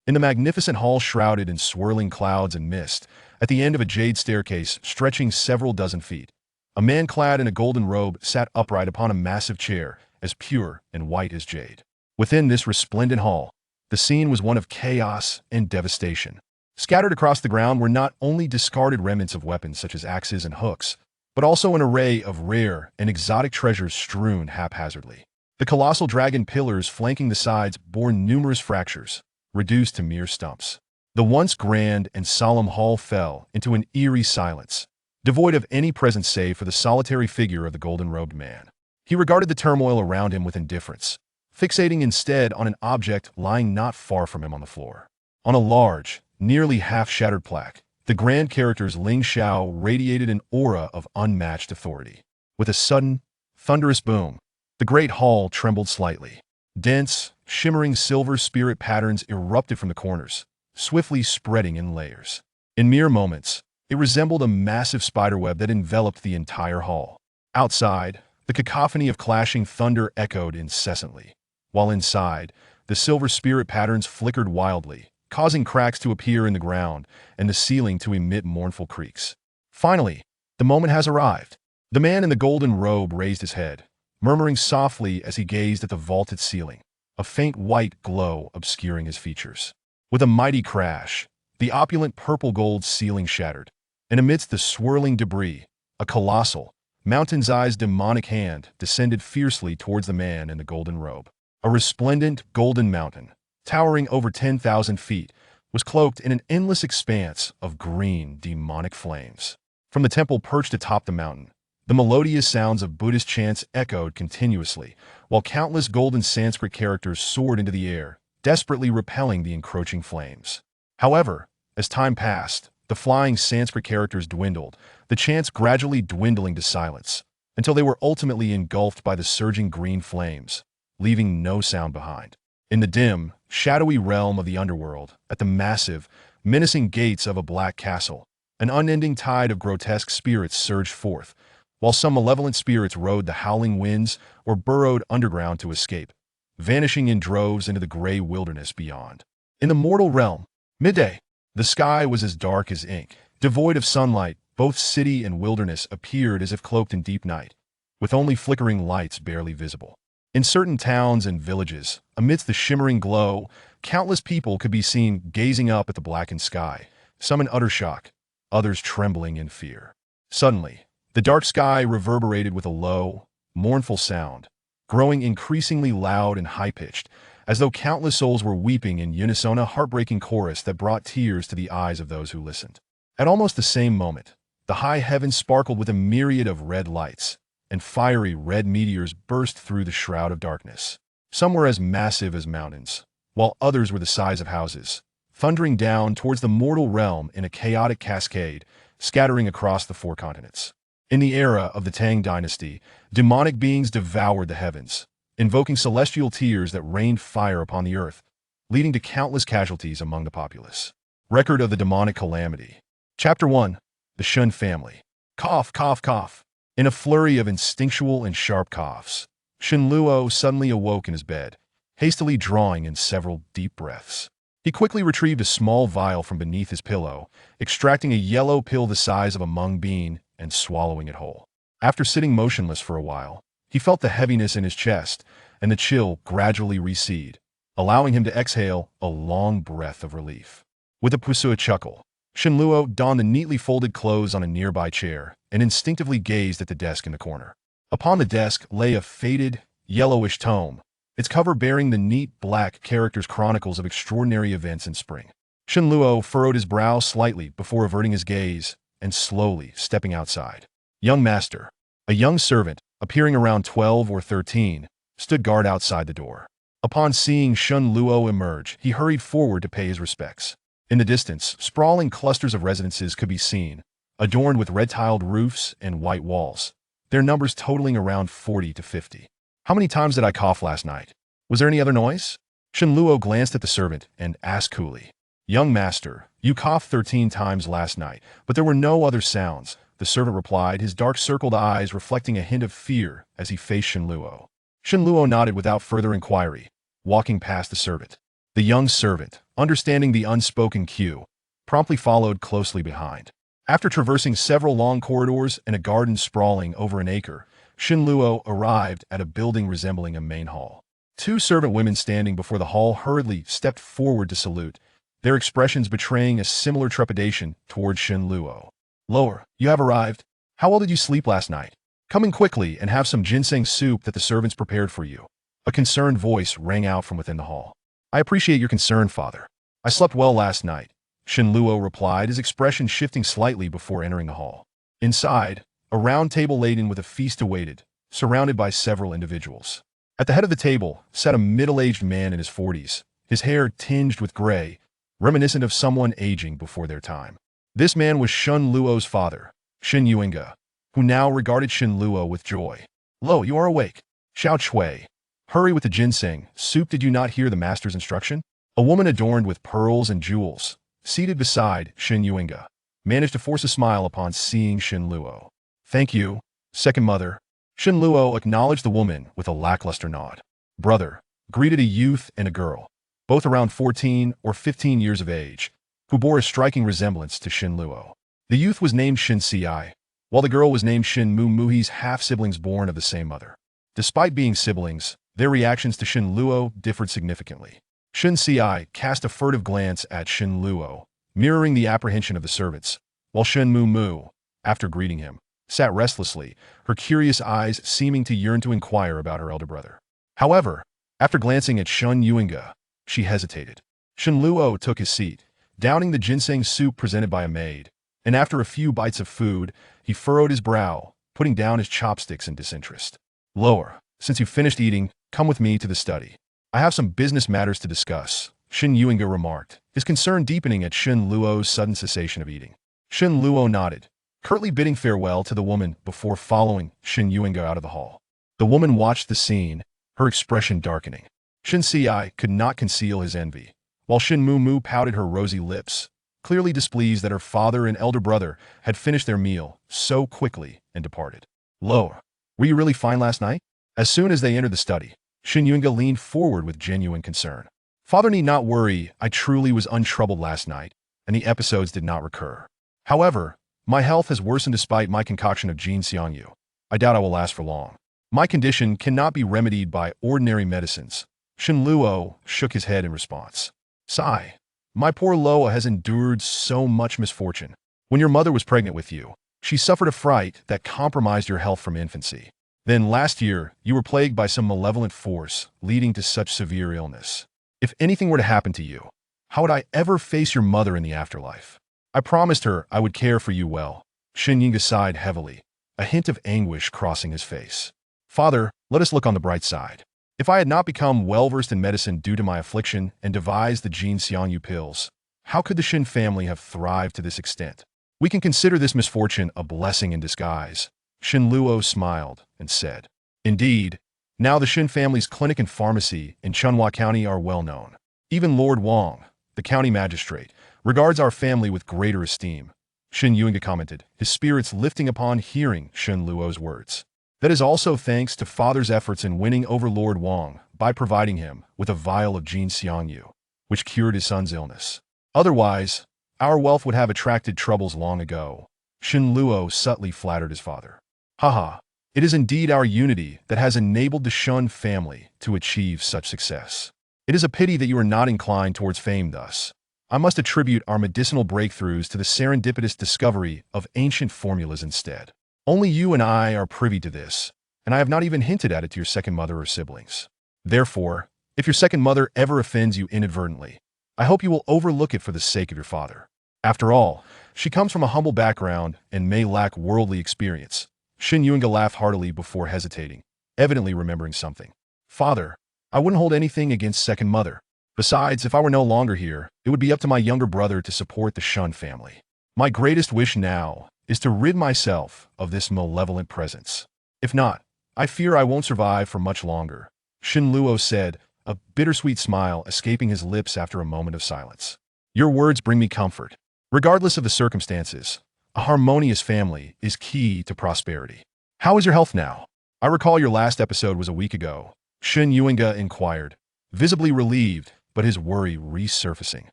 In the magnificent hall shrouded in swirling clouds and mist, at the end of a jade staircase stretching several dozen feet, a man clad in a golden robe sat upright upon a massive chair, as pure and white as jade. Within this resplendent hall, the scene was one of chaos and devastation. Scattered across the ground were not only discarded remnants of weapons such as axes and hooks, but also an array of rare and exotic treasures strewn haphazardly. The colossal dragon pillars flanking the sides bore numerous fractures, reduced to mere stumps. The once grand and solemn hall fell into an eerie silence, devoid of any presence save for the solitary figure of the golden-robed man. He regarded the turmoil around him with indifference, fixating instead on an object lying not far from him on the floor. On a large, nearly half-shattered plaque, the grand characters Ling Xiao radiated an aura of unmatched authority. With a sudden, thunderous boom, the great hall trembled slightly. Dense, shimmering silver spirit patterns erupted from the corners, swiftly spreading in layers. In mere moments, it resembled a massive spiderweb that enveloped the entire hall. Outside, the cacophony of clashing thunder echoed incessantly, while inside, the silver spirit patterns flickered wildly, causing cracks to appear in the ground and the ceiling to emit mournful creaks. Finally, the moment has arrived. The man in the golden robe raised his head, murmuring softly as he gazed at the vaulted ceiling, a faint white glow obscuring his features. With a mighty crash, the opulent purple-gold ceiling shattered, and amidst the swirling debris, a colossal, mountain-sized demonic hand descended fiercely towards the man in the golden robe. A resplendent golden mountain, towering over 10,000 feet, was cloaked in an endless expanse of green, demonic flames. From the temple perched atop the mountain, the melodious sounds of Buddhist chants echoed continuously, while countless golden Sanskrit characters soared into the air, desperately repelling the encroaching flames. However, as time passed, the flying Sanskrit characters dwindled, the chants gradually dwindling to silence, until they were ultimately engulfed by the surging green flames, leaving no sound behind. In the dim, shadowy realm of the underworld, at the massive, menacing gates of a black castle, an unending tide of grotesque spirits surged forth, while some malevolent spirits rode the howling winds or burrowed underground to escape, vanishing in droves into the gray wilderness beyond. In the mortal realm, midday, the sky was as dark as ink. Devoid of sunlight, both city and wilderness appeared as if cloaked in deep night, with only flickering lights barely visible. In certain towns and villages, amidst the shimmering glow, countless people could be seen gazing up at the blackened sky, some in utter shock, others trembling in fear. Suddenly, the dark sky reverberated with a low, mournful sound, growing increasingly loud and high-pitched, as though countless souls were weeping in unison, a heartbreaking chorus that brought tears to the eyes of those who listened. At almost the same moment, the high heavens sparkled with a myriad of red lights, and fiery red meteors burst through the shroud of darkness. Some were as massive as mountains, while others were the size of houses, thundering down towards the mortal realm in a chaotic cascade, scattering across the four continents. In the era of the Tang dynasty, demonic beings devoured the heavens, invoking celestial tears that rained fire upon the earth, leading to countless casualties among the populace. Record of the demonic calamity. Chapter 1. The Shun family. Cough, cough, cough. In a flurry of instinctual and sharp coughs, Shen Luo suddenly awoke in his bed, hastily drawing in several deep breaths. He quickly retrieved a small vial from beneath his pillow, extracting a yellow pill the size of a mung bean and swallowing it whole. After sitting motionless for a while, he felt the heaviness in his chest and the chill gradually recede, allowing him to exhale a long breath of relief. With a pusua chuckle, Shen Luo donned the neatly folded clothes on a nearby chair and instinctively gazed at the desk in the corner. Upon the desk lay a faded, yellowish tome, its cover bearing the neat black characters chronicles of extraordinary events in spring. Shen Luo furrowed his brow slightly before averting his gaze and slowly stepping outside. Young master, a young servant, appearing around 12 or 13, stood guard outside the door. Upon seeing Shen Luo emerge, he hurried forward to pay his respects. In the distance, sprawling clusters of residences could be seen, adorned with red-tiled roofs and white walls, their numbers totaling around 40 to 50. How many times did I cough last night? Was there any other noise? Shen Luo glanced at the servant and asked coolly. Young master, you coughed 13 times last night, but there were no other sounds, the servant replied, his dark-circled eyes reflecting a hint of fear as he faced Shen Luo. Shen Luo nodded without further inquiry, walking past the servant. The young servant, understanding the unspoken cue, promptly followed closely behind. After traversing several long corridors and a garden sprawling over an acre, Shinluo arrived at a building resembling a main hall. Two servant women standing before the hall hurriedly stepped forward to salute, their expressions betraying a similar trepidation toward Shinluo. "Lower, you have arrived. How well did you sleep last night? Come in quickly and have some ginseng soup that the servants prepared for you." A concerned voice rang out from within the hall. "I appreciate your concern, father. I slept well last night," Shinluo replied, his expression shifting slightly before entering the hall. Inside, a round table laden with a feast awaited, surrounded by several individuals. At the head of the table sat a middle-aged man in his 40s, his hair tinged with gray, reminiscent of someone aging before their time. This man was Shinluo's father, Shin Yuinga, who now regarded Shinluo with joy. "Lo, you are awake. Xiao Chui. Hurry with the ginseng soup. Did you not hear the master's instruction?" A woman adorned with pearls and jewels, seated beside Shin Yuinga, managed to force a smile upon seeing Shinluo. "Thank you, second mother." Shinluo acknowledged the woman with a lackluster nod. "Brother," greeted a youth and a girl, both around 14 or 15 years of age, who bore a striking resemblance to Shinluo. The youth was named Shin Ci, while the girl was named Shin Mu Muhi's half-siblings born of the same mother. Despite being siblings, their reactions to Shinluo differed significantly. Shin Ci cast a furtive glance at Shinluo, mirroring the apprehension of the servants, while Shin Mu Mu, after greeting him, sat restlessly, her curious eyes seeming to yearn to inquire about her elder brother. However, after glancing at Shin Yuinga, she hesitated. Shinluo took his seat, downing the ginseng soup presented by a maid, and after a few bites of food, he furrowed his brow, putting down his chopsticks in disinterest. "Lower, since you've finished eating, come with me to the study. I have some business matters to discuss," Shin Yuinga remarked, his concern deepening at Shinluo's sudden cessation of eating. Shinluo nodded, curtly bidding farewell to the woman before following Shin Yuinga out of the hall. The woman watched the scene, her expression darkening. Shin Ci could not conceal his envy, while Shin Mu Mu pouted her rosy lips, clearly displeased that her father and elder brother had finished their meal so quickly and departed. "Lo, were you really fine last night?" As soon as they entered the study, Shin Yuinga leaned forward with genuine concern. "Father need not worry, I truly was untroubled last night, and the episodes did not recur. However, my health has worsened despite my concoction of Jin Xiangyu. I doubt I will last for long. My condition cannot be remedied by ordinary medicines." Shinluo shook his head in response. "Sigh. My poor Loa has endured so much misfortune. When your mother was pregnant with you, she suffered a fright that compromised your health from infancy. Then last year, you were plagued by some malevolent force, leading to such severe illness. If anything were to happen to you, how would I ever face your mother in the afterlife? I promised her I would care for you well." Shin Yuinga sighed heavily, a hint of anguish crossing his face. "Father, let us look on the bright side. If I had not become well-versed in medicine due to my affliction and devised the Jin Xiangyu pills, how could the Shin family have thrived to this extent? We can consider this misfortune a blessing in disguise." Shinluo smiled and said, "Indeed, now the Shin family's clinic and pharmacy in Chunhua County are well known. Even Lord Wang, the county magistrate, regards our family with greater esteem." Shin Yuinga commented, his spirits lifting upon hearing Shinluo's words. "That is also thanks to father's efforts in winning over Lord Wang by providing him with a vial of Jin Xiangyu, which cured his son's illness. Otherwise, our wealth would have attracted troubles long ago." Shinluo subtly flattered his father. "Haha, it is indeed our unity that has enabled the Shun family to achieve such success. It is a pity that you are not inclined towards fame thus. I must attribute our medicinal breakthroughs to the serendipitous discovery of ancient formulas instead. Only you and I are privy to this, and I have not even hinted at it to your second mother or siblings. Therefore, if your second mother ever offends you inadvertently, I hope you will overlook it for the sake of your father. After all, she comes from a humble background and may lack worldly experience." Shin Yuinga laughed heartily before hesitating, evidently remembering something. "Father, I wouldn't hold anything against second mother. Besides, if I were no longer here, it would be up to my younger brother to support the Shun family. My greatest wish now is to rid myself of this malevolent presence. If not, I fear I won't survive for much longer," Shinluo said, a bittersweet smile escaping his lips after a moment of silence. "Your words bring me comfort. Regardless of the circumstances, a harmonious family is key to prosperity. How is your health now? I recall your last episode was a week ago," Shin Yuinga inquired, visibly relieved but his worry resurfacing.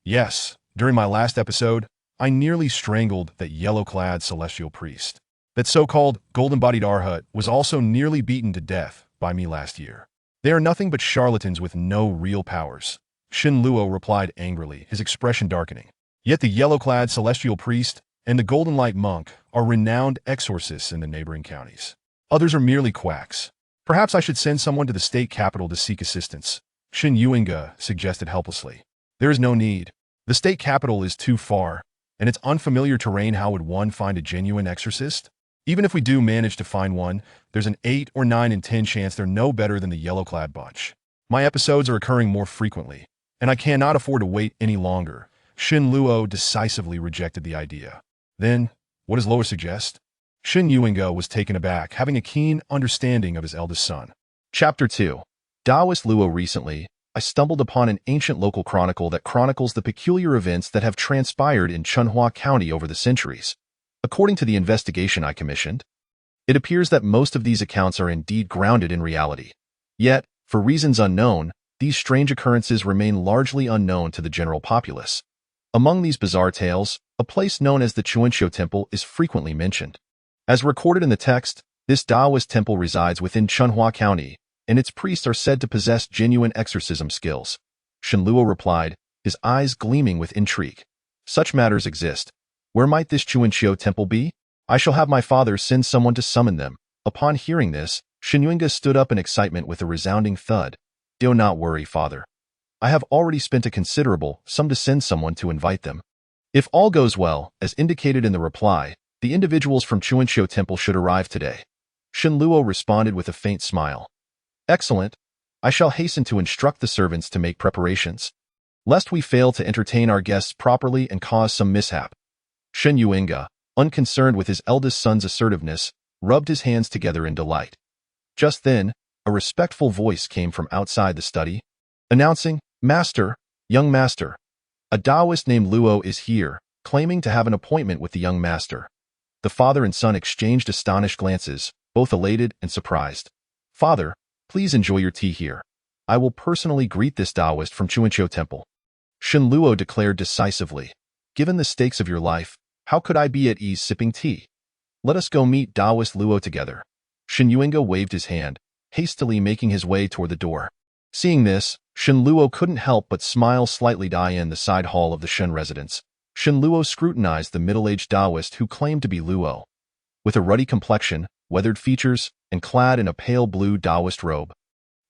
Yes, during my last episode, I nearly strangled that yellow-clad celestial priest. That so-called golden-bodied Arhat was also nearly beaten to death by me last year. They are nothing but charlatans with no real powers. Shin Luo replied angrily, his expression darkening. Yet the yellow-clad celestial priest and the golden light monk are renowned exorcists in the neighboring counties. Others are merely quacks. Perhaps I should send someone to the state capital to seek assistance, Shin Yuinga suggested helplessly. There is no need. The state capital is too far, and it's unfamiliar terrain. How would one find a genuine exorcist? Even if we do manage to find one, there's an 8 or 9 in 10 chance they're no better than the yellow-clad bunch. My episodes are occurring more frequently, and I cannot afford to wait any longer. Shin Luo decisively rejected the idea. Then, what does Luo suggest? Shin Yuinga was taken aback, having a keen understanding of his eldest son. Chapter 2. Taoist Luo. Recently, I stumbled upon an ancient local chronicle that chronicles the peculiar events that have transpired in Chunhua County over the centuries. According to the investigation I commissioned, it appears that most of these accounts are indeed grounded in reality. Yet, for reasons unknown, these strange occurrences remain largely unknown to the general populace. Among these bizarre tales, a place known as the Chuanxiu Temple is frequently mentioned. As recorded in the text, this Taoist temple resides within Chunhua County, and its priests are said to possess genuine exorcism skills. Shin Luo replied, his eyes gleaming with intrigue. Such matters exist. Where might this Chuanxiu temple be? I shall have my father send someone to summon them. Upon hearing this, Shin Yuinga stood up in excitement with a resounding thud. Do not worry, father. I have already spent a considerable sum to send someone to invite them. If all goes well, as indicated in the reply, the individuals from Chuanxiu Temple should arrive today. Shin Luo responded with a faint smile. Excellent. I shall hasten to instruct the servants to make preparations, lest we fail to entertain our guests properly and cause some mishap. Shin Yuinga, unconcerned with his eldest son's assertiveness, rubbed his hands together in delight. Just then, a respectful voice came from outside the study, announcing, Master, young master. A Taoist named Luo is here, claiming to have an appointment with the young master. The father and son exchanged astonished glances, both elated and surprised. Father, please enjoy your tea here. I will personally greet this Taoist from Chuanxiu Temple. Shin Luo declared decisively. Given the stakes of your life, how could I be at ease sipping tea? Let us go meet Taoist Luo together. Shin Yuinga waved his hand, hastily making his way toward the door. Seeing this, Shin Luo couldn't help but smile slightly. In the side hall of the Shen residence, Shin Luo scrutinized the middle-aged Taoist who claimed to be Luo. With a ruddy complexion, weathered features, and clad in a pale blue Taoist robe,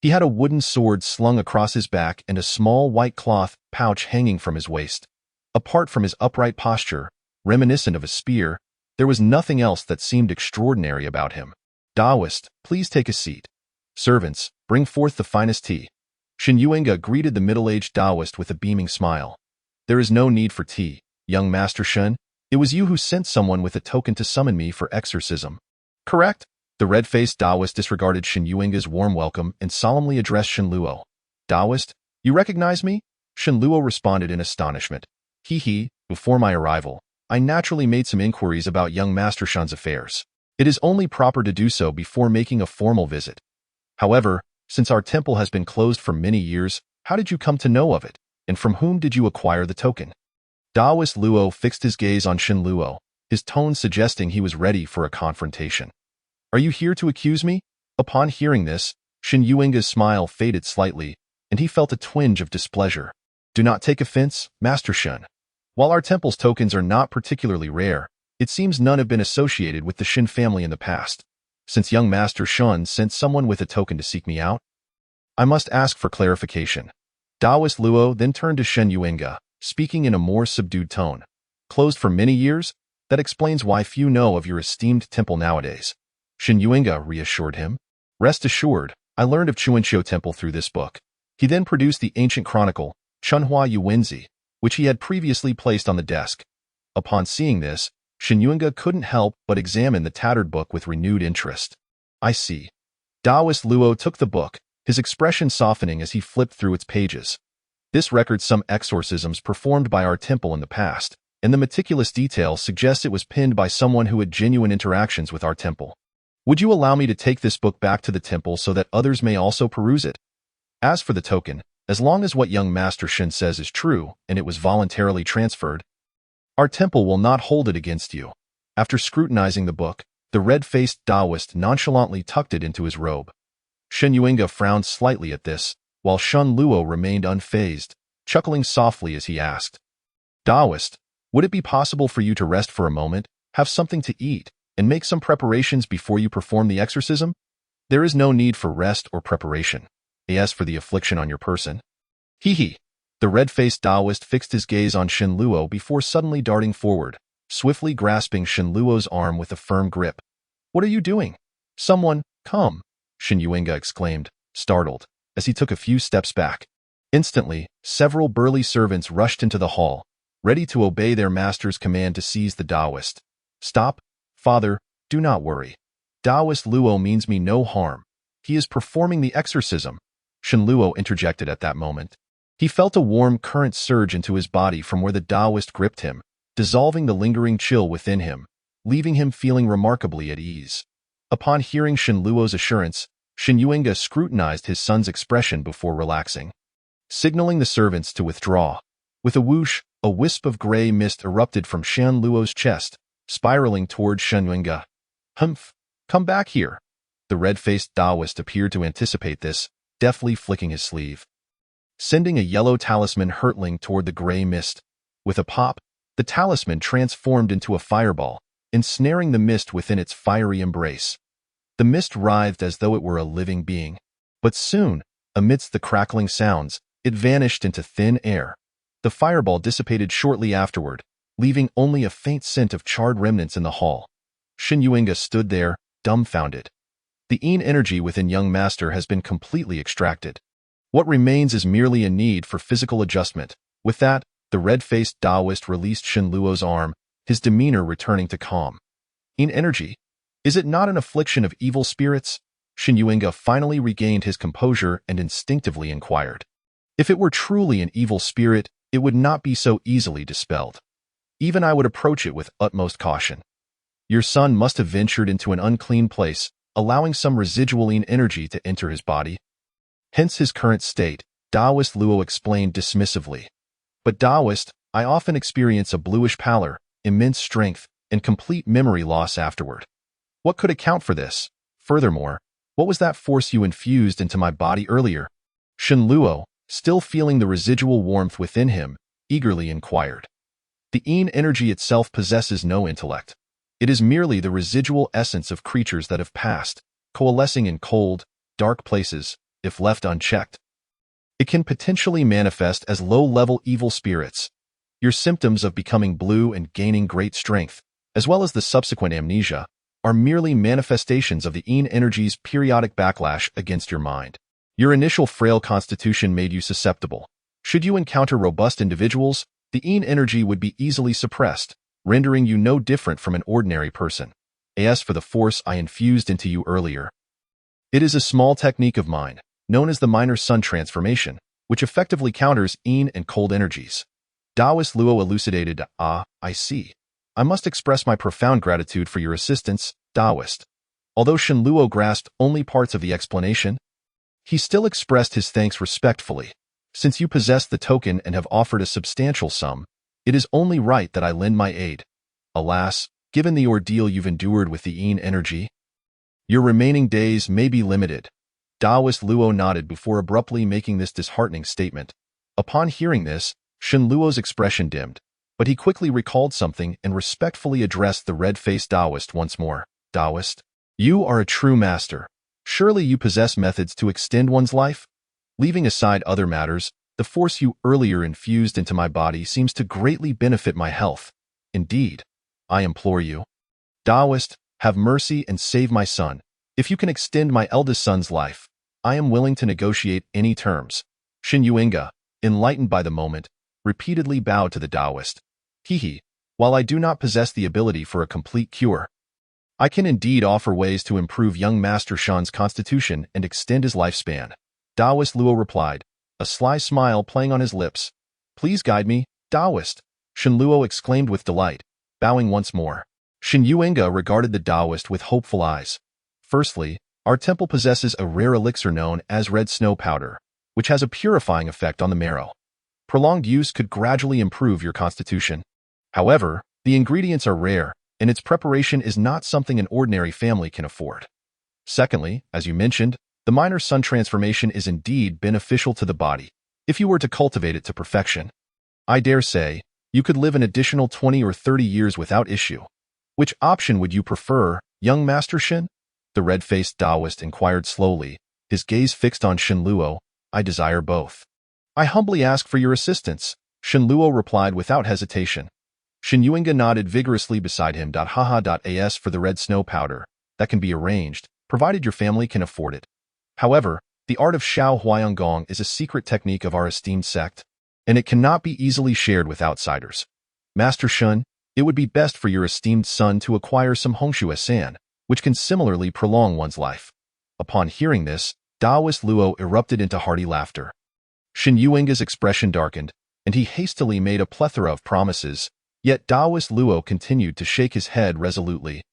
he had a wooden sword slung across his back and a small white cloth pouch hanging from his waist. Apart from his upright posture, reminiscent of a spear, there was nothing else that seemed extraordinary about him. Taoist, please take a seat. Servants, bring forth the finest tea. Shin Yuinga greeted the middle-aged Taoist with a beaming smile. There is no need for tea, young Master Shen. It was you who sent someone with a token to summon me for exorcism. Correct? The red-faced Taoist disregarded Shin Yuinga's warm welcome and solemnly addressed Shin Luo. Taoist, you recognize me? Shin Luo responded in astonishment. Before my arrival, I naturally made some inquiries about young Master Shen's affairs. It is only proper to do so before making a formal visit. However, since our temple has been closed for many years, how did you come to know of it, and from whom did you acquire the token? Taoist Luo fixed his gaze on Shin Luo, his tone suggesting he was ready for a confrontation. Are you here to accuse me? Upon hearing this, Shin Yuinga's smile faded slightly, and he felt a twinge of displeasure. Do not take offense, Master Shen. While our temple's tokens are not particularly rare, it seems none have been associated with the Shin family in the past. Since young Master Shen sent someone with a token to seek me out, I must ask for clarification. Taoist Luo then turned to Shin Yuinga, speaking in a more subdued tone. Closed for many years? That explains why few know of your esteemed temple nowadays. Shin Yuinga reassured him. Rest assured, I learned of Chuanxiu Temple through this book. He then produced the ancient chronicle, Chunhua Yuwenzi, which he had previously placed on the desk. Upon seeing this, Shin Yuinga couldn't help but examine the tattered book with renewed interest. I see. Taoist Luo took the book, his expression softening as he flipped through its pages. This records some exorcisms performed by our temple in the past, and the meticulous details suggest it was penned by someone who had genuine interactions with our temple. Would you allow me to take this book back to the temple so that others may also peruse it? As for the token, As long as what young Master Shin says is true and it was voluntarily transferred, our temple will not hold it against you. After scrutinizing the book, the red-faced Taoist nonchalantly tucked it into his robe. Shen Yuinga frowned slightly at this, while Shun Luo remained unfazed, chuckling softly as he asked, Taoist, would it be possible for you to rest for a moment, have something to eat, and make some preparations before you perform the exorcism? There is no need for rest or preparation. As for the affliction on your person. Hee. The red-faced Taoist fixed his gaze on Shen Luo before suddenly darting forward, swiftly grasping Shen Luo's arm with a firm grip. What are you doing? Someone, come, Shen Yuinga exclaimed, startled, as he took a few steps back. Instantly, several burly servants rushed into the hall, ready to obey their master's command to seize the Taoist. Stop, father, do not worry. Taoist Luo means me no harm. He is performing the exorcism. Shen Luo interjected at that moment. He felt a warm current surge into his body from where the Taoist gripped him, dissolving the lingering chill within him, leaving him feeling remarkably at ease. Upon hearing Shen Luo's assurance, Shen Yuinga scrutinized his son's expression before relaxing. Signaling the servants to withdraw. With a whoosh, a wisp of gray mist erupted from Shen Luo's chest, spiraling toward Shen Yuinga. Humph! Come back here! The red-faced Taoist appeared to anticipate this, deftly flicking his sleeve. Sending a yellow talisman hurtling toward the gray mist. With a pop, the talisman transformed into a fireball, ensnaring the mist within its fiery embrace. The mist writhed as though it were a living being. But soon, amidst the crackling sounds, it vanished into thin air. The fireball dissipated shortly afterward, leaving only a faint scent of charred remnants in the hall. Shen Yuinga stood there, dumbfounded. The yin energy within young master has been completely extracted. What remains is merely a need for physical adjustment. With that, the red-faced Taoist released Shen Luo's arm, his demeanor returning to calm. Yin energy? Is it not an affliction of evil spirits? Shen Yuinga finally regained his composure and instinctively inquired. If it were truly an evil spirit, it would not be so easily dispelled. Even I would approach it with utmost caution. Your son must have ventured into an unclean place, allowing some residual yin energy to enter his body. Hence his current state, Taoist Luo explained dismissively. But Taoist, I often experience a bluish pallor, immense strength, and complete memory loss afterward. What could account for this? Furthermore, what was that force you infused into my body earlier? Shen Luo, still feeling the residual warmth within him, eagerly inquired. The yin energy itself possesses no intellect. It is merely the residual essence of creatures that have passed, coalescing in cold, dark places, if left unchecked. It can potentially manifest as low-level evil spirits. Your symptoms of becoming blue and gaining great strength, as well as the subsequent amnesia, are merely manifestations of the yin energy's periodic backlash against your mind. Your initial frail constitution made you susceptible. Should you encounter robust individuals, the yin energy would be easily suppressed, rendering you no different from an ordinary person. As for the force I infused into you earlier, it is a small technique of mine, known as the minor sun transformation, which effectively counters yin and cold energies. Taoist Luo elucidated, I see. I must express my profound gratitude for your assistance, Taoist. Although Shen Luo grasped only parts of the explanation, he still expressed his thanks respectfully. Since you possess the token and have offered a substantial sum, it is only right that I lend my aid. Alas, given the ordeal you've endured with the yin energy, your remaining days may be limited. Taoist Luo nodded before abruptly making this disheartening statement. Upon hearing this, Shen Luo's expression dimmed, but he quickly recalled something and respectfully addressed the red-faced Taoist once more. Taoist, you are a true master. Surely you possess methods to extend one's life? Leaving aside other matters, the force you earlier infused into my body seems to greatly benefit my health. Indeed, I implore you. Taoist, have mercy and save my son. If you can extend my eldest son's life, I am willing to negotiate any terms. Shen Yuinga, enlightened by the moment, repeatedly bowed to the Taoist. While I do not possess the ability for a complete cure, I can indeed offer ways to improve young Master Shan's constitution and extend his lifespan. Taoist Luo replied, a sly smile playing on his lips. Please guide me, Taoist, Shen Luo exclaimed with delight, bowing once more. Shen Yuinga regarded the Taoist with hopeful eyes. Firstly, our temple possesses a rare elixir known as red snow powder. which has a purifying effect on the marrow. Prolonged use could gradually improve your constitution. However, the ingredients are rare, and its preparation is not something an ordinary family can afford. Secondly, as you mentioned, the minor sun transformation is indeed beneficial to the body, if you were to cultivate it to perfection. I dare say, you could live an additional 20 or 30 years without issue. Which option would you prefer, young Master Shin? The red-faced Taoist inquired slowly, his gaze fixed on Shin Luo. I desire both. I humbly ask for your assistance, Shin Luo replied without hesitation. Shin Yuinga nodded vigorously beside him. As for the red snow powder, that can be arranged, provided your family can afford it. However, the art of Shao Huayangong is a secret technique of our esteemed sect, and it cannot be easily shared with outsiders. Master Shun, it would be best for your esteemed son to acquire some Hongshu San, which can similarly prolong one's life. Upon hearing this, Taoist Luo erupted into hearty laughter. Shin Yuinga's expression darkened, and he hastily made a plethora of promises, yet Taoist Luo continued to shake his head resolutely.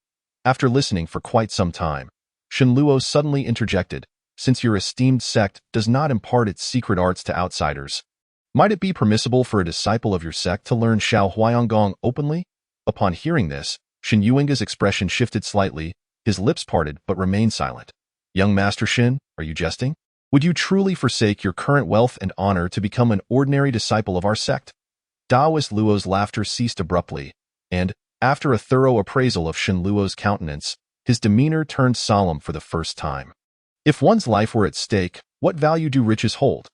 After listening for quite some time, Shin Luo suddenly interjected, since your esteemed sect does not impart its secret arts to outsiders, might it be permissible for a disciple of your sect to learn Shao Huayangong openly? Upon hearing this, Shin Yuinga's expression shifted slightly, his lips parted but remained silent. Young Master Shin, are you jesting? Would you truly forsake your current wealth and honor to become an ordinary disciple of our sect? Taoist Luo's laughter ceased abruptly, and, after a thorough appraisal of Shin Luo's countenance, his demeanor turned solemn for the first time. If one's life were at stake, what value do riches hold?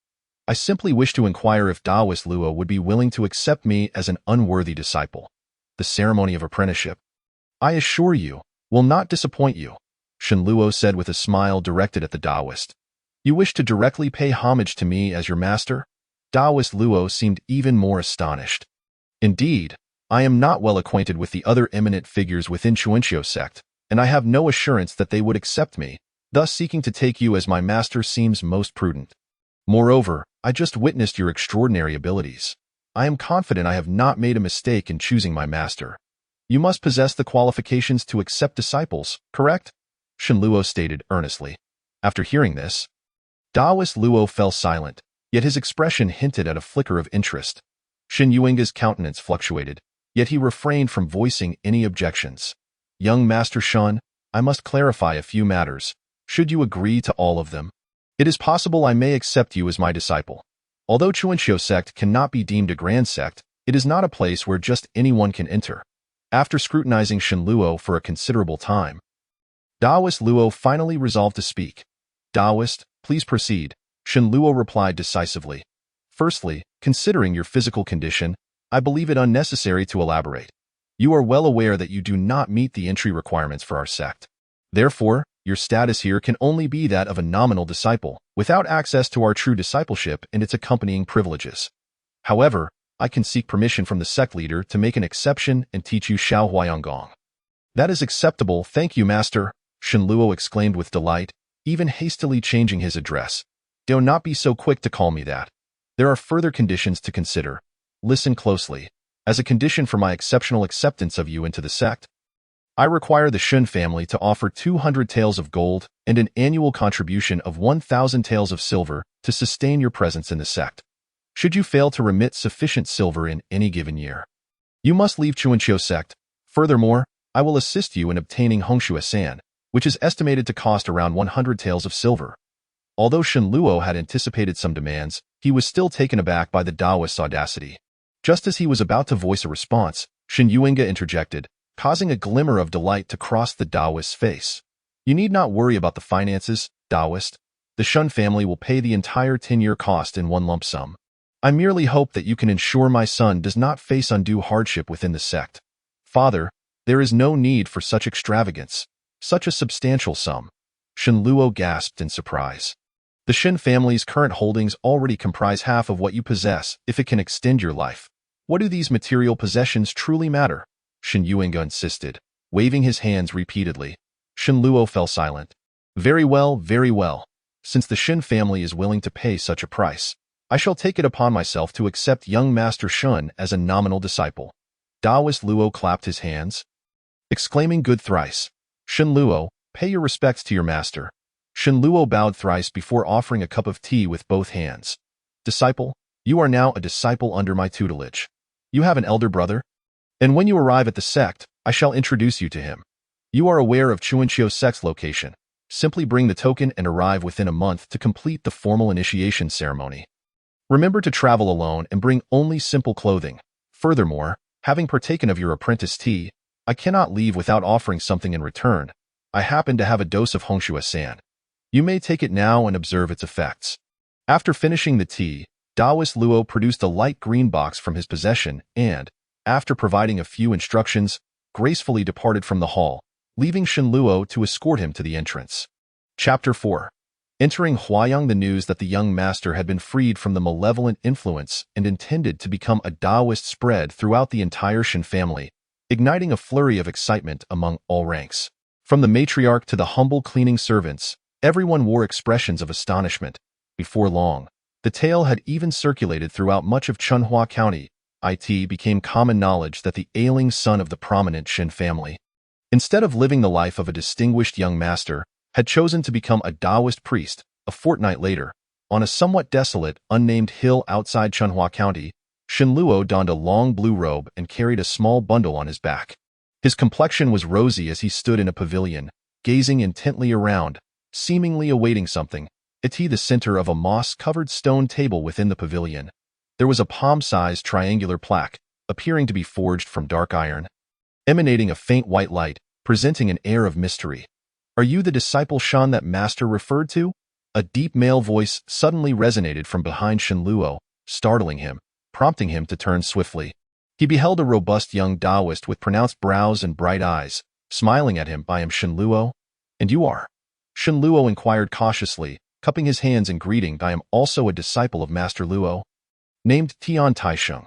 I simply wish to inquire if Taoist Luo would be willing to accept me as an unworthy disciple. The ceremony of apprenticeship, I assure you, will not disappoint you, Shin Luo said with a smile directed at the Taoist. You wish to directly pay homage to me as your master? Taoist Luo seemed even more astonished. Indeed, I am not well acquainted with the other eminent figures within Chuanqiu sect, and I have no assurance that they would accept me, thus seeking to take you as my master seems most prudent. Moreover, I just witnessed your extraordinary abilities. I am confident I have not made a mistake in choosing my master. You must possess the qualifications to accept disciples, correct? Shin Luo stated earnestly. After hearing this, Taoist Luo fell silent, yet his expression hinted at a flicker of interest. Shin Yuinga's countenance fluctuated, yet he refrained from voicing any objections. Young Master Shun, I must clarify a few matters. Should you agree to all of them, it is possible I may accept you as my disciple. Although Chuanqiu sect cannot be deemed a grand sect, it is not a place where just anyone can enter. After scrutinizing Shin Luo for a considerable time, Taoist Luo finally resolved to speak. Taoist, please proceed, Shin Luo replied decisively. Firstly, considering your physical condition, I believe it unnecessary to elaborate. You are well aware that you do not meet the entry requirements for our sect. Therefore, your status here can only be that of a nominal disciple, without access to our true discipleship and its accompanying privileges. However, I can seek permission from the sect leader to make an exception and teach you Shao Huayangong. That is acceptable, thank you, Master, Shin Luo exclaimed with delight, even hastily changing his address. Do not be so quick to call me that. There are further conditions to consider. Listen closely. As a condition for my exceptional acceptance of you into the sect, I require the Shun family to offer 200 taels of gold and an annual contribution of 1,000 taels of silver to sustain your presence in the sect. Should you fail to remit sufficient silver in any given year, you must leave Chuanqiu sect. Furthermore, I will assist you in obtaining Hongshu San, which is estimated to cost around 100 taels of silver. Although Shin Luo had anticipated some demands, he was still taken aback by the Taoist's audacity. Just as he was about to voice a response, Shin Yuinga interjected, causing a glimmer of delight to cross the Taoist's face. You need not worry about the finances, Taoist. The Shun family will pay the entire 10-year cost in one lump sum. I merely hope that you can ensure my son does not face undue hardship within the sect. Father, there is no need for such extravagance, such a substantial sum. Shin Luo gasped in surprise. The Shin family's current holdings already comprise half of what you possess if it can extend your life. What do these material possessions truly matter? Shin Yuinga insisted, waving his hands repeatedly. Shin Luo fell silent. Very well, very well. Since the Shin family is willing to pay such a price, I shall take it upon myself to accept young Master Shun as a nominal disciple. Taoist Luo clapped his hands, exclaiming good thrice. Shin Luo, pay your respects to your master. Shenluo bowed thrice before offering a cup of tea with both hands. Disciple, you are now a disciple under my tutelage. You have an elder brother? And when you arrive at the sect, I shall introduce you to him. You are aware of Chuanqiu sect's location. Simply bring the token and arrive within a month to complete the formal initiation ceremony. Remember to travel alone and bring only simple clothing. Furthermore, having partaken of your apprentice tea, I cannot leave without offering something in return. I happen to have a dose of Hongshua San. You may take it now and observe its effects. After finishing the tea, Taoist Luo produced a light green box from his possession and, after providing a few instructions, gracefully departed from the hall, leaving Shenluo to escort him to the entrance. Chapter 4. Entering Huayang, the news that the young master had been freed from the malevolent influence and intended to become a Taoist spread throughout the entire Shen family, igniting a flurry of excitement among all ranks. From the matriarch to the humble cleaning servants, everyone wore expressions of astonishment. Before long, the tale had even circulated throughout much of Chunhua County. It became common knowledge that the ailing son of the prominent Shen family, instead of living the life of a distinguished young master, had chosen to become a Taoist priest. A fortnight later, on a somewhat desolate, unnamed hill outside Chunhua County, Shenluo donned a long blue robe and carried a small bundle on his back. His complexion was rosy as he stood in a pavilion, gazing intently around, seemingly awaiting something. At the center of a moss-covered stone table within the pavilion, there was a palm-sized triangular plaque, appearing to be forged from dark iron, emanating a faint white light, presenting an air of mystery. Are you the disciple Shan that master referred to? A deep male voice suddenly resonated from behind Shenluo, startling him, prompting him to turn swiftly. He beheld a robust young Taoist with pronounced brows and bright eyes, smiling at him. I am Shenluo. And you are? Shenluo inquired cautiously, cupping his hands in greeting. I am also a disciple of Master Luo, named Tian Taisheng.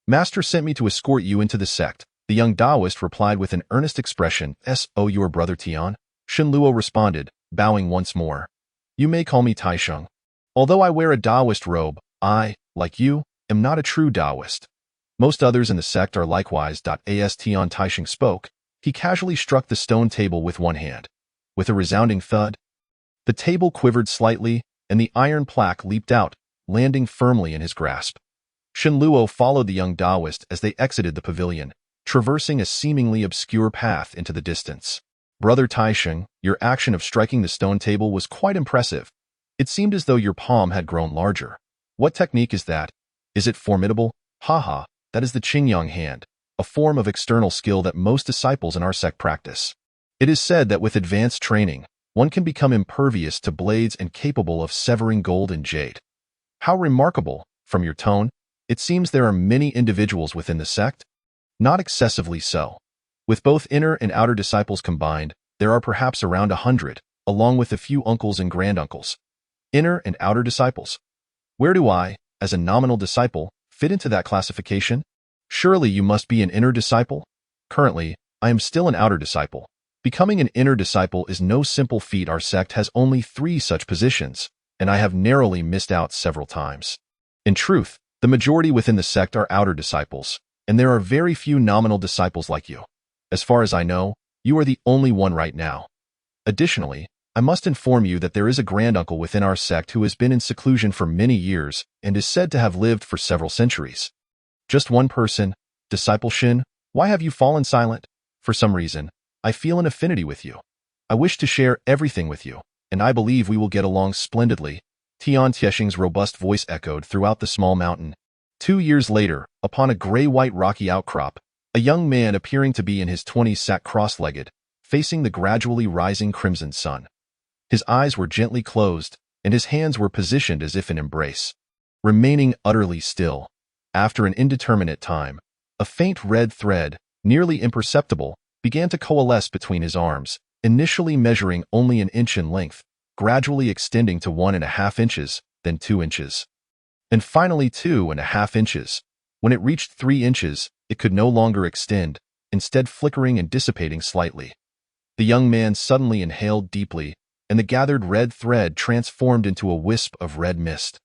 Master sent me to escort you into the sect. The young Taoist replied with an earnest expression. So your brother Tian? Shenluo responded, bowing once more. You may call me Taisheng. Although I wear a Taoist robe, I, like you, am not a true Taoist. Most others in the sect are likewise. As Tian Taisheng spoke, he casually struck the stone table with one hand. With a resounding thud, the table quivered slightly, and the iron plaque leaped out, landing firmly in his grasp. Shenluo followed the young Taoist as they exited the pavilion, traversing a seemingly obscure path into the distance. Brother Taisheng, your action of striking the stone table was quite impressive. It seemed as though your palm had grown larger. What technique is that? Is it formidable? Haha, that is the Qingyang hand, a form of external skill that most disciples in our sect practice. It is said that with advanced training, one can become impervious to blades and capable of severing gold and jade. How remarkable! From your tone, it seems there are many individuals within the sect. Not excessively so. With both inner and outer disciples combined, there are perhaps around 100, along with a few uncles and granduncles. Inner and outer disciples. Where do I, as a nominal disciple, fit into that classification? Surely you must be an inner disciple? Currently, I am still an outer disciple. Becoming an inner disciple is no simple feat. Our sect has only 3 such positions, and I have narrowly missed out several times. In truth, the majority within the sect are outer disciples, and there are very few nominal disciples like you. As far as I know, you are the only one right now. Additionally, I must inform you that there is a granduncle within our sect who has been in seclusion for many years and is said to have lived for several centuries. Just one person, Disciple Shin, why have you fallen silent? For some reason, I feel an affinity with you. I wish to share everything with you, and I believe we will get along splendidly. Tian Tiesheng's robust voice echoed throughout the small mountain. 2 years later, upon a gray-white rocky outcrop, a young man appearing to be in his 20s sat cross-legged, facing the gradually rising crimson sun. His eyes were gently closed, and his hands were positioned as if in embrace. Remaining utterly still, after an indeterminate time, a faint red thread, nearly imperceptible, began to coalesce between his arms, initially measuring only an inch in length, gradually extending to 1.5 inches, then 2 inches. And finally 2.5 inches. When it reached 3 inches, it could no longer extend, instead flickering and dissipating slightly. The young man suddenly inhaled deeply, and the gathered red thread transformed into a wisp of red mist,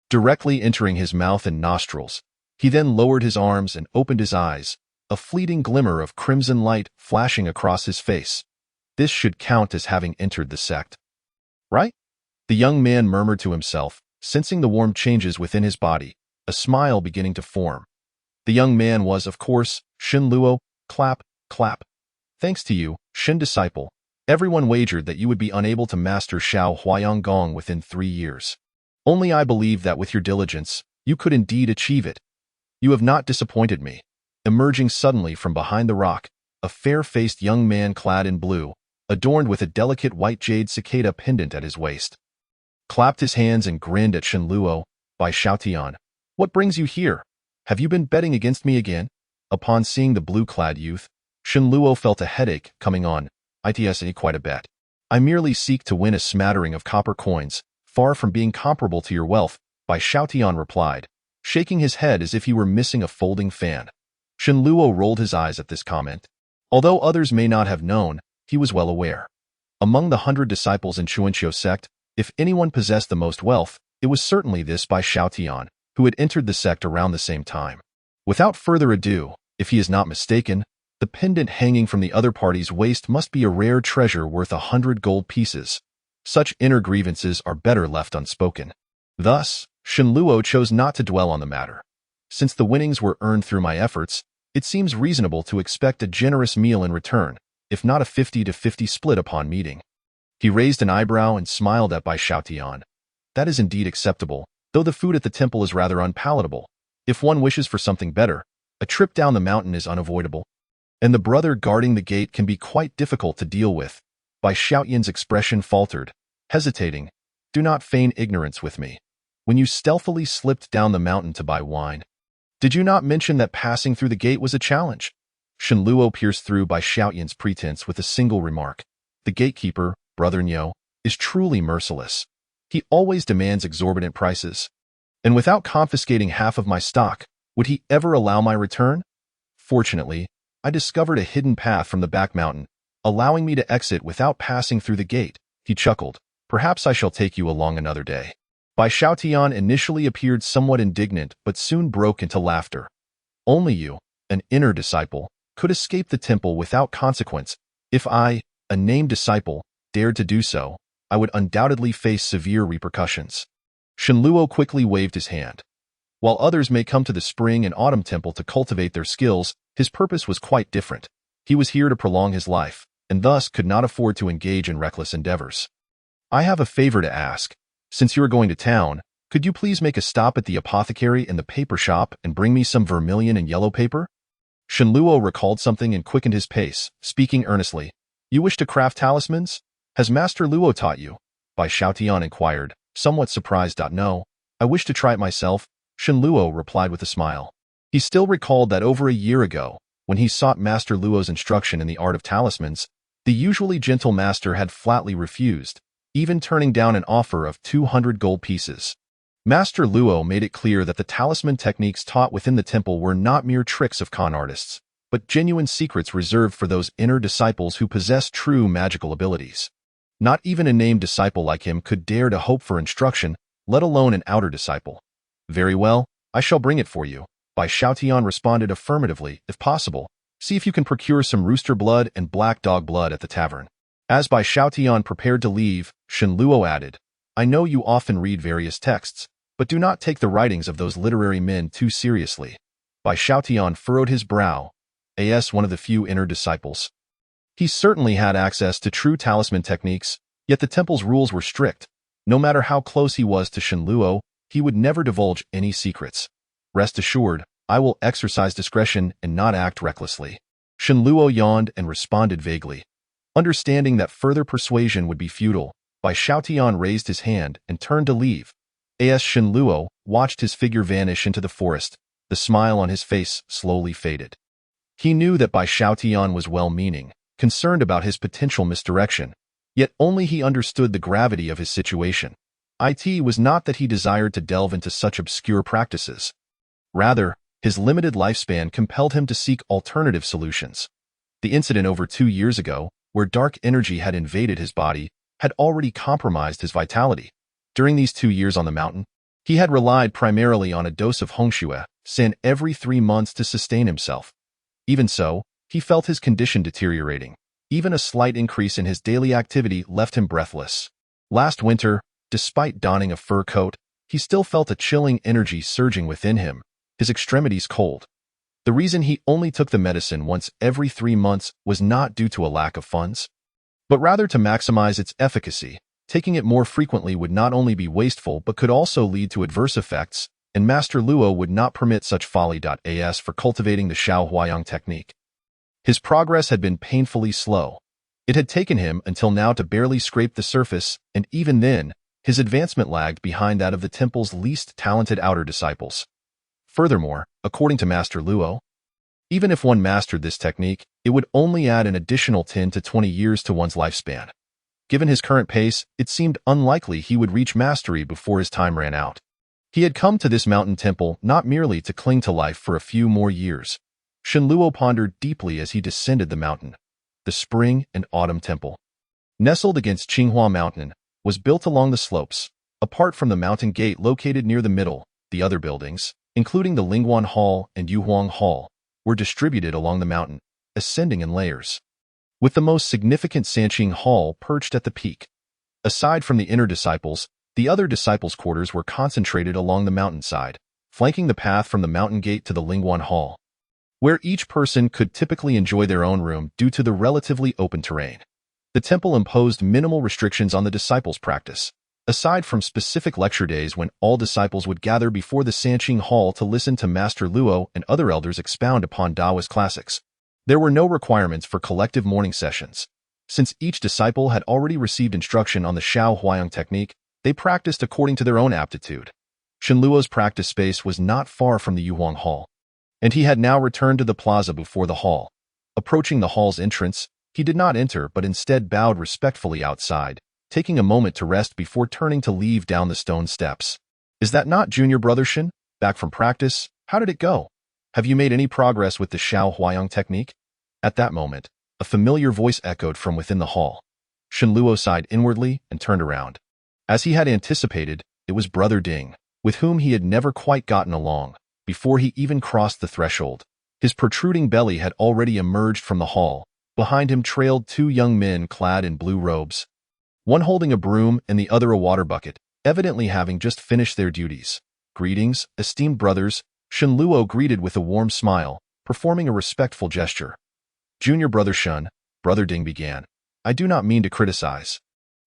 directly entering his mouth and nostrils. He then lowered his arms and opened his eyes, a fleeting glimmer of crimson light flashing across his face. This should count as having entered the sect. right? The young man murmured to himself, sensing the warm changes within his body, a smile beginning to form. The young man was, of course, Shin Luo. Clap, clap. Thanks to you, Shin disciple. Everyone wagered that you would be unable to master Xiao Huayang Gong within 3 years. Only I believe that with your diligence, you could indeed achieve it. You have not disappointed me. Emerging suddenly from behind the rock, a fair-faced young man clad in blue, adorned with a delicate white jade cicada pendant at his waist, clapped his hands and grinned at Shin Luo. Bai Xiaotian, what brings you here? Have you been betting against me again? Upon seeing the blue-clad youth, Shin Luo felt a headache coming on. It's quite a bet. I merely seek to win a smattering of copper coins, far from being comparable to your wealth, Bai Xiaotian replied, shaking his head as if he were missing a folding fan. Shin Luo rolled his eyes at this comment. Although others may not have known, he was well aware. Among the 100 disciples in Chuanqiu sect, if anyone possessed the most wealth, it was certainly this Bai Xiaotian, who had entered the sect around the same time. Without further ado, if he is not mistaken, the pendant hanging from the other party's waist must be a rare treasure worth 100 gold pieces. Such inner grievances are better left unspoken. Thus, Shin Luo chose not to dwell on the matter. Since the winnings were earned through my efforts, it seems reasonable to expect a generous meal in return, if not a 50-50 split upon meeting. He raised an eyebrow and smiled at Bai Xiaotian. That is indeed acceptable, though the food at the temple is rather unpalatable. If one wishes for something better, a trip down the mountain is unavoidable. And the brother guarding the gate can be quite difficult to deal with. Bai Xiaotian's expression faltered, hesitating. Do not feign ignorance with me. When you stealthily slipped down the mountain to buy wine, did you not mention that passing through the gate was a challenge? Shin Luo pierced through Bai Xiaotian's pretense with a single remark. The gatekeeper, Brother Niu, is truly merciless. He always demands exorbitant prices. And without confiscating half of my stock, would he ever allow my return? Fortunately, I discovered a hidden path from the back mountain, allowing me to exit without passing through the gate. He chuckled. Perhaps I shall take you along another day. Bai Xiaotian initially appeared somewhat indignant but soon broke into laughter. Only you, an inner disciple, could escape the temple without consequence. If I, a named disciple, dared to do so, I would undoubtedly face severe repercussions. Shin Luo quickly waved his hand. While others may come to the spring and autumn temple to cultivate their skills, his purpose was quite different. He was here to prolong his life, and thus could not afford to engage in reckless endeavors. I have a favor to ask. Since you are going to town, could you please make a stop at the apothecary and the paper shop and bring me some vermilion and yellow paper? Shin Luo recalled something and quickened his pace, speaking earnestly. You wish to craft talismans? Has Master Luo taught you? Bai Xiaotian inquired, somewhat surprised. No, I wish to try it myself, Shin Luo replied with a smile. He still recalled that over a year ago, when he sought Master Luo's instruction in the art of talismans, the usually gentle master had flatly refused, even turning down an offer of 200 gold pieces. Master Luo made it clear that the talisman techniques taught within the temple were not mere tricks of con artists, but genuine secrets reserved for those inner disciples who possess true magical abilities. Not even a named disciple like him could dare to hope for instruction, let alone an outer disciple. Very well, I shall bring it for you. Bai Xiaotian responded affirmatively, if possible. See if you can procure some rooster blood and black dog blood at the tavern. As Bai Xiaotian prepared to leave, Shin Luo added, I know you often read various texts, but do not take the writings of those literary men too seriously. Bai Xiaotian furrowed his brow, as one of the few inner disciples. He certainly had access to true talisman techniques, yet the temple's rules were strict. No matter how close he was to Shin Luo, he would never divulge any secrets. Rest assured, I will exercise discretion and not act recklessly. Shin Luo yawned and responded vaguely. Understanding that further persuasion would be futile, Bai Xiaotian raised his hand and turned to leave. As Shin Luo watched his figure vanish into the forest, the smile on his face slowly faded. He knew that Bai Xiaotian was well-meaning, concerned about his potential misdirection, yet only he understood the gravity of his situation. It was not that he desired to delve into such obscure practices. Rather, his limited lifespan compelled him to seek alternative solutions. The incident over 2 years ago, where dark energy had invaded his body, had already compromised his vitality. During these 2 years on the mountain, he had relied primarily on a dose of Hongxue San every 3 months to sustain himself. Even so, he felt his condition deteriorating. Even a slight increase in his daily activity left him breathless. Last winter, despite donning a fur coat, he still felt a chilling energy surging within him, his extremities cold. The reason he only took the medicine once every 3 months was not due to a lack of funds, but rather to maximize its efficacy. Taking it more frequently would not only be wasteful but could also lead to adverse effects, and Master Luo would not permit such folly. As for cultivating the Xiao Huayang technique, his progress had been painfully slow. It had taken him until now to barely scrape the surface, and even then, his advancement lagged behind that of the temple's least talented outer disciples. Furthermore, according to Master Luo, even if one mastered this technique, it would only add an additional 10 to 20 years to one's lifespan. Given his current pace, it seemed unlikely he would reach mastery before his time ran out. He had come to this mountain temple not merely to cling to life for a few more years. Shenluo pondered deeply as he descended the mountain. The Spring and Autumn Temple, nestled against Qinghua Mountain, was built along the slopes. Apart from the mountain gate located near the middle, the other buildings, including the Lingguan Hall and Yuhuang Hall, were distributed along the mountain, ascending in layers, with the most significant Sanqing Hall perched at the peak. Aside from the inner disciples, the other disciples' quarters were concentrated along the mountainside, flanking the path from the mountain gate to the Lingguan Hall, where each person could typically enjoy their own room due to the relatively open terrain. The temple imposed minimal restrictions on the disciples' practice, aside from specific lecture days when all disciples would gather before the Sanqing Hall to listen to Master Luo and other elders expound upon Taoist classics. There were no requirements for collective morning sessions. Since each disciple had already received instruction on the Xiao Huayang technique, they practiced according to their own aptitude. Shenluo's practice space was not far from the Yuhuang Hall, and he had now returned to the plaza before the hall. Approaching the hall's entrance, he did not enter but instead bowed respectfully outside, taking a moment to rest before turning to leave down the stone steps. "Is that not junior brother Shen? Back from practice? How did it go? Have you made any progress with the Xiao Huayang technique?" At that moment, a familiar voice echoed from within the hall. Shenluo sighed inwardly and turned around. As he had anticipated, it was Brother Ding, with whom he had never quite gotten along. Before he even crossed the threshold, his protruding belly had already emerged from the hall. Behind him trailed 2 young men clad in blue robes, one holding a broom and the other a water bucket, evidently having just finished their duties. "Greetings, esteemed brothers," Shenluo greeted with a warm smile, performing a respectful gesture. "Junior brother Shen," Brother Ding began, "I do not mean to criticize,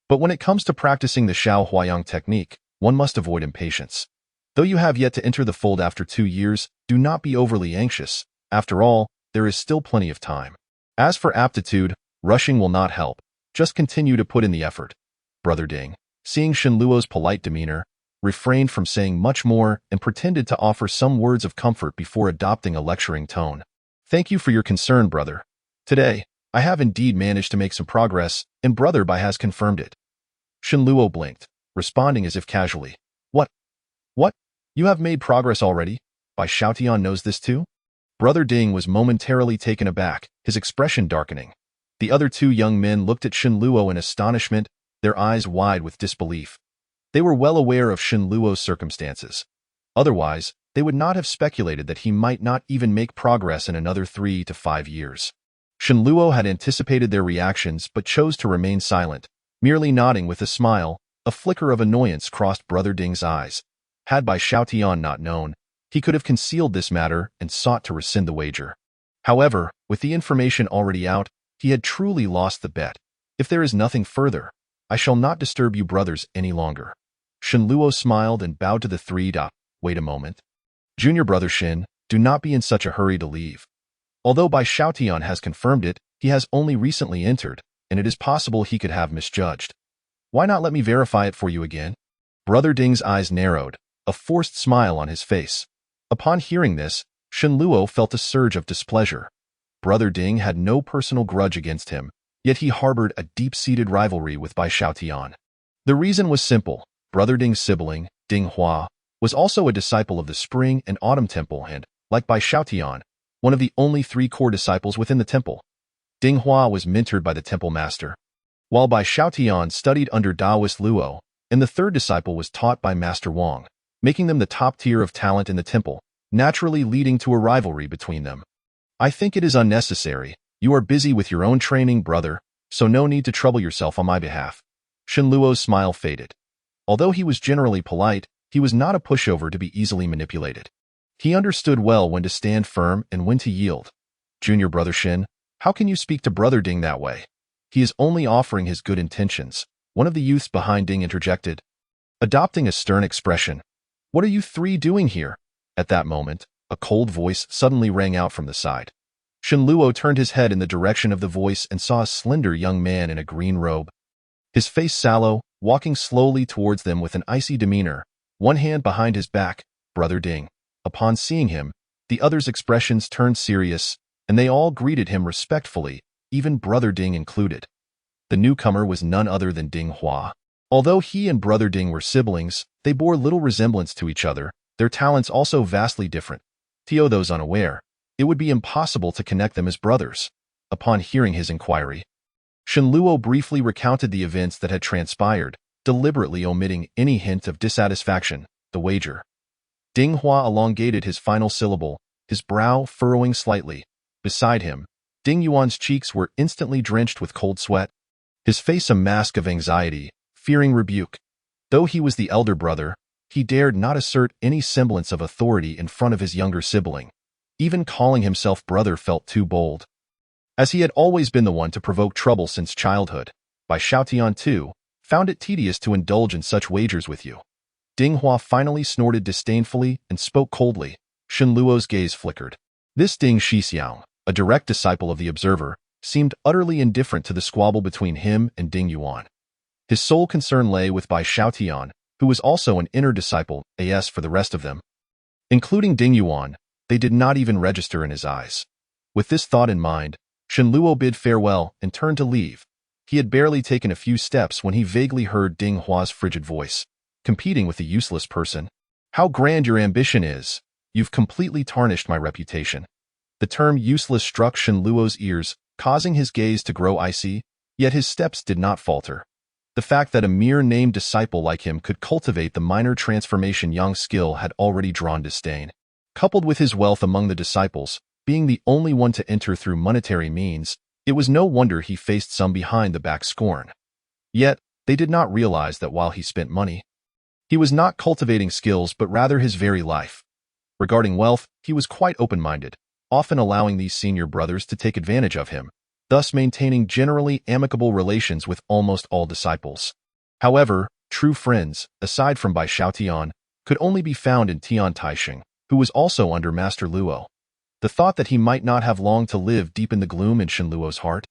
but when it comes to practicing the Xiao Huayang technique, one must avoid impatience. Though you have yet to enter the fold after 2 years, do not be overly anxious. After all, there is still plenty of time. As for aptitude, rushing will not help. Just continue to put in the effort." Brother Ding, seeing Shenluo's polite demeanor, refrained from saying much more and pretended to offer some words of comfort before adopting a lecturing tone. "Thank you for your concern, brother. Today, I have indeed managed to make some progress, and Brother Bai has confirmed it." Shenluo blinked, responding as if casually. What? You have made progress already? Bai Xiaotian knows this too?" Brother Ding was momentarily taken aback, his expression darkening. The other 2 young men looked at Shenluo in astonishment, their eyes wide with disbelief. They were well aware of Shenluo's circumstances. Otherwise, they would not have speculated that he might not even make progress in another 3 to 5 years. Shenluo had anticipated their reactions but chose to remain silent, merely nodding with a smile. A flicker of annoyance crossed Brother Ding's eyes. Had Bai Xiaotian not known, he could have concealed this matter and sought to rescind the wager. However, with the information already out, he had truly lost the bet. "If there is nothing further, I shall not disturb you brothers any longer." Shenluo smiled and bowed to the 3. "Wait a moment. Junior brother Shen, do not be in such a hurry to leave. Although Bai Xiaotian has confirmed it, he has only recently entered, and it is possible he could have misjudged. Why not let me verify it for you again?" Brother Ding's eyes narrowed, a forced smile on his face. Upon hearing this, Shenluo felt a surge of displeasure. Brother Ding had no personal grudge against him, yet he harbored a deep-seated rivalry with Bai Xiaotian. The reason was simple. Brother Ding's sibling, Ding Hua, was also a disciple of the Spring and Autumn Temple and, like Bai Xiaotian, one of the only 3 core disciples within the temple. Ding Hua was mentored by the temple master, while Bai Xiaotian studied under Taoist Luo, and the 3rd disciple was taught by Master Wang, making them the top tier of talent in the temple, naturally leading to a rivalry between them. "I think it is unnecessary. You are busy with your own training, brother, so no need to trouble yourself on my behalf." Shenluo's smile faded. Although he was generally polite, he was not a pushover to be easily manipulated. He understood well when to stand firm and when to yield. Junior Brother Shin, how can you speak to Brother Ding that way? He is only offering his good intentions, one of the youths behind Ding interjected, adopting a stern expression. What are you three doing here? At that moment, a cold voice suddenly rang out from the side. Shenluo turned his head in the direction of the voice and saw a slender young man in a green robe. His face sallow, walking slowly towards them with an icy demeanor, one hand behind his back, Brother Ding. Upon seeing him, the others' expressions turned serious, and they all greeted him respectfully, even Brother Ding included. The newcomer was none other than Ding Hua. Although he and Brother Ding were siblings, they bore little resemblance to each other, their talents also vastly different. To those unaware, it would be impossible to connect them as brothers. Upon hearing his inquiry, Shenluo briefly recounted the events that had transpired, deliberately omitting any hint of dissatisfaction, the wager. Ding Hua elongated his final syllable, his brow furrowing slightly. Beside him, Ding Yuan's cheeks were instantly drenched with cold sweat, his face a mask of anxiety, fearing rebuke. Though he was the elder brother, he dared not assert any semblance of authority in front of his younger sibling. Even calling himself brother felt too bold. As he had always been the one to provoke trouble since childhood, Bai Xiaotian too found it tedious to indulge in such wagers with you. Ding Hua finally snorted disdainfully and spoke coldly. Shenluo's gaze flickered. This Ding Shixiang, a direct disciple of the Observer, seemed utterly indifferent to the squabble between him and Ding Yuan. His sole concern lay with Bai Xiaotian, who was also an inner disciple, as for the rest of them, including Ding Yuan, they did not even register in his eyes. With this thought in mind, Shenluo bid farewell and turned to leave. He had barely taken a few steps when he vaguely heard Ding Hua's frigid voice, competing with a useless person. How grand your ambition is! You've completely tarnished my reputation. The term useless struck Shenluo's ears, causing his gaze to grow icy, yet his steps did not falter. The fact that a mere named disciple like him could cultivate the minor transformation Yang skill had already drawn disdain. Coupled with his wealth among the disciples, being the only one to enter through monetary means, it was no wonder he faced some behind-the-back scorn. Yet, they did not realize that while he spent money, he was not cultivating skills but rather his very life. Regarding wealth, he was quite open-minded, often allowing these senior brothers to take advantage of him, thus maintaining generally amicable relations with almost all disciples. However, true friends, aside from Bai Xiaotian, could only be found in Tian Taixing, who was also under Master Luo. The thought that he might not have long to live deepened the gloom in Shenluo's heart,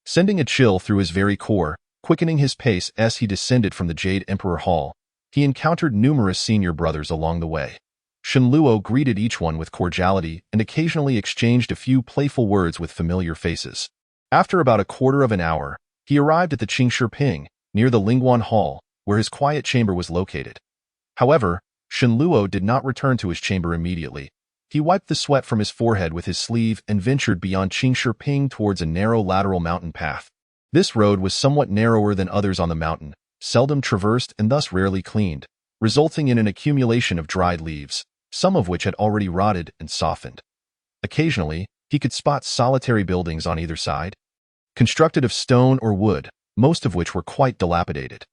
sending a chill through his very core, quickening his pace as he descended from the Jade Emperor Hall. He encountered numerous senior brothers along the way. Shenluo greeted each one with cordiality and occasionally exchanged a few playful words with familiar faces. After about a quarter of an hour, he arrived at the Qingshi Ping, near the Lingguan Hall, where his quiet chamber was located. However, Shenluo did not return to his chamber immediately. He wiped the sweat from his forehead with his sleeve and ventured beyond Qingshi Ping towards a narrow lateral mountain path. This road was somewhat narrower than others on the mountain, seldom traversed and thus rarely cleaned, resulting in an accumulation of dried leaves, some of which had already rotted and softened. Occasionally, he could spot solitary buildings on either side, constructed of stone or wood, most of which were quite dilapidated.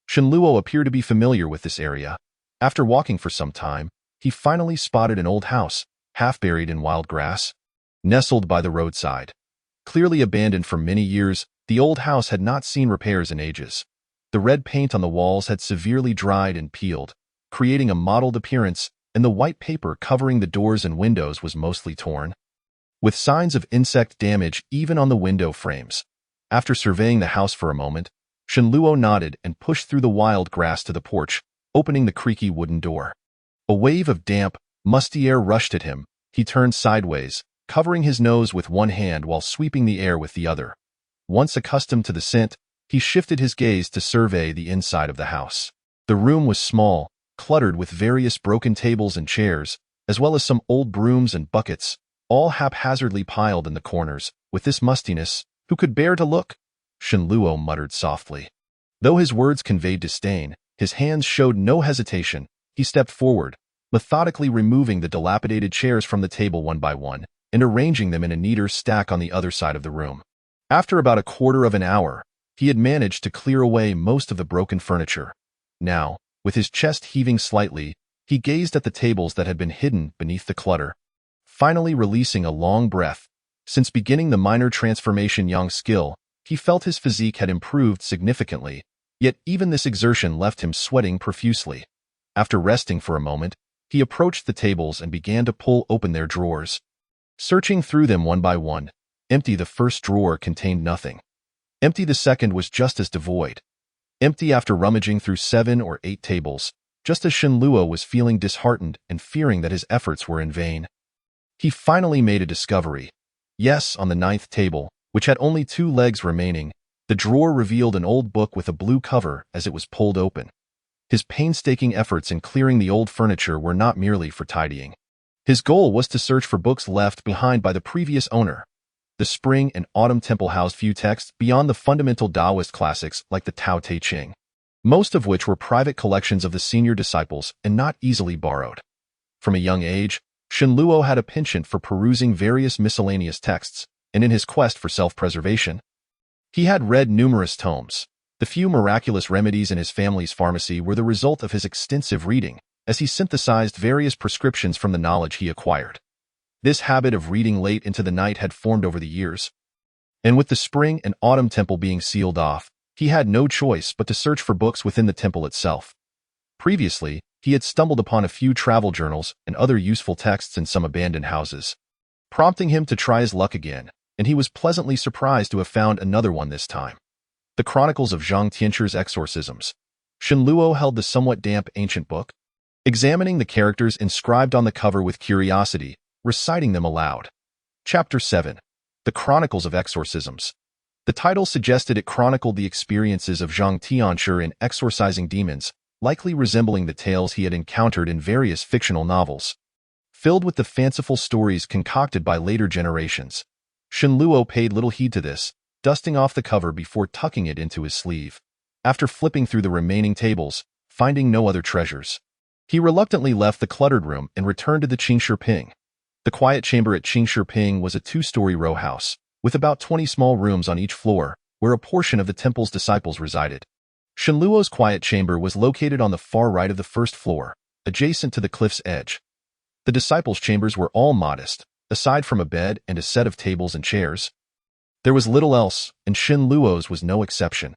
Shenluo appeared to be familiar with this area. After walking for some time, he finally spotted an old house, half buried in wild grass, nestled by the roadside. Clearly abandoned for many years, the old house had not seen repairs in ages. The red paint on the walls had severely dried and peeled, creating a mottled appearance, and the white paper covering the doors and windows was mostly torn, with signs of insect damage even on the window frames. After surveying the house for a moment, Shenluo nodded and pushed through the wild grass to the porch, opening the creaky wooden door. A wave of damp, musty air rushed at him. He turned sideways, covering his nose with one hand while sweeping the air with the other. Once accustomed to the scent, he shifted his gaze to survey the inside of the house. The room was small, cluttered with various broken tables and chairs, as well as some old brooms and buckets, all haphazardly piled in the corners. With this mustiness, who could bear to look? Shenluo muttered softly. Though his words conveyed disdain, his hands showed no hesitation. He stepped forward, methodically removing the dilapidated chairs from the table one by one, and arranging them in a neater stack on the other side of the room. After about a quarter of an hour, he had managed to clear away most of the broken furniture. Now, with his chest heaving slightly, he gazed at the tables that had been hidden beneath the clutter, finally releasing a long breath. Since beginning the minor transformation yang skill, he felt his physique had improved significantly, yet even this exertion left him sweating profusely. After resting for a moment, he approached the tables and began to pull open their drawers. Searching through them one by one, empty the first drawer contained nothing. Empty the second was just as devoid. Empty after rummaging through 7 or 8 tables, just as Shenluo was feeling disheartened and fearing that his efforts were in vain. He finally made a discovery. Yes, on the 9th table, which had only 2 legs remaining, the drawer revealed an old book with a blue cover as it was pulled open. His painstaking efforts in clearing the old furniture were not merely for tidying. His goal was to search for books left behind by the previous owner. The spring and autumn temple housed few texts beyond the fundamental Taoist classics like the Tao Te Ching, most of which were private collections of the senior disciples and not easily borrowed. From a young age, Shenluo had a penchant for perusing various miscellaneous texts, and in his quest for self-preservation, he had read numerous tomes. The few miraculous remedies in his family's pharmacy were the result of his extensive reading, as he synthesized various prescriptions from the knowledge he acquired. This habit of reading late into the night had formed over the years, and with the spring and autumn temple being sealed off, he had no choice but to search for books within the temple itself. Previously, he had stumbled upon a few travel journals and other useful texts in some abandoned houses, prompting him to try his luck again, and he was pleasantly surprised to have found another one this time. The Chronicles of Zhang Tianchu's Exorcisms. Shenluo held the somewhat damp ancient book, examining the characters inscribed on the cover with curiosity, reciting them aloud. Chapter 7. The Chronicles of Exorcisms. The title suggested it chronicled the experiences of Zhang Tianchu in exorcising demons, likely resembling the tales he had encountered in various fictional novels. Filled with the fanciful stories concocted by later generations, Shenluo paid little heed to this, dusting off the cover before tucking it into his sleeve. After flipping through the remaining tables, finding no other treasures, he reluctantly left the cluttered room and returned to the Qingshiping. The quiet chamber at Qingshiping was a 2-story row house, with about 20 small rooms on each floor, where a portion of the temple's disciples resided. Shenluo's quiet chamber was located on the far right of the first floor, adjacent to the cliff's edge. The disciples' chambers were all modest, aside from a bed and a set of tables and chairs. There was little else, and Shenluo's was no exception.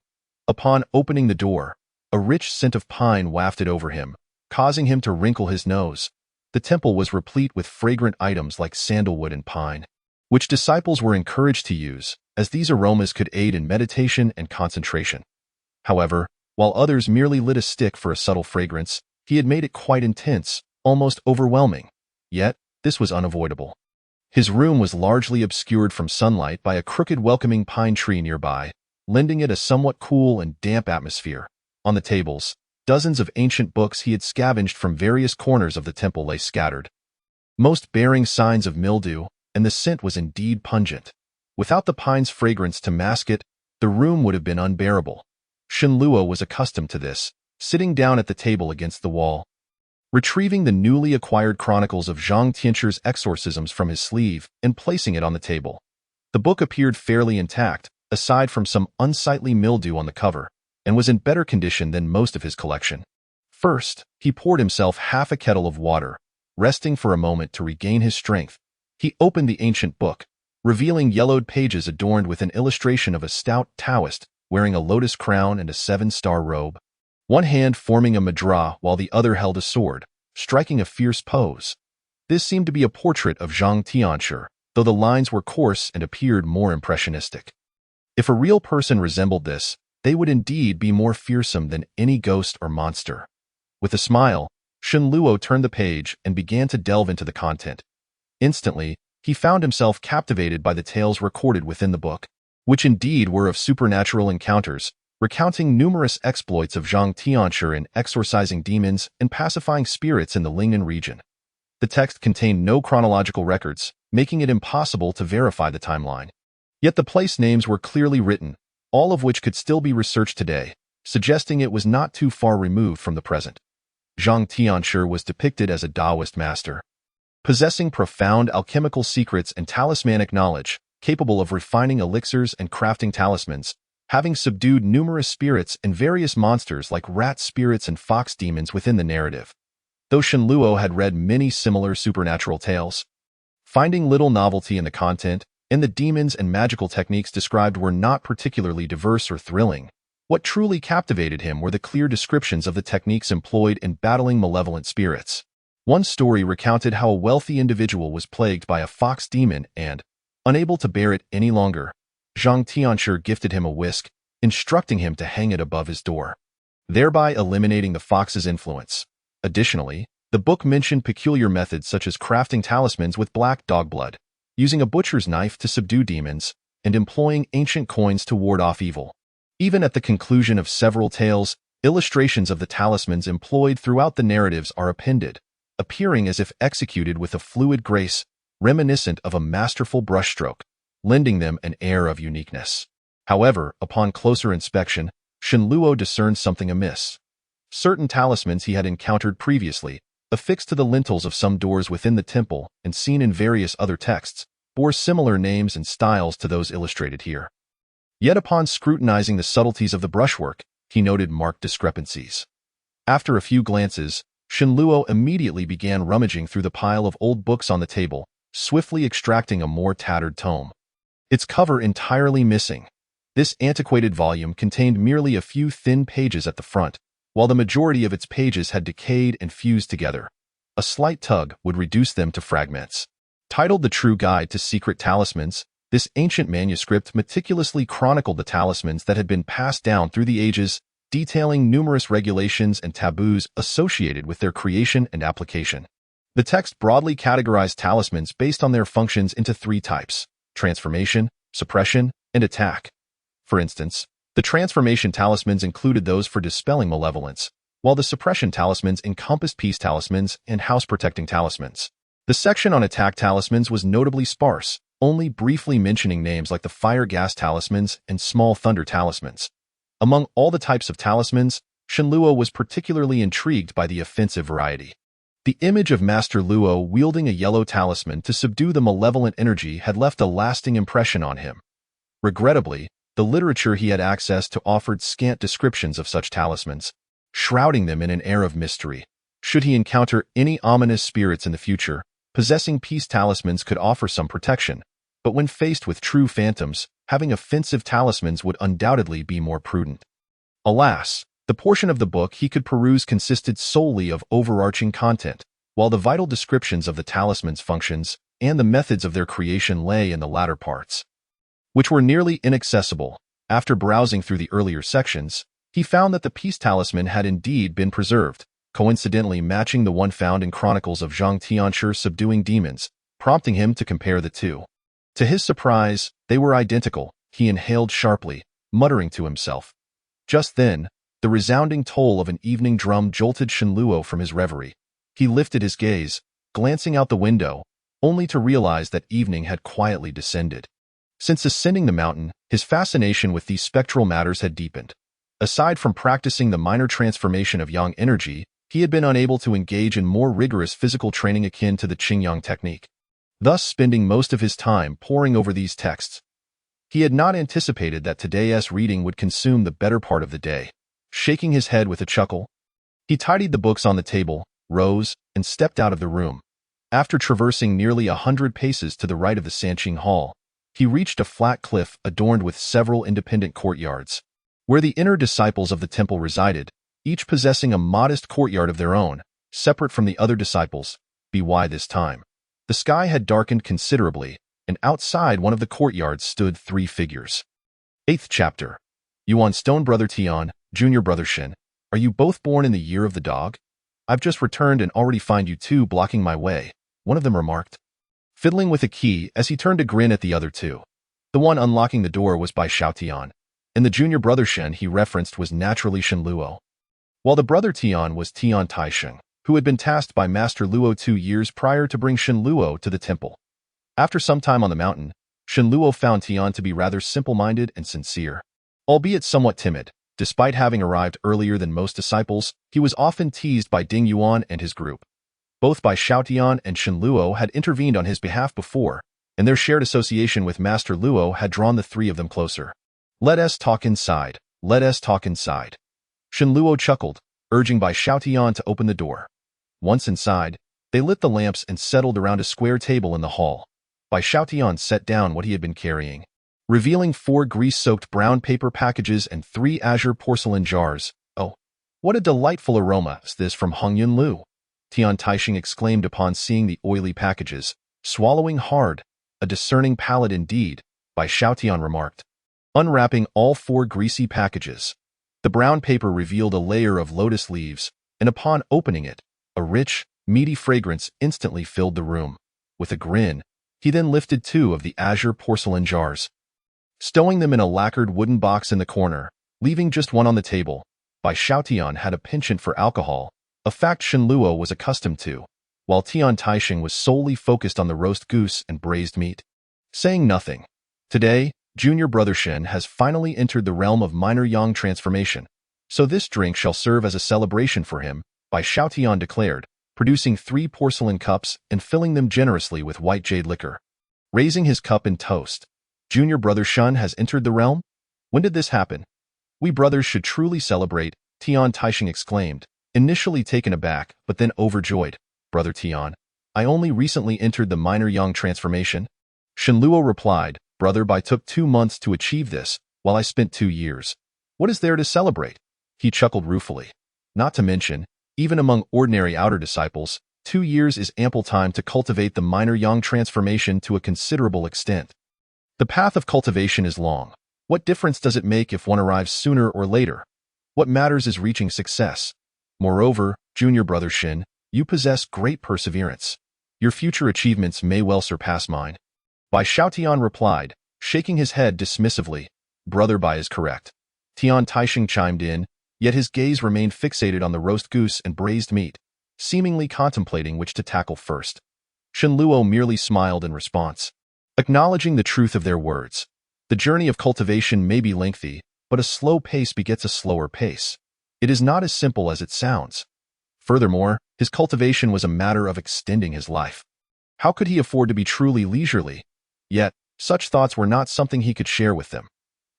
Upon opening the door, a rich scent of pine wafted over him, causing him to wrinkle his nose. The temple was replete with fragrant items like sandalwood and pine, which disciples were encouraged to use, as these aromas could aid in meditation and concentration. However, while others merely lit a stick for a subtle fragrance, he had made it quite intense, almost overwhelming. Yet, this was unavoidable. His room was largely obscured from sunlight by a crooked welcoming pine tree nearby, lending it a somewhat cool and damp atmosphere. On the tables, dozens of ancient books he had scavenged from various corners of the temple lay scattered, most bearing signs of mildew, and the scent was indeed pungent. Without the pine's fragrance to mask it, the room would have been unbearable. Shenluo was accustomed to this, sitting down at the table against the wall, retrieving the newly acquired Chronicles of Zhang Tianchu's Exorcisms from his sleeve and placing it on the table. The book appeared fairly intact, aside from some unsightly mildew on the cover, and was in better condition than most of his collection. First, he poured himself half a kettle of water, resting for a moment to regain his strength. He opened the ancient book, revealing yellowed pages adorned with an illustration of a stout Taoist wearing a lotus crown and a 7-star robe, one hand forming a mudra while the other held a sword, striking a fierce pose. This seemed to be a portrait of Zhang Tianchu, though the lines were coarse and appeared more impressionistic. If a real person resembled this, they would indeed be more fearsome than any ghost or monster. With a smile, Shenluo turned the page and began to delve into the content. Instantly, he found himself captivated by the tales recorded within the book, which indeed were of supernatural encounters, recounting numerous exploits of Zhang Tianchu in exorcising demons and pacifying spirits in the Lingnan region. The text contained no chronological records, making it impossible to verify the timeline. Yet the place names were clearly written, all of which could still be researched today, suggesting it was not too far removed from the present. Zhang Tianchu was depicted as a Taoist master, possessing profound alchemical secrets and talismanic knowledge, capable of refining elixirs and crafting talismans. having subdued numerous spirits and various monsters like rat spirits and fox demons within the narrative. Though Shenluo had read many similar supernatural tales, finding little novelty in the content, and the demons and magical techniques described were not particularly diverse or thrilling. What truly captivated him were the clear descriptions of the techniques employed in battling malevolent spirits. One story recounted how a wealthy individual was plagued by a fox demon and, unable to bear it any longer, Zhang Tianshi gifted him a whisk, instructing him to hang it above his door, thereby eliminating the fox's influence. Additionally, the book mentioned peculiar methods such as crafting talismans with black dog blood, using a butcher's knife to subdue demons, and employing ancient coins to ward off evil. Even at the conclusion of several tales, illustrations of the talismans employed throughout the narratives are appended, appearing as if executed with a fluid grace, reminiscent of a masterful brushstroke, lending them an air of uniqueness. However, upon closer inspection, Shenluo discerned something amiss. Certain talismans he had encountered previously, affixed to the lintels of some doors within the temple and seen in various other texts, bore similar names and styles to those illustrated here. Yet upon scrutinizing the subtleties of the brushwork, he noted marked discrepancies. After a few glances, Shenluo immediately began rummaging through the pile of old books on the table, swiftly extracting a more tattered tome. Its cover entirely missing. This antiquated volume contained merely a few thin pages at the front, while the majority of its pages had decayed and fused together. A slight tug would reduce them to fragments. Titled The True Guide to Secret Talismans, this ancient manuscript meticulously chronicled the talismans that had been passed down through the ages, detailing numerous regulations and taboos associated with their creation and application. The text broadly categorized talismans based on their functions into three types: transformation, suppression, and attack. For instance, the transformation talismans included those for dispelling malevolence, while the suppression talismans encompassed peace talismans and house-protecting talismans. The section on attack talismans was notably sparse, only briefly mentioning names like the fire gas talismans and small thunder talismans. Among all the types of talismans, Shenluo was particularly intrigued by the offensive variety. The image of Master Luo wielding a yellow talisman to subdue the malevolent energy had left a lasting impression on him. Regrettably, the literature he had access to offered scant descriptions of such talismans, shrouding them in an air of mystery. Should he encounter any ominous spirits in the future, possessing peace talismans could offer some protection, but when faced with true phantoms, having offensive talismans would undoubtedly be more prudent. Alas, the portion of the book he could peruse consisted solely of overarching content, while the vital descriptions of the talisman's functions and the methods of their creation lay in the latter parts, which were nearly inaccessible. After browsing through the earlier sections, he found that the peace talisman had indeed been preserved, coincidentally matching the one found in chronicles of Zhang Tianshi subduing demons, prompting him to compare the two. To his surprise, they were identical. He inhaled sharply, muttering to himself. Just then, the resounding toll of an evening drum jolted Shenluo from his reverie. He lifted his gaze, glancing out the window, only to realize that evening had quietly descended. Since ascending the mountain, his fascination with these spectral matters had deepened. Aside from practicing the minor transformation of yang energy, he had been unable to engage in more rigorous physical training akin to the Qingyang technique, thus spending most of his time poring over these texts. He had not anticipated that today's reading would consume the better part of the day. Shaking his head with a chuckle, he tidied the books on the table, rose, and stepped out of the room. After traversing nearly 100 paces to the right of the Sanqing Hall, he reached a flat cliff adorned with several independent courtyards, where the inner disciples of the temple resided, each possessing a modest courtyard of their own, separate from the other disciples. By this time, the sky had darkened considerably, and outside one of the courtyards stood three figures. 8th chapter. Yuan Stone Brother Tian, Junior Brother Shen, are you both born in the year of the dog? I've just returned and already find you two blocking my way, one of them remarked, fiddling with a key as he turned to grin at the other two. The one unlocking the door was Bai Xiaotian, and the junior brother Shen he referenced was naturally Shenluo, while the brother Tian was Tian Taisheng, who had been tasked by Master Luo 2 years prior to bring Shenluo to the temple. After some time on the mountain, Shenluo found Tian to be rather simple-minded and sincere. Albeit somewhat timid, despite having arrived earlier than most disciples, he was often teased by Ding Yuan and his group. Both Bai Xiaotian and Shenluo had intervened on his behalf before, and their shared association with Master Luo had drawn the three of them closer. Let us talk inside. Let us talk inside. Shenluo chuckled, urging Bai Xiaotian to open the door. Once inside, they lit the lamps and settled around a square table in the hall. Bai Xiaotian set down what he had been carrying, revealing 4 grease-soaked brown paper packages and 3 azure porcelain jars. Oh, what a delightful aroma is this from Hong Yunlu! Tian Taixing exclaimed upon seeing the oily packages. Swallowing hard, a discerning palate indeed, Bai Xiaotian remarked. Unwrapping all 4 greasy packages, the brown paper revealed a layer of lotus leaves, and upon opening it, a rich, meaty fragrance instantly filled the room. With a grin, he then lifted 2 of the azure porcelain jars, stowing them in a lacquered wooden box in the corner, leaving just one on the table. Bai Xiaotian had a penchant for alcohol, a fact Shenluo was accustomed to, while Tian Taixing was solely focused on the roast goose and braised meat. Saying nothing. Today, Junior Brother Shen has finally entered the realm of minor yang transformation, so this drink shall serve as a celebration for him, Bai Xiaotian declared, producing 3 porcelain cups and filling them generously with white jade liquor. Raising his cup in toast. Junior Brother Shen has entered the realm? When did this happen? We brothers should truly celebrate, Tian Taixing exclaimed, initially taken aback but then overjoyed. Brother Tian, I only recently entered the minor yang transformation. Shenluo replied, Brother Bai took 2 months to achieve this, while I spent 2 years. What is there to celebrate? He chuckled ruefully. Not to mention, even among ordinary outer disciples, 2 years is ample time to cultivate the minor yang transformation to a considerable extent. The path of cultivation is long. What difference does it make if one arrives sooner or later? What matters is reaching success. Moreover, Junior Brother Shin, you possess great perseverance. Your future achievements may well surpass mine. Bai Xiaotian replied, shaking his head dismissively. Brother Bai is correct. Tian Taixing chimed in, yet his gaze remained fixated on the roast goose and braised meat, seemingly contemplating which to tackle first. Shenluo merely smiled in response, acknowledging the truth of their words. The journey of cultivation may be lengthy, but a slow pace begets a slower pace. It is not as simple as it sounds. Furthermore, his cultivation was a matter of extending his life. How could he afford to be truly leisurely? Yet, such thoughts were not something he could share with them.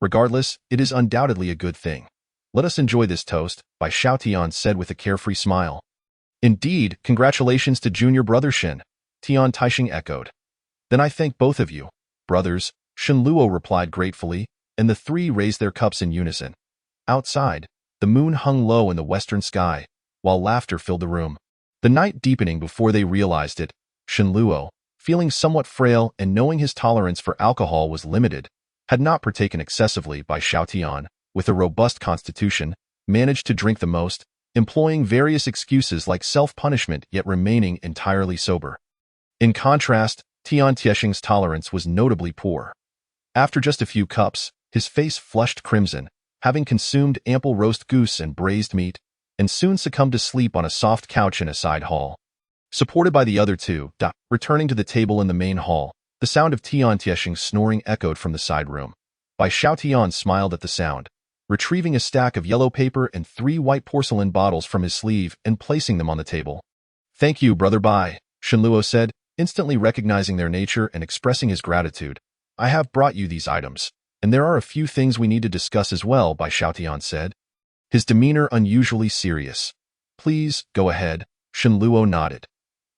Regardless, it is undoubtedly a good thing. Let us enjoy this toast, Bai Xiaotian said with a carefree smile. Indeed, congratulations to Junior Brother Shen, Tian Taixing echoed. Then I thank both of you, brothers, Shenluo replied gratefully, and the 3 raised their cups in unison. Outside, the moon hung low in the western sky, while laughter filled the room. The night deepening before they realized it, Shenluo, feeling somewhat frail and knowing his tolerance for alcohol was limited, had not partaken excessively. Bai Xiaotian, with a robust constitution, managed to drink the most, employing various excuses like self-punishment yet remaining entirely sober. In contrast, Tian Taixing's tolerance was notably poor. After just a few cups, his face flushed crimson, having consumed ample roast goose and braised meat, and soon succumbed to sleep on a soft couch in a side hall. Supported by the other 2, returning to the table in the main hall, the sound of Tian Taixing's snoring echoed from the side room. Bai Xiaotian smiled at the sound, retrieving a stack of yellow paper and 3 white porcelain bottles from his sleeve and placing them on the table. Thank you, Brother Bai, Shenluo said, instantly recognizing their nature and expressing his gratitude. I have brought you these items, and there are a few things we need to discuss as well, Bai Xiaotian said, his demeanor unusually serious. Please, go ahead, Shenluo nodded.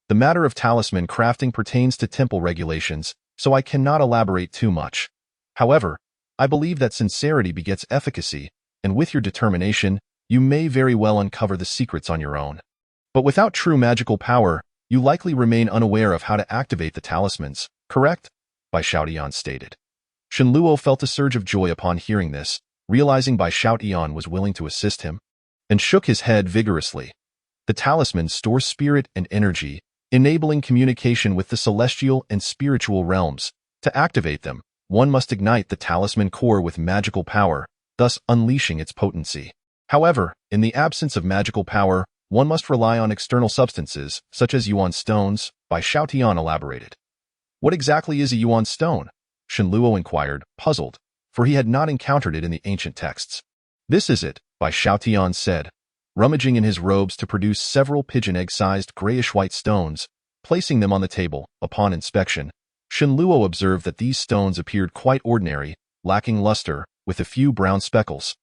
The matter of talisman crafting pertains to temple regulations, so I cannot elaborate too much. However, I believe that sincerity begets efficacy, and with your determination, you may very well uncover the secrets on your own. But without true magical power, you likely remain unaware of how to activate the talismans, correct? Bai Xiaotian stated. Shenluo felt a surge of joy upon hearing this, realizing Bai Xiaotian was willing to assist him, and shook his head vigorously. The talismans store spirit and energy, enabling communication with the celestial and spiritual realms. To activate them, one must ignite the talisman core with magical power, thus unleashing its potency. However, in the absence of magical power, one must rely on external substances, such as yuan stones, Bai Xiaotian elaborated. What exactly is a yuan stone? Shenluo inquired, puzzled, for he had not encountered it in the ancient texts. This is it, Bai Xiaotian said, rummaging in his robes to produce several pigeon egg-sized grayish-white stones, placing them on the table. Upon inspection, Shenluo observed that these stones appeared quite ordinary, lacking luster, with a few brown speckles.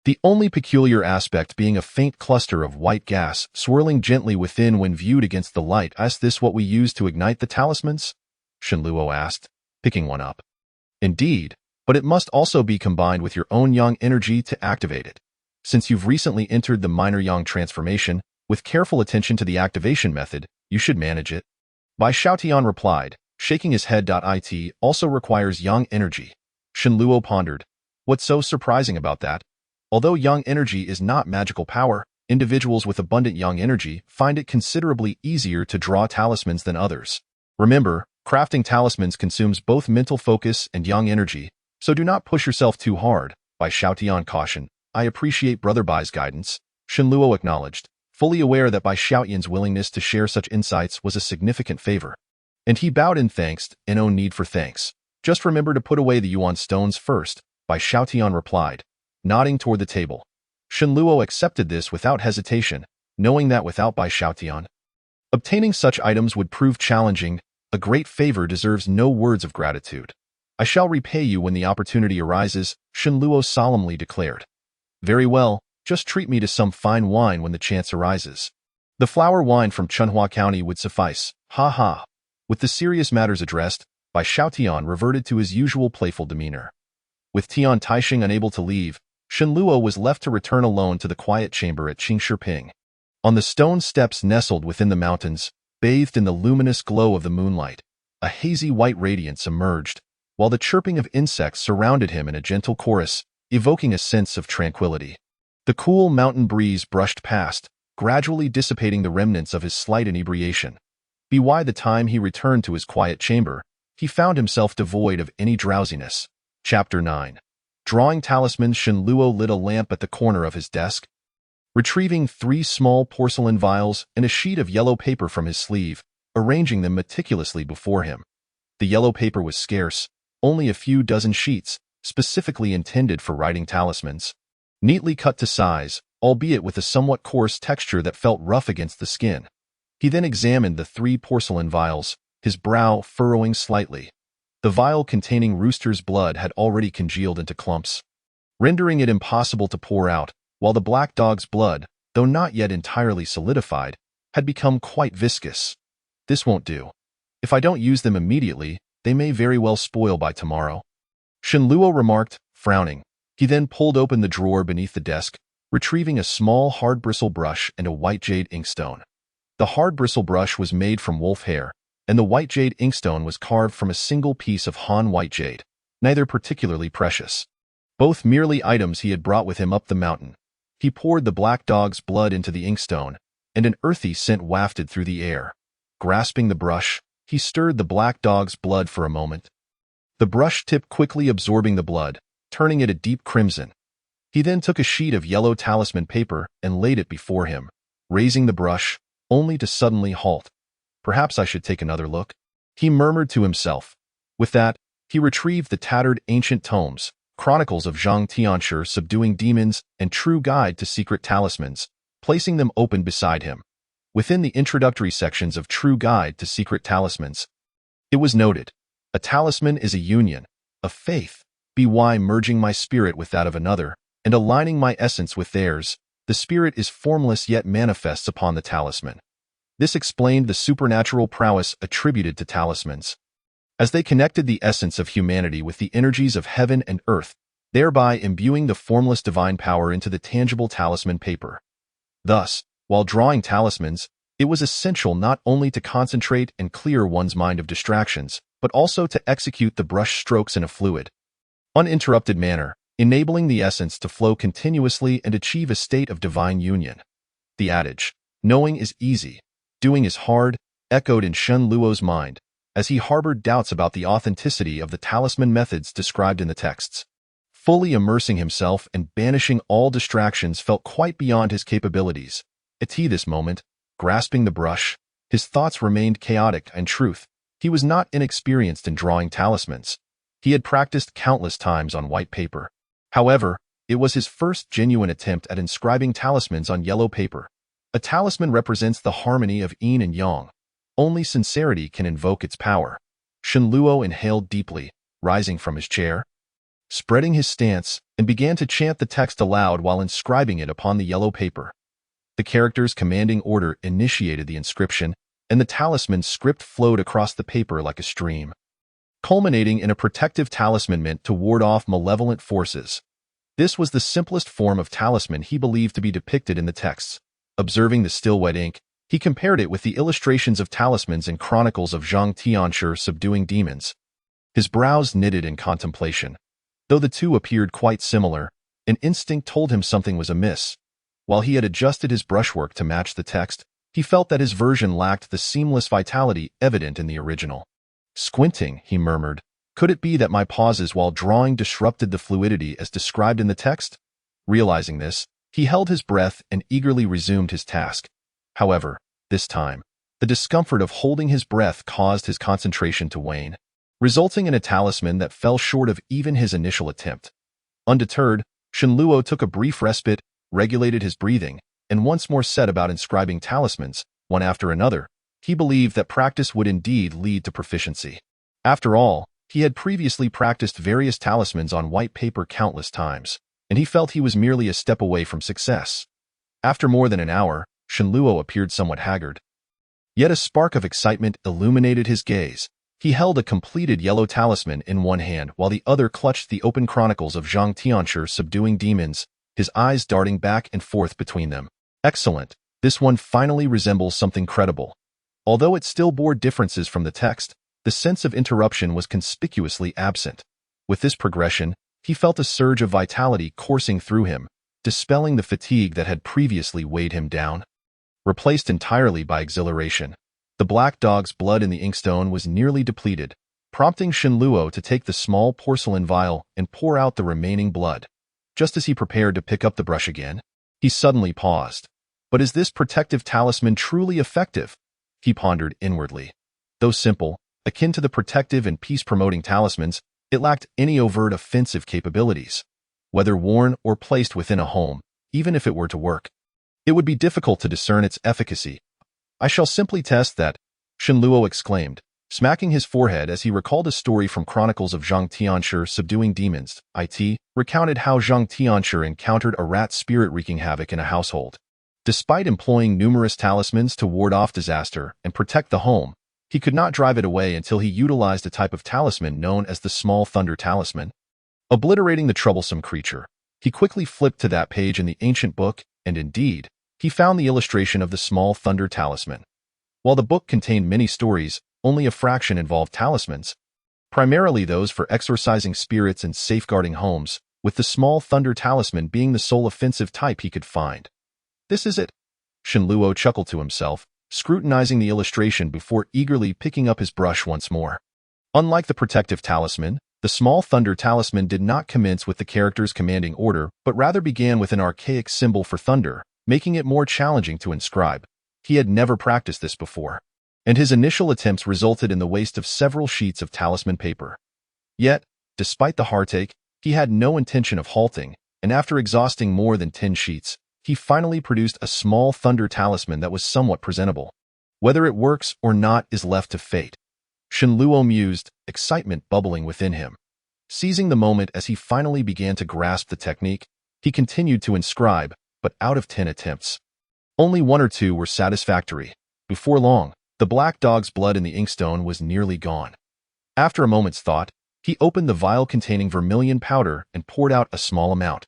The only peculiar aspect being a faint cluster of white gas swirling gently within when viewed against the light. Is this what we use to ignite the talismans? Shenluo asked, picking one up. Indeed, but it must also be combined with your own yang energy to activate it. Since you've recently entered the minor yang transformation, with careful attention to the activation method, you should manage it. Bai Xiaotian replied, shaking his head. It also requires yang energy. Shenluo pondered. What's so surprising about that? Although yang energy is not magical power, individuals with abundant yang energy find it considerably easier to draw talismans than others. Remember, crafting talismans consumes both mental focus and yang energy, so do not push yourself too hard. Bai Xiaotian cautioned. I appreciate Brother Bai's guidance, Shenluo acknowledged, fully aware that Bai Xiaotian's willingness to share such insights was a significant favor. And he bowed in thanks, and no need for thanks. Just remember to put away the yuan stones first, Bai Xiaotian replied, nodding toward the table. Shenluo accepted this without hesitation, knowing that without Bai Xiaotian, obtaining such items would prove challenging. A great favor deserves no words of gratitude. I shall repay you when the opportunity arises, Shenluo solemnly declared. Very well, just treat me to some fine wine when the chance arises. The flower wine from Chunhua County would suffice, ha ha. With the serious matters addressed, Bai Xiaotian reverted to his usual playful demeanor. With Tian Taixing unable to leave, Shenluo was left to return alone to the quiet chamber at Qingshiping. On the stone steps nestled within the mountains, bathed in the luminous glow of the moonlight, a hazy white radiance emerged, while the chirping of insects surrounded him in a gentle chorus, evoking a sense of tranquility. The cool mountain breeze brushed past, gradually dissipating the remnants of his slight inebriation. By the time he returned to his quiet chamber, he found himself devoid of any drowsiness. Chapter 9. Drawing talismans. Shenluo lit a lamp at the corner of his desk. Retrieving 3 small porcelain vials and a sheet of yellow paper from his sleeve, arranging them meticulously before him. The yellow paper was scarce, only a few dozen sheets, specifically intended for writing talismans. Neatly cut to size, albeit with a somewhat coarse texture that felt rough against the skin. He then examined the 3 porcelain vials, his brow furrowing slightly. The vial containing Rooster's blood had already congealed into clumps, rendering it impossible to pour out, while the black dog's blood, though not yet entirely solidified, had become quite viscous. This won't do. If I don't use them immediately, they may very well spoil by tomorrow, Shenluo remarked, frowning. He then pulled open the drawer beneath the desk, retrieving a small hard bristle brush and a white jade inkstone. The hard bristle brush was made from wolf hair, and the white jade inkstone was carved from a single piece of Han white jade, neither particularly precious. Both merely items he had brought with him up the mountain. He poured the black dog's blood into the inkstone, and an earthy scent wafted through the air. Grasping the brush, he stirred the black dog's blood for a moment. The brush tip quickly absorbing the blood, turning it a deep crimson. He then took a sheet of yellow talisman paper and laid it before him, raising the brush, only to suddenly halt. Perhaps I should take another look, he murmured to himself. With that, he retrieved the tattered ancient tomes, Chronicles of Zhang Tianshi Subduing Demons and True Guide to Secret Talismans, placing them open beside him. Within the introductory sections of True Guide to Secret Talismans, it was noted, a talisman is a union, of faith, by merging my spirit with that of another, and aligning my essence with theirs. The spirit is formless yet manifests upon the talisman. This explained the supernatural prowess attributed to talismans, as they connected the essence of humanity with the energies of heaven and earth, thereby imbuing the formless divine power into the tangible talisman paper. Thus, while drawing talismans, it was essential not only to concentrate and clear one's mind of distractions, but also to execute the brush strokes in a fluid, uninterrupted manner, enabling the essence to flow continuously and achieve a state of divine union. The adage, knowing is easy, doing is hard, echoed in Shenluo's mind, as he harbored doubts about the authenticity of the talisman methods described in the texts. Fully immersing himself and banishing all distractions felt quite beyond his capabilities. At this moment, grasping the brush, his thoughts remained chaotic. In truth, he was not inexperienced in drawing talismans. He had practiced countless times on white paper. However, it was his first genuine attempt at inscribing talismans on yellow paper. A talisman represents the harmony of yin and yang. Only sincerity can invoke its power. Shenluo inhaled deeply, rising from his chair. Spreading his stance, and began to chant the text aloud while inscribing it upon the yellow paper. The character's commanding order initiated the inscription, and the talisman's script flowed across the paper like a stream, culminating in a protective talisman meant to ward off malevolent forces. This was the simplest form of talisman he believed to be depicted in the texts. Observing the still wet ink, he compared it with the illustrations of talismans in Chronicles of Zhang Tianshi subduing demons. His brows knitted in contemplation. Though the two appeared quite similar, an instinct told him something was amiss. While he had adjusted his brushwork to match the text, he felt that his version lacked the seamless vitality evident in the original. Squinting, he murmured, "Could it be that my pauses while drawing disrupted the fluidity as described in the text?" Realizing this, he held his breath and eagerly resumed his task. However, this time, the discomfort of holding his breath caused his concentration to wane, resulting in a talisman that fell short of even his initial attempt. Undeterred, Shenluo took a brief respite, regulated his breathing, and once more set about inscribing talismans, one after another. He believed that practice would indeed lead to proficiency. After all, he had previously practiced various talismans on white paper countless times, and he felt he was merely a step away from success. After more than an hour, Shenluo appeared somewhat haggard. Yet a spark of excitement illuminated his gaze. He held a completed yellow talisman in one hand while the other clutched the open chronicles of Zhang Tianshi subduing demons, his eyes darting back and forth between them. Excellent. This one finally resembles something credible. Although it still bore differences from the text, the sense of interruption was conspicuously absent. With this progression, he felt a surge of vitality coursing through him, dispelling the fatigue that had previously weighed him down. Replaced entirely by exhilaration, the black dog's blood in the inkstone was nearly depleted, prompting Shenluo to take the small porcelain vial and pour out the remaining blood. Just as he prepared to pick up the brush again, he suddenly paused. But is this protective talisman truly effective? He pondered inwardly. Though simple, akin to the protective and peace-promoting talismans, it lacked any overt offensive capabilities. Whether worn or placed within a home, even if it were to work, it would be difficult to discern its efficacy. "I shall simply test that," Shenluo exclaimed, smacking his forehead as he recalled a story from Chronicles of Zhang Tianshi subduing demons. It recounted how Zhang Tianshi encountered a rat spirit wreaking havoc in a household. Despite employing numerous talismans to ward off disaster and protect the home, he could not drive it away until he utilized a type of talisman known as the small thunder talisman. Obliterating the troublesome creature, he quickly flipped to that page in the ancient book, and indeed, he found the illustration of the small thunder talisman. While the book contained many stories, only a fraction involved talismans, primarily those for exorcising spirits and safeguarding homes, with the small thunder talisman being the sole offensive type he could find. "This is it," Shenluo chuckled to himself, scrutinizing the illustration before eagerly picking up his brush once more. Unlike the protective talisman, the small thunder talisman did not commence with the character's commanding order, but rather began with an archaic symbol for thunder, making it more challenging to inscribe. He had never practiced this before, and his initial attempts resulted in the waste of several sheets of talisman paper. Yet, despite the heartache, he had no intention of halting, and after exhausting more than 10 sheets, he finally produced a small thunder talisman that was somewhat presentable. Whether it works or not is left to fate. Shenluo mused, excitement bubbling within him. Seizing the moment as he finally began to grasp the technique, he continued to inscribe, but out of 10 attempts, only 1 or 2 were satisfactory. Before long, the black dog's blood in the inkstone was nearly gone. After a moment's thought, he opened the vial containing vermilion powder and poured out a small amount,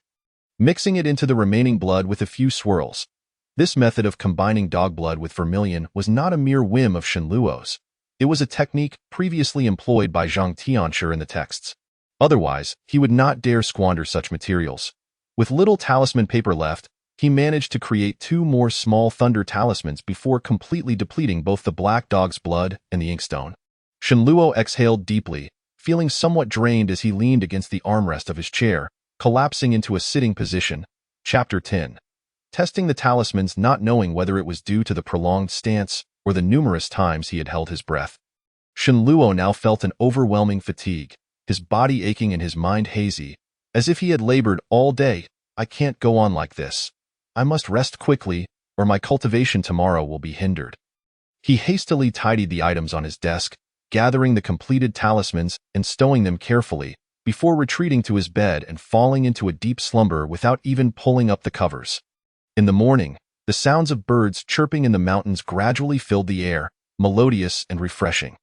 mixing it into the remaining blood with a few swirls. This method of combining dog blood with vermilion was not a mere whim of Shenluo's. It was a technique previously employed by Zhang Tianshi in the texts. Otherwise, he would not dare squander such materials. With little talisman paper left, he managed to create 2 more small thunder talismans before completely depleting both the black dog's blood and the inkstone. Shenluo exhaled deeply, feeling somewhat drained as he leaned against the armrest of his chair, collapsing into a sitting position. Chapter 10. Testing the talismans, not knowing whether it was due to the prolonged stance or the numerous times he had held his breath. Shenluo now felt an overwhelming fatigue, his body aching and his mind hazy, as if he had labored all day. "I can't go on like this. I must rest quickly, or my cultivation tomorrow will be hindered." He hastily tidied the items on his desk, gathering the completed talismans and stowing them carefully, before retreating to his bed and falling into a deep slumber without even pulling up the covers. In the morning, the sounds of birds chirping in the mountains gradually filled the air, melodious and refreshing.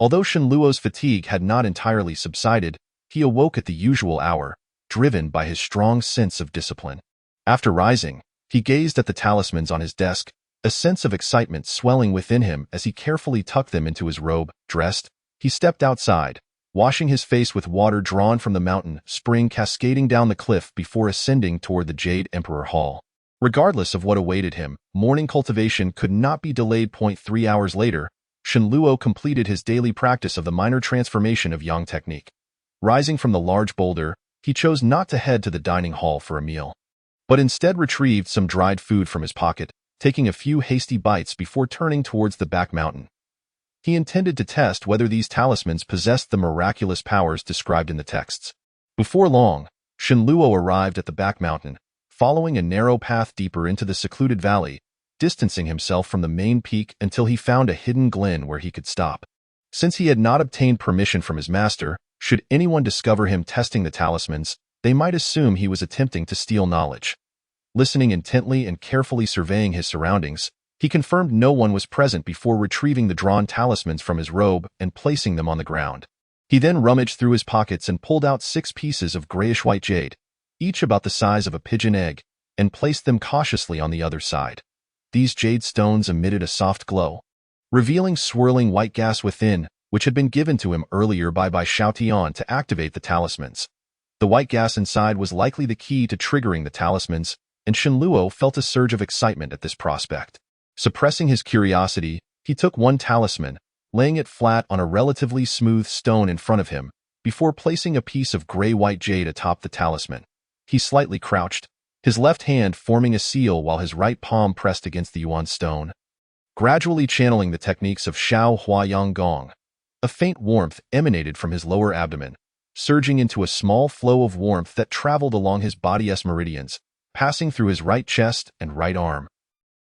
Although Shenluo's fatigue had not entirely subsided, he awoke at the usual hour, driven by his strong sense of discipline. After rising, he gazed at the talismans on his desk, a sense of excitement swelling within him as he carefully tucked them into his robe. Dressed, he stepped outside, washing his face with water drawn from the mountain spring cascading down the cliff before ascending toward the Jade Emperor Hall. Regardless of what awaited him, morning cultivation could not be delayed. 3 hours later, Shenluo completed his daily practice of the minor transformation of Yang technique. Rising from the large boulder, he chose not to head to the dining hall for a meal, but instead retrieved some dried food from his pocket, taking a few hasty bites before turning towards the back mountain. He intended to test whether these talismans possessed the miraculous powers described in the texts. Before long, Shenluo arrived at the back mountain, following a narrow path deeper into the secluded valley, distancing himself from the main peak until he found a hidden glen where he could stop. Since he had not obtained permission from his master, should anyone discover him testing the talismans, they might assume he was attempting to steal knowledge. Listening intently and carefully surveying his surroundings, he confirmed no one was present before retrieving the drawn talismans from his robe and placing them on the ground. He then rummaged through his pockets and pulled out 6 pieces of grayish-white jade, each about the size of a pigeon egg, and placed them cautiously on the other side. These jade stones emitted a soft glow, revealing swirling white gas within, which had been given to him earlier by Xiaotian to activate the talismans. The white gas inside was likely the key to triggering the talismans, and Shenluo felt a surge of excitement at this prospect. Suppressing his curiosity, he took one talisman, laying it flat on a relatively smooth stone in front of him, before placing a piece of gray-white jade atop the talisman. He slightly crouched, his left hand forming a seal while his right palm pressed against the yuan stone. Gradually channeling the techniques of Shao Huayang Gong, a faint warmth emanated from his lower abdomen, surging into a small flow of warmth that traveled along his body's meridians, passing through his right chest and right arm,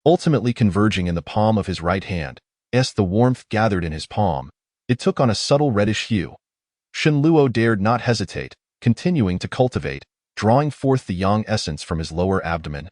ultimately converging in the palm of his right hand. As the warmth gathered in his palm, it took on a subtle reddish hue. Shenluo dared not hesitate, continuing to cultivate, drawing forth the yang essence from his lower abdomen,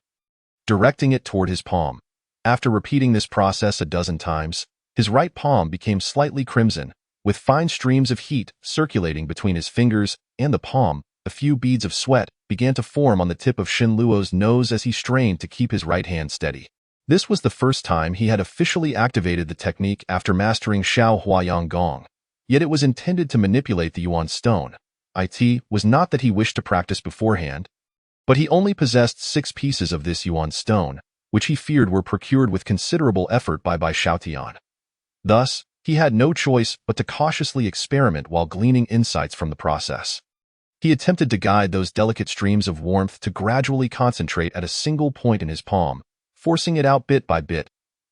directing it toward his palm. After repeating this process a dozen times, his right palm became slightly crimson, with fine streams of heat circulating between his fingers and the palm. A few beads of sweat began to form on the tip of Shenluo's nose as he strained to keep his right hand steady. This was the first time he had officially activated the technique after mastering Shao Huayang Gong. Yet it was intended to manipulate the yuan stone. It was not that he wished to practice beforehand, but he only possessed 6 pieces of this yuan stone, which he feared were procured with considerable effort by Xiaotian. Thus, he had no choice but to cautiously experiment while gleaning insights from the process. He attempted to guide those delicate streams of warmth to gradually concentrate at a single point in his palm, forcing it out bit by bit.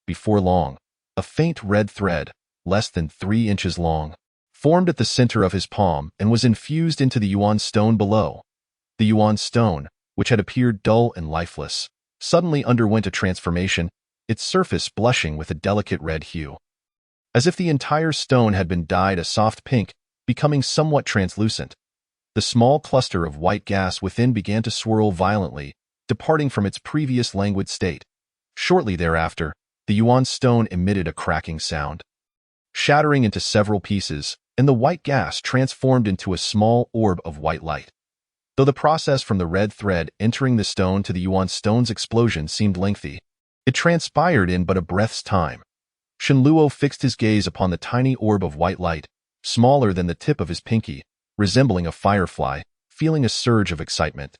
Before long, a faint red thread, less than 3 inches long, formed at the center of his palm and was infused into the yuan stone below. The yuan stone, which had appeared dull and lifeless, suddenly underwent a transformation, its surface blushing with a delicate red hue. As if the entire stone had been dyed a soft pink, becoming somewhat translucent. The small cluster of white gas within began to swirl violently, departing from its previous languid state. Shortly thereafter, the yuan stone emitted a cracking sound, shattering into several pieces, and the white gas transformed into a small orb of white light. Though the process from the red thread entering the stone to the yuan stone's explosion seemed lengthy, it transpired in but a breath's time. Shenluo fixed his gaze upon the tiny orb of white light, smaller than the tip of his pinky, resembling a firefly, feeling a surge of excitement.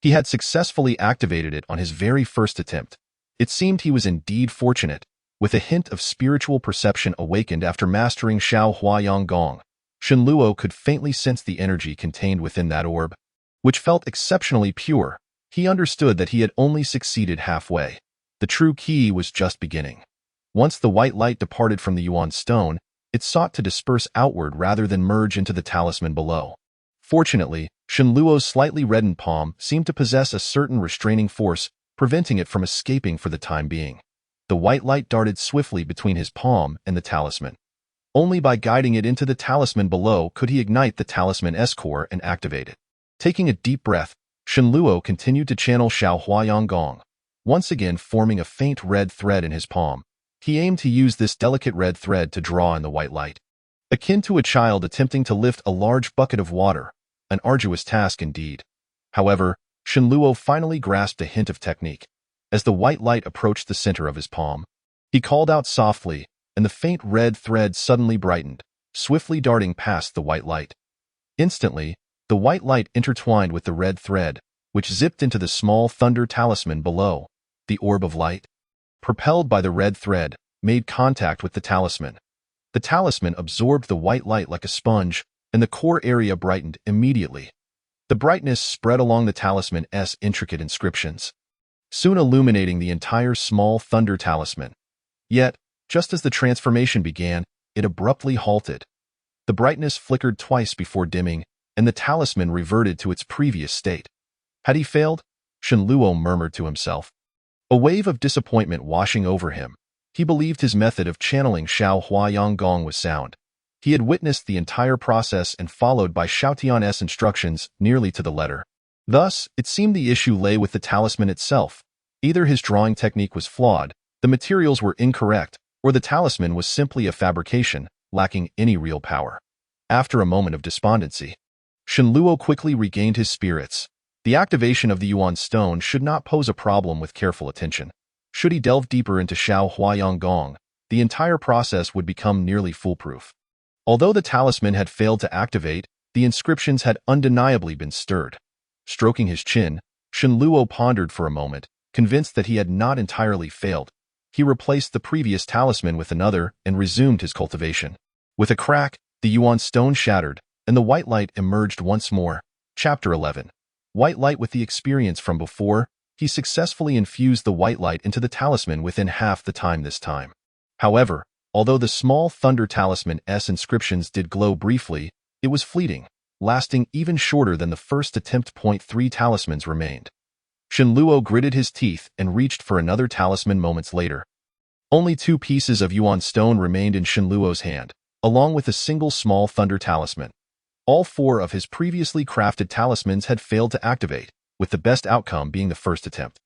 He had successfully activated it on his very first attempt. It seemed he was indeed fortunate, with a hint of spiritual perception awakened after mastering Shao Huayang Gong. Shenluo could faintly sense the energy contained within that orb, which felt exceptionally pure. He understood that he had only succeeded halfway. The true key was just beginning. Once the white light departed from the yuan stone, it sought to disperse outward rather than merge into the talisman below. Fortunately, Shenluo's slightly reddened palm seemed to possess a certain restraining force, preventing it from escaping for the time being. The white light darted swiftly between his palm and the talisman. Only by guiding it into the talisman below could he ignite the talisman S-core and activate it. Taking a deep breath, Shenluo continued to channel Xiao Huayang Gong, once again forming a faint red thread in his palm. He aimed to use this delicate red thread to draw in the white light. Akin to a child attempting to lift a large bucket of water, an arduous task indeed. However, Shenluo finally grasped a hint of technique. As the white light approached the center of his palm, he called out softly, and the faint red thread suddenly brightened, swiftly darting past the white light. Instantly, the white light intertwined with the red thread, which zipped into the small thunder talisman below. The orb of light, propelled by the red thread, made contact with the talisman. The talisman absorbed the white light like a sponge, and the core area brightened immediately. The brightness spread along the talisman's intricate inscriptions, soon illuminating the entire small thunder talisman. Yet, just as the transformation began, it abruptly halted. The brightness flickered twice before dimming, and the talisman reverted to its previous state. Had he failed? Shenluo murmured to himself. A wave of disappointment washing over him. He believed his method of channeling Xiao Huayang Gong was sound. He had witnessed the entire process and followed by Xiaotian's instructions nearly to the letter. Thus, it seemed the issue lay with the talisman itself. Either his drawing technique was flawed, the materials were incorrect, or the talisman was simply a fabrication, lacking any real power. After a moment of despondency, Shenluo quickly regained his spirits. The activation of the Yuan stone should not pose a problem with careful attention. Should he delve deeper into Xiao Huayang Gong, the entire process would become nearly foolproof. Although the talisman had failed to activate, the inscriptions had undeniably been stirred. Stroking his chin, Shenluo pondered for a moment, convinced that he had not entirely failed. He replaced the previous talisman with another and resumed his cultivation. With a crack, the Yuan stone shattered, and the white light emerged once more. Chapter 11. White light. With the experience from before, he successfully infused the white light into the talisman within half the time this time. However, although the small thunder talisman's inscriptions did glow briefly, it was fleeting, lasting even shorter than the first attempt. 3 talismans remained. Shenluo gritted his teeth and reached for another talisman moments later. Only 2 pieces of Yuan stone remained in Shenluo's hand, along with a single small thunder talisman. All 4 of his previously crafted talismans had failed to activate, with the best outcome being the first attempt,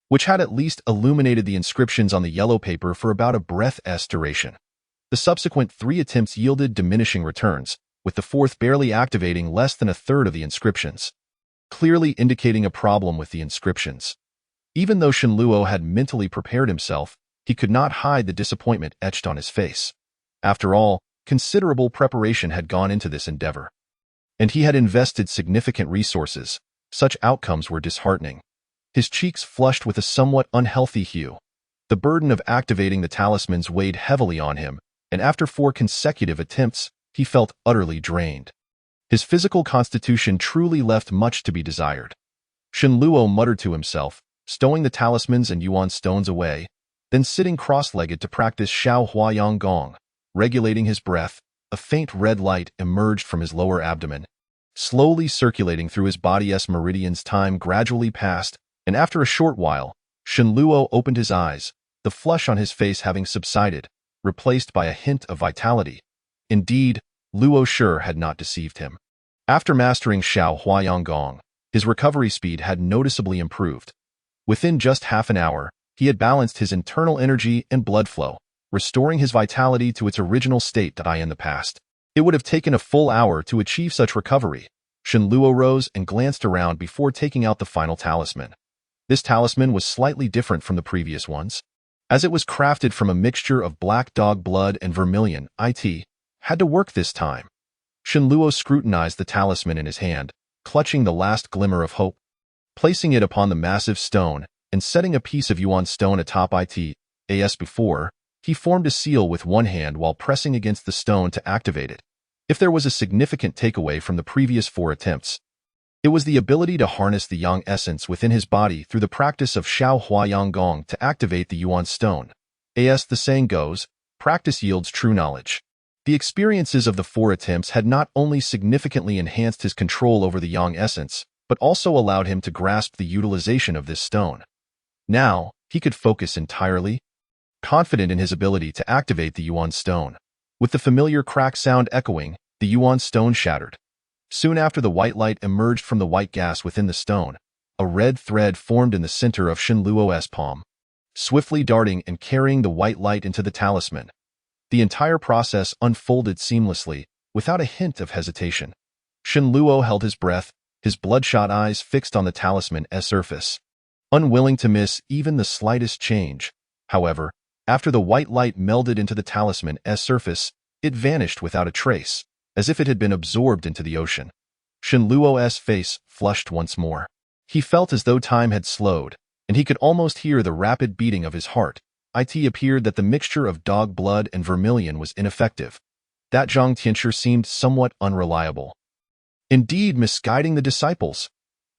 which had at least illuminated the inscriptions on the yellow paper for about a breath's duration. The subsequent 3 attempts yielded diminishing returns, with the 4th barely activating less than a third of the inscriptions, clearly indicating a problem with the inscriptions. Even though Shenluo had mentally prepared himself, he could not hide the disappointment etched on his face. After all, considerable preparation had gone into this endeavor, and he had invested significant resources. Such outcomes were disheartening. His cheeks flushed with a somewhat unhealthy hue. The burden of activating the talismans weighed heavily on him, and after 4 consecutive attempts, he felt utterly drained. His physical constitution truly left much to be desired. Shenluo muttered to himself, stowing the talismans and Yuan stones away, then sitting cross-legged to practice Xiao Huayang Gong. Regulating his breath, a faint red light emerged from his lower abdomen, slowly circulating through his body's meridians. Time gradually passed, and after a short while, Shenluo opened his eyes, the flush on his face having subsided, replaced by a hint of vitality. Indeed, Luo Shi had not deceived him. After mastering Xiao Huayang Gong, his recovery speed had noticeably improved. Within just half an hour, he had balanced his internal energy and blood flow, restoring his vitality to its original state. In the past, it would have taken a full hour to achieve such recovery. Shenluo rose and glanced around before taking out the final talisman. This talisman was slightly different from the previous ones, as it was crafted from a mixture of black dog blood and vermilion. It had to work this time. Shenluo scrutinized the talisman in his hand, clutching the last glimmer of hope. Placing it upon the massive stone and setting a piece of Yuan stone atop it, as before, he formed a seal with one hand while pressing against the stone to activate it. If there was a significant takeaway from the previous 4 attempts, it was the ability to harness the yang essence within his body through the practice of Xiao Huayang Gong to activate the Yuan stone. As the saying goes, practice yields true knowledge. The experiences of the 4 attempts had not only significantly enhanced his control over the yang essence, but also allowed him to grasp the utilization of this stone. Now, he could focus entirely, confident in his ability to activate the Yuan stone. With the familiar crack sound echoing, the yuan stone shattered. Soon after, the white light emerged from the white gas within the stone. A red thread formed in the center of Shenluo's palm, swiftly darting and carrying the white light into the talisman. The entire process unfolded seamlessly, without a hint of hesitation. Shenluo held his breath, his bloodshot eyes fixed on the talisman's surface, unwilling to miss even the slightest change. However, after the white light melded into the talisman's surface, it vanished without a trace, as if it had been absorbed into the ocean. Shenluo's face flushed once more. He felt as though time had slowed, and he could almost hear the rapid beating of his heart. It appeared that the mixture of dog blood and vermilion was ineffective. That Zhang tincture seemed somewhat unreliable. Indeed, misguiding the disciples.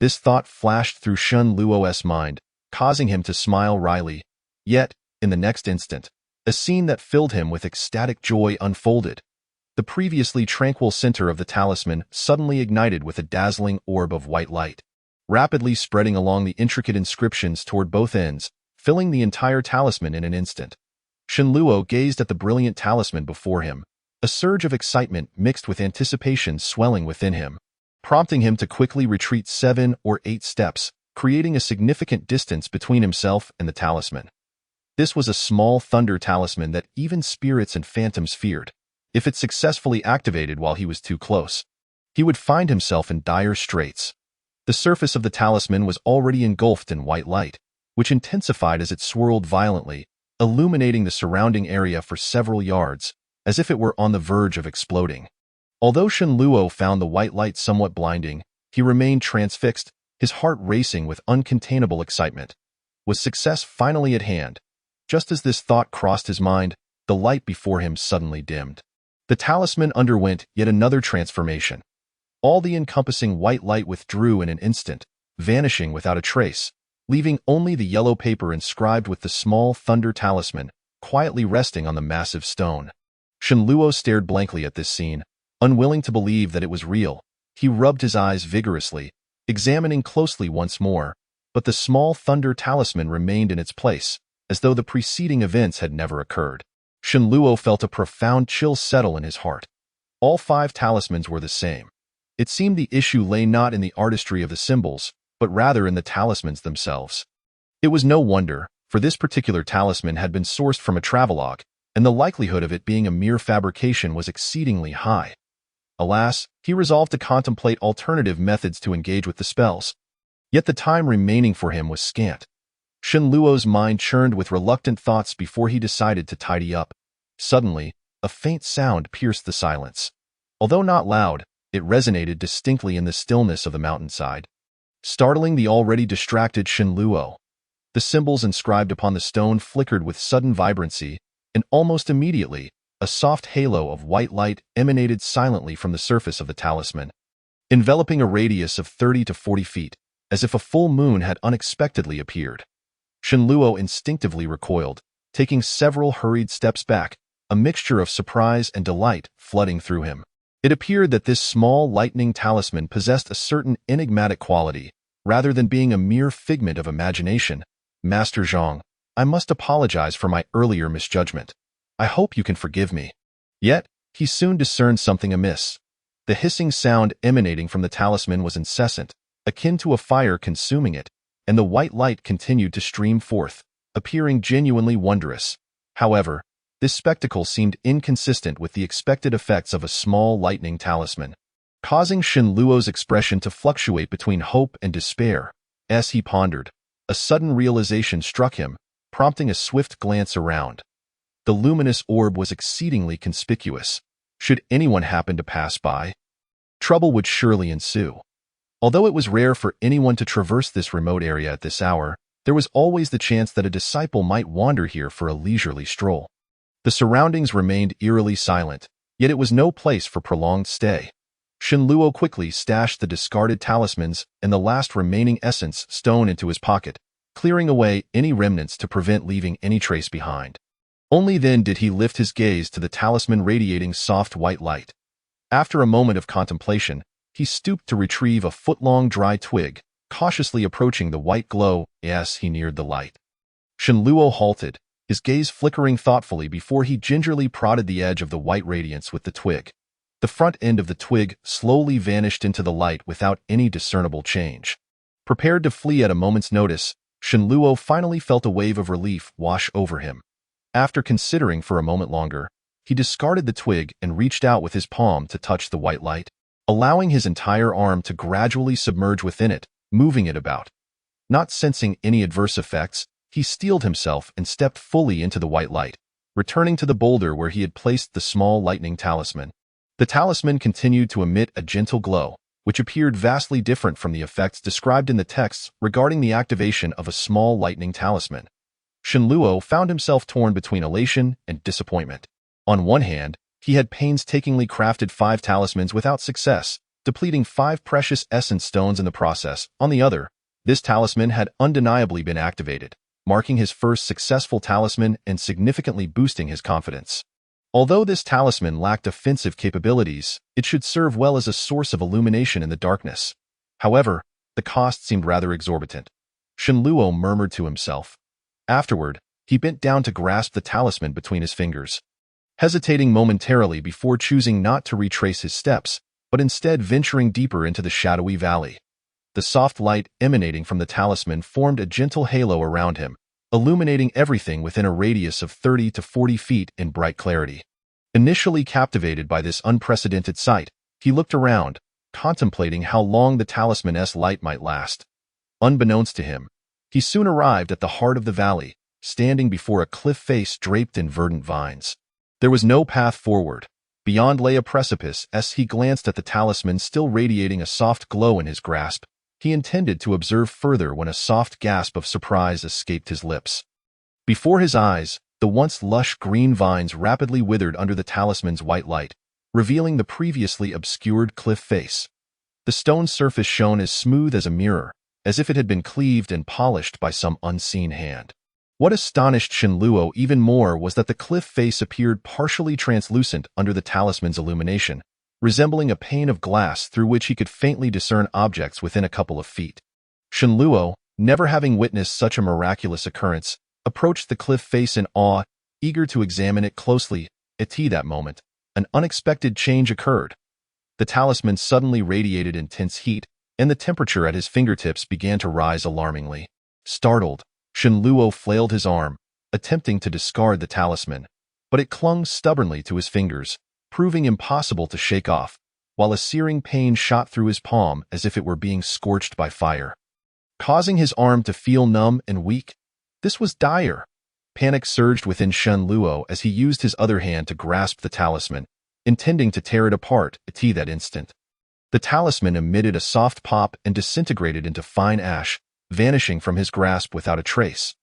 This thought flashed through Shenluo's mind, causing him to smile wryly. Yet, in the next instant, a scene that filled him with ecstatic joy unfolded. The previously tranquil center of the talisman suddenly ignited with a dazzling orb of white light, rapidly spreading along the intricate inscriptions toward both ends, filling the entire talisman in an instant. Shenluo gazed at the brilliant talisman before him, a surge of excitement mixed with anticipation swelling within him, prompting him to quickly retreat 7 or 8 steps, creating a significant distance between himself and the talisman. This was a small thunder talisman that even spirits and phantoms feared. If it successfully activated while he was too close, he would find himself in dire straits. The surface of the talisman was already engulfed in white light, which intensified as it swirled violently, illuminating the surrounding area for several yards, as if it were on the verge of exploding. Although Shenluo found the white light somewhat blinding, he remained transfixed, his heart racing with uncontainable excitement. Was success finally at hand? Just as this thought crossed his mind, the light before him suddenly dimmed. The talisman underwent yet another transformation. All the encompassing white light withdrew in an instant, vanishing without a trace, leaving only the yellow paper inscribed with the small thunder talisman, quietly resting on the massive stone. Shenluo stared blankly at this scene, unwilling to believe that it was real. He rubbed his eyes vigorously, examining closely once more, but the small thunder talisman remained in its place, as though the preceding events had never occurred. Shenluo felt a profound chill settle in his heart. All 5 talismans were the same. It seemed the issue lay not in the artistry of the symbols, but rather in the talismans themselves. It was no wonder, for this particular talisman had been sourced from a travelogue, and the likelihood of it being a mere fabrication was exceedingly high. Alas, he resolved to contemplate alternative methods to engage with the spells. Yet the time remaining for him was scant. Shenluo's mind churned with reluctant thoughts before he decided to tidy up. Suddenly, a faint sound pierced the silence. Although not loud, it resonated distinctly in the stillness of the mountainside, startling the already distracted Shenluo. The symbols inscribed upon the stone flickered with sudden vibrancy, and almost immediately, a soft halo of white light emanated silently from the surface of the talisman, enveloping a radius of 30 to 40 feet, as if a full moon had unexpectedly appeared. Shenluo instinctively recoiled, taking several hurried steps back, a mixture of surprise and delight flooding through him. It appeared that this small lightning talisman possessed a certain enigmatic quality, rather than being a mere figment of imagination. Master Zhang, I must apologize for my earlier misjudgment. I hope you can forgive me. Yet, he soon discerned something amiss. The hissing sound emanating from the talisman was incessant, akin to a fire consuming it, and the white light continued to stream forth, appearing genuinely wondrous. However, this spectacle seemed inconsistent with the expected effects of a small lightning talisman, causing Shenluo's expression to fluctuate between hope and despair. As he pondered, a sudden realization struck him, prompting a swift glance around. The luminous orb was exceedingly conspicuous. Should anyone happen to pass by, trouble would surely ensue. Although it was rare for anyone to traverse this remote area at this hour, there was always the chance that a disciple might wander here for a leisurely stroll. The surroundings remained eerily silent, yet it was no place for prolonged stay. Shenluo quickly stashed the discarded talismans and the last remaining essence stone into his pocket, clearing away any remnants to prevent leaving any trace behind. Only then did he lift his gaze to the talisman radiating soft white light. After a moment of contemplation, he stooped to retrieve a foot-long dry twig, cautiously approaching the white glow as he neared the light. Shenluo halted, his gaze flickering thoughtfully before he gingerly prodded the edge of the white radiance with the twig. The front end of the twig slowly vanished into the light without any discernible change. Prepared to flee at a moment's notice, Shenluo finally felt a wave of relief wash over him. After considering for a moment longer, he discarded the twig and reached out with his palm to touch the white light, allowing his entire arm to gradually submerge within it, moving it about. Not sensing any adverse effects, he steeled himself and stepped fully into the white light, returning to the boulder where he had placed the small lightning talisman. The talisman continued to emit a gentle glow, which appeared vastly different from the effects described in the texts regarding the activation of a small lightning talisman. Shenluo found himself torn between elation and disappointment. On one hand, he had painstakingly crafted 5 talismans without success, depleting 5 precious essence stones in the process. On the other, this talisman had undeniably been activated, marking his first successful talisman and significantly boosting his confidence. Although this talisman lacked offensive capabilities, it should serve well as a source of illumination in the darkness. However, the cost seemed rather exorbitant. Shenluo murmured to himself. Afterward, he bent down to grasp the talisman between his fingers, hesitating momentarily before choosing not to retrace his steps, but instead venturing deeper into the shadowy valley. The soft light emanating from the talisman formed a gentle halo around him, illuminating everything within a radius of 30 to 40 feet in bright clarity. Initially captivated by this unprecedented sight, he looked around, contemplating how long the talisman's light might last. Unbeknownst to him, he soon arrived at the heart of the valley, standing before a cliff face draped in verdant vines. There was no path forward. Beyond lay a precipice. As he glanced at the talisman still radiating a soft glow in his grasp, he intended to observe further when a soft gasp of surprise escaped his lips. Before his eyes, the once lush green vines rapidly withered under the talisman's white light, revealing the previously obscured cliff face. The stone surface shone as smooth as a mirror, as if it had been cleaved and polished by some unseen hand. What astonished Shenluo even more was that the cliff face appeared partially translucent under the talisman's illumination, resembling a pane of glass through which he could faintly discern objects within a couple of feet. Shenluo, never having witnessed such a miraculous occurrence, approached the cliff face in awe, eager to examine it closely. At that moment, an unexpected change occurred. The talisman suddenly radiated intense heat, and the temperature at his fingertips began to rise alarmingly. Startled, Shenluo flailed his arm, attempting to discard the talisman, but it clung stubbornly to his fingers, proving impossible to shake off, while a searing pain shot through his palm as if it were being scorched by fire. Causing his arm to feel numb and weak, this was dire. Panic surged within Shenluo as he used his other hand to grasp the talisman, intending to tear it apart at that instant. The talisman emitted a soft pop and disintegrated into fine ash, vanishing from his grasp without a trace.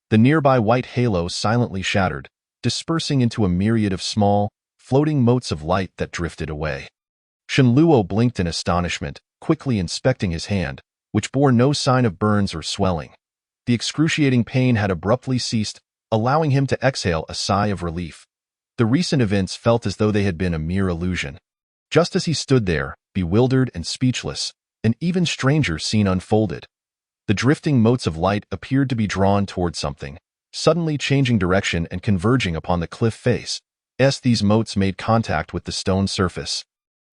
The nearby white halo silently shattered, dispersing into a myriad of small, floating motes of light that drifted away. Shenluo blinked in astonishment, quickly inspecting his hand, which bore no sign of burns or swelling. The excruciating pain had abruptly ceased, allowing him to exhale a sigh of relief. The recent events felt as though they had been a mere illusion. Just as he stood there, bewildered and speechless, an even stranger scene unfolded. The drifting motes of light appeared to be drawn toward something, suddenly changing direction and converging upon the cliff face. As these motes made contact with the stone surface,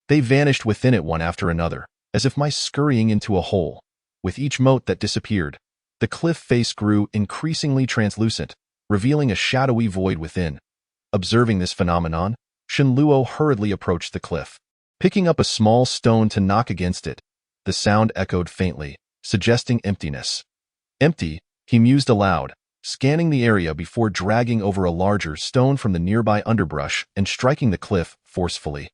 they vanished within it one after another, as if mice scurrying into a hole. With each mote that disappeared, the cliff face grew increasingly translucent, revealing a shadowy void within. Observing this phenomenon, Shenluo hurriedly approached the cliff. Picking up a small stone to knock against it, the sound echoed faintly, suggesting emptiness. Empty, he mused aloud, scanning the area before dragging over a larger stone from the nearby underbrush and striking the cliff forcefully.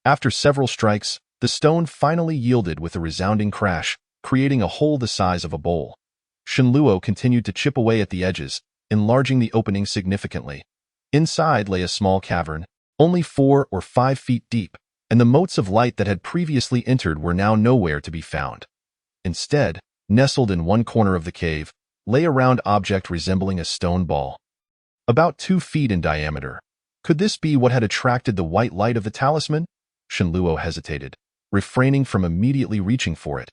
After several strikes, the stone finally yielded with a resounding crash, creating a hole the size of a bowl. Shenluo continued to chip away at the edges, enlarging the opening significantly. Inside lay a small cavern, only 4 or 5 feet deep, and the motes of light that had previously entered were now nowhere to be found. Instead, nestled in one corner of the cave, lay a round object resembling a stone ball, about 2 feet in diameter. Could this be what had attracted the white light of the talisman? Shenluo hesitated, refraining from immediately reaching for it.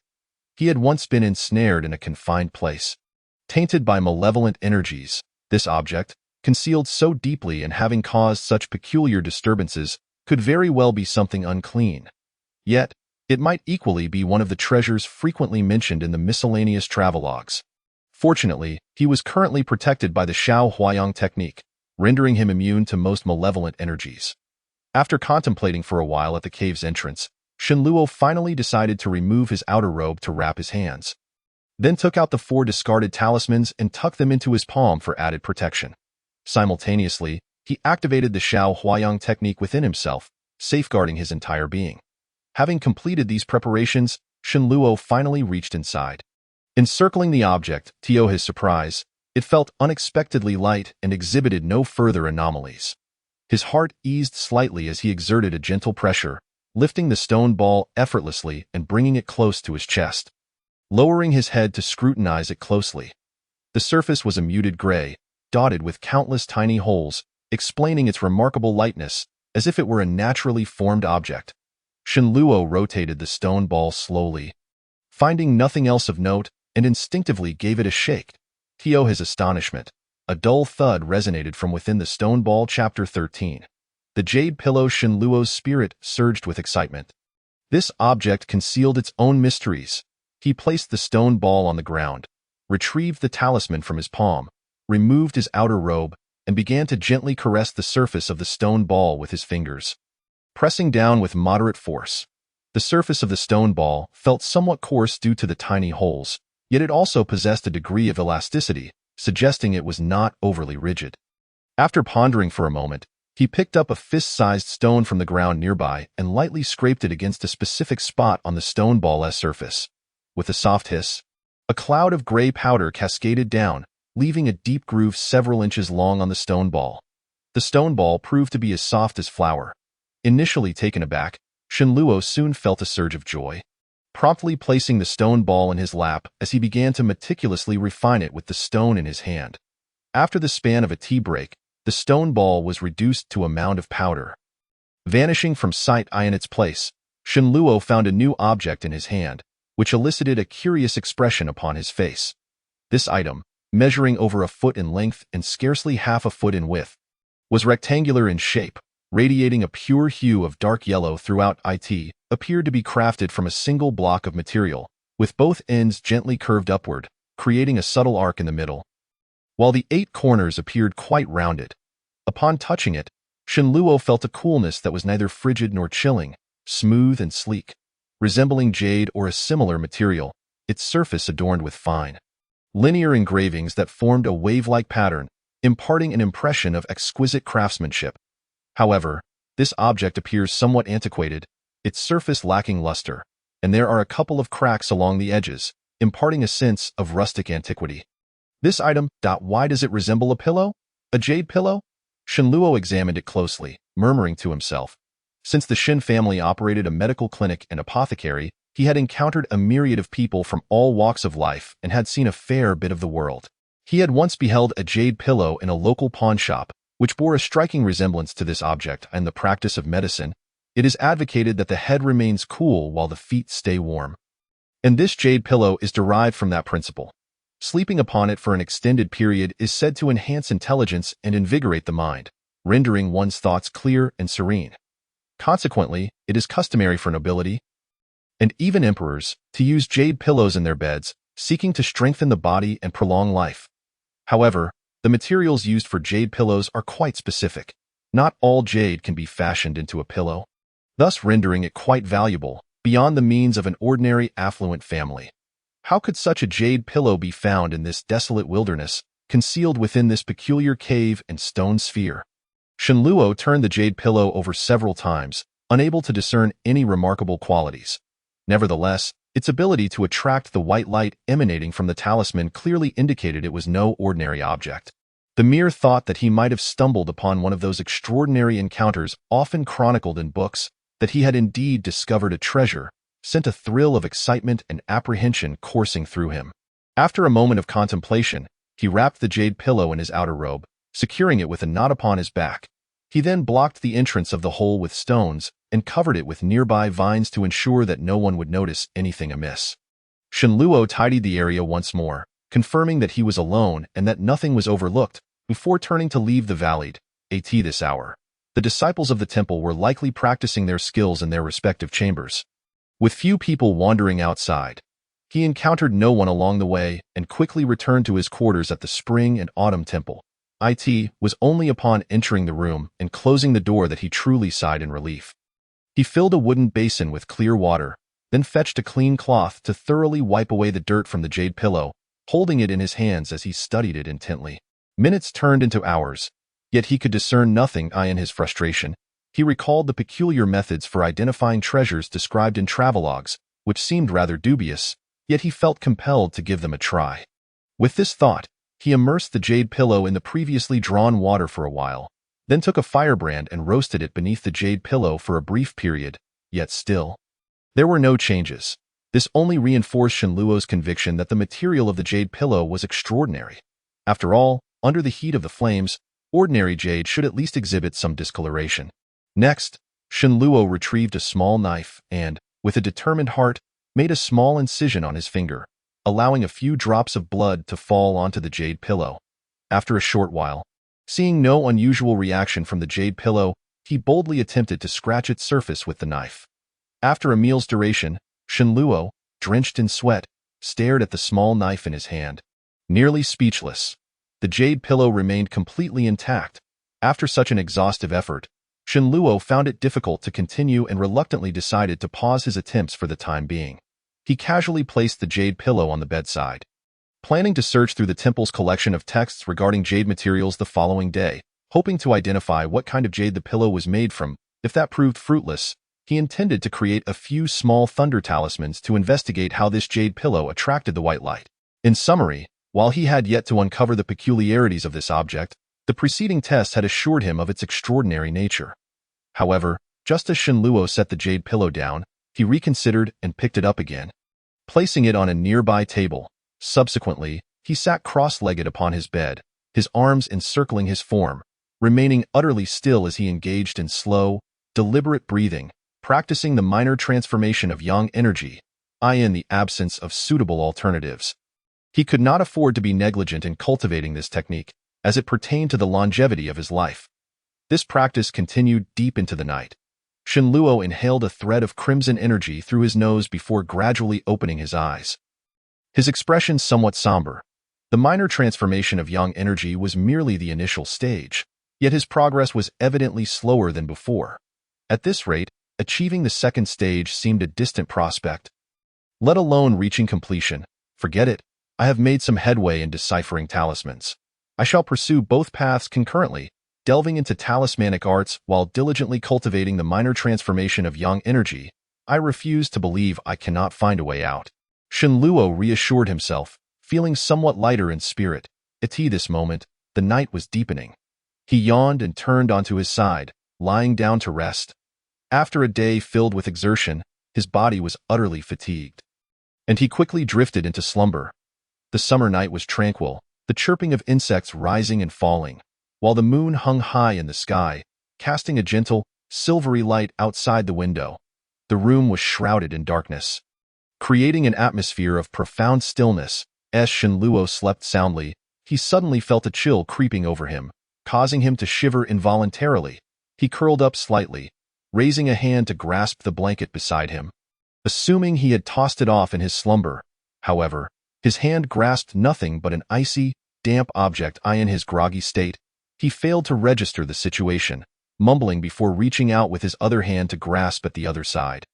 He had once been ensnared in a confined place. Tainted by malevolent energies, this object, concealed so deeply and having caused such peculiar disturbances, could very well be something unclean. Yet, it might equally be one of the treasures frequently mentioned in the miscellaneous travelogues. Fortunately, he was currently protected by the Xiao Huayang technique, rendering him immune to most malevolent energies. After contemplating for a while at the cave's entrance, Shenluo finally decided to remove his outer robe to wrap his hands. Then took out the 4 discarded talismans and tucked them into his palm for added protection. Simultaneously, he activated the Xiao Huayang technique within himself, safeguarding his entire being. Having completed these preparations, Shenluo finally reached inside. Encircling the object, to his surprise, it felt unexpectedly light and exhibited no further anomalies. His heart eased slightly as he exerted a gentle pressure, lifting the stone ball effortlessly and bringing it close to his chest. Lowering his head to scrutinize it closely. The surface was a muted gray, dotted with countless tiny holes, explaining its remarkable lightness, as if it were a naturally formed object. Shenluo rotated the stone ball slowly, finding nothing else of note, and instinctively gave it a shake. To his astonishment, a dull thud resonated from within the stone ball. Chapter 13. The jade pillow. Shenluo's spirit surged with excitement. This object concealed its own mysteries. He placed the stone ball on the ground, retrieved the talisman from his palm, removed his outer robe, and began to gently caress the surface of the stone ball with his fingers. Pressing down with moderate force, the surface of the stone ball felt somewhat coarse due to the tiny holes, yet it also possessed a degree of elasticity, suggesting it was not overly rigid. After pondering for a moment, he picked up a fist-sized stone from the ground nearby and lightly scraped it against a specific spot on the stone ball's surface. With a soft hiss, a cloud of gray powder cascaded down, leaving a deep groove several inches long on the stone ball. The stone ball proved to be as soft as flour. Initially taken aback, Shenluo soon felt a surge of joy, promptly placing the stone ball in his lap as he began to meticulously refine it with the stone in his hand. After the span of a tea break, the stone ball was reduced to a mound of powder. Vanishing from sight in its place, Shenluo found a new object in his hand, which elicited a curious expression upon his face. This item, measuring over a foot in length and scarcely half a foot in width, was rectangular in shape, radiating a pure hue of dark yellow throughout. It appeared to be crafted from a single block of material, with both ends gently curved upward, creating a subtle arc in the middle, while the 8 corners appeared quite rounded. Upon touching it, Shenluo felt a coolness that was neither frigid nor chilling, smooth and sleek. Resembling jade or a similar material, its surface adorned with fine, linear engravings that formed a wave-like pattern, imparting an impression of exquisite craftsmanship. However, this object appears somewhat antiquated, its surface lacking luster, and there are a couple of cracks along the edges, imparting a sense of rustic antiquity. This item, why does it resemble a pillow? A jade pillow? Shenluo examined it closely, murmuring to himself. Since the Shen family operated a medical clinic and apothecary, he had encountered a myriad of people from all walks of life and had seen a fair bit of the world. He had once beheld a jade pillow in a local pawn shop, which bore a striking resemblance to this object. In the practice of medicine, it is advocated that the head remains cool while the feet stay warm. And this jade pillow is derived from that principle. Sleeping upon it for an extended period is said to enhance intelligence and invigorate the mind, rendering one's thoughts clear and serene. Consequently, it is customary for nobility, and even emperors, to use jade pillows in their beds, seeking to strengthen the body and prolong life. However, the materials used for jade pillows are quite specific. Not all jade can be fashioned into a pillow, thus rendering it quite valuable, beyond the means of an ordinary affluent family. How could such a jade pillow be found in this desolate wilderness, concealed within this peculiar cave and stone sphere? Shenluo turned the jade pillow over several times, unable to discern any remarkable qualities. Nevertheless, its ability to attract the white light emanating from the talisman clearly indicated it was no ordinary object. The mere thought that he might have stumbled upon one of those extraordinary encounters often chronicled in books, that he had indeed discovered a treasure, sent a thrill of excitement and apprehension coursing through him. After a moment of contemplation, he wrapped the jade pillow in his outer robe, securing it with a knot upon his back. He then blocked the entrance of the hole with stones and covered it with nearby vines to ensure that no one would notice anything amiss. Shenluo tidied the area once more, confirming that he was alone and that nothing was overlooked, before turning to leave the valley. At this hour, the disciples of the temple were likely practicing their skills in their respective chambers. With few people wandering outside, he encountered no one along the way and quickly returned to his quarters at the spring and autumn temple. It was only upon entering the room and closing the door that he truly sighed in relief. He filled a wooden basin with clear water, then fetched a clean cloth to thoroughly wipe away the dirt from the jade pillow, holding it in his hands as he studied it intently. Minutes turned into hours, yet he could discern nothing. In his frustration, he recalled the peculiar methods for identifying treasures described in travelogues, which seemed rather dubious, yet he felt compelled to give them a try. With this thought, he immersed the jade pillow in the previously drawn water for a while, then took a firebrand and roasted it beneath the jade pillow for a brief period, yet still. There were no changes. This only reinforced Shenluo's conviction that the material of the jade pillow was extraordinary. After all, under the heat of the flames, ordinary jade should at least exhibit some discoloration. Next, Shenluo retrieved a small knife and, with a determined heart, made a small incision on his finger, allowing a few drops of blood to fall onto the jade pillow. After a short while, seeing no unusual reaction from the jade pillow, he boldly attempted to scratch its surface with the knife. After a meal's duration, Shenluo, drenched in sweat, stared at the small knife in his hand. Nearly speechless, the jade pillow remained completely intact. After such an exhaustive effort, Shenluo found it difficult to continue and reluctantly decided to pause his attempts for the time being. He casually placed the jade pillow on the bedside, planning to search through the temple's collection of texts regarding jade materials the following day, hoping to identify what kind of jade the pillow was made from. If that proved fruitless, he intended to create a few small thunder talismans to investigate how this jade pillow attracted the white light. In summary, while he had yet to uncover the peculiarities of this object, the preceding tests had assured him of its extraordinary nature. However, just as Shenluo set the jade pillow down, he reconsidered and picked it up again, placing it on a nearby table. Subsequently, he sat cross-legged upon his bed, his arms encircling his form, remaining utterly still as he engaged in slow, deliberate breathing, practicing the minor transformation of yang energy, in the absence of suitable alternatives. He could not afford to be negligent in cultivating this technique, as it pertained to the longevity of his life. This practice continued deep into the night. Shenluo inhaled a thread of crimson energy through his nose before gradually opening his eyes. His expression somewhat somber. The minor transformation of yang energy was merely the initial stage, yet his progress was evidently slower than before. At this rate, achieving the second stage seemed a distant prospect. Let alone reaching completion. Forget it. I have made some headway in deciphering talismans. I shall pursue both paths concurrently, delving into talismanic arts while diligently cultivating the minor transformation of yang energy. I refuse to believe I cannot find a way out. Shenluo reassured himself, feeling somewhat lighter in spirit. At this moment, the night was deepening. He yawned and turned onto his side, lying down to rest. After a day filled with exertion, his body was utterly fatigued, and he quickly drifted into slumber. The summer night was tranquil, the chirping of insects rising and falling, while the moon hung high in the sky, casting a gentle, silvery light outside the window. The room was shrouded in darkness, creating an atmosphere of profound stillness. As Shenluo slept soundly, he suddenly felt a chill creeping over him, causing him to shiver involuntarily. He curled up slightly, raising a hand to grasp the blanket beside him. Assuming he had tossed it off in his slumber, however, his hand grasped nothing but an icy, damp object. In his groggy state, he failed to register the situation, mumbling before reaching out with his other hand to grasp at the other side,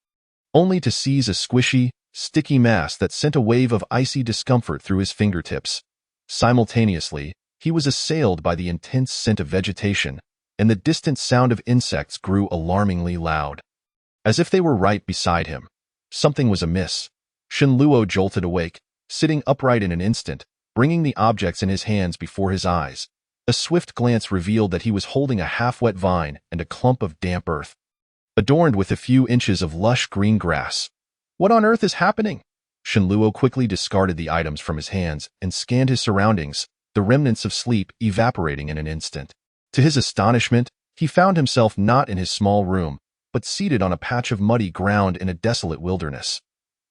only to seize a squishy, sticky mass that sent a wave of icy discomfort through his fingertips. Simultaneously, he was assailed by the intense scent of vegetation, and the distant sound of insects grew alarmingly loud. As if they were right beside him. Something was amiss. Shenluo jolted awake, sitting upright in an instant, bringing the objects in his hands before his eyes. A swift glance revealed that he was holding a half-wet vine and a clump of damp earth, adorned with a few inches of lush green grass. What on earth is happening? Shenluo quickly discarded the items from his hands and scanned his surroundings, the remnants of sleep evaporating in an instant. To his astonishment, he found himself not in his small room, but seated on a patch of muddy ground in a desolate wilderness.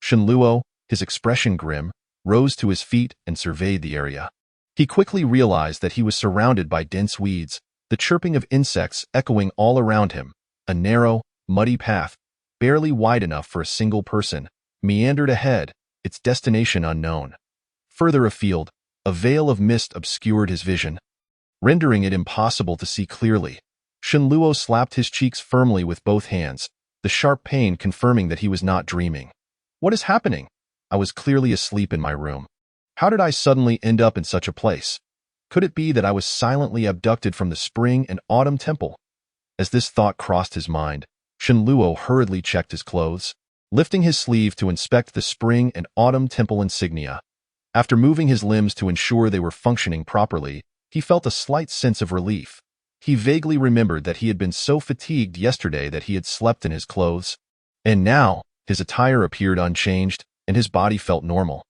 Shenluo, his expression grim, rose to his feet and surveyed the area. He quickly realized that he was surrounded by dense weeds, the chirping of insects echoing all around him. A narrow, muddy path, barely wide enough for a single person, meandered ahead, its destination unknown. Further afield, a veil of mist obscured his vision, rendering it impossible to see clearly. Shenluo slapped his cheeks firmly with both hands, the sharp pain confirming that he was not dreaming. What is happening? I was clearly asleep in my room. How did I suddenly end up in such a place? Could it be that I was silently abducted from the spring and autumn temple? As this thought crossed his mind, Shenluo hurriedly checked his clothes, lifting his sleeve to inspect the spring and autumn temple insignia. After moving his limbs to ensure they were functioning properly, he felt a slight sense of relief. He vaguely remembered that he had been so fatigued yesterday that he had slept in his clothes. And now, his attire appeared unchanged, and his body felt normal.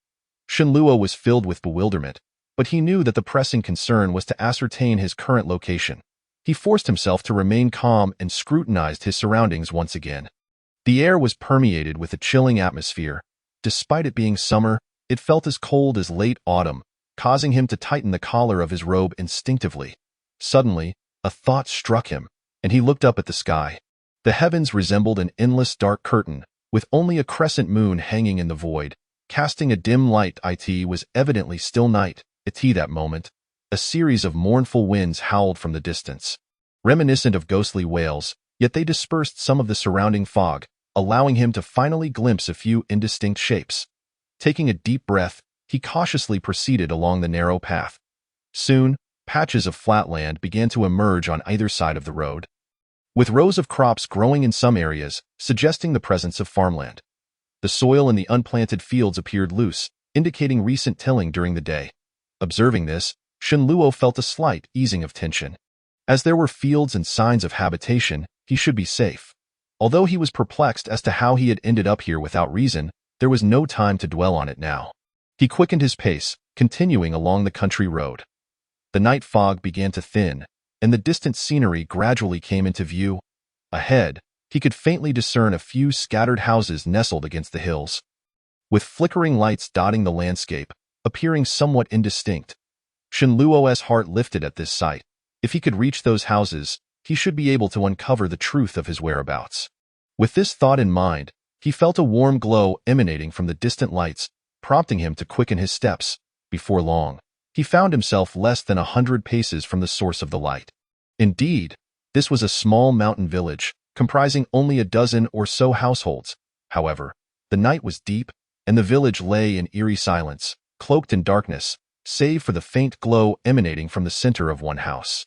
Shenluo was filled with bewilderment, but he knew that the pressing concern was to ascertain his current location. He forced himself to remain calm and scrutinized his surroundings once again. The air was permeated with a chilling atmosphere. Despite it being summer, it felt as cold as late autumn, causing him to tighten the collar of his robe instinctively. Suddenly, a thought struck him, and he looked up at the sky. The heavens resembled an endless dark curtain, with only a crescent moon hanging in the void, casting a dim light. It was evidently still night. At that moment, a series of mournful winds howled from the distance, reminiscent of ghostly wails, yet they dispersed some of the surrounding fog, allowing him to finally glimpse a few indistinct shapes. Taking a deep breath, he cautiously proceeded along the narrow path. Soon, patches of flat land began to emerge on either side of the road, with rows of crops growing in some areas, suggesting the presence of farmland. The soil in the unplanted fields appeared loose, indicating recent tilling during the day. Observing this, Shenluo felt a slight easing of tension. As there were fields and signs of habitation, he should be safe. Although he was perplexed as to how he had ended up here without reason, there was no time to dwell on it now. He quickened his pace, continuing along the country road. The night fog began to thin, and the distant scenery gradually came into view. Ahead, he could faintly discern a few scattered houses nestled against the hills, with flickering lights dotting the landscape, appearing somewhat indistinct. Shenluo's heart lifted at this sight. If he could reach those houses, he should be able to uncover the truth of his whereabouts. With this thought in mind, he felt a warm glow emanating from the distant lights, prompting him to quicken his steps. Before long, he found himself less than 100 paces from the source of the light. Indeed, this was a small mountain village, comprising only a dozen or so households. However, the night was deep, and the village lay in eerie silence, cloaked in darkness, save for the faint glow emanating from the center of one house.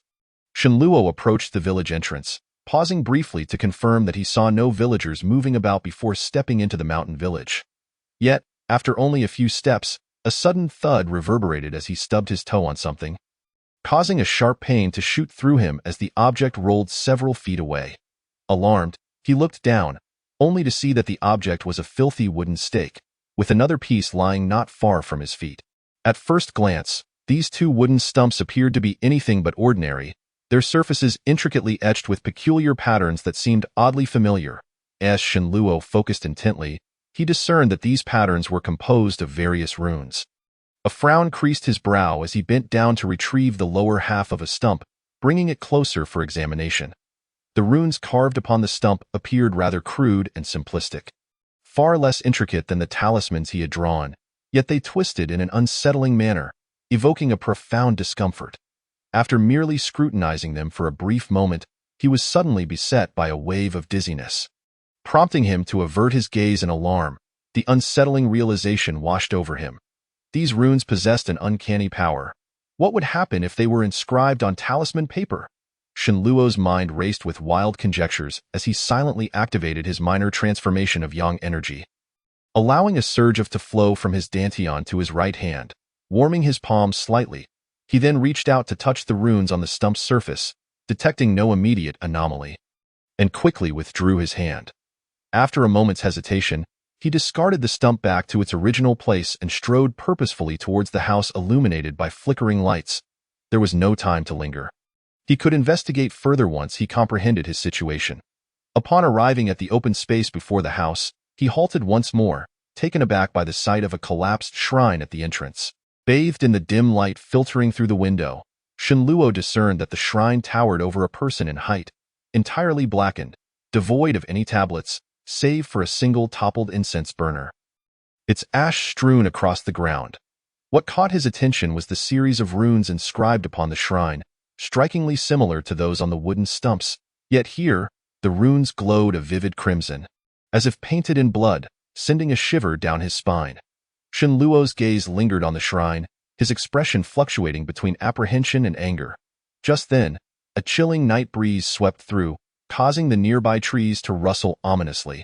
Shenluo approached the village entrance, pausing briefly to confirm that he saw no villagers moving about before stepping into the mountain village. Yet, after only a few steps, a sudden thud reverberated as he stubbed his toe on something, causing a sharp pain to shoot through him as the object rolled several feet away. Alarmed, he looked down, only to see that the object was a filthy wooden stake, with another piece lying not far from his feet. At first glance, these two wooden stumps appeared to be anything but ordinary, their surfaces intricately etched with peculiar patterns that seemed oddly familiar. As Shenluo focused intently, he discerned that these patterns were composed of various runes. A frown creased his brow as he bent down to retrieve the lower half of a stump, bringing it closer for examination. The runes carved upon the stump appeared rather crude and simplistic, far less intricate than the talismans he had drawn, yet they twisted in an unsettling manner, evoking a profound discomfort. After merely scrutinizing them for a brief moment, he was suddenly beset by a wave of dizziness. Prompting him to avert his gaze in alarm, the unsettling realization washed over him. These runes possessed an uncanny power. What would happen if they were inscribed on talisman paper? Shenluo's mind raced with wild conjectures as he silently activated his minor transformation of yang energy, allowing a surge of to flow from his dantian to his right hand, warming his palm slightly. He then reached out to touch the runes on the stump's surface, detecting no immediate anomaly, and quickly withdrew his hand. After a moment's hesitation, he discarded the stump back to its original place and strode purposefully towards the house illuminated by flickering lights. There was no time to linger. He could investigate further once he comprehended his situation. Upon arriving at the open space before the house, he halted once more, taken aback by the sight of a collapsed shrine at the entrance. Bathed in the dim light filtering through the window, Shenluo discerned that the shrine towered over a person in height, entirely blackened, devoid of any tablets, save for a single toppled incense burner. Its ash strewn across the ground. What caught his attention was the series of runes inscribed upon the shrine, strikingly similar to those on the wooden stumps, yet here, the runes glowed a vivid crimson, as if painted in blood, sending a shiver down his spine. Shenluo's gaze lingered on the shrine, his expression fluctuating between apprehension and anger. Just then, a chilling night breeze swept through, causing the nearby trees to rustle ominously,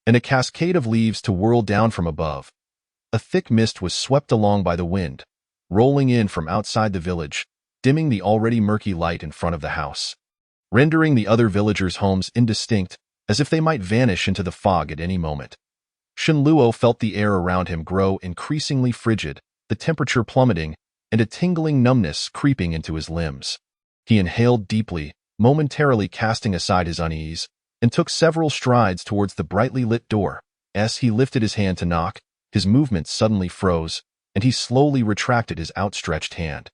and a cascade of leaves to whirl down from above. A thick mist was swept along by the wind, rolling in from outside the village, dimming the already murky light in front of the house, rendering the other villagers' homes indistinct, as if they might vanish into the fog at any moment. Shenluo felt the air around him grow increasingly frigid, the temperature plummeting, and a tingling numbness creeping into his limbs. He inhaled deeply, momentarily casting aside his unease, and took several strides towards the brightly lit door. As he lifted his hand to knock, his movements suddenly froze, and he slowly retracted his outstretched hand.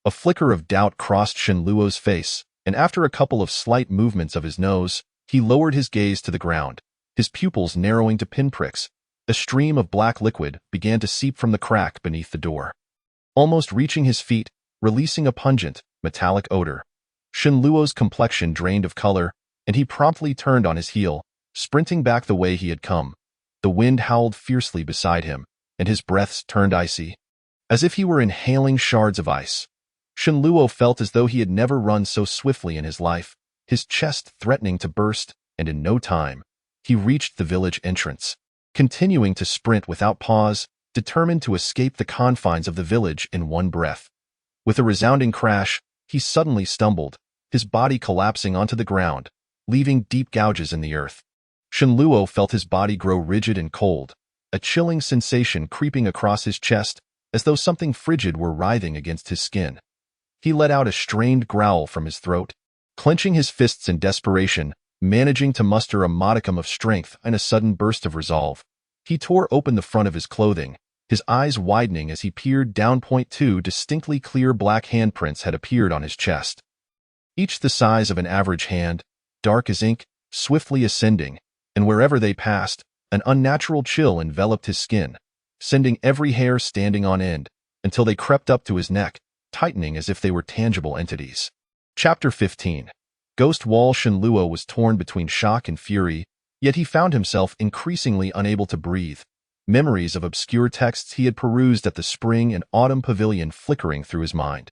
A flicker of doubt crossed Shenluo's face, and after a couple of slight movements of his nose, he lowered his gaze to the ground, his pupils narrowing to pinpricks. A stream of black liquid began to seep from the crack beneath the door, almost reaching his feet, releasing a pungent, metallic odor. Shenluo's complexion drained of color, and he promptly turned on his heel, sprinting back the way he had come. The wind howled fiercely beside him, and his breaths turned icy, as if he were inhaling shards of ice. Shenluo felt as though he had never run so swiftly in his life, his chest threatening to burst, and in no time, he reached the village entrance, continuing to sprint without pause, determined to escape the confines of the village in one breath. With a resounding crash, he suddenly stumbled, his body collapsing onto the ground, leaving deep gouges in the earth. Shenluo felt his body grow rigid and cold, a chilling sensation creeping across his chest, as though something frigid were writhing against his skin. He let out a strained growl from his throat, clenching his fists in desperation, managing to muster a modicum of strength and a sudden burst of resolve. He tore open the front of his clothing, his eyes widening as he peered down. Two distinctly clear black handprints had appeared on his chest, each the size of an average hand, dark as ink, swiftly ascending, and wherever they passed, an unnatural chill enveloped his skin, sending every hair standing on end, until they crept up to his neck, tightening as if they were tangible entities. Chapter 15. Ghost Wall. Shenluo was torn between shock and fury, yet he found himself increasingly unable to breathe, memories of obscure texts he had perused at the spring and autumn pavilion flickering through his mind.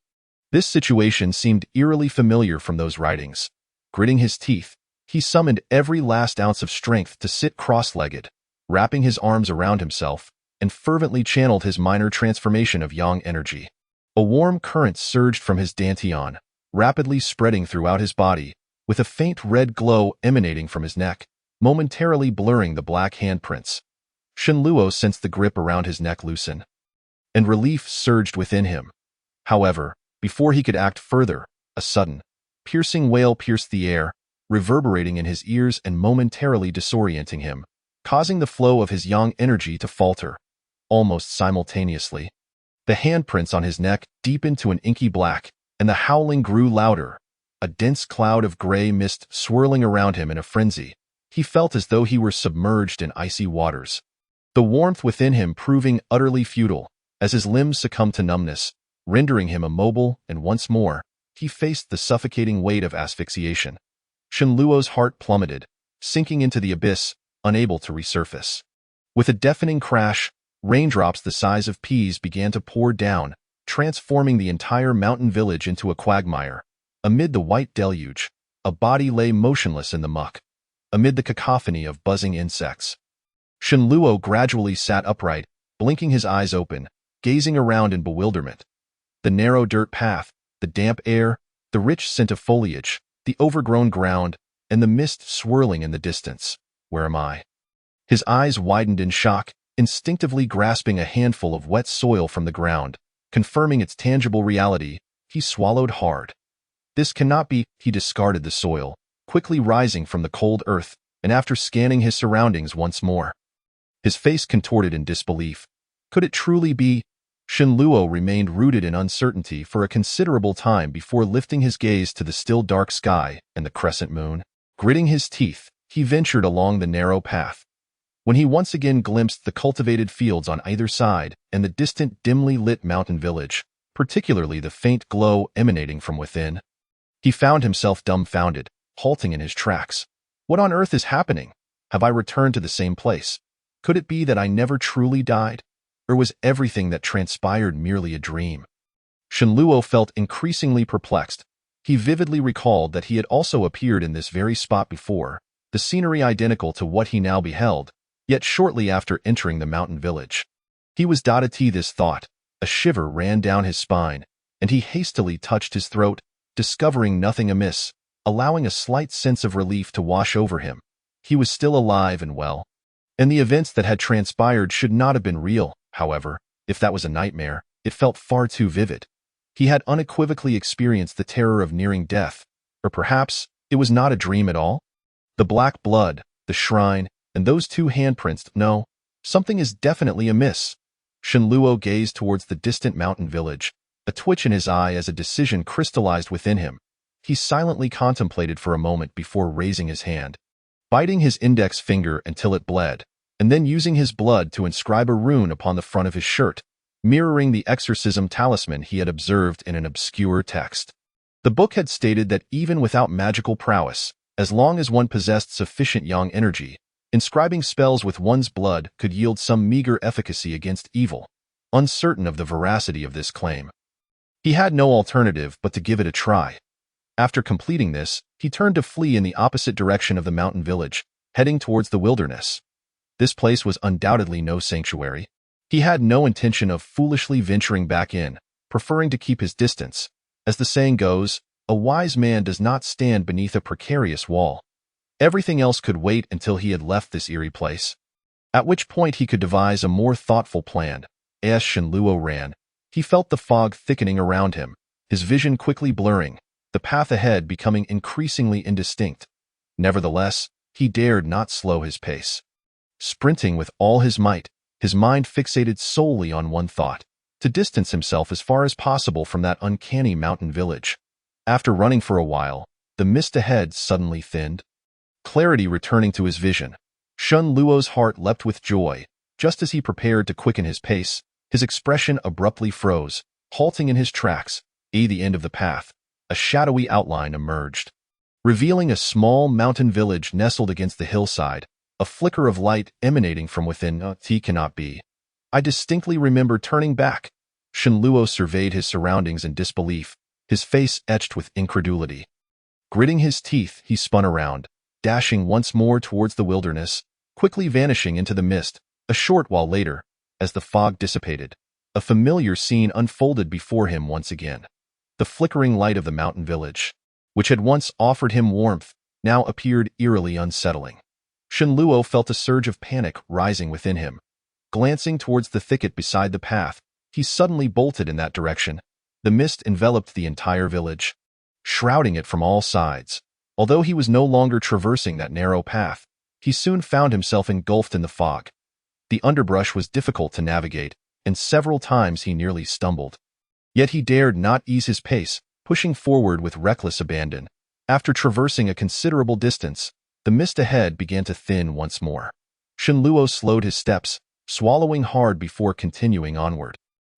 This situation seemed eerily familiar from those writings. Gritting his teeth, he summoned every last ounce of strength to sit cross-legged, wrapping his arms around himself, and fervently channeled his minor transformation of yang energy. A warm current surged from his dantian, rapidly spreading throughout his body, with a faint red glow emanating from his neck, momentarily blurring the black handprints. Shenluo sensed the grip around his neck loosen, and relief surged within him. However, before he could act further, a sudden, piercing wail pierced the air, reverberating in his ears and momentarily disorienting him, causing the flow of his yang energy to falter. Almost simultaneously, the handprints on his neck deepened to an inky black, and the howling grew louder, a dense cloud of gray mist swirling around him in a frenzy. He felt as though he were submerged in icy waters, the warmth within him proving utterly futile, as his limbs succumbed to numbness, rendering him immobile, and once more, he faced the suffocating weight of asphyxiation. Shenluo's heart plummeted, sinking into the abyss, unable to resurface. With a deafening crash, raindrops the size of peas began to pour down, transforming the entire mountain village into a quagmire. Amid the white deluge, a body lay motionless in the muck, amid the cacophony of buzzing insects. Shenluo gradually sat upright, blinking his eyes open, gazing around in bewilderment. The narrow dirt path, the damp air, the rich scent of foliage, the overgrown ground, and the mist swirling in the distance. Where am I? His eyes widened in shock, instinctively grasping a handful of wet soil from the ground, confirming its tangible reality. He swallowed hard. This cannot be. He discarded the soil, quickly rising from the cold earth, and after scanning his surroundings once more, his face contorted in disbelief. Could it truly be? Shenluo remained rooted in uncertainty for a considerable time before lifting his gaze to the still dark sky and the crescent moon. Gritting his teeth, he ventured along the narrow path. When he once again glimpsed the cultivated fields on either side and the distant, dimly lit mountain village, particularly the faint glow emanating from within, he found himself dumbfounded, halting in his tracks. What on earth is happening? Have I returned to the same place? Could it be that I never truly died? Or was everything that transpired merely a dream? Shenluo felt increasingly perplexed. He vividly recalled that he had also appeared in this very spot before, the scenery identical to what he now beheld, yet shortly after entering the mountain village. He was this thought. A shiver ran down his spine, and he hastily touched his throat, discovering nothing amiss, allowing a slight sense of relief to wash over him. He was still alive and well. And the events that had transpired should not have been real, however. If that was a nightmare, it felt far too vivid. He had unequivocally experienced the terror of nearing death, or perhaps it was not a dream at all? The black blood, the shrine, and those two handprints, no, something is definitely amiss. Shenluo gazed towards the distant mountain village, a twitch in his eye as a decision crystallized within him. He silently contemplated for a moment before raising his hand, biting his index finger until it bled, and then using his blood to inscribe a rune upon the front of his shirt, mirroring the exorcism talisman he had observed in an obscure text. The book had stated that even without magical prowess, as long as one possessed sufficient yang energy, inscribing spells with one's blood could yield some meager efficacy against evil. Uncertain of the veracity of this claim, he had no alternative but to give it a try. After completing this, he turned to flee in the opposite direction of the mountain village, heading towards the wilderness. This place was undoubtedly no sanctuary. He had no intention of foolishly venturing back in, preferring to keep his distance. As the saying goes, a wise man does not stand beneath a precarious wall. Everything else could wait until he had left this eerie place, at which point he could devise a more thoughtful plan. As Shenluo ran, he felt the fog thickening around him, his vision quickly blurring, the path ahead becoming increasingly indistinct. Nevertheless, he dared not slow his pace. Sprinting with all his might, his mind fixated solely on one thought: to distance himself as far as possible from that uncanny mountain village. After running for a while, the mist ahead suddenly thinned, clarity returning to his vision. Shenluo's heart leapt with joy. Just as he prepared to quicken his pace, his expression abruptly froze, halting in his tracks. At the end of the path, a shadowy outline emerged, revealing a small mountain village nestled against the hillside, a flicker of light emanating from within. It cannot be. I distinctly remember turning back. Shenluo surveyed his surroundings in disbelief, his face etched with incredulity. Gritting his teeth, he spun around, dashing once more towards the wilderness, quickly vanishing into the mist. A short while later, as the fog dissipated, a familiar scene unfolded before him once again. The flickering light of the mountain village, which had once offered him warmth, now appeared eerily unsettling. Shenluo felt a surge of panic rising within him. Glancing towards the thicket beside the path, he suddenly bolted in that direction. The mist enveloped the entire village, shrouding it from all sides. Although he was no longer traversing that narrow path, he soon found himself engulfed in the fog. The underbrush was difficult to navigate, and several times he nearly stumbled. Yet he dared not ease his pace, pushing forward with reckless abandon. After traversing a considerable distance, the mist ahead began to thin once more. Shenluo slowed his steps, swallowing hard before continuing onward.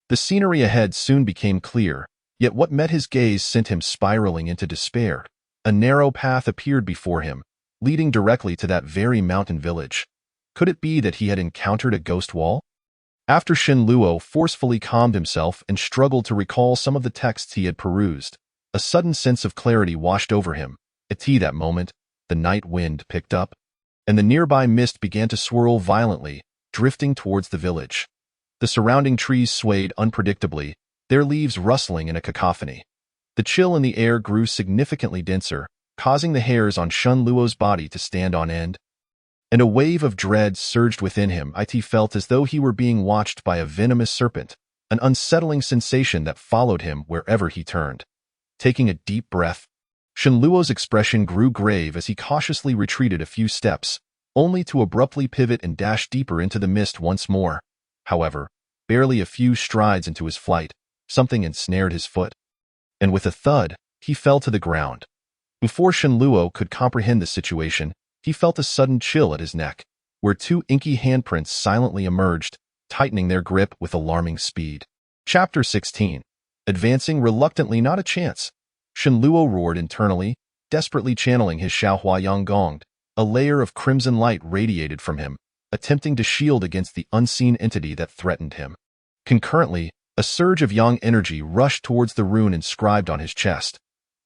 The scenery ahead soon became clear, yet what met his gaze sent him spiraling into despair. A narrow path appeared before him, leading directly to that very mountain village. Could it be that he had encountered a ghost wall? After Shenluo forcefully calmed himself and struggled to recall some of the texts he had perused, a sudden sense of clarity washed over him. At that moment, the night wind picked up, and the nearby mist began to swirl violently, drifting towards the village. The surrounding trees swayed unpredictably, their leaves rustling in a cacophony. The chill in the air grew significantly denser, causing the hairs on Shenluo's body to stand on end. And a wave of dread surged within him. He felt as though he were being watched by a venomous serpent, an unsettling sensation that followed him wherever he turned. Taking a deep breath, Shenluo's expression grew grave as he cautiously retreated a few steps, only to abruptly pivot and dash deeper into the mist once more. However, Barely a few strides into his flight, something ensnared his foot, and with a thud, he fell to the ground. Before Shenluo could comprehend the situation, he felt a sudden chill at his neck, where two inky handprints silently emerged, tightening their grip with alarming speed. Chapter 16. Advancing reluctantly, not a chance. Shenluo roared internally, desperately channeling his Xiaohua Yanggong. A layer of crimson light radiated from him, attempting to shield against the unseen entity that threatened him. Concurrently, a surge of yang energy rushed towards the rune inscribed on his chest.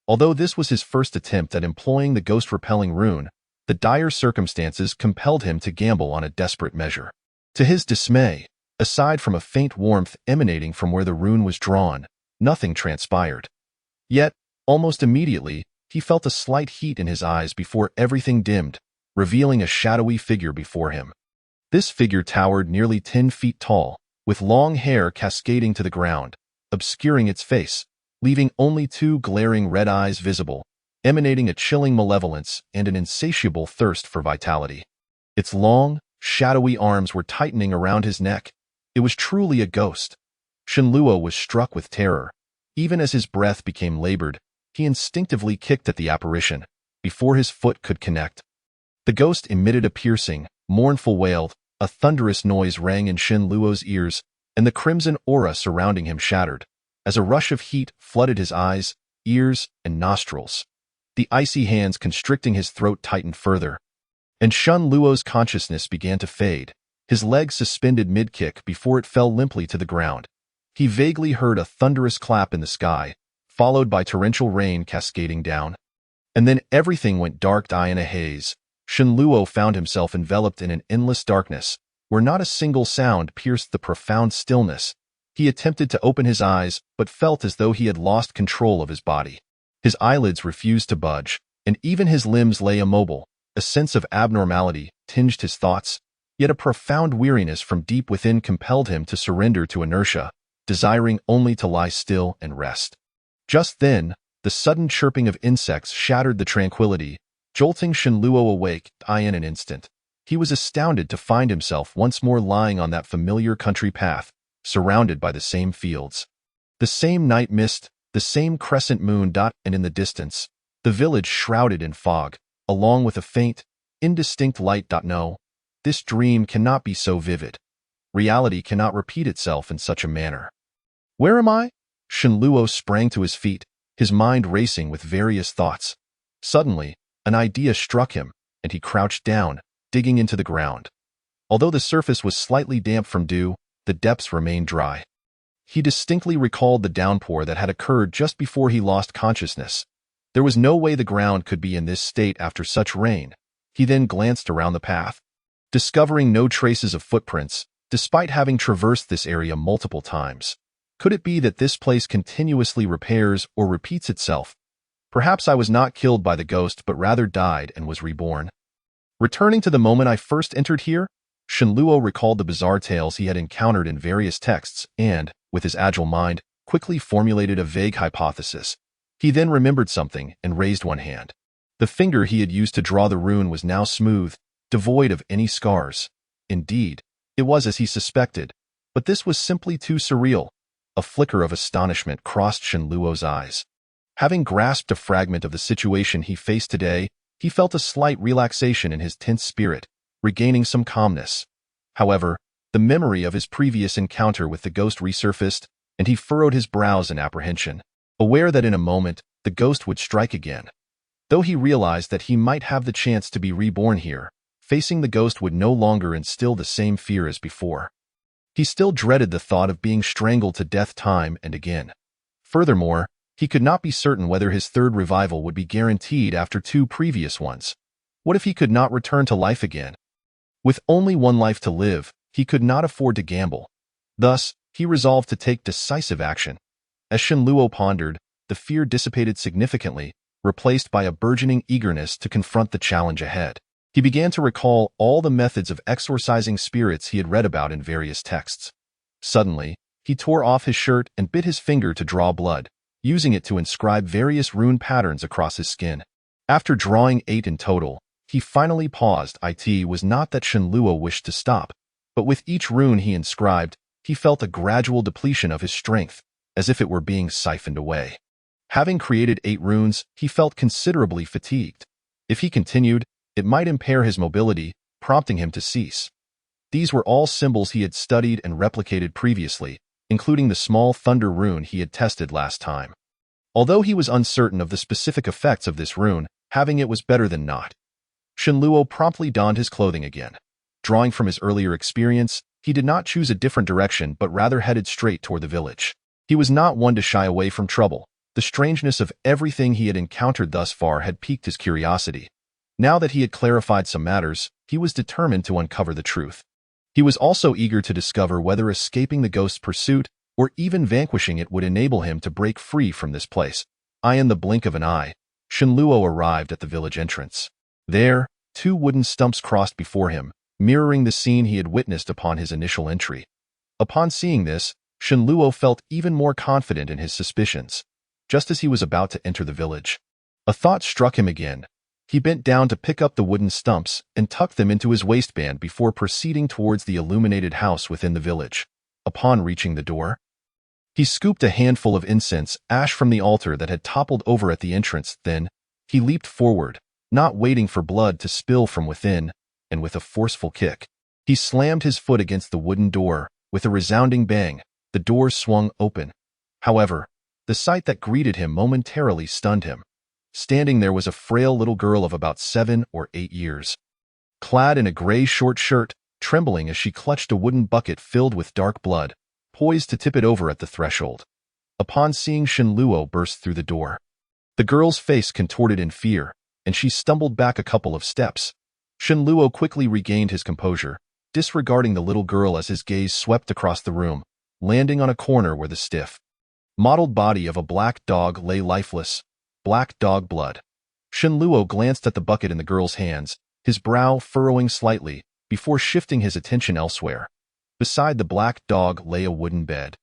Although this was his first attempt at employing the ghost-repelling rune, the dire circumstances compelled him to gamble on a desperate measure. To his dismay, aside from a faint warmth emanating from where the rune was drawn, nothing transpired. Yet, almost immediately, he felt a slight heat in his eyes before everything dimmed, revealing a shadowy figure before him. This figure towered nearly 10 feet tall, with long hair cascading to the ground, obscuring its face, leaving only two glaring red eyes visible, emanating a chilling malevolence and an insatiable thirst for vitality. Its long, shadowy arms were tightening around his neck. It was truly a ghost. Shenluo was struck with terror. Even as his breath became labored, he instinctively kicked at the apparition, before his foot could connect. The ghost emitted a piercing, mournful wail. A thunderous noise rang in Shenluo's ears, and the crimson aura surrounding him shattered, as a rush of heat flooded his eyes, ears, and nostrils. The icy hands constricting his throat tightened further, and Shenluo's consciousness began to fade, his legs suspended mid-kick before it fell limply to the ground. He vaguely heard a thunderous clap in the sky, followed by torrential rain cascading down. And then everything went dark in a haze. Shenluo found himself enveloped in an endless darkness, where not a single sound pierced the profound stillness. He attempted to open his eyes, but felt as though he had lost control of his body. His eyelids refused to budge, and even his limbs lay immobile. A sense of abnormality tinged his thoughts, yet a profound weariness from deep within compelled him to surrender to inertia, desiring only to lie still and rest. Just then, the sudden chirping of insects shattered the tranquility, jolting Shenluo awake in an instant. He was astounded to find himself once more lying on that familiar country path, surrounded by the same fields. The same night mist, the same crescent moon, and in the distance, the village shrouded in fog, along with a faint, indistinct light. No, this dream cannot be so vivid. Reality cannot repeat itself in such a manner. Where am I? Shenluo sprang to his feet, his mind racing with various thoughts. Suddenly, an idea struck him, and he crouched down, digging into the ground. Although the surface was slightly damp from dew, the depths remained dry. He distinctly recalled the downpour that had occurred just before he lost consciousness. There was no way the ground could be in this state after such rain. He then glanced around the path, discovering no traces of footprints, despite having traversed this area multiple times. Could it be that this place continuously repairs or repeats itself? Perhaps I was not killed by the ghost but rather died and was reborn. Returning to the moment I first entered here, Shenluo recalled the bizarre tales he had encountered in various texts and, with his agile mind, quickly formulated a vague hypothesis. He then remembered something and raised one hand. The finger he had used to draw the rune was now smooth, devoid of any scars. Indeed, it was as he suspected, but this was simply too surreal. A flicker of astonishment crossed Shenluo's eyes. Having grasped a fragment of the situation he faced today, he felt a slight relaxation in his tense spirit, regaining some calmness. However, the memory of his previous encounter with the ghost resurfaced, and he furrowed his brows in apprehension, aware that in a moment, the ghost would strike again. Though he realized that he might have the chance to be reborn here, facing the ghost would no longer instill the same fear as before. He still dreaded the thought of being strangled to death time and again. Furthermore, he could not be certain whether his third revival would be guaranteed after two previous ones. What if he could not return to life again? With only one life to live, he could not afford to gamble. Thus, he resolved to take decisive action. As Shenluo pondered, the fear dissipated significantly, replaced by a burgeoning eagerness to confront the challenge ahead. He began to recall all the methods of exorcising spirits he had read about in various texts. Suddenly, he tore off his shirt and bit his finger to draw blood, using it to inscribe various rune patterns across his skin. After drawing 8 in total, he finally paused. It was not that Shenluo wished to stop, but with each rune he inscribed, he felt a gradual depletion of his strength, as if it were being siphoned away. Having created 8 runes, he felt considerably fatigued. If he continued, it might impair his mobility, prompting him to cease. These were all symbols he had studied and replicated previously, including the small thunder rune he had tested last time. Although he was uncertain of the specific effects of this rune, having it was better than not. Shenluo promptly donned his clothing again. Drawing from his earlier experience, he did not choose a different direction but rather headed straight toward the village. He was not one to shy away from trouble. The strangeness of everything he had encountered thus far had piqued his curiosity. Now that he had clarified some matters, he was determined to uncover the truth. He was also eager to discover whether escaping the ghost's pursuit or even vanquishing it would enable him to break free from this place. In the blink of an eye, Shenluo arrived at the village entrance. There, 2 wooden stumps crossed before him, mirroring the scene he had witnessed upon his initial entry. Upon seeing this, Shenluo felt even more confident in his suspicions. Just as he was about to enter the village, a thought struck him again. He bent down to pick up the wooden stumps and tuck them into his waistband before proceeding towards the illuminated house within the village. Upon reaching the door, he scooped a handful of incense ash from the altar that had toppled over at the entrance. Then, he leaped forward, not waiting for blood to spill from within, and with a forceful kick, he slammed his foot against the wooden door. With a resounding bang, the door swung open. However, the sight that greeted him momentarily stunned him. Standing there was a frail little girl of about 7 or 8 years. Clad in a gray short shirt, trembling as she clutched a wooden bucket filled with dark blood, poised to tip it over at the threshold. Upon seeing Shenluo burst through the door, the girl's face contorted in fear, and she stumbled back a couple of steps. Shenluo quickly regained his composure, disregarding the little girl as his gaze swept across the room, landing on a corner where the stiff, mottled body of a black dog lay lifeless. Black dog blood. Shenluo glanced at the bucket in the girl's hands, his brow furrowing slightly, before shifting his attention elsewhere. Beside the black dog lay a wooden bed,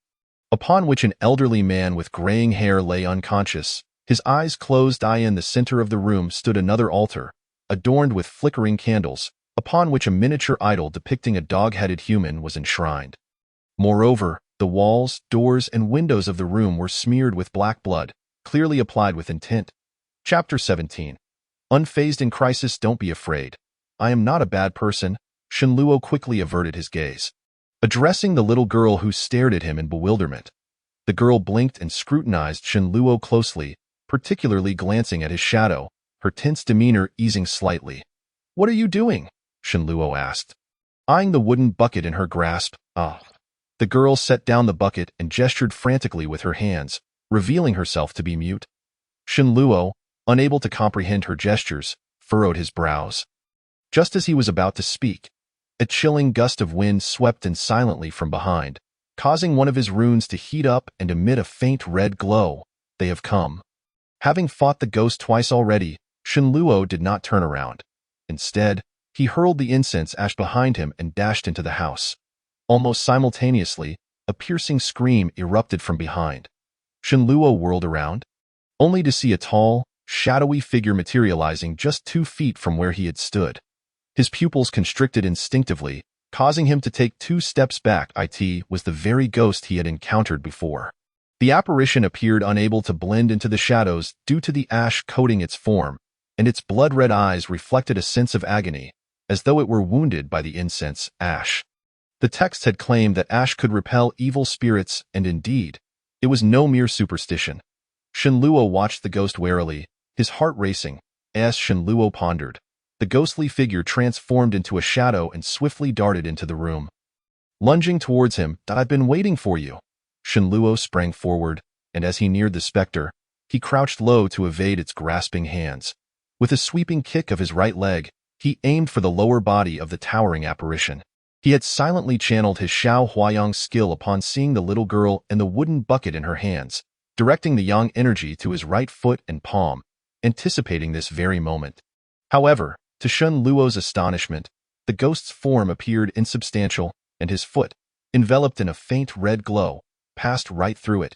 upon which an elderly man with graying hair lay unconscious, his eyes closed. In the center of the room stood another altar, adorned with flickering candles, upon which a miniature idol depicting a dog-headed human was enshrined. Moreover, the walls, doors, and windows of the room were smeared with black blood, clearly applied with intent. Chapter 17. Unfazed in crisis, don't be afraid. I am not a bad person. Shenluo quickly averted his gaze, addressing the little girl who stared at him in bewilderment. The girl blinked and scrutinized Shenluo closely, particularly glancing at his shadow, her tense demeanor easing slightly. What are you doing? Shenluo asked, eyeing the wooden bucket in her grasp. The girl set down the bucket and gestured frantically with her hands, revealing herself to be mute. Shenluo, unable to comprehend her gestures, furrowed his brows. Just as he was about to speak, a chilling gust of wind swept in silently from behind, causing one of his runes to heat up and emit a faint red glow. They have come. Having fought the ghost twice already, Shenluo did not turn around. Instead, he hurled the incense ash behind him and dashed into the house. Almost simultaneously, a piercing scream erupted from behind. Shenluo whirled around, only to see a tall, shadowy figure materializing just 2 feet from where he had stood. His pupils constricted instinctively, causing him to take 2 steps back. It was the very ghost he had encountered before. The apparition appeared unable to blend into the shadows due to the ash coating its form, and its blood-red eyes reflected a sense of agony, as though it were wounded by the incense ash. The text had claimed that ash could repel evil spirits, and indeed, it was no mere superstition. Shenluo watched the ghost warily, his heart racing. As Shenluo pondered, the ghostly figure transformed into a shadow and swiftly darted into the room. Lunging towards him, I've been waiting for you. Shenluo sprang forward, and as he neared the specter, he crouched low to evade its grasping hands. With a sweeping kick of his right leg, he aimed for the lower body of the towering apparition. He had silently channeled his Xiao Huayang skill upon seeing the little girl and the wooden bucket in her hands, directing the yang energy to his right foot and palm, anticipating this very moment. However, to Shenluo's astonishment, the ghost's form appeared insubstantial, and his foot, enveloped in a faint red glow, passed right through it.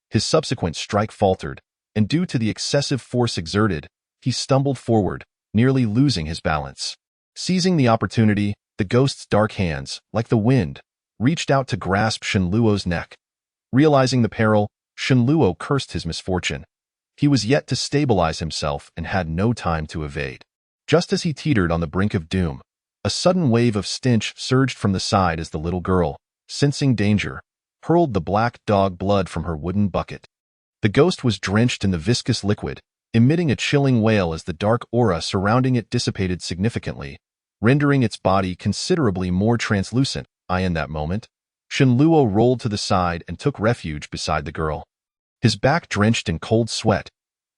His subsequent strike faltered, and due to the excessive force exerted, he stumbled forward, nearly losing his balance. Seizing the opportunity, the ghost's dark hands, like the wind, reached out to grasp Shenluo's neck. Realizing the peril, Shenluo cursed his misfortune. He was yet to stabilize himself and had no time to evade. Just as he teetered on the brink of doom, a sudden wave of stench surged from the side as the little girl, sensing danger, hurled the black dog blood from her wooden bucket. The ghost was drenched in the viscous liquid, emitting a chilling wail as the dark aura surrounding it dissipated significantly, rendering its body considerably more translucent. In that moment, Shenluo rolled to the side and took refuge beside the girl, his back drenched in cold sweat.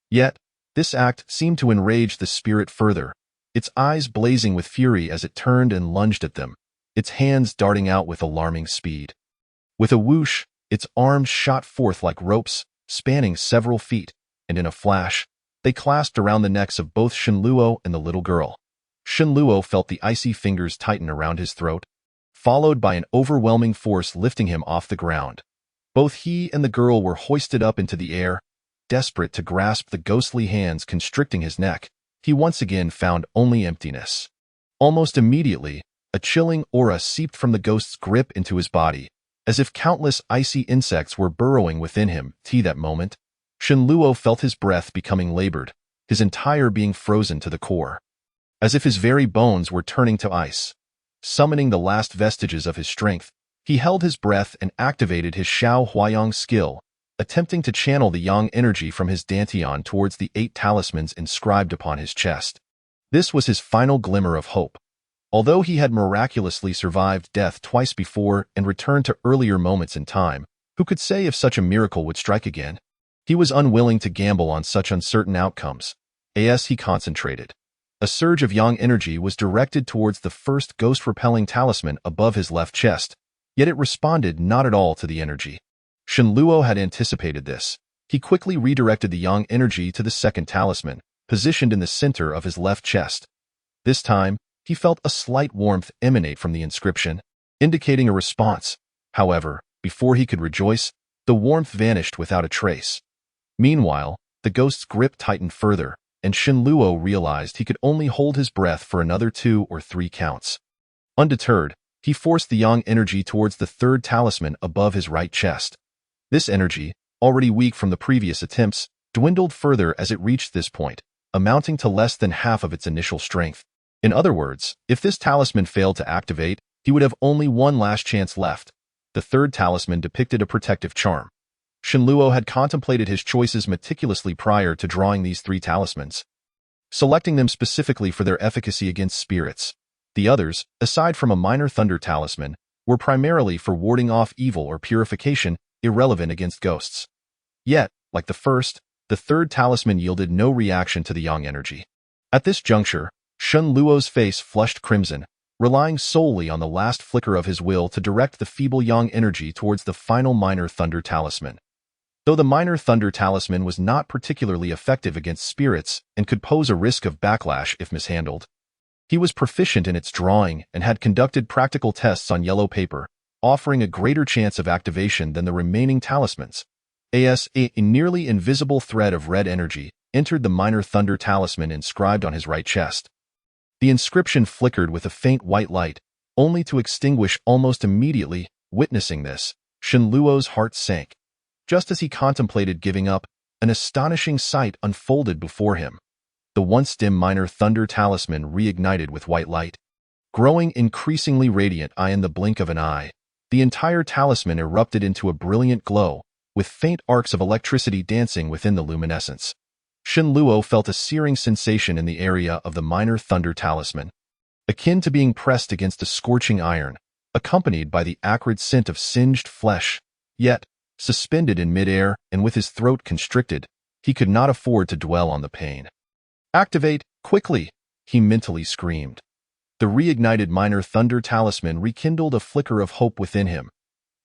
Yet, this act seemed to enrage the spirit further, its eyes blazing with fury as it turned and lunged at them, its hands darting out with alarming speed. With a whoosh, its arms shot forth like ropes, spanning several feet, and in a flash, they clasped around the necks of both Shenluo and the little girl. Shenluo felt the icy fingers tighten around his throat, followed by an overwhelming force lifting him off the ground. Both he and the girl were hoisted up into the air. Desperate to grasp the ghostly hands constricting his neck, he once again found only emptiness. Almost immediately, a chilling aura seeped from the ghost's grip into his body, as if countless icy insects were burrowing within him. That moment, Shenluo felt his breath becoming labored, his entire being frozen to the core, as if his very bones were turning to ice. Summoning the last vestiges of his strength, he held his breath and activated his Xiao Huayang skill, attempting to channel the yang energy from his dantian towards the 8 talismans inscribed upon his chest. This was his final glimmer of hope. Although he had miraculously survived death twice before and returned to earlier moments in time, who could say if such a miracle would strike again? He was unwilling to gamble on such uncertain outcomes. As he concentrated, a surge of yang energy was directed towards the first ghost-repelling talisman above his left chest, yet it responded not at all to the energy. Shenluo had anticipated this. He quickly redirected the yang energy to the second talisman, positioned in the center of his left chest. This time, he felt a slight warmth emanate from the inscription, indicating a response. However, before he could rejoice, the warmth vanished without a trace. Meanwhile, the ghost's grip tightened further, and Shenluo realized he could only hold his breath for another 2 or 3 counts. Undeterred, he forced the yang energy towards the third talisman above his right chest. This energy, already weak from the previous attempts, dwindled further as it reached this point, amounting to less than half of its initial strength. In other words, if this talisman failed to activate, he would have only one last chance left. The third talisman depicted a protective charm. Shenluo had contemplated his choices meticulously prior to drawing these 3 talismans, selecting them specifically for their efficacy against spirits. The others, aside from a minor thunder talisman, were primarily for warding off evil or purification, irrelevant against ghosts. Yet, like the first, the third talisman yielded no reaction to the yang energy. At this juncture, Shenluo's face flushed crimson, relying solely on the last flicker of his will to direct the feeble yang energy towards the final minor thunder talisman. Though the minor thunder talisman was not particularly effective against spirits and could pose a risk of backlash if mishandled, he was proficient in its drawing and had conducted practical tests on yellow paper, offering a greater chance of activation than the remaining talismans. A nearly invisible thread of red energy entered the minor thunder talisman inscribed on his right chest. The inscription flickered with a faint white light, only to extinguish almost immediately. Witnessing this, Shenluo's heart sank. Just as he contemplated giving up, an astonishing sight unfolded before him. The once dim minor thunder talisman reignited with white light. Growing increasingly radiant in the blink of an eye, the entire talisman erupted into a brilliant glow, with faint arcs of electricity dancing within the luminescence. Shenluo felt a searing sensation in the area of the minor thunder talisman, akin to being pressed against a scorching iron, accompanied by the acrid scent of singed flesh. Yet, suspended in midair and with his throat constricted, he could not afford to dwell on the pain. "Activate, quickly!" he mentally screamed. The reignited minor thunder talisman rekindled a flicker of hope within him.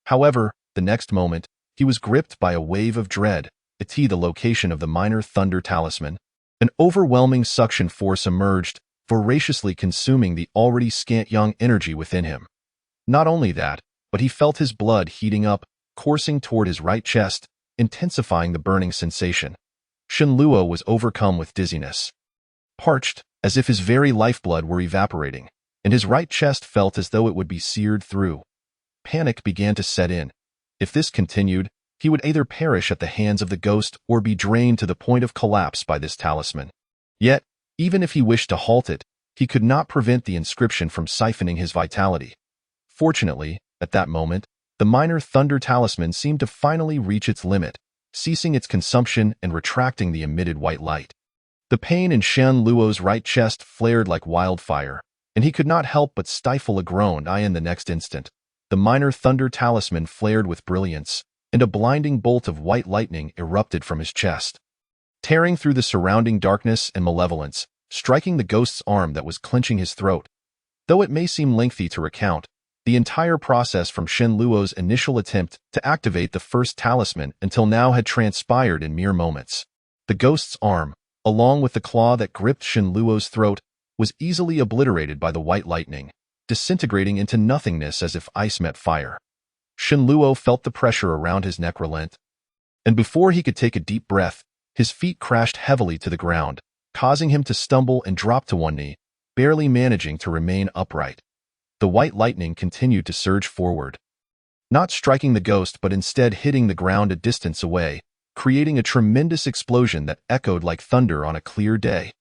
However, the next moment, he was gripped by a wave of dread. The location of the minor thunder talisman, an overwhelming suction force emerged, voraciously consuming the already scant yang energy within him. Not only that, but he felt his blood heating up, coursing toward his right chest, intensifying the burning sensation. Shenluo was overcome with dizziness. Parched, as if his very lifeblood were evaporating, and his right chest felt as though it would be seared through. Panic began to set in. If this continued, he would either perish at the hands of the ghost or be drained to the point of collapse by this talisman. Yet, even if he wished to halt it, he could not prevent the inscription from siphoning his vitality. Fortunately, at that moment, the minor thunder talisman seemed to finally reach its limit, ceasing its consumption and retracting the emitted white light. The pain in Shen Luo's right chest flared like wildfire, and he could not help but stifle a groan. In the next instant, the minor thunder talisman flared with brilliance, and a blinding bolt of white lightning erupted from his chest, tearing through the surrounding darkness and malevolence, striking the ghost's arm that was clenching his throat. Though it may seem lengthy to recount, the entire process from Shen Luo's initial attempt to activate the first talisman until now had transpired in mere moments. The ghost's arm, along with the claw that gripped Shen Luo's throat, was easily obliterated by the white lightning, disintegrating into nothingness as if ice met fire. Shen Luo felt the pressure around his neck relent, and before he could take a deep breath, his feet crashed heavily to the ground, causing him to stumble and drop to one knee, barely managing to remain upright. The white lightning continued to surge forward, not striking the ghost but instead hitting the ground a distance away, creating a tremendous explosion that echoed like thunder on a clear day.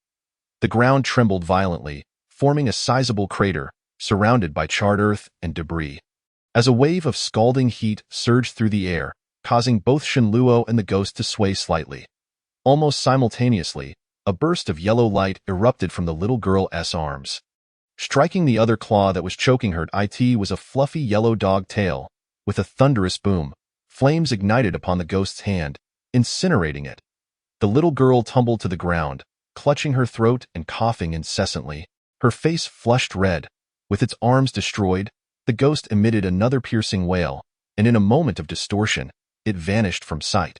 The ground trembled violently, forming a sizable crater, surrounded by charred earth and debris. As a wave of scalding heat surged through the air, causing both Shen Luo and the ghost to sway slightly. Almost simultaneously, a burst of yellow light erupted from the little girl's arms. Striking the other claw that was choking her, it was a fluffy yellow dog tail. With a thunderous boom, flames ignited upon the ghost's hand, incinerating it. The little girl tumbled to the ground, clutching her throat and coughing incessantly, her face flushed red. With its arms destroyed, the ghost emitted another piercing wail, and in a moment of distortion, it vanished from sight.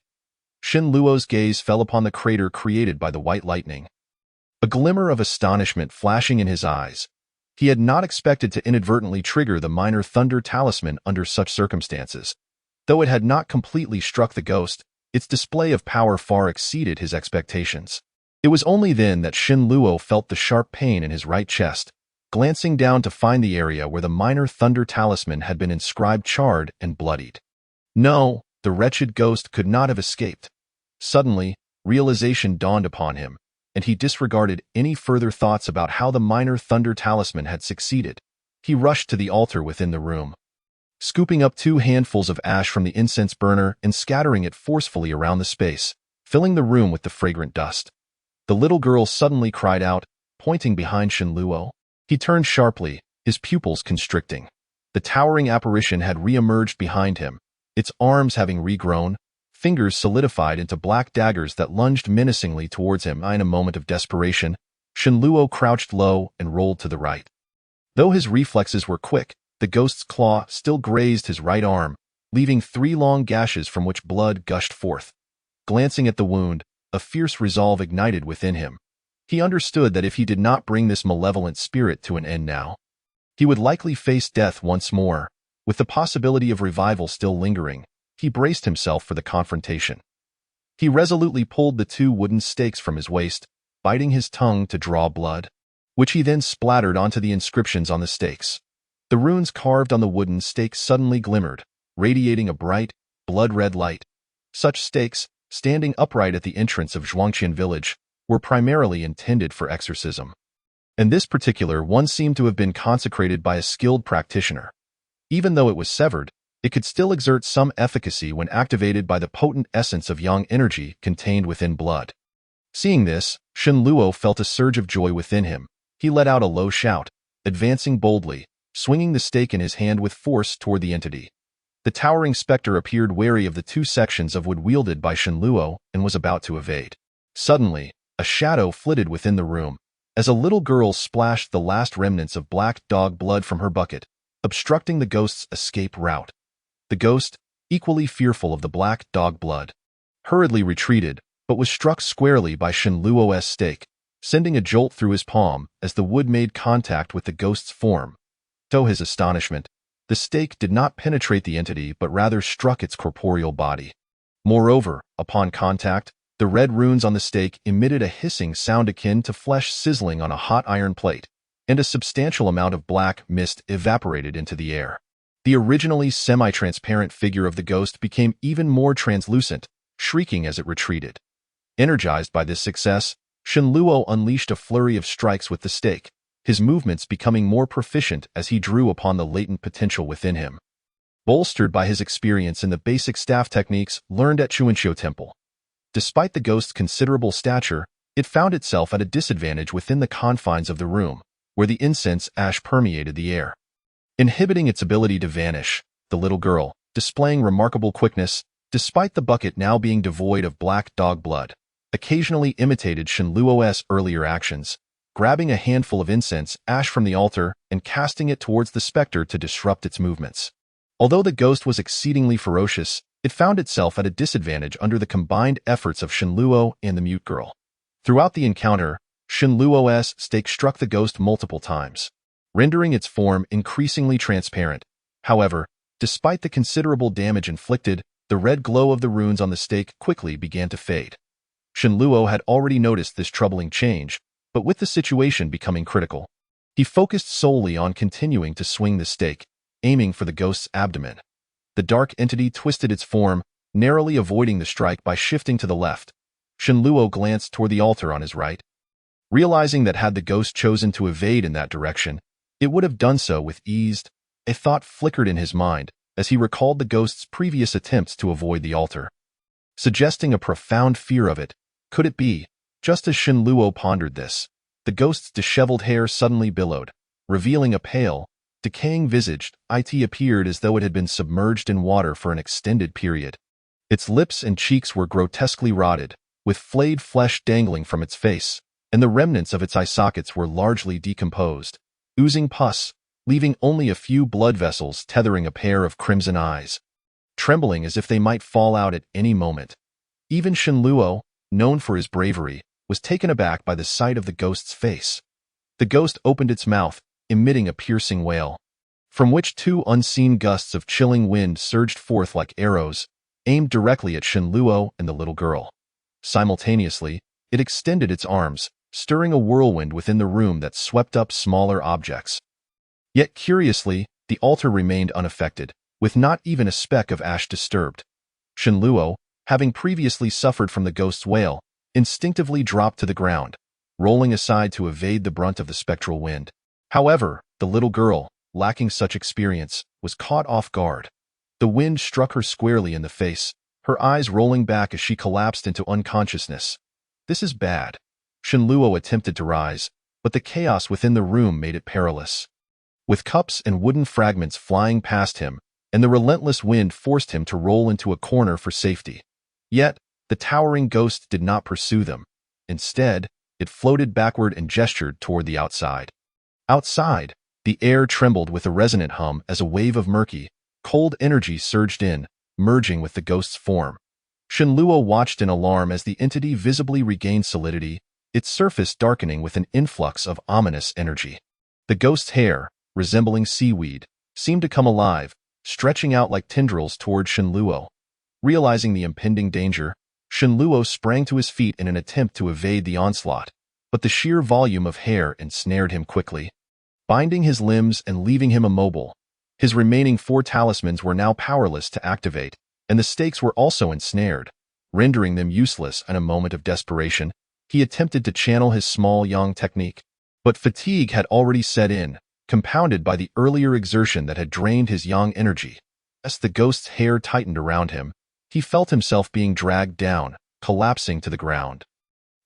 Shen Luo's gaze fell upon the crater created by the white lightning, a glimmer of astonishment flashing in his eyes. He had not expected to inadvertently trigger the minor thunder talisman under such circumstances. Though it had not completely struck the ghost, its display of power far exceeded his expectations. It was only then that Shen Luo felt the sharp pain in his right chest, glancing down to find the area where the minor thunder talisman had been inscribed charred and bloodied. No, the wretched ghost could not have escaped. Suddenly, realization dawned upon him, and he disregarded any further thoughts about how the minor thunder talisman had succeeded. He rushed to the altar within the room, scooping up 2 handfuls of ash from the incense burner and scattering it forcefully around the space, filling the room with the fragrant dust. The little girl suddenly cried out, pointing behind Shen Luo. He turned sharply, his pupils constricting. The towering apparition had re-emerged behind him, its arms having regrown, fingers solidified into black daggers that lunged menacingly towards him. In a moment of desperation, Shen Luo crouched low and rolled to the right. Though his reflexes were quick, the ghost's claw still grazed his right arm, leaving 3 long gashes from which blood gushed forth. Glancing at the wound, a fierce resolve ignited within him. He understood that if he did not bring this malevolent spirit to an end now, he would likely face death once more. With the possibility of revival still lingering, he braced himself for the confrontation. He resolutely pulled the 2 wooden stakes from his waist, biting his tongue to draw blood, which he then splattered onto the inscriptions on the stakes. The runes carved on the wooden stakes suddenly glimmered, radiating a bright, blood-red light. Such stakes, standing upright at the entrance of Zhuangqian village, were primarily intended for exorcism. And this particular one seemed to have been consecrated by a skilled practitioner. Even though it was severed, it could still exert some efficacy when activated by the potent essence of yang energy contained within blood. Seeing this, Shen Luo felt a surge of joy within him. He let out a low shout, advancing boldly, swinging the stake in his hand with force toward the entity. The towering specter appeared wary of the 2 sections of wood wielded by Shen Luo and was about to evade. Suddenly, a shadow flitted within the room, as a little girl splashed the last remnants of black dog blood from her bucket, obstructing the ghost's escape route. The ghost, equally fearful of the black dog blood, hurriedly retreated, but was struck squarely by Shen Luo's stake, sending a jolt through his palm as the wood made contact with the ghost's form. To his astonishment, the stake did not penetrate the entity but rather struck its corporeal body. Moreover, upon contact, the red runes on the stake emitted a hissing sound akin to flesh sizzling on a hot iron plate, and a substantial amount of black mist evaporated into the air. The originally semi-transparent figure of the ghost became even more translucent, shrieking as it retreated. Energized by this success, Shenluo unleashed a flurry of strikes with the stake, his movements becoming more proficient as he drew upon the latent potential within him. Bolstered by his experience in the basic staff techniques learned at Chuanqiu Temple. Despite the ghost's considerable stature, it found itself at a disadvantage within the confines of the room, where the incense ash permeated the air, inhibiting its ability to vanish. The little girl, displaying remarkable quickness, despite the bucket now being devoid of black dog blood, occasionally imitated Shenluo's earlier actions, grabbing a handful of incense ash from the altar and casting it towards the specter to disrupt its movements. Although the ghost was exceedingly ferocious, it found itself at a disadvantage under the combined efforts of Shenluo and the mute girl. Throughout the encounter, Shenluo's stake struck the ghost multiple times, rendering its form increasingly transparent. However, despite the considerable damage inflicted, the red glow of the runes on the stake quickly began to fade. Shenluo had already noticed this troubling change, but with the situation becoming critical, he focused solely on continuing to swing the stake, aiming for the ghost's abdomen. The dark entity twisted its form, narrowly avoiding the strike by shifting to the left. Shenluo glanced toward the altar on his right, realizing that had the ghost chosen to evade in that direction, it would have done so with ease. A thought flickered in his mind as he recalled the ghost's previous attempts to avoid the altar, suggesting a profound fear of it. Could it be? Just as Shenluo pondered this, the ghost's disheveled hair suddenly billowed, revealing a pale, decaying visage. It appeared as though it had been submerged in water for an extended period. Its lips and cheeks were grotesquely rotted, with flayed flesh dangling from its face, and the remnants of its eye sockets were largely decomposed, oozing pus, leaving only a few blood vessels tethering a pair of crimson eyes, trembling as if they might fall out at any moment. Even Shenluo, known for his bravery, was taken aback by the sight of the ghost's face. The ghost opened its mouth, emitting a piercing wail, from which two unseen gusts of chilling wind surged forth like arrows, aimed directly at Shenluo and the little girl. Simultaneously, it extended its arms, stirring a whirlwind within the room that swept up smaller objects. Yet curiously, the altar remained unaffected, with not even a speck of ash disturbed. Shenluo, having previously suffered from the ghost's wail, instinctively dropped to the ground, rolling aside to evade the brunt of the spectral wind. However, the little girl, lacking such experience, was caught off guard. The wind struck her squarely in the face, her eyes rolling back as she collapsed into unconsciousness. This is bad. Shenluo attempted to rise, but the chaos within the room made it perilous. With cups and wooden fragments flying past him, and the relentless wind forced him to roll into a corner for safety. Yet, the towering ghost did not pursue them. Instead, it floated backward and gestured toward the outside. Outside, the air trembled with a resonant hum as a wave of murky, cold energy surged in, merging with the ghost's form. Shenluo watched in alarm as the entity visibly regained solidity, its surface darkening with an influx of ominous energy. The ghost's hair, resembling seaweed, seemed to come alive, stretching out like tendrils toward Shenluo. Realizing the impending danger, Shenluo sprang to his feet in an attempt to evade the onslaught, but the sheer volume of hair ensnared him quickly, binding his limbs and leaving him immobile. His remaining 4 talismans were now powerless to activate, and the stakes were also ensnared, rendering them useless. In a moment of desperation, he attempted to channel his small yang technique, but fatigue had already set in, compounded by the earlier exertion that had drained his yang energy. As the ghost's hair tightened around him, he felt himself being dragged down, collapsing to the ground.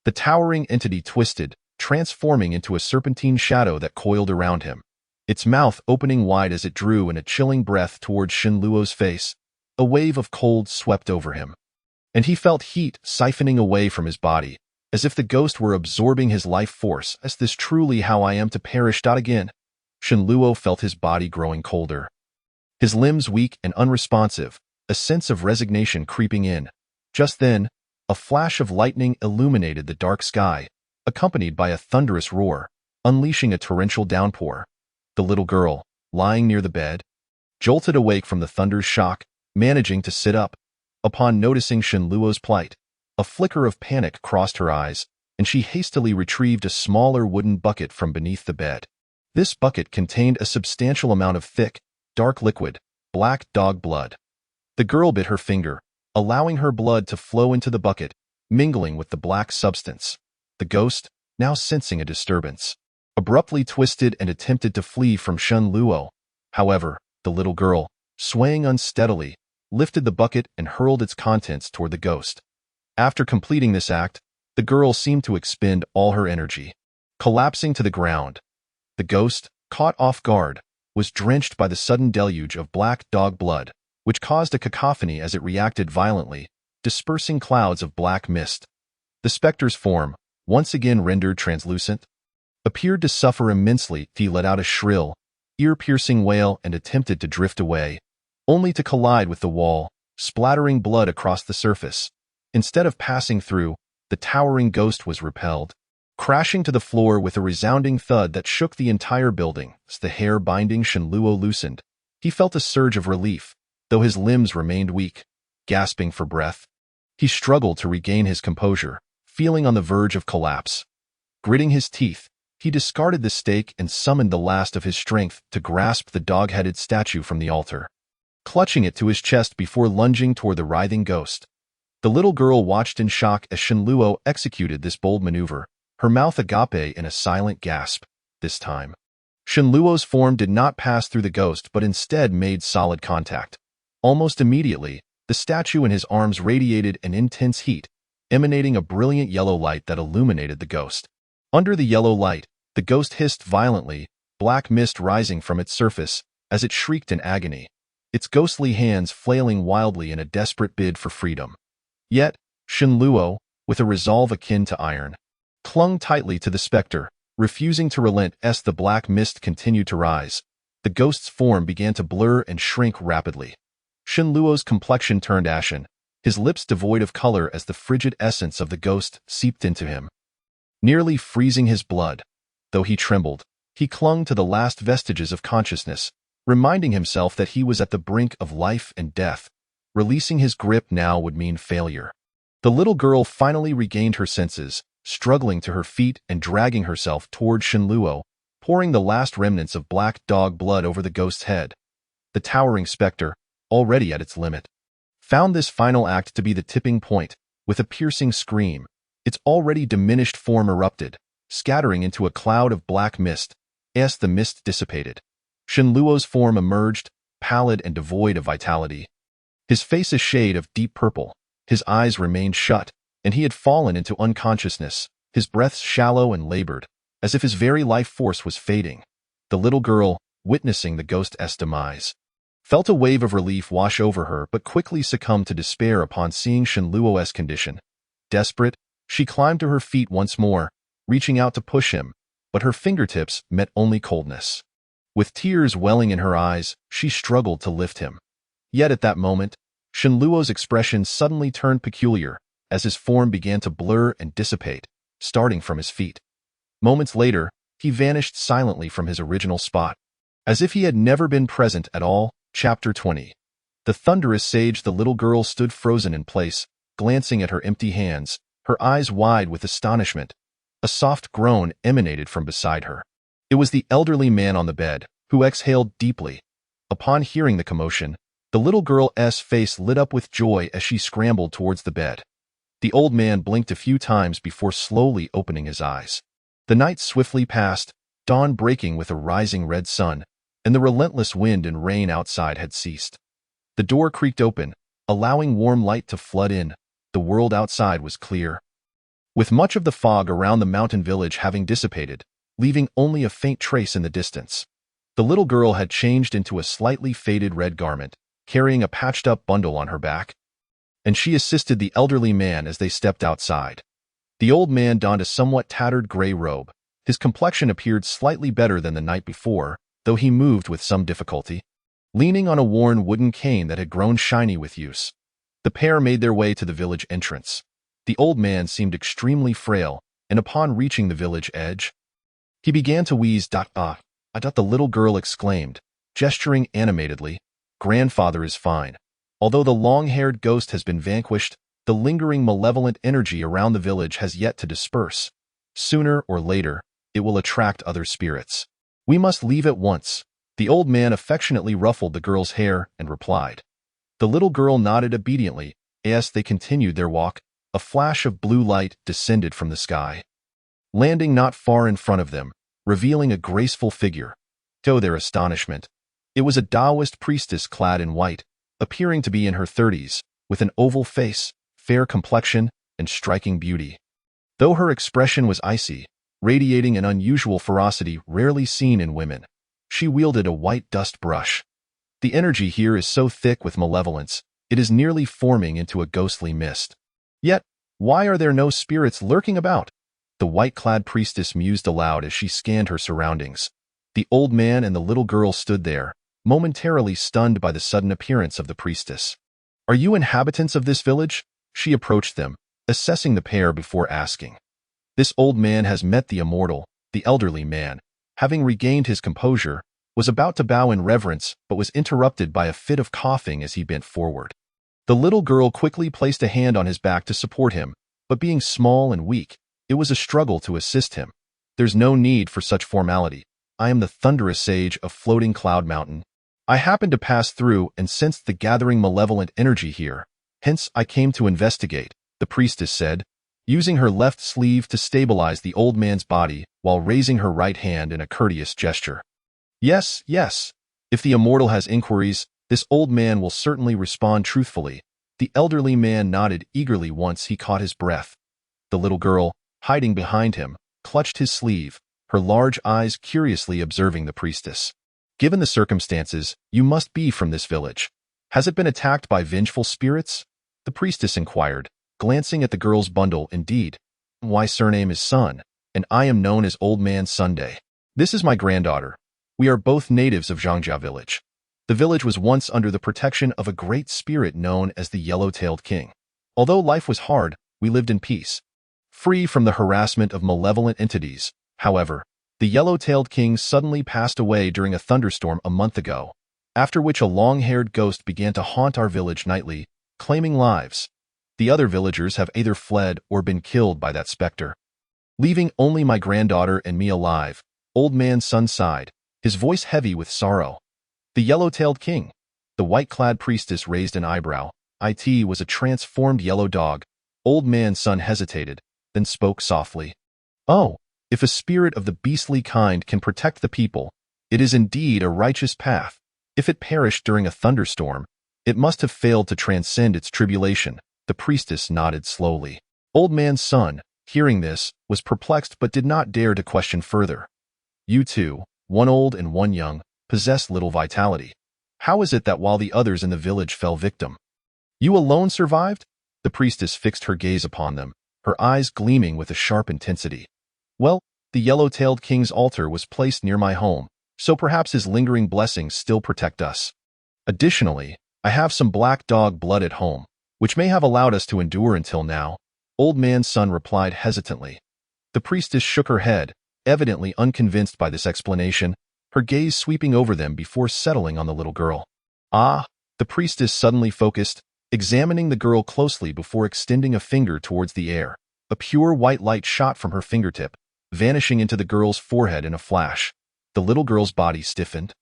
The towering entity twisted, transforming into a serpentine shadow that coiled around him, its mouth opening wide as it drew in a chilling breath towards Shenluo's face. A wave of cold swept over him, and he felt heat siphoning away from his body, as if the ghost were absorbing his life force. Is this truly how I am to perish? Again, Shenluo felt his body growing colder, his limbs weak and unresponsive, a sense of resignation creeping in. Just then, a flash of lightning illuminated the dark sky, accompanied by a thunderous roar, unleashing a torrential downpour. The little girl, lying near the bed, jolted awake from the thunder's shock, managing to sit up. Upon noticing Shenluo's plight, a flicker of panic crossed her eyes, and she hastily retrieved a smaller wooden bucket from beneath the bed. This bucket contained a substantial amount of thick, dark liquid, black dog blood. The girl bit her finger, allowing her blood to flow into the bucket, mingling with the black substance. The ghost, now sensing a disturbance, abruptly twisted and attempted to flee from Shen Luo. However, the little girl, swaying unsteadily, lifted the bucket and hurled its contents toward the ghost. After completing this act, the girl seemed to expend all her energy, collapsing to the ground. The ghost, caught off guard, was drenched by the sudden deluge of black dog blood, which caused a cacophony as it reacted violently, dispersing clouds of black mist. The specter's form, once again rendered translucent, appeared to suffer immensely. He let out a shrill, ear-piercing wail and attempted to drift away, only to collide with the wall, splattering blood across the surface. Instead of passing through, the towering ghost was repelled, crashing to the floor with a resounding thud that shook the entire building. As the hair binding Shen Luo loosened, he felt a surge of relief, though his limbs remained weak, gasping for breath. He struggled to regain his composure, feeling on the verge of collapse. Gritting his teeth, he discarded the stake and summoned the last of his strength to grasp the dog-headed statue from the altar, clutching it to his chest before lunging toward the writhing ghost. The little girl watched in shock as Shen Luo executed this bold maneuver, her mouth agape in a silent gasp. This time, Shen Luo's form did not pass through the ghost but instead made solid contact. Almost immediately, the statue in his arms radiated an intense heat, emanating a brilliant yellow light that illuminated the ghost. Under the yellow light, the ghost hissed violently, black mist rising from its surface as it shrieked in agony, its ghostly hands flailing wildly in a desperate bid for freedom. Yet, Shen Luo, with a resolve akin to iron, clung tightly to the specter, refusing to relent as the black mist continued to rise. The ghost's form began to blur and shrink rapidly. Shen Luo's complexion turned ashen, his lips devoid of color as the frigid essence of the ghost seeped into him, nearly freezing his blood. Though he trembled, he clung to the last vestiges of consciousness, reminding himself that he was at the brink of life and death. Releasing his grip now would mean failure. The little girl finally regained her senses, struggling to her feet and dragging herself toward Shen Luo, pouring the last remnants of black dog blood over the ghost's head. The towering specter, already at its limit, found this final act to be the tipping point. With a piercing scream, its already diminished form erupted, scattering into a cloud of black mist. As the mist dissipated, Shen Luo's form emerged, pallid and devoid of vitality. His face a shade of deep purple, his eyes remained shut, and he had fallen into unconsciousness, his breaths shallow and labored, as if his very life force was fading. The little girl, witnessing the ghost's demise, felt a wave of relief wash over her but quickly succumbed to despair upon seeing Shen Luo's condition. Desperate, she climbed to her feet once more, reaching out to push him, but her fingertips met only coldness. With tears welling in her eyes, she struggled to lift him. Yet at that moment, Shen Luo's expression suddenly turned peculiar, as his form began to blur and dissipate, starting from his feet. Moments later, he vanished silently from his original spot, as if he had never been present at all. Chapter 20. The thunderous sage. The little girl stood frozen in place, glancing at her empty hands, her eyes wide with astonishment. A soft groan emanated from beside her. It was the elderly man on the bed, who exhaled deeply. Upon hearing the commotion, the little girl's face lit up with joy as she scrambled towards the bed. The old man blinked a few times before slowly opening his eyes. The night swiftly passed, dawn breaking with a rising red sun, and the relentless wind and rain outside had ceased. The door creaked open, allowing warm light to flood in. The world outside was clear, with much of the fog around the mountain village having dissipated, leaving only a faint trace in the distance. The little girl had changed into a slightly faded red garment, carrying a patched-up bundle on her back, and she assisted the elderly man as they stepped outside. The old man donned a somewhat tattered gray robe. His complexion appeared slightly better than the night before, though he moved with some difficulty, leaning on a worn wooden cane that had grown shiny with use. The pair made their way to the village entrance. The old man seemed extremely frail, and upon reaching the village edge, he began to wheeze. The little girl exclaimed, gesturing animatedly. Grandfather is fine. Although the long-haired ghost has been vanquished, the lingering malevolent energy around the village has yet to disperse. Sooner or later, it will attract other spirits. We must leave at once. The old man affectionately ruffled the girl's hair and replied. The little girl nodded obediently. As they continued their walk, a flash of blue light descended from the sky, landing not far in front of them, revealing a graceful figure. To their astonishment, it was a Taoist priestess clad in white, appearing to be in her 30s, with an oval face, fair complexion, and striking beauty. Though her expression was icy, radiating an unusual ferocity rarely seen in women, she wielded a white dust brush. The energy here is so thick with malevolence, it is nearly forming into a ghostly mist. Yet, why are there no spirits lurking about? The white-clad priestess mused aloud as she scanned her surroundings. The old man and the little girl stood there, momentarily stunned by the sudden appearance of the priestess. Are you inhabitants of this village? She approached them, assessing the pair before asking. This old man has met the immortal. The elderly man, having regained his composure, was about to bow in reverence but was interrupted by a fit of coughing as he bent forward. The little girl quickly placed a hand on his back to support him, but being small and weak, it was a struggle to assist him. There's no need for such formality. I am the thunderous sage of Floating Cloud Mountain. I happened to pass through and sensed the gathering malevolent energy here. Hence, I came to investigate, the priestess said, using her left sleeve to stabilize the old man's body while raising her right hand in a courteous gesture. Yes, yes. If the immortal has inquiries, this old man will certainly respond truthfully. The elderly man nodded eagerly once he caught his breath. The little girl, hiding behind him, clutched his sleeve, her large eyes curiously observing the priestess. Given the circumstances, you must be from this village. Has it been attacked by vengeful spirits? The priestess inquired, glancing at the girl's bundle. Indeed. My surname is Sun, and I am known as Old Man Sunday. This is my granddaughter. We are both natives of Zhangjia village. The village was once under the protection of a great spirit known as the Yellow-Tailed King. Although life was hard, we lived in peace, free from the harassment of malevolent entities. However, the Yellow-Tailed King suddenly passed away during a thunderstorm a month ago, after which a long-haired ghost began to haunt our village nightly, claiming lives. The other villagers have either fled or been killed by that specter, leaving only my granddaughter and me alive. Old Man Sun sighed, his voice heavy with sorrow. The Yellow-Tailed King. The white-clad priestess raised an eyebrow. It was a transformed yellow dog. Old Man Sun hesitated, then spoke softly. Oh, if a spirit of the beastly kind can protect the people, it is indeed a righteous path. If it perished during a thunderstorm, it must have failed to transcend its tribulation. The priestess nodded slowly. Old Man Sun, hearing this, was perplexed but did not dare to question further. You two, one old and one young, possess little vitality. How is it that while the others in the village fell victim, you alone survived? The priestess fixed her gaze upon them, her eyes gleaming with a sharp intensity. Well, the Yellow-Tailed King's altar was placed near my home, so perhaps his lingering blessings still protect us. Additionally, I have some black dog blood at home, which may have allowed us to endure until now. Old Man Sun replied hesitantly. The priestess shook her head, evidently unconvinced by this explanation, her gaze sweeping over them before settling on the little girl. Ah, the priestess suddenly focused, examining the girl closely before extending a finger towards the air. A pure white light shot from her fingertip, vanishing into the girl's forehead in a flash. The little girl's body stiffened,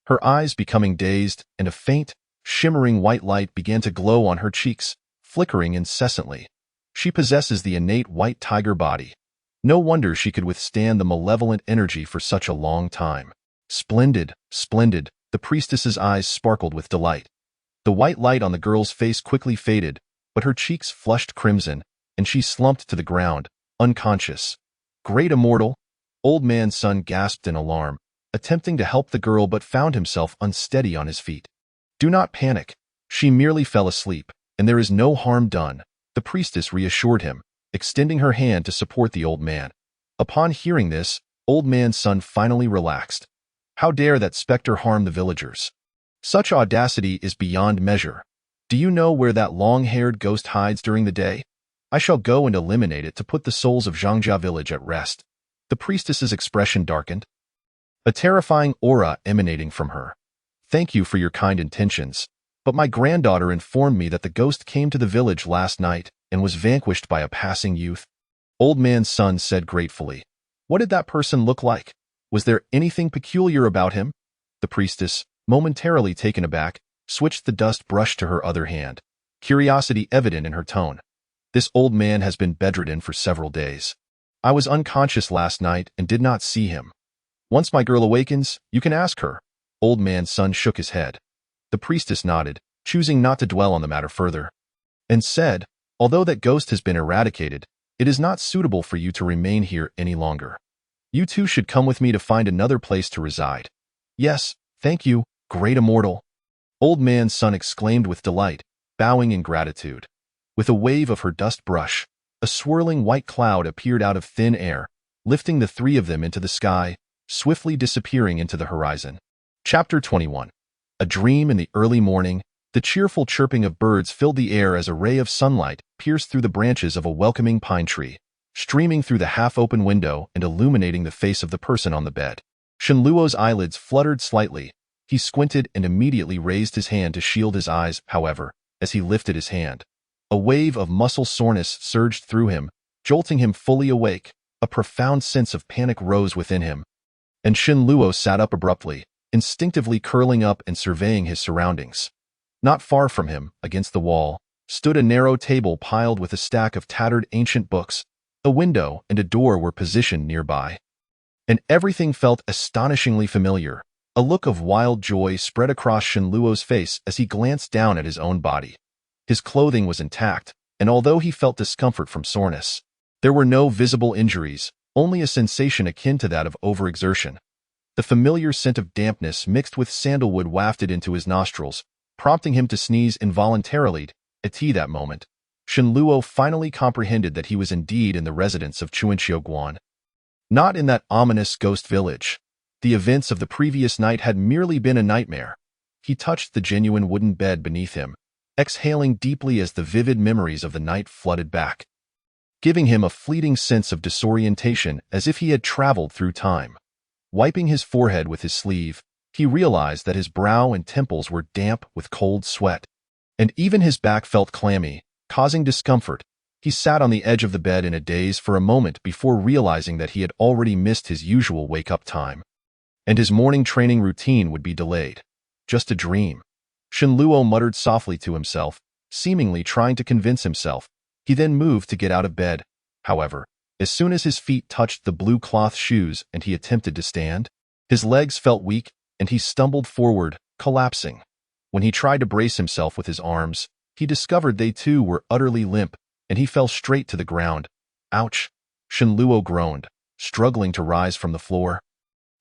her eyes becoming dazed, and a faint, shimmering white light began to glow on her cheeks, flickering incessantly. She possesses the innate white tiger body. No wonder she could withstand the malevolent energy for such a long time. Splendid, splendid, the priestess's eyes sparkled with delight. The white light on the girl's face quickly faded, but her cheeks flushed crimson, and she slumped to the ground, unconscious. Great immortal! Old Man Sun gasped in alarm, attempting to help the girl but found himself unsteady on his feet. Do not panic. She merely fell asleep, and there is no harm done, the priestess reassured him, extending her hand to support the old man. Upon hearing this, Old Man Sun finally relaxed. How dare that specter harm the villagers? Such audacity is beyond measure. Do you know where that long-haired ghost hides during the day? I shall go and eliminate it to put the souls of Zhangjia village at rest. The priestess's expression darkened, a terrifying aura emanating from her. Thank you for your kind intentions, but my granddaughter informed me that the ghost came to the village last night and was vanquished by a passing youth. Old Man Sun said gratefully. What did that person look like? Was there anything peculiar about him? The priestess, momentarily taken aback, switched the dust brush to her other hand, curiosity evident in her tone. This old man has been bedridden for several days. I was unconscious last night and did not see him. Once my girl awakens, you can ask her. Old man's son shook his head. The priestess nodded, choosing not to dwell on the matter further, and said, although that ghost has been eradicated, it is not suitable for you to remain here any longer. You two should come with me to find another place to reside. Yes, thank you, great immortal. Old man's son exclaimed with delight, bowing in gratitude. With a wave of her dust brush, a swirling white cloud appeared out of thin air, lifting the three of them into the sky, swiftly disappearing into the horizon. Chapter 21. A dream in the early morning. The cheerful chirping of birds filled the air as a ray of sunlight pierced through the branches of a welcoming pine tree, streaming through the half-open window and illuminating the face of the person on the bed. Shenluo's eyelids fluttered slightly. He squinted and immediately raised his hand to shield his eyes. However, as he lifted his hand, a wave of muscle soreness surged through him, jolting him fully awake. A profound sense of panic rose within him, and Shenluo sat up abruptly, instinctively curling up and surveying his surroundings. Not far from him, against the wall, stood a narrow table piled with a stack of tattered ancient books. A window and a door were positioned nearby, and everything felt astonishingly familiar. A look of wild joy spread across Shenluo's face as he glanced down at his own body. His clothing was intact, and although he felt discomfort from soreness, there were no visible injuries, only a sensation akin to that of overexertion. The familiar scent of dampness mixed with sandalwood wafted into his nostrils, prompting him to sneeze involuntarily. At that moment, Shenluo finally comprehended that he was indeed in the residence of Chuanxiuguan, not in that ominous ghost village. The events of the previous night had merely been a nightmare. He touched the genuine wooden bed beneath him, exhaling deeply as the vivid memories of the night flooded back, giving him a fleeting sense of disorientation as if he had traveled through time. Wiping his forehead with his sleeve, he realized that his brow and temples were damp with cold sweat, and even his back felt clammy, causing discomfort. He sat on the edge of the bed in a daze for a moment before realizing that he had already missed his usual wake-up time, and his morning training routine would be delayed. Just a dream. Shenluo muttered softly to himself, seemingly trying to convince himself. He then moved to get out of bed. However, as soon as his feet touched the blue cloth shoes and he attempted to stand, his legs felt weak, and he stumbled forward, collapsing. When he tried to brace himself with his arms, he discovered they too were utterly limp, and he fell straight to the ground. Ouch! Shenluo groaned, struggling to rise from the floor.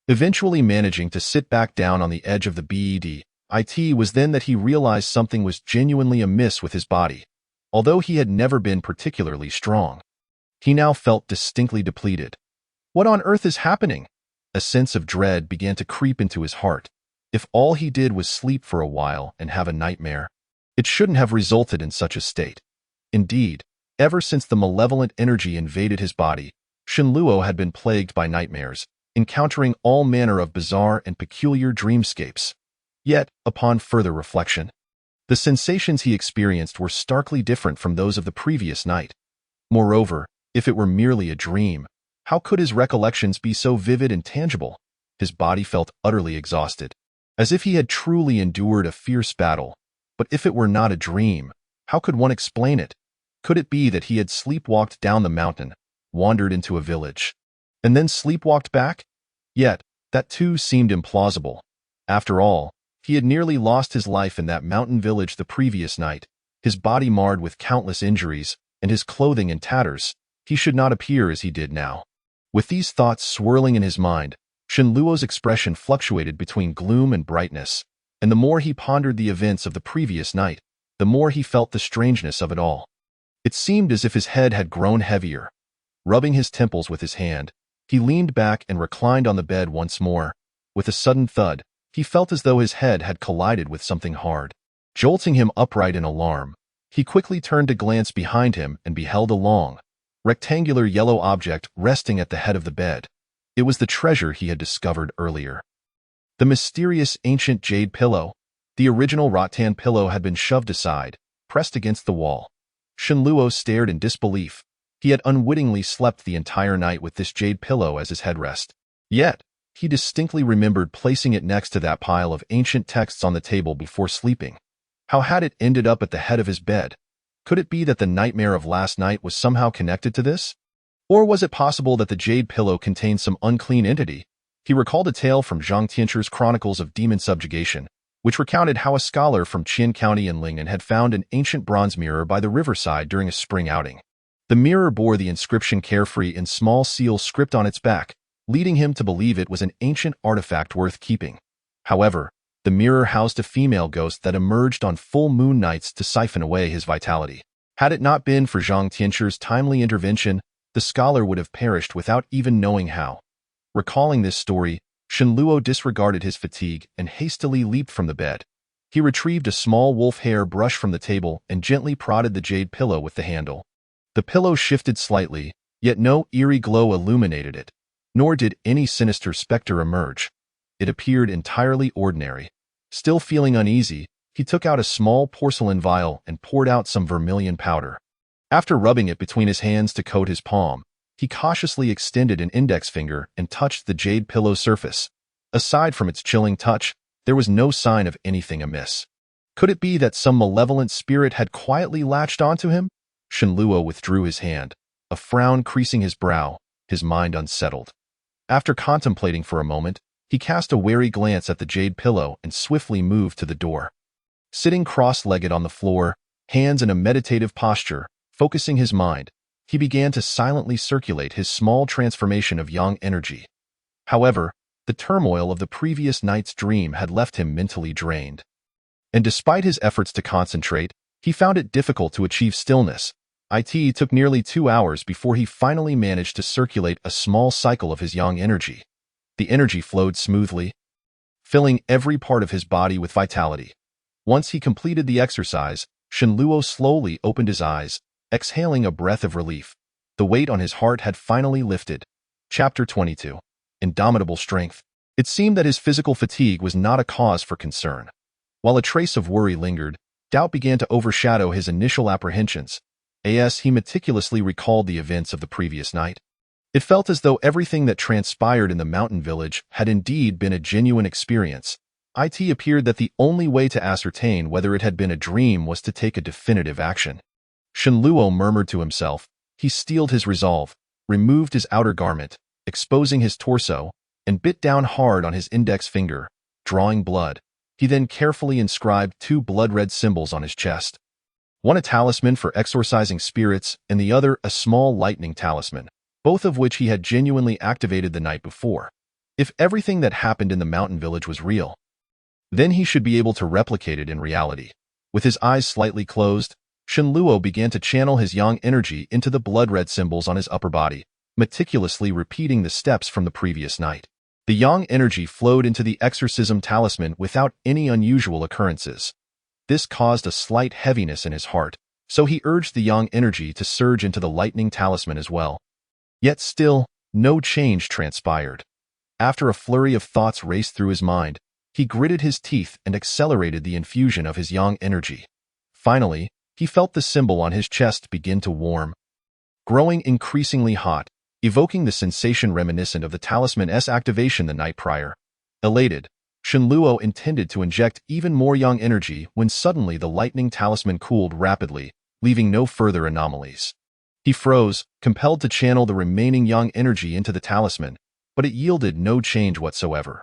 Eventually managing to sit back down on the edge of the bed, it was then that he realized something was genuinely amiss with his body. Although he had never been particularly strong, he now felt distinctly depleted. What on earth is happening? A sense of dread began to creep into his heart. If all he did was sleep for a while and have a nightmare, it shouldn't have resulted in such a state. Indeed, ever since the malevolent energy invaded his body, Shenluo had been plagued by nightmares, encountering all manner of bizarre and peculiar dreamscapes. Yet, upon further reflection, the sensations he experienced were starkly different from those of the previous night. Moreover, if it were merely a dream, how could his recollections be so vivid and tangible? His body felt utterly exhausted, as if he had truly endured a fierce battle. But if it were not a dream, how could one explain it? Could it be that he had sleepwalked down the mountain, wandered into a village, and then sleepwalked back? Yet, that too seemed implausible. After all, he had nearly lost his life in that mountain village the previous night, his body marred with countless injuries, and his clothing in tatters. He should not appear as he did now. With these thoughts swirling in his mind, Shenluo's expression fluctuated between gloom and brightness, and the more he pondered the events of the previous night, the more he felt the strangeness of it all. It seemed as if his head had grown heavier. Rubbing his temples with his hand, he leaned back and reclined on the bed once more. With a sudden thud, he felt as though his head had collided with something hard, jolting him upright in alarm. He quickly turned to glance behind him and beheld a long, rectangular yellow object resting at the head of the bed. It was the treasure he had discovered earlier. The mysterious ancient jade pillow. The original rattan pillow had been shoved aside, pressed against the wall. Shenluo stared in disbelief. He had unwittingly slept the entire night with this jade pillow as his headrest. Yet, he distinctly remembered placing it next to that pile of ancient texts on the table before sleeping. How had it ended up at the head of his bed? Could it be that the nightmare of last night was somehow connected to this? Or was it possible that the jade pillow contained some unclean entity? He recalled a tale from Zhang Tianchu's Chronicles of Demon Subjugation, which recounted how a scholar from Qin County in Lingnan had found an ancient bronze mirror by the riverside during a spring outing. The mirror bore the inscription Carefree in small seal script on its back, leading him to believe it was an ancient artifact worth keeping. However, the mirror housed a female ghost that emerged on full moon nights to siphon away his vitality. Had it not been for Zhang Tianchu's timely intervention, the scholar would have perished without even knowing how. Recalling this story, Shenluo disregarded his fatigue and hastily leaped from the bed. He retrieved a small wolf hair brush from the table and gently prodded the jade pillow with the handle. The pillow shifted slightly, yet no eerie glow illuminated it, nor did any sinister specter emerge. It appeared entirely ordinary. Still feeling uneasy, he took out a small porcelain vial and poured out some vermilion powder. After rubbing it between his hands to coat his palm, he cautiously extended an index finger and touched the jade pillow's surface. Aside from its chilling touch, there was no sign of anything amiss. Could it be that some malevolent spirit had quietly latched onto him? Shenluo withdrew his hand, a frown creasing his brow, his mind unsettled. After contemplating for a moment, he cast a wary glance at the jade pillow and swiftly moved to the door. Sitting cross-legged on the floor, hands in a meditative posture, focusing his mind, he began to silently circulate his small transformation of yang energy. However, the turmoil of the previous night's dream had left him mentally drained. And despite his efforts to concentrate, he found it difficult to achieve stillness. It took nearly 2 hours before he finally managed to circulate a small cycle of his yang energy. The energy flowed smoothly, filling every part of his body with vitality. Once he completed the exercise, Shenluo slowly opened his eyes, exhaling a breath of relief. The weight on his heart had finally lifted. Chapter 22. Indomitable Strength. It seemed that his physical fatigue was not a cause for concern. While a trace of worry lingered, doubt began to overshadow his initial apprehensions. He meticulously recalled the events of the previous night. It felt as though everything that transpired in the mountain village had indeed been a genuine experience. It appeared that the only way to ascertain whether it had been a dream was to take a definitive action. Shenluo murmured to himself. He steeled his resolve, removed his outer garment, exposing his torso, and bit down hard on his index finger, drawing blood. He then carefully inscribed 2 blood-red symbols on his chest. One a talisman for exorcising spirits, and the other a small lightning talisman, both of which he had genuinely activated the night before. If everything that happened in the mountain village was real, then he should be able to replicate it in reality. With his eyes slightly closed, Shenluo began to channel his yang energy into the blood-red symbols on his upper body, meticulously repeating the steps from the previous night. The yang energy flowed into the exorcism talisman without any unusual occurrences. This caused a slight heaviness in his heart, so he urged the yang energy to surge into the lightning talisman as well. Yet still, no change transpired. After a flurry of thoughts raced through his mind, he gritted his teeth and accelerated the infusion of his yang energy. Finally, he felt the symbol on his chest begin to warm, growing increasingly hot, evoking the sensation reminiscent of the talisman's activation the night prior. Elated, Shenluo intended to inject even more yang energy when suddenly the lightning talisman cooled rapidly, leaving no further anomalies. He froze, compelled to channel the remaining yang energy into the talisman, but it yielded no change whatsoever.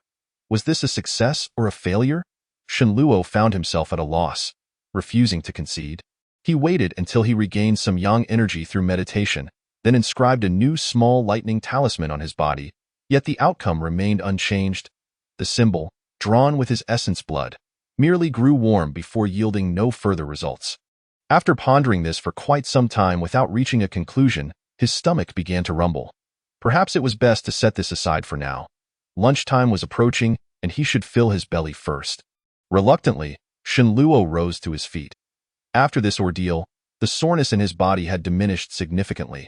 Was this a success or a failure? Shenluo found himself at a loss, refusing to concede. He waited until he regained some yang energy through meditation, then inscribed a new small lightning talisman on his body, yet the outcome remained unchanged. The symbol, drawn with his essence blood, merely grew warm before yielding no further results. After pondering this for quite some time without reaching a conclusion, his stomach began to rumble. Perhaps it was best to set this aside for now. Lunchtime was approaching, and he should fill his belly first. Reluctantly, Shenluo rose to his feet. After this ordeal, the soreness in his body had diminished significantly.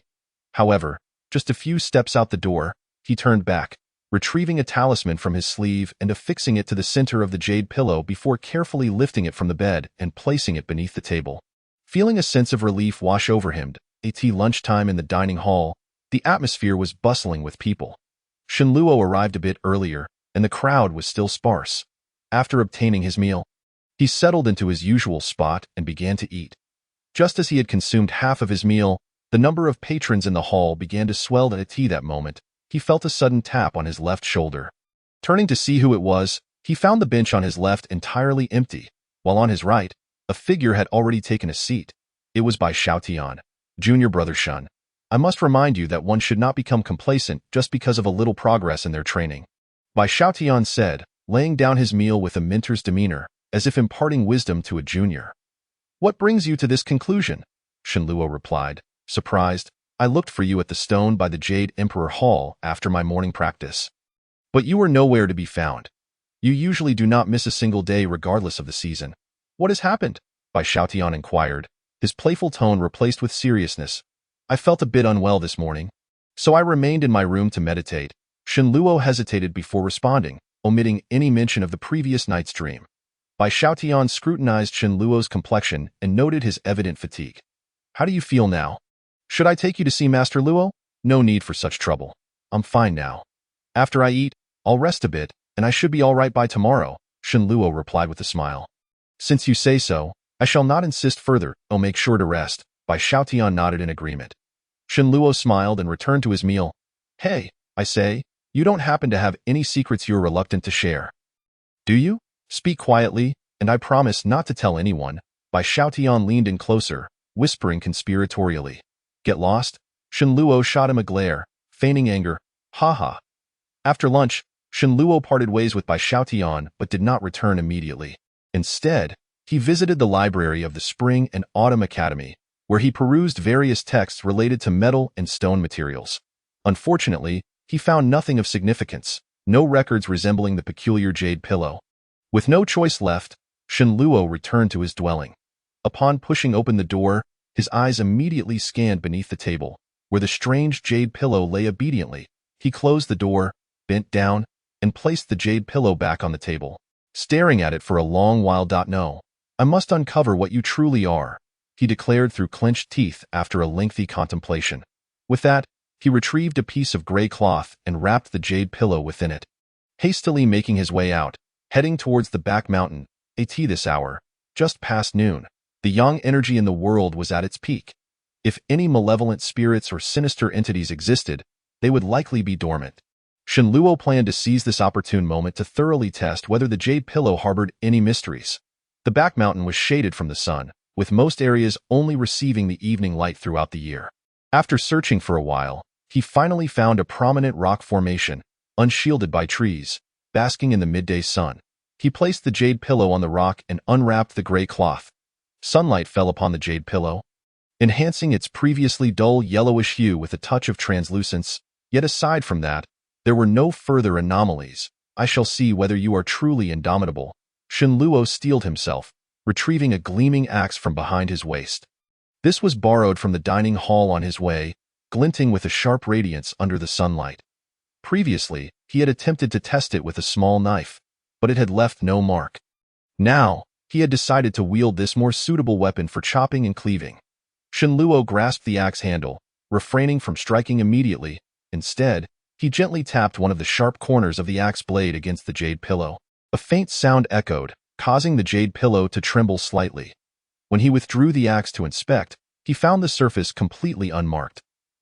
However, just a few steps out the door, he turned back, retrieving a talisman from his sleeve and affixing it to the center of the jade pillow before carefully lifting it from the bed and placing it beneath the table. Feeling a sense of relief wash over him, at lunchtime in the dining hall, the atmosphere was bustling with people. Shenluo arrived a bit earlier, and the crowd was still sparse. After obtaining his meal, he settled into his usual spot and began to eat. Just as he had consumed half of his meal, the number of patrons in the hall began to swell at that moment. He felt a sudden tap on his left shoulder. Turning to see who it was, he found the bench on his left entirely empty, while on his right, a figure had already taken a seat. It was Bai Xiaotian, junior brother Shun. I must remind you that one should not become complacent just because of a little progress in their training. Bai Xiaotian said, laying down his meal with a mentor's demeanor, as if imparting wisdom to a junior. What brings you to this conclusion? Shenluo replied, surprised. I looked for you at the stone by the Jade Emperor Hall after my morning practice. But you were nowhere to be found. You usually do not miss a single day regardless of the season. What has happened? Bai Xiaotian inquired, his playful tone replaced with seriousness. I felt a bit unwell this morning, so I remained in my room to meditate. Shenluo hesitated before responding, omitting any mention of the previous night's dream. Bai Xiaotian scrutinized Shenluo's complexion and noted his evident fatigue. How do you feel now? Should I take you to see Master Luo? No need for such trouble. I'm fine now. After I eat, I'll rest a bit, and I should be all right by tomorrow, Shenluo replied with a smile. Since you say so, I shall not insist further. I'll make sure to rest. Bai Xiaotian nodded in agreement. Shenluo smiled and returned to his meal. Hey, I say, you don't happen to have any secrets you're reluctant to share. Do you? Speak quietly, and I promise not to tell anyone. Bai Xiaotian leaned in closer, whispering conspiratorially. Get lost? Shenluo shot him a glare, feigning anger. Ha ha. After lunch, Shenluo parted ways with Bai Xiaotian but did not return immediately. Instead, he visited the library of the Spring and Autumn Academy, where he perused various texts related to metal and stone materials. Unfortunately, he found nothing of significance, no records resembling the peculiar jade pillow. With no choice left, Shenluo returned to his dwelling. Upon pushing open the door, his eyes immediately scanned beneath the table, where the strange jade pillow lay obediently. He closed the door, bent down, and placed the jade pillow back on the table, staring at it for a long while. No, I must uncover what you truly are, he declared through clenched teeth after a lengthy contemplation. With that, he retrieved a piece of gray cloth and wrapped the jade pillow within it. Hastily making his way out, heading towards the back mountain, this hour, just past noon, the yang energy in the world was at its peak. If any malevolent spirits or sinister entities existed, they would likely be dormant. Shenluo planned to seize this opportune moment to thoroughly test whether the jade pillow harbored any mysteries. The back mountain was shaded from the sun, with most areas only receiving the evening light throughout the year. After searching for a while, he finally found a prominent rock formation, unshielded by trees, basking in the midday sun. He placed the jade pillow on the rock and unwrapped the gray cloth. Sunlight fell upon the jade pillow, enhancing its previously dull yellowish hue with a touch of translucence. Yet aside from that, there were no further anomalies. I shall see whether you are truly indomitable. Shenluo steeled himself, retrieving a gleaming axe from behind his waist. This was borrowed from the dining hall on his way, glinting with a sharp radiance under the sunlight. Previously, he had attempted to test it with a small knife, but it had left no mark. Now, he had decided to wield this more suitable weapon for chopping and cleaving. Shenluo grasped the axe handle, refraining from striking immediately. Instead, he gently tapped one of the sharp corners of the axe blade against the jade pillow. A faint sound echoed, causing the jade pillow to tremble slightly. When he withdrew the axe to inspect, he found the surface completely unmarked.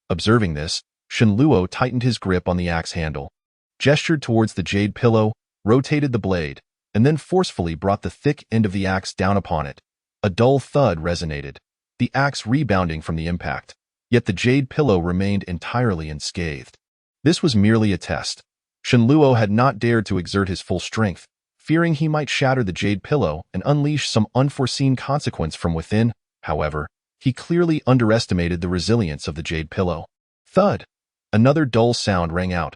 Observing this, Shenluo tightened his grip on the axe handle, gestured towards the jade pillow, rotated the blade, and then forcefully brought the thick end of the axe down upon it. A dull thud resonated, the axe rebounding from the impact, yet the jade pillow remained entirely unscathed. This was merely a test. Shenluo had not dared to exert his full strength, fearing he might shatter the jade pillow and unleash some unforeseen consequence from within. However, he clearly underestimated the resilience of the jade pillow. Thud! Another dull sound rang out.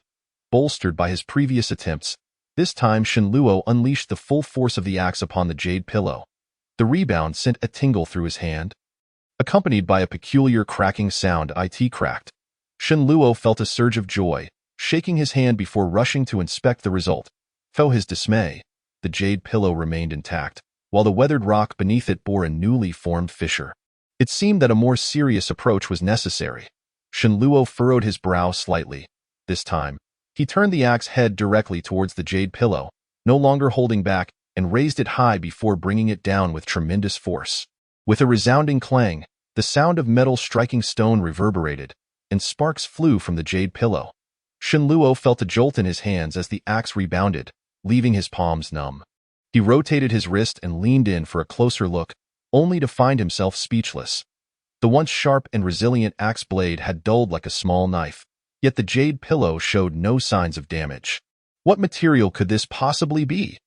Bolstered by his previous attempts, this time Shenluo unleashed the full force of the axe upon the jade pillow. The rebound sent a tingle through his hand, accompanied by a peculiar cracking sound. It cracked. Shenluo felt a surge of joy, shaking his hand before rushing to inspect the result. To his dismay, the jade pillow remained intact, while the weathered rock beneath it bore a newly formed fissure. It seemed that a more serious approach was necessary. Shenluo furrowed his brow slightly. This time, He turned the axe head directly towards the jade pillow, no longer holding back, and raised it high before bringing it down with tremendous force. With a resounding clang, the sound of metal striking stone reverberated, and sparks flew from the jade pillow. Shenluo felt a jolt in his hands as the axe rebounded, leaving his palms numb. He rotated his wrist and leaned in for a closer look, only to find himself speechless. The once sharp and resilient axe blade had dulled like a small knife, yet the jade pillow showed no signs of damage. What material could this possibly be?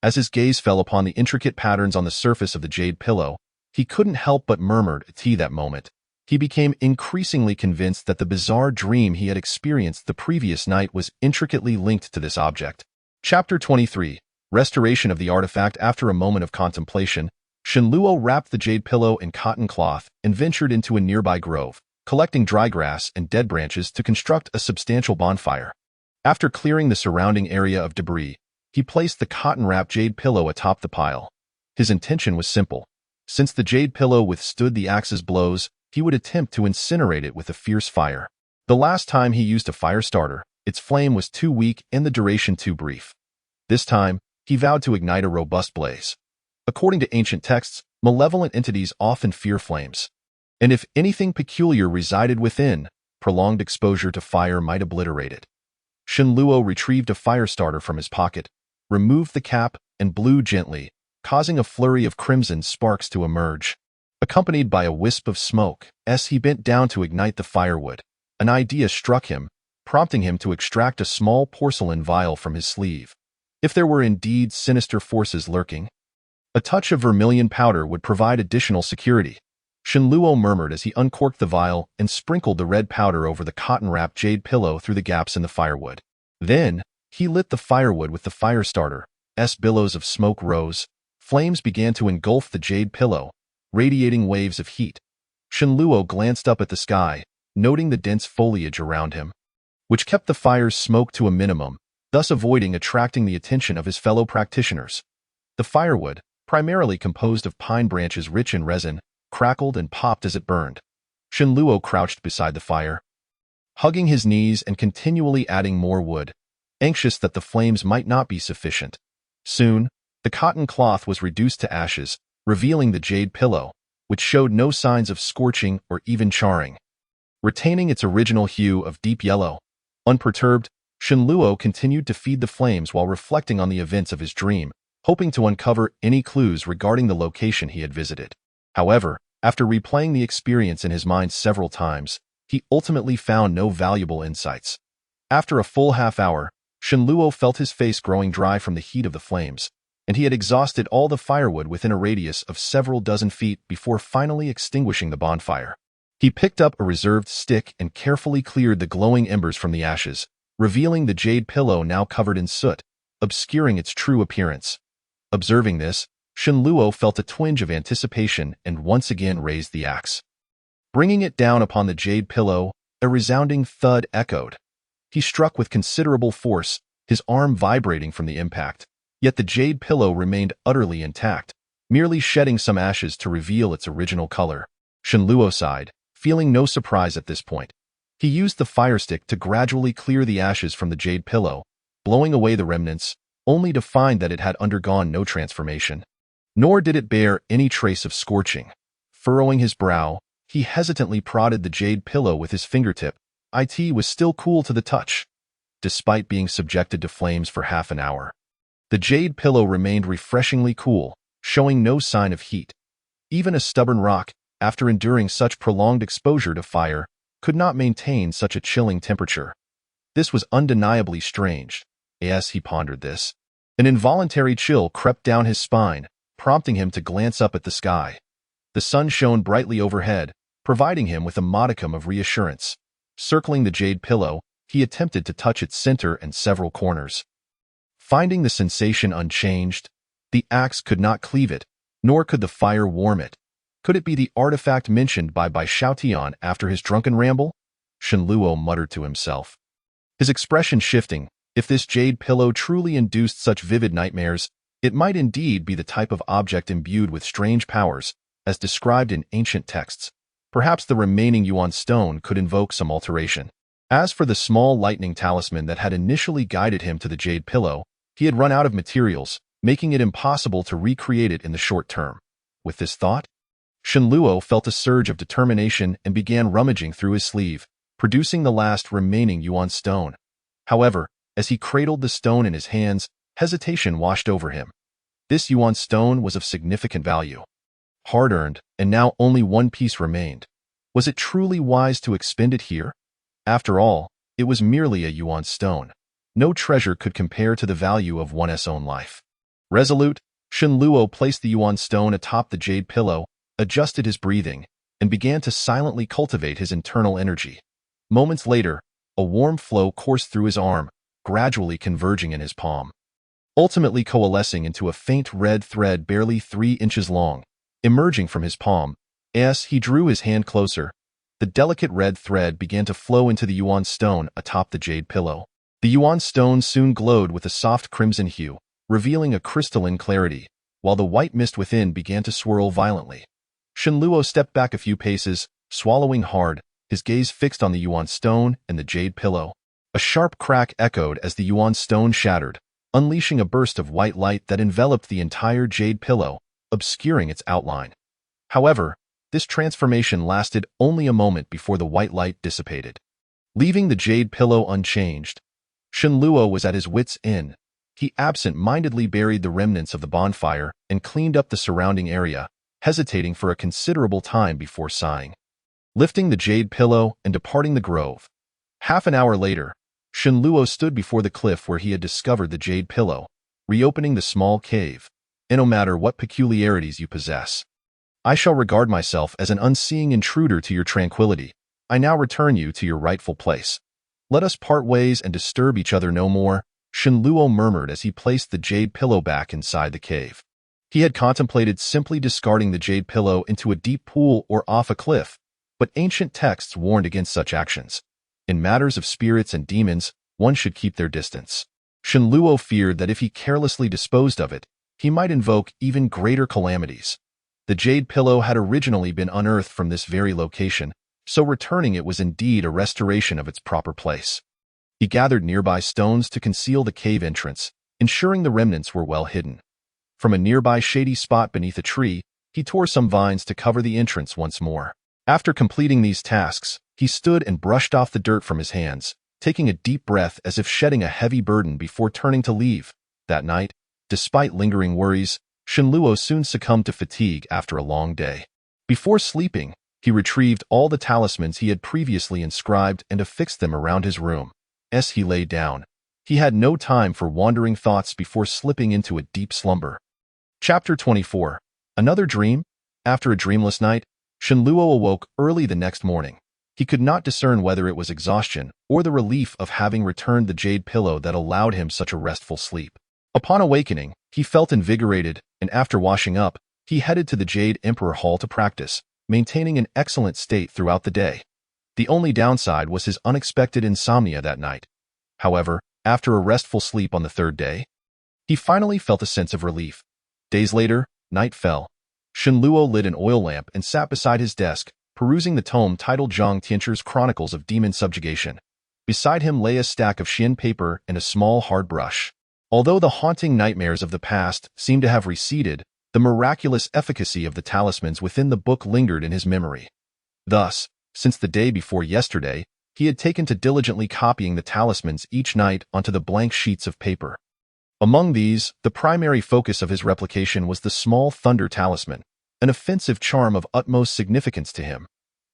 As his gaze fell upon the intricate patterns on the surface of the jade pillow, he couldn't help but murmur that moment. He became increasingly convinced that the bizarre dream he had experienced the previous night was intricately linked to this object. Chapter 23. Restoration of the artifact. After a moment of contemplation, Shenluo wrapped the jade pillow in cotton cloth and ventured into a nearby grove, collecting dry grass and dead branches to construct a substantial bonfire. After clearing the surrounding area of debris, he placed the cotton-wrapped jade pillow atop the pile. His intention was simple. Since the jade pillow withstood the axe's blows, he would attempt to incinerate it with a fierce fire. The last time he used a fire starter, its flame was too weak and the duration too brief. This time, he vowed to ignite a robust blaze. According to ancient texts, malevolent entities often fear flames. And if anything peculiar resided within, prolonged exposure to fire might obliterate it. Shenluo retrieved a fire starter from his pocket, removed the cap, and blew gently, causing a flurry of crimson sparks to emerge. Accompanied by a wisp of smoke, as he bent down to ignite the firewood, an idea struck him, prompting him to extract a small porcelain vial from his sleeve. If there were indeed sinister forces lurking, a touch of vermilion powder would provide additional security. Shenluo murmured as he uncorked the vial and sprinkled the red powder over the cotton-wrapped jade pillow through the gaps in the firewood. Then, he lit the firewood with the fire starter. As billows of smoke rose, flames began to engulf the jade pillow, radiating waves of heat. Shenluo glanced up at the sky, noting the dense foliage around him, which kept the fire's smoke to a minimum, thus avoiding attracting the attention of his fellow practitioners. The firewood, primarily composed of pine branches rich in resin, crackled and popped as it burned. Shenluo crouched beside the fire, hugging his knees and continually adding more wood, anxious that the flames might not be sufficient. Soon, the cotton cloth was reduced to ashes, revealing the jade pillow, which showed no signs of scorching or even charring. Retaining its original hue of deep yellow, unperturbed, Shenluo continued to feed the flames while reflecting on the events of his dream, hoping to uncover any clues regarding the location he had visited. However, after replaying the experience in his mind several times, he ultimately found no valuable insights. After a full half-hour, Shenluo felt his face growing dry from the heat of the flames, and he had exhausted all the firewood within a radius of several dozen feet before finally extinguishing the bonfire. He picked up a reserved stick and carefully cleared the glowing embers from the ashes, revealing the jade pillow now covered in soot, obscuring its true appearance. Observing this, Shenluo felt a twinge of anticipation and once again raised the axe. Bringing it down upon the jade pillow, a resounding thud echoed. He struck with considerable force, his arm vibrating from the impact. Yet the jade pillow remained utterly intact, merely shedding some ashes to reveal its original color. Shenluo sighed, feeling no surprise at this point. He used the fire stick to gradually clear the ashes from the jade pillow, blowing away the remnants, only to find that it had undergone no transformation. Nor did it bear any trace of scorching. Furrowing his brow, he hesitantly prodded the jade pillow with his fingertip. It was still cool to the touch, despite being subjected to flames for half an hour. The jade pillow remained refreshingly cool, showing no sign of heat. Even a stubborn rock, after enduring such prolonged exposure to fire, could not maintain such a chilling temperature. This was undeniably strange. As he pondered this, an involuntary chill crept down his spine, prompting him to glance up at the sky. The sun shone brightly overhead, providing him with a modicum of reassurance. Circling the jade pillow, he attempted to touch its center and several corners. Finding the sensation unchanged, the axe could not cleave it, nor could the fire warm it. Could it be the artifact mentioned by Xiaotian after his drunken ramble? Shenluo muttered to himself, his expression shifting. If this jade pillow truly induced such vivid nightmares, it might indeed be the type of object imbued with strange powers, as described in ancient texts. Perhaps the remaining yuan stone could invoke some alteration. As for the small lightning talisman that had initially guided him to the jade pillow, he had run out of materials, making it impossible to recreate it in the short term. With this thought, Shenluo felt a surge of determination and began rummaging through his sleeve, producing the last remaining yuan stone. However, as he cradled the stone in his hands, hesitation washed over him. This yuan stone was of significant value. Hard-earned, and now only one piece remained. Was it truly wise to expend it here? After all, it was merely a yuan stone. No treasure could compare to the value of one's own life. Resolute, Shenluo placed the yuan stone atop the jade pillow, adjusted his breathing, and began to silently cultivate his internal energy. Moments later, a warm flow coursed through his arm, gradually converging in his palm, ultimately coalescing into a faint red thread barely 3 inches long. Emerging from his palm, as he drew his hand closer, the delicate red thread began to flow into the yuan stone atop the jade pillow. The yuan stone soon glowed with a soft crimson hue, revealing a crystalline clarity, while the white mist within began to swirl violently. Shenluo stepped back a few paces, swallowing hard, his gaze fixed on the yuan stone and the jade pillow. A sharp crack echoed as the yuan stone shattered, unleashing a burst of white light that enveloped the entire jade pillow, obscuring its outline. However, this transformation lasted only a moment before the white light dissipated. Leaving the jade pillow unchanged, Shenluo was at his wits' end. He absent-mindedly buried the remnants of the bonfire and cleaned up the surrounding area, hesitating for a considerable time before sighing. Lifting the jade pillow and departing the grove. Half an hour later, Shenluo stood before the cliff where he had discovered the jade pillow, reopening the small cave. And no matter what peculiarities you possess, I shall regard myself as an unseeing intruder to your tranquility. I now return you to your rightful place. Let us part ways and disturb each other no more, Shenluo murmured as he placed the jade pillow back inside the cave. He had contemplated simply discarding the jade pillow into a deep pool or off a cliff, but ancient texts warned against such actions. In matters of spirits and demons, one should keep their distance. Shenluo feared that if he carelessly disposed of it, he might invoke even greater calamities. The jade pillow had originally been unearthed from this very location, so returning it was indeed a restoration of its proper place. He gathered nearby stones to conceal the cave entrance, ensuring the remnants were well hidden. From a nearby shady spot beneath a tree, he tore some vines to cover the entrance once more. After completing these tasks, he stood and brushed off the dirt from his hands, taking a deep breath as if shedding a heavy burden before turning to leave. That night, despite lingering worries, Shenluo soon succumbed to fatigue after a long day. Before sleeping, he retrieved all the talismans he had previously inscribed and affixed them around his room. As he lay down, he had no time for wandering thoughts before slipping into a deep slumber. Chapter 24. Another dream? After a dreamless night, Shenluo awoke early the next morning. He could not discern whether it was exhaustion or the relief of having returned the jade pillow that allowed him such a restful sleep. Upon awakening, he felt invigorated, and after washing up, he headed to the Jade Emperor Hall to practice, maintaining an excellent state throughout the day. The only downside was his unexpected insomnia that night. However, after a restful sleep on the third day, he finally felt a sense of relief. Days later, night fell. Shenluo lit an oil lamp and sat beside his desk, perusing the tome titled Zhang Tianchu's Chronicles of Demon Subjugation. Beside him lay a stack of Xian paper and a small hard brush. Although the haunting nightmares of the past seemed to have receded, the miraculous efficacy of the talismans within the book lingered in his memory. Thus, since the day before yesterday, he had taken to diligently copying the talismans each night onto the blank sheets of paper. Among these, the primary focus of his replication was the small thunder talisman, an offensive charm of utmost significance to him.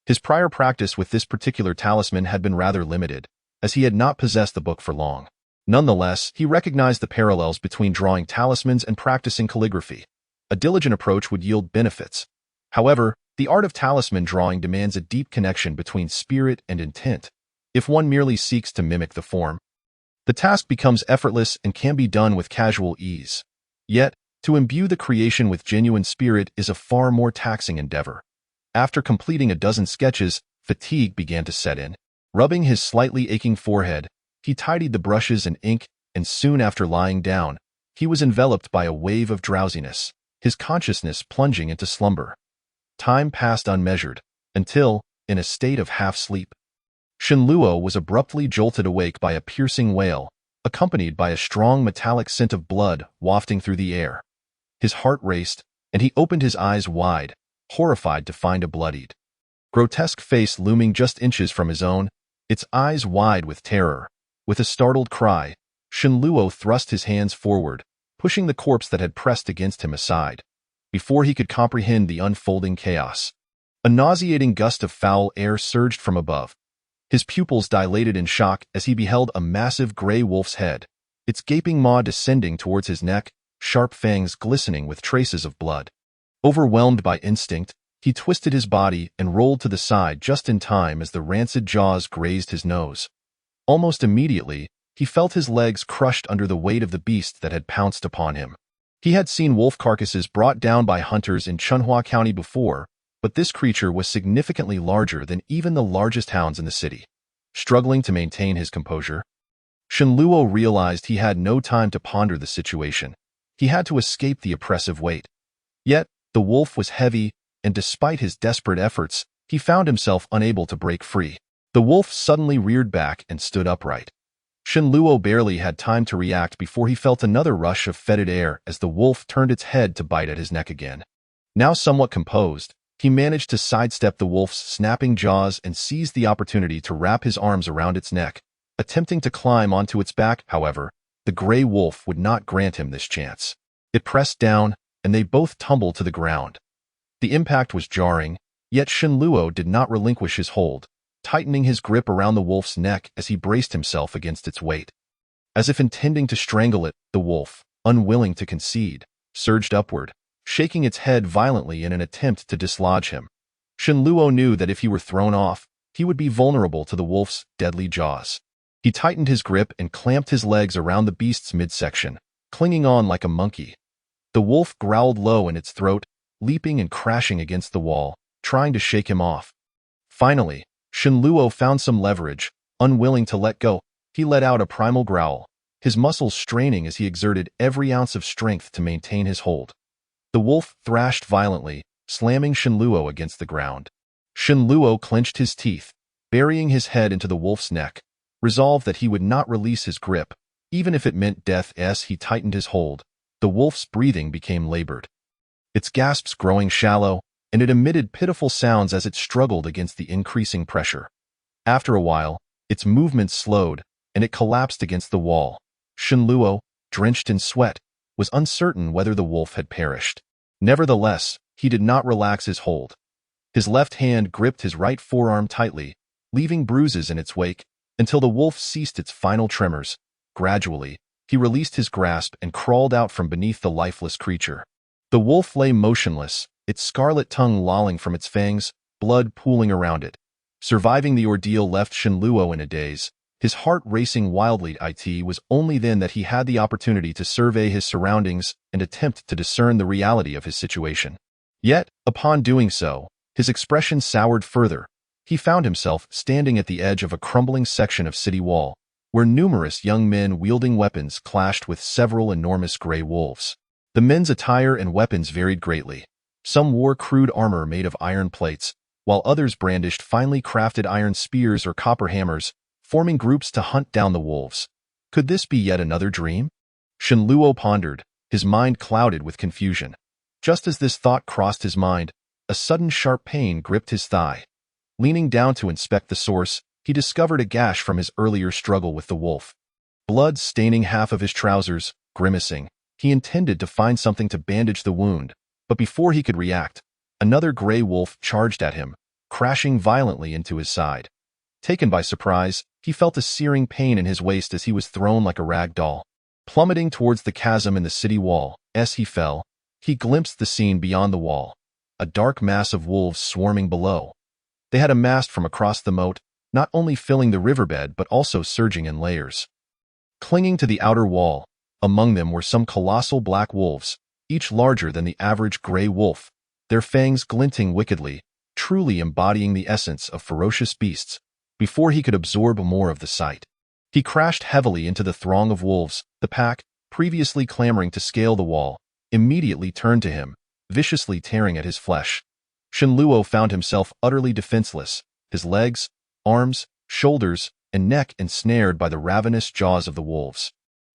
His prior practice with this particular talisman had been rather limited, as he had not possessed the book for long. Nonetheless, he recognized the parallels between drawing talismans and practicing calligraphy. A diligent approach would yield benefits. However, the art of talisman drawing demands a deep connection between spirit and intent. If one merely seeks to mimic the form, the task becomes effortless and can be done with casual ease. Yet, to imbue the creation with genuine spirit is a far more taxing endeavor. After completing a dozen sketches, fatigue began to set in. Rubbing his slightly aching forehead, he tidied the brushes and ink, and soon after lying down, he was enveloped by a wave of drowsiness, his consciousness plunging into slumber. Time passed unmeasured, until, in a state of half-sleep, Shenluo was abruptly jolted awake by a piercing wail, accompanied by a strong metallic scent of blood wafting through the air. His heart raced, and he opened his eyes wide, horrified to find a bloodied, grotesque face looming just inches from his own, its eyes wide with terror. With a startled cry, Shenluo thrust his hands forward, pushing the corpse that had pressed against him aside. Before he could comprehend the unfolding chaos, a nauseating gust of foul air surged from above. His pupils dilated in shock as he beheld a massive gray wolf's head, its gaping maw descending towards his neck, sharp fangs glistening with traces of blood. Overwhelmed by instinct, he twisted his body and rolled to the side just in time as the rancid jaws grazed his nose. Almost immediately, he felt his legs crushed under the weight of the beast that had pounced upon him. He had seen wolf carcasses brought down by hunters in Chunhua County before, but this creature was significantly larger than even the largest hounds in the city. Struggling to maintain his composure, Shenluo realized he had no time to ponder the situation. He had to escape the oppressive weight. Yet, the wolf was heavy, and despite his desperate efforts, he found himself unable to break free. The wolf suddenly reared back and stood upright. Shenluo barely had time to react before he felt another rush of fetid air as the wolf turned its head to bite at his neck again. Now somewhat composed, he managed to sidestep the wolf's snapping jaws and seized the opportunity to wrap his arms around its neck. Attempting to climb onto its back, however, the gray wolf would not grant him this chance. It pressed down, and they both tumbled to the ground. The impact was jarring, yet Shenluo did not relinquish his hold, tightening his grip around the wolf's neck as he braced himself against its weight. As if intending to strangle it, the wolf, unwilling to concede, surged upward, shaking its head violently in an attempt to dislodge him. Shenluo knew that if he were thrown off, he would be vulnerable to the wolf's deadly jaws. He tightened his grip and clamped his legs around the beast's midsection, clinging on like a monkey. The wolf growled low in its throat, leaping and crashing against the wall, trying to shake him off. Finally, Shenluo found some leverage. Unwilling to let go, he let out a primal growl, his muscles straining as he exerted every ounce of strength to maintain his hold. The wolf thrashed violently, slamming Shenluo against the ground. Shenluo clenched his teeth, burying his head into the wolf's neck, resolved that he would not release his grip, even if it meant death. As he tightened his hold, the wolf's breathing became labored, its gasps growing shallow, and it emitted pitiful sounds as it struggled against the increasing pressure. After a while, its movements slowed, and it collapsed against the wall. Shenluo, drenched in sweat, was uncertain whether the wolf had perished. Nevertheless, he did not relax his hold. His left hand gripped his right forearm tightly, leaving bruises in its wake, until the wolf ceased its final tremors. Gradually, he released his grasp and crawled out from beneath the lifeless creature. The wolf lay motionless, its scarlet tongue lolling from its fangs, blood pooling around it. Surviving the ordeal left Shenluo in a daze, his heart racing wildly. It was only then that he had the opportunity to survey his surroundings and attempt to discern the reality of his situation. Yet, upon doing so, his expression soured further. He found himself standing at the edge of a crumbling section of city wall, where numerous young men wielding weapons clashed with several enormous gray wolves. The men's attire and weapons varied greatly. Some wore crude armor made of iron plates, while others brandished finely crafted iron spears or copper hammers, forming groups to hunt down the wolves. Could this be yet another dream? Shenluo pondered, his mind clouded with confusion. Just as this thought crossed his mind, a sudden sharp pain gripped his thigh. Leaning down to inspect the source, he discovered a gash from his earlier struggle with the wolf. Blood staining half of his trousers. Grimacing, he intended to find something to bandage the wound, but before he could react, another gray wolf charged at him, crashing violently into his side. Taken by surprise, he felt a searing pain in his waist as he was thrown like a rag doll. Plummeting towards the chasm in the city wall, as he fell, he glimpsed the scene beyond the wall, a dark mass of wolves swarming below. They had amassed from across the moat, not only filling the riverbed but also surging in layers. Clinging to the outer wall, among them were some colossal black wolves, each larger than the average gray wolf, their fangs glinting wickedly, truly embodying the essence of ferocious beasts. Before he could absorb more of the sight, he crashed heavily into the throng of wolves. The pack, previously clamoring to scale the wall, immediately turned to him, viciously tearing at his flesh. Shenluo found himself utterly defenseless, his legs, arms, shoulders, and neck ensnared by the ravenous jaws of the wolves.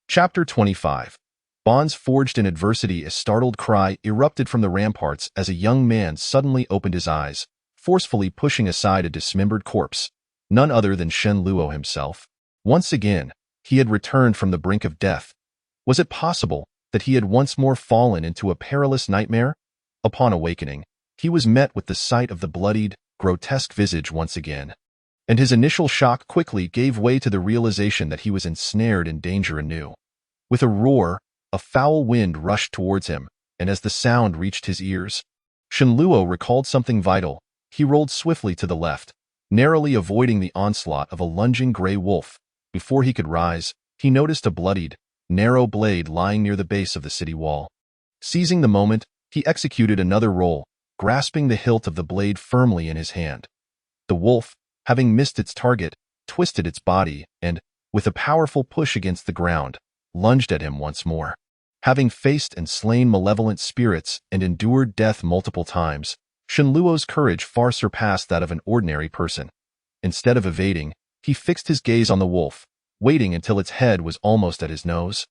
Chapter 25. Bonds forged in adversity. A startled cry erupted from the ramparts as a young man suddenly opened his eyes, forcefully pushing aside a dismembered corpse, none other than Shen Luo himself. Once again, he had returned from the brink of death. Was it possible that he had once more fallen into a perilous nightmare? Upon awakening, he was met with the sight of the bloodied, grotesque visage once again, and his initial shock quickly gave way to the realization that he was ensnared in danger anew. With a roar, a foul wind rushed towards him, and as the sound reached his ears, Shen Luo recalled something vital. He rolled swiftly to the left, narrowly avoiding the onslaught of a lunging gray wolf. Before he could rise, he noticed a bloodied, narrow blade lying near the base of the city wall. Seizing the moment, he executed another roll, grasping the hilt of the blade firmly in his hand. The wolf, having missed its target, twisted its body and, with a powerful push against the ground, lunged at him once more. Having faced and slain malevolent spirits and endured death multiple times, Shen Luo's courage far surpassed that of an ordinary person. Instead of evading, he fixed his gaze on the wolf, waiting until its head was almost at his nose.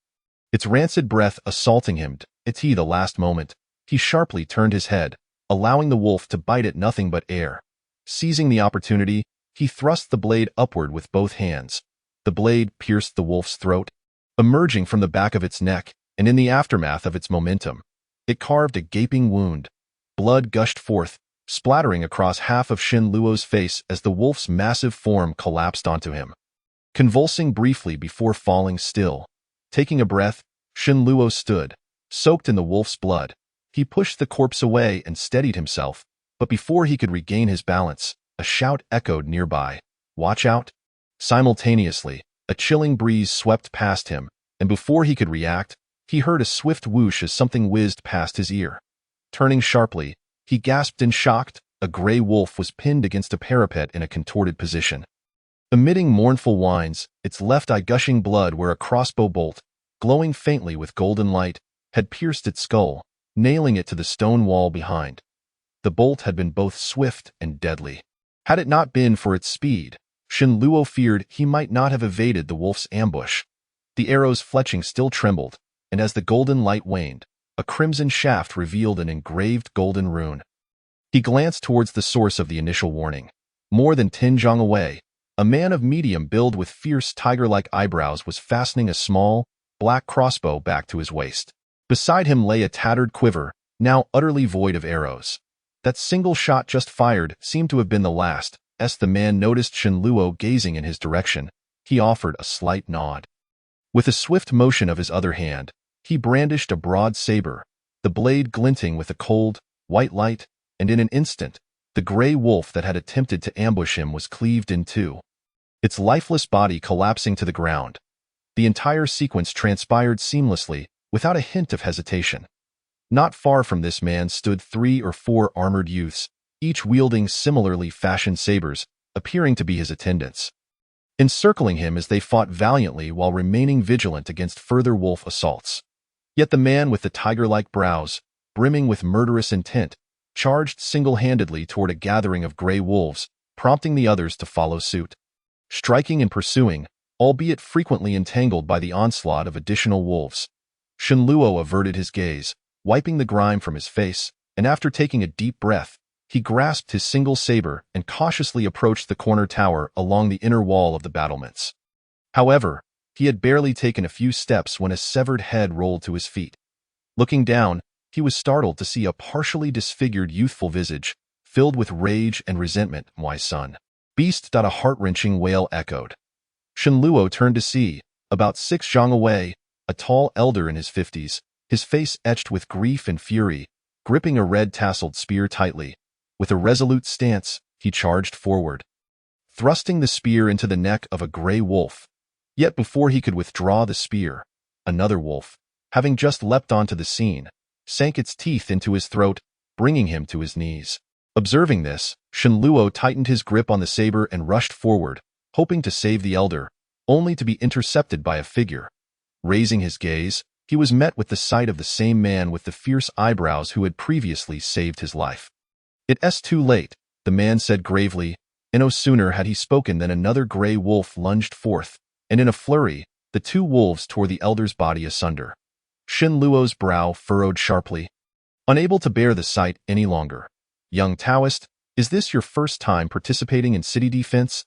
Its rancid breath assaulting him, at the last moment, he sharply turned his head, allowing the wolf to bite at nothing but air. Seizing the opportunity, he thrust the blade upward with both hands. The blade pierced the wolf's throat, emerging from the back of its neck, and in the aftermath of its momentum, it carved a gaping wound. Blood gushed forth, splattering across half of Shen Luo's face as the wolf's massive form collapsed onto him. Convulsing briefly before falling still, taking a breath, Shen Luo stood, soaked in the wolf's blood. He pushed the corpse away and steadied himself, but before he could regain his balance, a shout echoed nearby. "Watch out!" Simultaneously, a chilling breeze swept past him, and before he could react, he heard a swift whoosh as something whizzed past his ear. Turning sharply, he gasped in shock. A gray wolf was pinned against a parapet in a contorted position. Emitting mournful whines, its left eye gushing blood where a crossbow bolt, glowing faintly with golden light, had pierced its skull, nailing it to the stone wall behind. The bolt had been both swift and deadly. Had it not been for its speed, Shen Luo feared he might not have evaded the wolf's ambush. The arrow's fletching still trembled, and as the golden light waned, a crimson shaft revealed an engraved golden rune. He glanced towards the source of the initial warning. More than 10 zhang away, a man of medium build with fierce tiger-like eyebrows was fastening a small, black crossbow back to his waist. Beside him lay a tattered quiver, now utterly void of arrows. That single shot just fired seemed to have been the last. As the man noticed Shen Luo gazing in his direction, he offered a slight nod. With a swift motion of his other hand, he brandished a broad saber, the blade glinting with a cold, white light, and in an instant, the gray wolf that had attempted to ambush him was cleaved in two, its lifeless body collapsing to the ground. The entire sequence transpired seamlessly, without a hint of hesitation. Not far from this man stood 3 or 4 armored youths, each wielding similarly fashioned sabers, appearing to be his attendants, encircling him as they fought valiantly while remaining vigilant against further wolf assaults. Yet the man with the tiger-like brows, brimming with murderous intent, charged single-handedly toward a gathering of gray wolves, prompting the others to follow suit. Striking and pursuing, albeit frequently entangled by the onslaught of additional wolves. Shen Luo averted his gaze, wiping the grime from his face, and after taking a deep breath, he grasped his single saber and cautiously approached the corner tower along the inner wall of the battlements. However, he had barely taken a few steps when a severed head rolled to his feet. Looking down, he was startled to see a partially disfigured youthful visage, filled with rage and resentment. "My son." "Beast." A heart-wrenching wail echoed. Shen Luo turned to see, about 6 zhang away, a tall elder in his 50s, his face etched with grief and fury, gripping a red-tasseled spear tightly. With a resolute stance, he charged forward, thrusting the spear into the neck of a gray wolf. Yet before he could withdraw the spear, another wolf, having just leapt onto the scene, sank its teeth into his throat, bringing him to his knees. Observing this, Shen Luo tightened his grip on the saber and rushed forward, hoping to save the elder, only to be intercepted by a figure. Raising his gaze, he was met with the sight of the same man with the fierce eyebrows who had previously saved his life. "It's too late," the man said gravely. and no sooner had he spoken than another gray wolf lunged forth, and in a flurry, the two wolves tore the elder's body asunder. Shin Luo's brow furrowed sharply, unable to bear the sight any longer. "Young Taoist, is this your first time participating in city defense?"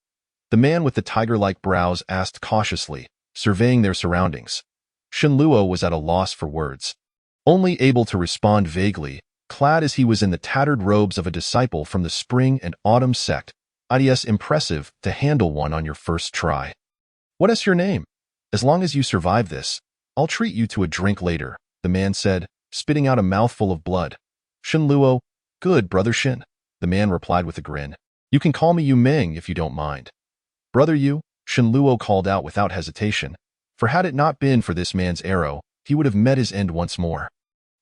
The man with the tiger-like brows asked cautiously, surveying their surroundings. Shin Luo was at a loss for words, only able to respond vaguely, clad as he was in the tattered robes of a disciple from the spring and autumn sect. "It's impressive to handle one on your first try. What is your name? As long as you survive this, I'll treat you to a drink later," the man said, spitting out a mouthful of blood. Shin Luo, "Good, Brother Shin," the man replied with a grin. "You can call me Yu Ming if you don't mind." "Brother Yu," Shin Luo called out without hesitation, for had it not been for this man's arrow, he would have met his end once more.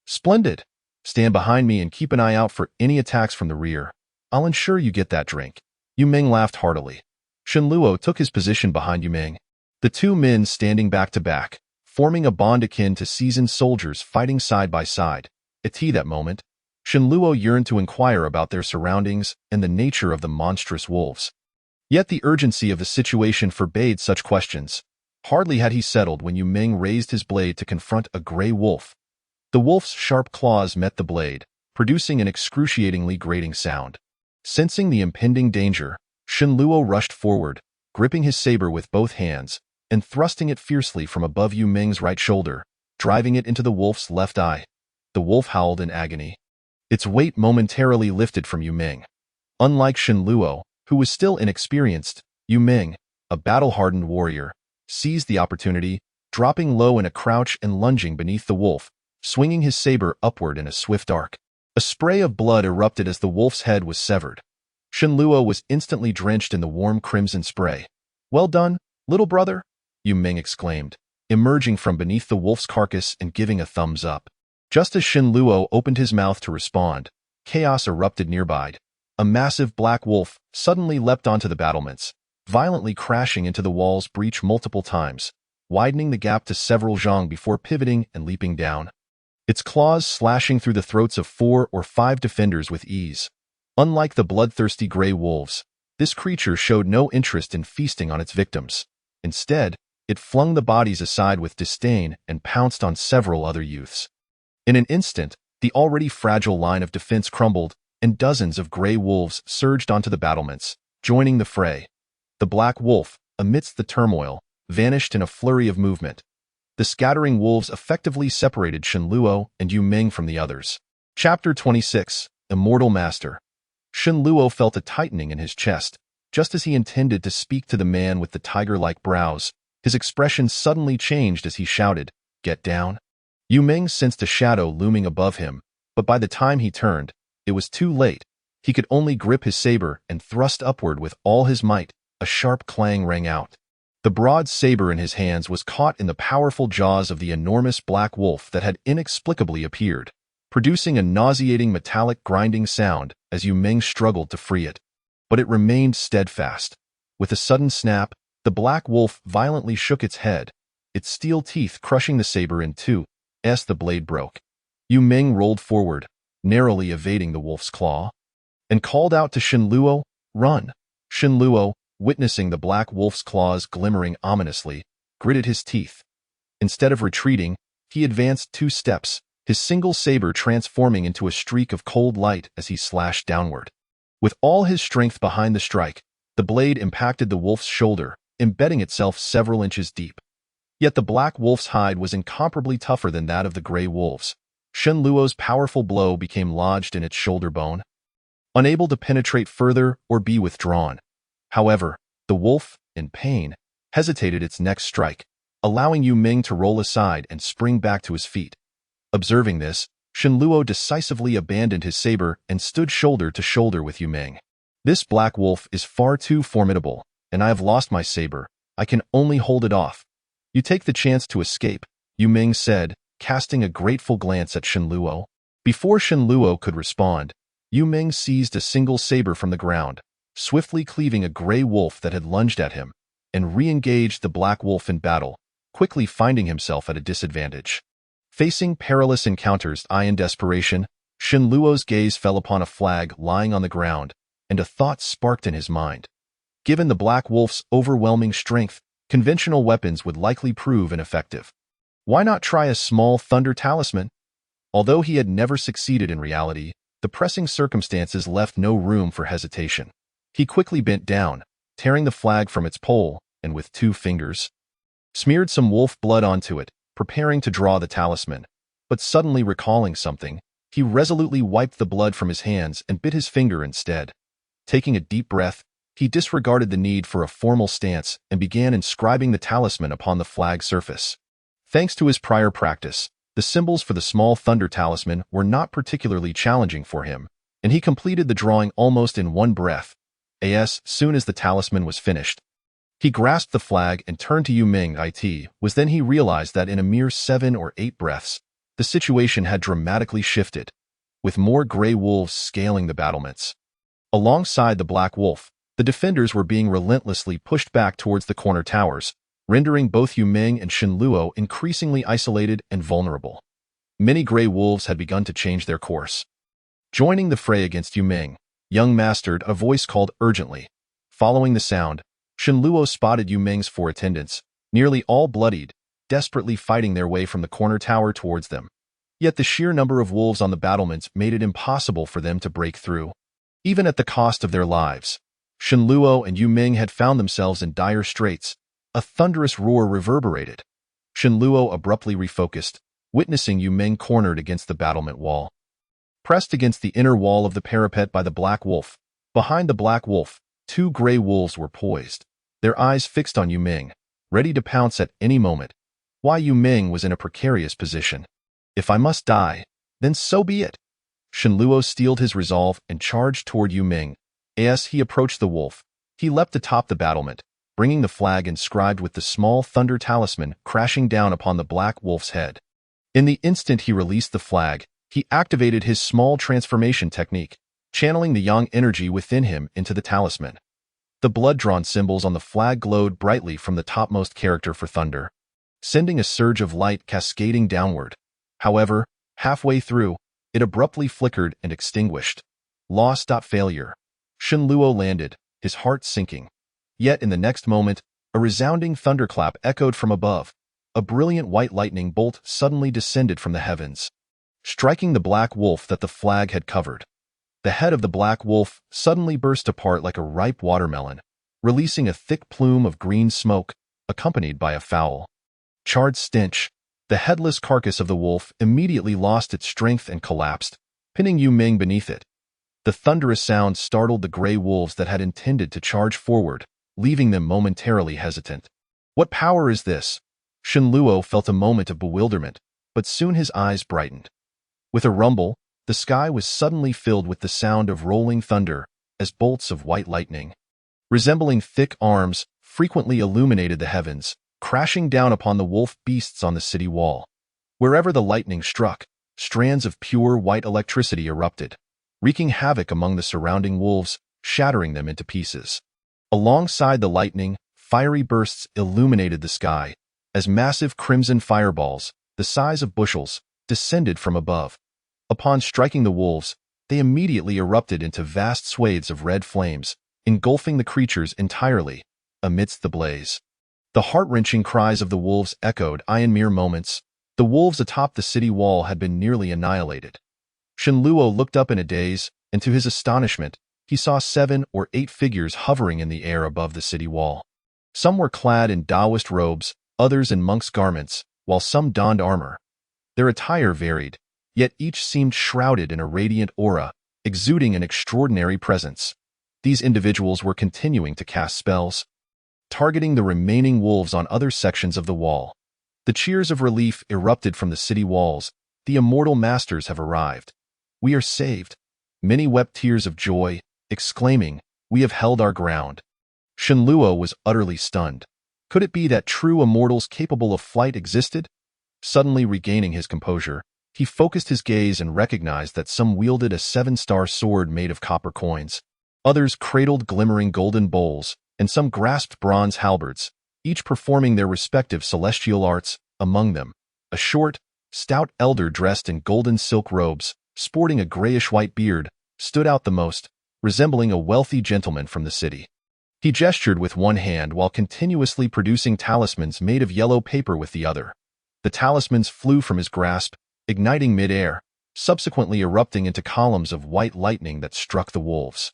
"Splendid. Stand behind me and keep an eye out for any attacks from the rear. I'll ensure you get that drink." Yu Ming laughed heartily. Shin Luo took his position behind Yu Ming, the two men standing back to back, forming a bond akin to seasoned soldiers fighting side by side. At that moment, Shin Luo yearned to inquire about their surroundings and the nature of the monstrous wolves. Yet the urgency of the situation forbade such questions. Hardly had he settled when Yu Ming raised his blade to confront a gray wolf. The wolf's sharp claws met the blade, producing an excruciatingly grating sound. Sensing the impending danger, Shin Luo rushed forward, gripping his saber with both hands, and thrusting it fiercely from above Yu Ming's right shoulder, driving it into the wolf's left eye. The wolf howled in agony. Its weight momentarily lifted from Yu Ming. Unlike Shin Luo, who was still inexperienced, Yu Ming, a battle-hardened warrior, seized the opportunity, dropping low in a crouch and lunging beneath the wolf, swinging his saber upward in a swift arc. A spray of blood erupted as the wolf's head was severed. Shin Luo was instantly drenched in the warm crimson spray. "Well done, little brother," Yu Ming exclaimed, emerging from beneath the wolf's carcass and giving a thumbs up. Just as Shin Luo opened his mouth to respond, chaos erupted nearby. A massive black wolf suddenly leapt onto the battlements, violently crashing into the wall's breach multiple times, widening the gap to several zhang before pivoting and leaping down, its claws slashing through the throats of 4 or 5 defenders with ease. Unlike the bloodthirsty gray wolves, this creature showed no interest in feasting on its victims. Instead, it flung the bodies aside with disdain and pounced on several other youths. In an instant, the already fragile line of defense crumbled, and dozens of gray wolves surged onto the battlements, joining the fray. The black wolf, amidst the turmoil, vanished in a flurry of movement. The scattering wolves effectively separated Shin Luo and Yu Ming from the others. Chapter 26, Immortal Master. Shin Luo felt a tightening in his chest. Just as he intended to speak to the man with the tiger-like brows, his expression suddenly changed as he shouted, "Get down." Yu Ming sensed a shadow looming above him, but by the time he turned, it was too late. He could only grip his saber and thrust upward with all his might. A sharp clang rang out. The broad saber in his hands was caught in the powerful jaws of the enormous black wolf that had inexplicably appeared, producing a nauseating metallic grinding sound as Yu Ming struggled to free it. But it remained steadfast. With a sudden snap, the black wolf violently shook its head, its steel teeth crushing the saber in two, as the blade broke. Yu Ming rolled forward, narrowly evading the wolf's claw, and called out to Shin Luo, "Run!" Shin Luo, witnessing the black wolf's claws glimmering ominously, gritted his teeth. Instead of retreating, he advanced 2 steps, his single saber transforming into a streak of cold light as he slashed downward. With all his strength behind the strike, the blade impacted the wolf's shoulder, embedding itself several inches deep. Yet the black wolf's hide was incomparably tougher than that of the gray wolf's. Shin Luo's powerful blow became lodged in its shoulder bone, unable to penetrate further or be withdrawn. However, the wolf, in pain, hesitated its next strike, allowing Yu Ming to roll aside and spring back to his feet. Observing this, Shin Luo decisively abandoned his saber and stood shoulder to shoulder with Yu Ming. "This black wolf is far too formidable, and I have lost my saber. I can only hold it off. You take the chance to escape," Yu Ming said, casting a grateful glance at Shin Luo. Before Shin Luo could respond, Yu Ming seized a single saber from the ground, swiftly cleaving a gray wolf that had lunged at him, and re-engaged the black wolf in battle, quickly finding himself at a disadvantage. Facing perilous encounters in desperation, Shin Luo's gaze fell upon a flag lying on the ground, and a thought sparked in his mind. Given the Black Wolf's overwhelming strength, conventional weapons would likely prove ineffective. Why not try a small thunder talisman? Although he had never succeeded in reality, the pressing circumstances left no room for hesitation. He quickly bent down, tearing the flag from its pole, and with 2 fingers, smeared some wolf blood onto it, preparing to draw the talisman. But suddenly recalling something, he resolutely wiped the blood from his hands and bit his finger instead. Taking a deep breath, he disregarded the need for a formal stance and began inscribing the talisman upon the flag surface. Thanks to his prior practice, the symbols for the small thunder talisman were not particularly challenging for him, and he completed the drawing almost in one breath. As soon as the talisman was finished, he grasped the flag and turned to Yu Ming. It was then he realized that in a mere 7 or 8 breaths, the situation had dramatically shifted, with more gray wolves scaling the battlements. Alongside the Black Wolf, the defenders were being relentlessly pushed back towards the corner towers, rendering both Yu Ming and Shen Luo increasingly isolated and vulnerable. Many gray wolves had begun to change their course. Joining the fray against Yu Ming, young mastered, a voice called urgently. Following the sound, Shen Luo spotted Yu Ming's 4 attendants, nearly all bloodied, desperately fighting their way from the corner tower towards them. Yet the sheer number of wolves on the battlements made it impossible for them to break through. Even at the cost of their lives, Shen Luo and Yu Ming had found themselves in dire straits. A thunderous roar reverberated. Shen Luo abruptly refocused, witnessing Yu Ming cornered against the battlement wall. Pressed against the inner wall of the parapet by the Black Wolf, behind the Black Wolf, 2 gray wolves were poised, their eyes fixed on Yu Ming, ready to pounce at any moment. Why Yu Ming was in a precarious position. If I must die, then so be it. Shen Luo steeled his resolve and charged toward Yu Ming. As he approached the wolf, he leapt atop the battlement, bringing the flag inscribed with the small thunder talisman crashing down upon the Black Wolf's head. In the instant he released the flag, he activated his small transformation technique, channeling the yang energy within him into the talisman. The blood-drawn symbols on the flag glowed brightly from the topmost character for thunder, sending a surge of light cascading downward. However, halfway through, it abruptly flickered and extinguished. Lost. Failure. Shen Luo landed, his heart sinking. Yet in the next moment, a resounding thunderclap echoed from above. A brilliant white lightning bolt suddenly descended from the heavens, striking the Black Wolf that the flag had covered. The head of the Black Wolf suddenly burst apart like a ripe watermelon, releasing a thick plume of green smoke, accompanied by a foul, charred stench. The headless carcass of the wolf immediately lost its strength and collapsed, pinning Yu Ming beneath it. The thunderous sound startled the gray wolves that had intended to charge forward, leaving them momentarily hesitant. What power is this? Shen Luo felt a moment of bewilderment, but soon his eyes brightened. With a rumble, the sky was suddenly filled with the sound of rolling thunder, as bolts of white lightning, resembling thick arms, frequently illuminated the heavens, crashing down upon the wolf beasts on the city wall. Wherever the lightning struck, strands of pure white electricity erupted, wreaking havoc among the surrounding wolves, shattering them into pieces. Alongside the lightning, fiery bursts illuminated the sky, as massive crimson fireballs, the size of bushels, descended from above. Upon striking the wolves, they immediately erupted into vast swathes of red flames, engulfing the creatures entirely. Amidst the blaze, the heart-wrenching cries of the wolves echoed. In mere moments, the wolves atop the city wall had been nearly annihilated. Shen Luo looked up in a daze, and to his astonishment, he saw 7 or 8 figures hovering in the air above the city wall. Some were clad in Taoist robes, others in monks' garments, while some donned armor. Their attire varied, yet each seemed shrouded in a radiant aura, exuding an extraordinary presence. These individuals were continuing to cast spells, targeting the remaining wolves on other sections of the wall. The cheers of relief erupted from the city walls. The immortal masters have arrived. We are saved. Many wept tears of joy, exclaiming, "We have held our ground." Shen Luo was utterly stunned. Could it be that true immortals capable of flight existed? Suddenly regaining his composure, he focused his gaze and recognized that some wielded a 7-star sword made of copper coins. Others cradled glimmering golden bowls, and some grasped bronze halberds, each performing their respective celestial arts. Among them, a short, stout elder dressed in golden silk robes, sporting a grayish-white beard, stood out the most, resembling a wealthy gentleman from the city. He gestured with one hand while continuously producing talismans made of yellow paper with the other. The talismans flew from his grasp, igniting mid-air, subsequently erupting into columns of white lightning that struck the wolves.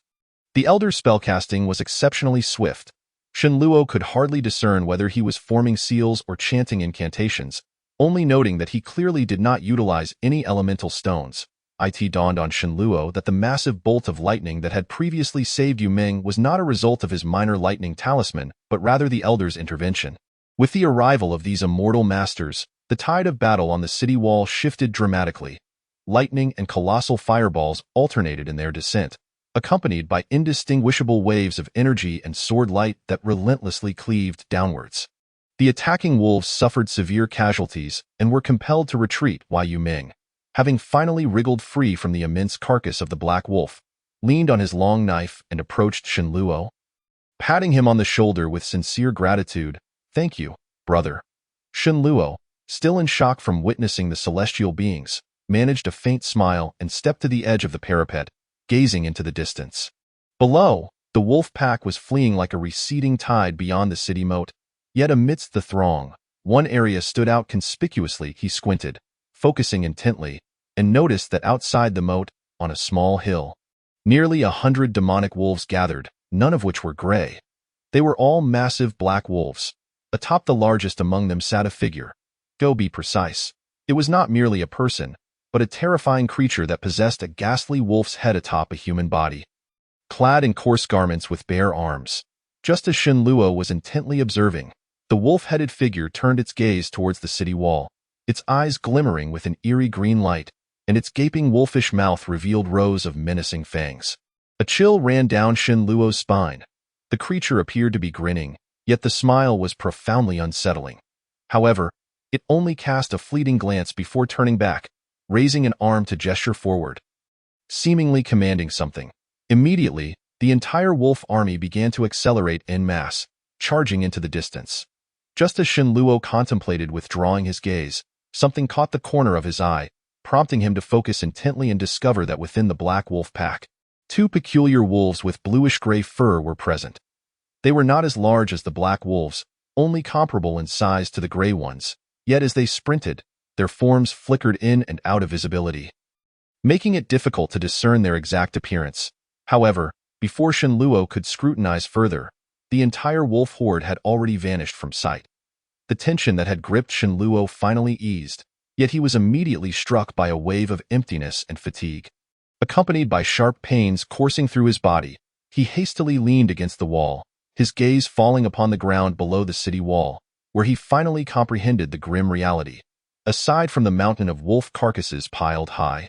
The elder's spellcasting was exceptionally swift. Shenluo could hardly discern whether he was forming seals or chanting incantations, only noting that he clearly did not utilize any elemental stones. It dawned on Shenluo that the massive bolt of lightning that had previously saved Yu Ming was not a result of his minor lightning talisman, but rather the elder's intervention. With the arrival of these immortal masters, the tide of battle on the city wall shifted dramatically. Lightning and colossal fireballs alternated in their descent, accompanied by indistinguishable waves of energy and sword light that relentlessly cleaved downwards. The attacking wolves suffered severe casualties and were compelled to retreat while Yu Ming, having finally wriggled free from the immense carcass of the black wolf, leaned on his long knife and approached Shenluo. Patting him on the shoulder with sincere gratitude, "Thank you, brother." Shenluo, still in shock from witnessing the celestial beings, managed a faint smile and stepped to the edge of the parapet, gazing into the distance. Below, the wolf pack was fleeing like a receding tide beyond the city moat. Yet amidst the throng, one area stood out conspicuously. He squinted, focusing intently, and noticed that outside the moat, on a small hill, nearly 100 demonic wolves gathered, none of which were gray. They were all massive black wolves. Atop the largest among them sat a figure. Go be precise. It was not merely a person, but a terrifying creature that possessed a ghastly wolf's head atop a human body. Clad in coarse garments with bare arms, just as Shenluo was intently observing, the wolf-headed figure turned its gaze towards the city wall, its eyes glimmering with an eerie green light, and its gaping wolfish mouth revealed rows of menacing fangs. A chill ran down Shenluo's spine. The creature appeared to be grinning, yet the smile was profoundly unsettling. However, it only cast a fleeting glance before turning back, raising an arm to gesture forward, seemingly commanding something. Immediately, the entire wolf army began to accelerate en masse, charging into the distance. Just as Shenluo contemplated withdrawing his gaze, something caught the corner of his eye, prompting him to focus intently and discover that within the black wolf pack, two peculiar wolves with bluish-gray fur were present. They were not as large as the black wolves, only comparable in size to the gray ones, yet as they sprinted, their forms flickered in and out of visibility, making it difficult to discern their exact appearance. However, before Shenluo could scrutinize further, the entire wolf horde had already vanished from sight. The tension that had gripped Shenluo finally eased, yet he was immediately struck by a wave of emptiness and fatigue. Accompanied by sharp pains coursing through his body, he hastily leaned against the wall, his gaze falling upon the ground below the city wall, where he finally comprehended the grim reality. Aside from the mountain of wolf carcasses piled high,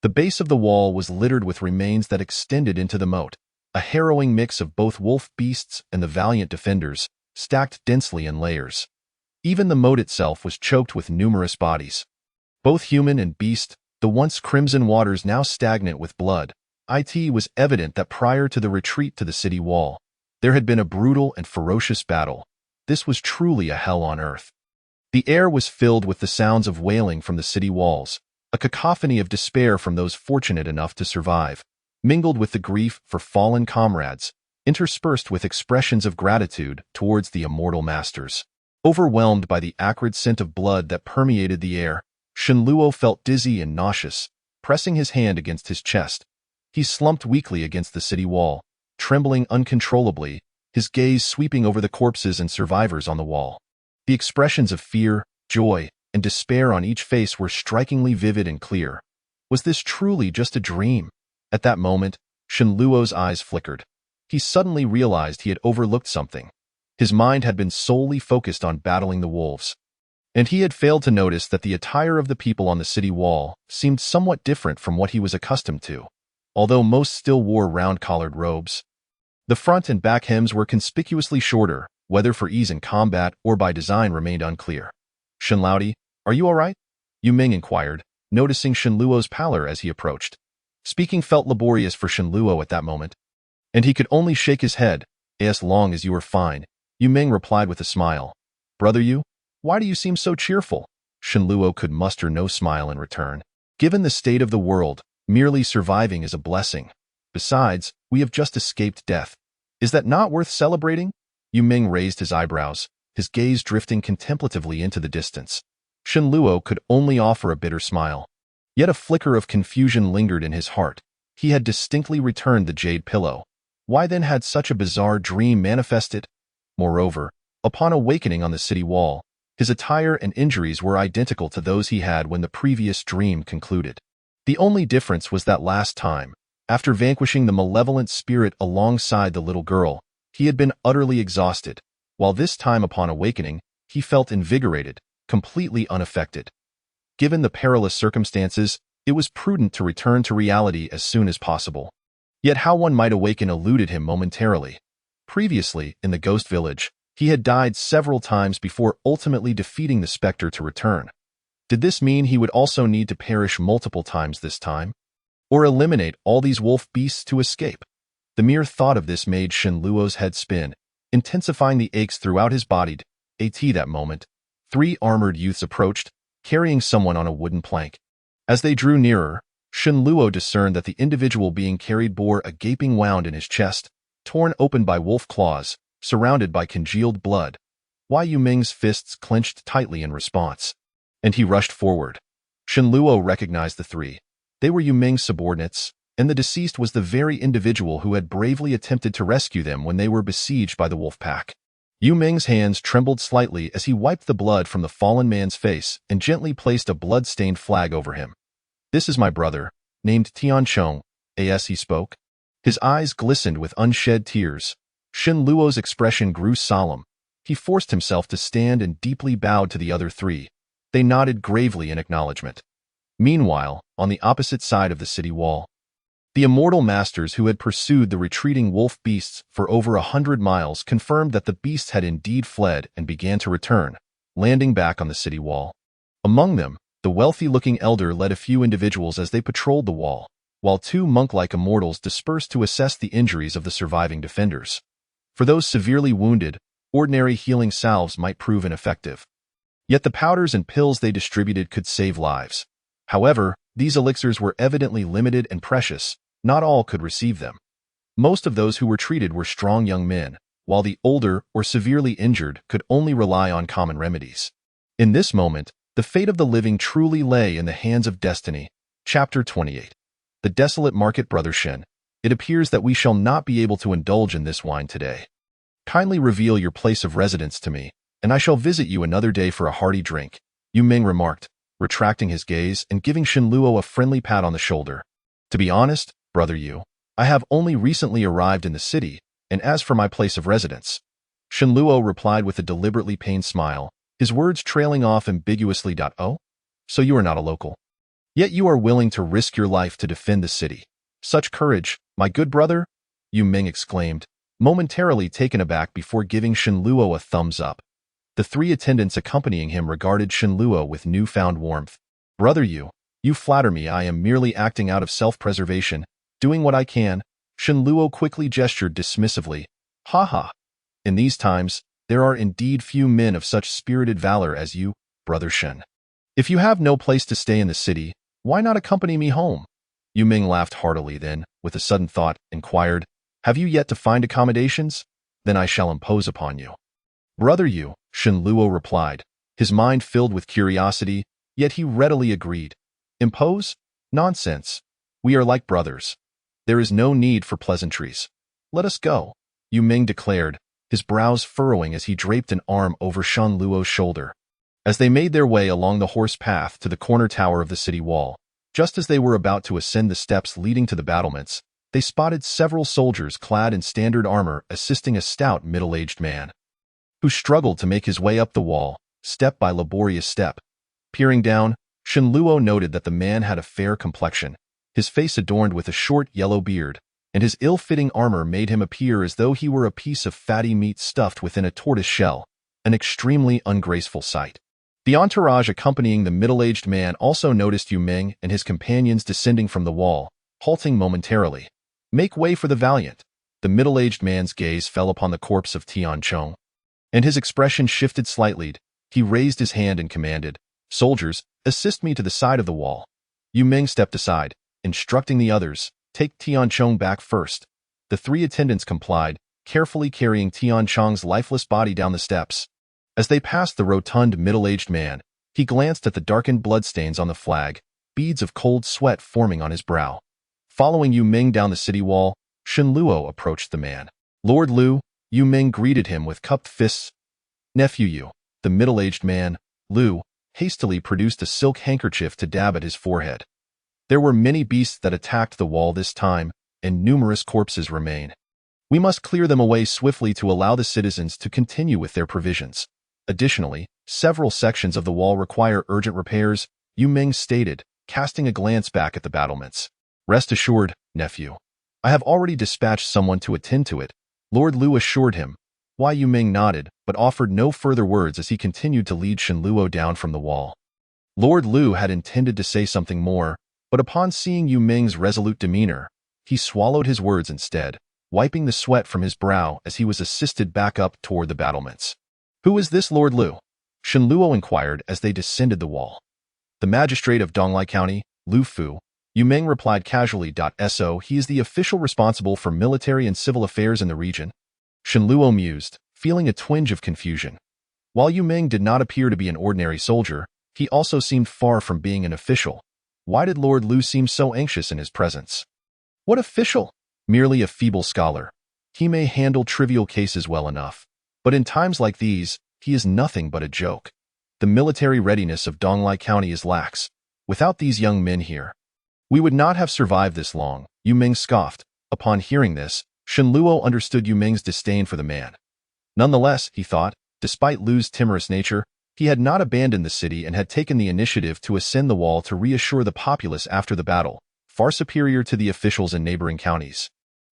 the base of the wall was littered with remains that extended into the moat, a harrowing mix of both wolf beasts and the valiant defenders, stacked densely in layers. Even the moat itself was choked with numerous bodies, both human and beast, the once crimson waters now stagnant with blood. It was evident that prior to the retreat to the city wall, there had been a brutal and ferocious battle. This was truly a hell on earth. The air was filled with the sounds of wailing from the city walls, a cacophony of despair from those fortunate enough to survive, mingled with the grief for fallen comrades, interspersed with expressions of gratitude towards the immortal masters. Overwhelmed by the acrid scent of blood that permeated the air, Shenluo felt dizzy and nauseous. Pressing his hand against his chest, he slumped weakly against the city wall, trembling uncontrollably, his gaze sweeping over the corpses and survivors on the wall. The expressions of fear, joy, and despair on each face were strikingly vivid and clear. Was this truly just a dream? At that moment, Shenluo's eyes flickered. He suddenly realized he had overlooked something. His mind had been solely focused on battling the wolves, and he had failed to notice that the attire of the people on the city wall seemed somewhat different from what he was accustomed to. Although most still wore round-collared robes, the front and back hems were conspicuously shorter, whether for ease in combat or by design remained unclear. "Shenlaudi, are you all right?" Yu Ming inquired, noticing Shenluo's pallor as he approached. Speaking felt laborious for Shenluo at that moment, and he could only shake his head. "As long as you are fine," Yu Ming replied with a smile. "Brother Yu, why do you seem so cheerful?" Shenluo could muster no smile in return. "Given the state of the world, merely surviving is a blessing. Besides, we have just escaped death. Is that not worth celebrating? Yu Ming raised his eyebrows, his gaze drifting contemplatively into the distance. Shen Luo could only offer a bitter smile. Yet a flicker of confusion lingered in his heart. He had distinctly returned the jade pillow. Why then had such a bizarre dream manifested? Moreover, upon awakening on the city wall, his attire and injuries were identical to those he had when the previous dream concluded. The only difference was that last time, after vanquishing the malevolent spirit alongside the little girl, he had been utterly exhausted, while this time upon awakening, he felt invigorated, completely unaffected. Given the perilous circumstances, it was prudent to return to reality as soon as possible. Yet how one might awaken eluded him momentarily. Previously, in the ghost village, he had died several times before ultimately defeating the specter to return. Did this mean he would also need to perish multiple times this time? Or eliminate all these wolf beasts to escape? The mere thought of this made Shen Luo's head spin, intensifying the aches throughout his body. At that moment, 3 armored youths approached, carrying someone on a wooden plank. As they drew nearer, Shen Luo discerned that the individual being carried bore a gaping wound in his chest, torn open by wolf claws, surrounded by congealed blood. Yu Ming's fists clenched tightly in response, and he rushed forward. Shen Luo recognized the 3. They were Yu Ming's subordinates, and the deceased was the very individual who had bravely attempted to rescue them when they were besieged by the wolf pack. Yu Ming's hands trembled slightly as he wiped the blood from the fallen man's face and gently placed a blood-stained flag over him. "This is my brother, named Tianchong," as he spoke. His eyes glistened with unshed tears. Shen Luo's expression grew solemn. He forced himself to stand and deeply bowed to the other 3. They nodded gravely in acknowledgement. Meanwhile, on the opposite side of the city wall, the immortal masters who had pursued the retreating wolf beasts for over 100 miles confirmed that the beasts had indeed fled and began to return, landing back on the city wall. Among them, the wealthy-looking elder led a few individuals as they patrolled the wall, while 2 monk-like immortals dispersed to assess the injuries of the surviving defenders. For those severely wounded, ordinary healing salves might prove ineffective. Yet the powders and pills they distributed could save lives. However, these elixirs were evidently limited and precious. Not all could receive them. Most of those who were treated were strong young men, while the older or severely injured could only rely on common remedies. In this moment, the fate of the living truly lay in the hands of destiny. Chapter 28. The Desolate Market. Brother Shen, it appears that we shall not be able to indulge in this wine today. Kindly reveal your place of residence to me, and I shall visit you another day for a hearty drink, Yu Ming remarked, retracting his gaze and giving Shen Luo a friendly pat on the shoulder. To be honest, Brother Yu, I have only recently arrived in the city, and as for my place of residence, Shen Luo replied with a deliberately pained smile, his words trailing off ambiguously. "Oh? So you are not a local. Yet you are willing to risk your life to defend the city. Such courage, my good brother," Yu Ming exclaimed, momentarily taken aback before giving Shen Luo a thumbs up. The 3 attendants accompanying him regarded Shen Luo with newfound warmth. "Brother Yu, you flatter me. I am merely acting out of self-preservation, doing what I can." Shen Luo quickly gestured dismissively. "Ha ha. In these times, there are indeed few men of such spirited valor as you, Brother Shen. If you have no place to stay in the city, why not accompany me home?" Yu Ming laughed heartily, then, with a sudden thought, inquired, "Have you yet to find accommodations? Then I shall impose upon you." "Brother Yu," Shen Luo replied, his mind filled with curiosity, yet he readily agreed. "Impose? Nonsense. We are like brothers. There is no need for pleasantries. Let us go," Yu Ming declared, his brows furrowing as he draped an arm over Shen Luo's shoulder. As they made their way along the horse path to the corner tower of the city wall, just as they were about to ascend the steps leading to the battlements, they spotted several soldiers clad in standard armor assisting a stout middle-aged man, who struggled to make his way up the wall, step by laborious step. Peering down, Shen Luo noted that the man had a fair complexion, his face adorned with a short yellow beard, and his ill-fitting armor made him appear as though he were a piece of fatty meat stuffed within a tortoise shell, an extremely ungraceful sight. The entourage accompanying the middle-aged man also noticed Yu Ming and his companions descending from the wall, halting momentarily. "Make way for the valiant." The middle-aged man's gaze fell upon the corpse of Tianchong, and his expression shifted slightly. He raised his hand and commanded, "Soldiers, assist me to the side of the wall." Yu Ming stepped aside, instructing the others, "Take Tianchong back first." The 3 attendants complied, carefully carrying Tian Chang's lifeless body down the steps. As they passed the rotund middle-aged man, he glanced at the darkened bloodstains on the flag, beads of cold sweat forming on his brow. Following Yu Ming down the city wall, Shen Luo approached the man. Lord Lu, Yu Ming greeted him with cupped fists. Nephew Yu, the middle-aged man, Lu, hastily produced a silk handkerchief to dab at his forehead. There were many beasts that attacked the wall this time, and numerous corpses remain. We must clear them away swiftly to allow the citizens to continue with their provisions. Additionally, several sections of the wall require urgent repairs, Yu Ming stated, casting a glance back at the battlements. Rest assured, nephew. I have already dispatched someone to attend to it, Lord Lu assured him. Wai Yu Ming nodded, but offered no further words as he continued to lead Shen Luo down from the wall. Lord Lu had intended to say something more, but upon seeing Yu Ming's resolute demeanor, he swallowed his words instead, wiping the sweat from his brow as he was assisted back up toward the battlements. Who is this Lord Lu? Shen Luo inquired as they descended the wall. The magistrate of Donglai County, Lu Fu. Yu Ming replied casually. So he is the official responsible for military and civil affairs in the region. Shen Luo mused, feeling a twinge of confusion. While Yu Ming did not appear to be an ordinary soldier, he also seemed far from being an official. Why did Lord Lu seem so anxious in his presence? What official? Merely a feeble scholar. He may handle trivial cases well enough, but in times like these, he is nothing but a joke. The military readiness of Donglai County is lax. Without these young men here, we would not have survived this long, Yu Ming scoffed. Upon hearing this, Shen Luo understood Yu Ming's disdain for the man. Nonetheless, he thought, despite Lu's timorous nature, he had not abandoned the city and had taken the initiative to ascend the wall to reassure the populace after the battle, far superior to the officials in neighboring counties.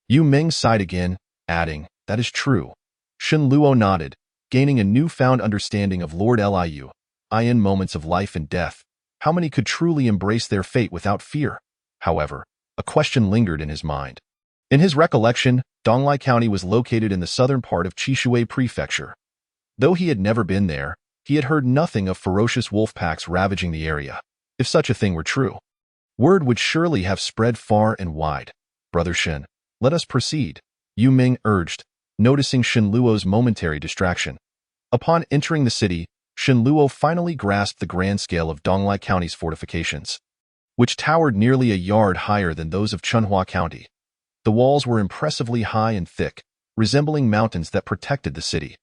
Yu Ming sighed again, adding, that is true. Shen Luo nodded, gaining a newfound understanding of Lord Liu. In moments of life and death, how many could truly embrace their fate without fear? However, a question lingered in his mind. In his recollection, Donglai County was located in the southern part of Chishui Prefecture. Though he had never been there, he had heard nothing of ferocious wolf packs ravaging the area. If such a thing were true, word would surely have spread far and wide. Brother Shen, let us proceed, Yu Ming urged, noticing Shen Luo's momentary distraction. Upon entering the city, Shen Luo finally grasped the grand scale of Donglai County's fortifications, which towered nearly a yard higher than those of Chunhua County. The walls were impressively high and thick, resembling mountains that protected the city.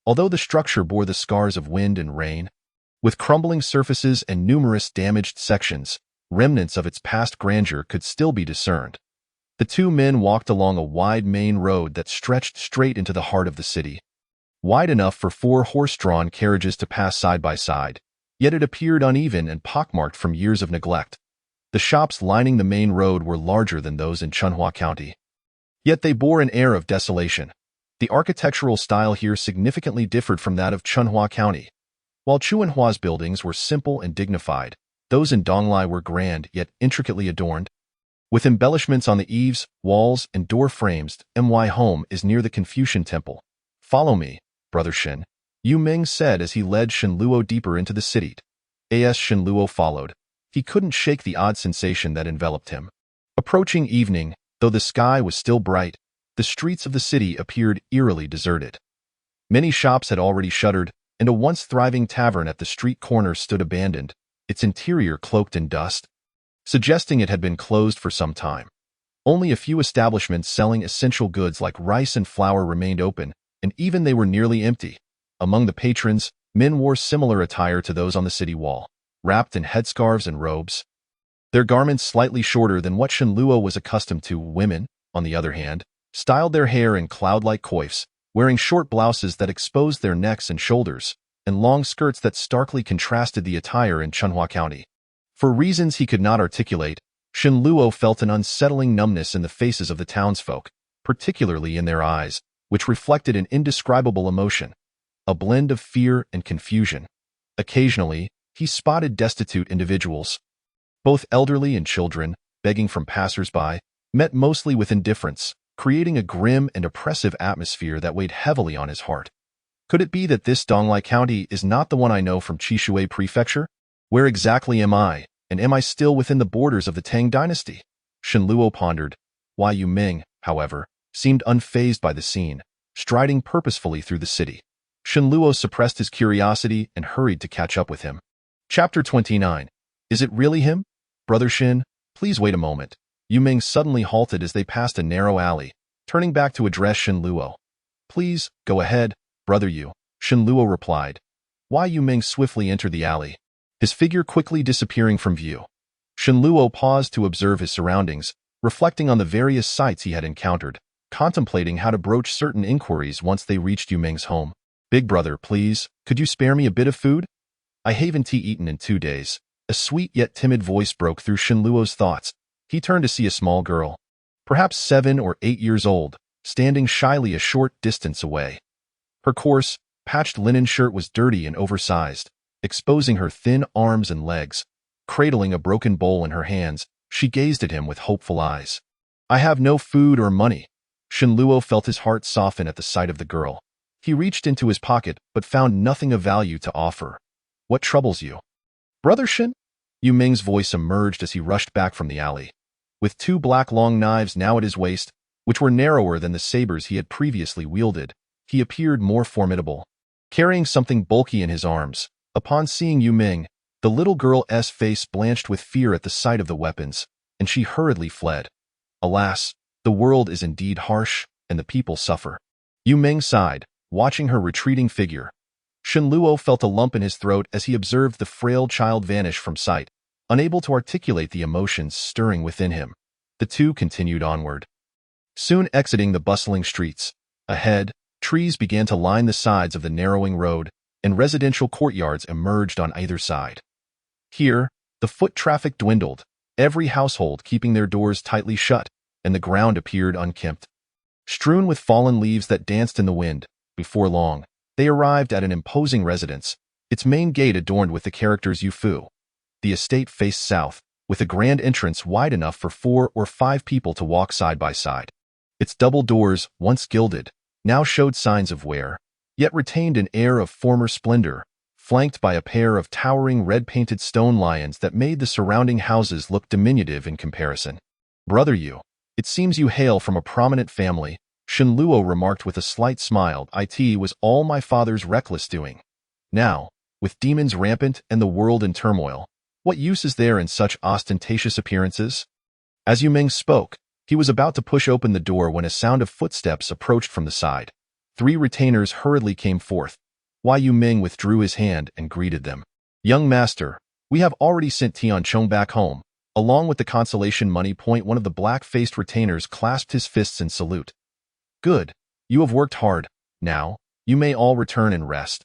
Although the structure bore the scars of wind and rain, with crumbling surfaces and numerous damaged sections, remnants of its past grandeur could still be discerned. The two men walked along a wide main road that stretched straight into the heart of the city. Wide enough for 4 horse-drawn carriages to pass side by side, yet it appeared uneven and pockmarked from years of neglect. The shops lining the main road were larger than those in Chunhua County, yet they bore an air of desolation. The architectural style here significantly differed from that of Chunhua County. While Chunhua's buildings were simple and dignified, those in Donglai were grand yet intricately adorned, with embellishments on the eaves, walls, and door frames. My home is near the Confucian Temple. Follow me, Brother Shen, Yu Ming said as he led Shen Luo deeper into the city. As Shen Luo followed, he couldn't shake the odd sensation that enveloped him. Approaching evening, though the sky was still bright, the streets of the city appeared eerily deserted. Many shops had already shuttered, and a once thriving tavern at the street corner stood abandoned, its interior cloaked in dust, suggesting it had been closed for some time. Only a few establishments selling essential goods like rice and flour remained open, and even they were nearly empty. Among the patrons, men wore similar attire to those on the city wall, wrapped in headscarves and robes. Their garments slightly shorter than what Shen Luo was accustomed to. Women, on the other hand, styled their hair in cloud-like coifs, wearing short blouses that exposed their necks and shoulders, and long skirts that starkly contrasted the attire in Chunhua County. For reasons he could not articulate, Shen Luo felt an unsettling numbness in the faces of the townsfolk, particularly in their eyes, which reflected an indescribable emotion, a blend of fear and confusion. Occasionally, he spotted destitute individuals, both elderly and children, begging from passers-by, met mostly with indifference, creating a grim and oppressive atmosphere that weighed heavily on his heart. Could it be that this Donglai County is not the one I know from Chishui Prefecture? Where exactly am I, and am I still within the borders of the Tang dynasty? Shen Luo pondered. Wai Yu Ming, however, seemed unfazed by the scene, striding purposefully through the city. Shenluo suppressed his curiosity and hurried to catch up with him. Chapter 29. Is it really him? Brother Shin, please wait a moment. Yu Ming suddenly halted as they passed a narrow alley, turning back to address Shenluo. Please, go ahead, Brother Yu, Shenluo replied. Why Yu Ming swiftly entered the alley, his figure quickly disappearing from view. Shenluo paused to observe his surroundings, reflecting on the various sights he had encountered, contemplating how to broach certain inquiries once they reached Yu Ming's home. Big brother, please, could you spare me a bit of food? I haven't eaten in 2 days. A sweet yet timid voice broke through Shenluo's thoughts. He turned to see a small girl, perhaps 7 or 8 years old, standing shyly a short distance away. Her coarse, patched linen shirt was dirty and oversized, exposing her thin arms and legs. Cradling a broken bowl in her hands, she gazed at him with hopeful eyes. I have no food or money. Shenluo felt his heart soften at the sight of the girl. He reached into his pocket but found nothing of value to offer. What troubles you? Brother Shin? Yu Ming's voice emerged as he rushed back from the alley. With 2 black long knives now at his waist, which were narrower than the sabers he had previously wielded, he appeared more formidable. Carrying something bulky in his arms, upon seeing Yu Ming, the little girl's face blanched with fear at the sight of the weapons, and she hurriedly fled. Alas, the world is indeed harsh, and the people suffer. Yu Ming sighed, watching her retreating figure. Shenluo felt a lump in his throat as he observed the frail child vanish from sight, unable to articulate the emotions stirring within him. The two continued onward. Soon exiting the bustling streets, ahead, trees began to line the sides of the narrowing road, and residential courtyards emerged on either side. Here, the foot traffic dwindled, every household keeping their doors tightly shut, and the ground appeared unkempt. Strewn with fallen leaves that danced in the wind, before long, they arrived at an imposing residence, its main gate adorned with the characters Yufu. The estate faced south, with a grand entrance wide enough for 4 or 5 people to walk side by side. Its double doors, once gilded, now showed signs of wear, yet retained an air of former splendor, flanked by a pair of towering red-painted stone lions that made the surrounding houses look diminutive in comparison. Brother Yu, it seems you hail from a prominent family, Shenluo remarked with a slight smile. It was all my father's reckless doing. Now, with demons rampant and the world in turmoil, what use is there in such ostentatious appearances? As Yu Ming spoke, he was about to push open the door when a sound of footsteps approached from the side. 3 retainers hurriedly came forth. Yu Ming withdrew his hand and greeted them. Young master, we have already sent Tianchong back home, along with the consolation money. One of the black-faced retainers clasped his fists in salute. Good. You have worked hard. Now, you may all return and rest.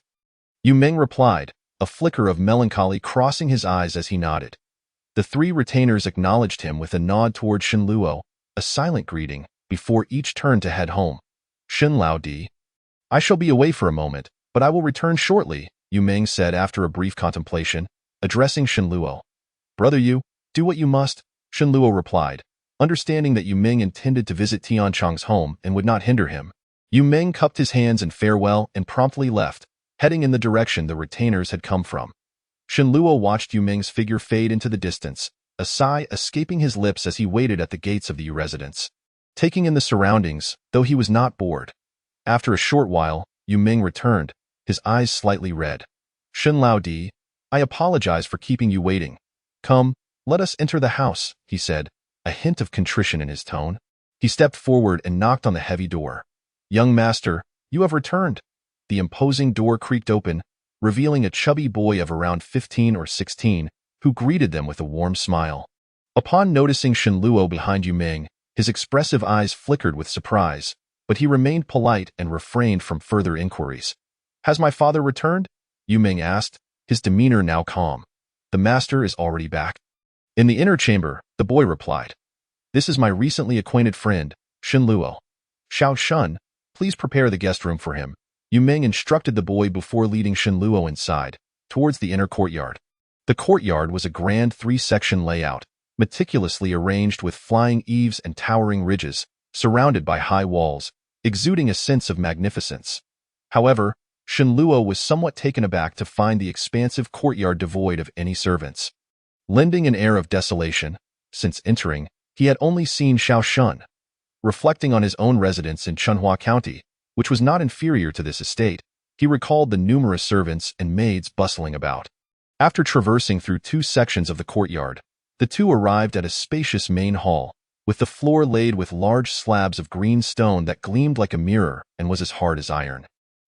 Yu Ming replied, a flicker of melancholy crossing his eyes as he nodded. The 3 retainers acknowledged him with a nod toward Shenluo, a silent greeting, before each turned to head home. Shenlao Di. I shall be away for a moment, but I will return shortly, Yu Ming said after a brief contemplation, addressing Shenluo. Brother Yu, do what you must, Shenluo replied, understanding that Yu Ming intended to visit Tianchong's home and would not hinder him. Yu Ming cupped his hands in farewell and promptly left, heading in the direction the retainers had come from. Shenluo watched Yu Ming's figure fade into the distance, a sigh escaping his lips as he waited at the gates of the Yu residence, taking in the surroundings, though he was not bored. After a short while, Yu Ming returned, his eyes slightly red. Shenlao Di, I apologize for keeping you waiting. Come, let us enter the house, he said, a hint of contrition in his tone. He stepped forward and knocked on the heavy door. Young master, you have returned. The imposing door creaked open, revealing a chubby boy of around 15 or 16, who greeted them with a warm smile. Upon noticing Shenluo behind Yu Ming, his expressive eyes flickered with surprise, but he remained polite and refrained from further inquiries. Has my father returned? Yu Ming asked, his demeanor now calm. The master is already back. In the inner chamber, the boy replied. This is my recently acquainted friend, Shenluo. Xiao Shun, please prepare the guest room for him. Yu Ming instructed the boy before leading Shenluo inside, towards the inner courtyard. The courtyard was a grand 3-section layout, meticulously arranged with flying eaves and towering ridges, surrounded by high walls, exuding a sense of magnificence. However, Shenluo was somewhat taken aback to find the expansive courtyard devoid of any servants, lending an air of desolation. Since entering, he had only seen Xiao Shun. Reflecting on his own residence in Chunhua County, which was not inferior to this estate, he recalled the numerous servants and maids bustling about. After traversing through 2 sections of the courtyard, the two arrived at a spacious main hall, with the floor laid with large slabs of green stone that gleamed like a mirror and was as hard as iron.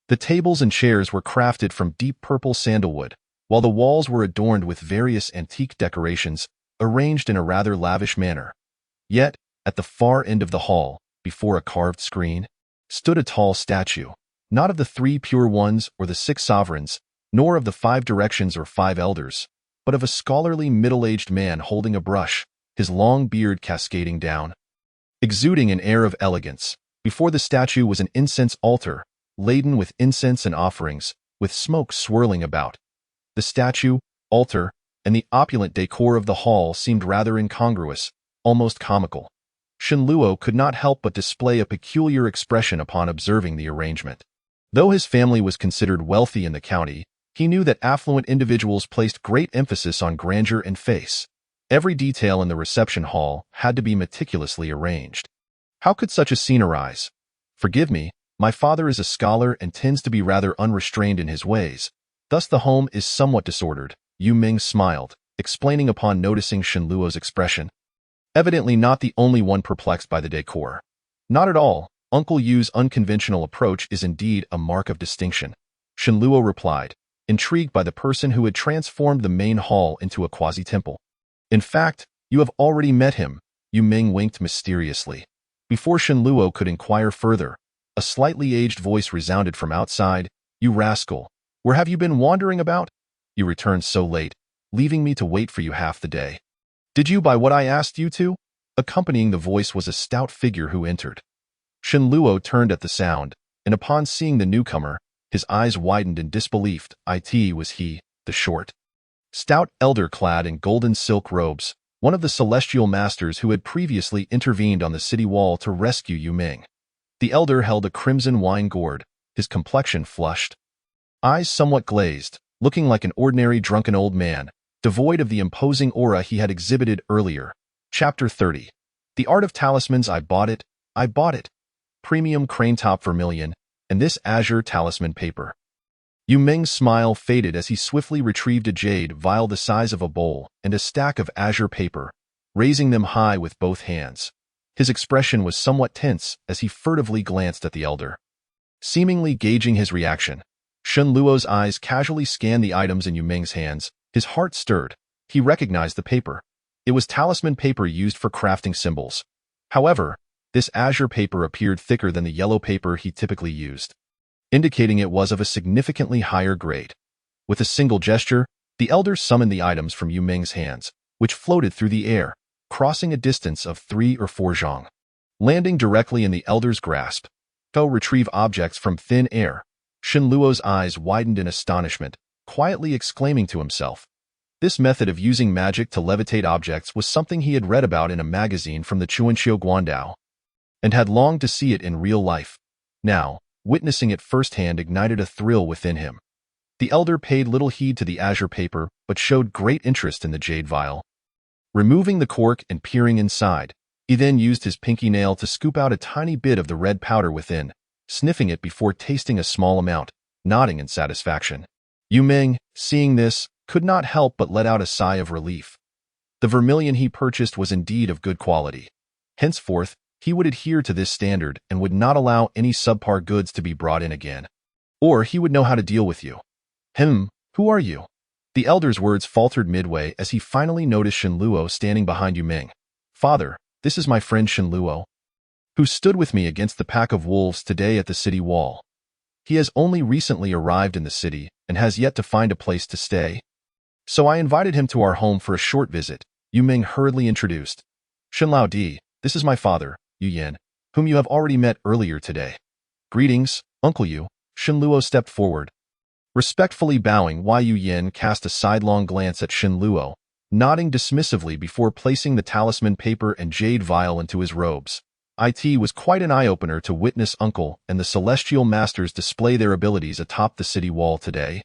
The tables and chairs were crafted from deep purple sandalwood, while the walls were adorned with various antique decorations, arranged in a rather lavish manner. Yet, at the far end of the hall, before a carved screen, stood a tall statue, not of the 3 pure ones or the 6 sovereigns, nor of the 5 directions or 5 elders, but of a scholarly middle-aged man holding a brush, his long beard cascading down. Exuding an air of elegance, before the statue was an incense altar, laden with incense and offerings, with smoke swirling about. The statue, altar, and the opulent decor of the hall seemed rather incongruous, almost comical. Shenluo could not help but display a peculiar expression upon observing the arrangement. Though his family was considered wealthy in the county, he knew that affluent individuals placed great emphasis on grandeur and face. Every detail in the reception hall had to be meticulously arranged. How could such a scene arise? Forgive me, my father is a scholar and tends to be rather unrestrained in his ways. Thus the home is somewhat disordered. Yu Ming smiled, explaining upon noticing Shenluo's expression. Evidently not the only one perplexed by the decor. Not at all. Uncle Yu's unconventional approach is indeed a mark of distinction, Shenluo replied, intrigued by the person who had transformed the main hall into a quasi-temple. In fact, you have already met him, Yu Ming winked mysteriously. Before Shenluo could inquire further, a slightly aged voice resounded from outside. You rascal, where have you been wandering about? You returned so late, leaving me to wait for you half the day. Did you by what I asked you to? Accompanying the voice was a stout figure who entered. Shenluo turned at the sound, and upon seeing the newcomer, his eyes widened in disbelief. It was he, the short, stout elder clad in golden silk robes, one of the celestial masters who had previously intervened on the city wall to rescue Yu Ming. The elder held a crimson wine gourd, his complexion flushed, eyes somewhat glazed, looking like an ordinary drunken old man, devoid of the imposing aura he had exhibited earlier. Chapter 30. The Art of Talismans. I bought it. Premium crane-top vermilion, and this azure talisman paper. Yu Ming's smile faded as he swiftly retrieved a jade vial the size of a bowl and a stack of azure paper, raising them high with both hands. His expression was somewhat tense as he furtively glanced at the elder. Seemingly gauging his reaction, Shenluo's eyes casually scanned the items in Yu Ming's hands. His heart stirred. He recognized the paper. It was talisman paper used for crafting symbols. However, this azure paper appeared thicker than the yellow paper he typically used, indicating it was of a significantly higher grade. With a single gesture, the elder summoned the items from Yu Ming's hands, which floated through the air, crossing a distance of 3 or 4 zhang. Landing directly in the elder's grasp, to retrieve objects from thin air. Shenluo's eyes widened in astonishment, quietly exclaiming to himself. This method of using magic to levitate objects was something he had read about in a magazine from the Chuanqiu Guandao, and had longed to see it in real life. Now, witnessing it firsthand ignited a thrill within him. The elder paid little heed to the azure paper, but showed great interest in the jade vial. Removing the cork and peering inside, he then used his pinky nail to scoop out a tiny bit of the red powder within, sniffing it before tasting a small amount, nodding in satisfaction. Yu Ming, seeing this, could not help but let out a sigh of relief. The vermilion he purchased was indeed of good quality. Henceforth, he would adhere to this standard and would not allow any subpar goods to be brought in again. Or he would know how to deal with you. Who are you? The elder's words faltered midway as he finally noticed Shenluo standing behind Yu Ming. Father, this is my friend Shenluo, who stood with me against the pack of wolves today at the city wall. He has only recently arrived in the city and has yet to find a place to stay. So I invited him to our home for a short visit, Yu Ming hurriedly introduced. Shenlao Di, this is my father, Yu Yan, whom you have already met earlier today. Greetings, Uncle Yu. Shenluo stepped forward. Respectfully bowing, Yu Yan cast a sidelong glance at Shenluo, nodding dismissively before placing the talisman paper and jade vial into his robes. It was quite an eye-opener to witness Uncle and the Celestial Masters display their abilities atop the city wall today.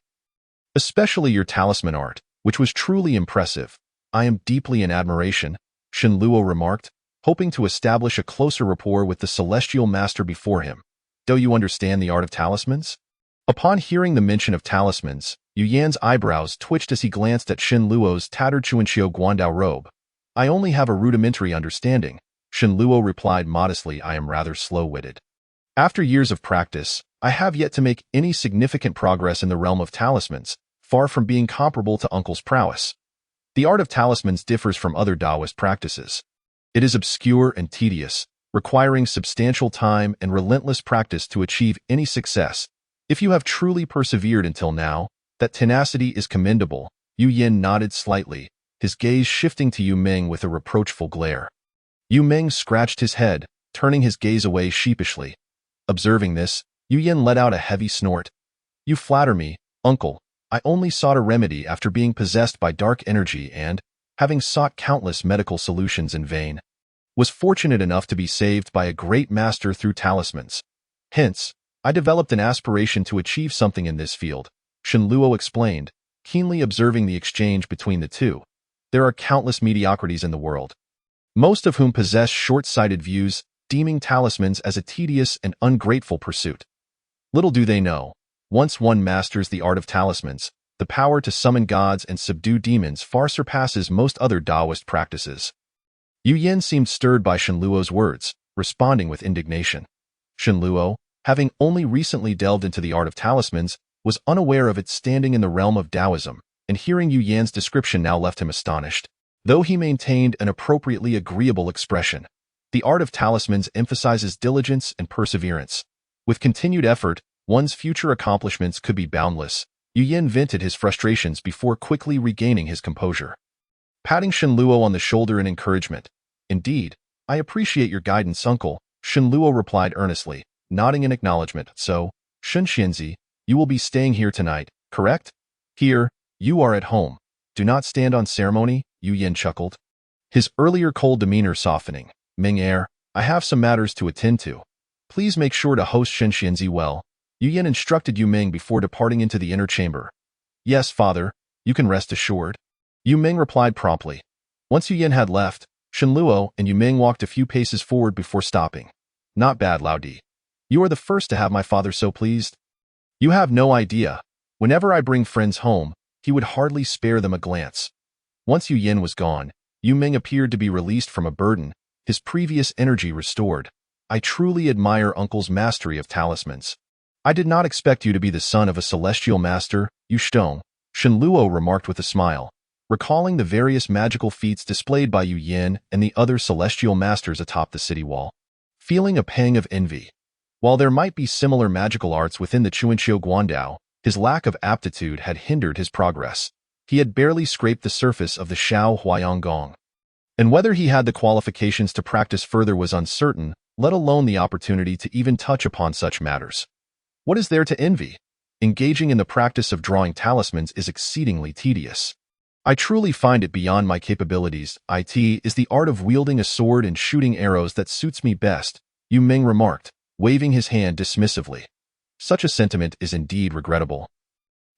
Especially your talisman art, which was truly impressive. I am deeply in admiration, Shenluo remarked, hoping to establish a closer rapport with the Celestial Master before him. Do you understand the art of talismans? Upon hearing the mention of talismans, Yu Yan's eyebrows twitched as he glanced at Shen Luo's tattered Chuanqiu Guandao robe. I only have a rudimentary understanding, Shen Luo replied modestly. I am rather slow-witted. After years of practice, I have yet to make any significant progress in the realm of talismans, far from being comparable to Uncle's prowess. The art of talismans differs from other Taoist practices. It is obscure and tedious, requiring substantial time and relentless practice to achieve any success. If you have truly persevered until now, that tenacity is commendable. Yu Yan nodded slightly, his gaze shifting to Yu Ming with a reproachful glare. Yu Ming scratched his head, turning his gaze away sheepishly. Observing this, Yu Yan let out a heavy snort. You flatter me, uncle. I only sought a remedy after being possessed by dark energy and, having sought countless medical solutions in vain, was fortunate enough to be saved by a great master through talismans. Hence, I developed an aspiration to achieve something in this field, Shen Luo explained, keenly observing the exchange between the two. There are countless mediocrities in the world, most of whom possess short-sighted views, deeming talismans as a tedious and ungrateful pursuit. Little do they know, once one masters the art of talismans, the power to summon gods and subdue demons far surpasses most other Taoist practices. Yu Yan seemed stirred by Shen Luo's words, responding with indignation. Shen Luo, having only recently delved into the art of talismans, was unaware of its standing in the realm of Taoism, and hearing Yu Yan's description now left him astonished. Though he maintained an appropriately agreeable expression, the art of talismans emphasizes diligence and perseverance. With continued effort, one's future accomplishments could be boundless. Yu Yan vented his frustrations before quickly regaining his composure. Patting Shen Luo on the shoulder in encouragement. Indeed, I appreciate your guidance, uncle, Shen Luo replied earnestly, nodding in acknowledgement. So, Shen Xianzi, you will be staying here tonight, correct? Here, you are at home. Do not stand on ceremony, Yu Yan chuckled, his earlier cold demeanor softening. Ming heir, I have some matters to attend to. Please make sure to host Shen Xianzi well, Yu Yan instructed Yu Ming before departing into the inner chamber. Yes, father, you can rest assured, Yu Ming replied promptly. Once Yu Yan had left, Shen Luo and Yu Ming walked a few paces forward before stopping. Not bad, Lao Di. You are the first to have my father so pleased. You have no idea. Whenever I bring friends home, he would hardly spare them a glance. Once Yu Yan was gone, Yu Ming appeared to be released from a burden, his previous energy restored. I truly admire Uncle's mastery of talismans. I did not expect you to be the son of a celestial master, Yu Shtong, Shen Luo remarked with a smile, recalling the various magical feats displayed by Yu Yan and the other celestial masters atop the city wall. Feeling a pang of envy. While there might be similar magical arts within the Chuanqiu Guandao, his lack of aptitude had hindered his progress. He had barely scraped the surface of the Shao Huayang Gong. And whether he had the qualifications to practice further was uncertain, let alone the opportunity to even touch upon such matters. What is there to envy? Engaging in the practice of drawing talismans is exceedingly tedious. I truly find it beyond my capabilities. It is the art of wielding a sword and shooting arrows that suits me best, Yu Ming remarked, waving his hand dismissively. Such a sentiment is indeed regrettable.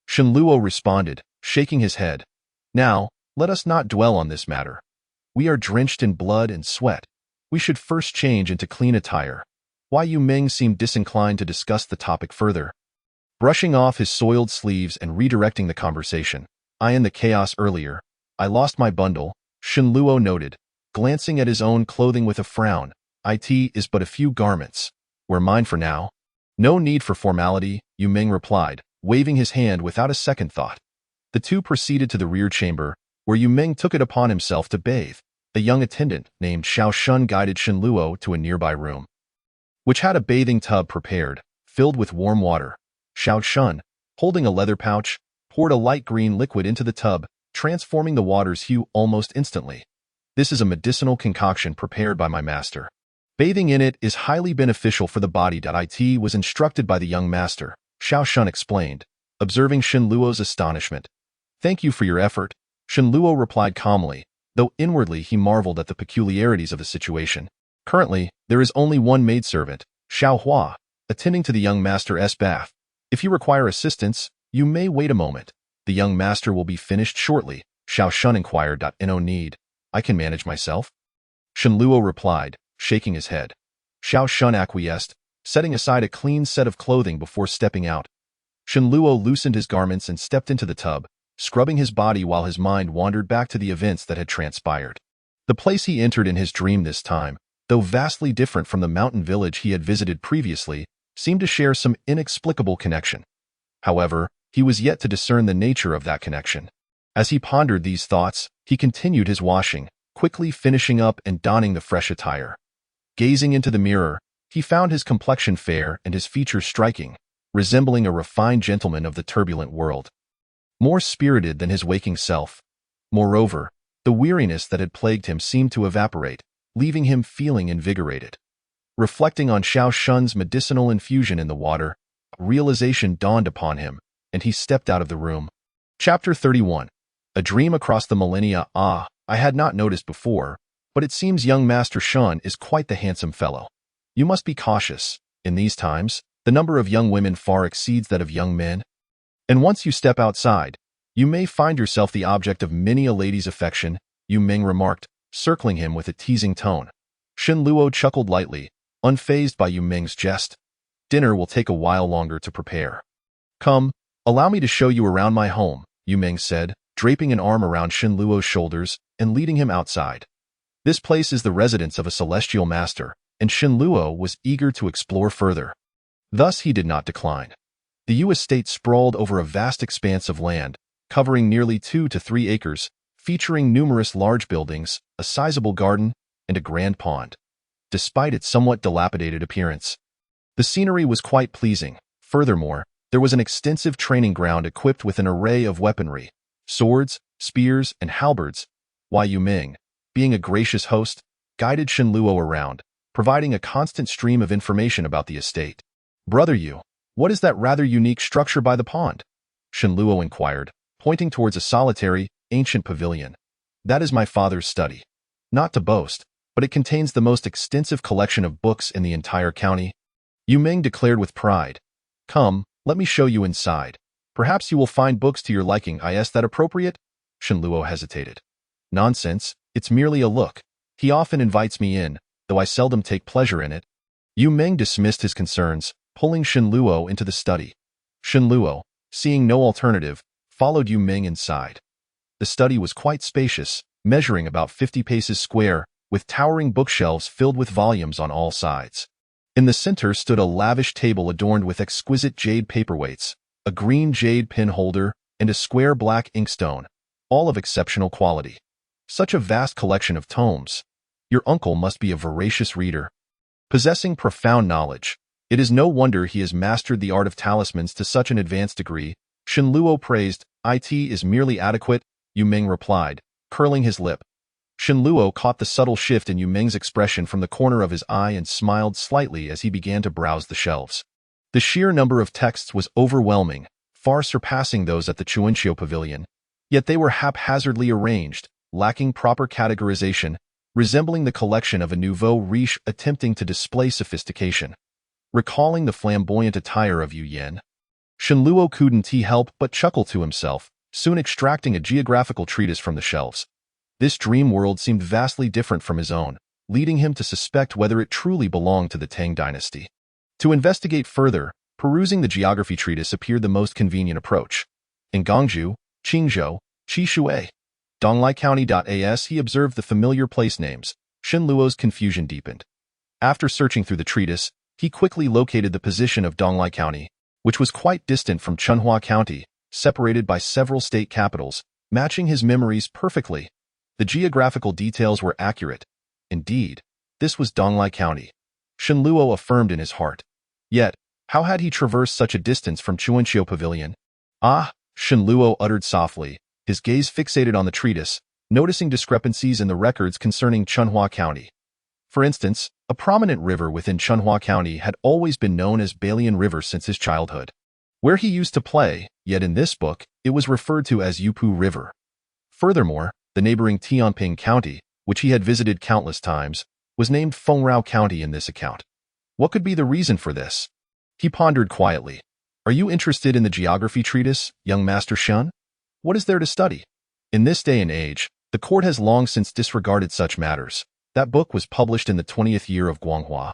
Shen Luo responded, shaking his head. Now, let us not dwell on this matter. We are drenched in blood and sweat. We should first change into clean attire. Why Yu Ming seemed disinclined to discuss the topic further. Brushing off his soiled sleeves and redirecting the conversation. In the chaos earlier, I lost my bundle, Shen Luo noted, glancing at his own clothing with a frown. It is but a few garments. We're mine for now. No need for formality, Yu Ming replied, waving his hand without a second thought. The two proceeded to the rear chamber, where Yu Ming took it upon himself to bathe. A young attendant named Xiao Shun guided Shen Luo to a nearby room, which had a bathing tub prepared, filled with warm water. Xiao Shun, holding a leather pouch, poured a light green liquid into the tub, transforming the water's hue almost instantly. This is a medicinal concoction prepared by my master. Bathing in it is highly beneficial for the body. It was instructed by the young master, Xiao Shun explained, observing Shen Luo's astonishment. Thank you for your effort, Shen Luo replied calmly, though inwardly he marveled at the peculiarities of the situation. Currently, there is only one maidservant, Xiao Hua, attending to the young master's bath. If you require assistance, you may wait a moment. The young master will be finished shortly, Xiao Shun inquired. No need. I can manage myself, Shen Luo replied, shaking his head. Xiao Shun acquiesced, setting aside a clean set of clothing before stepping out. Shenluo loosened his garments and stepped into the tub, scrubbing his body while his mind wandered back to the events that had transpired. The place he entered in his dream this time, though vastly different from the mountain village he had visited previously, seemed to share some inexplicable connection. However, he was yet to discern the nature of that connection. As he pondered these thoughts, he continued his washing, quickly finishing up and donning the fresh attire. Gazing into the mirror, he found his complexion fair and his features striking, resembling a refined gentleman of the turbulent world. More spirited than his waking self. Moreover, the weariness that had plagued him seemed to evaporate, leaving him feeling invigorated. Reflecting on Xiao Shun's medicinal infusion in the water, a realization dawned upon him, and he stepped out of the room. Chapter 31. A Dream Across the Millennia. I had not noticed before, but it seems young Master Shun is quite the handsome fellow. You must be cautious. In these times, the number of young women far exceeds that of young men. And once you step outside, you may find yourself the object of many a lady's affection, Yu Ming remarked, circling him with a teasing tone. Shenluo chuckled lightly, unfazed by Yu Ming's jest. Dinner will take a while longer to prepare. Come, allow me to show you around my home, Yu Ming said, draping an arm around Shenluo's shoulders and leading him outside. This place is the residence of a celestial master, and Shenluo was eager to explore further. Thus he did not decline. The Yu estate sprawled over a vast expanse of land, covering nearly 2 to 3 acres, featuring numerous large buildings, a sizable garden, and a grand pond. Despite its somewhat dilapidated appearance, the scenery was quite pleasing. Furthermore, there was an extensive training ground equipped with an array of weaponry, swords, spears, and halberds, while Yu Ming, being a gracious host, guided Shenluo around, providing a constant stream of information about the estate. Brother Yu, what is that rather unique structure by the pond? Shenluo inquired, pointing towards a solitary, ancient pavilion. That is my father's study. Not to boast, but it contains the most extensive collection of books in the entire county. Yu Ming declared with pride. Come, let me show you inside. Perhaps you will find books to your liking. Is that appropriate? Shenluo hesitated. Nonsense, it's merely a look. He often invites me in, though I seldom take pleasure in it. Yu Ming dismissed his concerns, pulling Shenluo into the study. Shenluo, seeing no alternative, followed Yu Ming inside. The study was quite spacious, measuring about 50 paces square, with towering bookshelves filled with volumes on all sides. In the center stood a lavish table adorned with exquisite jade paperweights, a green jade pin holder, and a square black inkstone, all of exceptional quality. Such a vast collection of tomes. Your uncle must be a voracious reader. Possessing profound knowledge, it is no wonder he has mastered the art of talismans to such an advanced degree. Shenluo praised. It is merely adequate, Yu Ming replied, curling his lip. Shenluo caught the subtle shift in Yu Ming's expression from the corner of his eye and smiled slightly as he began to browse the shelves. The sheer number of texts was overwhelming, far surpassing those at the Chuanqiu Pavilion. Yet they were haphazardly arranged, lacking proper categorization, resembling the collection of a nouveau riche attempting to display sophistication. Recalling the flamboyant attire of Yu Yen, Shenluo couldn't help but chuckle to himself, soon extracting a geographical treatise from the shelves. This dream world seemed vastly different from his own, leading him to suspect whether it truly belonged to the Tang dynasty. To investigate further, perusing the geography treatise appeared the most convenient approach. In Gongju, Qingzhou, Qishui, Donglai County.as he observed the familiar place names. Shenluo's confusion deepened. After searching through the treatise, he quickly located the position of Donglai County, which was quite distant from Chunhua County, separated by several state capitals, matching his memories perfectly. The geographical details were accurate. Indeed, this was Donglai County. Shenluo affirmed in his heart. Yet, how had he traversed such a distance from Chuanqiu Pavilion? Ah, Shenluo uttered softly, his gaze fixated on the treatise, noticing discrepancies in the records concerning Chunhua County. For instance, a prominent river within Chunhua County had always been known as Balian River since his childhood, where he used to play, yet in this book, it was referred to as Yupu River. Furthermore, the neighboring Tianping County, which he had visited countless times, was named Fengrao County in this account. What could be the reason for this? He pondered quietly. Are you interested in the geography treatise, young Master Shun? What is there to study? In this day and age, the court has long since disregarded such matters. That book was published in the 20th year of Guanghua.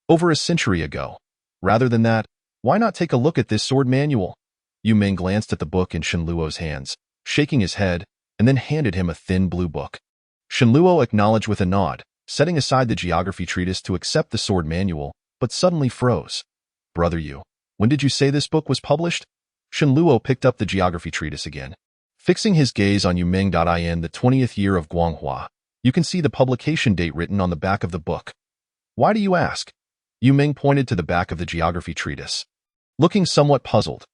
Over a century ago. Rather than that, why not take a look at this sword manual? Yu Ming glanced at the book in Shenluo's hands, shaking his head, and then handed him a thin blue book. Shenluo acknowledged with a nod, setting aside the geography treatise to accept the sword manual, but suddenly froze. Brother Yu, when did you say this book was published? Shenluo picked up the geography treatise again. Fixing his gaze on Yuming.in, the 20th year of Guanghua, you can see the publication date written on the back of the book. Why do you ask? Yu Ming pointed to the back of the geography treatise. Looking somewhat puzzled,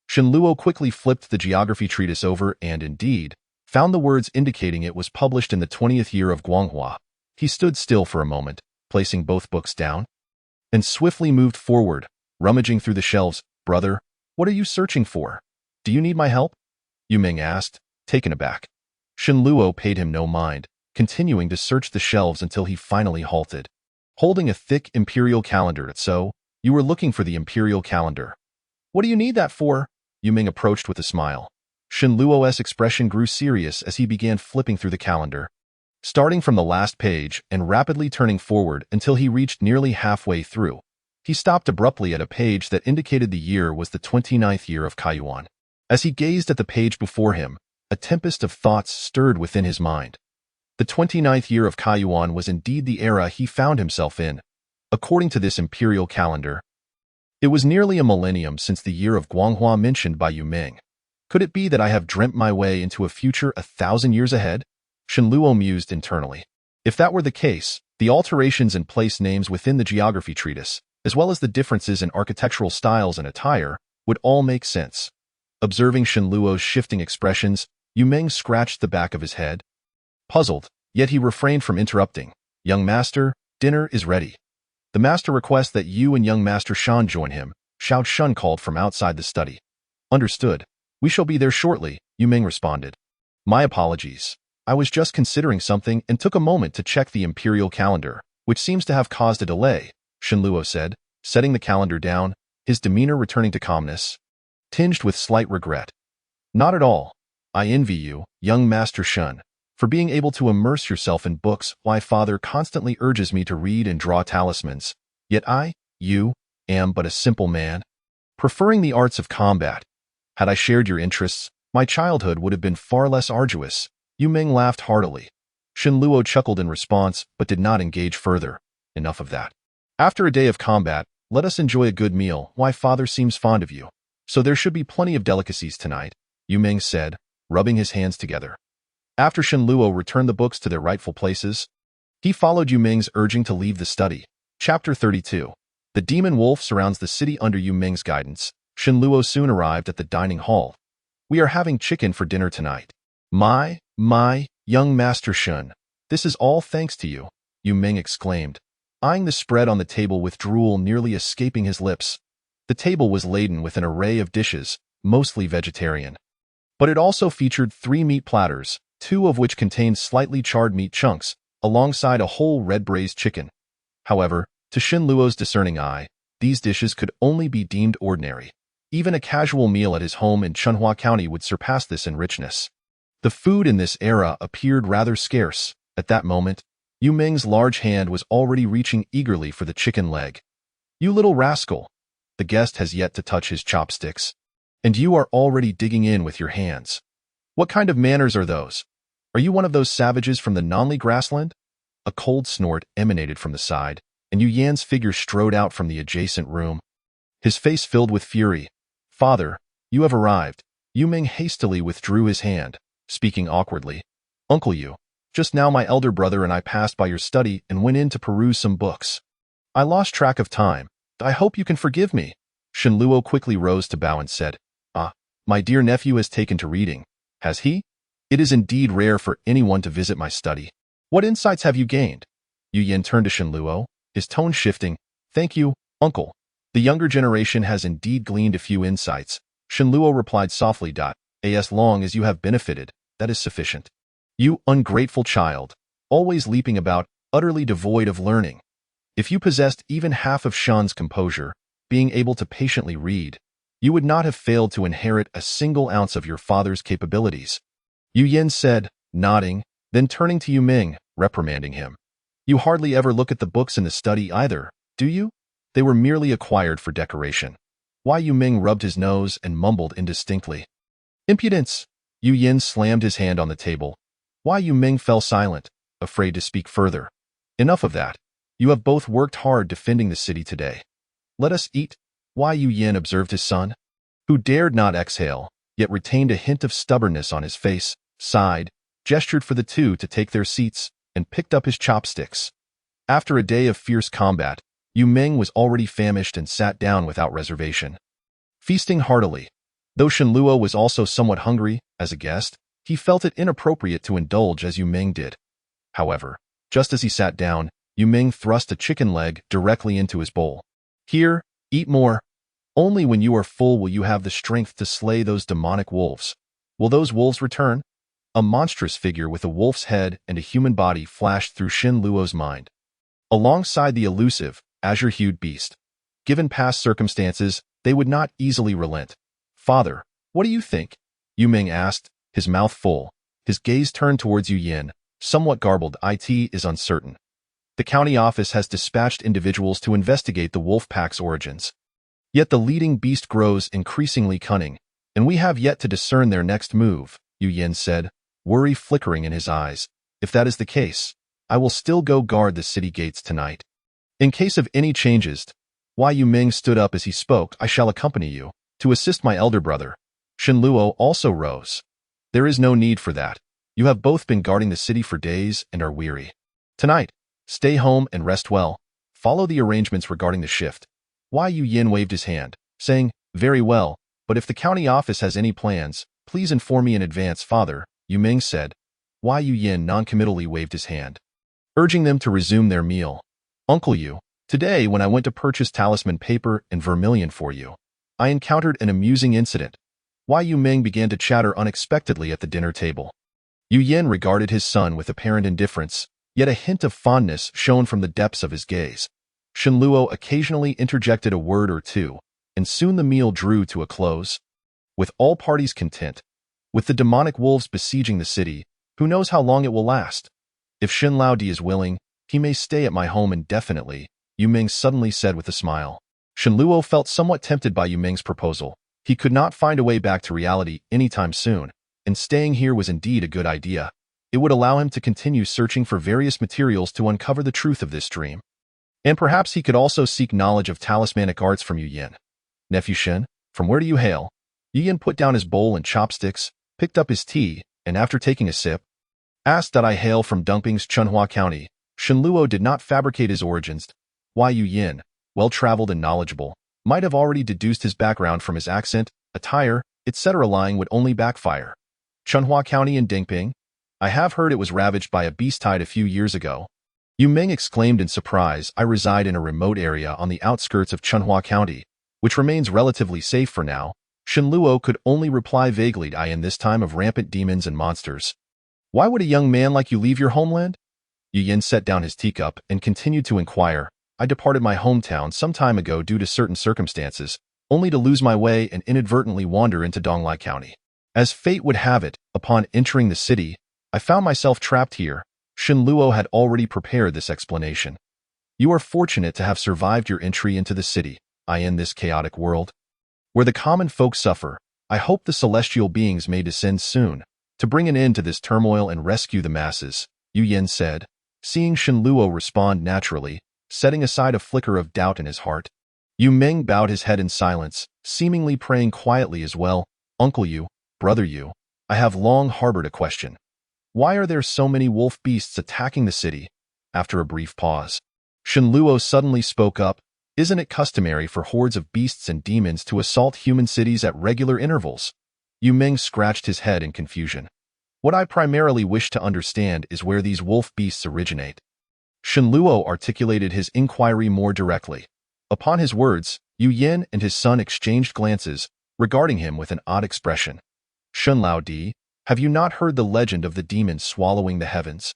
Shenluo quickly flipped the geography treatise over and, indeed, found the words indicating it was published in the 20th year of Guanghua. He stood still for a moment, placing both books down, and swiftly moved forward, rummaging through the shelves. Brother, what are you searching for? Do you need my help? Yu Ming asked, taken aback. Shenluo paid him no mind, continuing to search the shelves until he finally halted. Holding a thick imperial calendar, so, you were looking for the imperial calendar. What do you need that for? Yu Ming approached with a smile. Shenluo's expression grew serious as he began flipping through the calendar, starting from the last page and rapidly turning forward until he reached nearly halfway through. He stopped abruptly at a page that indicated the year was the 29th year of Kaiyuan. As he gazed at the page before him, a tempest of thoughts stirred within his mind. The 29th year of Kaiyuan was indeed the era he found himself in. According to this imperial calendar, it was nearly a millennium since the year of Guanghua mentioned by Yu Ming. Could it be that I have dreamt my way into a future 1,000 years ahead? Shenluo mused internally. If that were the case, the alterations in place names within the geography treatise, as well as the differences in architectural styles and attire, would all make sense. Observing Shenluo's shifting expressions, Yu Ming scratched the back of his head. Puzzled, yet he refrained from interrupting. Young master, dinner is ready. The master requests that you and young master Shan join him, Xiao Shun called from outside the study. Understood. We shall be there shortly, Yu Ming responded. My apologies. I was just considering something and took a moment to check the imperial calendar, which seems to have caused a delay, Shenluo said, setting the calendar down, his demeanor returning to calmness, tinged with slight regret. Not at all. I envy you, young master Shun, for being able to immerse yourself in books. My father constantly urges me to read and draw talismans, yet am but a simple man, preferring the arts of combat. Had I shared your interests, my childhood would have been far less arduous. Yu Ming laughed heartily. Shenluo chuckled in response, but did not engage further. Enough of that. After a day of combat, let us enjoy a good meal. My father seems fond of you, so there should be plenty of delicacies tonight, Yu Ming said, rubbing his hands together. After Shenluo returned the books to their rightful places, he followed Yu Ming's urging to leave the study. Chapter 32. The demon wolf surrounds the city. Under Yu Ming's guidance, Shenluo soon arrived at the dining hall. We are having chicken for dinner tonight. My, young master Shun, this is all thanks to you, Yu Ming exclaimed, eyeing the spread on the table with drool nearly escaping his lips. The table was laden with an array of dishes, mostly vegetarian. But it also featured 3 meat platters, 2 of which contained slightly charred meat chunks, alongside a whole red braised chicken. However, to Shenluo's discerning eye, these dishes could only be deemed ordinary. Even a casual meal at his home in Chunhua County would surpass this in richness. The food in this era appeared rather scarce. At that moment, Yu Ming's large hand was already reaching eagerly for the chicken leg. You little rascal! The guest has yet to touch his chopsticks, and you are already digging in with your hands. What kind of manners are those? Are you one of those savages from the Nanli grassland? A cold snort emanated from the side, and Yu Yan's figure strode out from the adjacent room. His face filled with fury. Father, you have arrived. Yu Ming hastily withdrew his hand, speaking awkwardly. Uncle Yu, just now my elder brother and I passed by your study and went in to peruse some books. I lost track of time. I hope you can forgive me. Shenluo quickly rose to bow and said, my dear nephew has taken to reading. Has he? It is indeed rare for anyone to visit my study. What insights have you gained? Yu Yan turned to Shenluo, his tone shifting. Thank you, uncle. The younger generation has indeed gleaned a few insights. Shenluo replied softly. As long as you have benefited, that is sufficient. You ungrateful child, always leaping about, utterly devoid of learning. If you possessed even half of Shan's composure, being able to patiently read, you would not have failed to inherit a single ounce of your father's capabilities. Yu Yan said, nodding, then turning to Yu Ming, reprimanding him. You hardly ever look at the books in the study either, do you? They were merely acquired for decoration. Wai Yuming rubbed his nose and mumbled indistinctly. Impudence! Yu Yin slammed his hand on the table. Wai Yuming fell silent, afraid to speak further. Enough of that. You have both worked hard defending the city today. Let us eat, Wai Yin observed his son, who dared not exhale, yet retained a hint of stubbornness on his face, sighed, gestured for the two to take their seats, and picked up his chopsticks. After a day of fierce combat, Yu Ming was already famished and sat down without reservation, feasting heartily. Though Shenluo was also somewhat hungry, as a guest, he felt it inappropriate to indulge as Yu Ming did. However, just as he sat down, Yu Ming thrust a chicken leg directly into his bowl. Here, eat more. Only when you are full will you have the strength to slay those demonic wolves. Will those wolves return? A monstrous figure with a wolf's head and a human body flashed through Shen Luo's mind, alongside the elusive, azure-hued beast. Given past circumstances, they would not easily relent. Father, what do you think? Yu Ming asked, his mouth full. His gaze turned towards Yu Yin, somewhat garbled. It is uncertain. The county office has dispatched individuals to investigate the wolf pack's origins. Yet the leading beast grows increasingly cunning, and we have yet to discern their next move, Yu Yin said, worry flickering in his eyes. If that is the case, I will still go guard the city gates tonight. In case of any changes, Wai Yuming stood up as he spoke. I shall accompany you, to assist my elder brother. Shenluo also rose. There is no need for that. You have both been guarding the city for days and are weary. Tonight, stay home and rest well. Follow the arrangements regarding the shift. Wai Yin waved his hand, saying, very well, but if the county office has any plans, please inform me in advance, Father, Yu Ming said. Wai Yin noncommittally waved his hand, urging them to resume their meal. Uncle Yu, today when I went to purchase talisman paper and vermilion for you, I encountered an amusing incident. Wai Yuming began to chatter unexpectedly at the dinner table. Yu Yin regarded his son with apparent indifference, yet a hint of fondness shone from the depths of his gaze. Shenluo occasionally interjected a word or two, and soon the meal drew to a close. With all parties content, with the demonic wolves besieging the city, who knows how long it will last? If Shen Laodi is willing, he may stay at my home indefinitely, Yu Ming suddenly said with a smile. Shenluo felt somewhat tempted by Yu Ming's proposal. He could not find a way back to reality anytime soon, and staying here was indeed a good idea. It would allow him to continue searching for various materials to uncover the truth of this dream. And perhaps he could also seek knowledge of talismanic arts from Yu Yin. Nephew Shen, from where do you hail? Yu Yin put down his bowl and chopsticks, picked up his tea, and after taking a sip, asked that I hail from Dongping's Chunhua County. Shenluo did not fabricate his origins. Wai Yin, well-traveled and knowledgeable, might have already deduced his background from his accent, attire, etc. Lying would only backfire. Chunhua County in Dongping? I have heard it was ravaged by a beast tide a few years ago. Yu Ming exclaimed in surprise. I reside in a remote area on the outskirts of Chunhua County, which remains relatively safe for now. Shenluo could only reply vaguely. I in this time of rampant demons and monsters. Why would a young man like you leave your homeland? Yu Yin set down his teacup and continued to inquire. I departed my hometown some time ago due to certain circumstances, only to lose my way and inadvertently wander into Donglai County. As fate would have it, upon entering the city, I found myself trapped here. Shenluo had already prepared this explanation. You are fortunate to have survived your entry into the city, in this chaotic world, where the common folk suffer. I hope the celestial beings may descend soon, to bring an end to this turmoil and rescue the masses, Yu Yin said, seeing Shenluo respond naturally, setting aside a flicker of doubt in his heart. Yu Ming bowed his head in silence, seemingly praying quietly as well. Uncle Yu, brother Yu, I have long harbored a question. Why are there so many wolf beasts attacking the city? After a brief pause, Shenluo suddenly spoke up. Isn't it customary for hordes of beasts and demons to assault human cities at regular intervals? Yu Ming scratched his head in confusion. What I primarily wish to understand is where these wolf beasts originate. Shenluo articulated his inquiry more directly. Upon his words, Yu Yin and his son exchanged glances, regarding him with an odd expression. Shen Laodi, have you not heard the legend of the demon swallowing the heavens?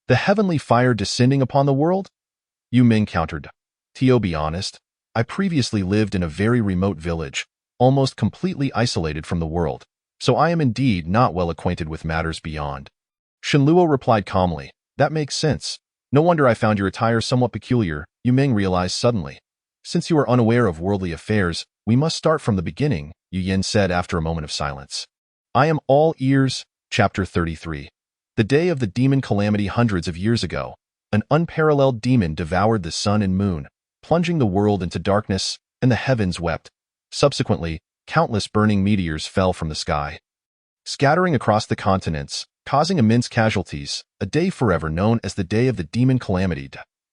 The heavenly fire descending upon the world? Yu Ming countered. To be honest, I previously lived in a very remote village, almost completely isolated from the world, so I am indeed not well acquainted with matters beyond. Shenluo replied calmly. That makes sense. No wonder I found your attire somewhat peculiar, Yu Ming realized suddenly. Since you are unaware of worldly affairs, we must start from the beginning, Yu Yin said after a moment of silence. I am all ears. Chapter 33. The day of the demon calamity. Hundreds of years ago, an unparalleled demon devoured the sun and moon, plunging the world into darkness, and the heavens wept. Subsequently, countless burning meteors fell from the sky, scattering across the continents, causing immense casualties, a day forever known as the day of the demon calamity.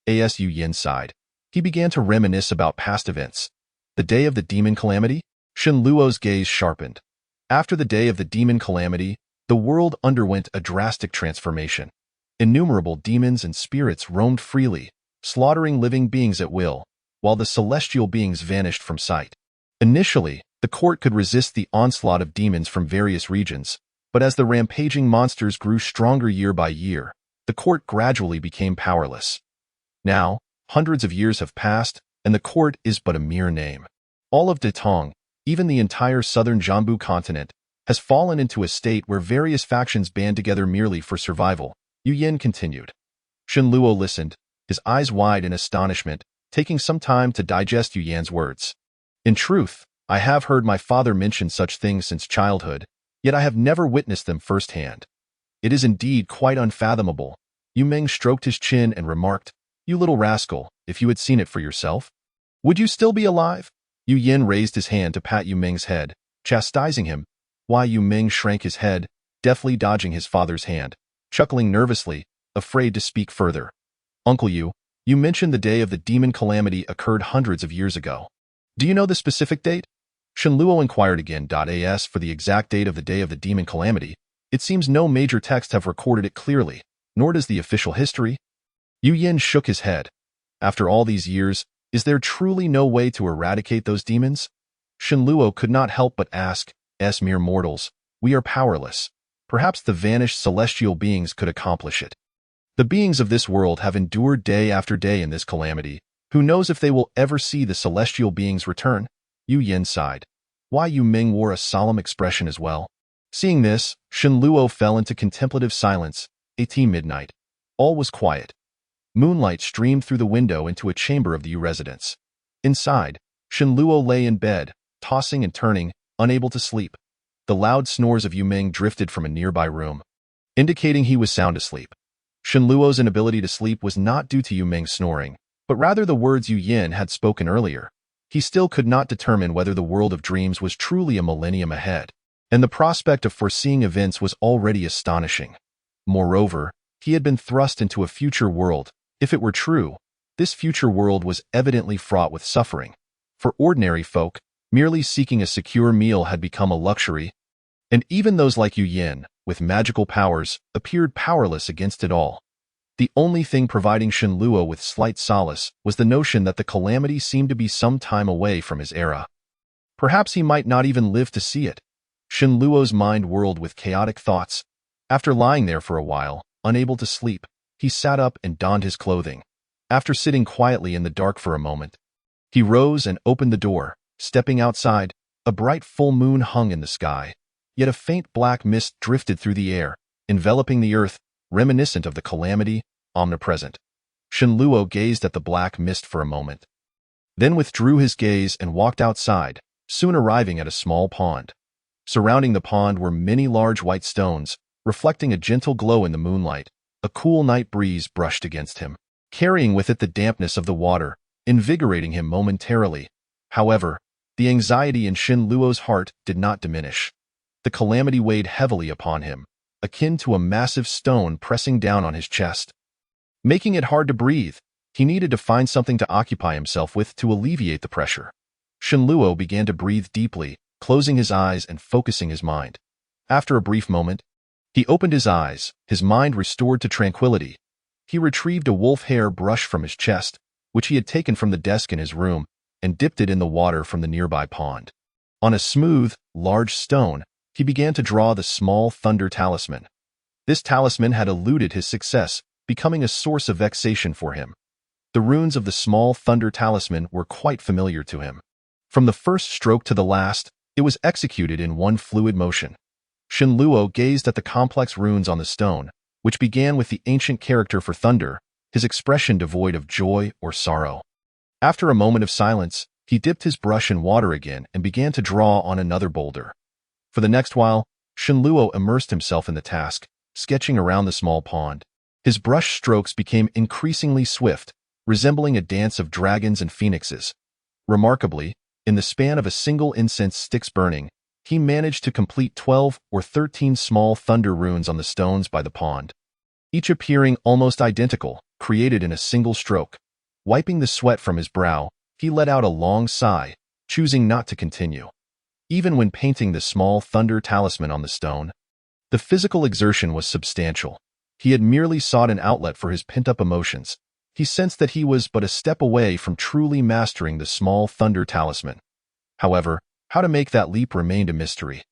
As Yu Yin sighed, he began to reminisce about past events. The day of the demon calamity? Shen Luo's gaze sharpened. After the day of the demon calamity, the world underwent a drastic transformation. Innumerable demons and spirits roamed freely, slaughtering living beings at will, while the celestial beings vanished from sight. Initially, the court could resist the onslaught of demons from various regions, but as the rampaging monsters grew stronger year by year, the court gradually became powerless. Now, hundreds of years have passed, and the court is but a mere name. All of Datong, even the entire southern Jambu continent, has fallen into a state where various factions band together merely for survival, Yu Yin continued. Shen Luo listened, his eyes wide in astonishment, taking some time to digest Yu Yan's words. In truth, I have heard my father mention such things since childhood, yet I have never witnessed them firsthand. It is indeed quite unfathomable. Yu Ming stroked his chin and remarked, You little rascal, if you had seen it for yourself, would you still be alive? Yu Yin raised his hand to pat Yu Ming's head, chastising him. Why? Yu Ming shrank his head, deftly dodging his father's hand, chuckling nervously, afraid to speak further. Uncle Yu, you mentioned the day of the demon calamity occurred hundreds of years ago. Do you know the specific date? Shen Luo inquired again. As for the exact date of the day of the demon calamity, it seems no major texts have recorded it clearly, nor does the official history. Yu Yin shook his head. After all these years, is there truly no way to eradicate those demons? Shen Luo could not help but ask, as mere mortals, we are powerless. Perhaps the vanished celestial beings could accomplish it. The beings of this world have endured day after day in this calamity. Who knows if they will ever see the celestial beings return? Yu Yin sighed. Why? Yu Ming wore a solemn expression as well. Seeing this, Shen Luo fell into contemplative silence. 18 midnight. All was quiet. Moonlight streamed through the window into a chamber of the Yu residence. Inside, Shen Luo lay in bed, tossing and turning, unable to sleep. The loud snores of Yu Ming drifted from a nearby room, indicating he was sound asleep. Shen Luo's inability to sleep was not due to Yu Ming's snoring, but rather the words Yu Yin had spoken earlier. He still could not determine whether the world of dreams was truly a millennium ahead, and the prospect of foreseeing events was already astonishing. Moreover, he had been thrust into a future world. If it were true, this future world was evidently fraught with suffering. For ordinary folk, merely seeking a secure meal had become a luxury, and even those like Yu Yin, with magical powers, appeared powerless against it all. The only thing providing Shen Luo with slight solace was the notion that the calamity seemed to be some time away from his era. Perhaps he might not even live to see it. Shen Luo's mind whirled with chaotic thoughts. After lying there for a while, unable to sleep, he sat up and donned his clothing. After sitting quietly in the dark for a moment, he rose and opened the door. Stepping outside, a bright full moon hung in the sky, yet a faint black mist drifted through the air, enveloping the earth, reminiscent of the calamity, omnipresent. Shen Luo gazed at the black mist for a moment, then withdrew his gaze and walked outside, soon arriving at a small pond. Surrounding the pond were many large white stones, reflecting a gentle glow in the moonlight. A cool night breeze brushed against him, carrying with it the dampness of the water, invigorating him momentarily. However, the anxiety in Shen Luo's heart did not diminish. The calamity weighed heavily upon him, akin to a massive stone pressing down on his chest, making it hard to breathe. He needed to find something to occupy himself with to alleviate the pressure. Shen Luo began to breathe deeply, closing his eyes and focusing his mind. After a brief moment, he opened his eyes, his mind restored to tranquility. He retrieved a wolf hair brush from his chest, which he had taken from the desk in his room, and dipped it in the water from the nearby pond. On a smooth, large stone, he began to draw the small thunder talisman. This talisman had eluded his success, becoming a source of vexation for him. The runes of the small thunder talisman were quite familiar to him. From the first stroke to the last, it was executed in one fluid motion. Shen Luo gazed at the complex runes on the stone, which began with the ancient character for thunder, his expression devoid of joy or sorrow. After a moment of silence, he dipped his brush in water again and began to draw on another boulder. For the next while, Shenluo immersed himself in the task, sketching around the small pond. His brush strokes became increasingly swift, resembling a dance of dragons and phoenixes. Remarkably, in the span of a single incense stick's burning, he managed to complete 12 or 13 small thunder runes on the stones by the pond, each appearing almost identical, created in a single stroke. Wiping the sweat from his brow, he let out a long sigh, choosing not to continue. Even when painting the small thunder talisman on the stone, the physical exertion was substantial. He had merely sought an outlet for his pent-up emotions. He sensed that he was but a step away from truly mastering the small thunder talisman. However, how to make that leap remained a mystery.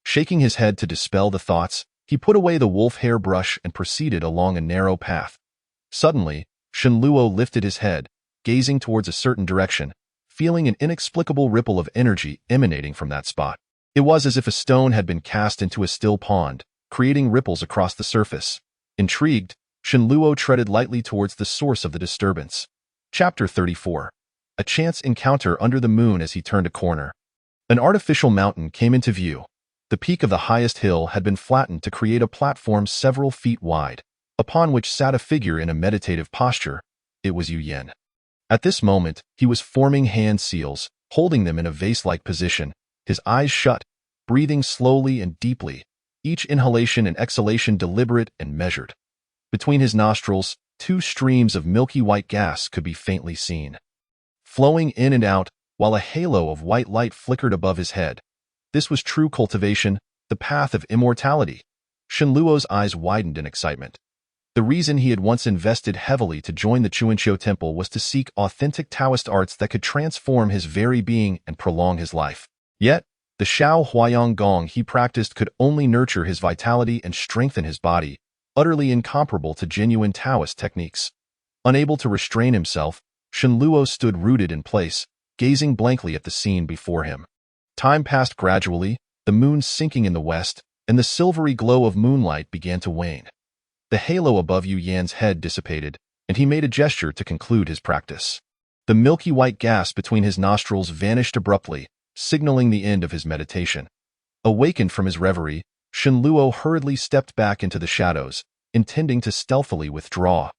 Shaking his head to dispel the thoughts, he put away the wolf hair brush and proceeded along a narrow path. Suddenly, Shenluo lifted his head, gazing towards a certain direction, feeling an inexplicable ripple of energy emanating from that spot. It was as if a stone had been cast into a still pond, creating ripples across the surface. Intrigued, Shenluo treaded lightly towards the source of the disturbance. Chapter 34. A chance encounter under the moon. As he turned a corner, an artificial mountain came into view. The peak of the highest hill had been flattened to create a platform several feet wide, upon which sat a figure in a meditative posture. It was Yu Yan. At this moment, he was forming hand seals, holding them in a vase-like position, his eyes shut, breathing slowly and deeply, each inhalation and exhalation deliberate and measured. Between his nostrils, 2 streams of milky white gas could be faintly seen, flowing in and out, while a halo of white light flickered above his head. This was true cultivation, the path of immortality. Shenluo's eyes widened in excitement. The reason he had once invested heavily to join the Chuanqiu Temple was to seek authentic Taoist arts that could transform his very being and prolong his life. Yet, the Shao Huayang Gong he practiced could only nurture his vitality and strengthen his body, utterly incomparable to genuine Taoist techniques. Unable to restrain himself, Shenluo stood rooted in place, gazing blankly at the scene before him. Time passed gradually, the moon sinking in the west, and the silvery glow of moonlight began to wane. The halo above Yu Yan's head dissipated, and he made a gesture to conclude his practice. The milky white gas between his nostrils vanished abruptly, signaling the end of his meditation. Awakened from his reverie, Shenluo hurriedly stepped back into the shadows, intending to stealthily withdraw.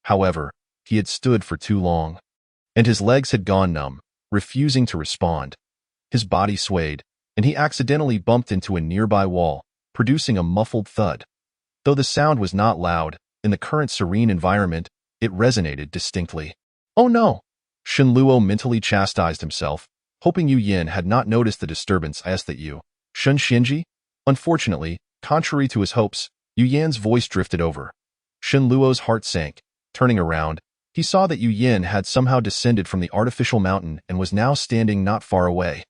However, he had stood for too long, and his legs had gone numb, refusing to respond. His body swayed, and he accidentally bumped into a nearby wall, producing a muffled thud. Though the sound was not loud, in the current serene environment, it resonated distinctly. Oh no! Shenluo mentally chastised himself, hoping Yu Yan had not noticed the disturbance. I asked that you, Shun Xianji? Unfortunately, contrary to his hopes, Yu Yan's voice drifted over. Shenluo's heart sank. Turning around, he saw that Yu Yan had somehow descended from the artificial mountain and was now standing not far away.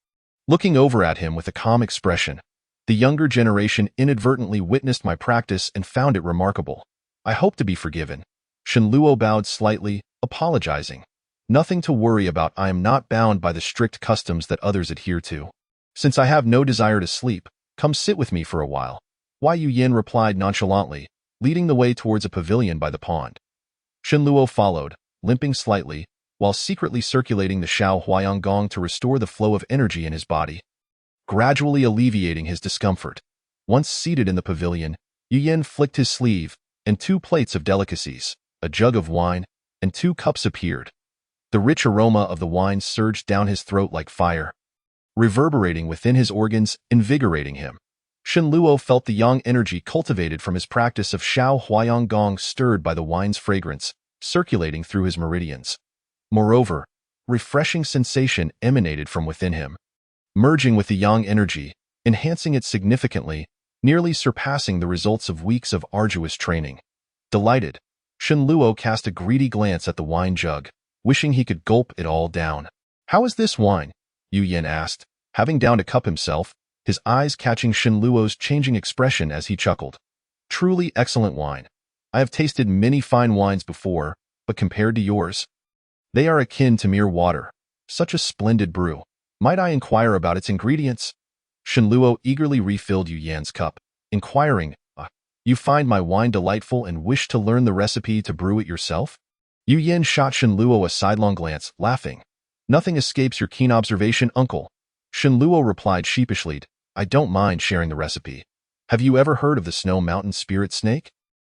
Looking over at him with a calm expression, the younger generation inadvertently witnessed my practice and found it remarkable. I hope to be forgiven. Shenluo bowed slightly, apologizing. Nothing to worry about. I am not bound by the strict customs that others adhere to. Since I have no desire to sleep, come sit with me for a while. Yu Yan replied nonchalantly, leading the way towards a pavilion by the pond. Shenluo followed, limping slightly, while secretly circulating the Shao Huayang Gong to restore the flow of energy in his body, gradually alleviating his discomfort. Once seated in the pavilion, Yu Yan flicked his sleeve, and 2 plates of delicacies, a jug of wine, and 2 cups appeared. The rich aroma of the wine surged down his throat like fire, reverberating within his organs, invigorating him. Shenluo felt the yang energy cultivated from his practice of Shao Huayang Gong stirred by the wine's fragrance, circulating through his meridians. Moreover, refreshing sensation emanated from within him, merging with the yang energy, enhancing it significantly, nearly surpassing the results of weeks of arduous training. Delighted, Shenluo cast a greedy glance at the wine jug, wishing he could gulp it all down. How is this wine? Yu Yan asked, having downed a cup himself, his eyes catching Shenluo's changing expression as he chuckled. Truly excellent wine. I have tasted many fine wines before, but compared to yours, they are akin to mere water. Such a splendid brew. Might I inquire about its ingredients? Shenluo eagerly refilled Yu Yan's cup, inquiring, You find my wine delightful and wish to learn the recipe to brew it yourself? Yu Yin shot Shen Luo a sidelong glance, laughing. Nothing escapes your keen observation, uncle. Shen Luo replied sheepishly, I don't mind sharing the recipe. Have you ever heard of the Snow Mountain spirit snake?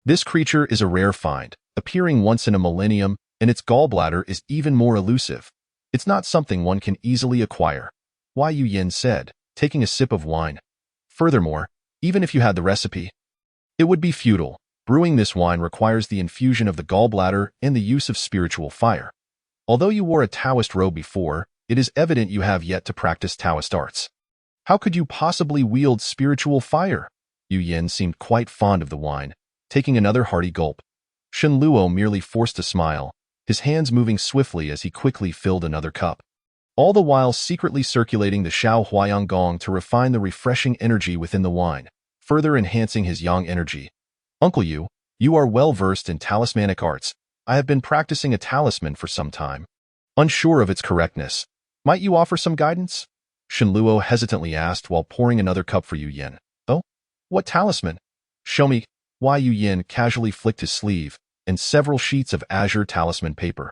This creature is a rare find, appearing once in a millennium, and its gallbladder is even more elusive. It's not something one can easily acquire. Why, Yu Yin said, taking a sip of wine. Furthermore, even if you had the recipe, it would be futile. Brewing this wine requires the infusion of the gallbladder and the use of spiritual fire. Although you wore a Taoist robe before, it is evident you have yet to practice Taoist arts. How could you possibly wield spiritual fire? Yu Yin seemed quite fond of the wine, taking another hearty gulp. Shen Luo merely forced a smile, his hands moving swiftly as he quickly filled another cup, all the while secretly circulating the Xiao Huayang Gong to refine the refreshing energy within the wine, further enhancing his yang energy. Uncle Yu, you are well versed in talismanic arts. I have been practicing a talisman for some time. Unsure of its correctness, might you offer some guidance? Shen Luo hesitantly asked while pouring another cup for Yu Yin. Oh? What talisman? Show me. Why, Yu Yin casually flicked his sleeve, and several sheets of azure talisman paper.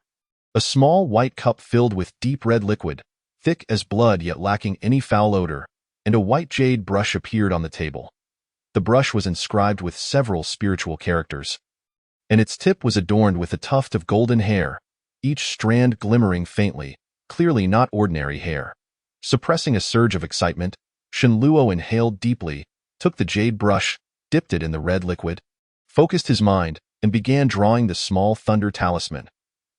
A small white cup filled with deep red liquid, thick as blood yet lacking any foul odor, and a white jade brush appeared on the table. The brush was inscribed with several spiritual characters, and its tip was adorned with a tuft of golden hair, each strand glimmering faintly, clearly not ordinary hair. Suppressing a surge of excitement, Shen Luo inhaled deeply, took the jade brush, dipped it in the red liquid, focused his mind, and began drawing the small thunder talisman.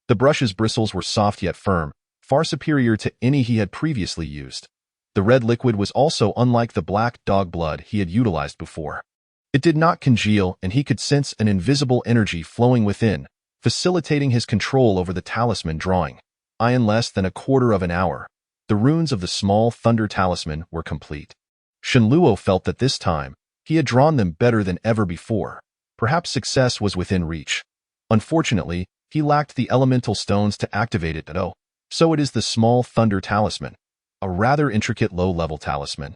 The brush's bristles were soft yet firm, far superior to any he had previously used. The red liquid was also unlike the black dog blood he had utilized before. It did not congeal, and he could sense an invisible energy flowing within, facilitating his control over the talisman drawing. In less than a quarter of an hour, the runes of the small thunder talisman were complete. Shen Luo felt that this time, he had drawn them better than ever before. Perhaps success was within reach. Unfortunately, he lacked the elemental stones to activate it, though. So it is the small thunder talisman, a rather intricate low-level talisman.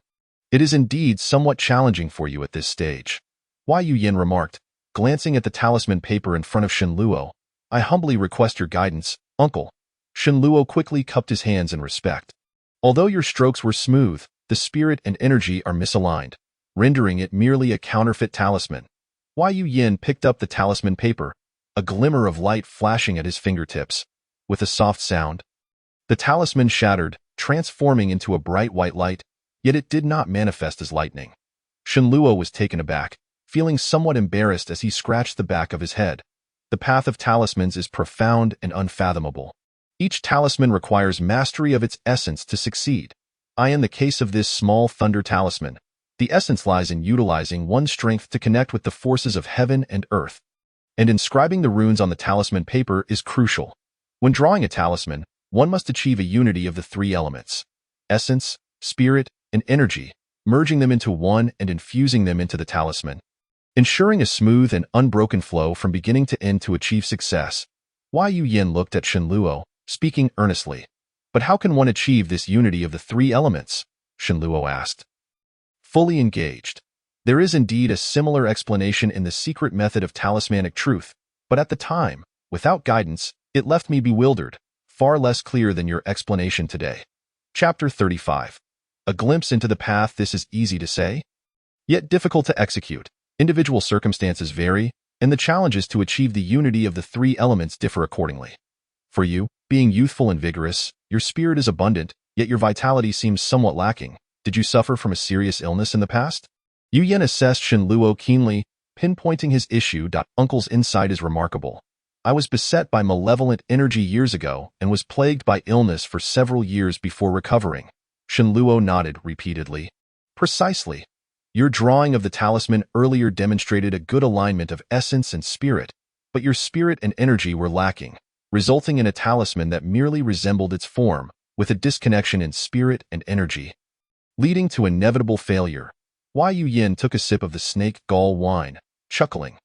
It is indeed somewhat challenging for you at this stage. Why, Yu Yin remarked, glancing at the talisman paper in front of Shen Luo. I humbly request your guidance, uncle. Shen Luo quickly cupped his hands in respect. Although your strokes were smooth, the spirit and energy are misaligned, rendering it merely a counterfeit talisman. Why, Yu Yin picked up the talisman paper, a glimmer of light flashing at his fingertips. With a soft sound, the talisman shattered, transforming into a bright white light, yet it did not manifest as lightning. Shen Luo was taken aback, feeling somewhat embarrassed as he scratched the back of his head. The path of talismans is profound and unfathomable. Each talisman requires mastery of its essence to succeed. In the case of this small thunder talisman, the essence lies in utilizing one's strength to connect with the forces of heaven and earth. And inscribing the runes on the talisman paper is crucial. When drawing a talisman, one must achieve a unity of the three elements: essence, spirit, and energy, merging them into one and infusing them into the talisman, ensuring a smooth and unbroken flow from beginning to end to achieve success. Why, Yu Yin looked at Shen Luo, speaking earnestly. But how can one achieve this unity of the three elements? Shen Luo asked. Fully engaged. There is indeed a similar explanation in the secret method of talismanic truth, but at the time, without guidance, it left me bewildered, far less clear than your explanation today. Chapter 35. A glimpse into the path. This is easy to say, yet difficult to execute. Individual circumstances vary, and the challenges to achieve the unity of the three elements differ accordingly. For you, being youthful and vigorous, your spirit is abundant, yet your vitality seems somewhat lacking. Did you suffer from a serious illness in the past? Yu Yin assessed Shen Luo keenly, pinpointing his issue. Uncle's insight is remarkable. I was beset by malevolent energy years ago and was plagued by illness for several years before recovering. Shen Luo nodded repeatedly. Precisely. Your drawing of the talisman earlier demonstrated a good alignment of essence and spirit, but your spirit and energy were lacking, resulting in a talisman that merely resembled its form, with a disconnection in spirit and energy, leading to inevitable failure. Why, Yu Yin took a sip of the snake gall wine, chuckling.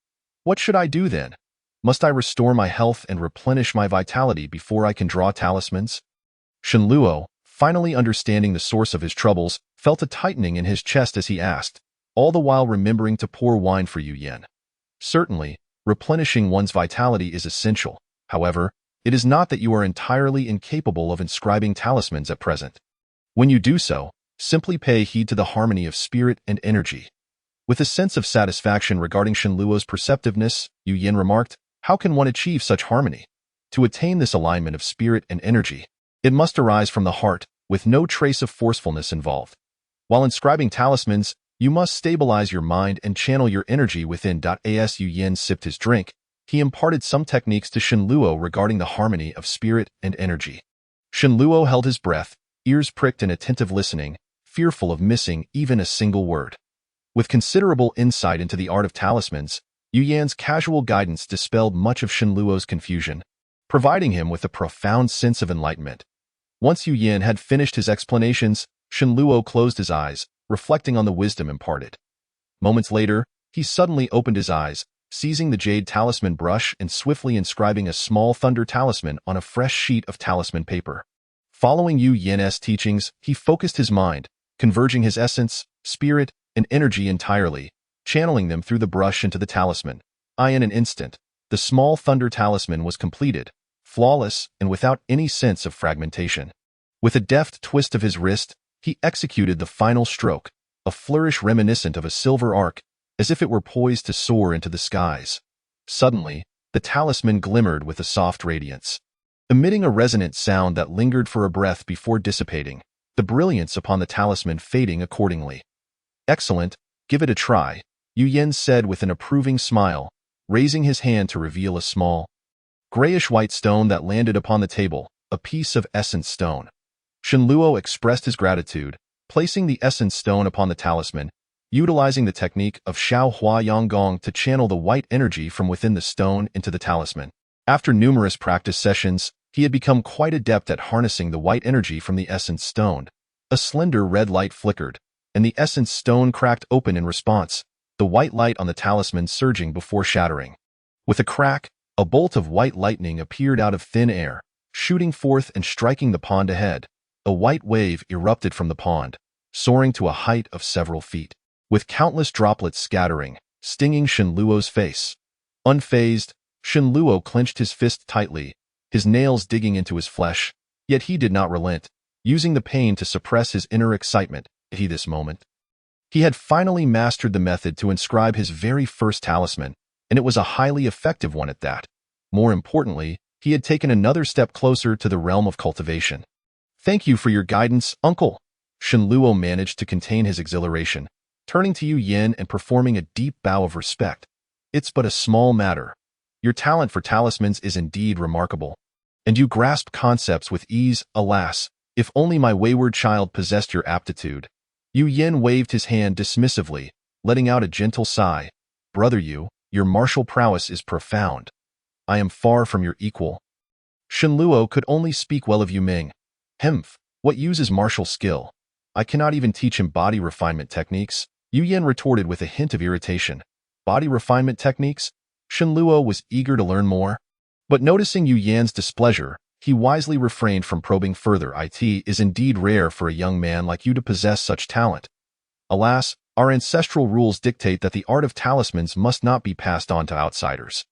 What should I do then? Must I restore my health and replenish my vitality before I can draw talismans? Shen Luo, finally understanding the source of his troubles, felt a tightening in his chest as he asked, all the while remembering to pour wine for Yu Yin. Certainly, replenishing one's vitality is essential. However, it is not that you are entirely incapable of inscribing talismans at present. When you do so, simply pay heed to the harmony of spirit and energy. With a sense of satisfaction regarding Shenluo's perceptiveness, Yu Yin remarked, "How can one achieve such harmony? To attain this alignment of spirit and energy, it must arise from the heart, with no trace of forcefulness involved. While inscribing talismans, you must stabilize your mind and channel your energy within." As Yu Yin sipped his drink, he imparted some techniques to Shenluo regarding the harmony of spirit and energy. Shenluo held his breath, ears pricked in attentive listening, fearful of missing even a single word. With considerable insight into the art of talismans, Yu Yan's casual guidance dispelled much of Shenluo's confusion, providing him with a profound sense of enlightenment. Once Yu Yan had finished his explanations, Shenluo closed his eyes, reflecting on the wisdom imparted. Moments later, he suddenly opened his eyes, seizing the jade talisman brush and swiftly inscribing a small thunder talisman on a fresh sheet of talisman paper. Following Yu Yan's teachings, he focused his mind, converging his essence, spirit, and energy entirely, channeling them through the brush into the talisman. In an instant, the small thunder talisman was completed, flawless and without any sense of fragmentation. With a deft twist of his wrist, he executed the final stroke, a flourish reminiscent of a silver arc, as if it were poised to soar into the skies. Suddenly, the talisman glimmered with a soft radiance, emitting a resonant sound that lingered for a breath before dissipating, the brilliance upon the talisman fading accordingly. "Excellent, give it a try," Yu Yin said with an approving smile, raising his hand to reveal a small, grayish-white stone that landed upon the table, a piece of essence stone. Shenluo expressed his gratitude, placing the essence stone upon the talisman, utilizing the technique of Xiao Hua Yang Gong to channel the white energy from within the stone into the talisman. After numerous practice sessions, he had become quite adept at harnessing the white energy from the essence stone. A slender red light flickered, and the essence stone cracked open in response, the white light on the talisman surging before shattering. With a crack, a bolt of white lightning appeared out of thin air, shooting forth and striking the pond ahead. A white wave erupted from the pond, soaring to a height of several feet, with countless droplets scattering, stinging Shenluo's face. Unfazed, Shenluo clenched his fist tightly, his nails digging into his flesh, yet he did not relent, using the pain to suppress his inner excitement at this moment. He had finally mastered the method to inscribe his very first talisman, and it was a highly effective one at that. More importantly, he had taken another step closer to the realm of cultivation. "Thank you for your guidance, uncle." Shenluo managed to contain his exhilaration, turning to Yu Yin and performing a deep bow of respect. "It's but a small matter. Your talent for talismans is indeed remarkable, and you grasp concepts with ease. Alas, if only my wayward child possessed your aptitude." Yu Yin waved his hand dismissively, letting out a gentle sigh. "Brother Yu, your martial prowess is profound. I am far from your equal." Shenluo could only speak well of Yu Ming. "Hemph, what uses martial skill? I cannot even teach him body refinement techniques," Yu Yin retorted with a hint of irritation. "Body refinement techniques?" Shenluo was eager to learn more, but noticing Yu Yan's displeasure, he wisely refrained from probing further. "It is indeed rare for a young man like you to possess such talent. Alas, our ancestral rules dictate that the art of talismans must not be passed on to outsiders.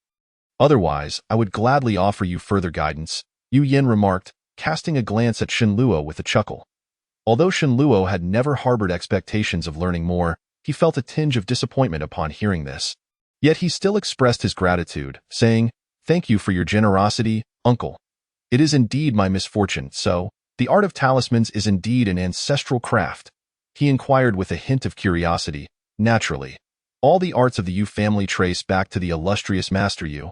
Otherwise, I would gladly offer you further guidance," Yu Yin remarked, casting a glance at Shenluo with a chuckle. Although Shenluo had never harbored expectations of learning more, he felt a tinge of disappointment upon hearing this. Yet he still expressed his gratitude, saying, "Thank you for your generosity, uncle. It is indeed my misfortune, so, the art of talismans is indeed an ancestral craft?" he inquired with a hint of curiosity. "Naturally. All the arts of the Yu family trace back to the illustrious Master Yu.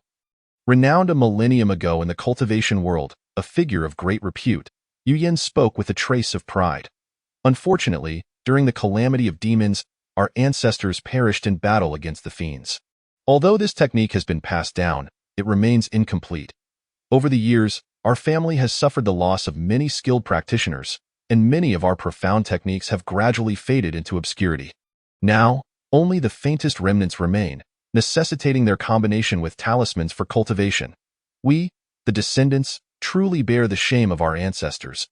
Renowned a millennium ago in the cultivation world, a figure of great repute," Yu Yin spoke with a trace of pride. "Unfortunately, during the calamity of demons, our ancestors perished in battle against the fiends. Although this technique has been passed down, it remains incomplete. Over the years, our family has suffered the loss of many skilled practitioners, and many of our profound techniques have gradually faded into obscurity. Now, only the faintest remnants remain, necessitating their combination with talismans for cultivation. We, the descendants, truly bear the shame of our ancestors."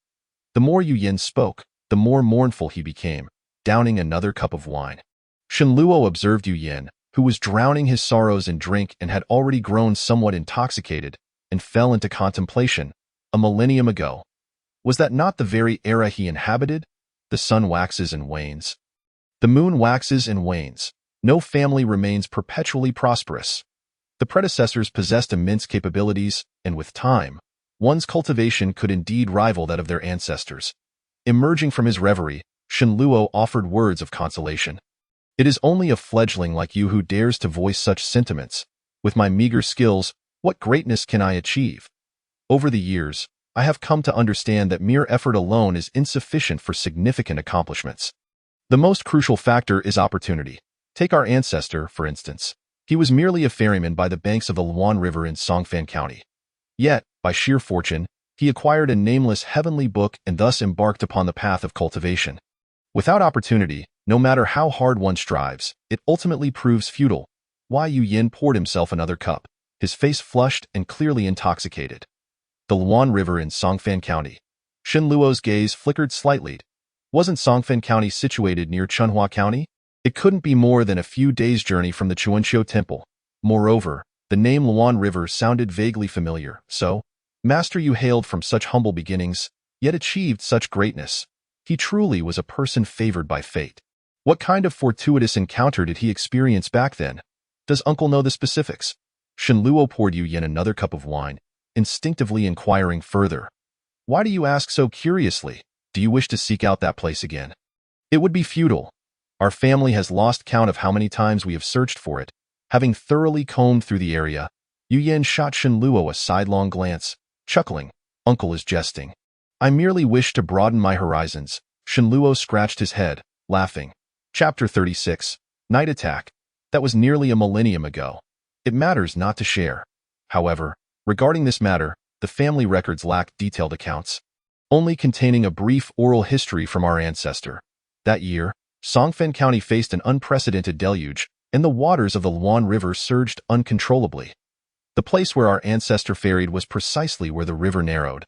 The more Yu Yin spoke, the more mournful he became, downing another cup of wine. Shenluo observed Yu Yin, who was drowning his sorrows in drink and had already grown somewhat intoxicated, and fell into contemplation, a millennium ago. Was that not the very era he inhabited? The sun waxes and wanes. The moon waxes and wanes. No family remains perpetually prosperous. The predecessors possessed immense capabilities, and with time, one's cultivation could indeed rival that of their ancestors. Emerging from his reverie, Shenluo offered words of consolation. It is only a fledgling like you who dares to voice such sentiments. With my meager skills, what greatness can I achieve? Over the years, I have come to understand that mere effort alone is insufficient for significant accomplishments. The most crucial factor is opportunity. Take our ancestor, for instance. He was merely a ferryman by the banks of the Luan River in Songfan County. Yet, by sheer fortune, he acquired a nameless heavenly book and thus embarked upon the path of cultivation. Without opportunity, no matter how hard one strives, it ultimately proves futile. Wai Yin poured himself another cup, his face flushed and clearly intoxicated. The Luan River in Songfan County. Shenluo's gaze flickered slightly. Wasn't Songfan County situated near Chunhua County? It couldn't be more than a few days' journey from the Chuanqiu Temple. Moreover, the name Luan River sounded vaguely familiar, so, Master Yu hailed from such humble beginnings, yet achieved such greatness. He truly was a person favored by fate. What kind of fortuitous encounter did he experience back then? Does Uncle know the specifics? Shenluo poured Yu Yin another cup of wine, instinctively inquiring further. Why do you ask so curiously? Do you wish to seek out that place again? It would be futile. Our family has lost count of how many times we have searched for it. Having thoroughly combed through the area, Yu Yin shot Shenluo a sidelong glance, chuckling. Uncle is jesting. I merely wish to broaden my horizons. Shenluo scratched his head, laughing. Chapter 36. Night Attack. That was nearly a millennium ago. It matters not to share. However, regarding this matter, the family records lack detailed accounts, only containing a brief oral history from our ancestor. That year, Songfen County faced an unprecedented deluge, and the waters of the Luan River surged uncontrollably. The place where our ancestor ferried was precisely where the river narrowed,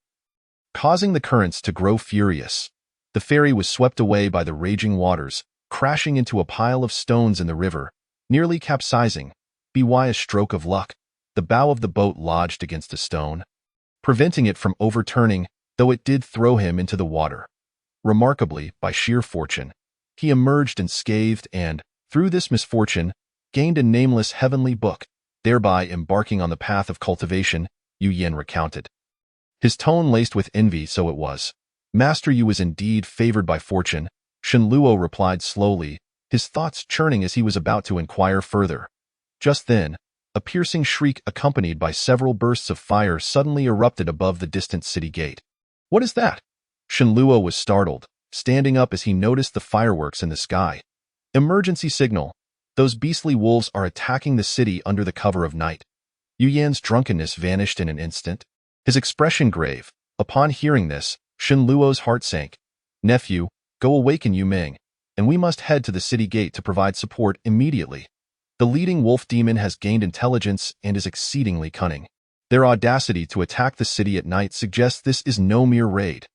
causing the currents to grow furious. The ferry was swept away by the raging waters, crashing into a pile of stones in the river, nearly capsizing. By a stroke of luck, the bow of the boat lodged against a stone, preventing it from overturning, though it did throw him into the water. Remarkably, by sheer fortune, he emerged unscathed and, through this misfortune, gained a nameless heavenly book, thereby embarking on the path of cultivation, Yu Yin recounted. His tone laced with envy, so it was. Master Yu was indeed favored by fortune, Shenluo replied slowly, his thoughts churning as he was about to inquire further. Just then, a piercing shriek accompanied by several bursts of fire suddenly erupted above the distant city gate. What is that? Shenluo was startled, standing up as he noticed the fireworks in the sky. Emergency signal. Those beastly wolves are attacking the city under the cover of night. Yu Yan's drunkenness vanished in an instant, his expression grave. Upon hearing this, Shenluo's heart sank. Nephew, go awaken Yu Ming, and we must head to the city gate to provide support immediately. The leading wolf demon has gained intelligence and is exceedingly cunning. Their audacity to attack the city at night suggests this is no mere raid.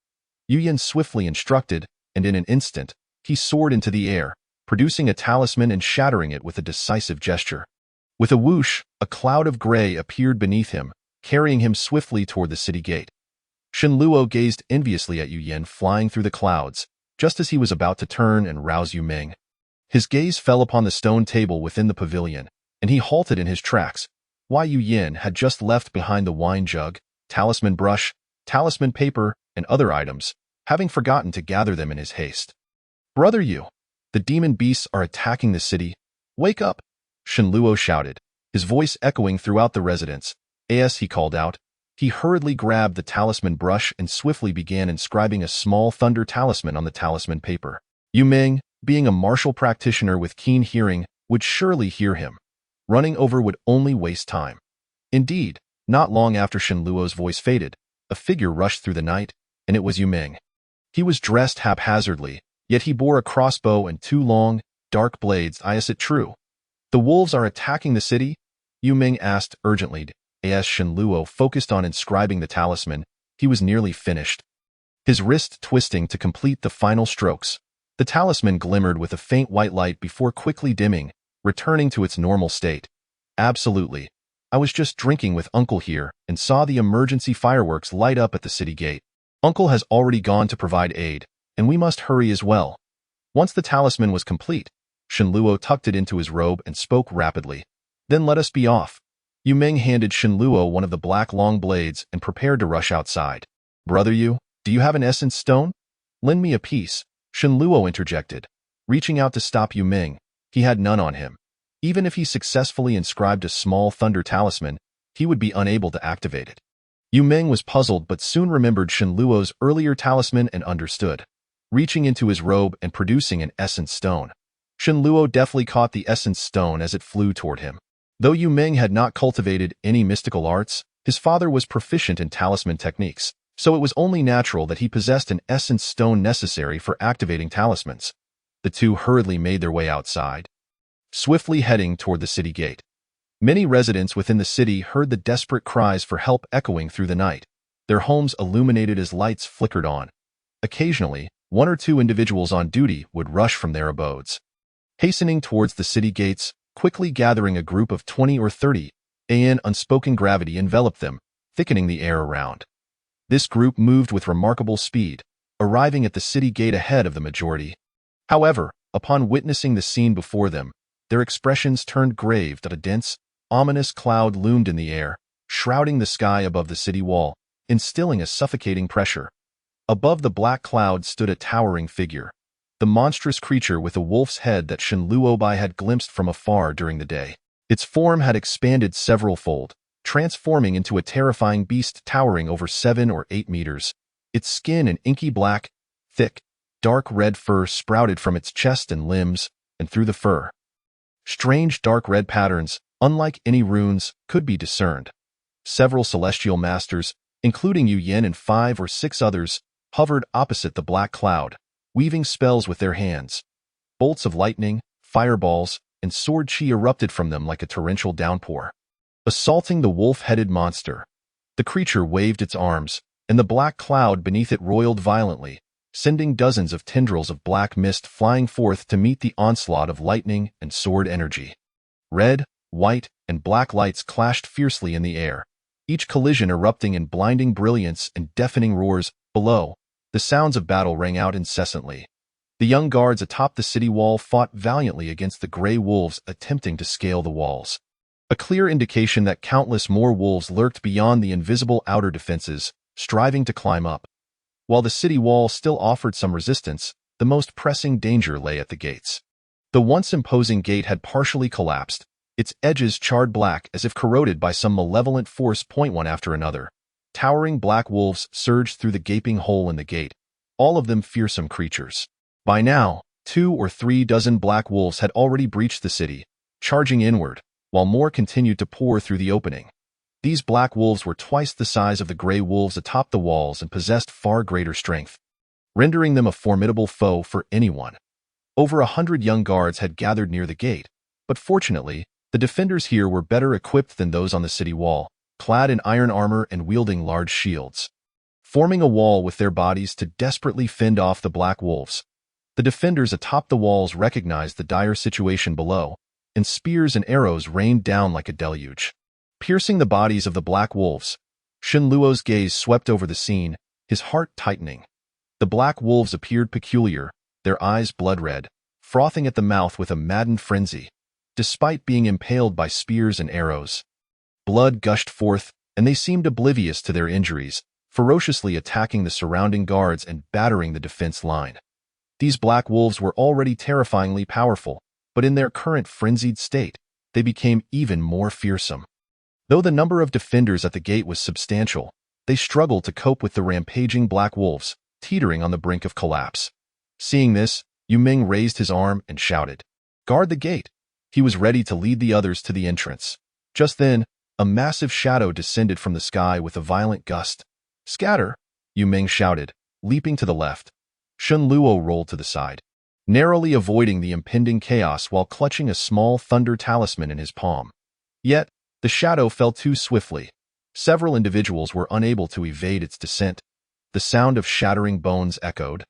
Yu Yin swiftly instructed, and in an instant, he soared into the air, producing a talisman and shattering it with a decisive gesture. With a whoosh, a cloud of gray appeared beneath him, carrying him swiftly toward the city gate. Shenluo gazed enviously at Yu Yin flying through the clouds, just as he was about to turn and rouse Yu Ming. His gaze fell upon the stone table within the pavilion, and he halted in his tracks. Wai Yu Yin had just left behind the wine jug, talisman brush, talisman paper, and other items, having forgotten to gather them in his haste. Brother Yu, the demon beasts are attacking the city. Wake up! Shenluo shouted, his voice echoing throughout the residence. As he called out, he hurriedly grabbed the talisman brush and swiftly began inscribing a small thunder talisman on the talisman paper. Yu Ming, being a martial practitioner with keen hearing, would surely hear him. Running over would only waste time. Indeed, not long after Shenluo's voice faded, a figure rushed through the night, and it was Yu Ming. He was dressed haphazardly, yet he bore a crossbow and two long, dark blades. Is it true? The wolves are attacking the city? Yu Ming asked urgently. As Shenluo focused on inscribing the talisman, he was nearly finished, his wrist twisting to complete the final strokes. The talisman glimmered with a faint white light before quickly dimming, returning to its normal state. Absolutely. I was just drinking with Uncle here and saw the emergency fireworks light up at the city gate. Uncle has already gone to provide aid, and we must hurry as well. Once the talisman was complete, Shenluo tucked it into his robe and spoke rapidly. Then let us be off. Yu Ming handed Shenluo one of the black long blades and prepared to rush outside. Brother Yu, do you have an essence stone? Lend me a piece, Shenluo interjected. Reaching out to stop Yu Ming, he had none on him. Even if he successfully inscribed a small thunder talisman, he would be unable to activate it. Yu Ming was puzzled but soon remembered Shenluo's earlier talisman and understood. Reaching into his robe and producing an essence stone, Shenluo deftly caught the essence stone as it flew toward him. Though Yu Ming had not cultivated any mystical arts, his father was proficient in talisman techniques, so it was only natural that he possessed an essence stone necessary for activating talismans. The two hurriedly made their way outside, swiftly heading toward the city gate. Many residents within the city heard the desperate cries for help echoing through the night, their homes illuminated as lights flickered on. Occasionally, one or two individuals on duty would rush from their abodes, hastening towards the city gates, quickly gathering a group of 20 or 30. An unspoken gravity enveloped them, thickening the air around. This group moved with remarkable speed, arriving at the city gate ahead of the majority. However, upon witnessing the scene before them, their expressions turned grave. A dense, ominous cloud loomed in the air, shrouding the sky above the city wall, instilling a suffocating pressure. Above the black cloud stood a towering figure, the monstrous creature with a wolf's head that Shenluo Bai had glimpsed from afar during the day. Its form had expanded several-fold, transforming into a terrifying beast towering over 7 or 8 meters. Its skin an inky black, thick, dark red fur sprouted from its chest and limbs, and through the fur, strange dark red patterns, unlike any runes, could be discerned. Several celestial masters, including Yu Yen and 5 or 6 others, hovered opposite the black cloud, weaving spells with their hands. Bolts of lightning, fireballs, and sword chi erupted from them like a torrential downpour, assaulting the wolf-headed monster. The creature waved its arms, and the black cloud beneath it roiled violently, sending dozens of tendrils of black mist flying forth to meet the onslaught of lightning and sword energy. Red, white, and black lights clashed fiercely in the air, each collision erupting in blinding brilliance and deafening roars. Below, the sounds of battle rang out incessantly. The young guards atop the city wall fought valiantly against the gray wolves attempting to scale the walls, a clear indication that countless more wolves lurked beyond the invisible outer defenses, striving to climb up. While the city wall still offered some resistance, the most pressing danger lay at the gates. The once imposing gate had partially collapsed, its edges charred black as if corroded by some malevolent force. One after another, towering black wolves surged through the gaping hole in the gate, all of them fearsome creatures. By now, 2 or 3 dozen black wolves had already breached the city, charging inward, while more continued to pour through the opening. These black wolves were twice the size of the gray wolves atop the walls and possessed far greater strength, rendering them a formidable foe for anyone. Over 100 young guards had gathered near the gate, but fortunately, the defenders here were better equipped than those on the city wall, clad in iron armor and wielding large shields, forming a wall with their bodies to desperately fend off the black wolves. The defenders atop the walls recognized the dire situation below, and spears and arrows rained down like a deluge, piercing the bodies of the black wolves. Shenluo's gaze swept over the scene, his heart tightening. The black wolves appeared peculiar, their eyes blood-red, frothing at the mouth with a maddened frenzy. Despite being impaled by spears and arrows, blood gushed forth, and they seemed oblivious to their injuries, ferociously attacking the surrounding guards and battering the defense line. These black wolves were already terrifyingly powerful, but in their current frenzied state, they became even more fearsome. Though the number of defenders at the gate was substantial, they struggled to cope with the rampaging black wolves, teetering on the brink of collapse. Seeing this, Yu Ming raised his arm and shouted, "Guard the gate!" He was ready to lead the others to the entrance. Just then, a massive shadow descended from the sky with a violent gust. "Scatter!" Yu Ming shouted, leaping to the left. Shenluo rolled to the side, narrowly avoiding the impending chaos while clutching a small thunder talisman in his palm. Yet, the shadow fell too swiftly. Several individuals were unable to evade its descent. The sound of shattering bones echoed,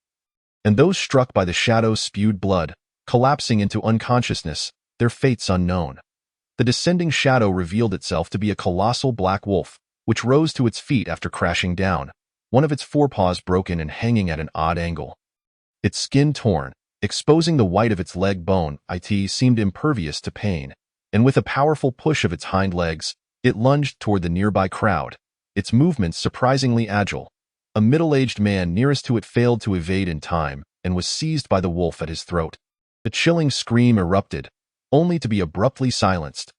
and those struck by the shadow spewed blood, collapsing into unconsciousness, their fates unknown. The descending shadow revealed itself to be a colossal black wolf, which rose to its feet after crashing down, one of its forepaws broken and hanging at an odd angle. Its skin torn, exposing the white of its leg bone, it seemed impervious to pain, and with a powerful push of its hind legs, it lunged toward the nearby crowd, its movements surprisingly agile. A middle-aged man nearest to it failed to evade in time and was seized by the wolf at his throat. A chilling scream erupted, only to be abruptly silenced.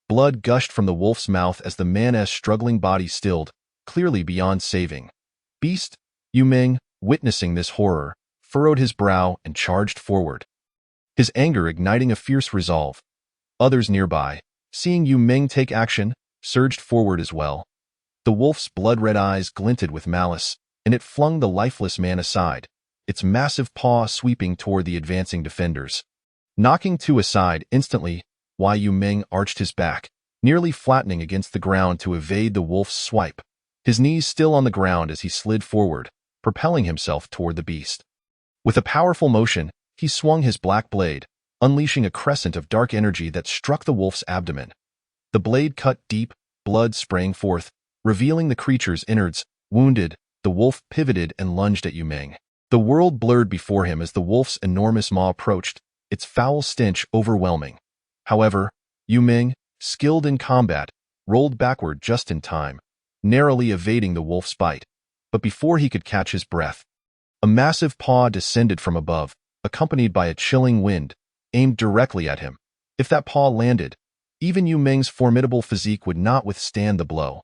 Blood gushed from the wolf's mouth as the man's struggling body stilled, clearly beyond saving. Beast, Yu Ming, witnessing this horror, furrowed his brow and charged forward, his anger igniting a fierce resolve. Others nearby, seeing Yu Ming take action, surged forward as well. The wolf's blood-red eyes glinted with malice, and it flung the lifeless man aside, its massive paw sweeping toward the advancing defenders. Knocking two aside instantly, Yu Ming arched his back, nearly flattening against the ground to evade the wolf's swipe, his knees still on the ground as he slid forward, propelling himself toward the beast. With a powerful motion, he swung his black blade, unleashing a crescent of dark energy that struck the wolf's abdomen. The blade cut deep, blood sprang forth, revealing the creature's innards. Wounded, the wolf pivoted and lunged at Yu Ming. The world blurred before him as the wolf's enormous maw approached, its foul stench overwhelming. However, Yu Ming, skilled in combat, rolled backward just in time, narrowly evading the wolf's bite. But before he could catch his breath, a massive paw descended from above, accompanied by a chilling wind, aimed directly at him. If that paw landed, even Yu Ming's formidable physique would not withstand the blow.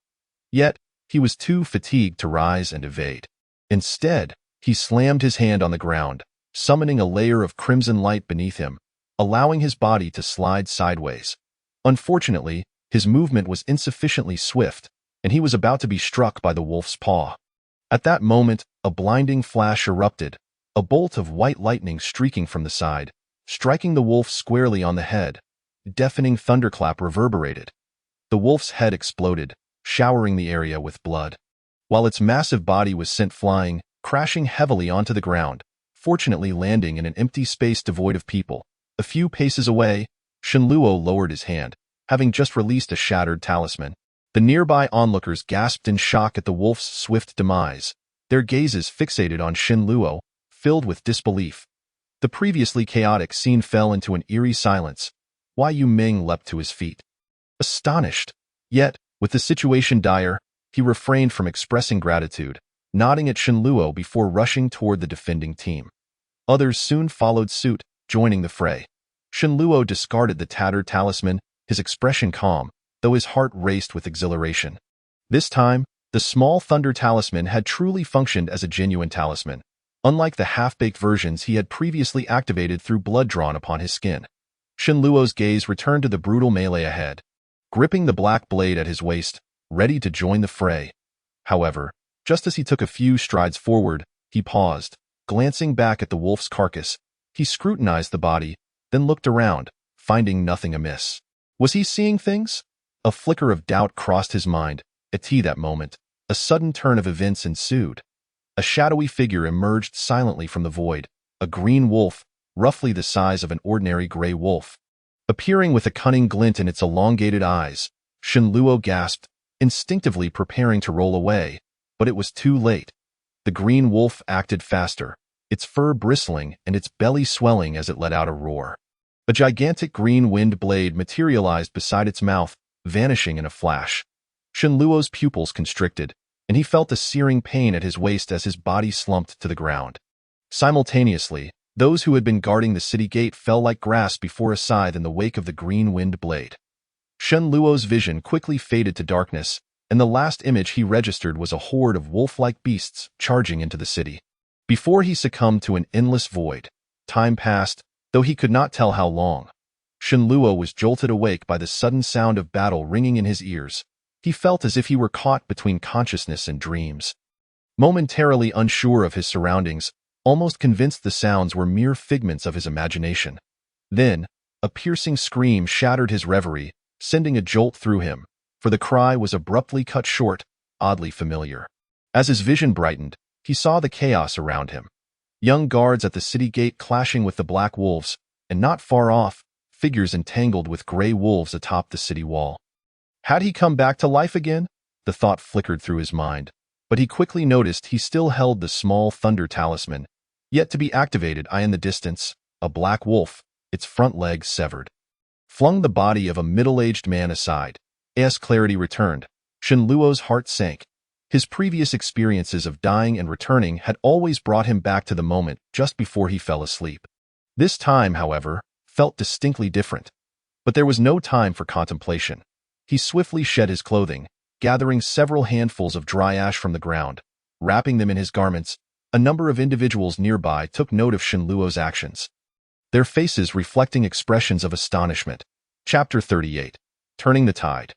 Yet, he was too fatigued to rise and evade. Instead, he slammed his hand on the ground, summoning a layer of crimson light beneath him, allowing his body to slide sideways. Unfortunately, his movement was insufficiently swift, and he was about to be struck by the wolf's paw. At that moment, a blinding flash erupted, a bolt of white lightning streaking from the side, striking the wolf squarely on the head. A deafening thunderclap reverberated. The wolf's head exploded, showering the area with blood, while its massive body was sent flying, crashing heavily onto the ground, fortunately landing in an empty space devoid of people. A few paces away, Shenluo lowered his hand, having just released a shattered talisman. The nearby onlookers gasped in shock at the wolf's swift demise, their gazes fixated on Shenluo, filled with disbelief. The previously chaotic scene fell into an eerie silence. Yu Ming leapt to his feet, astonished. Yet, with the situation dire, he refrained from expressing gratitude, nodding at Shenluo before rushing toward the defending team. Others soon followed suit, joining the fray. Shenluo discarded the tattered talisman, his expression calm, though his heart raced with exhilaration. This time, the small thunder talisman had truly functioned as a genuine talisman, unlike the half-baked versions he had previously activated through blood drawn upon his skin. Shenluo's gaze returned to the brutal melee ahead, gripping the black blade at his waist, ready to join the fray. However, just as he took a few strides forward, he paused, glancing back at the wolf's carcass. He scrutinized the body, then looked around, finding nothing amiss. Was he seeing things? A flicker of doubt crossed his mind. At that moment, a sudden turn of events ensued. A shadowy figure emerged silently from the void, a green wolf, roughly the size of an ordinary gray wolf. Appearing with a cunning glint in its elongated eyes, Shenluo gasped, instinctively preparing to roll away, but it was too late. The green wolf acted faster, its fur bristling and its belly swelling as it let out a roar. A gigantic green wind blade materialized beside its mouth, vanishing in a flash. Shenluo's pupils constricted, and he felt a searing pain at his waist as his body slumped to the ground. Simultaneously, those who had been guarding the city gate fell like grass before a scythe in the wake of the green wind blade. Shenluo's vision quickly faded to darkness, and the last image he registered was a horde of wolf-like beasts charging into the city. Before he succumbed to an endless void, time passed, though he could not tell how long. Shenluo was jolted awake by the sudden sound of battle ringing in his ears. He felt as if he were caught between consciousness and dreams. Momentarily unsure of his surroundings, almost convinced the sounds were mere figments of his imagination. Then, a piercing scream shattered his reverie, sending a jolt through him, for the cry was abruptly cut short, oddly familiar. As his vision brightened, he saw the chaos around him. Young guards at the city gate clashing with the black wolves, and not far off, figures entangled with gray wolves atop the city wall. Had he come back to life again? The thought flickered through his mind, but he quickly noticed he still held the small thunder talisman, yet to be activated. In the distance, a black wolf, its front legs severed, flung the body of a middle-aged man aside. As clarity returned, Shenluo's heart sank. His previous experiences of dying and returning had always brought him back to the moment just before he fell asleep. This time, however, felt distinctly different. But there was no time for contemplation. He swiftly shed his clothing, gathering several handfuls of dry ash from the ground, wrapping them in his garments. A number of individuals nearby took note of Shenluo's actions, their faces reflecting expressions of astonishment. Chapter 38. Turning the Tide.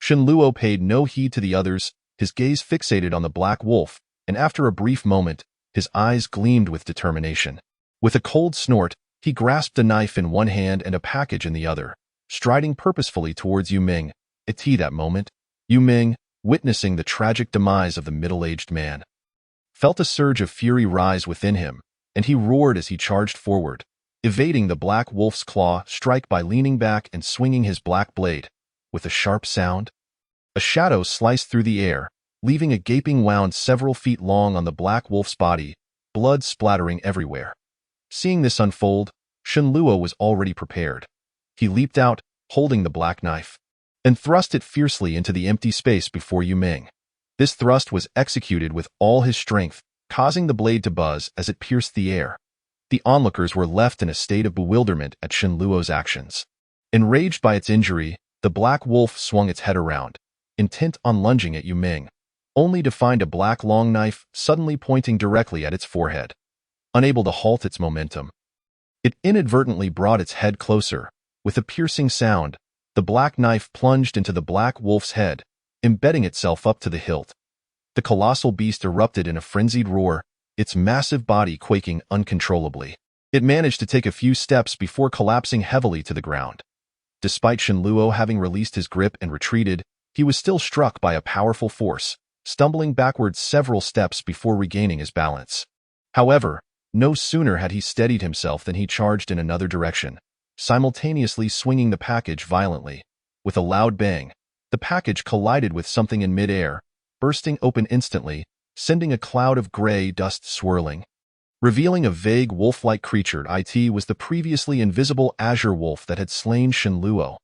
Shenluo paid no heed to the others, his gaze fixated on the black wolf, and after a brief moment, his eyes gleamed with determination. With a cold snort, he grasped a knife in one hand and a package in the other, striding purposefully towards Yu Ming. At that moment, Yu Ming, witnessing the tragic demise of the middle-aged man, felt a surge of fury rise within him, and he roared as he charged forward, evading the black wolf's claw strike by leaning back and swinging his black blade. With a sharp sound, a shadow sliced through the air, leaving a gaping wound several feet long on the black wolf's body, blood splattering everywhere. Seeing this unfold, Shenluo was already prepared. He leaped out, holding the black knife, and thrust it fiercely into the empty space before Yu Ming. This thrust was executed with all his strength, causing the blade to buzz as it pierced the air. The onlookers were left in a state of bewilderment at Shenluo's actions. Enraged by its injury, the black wolf swung its head around, intent on lunging at Yu Ming, only to find a black long knife suddenly pointing directly at its forehead. Unable to halt its momentum, it inadvertently brought its head closer. With a piercing sound, the black knife plunged into the black wolf's head, embedding itself up to the hilt. The colossal beast erupted in a frenzied roar, its massive body quaking uncontrollably. It managed to take a few steps before collapsing heavily to the ground. Despite Shenluo having released his grip and retreated, he was still struck by a powerful force, stumbling backwards several steps before regaining his balance. However, no sooner had he steadied himself than he charged in another direction, simultaneously swinging the package violently. With a loud bang, the package collided with something in mid-air, bursting open instantly, sending a cloud of gray dust swirling. Revealing a vague wolf-like creature, it was the previously invisible azure wolf that had slain Shenluo.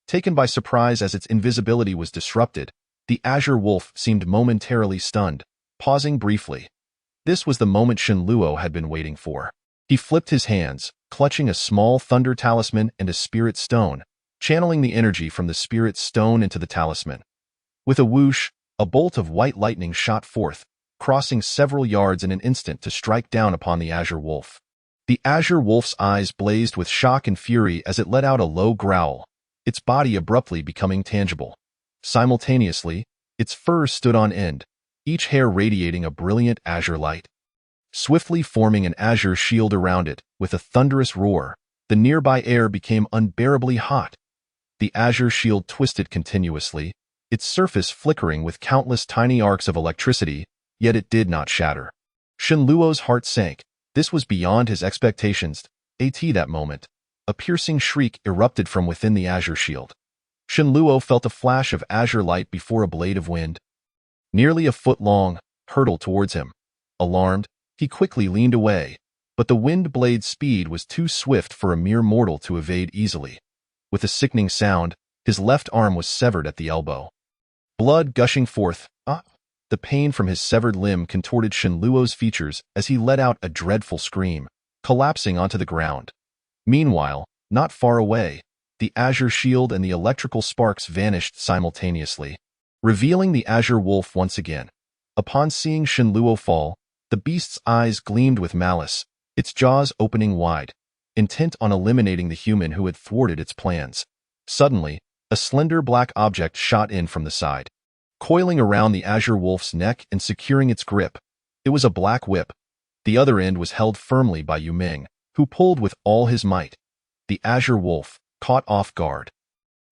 Taken by surprise as its invisibility was disrupted, the azure wolf seemed momentarily stunned, pausing briefly. This was the moment Shenluo had been waiting for. He flipped his hands, clutching a small thunder talisman and a spirit stone, channeling the energy from the spirit stone into the talisman. With a whoosh, a bolt of white lightning shot forth, crossing several yards in an instant to strike down upon the azure wolf. The azure wolf's eyes blazed with shock and fury as it let out a low growl, its body abruptly becoming tangible. Simultaneously, its fur stood on end, each hair radiating a brilliant azure light. Swiftly forming an azure shield around it, with a thunderous roar, the nearby air became unbearably hot. The azure shield twisted continuously, its surface flickering with countless tiny arcs of electricity, yet it did not shatter. Shenluo's heart sank. This was beyond his expectations. At that moment, a piercing shriek erupted from within the azure shield. Shenluo felt a flash of azure light before a blade of wind, nearly a foot long, hurtled towards him. Alarmed, he quickly leaned away, but the wind blade's speed was too swift for a mere mortal to evade easily. With a sickening sound, his left arm was severed at the elbow, blood gushing forth. The pain from his severed limb contorted Shenluo's features as he let out a dreadful scream, collapsing onto the ground. Meanwhile, not far away, the azure shield and the electrical sparks vanished simultaneously, revealing the azure wolf once again. Upon seeing Shenluo fall, the beast's eyes gleamed with malice, its jaws opening wide, intent on eliminating the human who had thwarted its plans. Suddenly, a slender black object shot in from the side, coiling around the azure wolf's neck and securing its grip. It was a black whip. The other end was held firmly by Yu Ming, who pulled with all his might. The azure wolf, caught off guard,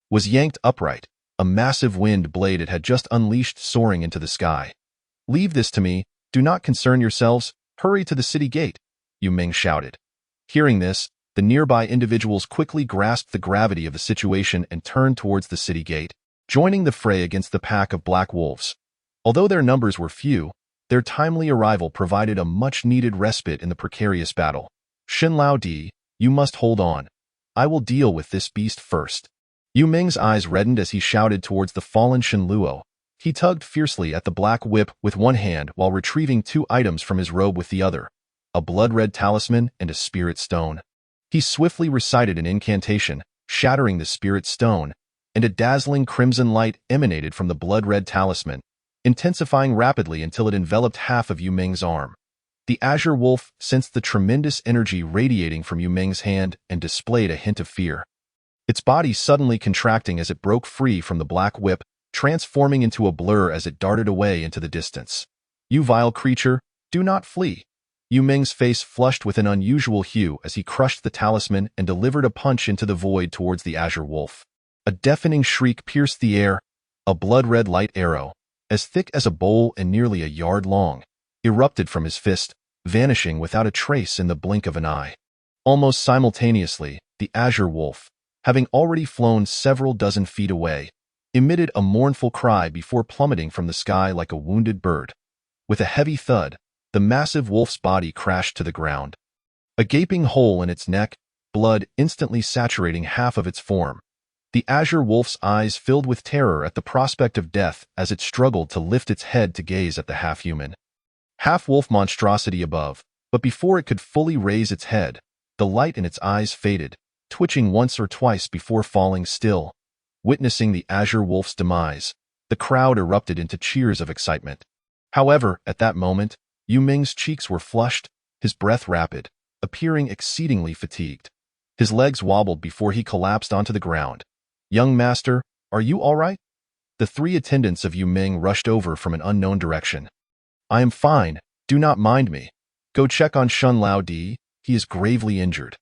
was yanked upright, a massive wind blade it had just unleashed soaring into the sky. "Leave this to me, do not concern yourselves, hurry to the city gate," Yu Ming shouted. Hearing this, The nearby individuals quickly grasped the gravity of the situation and turned towards the city gate, joining the fray against the pack of black wolves. Although their numbers were few, their timely arrival provided a much-needed respite in the precarious battle. Shen Lao Di, you must hold on. I will deal with this beast first. Yu Ming's eyes reddened as he shouted towards the fallen Shen Luo. He tugged fiercely at the black whip with one hand while retrieving 2 items from his robe with the other, a blood-red talisman and a spirit stone. He swiftly recited an incantation, shattering the spirit stone, and a dazzling crimson light emanated from the blood-red talisman, intensifying rapidly until it enveloped half of Yu Ming's arm. The azure wolf sensed the tremendous energy radiating from Yu Ming's hand and displayed a hint of fear. Its body suddenly contracting as it broke free from the black whip, transforming into a blur as it darted away into the distance. You vile creature, do not flee. Yu Ming's face flushed with an unusual hue as he crushed the talisman and delivered a punch into the void towards the azure wolf. A deafening shriek pierced the air. A blood-red light arrow, as thick as a bowl and nearly a yard long, erupted from his fist, vanishing without a trace in the blink of an eye. Almost simultaneously, the azure wolf, having already flown several dozen feet away, emitted a mournful cry before plummeting from the sky like a wounded bird. With a heavy thud, the massive wolf's body crashed to the ground. A gaping hole in its neck, blood instantly saturating half of its form. The azure wolf's eyes filled with terror at the prospect of death as it struggled to lift its head to gaze at the half-human, half-wolf monstrosity above, but before it could fully raise its head, the light in its eyes faded, twitching once or twice before falling still. Witnessing the azure wolf's demise, the crowd erupted into cheers of excitement. However, at that moment, Yu Ming's cheeks were flushed, his breath rapid, appearing exceedingly fatigued. His legs wobbled before he collapsed onto the ground. Young master, are you all right? The 3 attendants of Yu Ming rushed over from an unknown direction. I am fine, do not mind me. Go check on Shen Lao Di, he is gravely injured.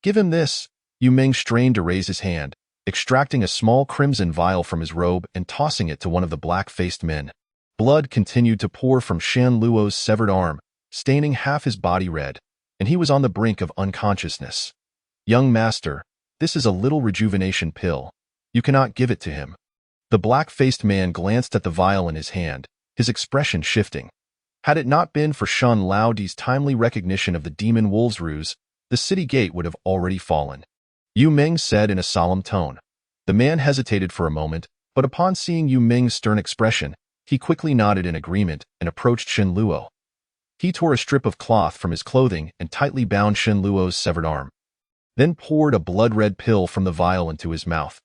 Give him this. Yu Ming strained to raise his hand, extracting a small crimson vial from his robe and tossing it to one of the black-faced men. Blood continued to pour from Shen Luo's severed arm, staining half his body red, and he was on the brink of unconsciousness. Young master, this is a little rejuvenation pill. You cannot give it to him. The black-faced man glanced at the vial in his hand, his expression shifting. Had it not been for Shen Lao Di's timely recognition of the demon wolf's ruse, the city gate would have already fallen. Yu Ming said in a solemn tone. The man hesitated for a moment, but upon seeing Yu Ming's stern expression, he quickly nodded in agreement and approached Shen Luo. He tore a strip of cloth from his clothing and tightly bound Shen Luo's severed arm, then poured a blood-red pill from the vial into his mouth.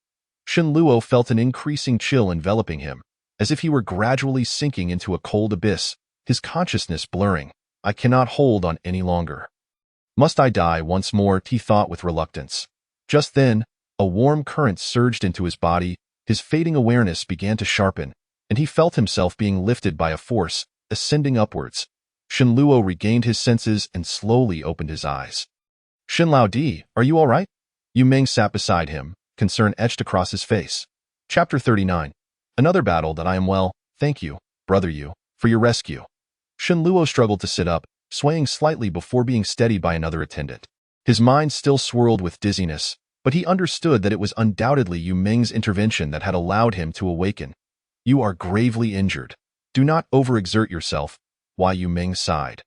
Shen Luo felt an increasing chill enveloping him, as if he were gradually sinking into a cold abyss, his consciousness blurring. I cannot hold on any longer. Must I die once more, he thought with reluctance. Just then, a warm current surged into his body, his fading awareness began to sharpen, and he felt himself being lifted by a force, ascending upwards. Shen Luo regained his senses and slowly opened his eyes. Shen Lao Di, are you all right? Yu Ming sat beside him, concern etched across his face. Chapter 39. Another battle that I am well, thank you, brother Yu, for your rescue. Shen Luo struggled to sit up, swaying slightly before being steadied by another attendant. His mind still swirled with dizziness, but he understood that it was undoubtedly Yu Ming's intervention that had allowed him to awaken. You are gravely injured. Do not overexert yourself. Why, Yu Ming sighed.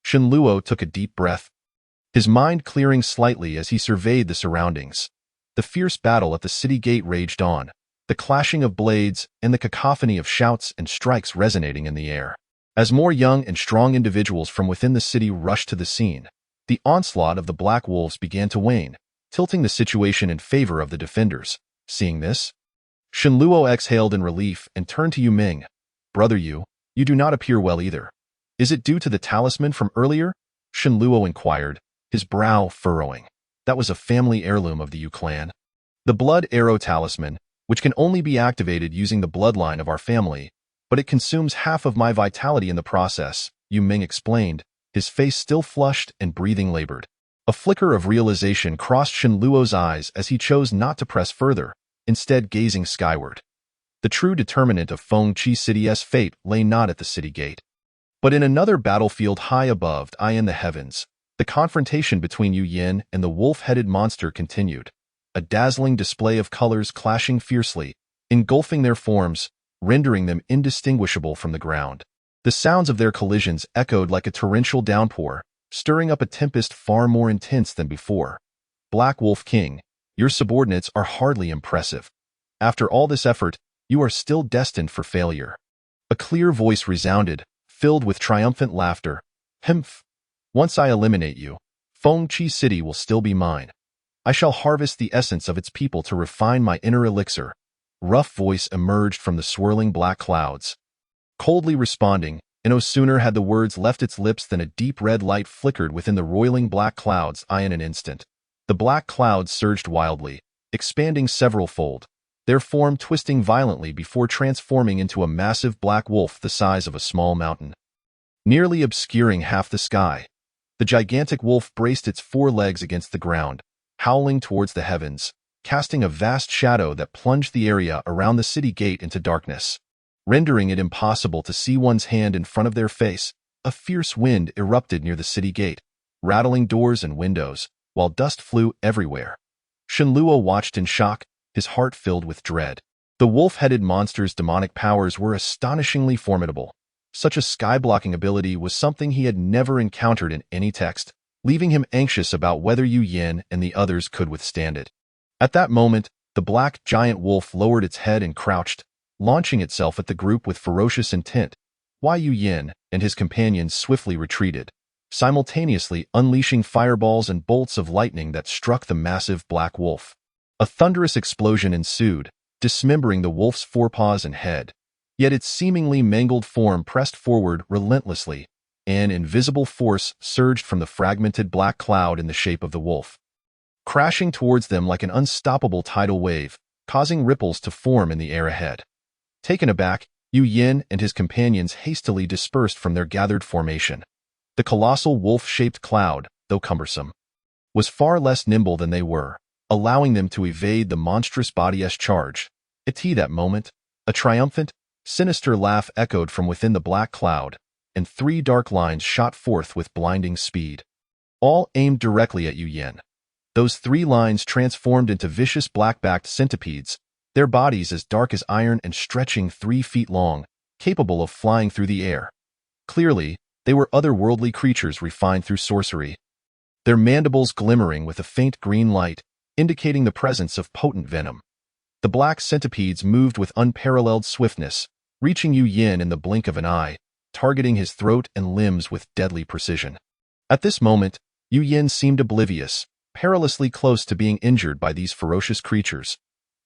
Shen Luo took a deep breath, his mind clearing slightly as he surveyed the surroundings. The fierce battle at the city gate raged on, the clashing of blades and the cacophony of shouts and strikes resonating in the air. As more young and strong individuals from within the city rushed to the scene, the onslaught of the black wolves began to wane, tilting the situation in favor of the defenders. Seeing this, Shen Luo exhaled in relief and turned to Yu Ming. Brother Yu, you do not appear well either. Is it due to the talisman from earlier? Shen Luo inquired, his brow furrowing. That was a family heirloom of the Yu clan. The blood arrow talisman, which can only be activated using the bloodline of our family, but it consumes half of my vitality in the process, Yu Ming explained, his face still flushed and breathing labored. A flicker of realization crossed Shen Luo's eyes as he chose not to press further, instead gazing skyward. The true determinant of Feng Chi City's fate lay not at the city gate, but in another battlefield high above, in the heavens. The confrontation between Yu Yin and the wolf-headed monster continued, a dazzling display of colors clashing fiercely, engulfing their forms, rendering them indistinguishable from the ground. The sounds of their collisions echoed like a torrential downpour, stirring up a tempest far more intense than before. Black Wolf King, your subordinates are hardly impressive. After all this effort, you are still destined for failure. A clear voice resounded, filled with triumphant laughter. Humph! Once I eliminate you, Fengqi City will still be mine. I shall harvest the essence of its people to refine my inner elixir. Rough voice emerged from the swirling black clouds. Coldly responding, and no sooner had the words left its lips than a deep red light flickered within the roiling black clouds in an instant. The black clouds surged wildly, expanding several-fold, their form twisting violently before transforming into a massive black wolf the size of a small mountain. Nearly obscuring half the sky, the gigantic wolf braced its four legs against the ground, howling towards the heavens, casting a vast shadow that plunged the area around the city gate into darkness. Rendering it impossible to see one's hand in front of their face, a fierce wind erupted near the city gate, rattling doors and windows, while dust flew everywhere. Shenluo watched in shock, his heart filled with dread. The wolf-headed monster's demonic powers were astonishingly formidable. Such a sky-blocking ability was something he had never encountered in any text, leaving him anxious about whether Yu Yin and the others could withstand it. At that moment, the black giant wolf lowered its head and crouched, launching itself at the group with ferocious intent. Yu Yin and his companions swiftly retreated, simultaneously unleashing fireballs and bolts of lightning that struck the massive black wolf. A thunderous explosion ensued, dismembering the wolf's forepaws and head. Yet its seemingly mangled form pressed forward relentlessly. An invisible force surged from the fragmented black cloud in the shape of the wolf, crashing towards them like an unstoppable tidal wave, causing ripples to form in the air ahead. Taken aback, Yu Yin and his companions hastily dispersed from their gathered formation. The colossal wolf-shaped cloud, though cumbersome, was far less nimble than they were, allowing them to evade the monstrous body's charge. At that moment, a triumphant, sinister laugh echoed from within the black cloud, and three dark lines shot forth with blinding speed, all aimed directly at Yu Yin. Those three lines transformed into vicious black-backed centipedes, their bodies as dark as iron and stretching 3 feet long, capable of flying through the air. Clearly, they were otherworldly creatures refined through sorcery, their mandibles glimmering with a faint green light, indicating the presence of potent venom. The black centipedes moved with unparalleled swiftness, reaching Yu Yin in the blink of an eye, targeting his throat and limbs with deadly precision. At this moment, Yu Yin seemed oblivious, perilously close to being injured by these ferocious creatures.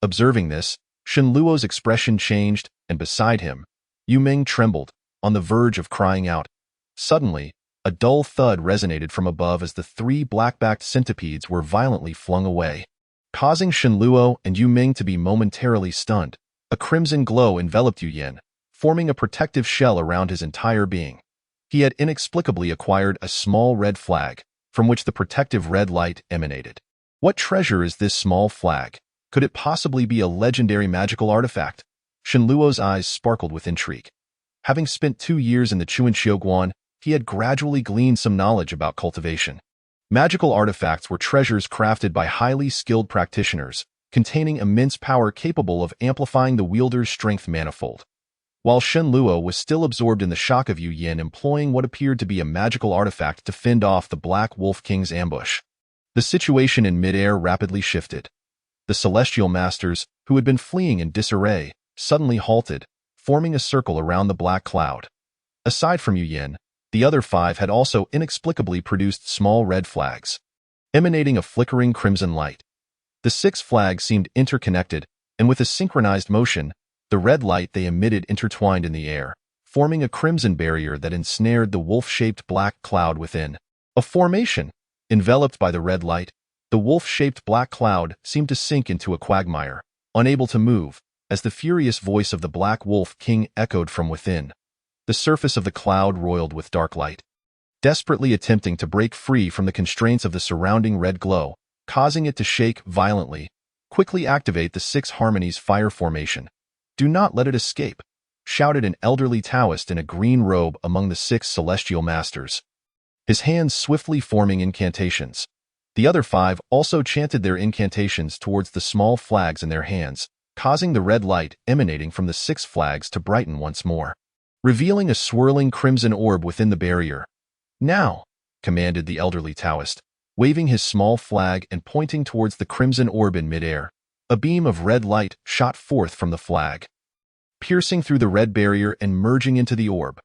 Observing this, Shenluo's expression changed, and beside him, Yu Ming trembled, on the verge of crying out. Suddenly, a dull thud resonated from above as the three black-backed centipedes were violently flung away, causing Shenluo and Yu Ming to be momentarily stunned. A crimson glow enveloped Yu Yin, forming a protective shell around his entire being. He had inexplicably acquired a small red flag, from which the protective red light emanated. What treasure is this small flag? Could it possibly be a legendary magical artifact? Shenluo's eyes sparkled with intrigue. Having spent 2 years in the Chuanxiuguan, he had gradually gleaned some knowledge about cultivation. Magical artifacts were treasures crafted by highly skilled practitioners, containing immense power capable of amplifying the wielder's strength manifold. While Shenluo was still absorbed in the shock of Yu Yin employing what appeared to be a magical artifact to fend off the Black Wolf King's ambush, the situation in midair rapidly shifted. The Celestial Masters, who had been fleeing in disarray, suddenly halted, forming a circle around the black cloud. Aside from Yu Yin, the other 5 had also inexplicably produced small red flags, emanating a flickering crimson light. The 6 flags seemed interconnected, and with a synchronized motion, the red light they emitted intertwined in the air, forming a crimson barrier that ensnared the wolf-shaped black cloud within. A formation! Enveloped by the red light, the wolf-shaped black cloud seemed to sink into a quagmire, unable to move, as the furious voice of the Black Wolf King echoed from within. The surface of the cloud roiled with dark light, desperately attempting to break free from the constraints of the surrounding red glow, causing it to shake violently. Quickly activate the 6 Harmonies fire formation. Do not let it escape, shouted an elderly Taoist in a green robe among the 6 Celestial Masters. his hands swiftly forming incantations. The other 5 also chanted their incantations towards the small flags in their hands, causing the red light emanating from the 6 flags to brighten once more, revealing a swirling crimson orb within the barrier. "Now," commanded the elderly Taoist, waving his small flag and pointing towards the crimson orb in midair. A beam of red light shot forth from the flag, piercing through the red barrier and merging into the orb.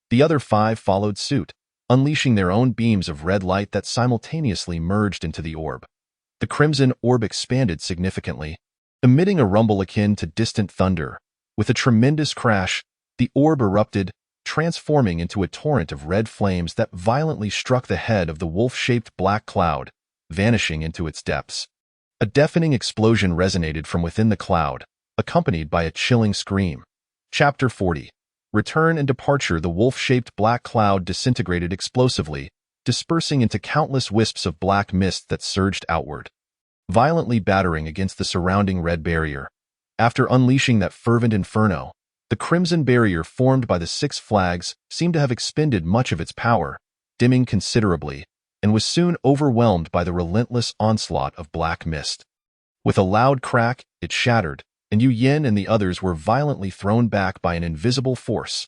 The other 5 followed suit, unleashing their own beams of red light that simultaneously merged into the orb. The crimson orb expanded significantly, emitting a rumble akin to distant thunder. With a tremendous crash, the orb erupted, transforming into a torrent of red flames that violently struck the head of the wolf-shaped black cloud, vanishing into its depths. A deafening explosion resonated from within the cloud, accompanied by a chilling scream. Chapter 40. Return and departure. The wolf-shaped black cloud disintegrated explosively, dispersing into countless wisps of black mist that surged outward, violently battering against the surrounding red barrier. After unleashing that fervent inferno, the crimson barrier formed by the 6 flags seemed to have expended much of its power, dimming considerably, and was soon overwhelmed by the relentless onslaught of black mist. With a loud crack, it shattered, and Yu Yin and the others were violently thrown back by an invisible force.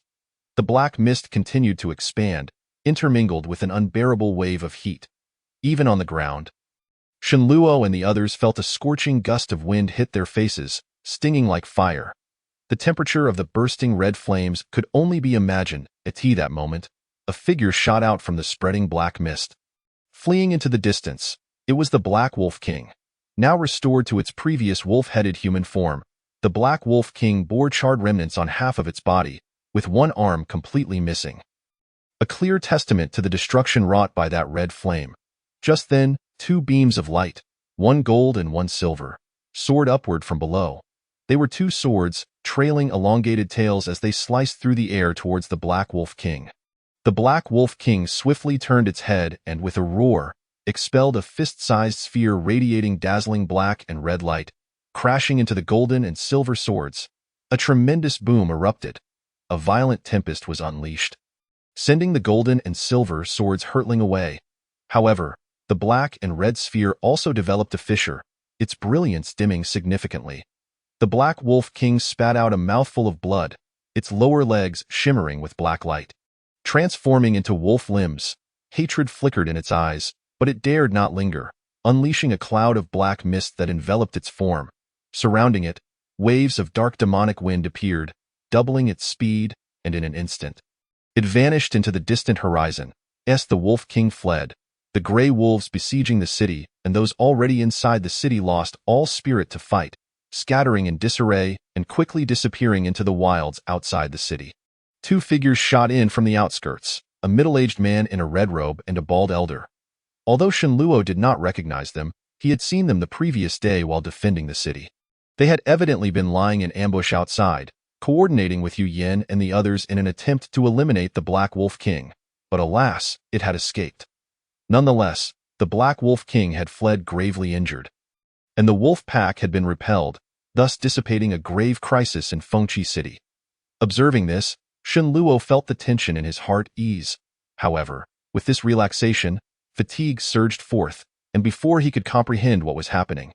The black mist continued to expand, intermingled with an unbearable wave of heat. Even on the ground, Shen Luo and the others felt a scorching gust of wind hit their faces, stinging like fire. The temperature of the bursting red flames could only be imagined. At that moment, a figure shot out from the spreading black mist. Fleeing into the distance, it was the Black Wolf King. Now restored to its previous wolf-headed human form, the Black Wolf King bore charred remnants on half of its body, with one arm completely missing. A clear testament to the destruction wrought by that red flame. Just then, 2 beams of light, one gold and one silver, soared upward from below. They were 2 swords, trailing elongated tails as they sliced through the air towards the Black Wolf King. The Black Wolf King swiftly turned its head and, with a roar, expelled a fist-sized sphere radiating dazzling black and red light, crashing into the golden and silver swords. A tremendous boom erupted. A violent tempest was unleashed, sending the golden and silver swords hurtling away. However, the black and red sphere also developed a fissure, its brilliance dimming significantly. The Black Wolf King spat out a mouthful of blood, its lower legs shimmering with black light. Transforming into wolf limbs, hatred flickered in its eyes, but it dared not linger, unleashing a cloud of black mist that enveloped its form. Surrounding it, waves of dark demonic wind appeared, doubling its speed, and in an instant, it vanished into the distant horizon. The Wolf King fled. The gray wolves besieging the city, and those already inside the city lost all spirit to fight, scattering in disarray and quickly disappearing into the wilds outside the city. 2 figures shot in from the outskirts, a middle-aged man in a red robe and a bald elder. Although Shen Luo did not recognize them, he had seen them the previous day while defending the city. They had evidently been lying in ambush outside, coordinating with Yu Yin and the others in an attempt to eliminate the Black Wolf King, but alas, it had escaped. Nonetheless, the Black Wolf King had fled gravely injured, and the wolf pack had been repelled, thus dissipating a grave crisis in Fengqi City. Observing this, Shen Luo felt the tension in his heart ease. However, with this relaxation, fatigue surged forth, and before he could comprehend what was happening,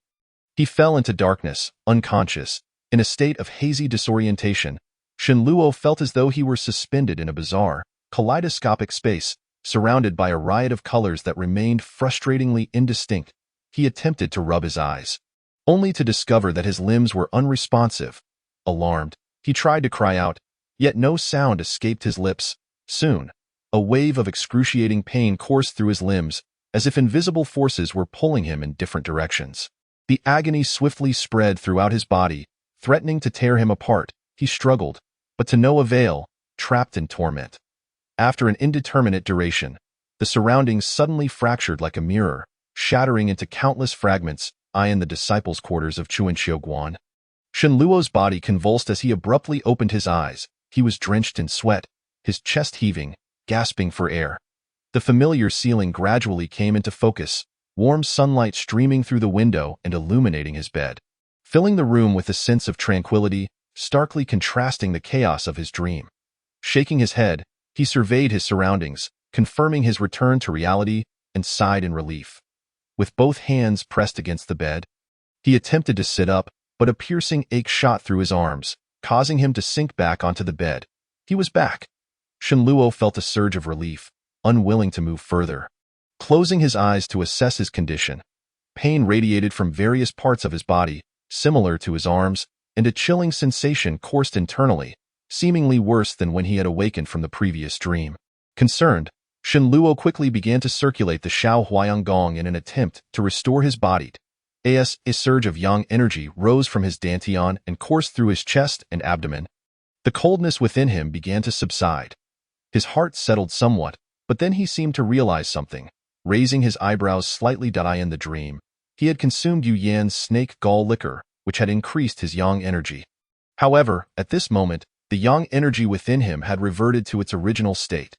he fell into darkness, unconscious. In a state of hazy disorientation, Shen Luo felt as though he were suspended in a bizarre, kaleidoscopic space, surrounded by a riot of colors that remained frustratingly indistinct. He attempted to rub his eyes, only to discover that his limbs were unresponsive. Alarmed, he tried to cry out, yet no sound escaped his lips. Soon, a wave of excruciating pain coursed through his limbs, as if invisible forces were pulling him in different directions. The agony swiftly spread throughout his body, threatening to tear him apart. He struggled, but to no avail, trapped in torment. After an indeterminate duration, the surroundings suddenly fractured like a mirror, shattering into countless fragments. In the disciples' quarters of Chuanxiuguan, Shen Luo's body convulsed as he abruptly opened his eyes. He was drenched in sweat, his chest heaving, gasping for air. The familiar ceiling gradually came into focus, warm sunlight streaming through the window and illuminating his bed, filling the room with a sense of tranquility, starkly contrasting the chaos of his dream. Shaking his head, he surveyed his surroundings, confirming his return to reality, and sighed in relief. With both hands pressed against the bed, he attempted to sit up, but a piercing ache shot through his arms, causing him to sink back onto the bed. He was back. Shenluo felt a surge of relief, unwilling to move further. Closing his eyes to assess his condition, pain radiated from various parts of his body, similar to his arms, and a chilling sensation coursed internally, seemingly worse than when he had awakened from the previous dream. Concerned, Shenluo quickly began to circulate the Xiao Huayang Gong in an attempt to restore his body. A surge of yang energy rose from his dantian and coursed through his chest and abdomen. The coldness within him began to subside. His heart settled somewhat, but then he seemed to realize something. Raising his eyebrows slightly, in the dream, he had consumed Yu Yan's snake gall liquor, which had increased his yang energy. However, at this moment, the yang energy within him had reverted to its original state.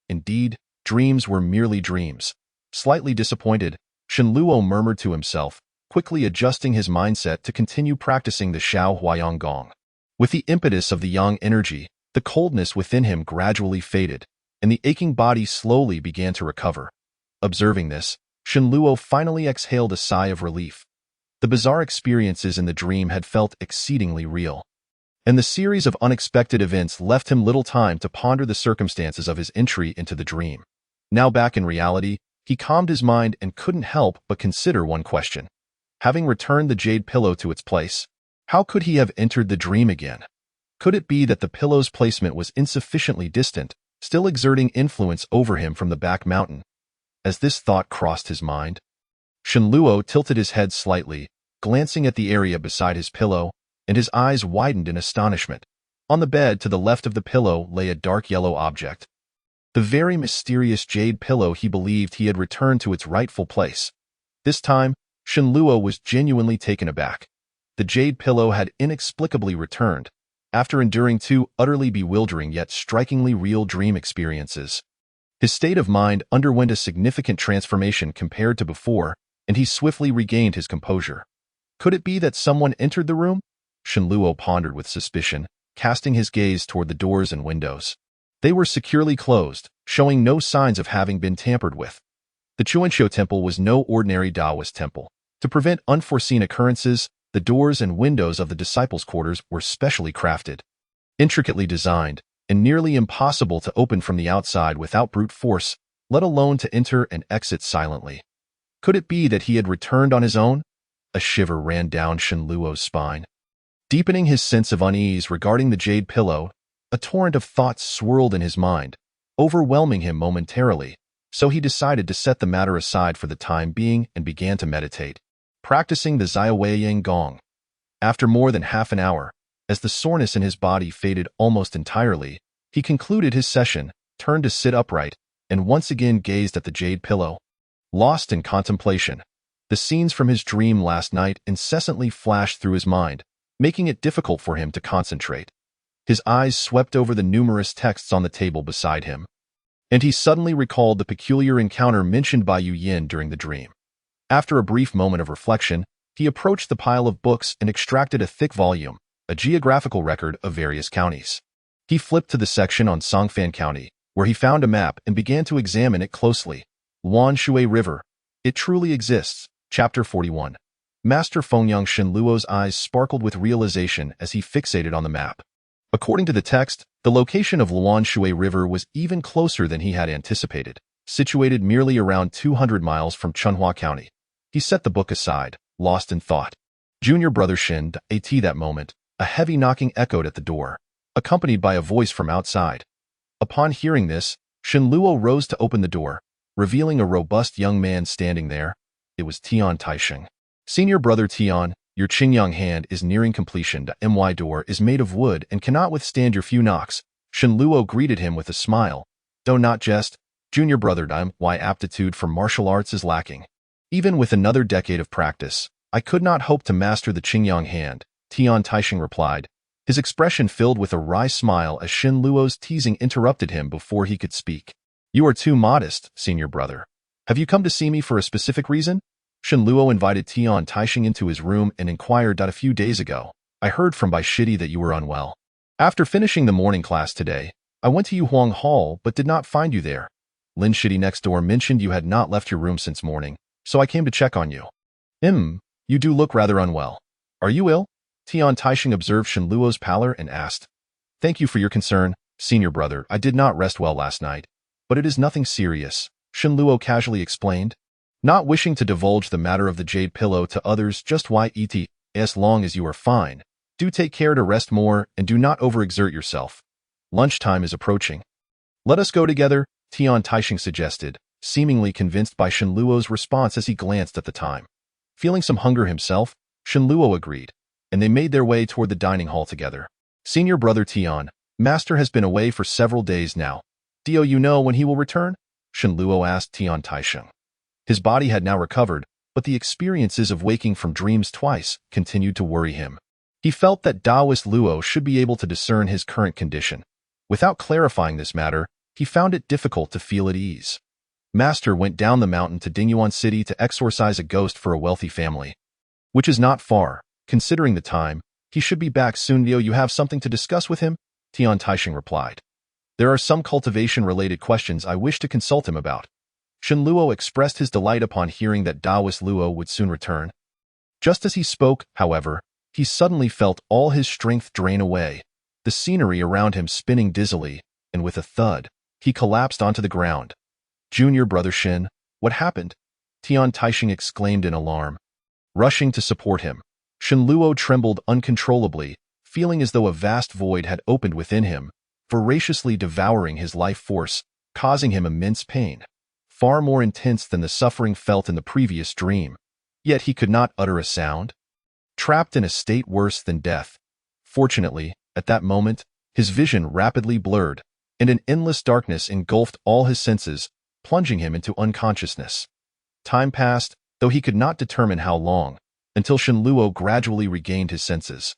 Indeed, dreams were merely dreams. Slightly disappointed, Shenluo murmured to himself, quickly adjusting his mindset to continue practicing the Xiao Huayang Gong. With the impetus of the yang energy, the coldness within him gradually faded, and the aching body slowly began to recover. Observing this, Shenluo finally exhaled a sigh of relief. The bizarre experiences in the dream had felt exceedingly real, and the series of unexpected events left him little time to ponder the circumstances of his entry into the dream. Now back in reality, he calmed his mind and couldn't help but consider one question. Having returned the jade pillow to its place, how could he have entered the dream again? Could it be that the pillow's placement was insufficiently distant, still exerting influence over him from the back mountain? As this thought crossed his mind, Shenluo tilted his head slightly, glancing at the area beside his pillow, and his eyes widened in astonishment. On the bed to the left of the pillow lay a dark yellow object. The very mysterious jade pillow he believed he had returned to its rightful place. This time, Shenluo was genuinely taken aback. The jade pillow had inexplicably returned, after enduring two utterly bewildering yet strikingly real dream experiences. His state of mind underwent a significant transformation compared to before, and he swiftly regained his composure. Could it be that someone entered the room? Shenluo pondered with suspicion, casting his gaze toward the doors and windows. They were securely closed, showing no signs of having been tampered with. The Chuanqiu Temple was no ordinary Taoist temple. To prevent unforeseen occurrences, the doors and windows of the disciples' quarters were specially crafted. Intricately designed, and nearly impossible to open from the outside without brute force, let alone to enter and exit silently. Could it be that he had returned on his own? A shiver ran down Shenluo's spine. Deepening his sense of unease regarding the jade pillow, a torrent of thoughts swirled in his mind, overwhelming him momentarily, so he decided to set the matter aside for the time being and began to meditate, practicing the Xiaohuayang Gong. After more than half an hour, as the soreness in his body faded almost entirely, he concluded his session, turned to sit upright, and once again gazed at the jade pillow. Lost in contemplation, the scenes from his dream last night incessantly flashed through his mind, making it difficult for him to concentrate. His eyes swept over the numerous texts on the table beside him, and he suddenly recalled the peculiar encounter mentioned by Yu Yan during the dream. After a brief moment of reflection, he approached the pile of books and extracted a thick volume, a geographical record of various counties. He flipped to the section on Songfan County, where he found a map and began to examine it closely. Luanshui River. It truly exists. Chapter 41. Master Fengyang Shenluo's eyes sparkled with realization as he fixated on the map. According to the text, the location of Luanshui River was even closer than he had anticipated, situated merely around 200 miles from Chunhua County. He set the book aside, lost in thought. Junior brother Shin, at that moment, a heavy knocking echoed at the door, accompanied by a voice from outside. Upon hearing this, Shenluo rose to open the door, revealing a robust young man standing there. It was Tian Taisheng. Senior brother Tian, your Qingyang hand is nearing completion. The my door is made of wood and cannot withstand your few knocks. Shenluo greeted him with a smile. Though not jest, junior brother my aptitude for martial arts is lacking. Even with another decade of practice, I could not hope to master the Qingyang hand, Tian Taisheng replied, his expression filled with a wry smile as Shenluo's teasing interrupted him before he could speak. You are too modest, senior brother. Have you come to see me for a specific reason? Shenluo invited Tian Taisheng into his room and inquired that a few days ago, I heard from Bai Shidi that you were unwell. After finishing the morning class today, I went to Yuhuang Hall but did not find you there. Lin Shitty next door mentioned you had not left your room since morning, so I came to check on you. You do look rather unwell. Are you ill? Tian Taisheng observed Shenluo's pallor and asked. Thank you for your concern, senior brother. I did not rest well last night, but it is nothing serious, Shenluo casually explained. Not wishing to divulge the matter of the jade pillow to others just why as long as you are fine. Do take care to rest more and do not overexert yourself. Lunchtime is approaching. Let us go together, Tian Taisheng suggested, seemingly convinced by Shenluo's response as he glanced at the time. Feeling some hunger himself, Shenluo agreed, and they made their way toward the dining hall together. Senior brother Tian, Master has been away for several days now. Do you know when he will return? Shenluo asked Tian Taisheng. His body had now recovered, but the experiences of waking from dreams twice continued to worry him. He felt that Taoist Luo should be able to discern his current condition. Without clarifying this matter, he found it difficult to feel at ease. Master went down the mountain to Dingyuan City to exorcise a ghost for a wealthy family. Which is not far. Considering the time, he should be back soon. You have something to discuss with him? Tian Taisheng replied. There are some cultivation-related questions I wish to consult him about. Shenluo expressed his delight upon hearing that Taoist Luo would soon return. Just as he spoke, however, he suddenly felt all his strength drain away, the scenery around him spinning dizzily, and with a thud, he collapsed onto the ground. Junior brother Shin, what happened? Tian Taisheng exclaimed in alarm. Rushing to support him, Shenluo trembled uncontrollably, feeling as though a vast void had opened within him, voraciously devouring his life force, causing him immense pain, far more intense than the suffering felt in the previous dream. Yet he could not utter a sound. Trapped in a state worse than death. Fortunately, at that moment, his vision rapidly blurred, and an endless darkness engulfed all his senses, plunging him into unconsciousness. Time passed, though he could not determine how long, until Shenluo gradually regained his senses.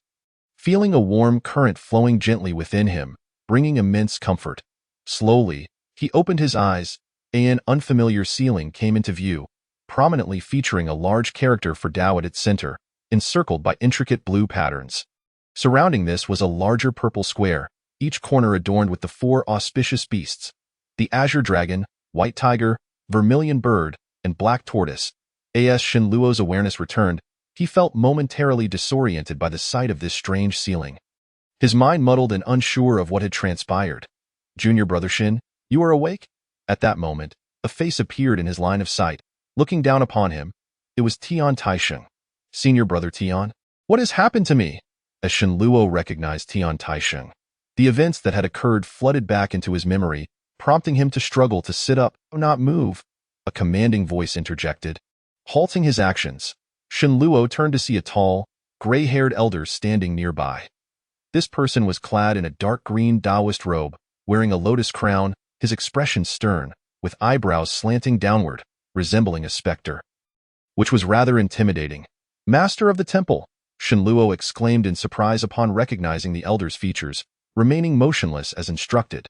Feeling a warm current flowing gently within him, bringing immense comfort. Slowly, he opened his eyes, and an unfamiliar ceiling came into view, prominently featuring a large character for Tao at its center, encircled by intricate blue patterns. Surrounding this was a larger purple square, each corner adorned with the 4 auspicious beasts: the azure dragon, white tiger, vermilion bird, and black tortoise. As Shenluo's awareness returned, he felt momentarily disoriented by the sight of this strange ceiling. His mind muddled and unsure of what had transpired. Junior brother Shin, you are awake? At that moment, a face appeared in his line of sight. Looking down upon him, it was Tian Taisheng. Senior brother Tian, what has happened to me? As Shenluo recognized Tian Taisheng, the events that had occurred flooded back into his memory, prompting him to struggle to sit up, not move. A commanding voice interjected. Halting his actions, Shenluo turned to see a tall, gray-haired elder standing nearby. This person was clad in a dark green Taoist robe, wearing a lotus crown, his expression stern, with eyebrows slanting downward, resembling a specter. Which was rather intimidating. Master of the temple, Shenluo exclaimed in surprise upon recognizing the elder's features, remaining motionless as instructed.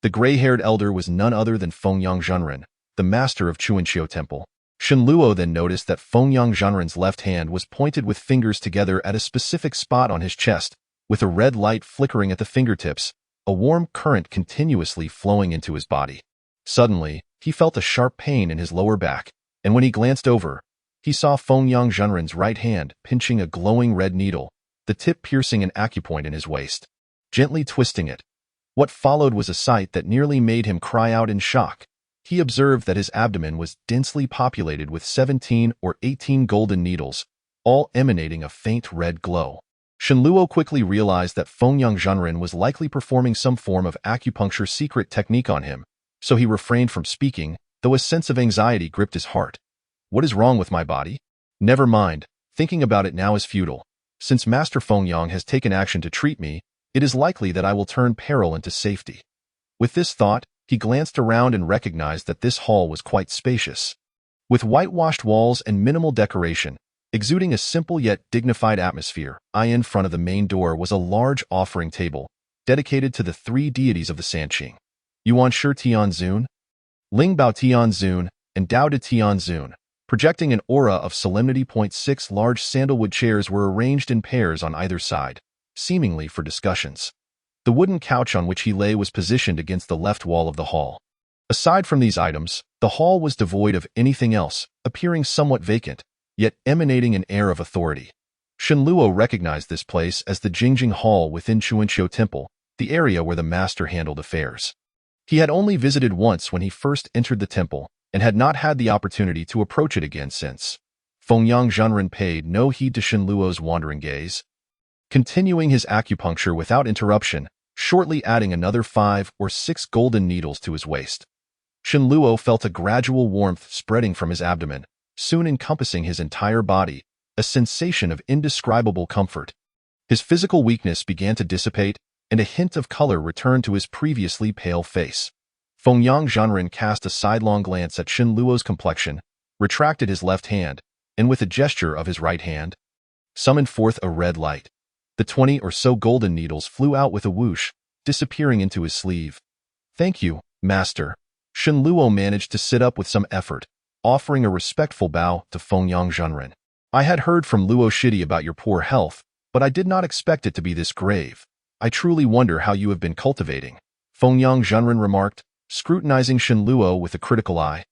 The gray-haired elder was none other than Fengyang Zhenren, the master of Chuanqiu Temple. Shenluo then noticed that Fengyang Zhenren's left hand was pointed with fingers together at a specific spot on his chest, with a red light flickering at the fingertips, a warm current continuously flowing into his body. Suddenly, he felt a sharp pain in his lower back, and when he glanced over, he saw Fengyang Zhenren's right hand pinching a glowing red needle, the tip piercing an acupoint in his waist, gently twisting it. What followed was a sight that nearly made him cry out in shock. He observed that his abdomen was densely populated with 17 or 18 golden needles, all emanating a faint red glow. Shenluo quickly realized that Fengyang Zhenren was likely performing some form of acupuncture secret technique on him, so he refrained from speaking, though a sense of anxiety gripped his heart. What is wrong with my body? Never mind, thinking about it now is futile. Since Master Fengyang has taken action to treat me, it is likely that I will turn peril into safety. With this thought, he glanced around and recognized that this hall was quite spacious. With whitewashed walls and minimal decoration, exuding a simple yet dignified atmosphere, in front of the main door was a large offering table, dedicated to the 3 deities of the Sanqing: Yuan Shi Tianzun, Ling Bao Tianzun, and Dao De Tianzun. Projecting an aura of solemnity. 6 large sandalwood chairs were arranged in pairs on either side, seemingly for discussions. The wooden couch on which he lay was positioned against the left wall of the hall. Aside from these items, the hall was devoid of anything else, appearing somewhat vacant, yet emanating an air of authority. Shenluo recognized this place as the Jingjing Hall within Chuanqiu Temple, the area where the master handled affairs. He had only visited once when he first entered the temple, and had not had the opportunity to approach it again since. Fengyang Zhenren paid no heed to Shenluo's wandering gaze, continuing his acupuncture without interruption, shortly adding another 5 or 6 golden needles to his waist. Shenluo felt a gradual warmth spreading from his abdomen, soon encompassing his entire body, a sensation of indescribable comfort. His physical weakness began to dissipate, and a hint of color returned to his previously pale face. Fengyang Zhenren cast a sidelong glance at Shenluo's complexion, retracted his left hand, and with a gesture of his right hand, summoned forth a red light. The 20 or so golden needles flew out with a whoosh, disappearing into his sleeve. "Thank you, master." Shenluo managed to sit up with some effort, offering a respectful bow to Fengyang Zhenren. "I had heard from Luo Shidi about your poor health, but I did not expect it to be this grave. I truly wonder how you have been cultivating," Fengyang Zhenren remarked, scrutinizing Shenluo with a critical eye.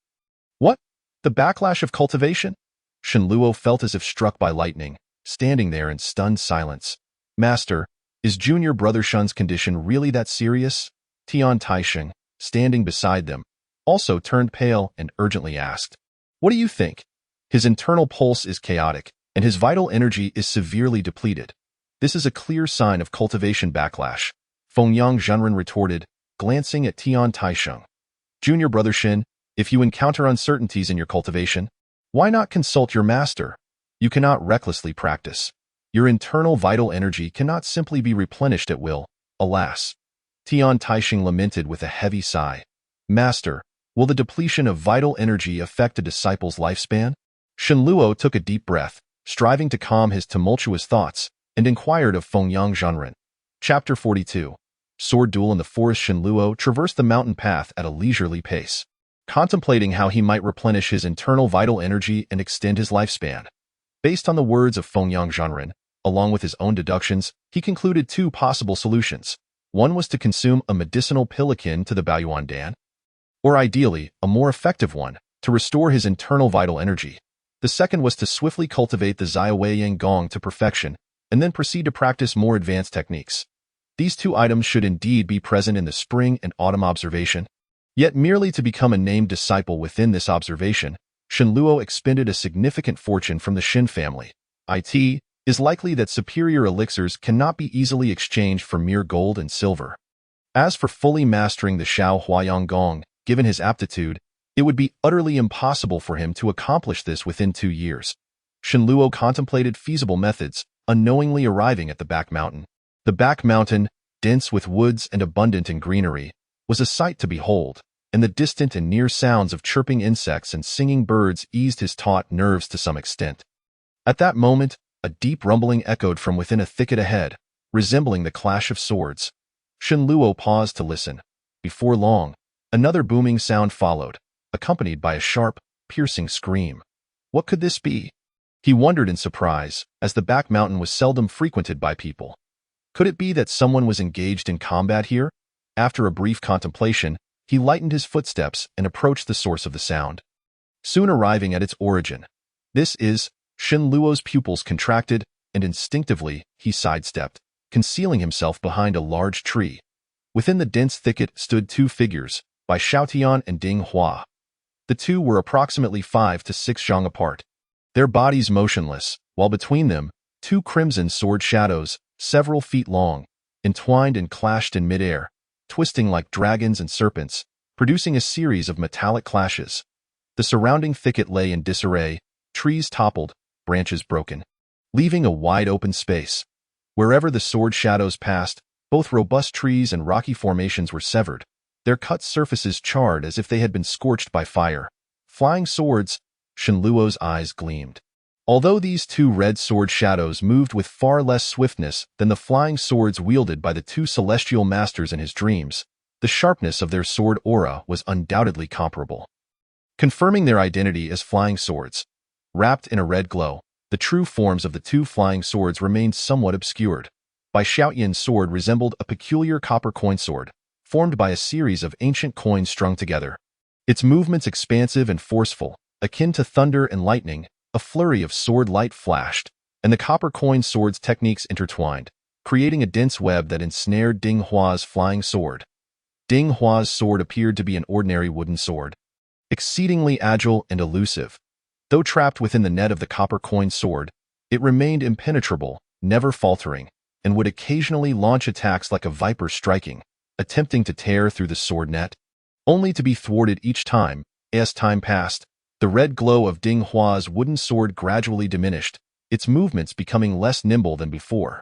"What? The backlash of cultivation?" Shenluo felt as if struck by lightning, standing there in stunned silence. "Master, is junior brother Shun's condition really that serious?" Tian Taisheng, standing beside them, also turned pale and urgently asked. "What do you think? His internal pulse is chaotic, and his vital energy is severely depleted. This is a clear sign of cultivation backlash," Fengyang Zhenren retorted, glancing at Tian Taisheng. "Junior brother Shin, if you encounter uncertainties in your cultivation, why not consult your master? You cannot recklessly practice. Your internal vital energy cannot simply be replenished at will, alas." Tian Taisheng lamented with a heavy sigh. "Master, will the depletion of vital energy affect a disciple's lifespan?" Shenluo took a deep breath, striving to calm his tumultuous thoughts, and inquired of Fengyang Zhenren. Chapter 42. Sword Duel in the Forest. Shenluo traversed the mountain path at a leisurely pace, contemplating how he might replenish his internal vital energy and extend his lifespan. Based on the words of Fengyang Zhenren, along with his own deductions, he concluded 2 possible solutions. One was to consume a medicinal pill akin to the Baoyuan Dan, or ideally, a more effective one, to restore his internal vital energy. The second was to swiftly cultivate the Ziawei Yang Gong to perfection, and then proceed to practice more advanced techniques. These 2 items should indeed be present in the spring and autumn observation. Yet merely to become a named disciple within this observation, Shenluo expended a significant fortune from the Shin family. It is likely that superior elixirs cannot be easily exchanged for mere gold and silver. As for fully mastering the Shao Huayang Gong, given his aptitude, it would be utterly impossible for him to accomplish this within 2 years. Shenluo contemplated feasible methods, unknowingly arriving at the back mountain. The back mountain, dense with woods and abundant in greenery, was a sight to behold, and the distant and near sounds of chirping insects and singing birds eased his taut nerves to some extent. At that moment, a deep rumbling echoed from within a thicket ahead, resembling the clash of swords. Shenluo paused to listen. Before long, another booming sound followed, accompanied by a sharp, piercing scream. What could this be? He wondered in surprise, as the back mountain was seldom frequented by people. Could it be that someone was engaged in combat here? After a brief contemplation, he lightened his footsteps and approached the source of the sound, soon arriving at its origin. Shenluo's pupils contracted, and instinctively he sidestepped, concealing himself behind a large tree. Within the dense thicket stood 2 figures, Bai Xiaotian and Ding Hua. The 2 were approximately 5 to 6 zhang apart, their bodies motionless, while between them, 2 crimson sword shadows, several feet long, entwined and clashed in midair, twisting like dragons and serpents, producing a series of metallic clashes. The surrounding thicket lay in disarray, trees toppled, branches broken, leaving a wide open space. Wherever the sword shadows passed, both robust trees and rocky formations were severed, their cut surfaces charred as if they had been scorched by fire. Flying swords, Shenluo's eyes gleamed. Although these 2 red sword shadows moved with far less swiftness than the flying swords wielded by the 2 celestial masters in his dreams, the sharpness of their sword aura was undoubtedly comparable, confirming their identity as flying swords. Wrapped in a red glow, the true forms of the 2 flying swords remained somewhat obscured. Bai Xiaotian's sword resembled a peculiar copper coin sword, formed by a series of ancient coins strung together, its movements expansive and forceful, akin to thunder and lightning. A flurry of sword light flashed, and the copper coin sword's techniques intertwined, creating a dense web that ensnared Ding Hua's flying sword. Ding Hua's sword appeared to be an ordinary wooden sword, exceedingly agile and elusive. Though trapped within the net of the copper coin sword, it remained impenetrable, never faltering, and would occasionally launch attacks like a viper striking, attempting to tear through the sword net, only to be thwarted each time. As time passed, the red glow of Ding Hua's wooden sword gradually diminished, its movements becoming less nimble than before.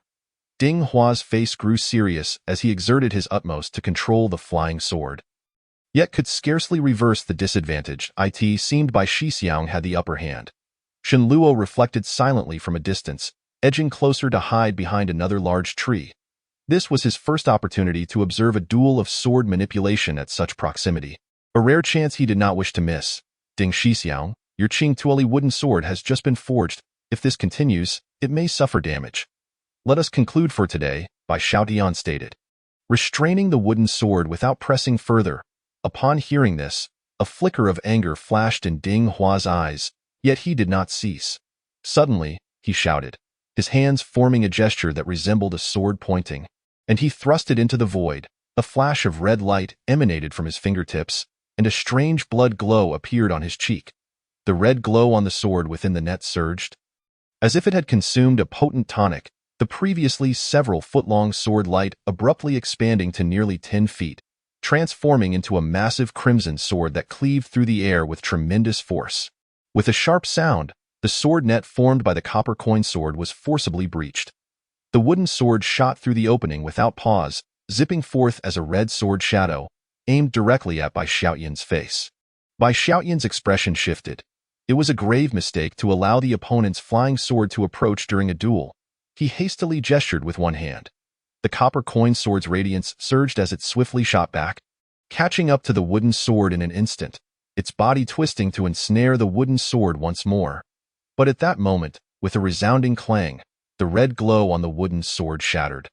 Ding Hua's face grew serious as he exerted his utmost to control the flying sword, yet could scarcely reverse the disadvantage. It seemed Bai Shixiang had the upper hand. Shen Luo reflected silently from a distance, edging closer to hide behind another large tree. This was his first opportunity to observe a duel of sword manipulation at such proximity, a rare chance he did not wish to miss. Ding Shixiang, your Qing Tuoli wooden sword has just been forged. If this continues, it may suffer damage. Let us conclude for today, Bai Xiaotian stated, restraining the wooden sword without pressing further. Upon hearing this, a flicker of anger flashed in Ding Hua's eyes, yet he did not cease. Suddenly, he shouted, his hands forming a gesture that resembled a sword pointing, and he thrust it into the void. A flash of red light emanated from his fingertips, and a strange blood glow appeared on his cheek. The red glow on the sword within the net surged, as if it had consumed a potent tonic, the previously several foot-long sword light abruptly expanding to nearly 10 feet, transforming into a massive crimson sword that cleaved through the air with tremendous force. With a sharp sound, the sword net formed by the copper coin sword was forcibly breached. The wooden sword shot through the opening without pause, zipping forth as a red sword shadow, aimed directly at Bai Xiaotian's face. Bai Xiaotian's expression shifted. It was a grave mistake to allow the opponent's flying sword to approach during a duel. He hastily gestured with one hand. The copper coin sword's radiance surged as it swiftly shot back, catching up to the wooden sword in an instant, its body twisting to ensnare the wooden sword once more. But at that moment, with a resounding clang, the red glow on the wooden sword shattered,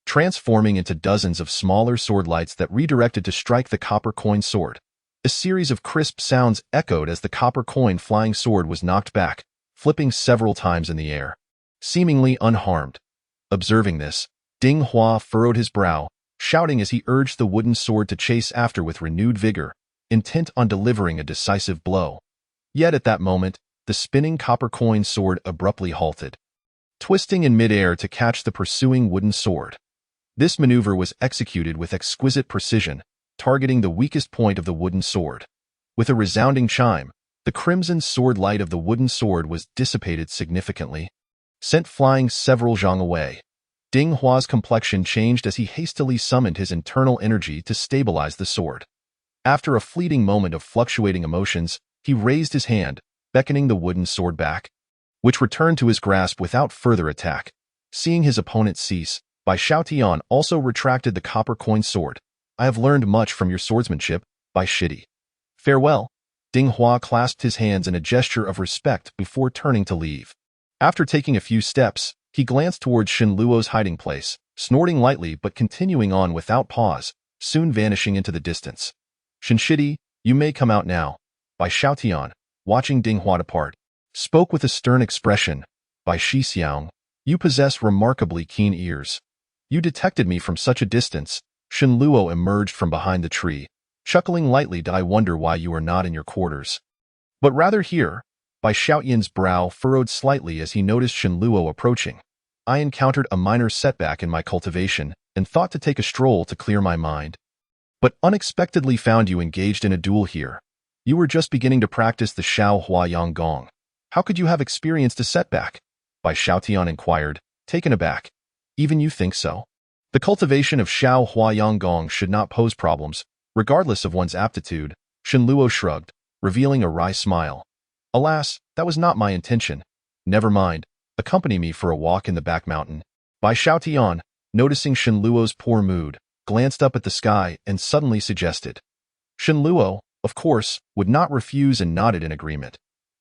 transforming into dozens of smaller sword lights that redirected to strike the copper coin sword. A series of crisp sounds echoed as the copper coin flying sword was knocked back, flipping several times in the air, seemingly unharmed. Observing this, Ding Hua furrowed his brow, shouting as he urged the wooden sword to chase after with renewed vigor, intent on delivering a decisive blow. Yet at that moment, the spinning copper coin sword abruptly halted, twisting in midair to catch the pursuing wooden sword. This maneuver was executed with exquisite precision, targeting the weakest point of the wooden sword. With a resounding chime, the crimson sword light of the wooden sword was dissipated significantly, sent flying several zhang away. Ding Hua's complexion changed as he hastily summoned his internal energy to stabilize the sword. After a fleeting moment of fluctuating emotions, he raised his hand, beckoning the wooden sword back, which returned to his grasp without further attack. Seeing his opponent cease, Bai Xiaotian also retracted the copper coin sword. I have learned much from your swordsmanship, Bai Shidi. Farewell. Ding Hua clasped his hands in a gesture of respect before turning to leave. After taking a few steps, he glanced towards Shen Luo's hiding place, snorting lightly but continuing on without pause, soon vanishing into the distance. Shen Shidi, you may come out now. Bai Xiaotian, watching Ding Hua depart, spoke with a stern expression. Bai Shixiang, you possess remarkably keen ears. You detected me from such a distance. Shen Luo emerged from behind the tree, chuckling lightly. Did I wonder why you are not in your quarters, but rather here? Bai Xiaotian's brow furrowed slightly as he noticed Shen Luo approaching. I encountered a minor setback in my cultivation and thought to take a stroll to clear my mind, but unexpectedly found you engaged in a duel here. You were just beginning to practice the Xiao Hua Yang Gong. How could you have experienced a setback? Bai Xiaotian inquired, taken aback. Even you think so? The cultivation of Xiao Hua Yang Gong should not pose problems, regardless of one's aptitude. Shen Luo shrugged, revealing a wry smile. Alas, that was not my intention. Never mind. Accompany me for a walk in the back mountain. Bai Xiaotian, noticing Shen Luo's poor mood, glanced up at the sky and suddenly suggested. Shen Luo, of course, would not refuse and nodded in agreement.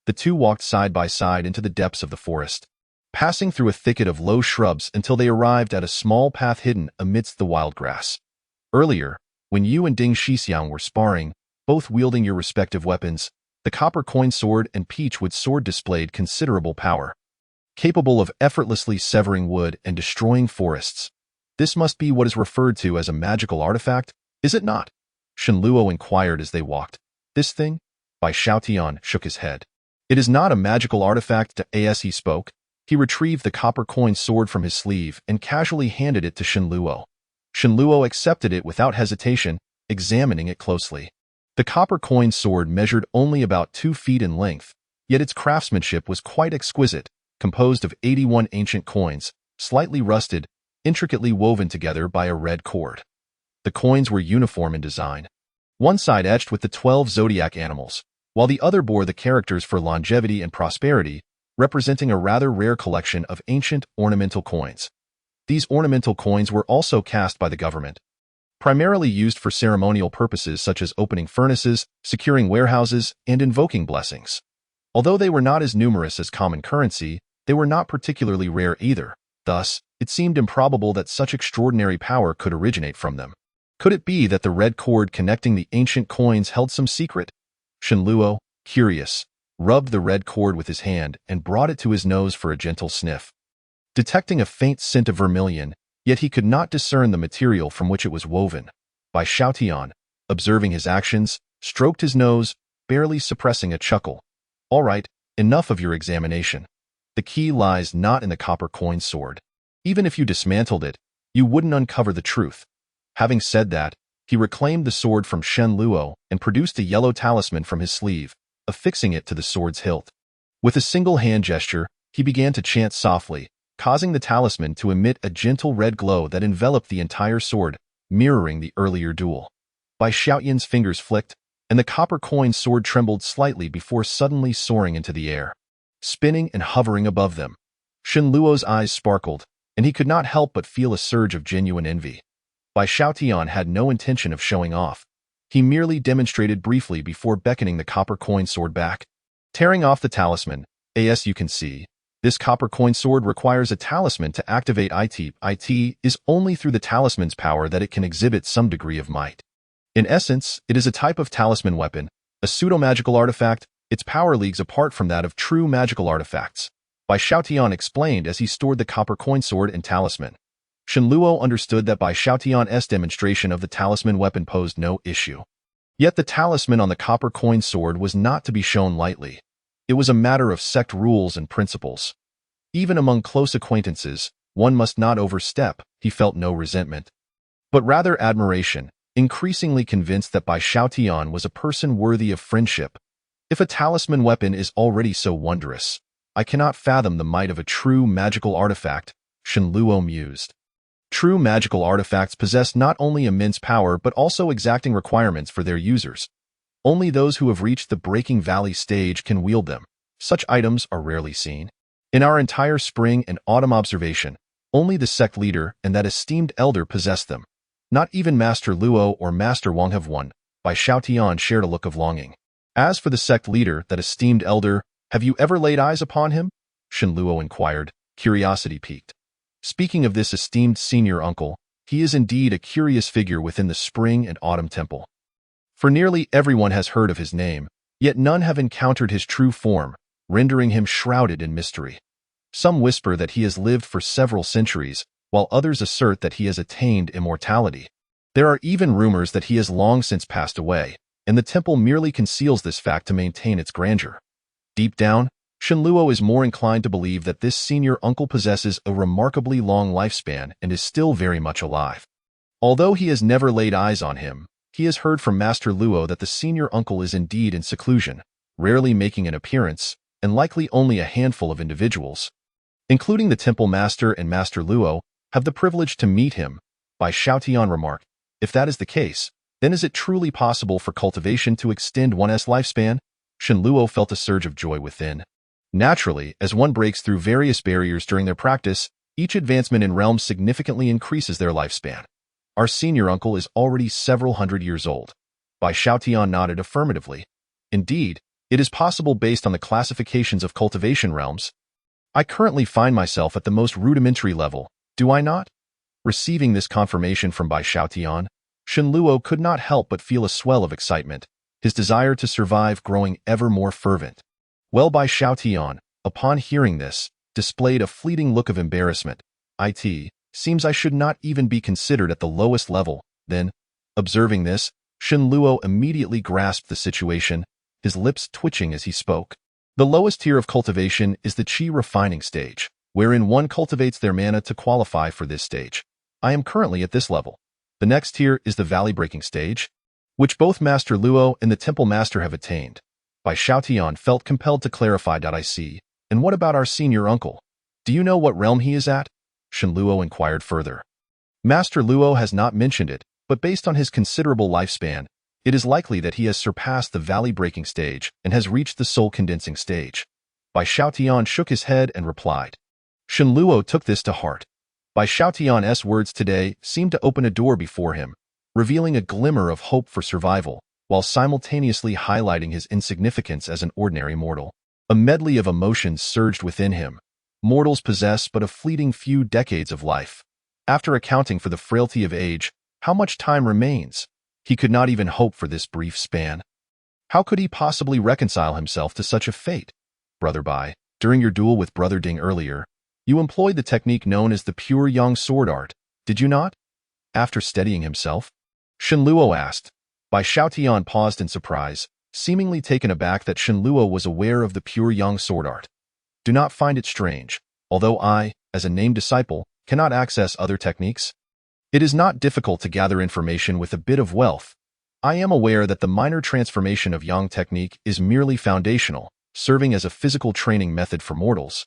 The two walked side by side into the depths of the forest, passing through a thicket of low shrubs until they arrived at a small path hidden amidst the wild grass. Earlier, when you and Ding Shixiang were sparring, both wielding your respective weapons. The copper coin sword and peachwood sword displayed considerable power, capable of effortlessly severing wood and destroying forests. This must be what is referred to as a magical artifact, is it not? Shenluo inquired as they walked. This thing? Bai Xiaotian shook his head. It is not a magical artifact. As he spoke, he retrieved the copper coin sword from his sleeve and casually handed it to Shenluo. Shenluo accepted it without hesitation, examining it closely. The copper coin sword measured only about 2 feet in length, yet its craftsmanship was quite exquisite, composed of 81 ancient coins, slightly rusted, intricately woven together by a red cord. The coins were uniform in design. One side etched with the 12 zodiac animals, while the other bore the characters for longevity and prosperity, representing a rather rare collection of ancient ornamental coins. These ornamental coins were also cast by the government, primarily used for ceremonial purposes such as opening furnaces, securing warehouses, and invoking blessings. Although they were not as numerous as common currency, they were not particularly rare either. Thus, it seemed improbable that such extraordinary power could originate from them. Could it be that the red cord connecting the ancient coins held some secret? Shenluo, curious, rubbed the red cord with his hand and brought it to his nose for a gentle sniff. Detecting a faint scent of vermilion, yet he could not discern the material from which it was woven. Bai Xiaotian, observing his actions, stroked his nose, barely suppressing a chuckle. All right, enough of your examination. The key lies not in the copper coin sword. Even if you dismantled it, you wouldn't uncover the truth. Having said that, he reclaimed the sword from Shenluo and produced a yellow talisman from his sleeve, affixing it to the sword's hilt. With a single hand gesture, he began to chant softly, causing the talisman to emit a gentle red glow that enveloped the entire sword, mirroring the earlier duel. Bai Xiaotian's fingers flicked, and the copper coin sword trembled slightly before suddenly soaring into the air, spinning and hovering above them. Shenluo's eyes sparkled, and he could not help but feel a surge of genuine envy. Bai Xiaotian had no intention of showing off. He merely demonstrated briefly before beckoning the copper coin sword back. Tearing off the talisman, as you can see, this copper coin sword requires a talisman to activate it. It is only through the talisman's power that it can exhibit some degree of might. In essence, it is a type of talisman weapon, a pseudo-magical artifact. Its power leagues apart from that of true magical artifacts. Bai Xiaotian explained as he stored the copper coin sword and talisman. Shenluo understood that Bai Xiaotian's demonstration of the talisman weapon posed no issue. Yet the talisman on the copper coin sword was not to be shown lightly. It was a matter of sect rules and principles. Even among close acquaintances, one must not overstep. He felt no resentment, but rather admiration, increasingly convinced that Bai Xiaotian was a person worthy of friendship. If a talisman weapon is already so wondrous, I cannot fathom the might of a true magical artifact, Shenluo mused. True magical artifacts possess not only immense power but also exacting requirements for their users. Only those who have reached the Breaking Valley stage can wield them. Such items are rarely seen. In our entire spring and autumn observation, only the sect leader and that esteemed elder possess them. Not even Master Luo or Master Wang have one. Bai Xiaotian shared a look of longing. As for the sect leader, that esteemed elder, have you ever laid eyes upon him? Shenluo inquired, curiosity piqued. Speaking of this esteemed senior uncle, he is indeed a curious figure within the spring and autumn temple. For nearly everyone has heard of his name, yet none have encountered his true form, rendering him shrouded in mystery. Some whisper that he has lived for several centuries, while others assert that he has attained immortality. There are even rumors that he has long since passed away, and the temple merely conceals this fact to maintain its grandeur. Deep down, Shenluo is more inclined to believe that this senior uncle possesses a remarkably long lifespan and is still very much alive. Although he has never laid eyes on him, he has heard from Master Luo that the senior uncle is indeed in seclusion, rarely making an appearance, and likely only a handful of individuals, including the temple master and Master Luo, have the privilege to meet him. Bai Xiaotian remarked, if that is the case, then is it truly possible for cultivation to extend one's lifespan? Shenluo felt a surge of joy within. Naturally, as one breaks through various barriers during their practice, each advancement in realms significantly increases their lifespan. Our senior uncle is already several hundred years old. Bai Xiaotian nodded affirmatively. Indeed, it is possible based on the classifications of cultivation realms. I currently find myself at the most rudimentary level, do I not? Receiving this confirmation from Bai Xiaotian, Shenluo could not help but feel a swell of excitement. his desire to survive growing ever more fervent. Well, Bai Xiaotian, upon hearing this, displayed a fleeting look of embarrassment. Seems I should not even be considered at the lowest level. Then, observing this, Shen Luo immediately grasped the situation, his lips twitching as he spoke. The lowest tier of cultivation is the qi refining stage, wherein one cultivates their mana to qualify for this stage. I am currently at this level. The next tier is the valley breaking stage, which both Master Luo and the Temple Master have attained. Bai Xiaotian felt compelled to clarify. I see. And what about our senior uncle? Do you know what realm he is at? Shen Luo inquired further. Master Luo has not mentioned it, but based on his considerable lifespan, it is likely that he has surpassed the valley-breaking stage and has reached the soul-condensing stage. Bai Xiaotian shook his head and replied. Shen Luo took this to heart. Bai Xiaotian's words today seemed to open a door before him, revealing a glimmer of hope for survival, while simultaneously highlighting his insignificance as an ordinary mortal. A medley of emotions surged within him. Mortals possess but a fleeting few decades of life. After accounting for the frailty of age, how much time remains? He could not even hope for this brief span. How could he possibly reconcile himself to such a fate? Brother Bai, during your duel with Brother Ding earlier, you employed the technique known as the pure yang sword art, did you not? After steadying himself, Shen Luo asked. Bai Xiaotian paused in surprise, seemingly taken aback that Shen Luo was aware of the pure yang sword art. Do not find it strange, although I, as a named disciple, cannot access other techniques. It is not difficult to gather information with a bit of wealth. I am aware that the minor transformation of yang technique is merely foundational, serving as a physical training method for mortals.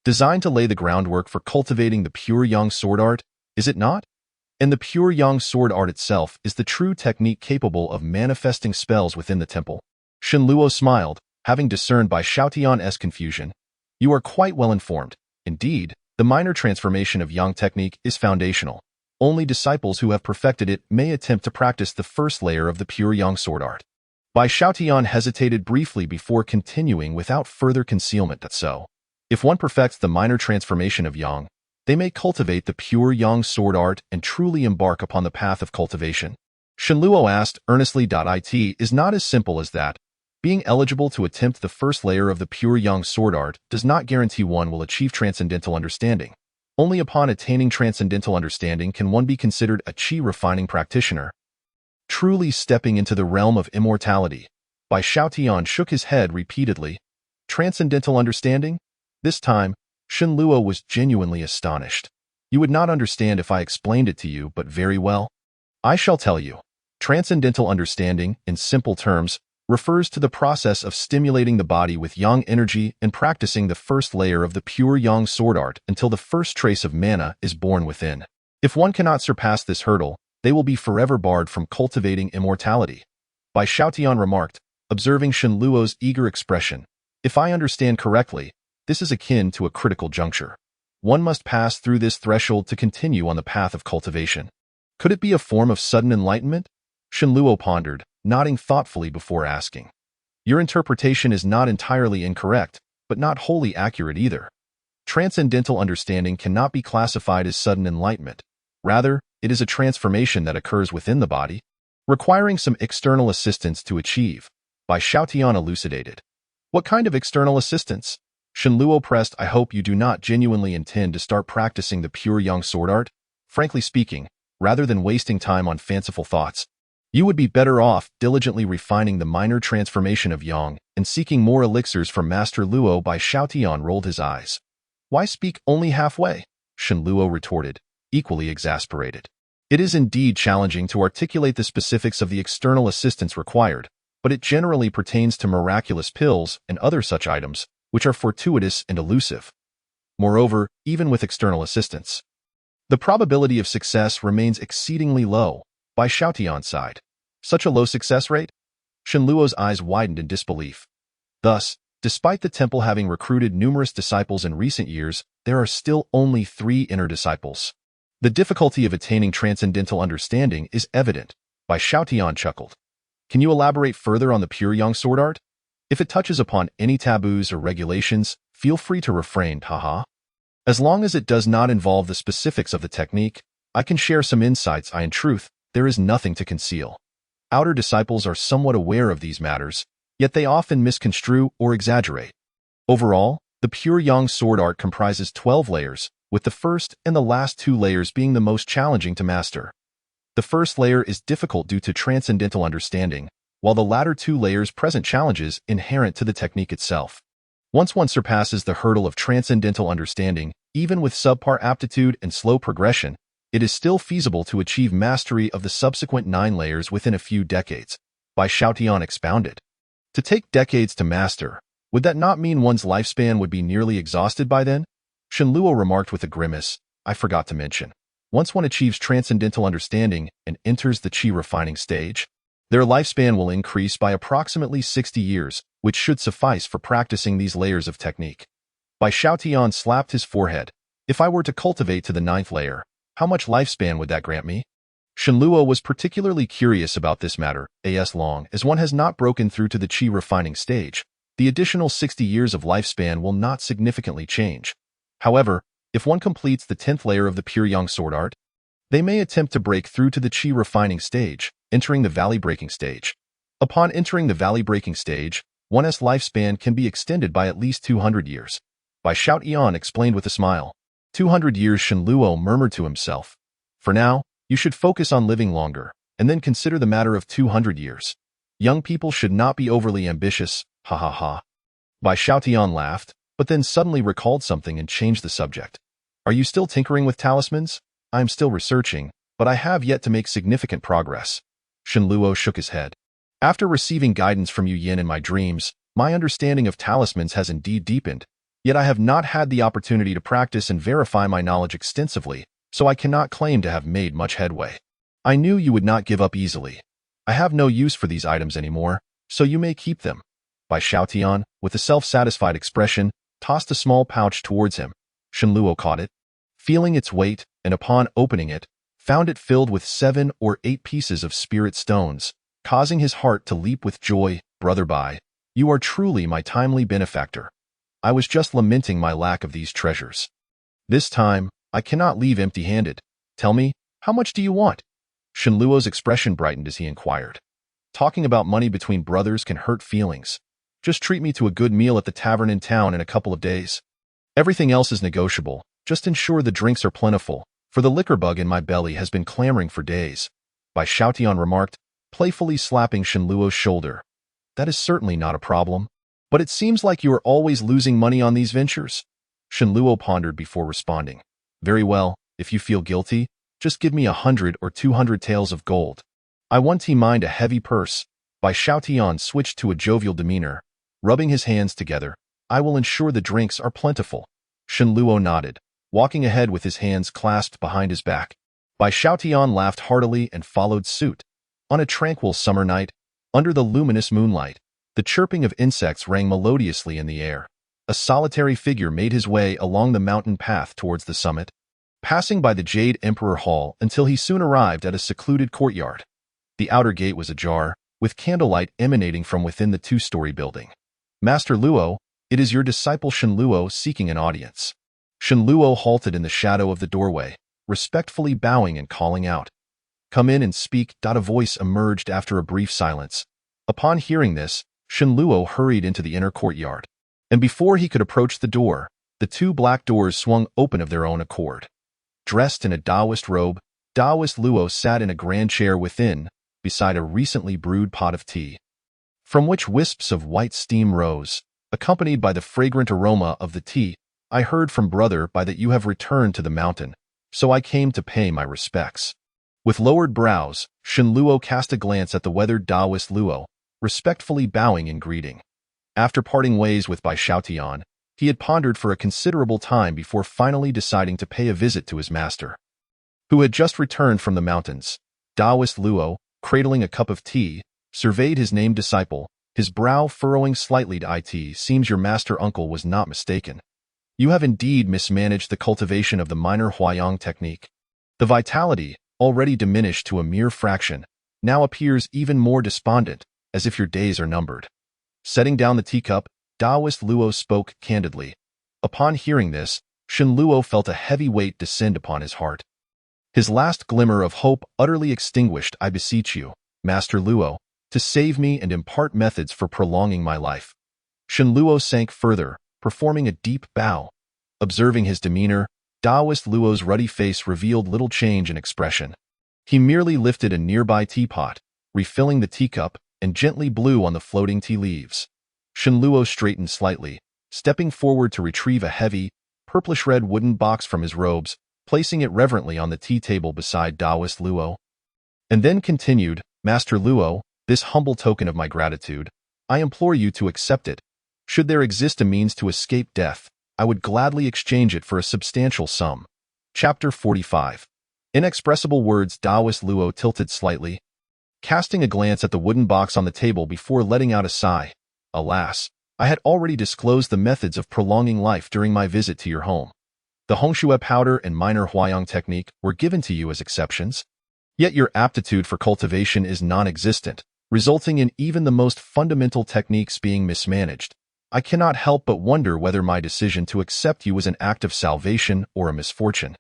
Designed to lay the groundwork for cultivating the pure yang sword art, is it not? And the pure yang sword art itself is the true technique capable of manifesting spells within the temple. Shen Luo smiled, having discerned Bai Xiaotian's confusion. You are quite well informed. Indeed, the minor transformation of yang technique is foundational. Only disciples who have perfected it may attempt to practice the first layer of the pure yang sword art. Bai Xiaotian hesitated briefly before continuing without further concealment. That's so. If one perfects the minor transformation of yang, they may cultivate the pure yang sword art and truly embark upon the path of cultivation. Shen Luo asked earnestly. It is not as simple as that. Being eligible to attempt the first layer of the pure yang sword art does not guarantee one will achieve transcendental understanding. Only upon attaining transcendental understanding can one be considered a qi refining practitioner, truly stepping into the realm of immortality. Bai Xiaotian shook his head repeatedly. Transcendental understanding? This time, Shen Luo was genuinely astonished. You would not understand if I explained it to you, but very well. I shall tell you. Transcendental understanding, in simple terms, refers to the process of stimulating the body with yang energy and practicing the first layer of the pure yang sword art until the first trace of mana is born within. If one cannot surpass this hurdle, they will be forever barred from cultivating immortality. Bai Xiaotian remarked, observing Shen Luo's eager expression. If I understand correctly, this is akin to a critical juncture. One must pass through this threshold to continue on the path of cultivation. Could it be a form of sudden enlightenment? Shen Luo pondered, nodding thoughtfully before asking. Your interpretation is not entirely incorrect, but not wholly accurate either. Transcendental understanding cannot be classified as sudden enlightenment. Rather, it is a transformation that occurs within the body, requiring some external assistance to achieve. Bai Xiaotian elucidated. What kind of external assistance? Shen Luo pressed. I hope you do not genuinely intend to start practicing the pure yang sword art. Frankly speaking, rather than wasting time on fanciful thoughts, you would be better off diligently refining the minor transformation of yang and seeking more elixirs from Master Luo. Bai Xiaotian rolled his eyes. Why speak only halfway? Shen Luo retorted, equally exasperated. It is indeed challenging to articulate the specifics of the external assistance required, but it generally pertains to miraculous pills and other such items, which are fortuitous and elusive. Moreover, even with external assistance, the probability of success remains exceedingly low. Bai Xiaotian sighed. Such a low success rate? Shen Luo's eyes widened in disbelief. Thus, despite the temple having recruited numerous disciples in recent years, there are still only 3 inner disciples. The difficulty of attaining transcendental understanding is evident. Bai Xiaotian chuckled. Can you elaborate further on the pure yang sword art? If it touches upon any taboos or regulations, feel free to refrain, haha. As long as it does not involve the specifics of the technique, I can share some insights. In truth, there is nothing to conceal. Outer disciples are somewhat aware of these matters, yet they often misconstrue or exaggerate. Overall, the pure yang sword art comprises 12 layers, with the first and the last 2 layers being the most challenging to master. The first layer is difficult due to transcendental understanding, while the latter 2 layers present challenges inherent to the technique itself. Once one surpasses the hurdle of transcendental understanding, even with subpar aptitude and slow progression, it is still feasible to achieve mastery of the subsequent 9 layers within a few decades. By Xiaotian expounded. To take decades to master, would that not mean one's lifespan would be nearly exhausted by then? Shenluo remarked with a grimace. I forgot to mention. Once one achieves transcendental understanding and enters the qi refining stage, their lifespan will increase by approximately 60 years, which should suffice for practicing these layers of technique. Bai Xiaotian slapped his forehead. If I were to cultivate to the 9th layer, how much lifespan would that grant me? Shenluo was particularly curious about this matter, as long as one has not broken through to the qi refining stage. The additional 60 years of lifespan will not significantly change. However, if one completes the 10th layer of the pure yang sword art, they may attempt to break through to the qi refining stage, entering the valley breaking stage. Upon entering the valley breaking stage, one's lifespan can be extended by at least 200 years. Bai Xiaotian explained with a smile. 200 years, Shenluo murmured to himself. For now, you should focus on living longer, and then consider the matter of 200 years. Young people should not be overly ambitious, ha ha ha. Bai Xiaotian laughed, but then suddenly recalled something and changed the subject. Are you still tinkering with talismans? I am still researching, but I have yet to make significant progress. Shenluo shook his head. After receiving guidance from Yu Yin in my dreams, my understanding of talismans has indeed deepened, yet I have not had the opportunity to practice and verify my knowledge extensively, so I cannot claim to have made much headway. I knew you would not give up easily. I have no use for these items anymore, so you may keep them. Bai Xiaotian, with a self-satisfied expression, tossed a small pouch towards him. Shenluo caught it, feeling its weight, and upon opening it, found it filled with 7 or 8 pieces of spirit stones, causing his heart to leap with joy. Brother Bai, you are truly my timely benefactor. I was just lamenting my lack of these treasures. This time, I cannot leave empty-handed. Tell me, how much do you want? Shenluo's expression brightened as he inquired. Talking about money between brothers can hurt feelings. Just treat me to a good meal at the tavern in town in a couple of days. Everything else is negotiable. Just ensure the drinks are plentiful, for the liquor bug in my belly has been clamoring for days. Bai Xiaotian remarked, playfully slapping Shenluo's shoulder. That is certainly not a problem. But it seems like you are always losing money on these ventures. Shenluo pondered before responding. Very well, if you feel guilty, just give me 100 or 200 taels of gold. I want to mind a heavy purse. Bai Xiaotian switched to a jovial demeanor. Rubbing his hands together, I will ensure the drinks are plentiful. Shenluo nodded, walking ahead with his hands clasped behind his back. Bai Xiaotian laughed heartily and followed suit. On a tranquil summer night, under the luminous moonlight, the chirping of insects rang melodiously in the air. A solitary figure made his way along the mountain path towards the summit, passing by the Jade Emperor Hall until he soon arrived at a secluded courtyard. The outer gate was ajar, with candlelight emanating from within the 2-story building. Master Luo, it is your disciple Shenluo seeking an audience. Shenluo halted in the shadow of the doorway, respectfully bowing and calling out. Come in and speak. A voice emerged after a brief silence. Upon hearing this, Shenluo hurried into the inner courtyard, and before he could approach the door, the 2 black doors swung open of their own accord. Dressed in a Taoist robe, Taoist Luo sat in a grand chair within, beside a recently brewed pot of tea, from which wisps of white steam rose, accompanied by the fragrant aroma of the tea. I heard from Brother Bai that you have returned to the mountain, so I came to pay my respects. With lowered brows, Shenluo cast a glance at the weathered Taoist Luo, respectfully bowing in greeting. After parting ways with Bai Xiaotian, he had pondered for a considerable time before finally deciding to pay a visit to his master, who had just returned from the mountains. Taoist Luo, cradling a cup of tea, surveyed his named disciple, his brow furrowing slightly. It seems your master uncle was not mistaken. You have indeed mismanaged the cultivation of the minor Huayang technique. The vitality, already diminished to a mere fraction, now appears even more despondent, as if your days are numbered. Setting down the teacup, Taoist Luo spoke candidly. Upon hearing this, Shenluo felt a heavy weight descend upon his heart. His last glimmer of hope utterly extinguished. I beseech you, Master Luo, to save me and impart methods for prolonging my life. Shen Luo sank further, performing a deep bow. Observing his demeanor, Taoist Luo's ruddy face revealed little change in expression. He merely lifted a nearby teapot, refilling the teacup, and gently blew on the floating tea leaves. Shen Luo straightened slightly, stepping forward to retrieve a heavy, purplish-red wooden box from his robes, placing it reverently on the tea table beside Taoist Luo. And then continued, Master Luo, this humble token of my gratitude, I implore you to accept it. Should there exist a means to escape death, I would gladly exchange it for a substantial sum. Chapter 45. Inexpressible words. Taoist Luo tilted slightly, casting a glance at the wooden box on the table before letting out a sigh. Alas, I had already disclosed the methods of prolonging life during my visit to your home. The Hongshui powder and minor Huayang technique were given to you as exceptions. Yet your aptitude for cultivation is non-existent, resulting in even the most fundamental techniques being mismanaged. I cannot help but wonder whether my decision to accept you was an act of salvation or a misfortune.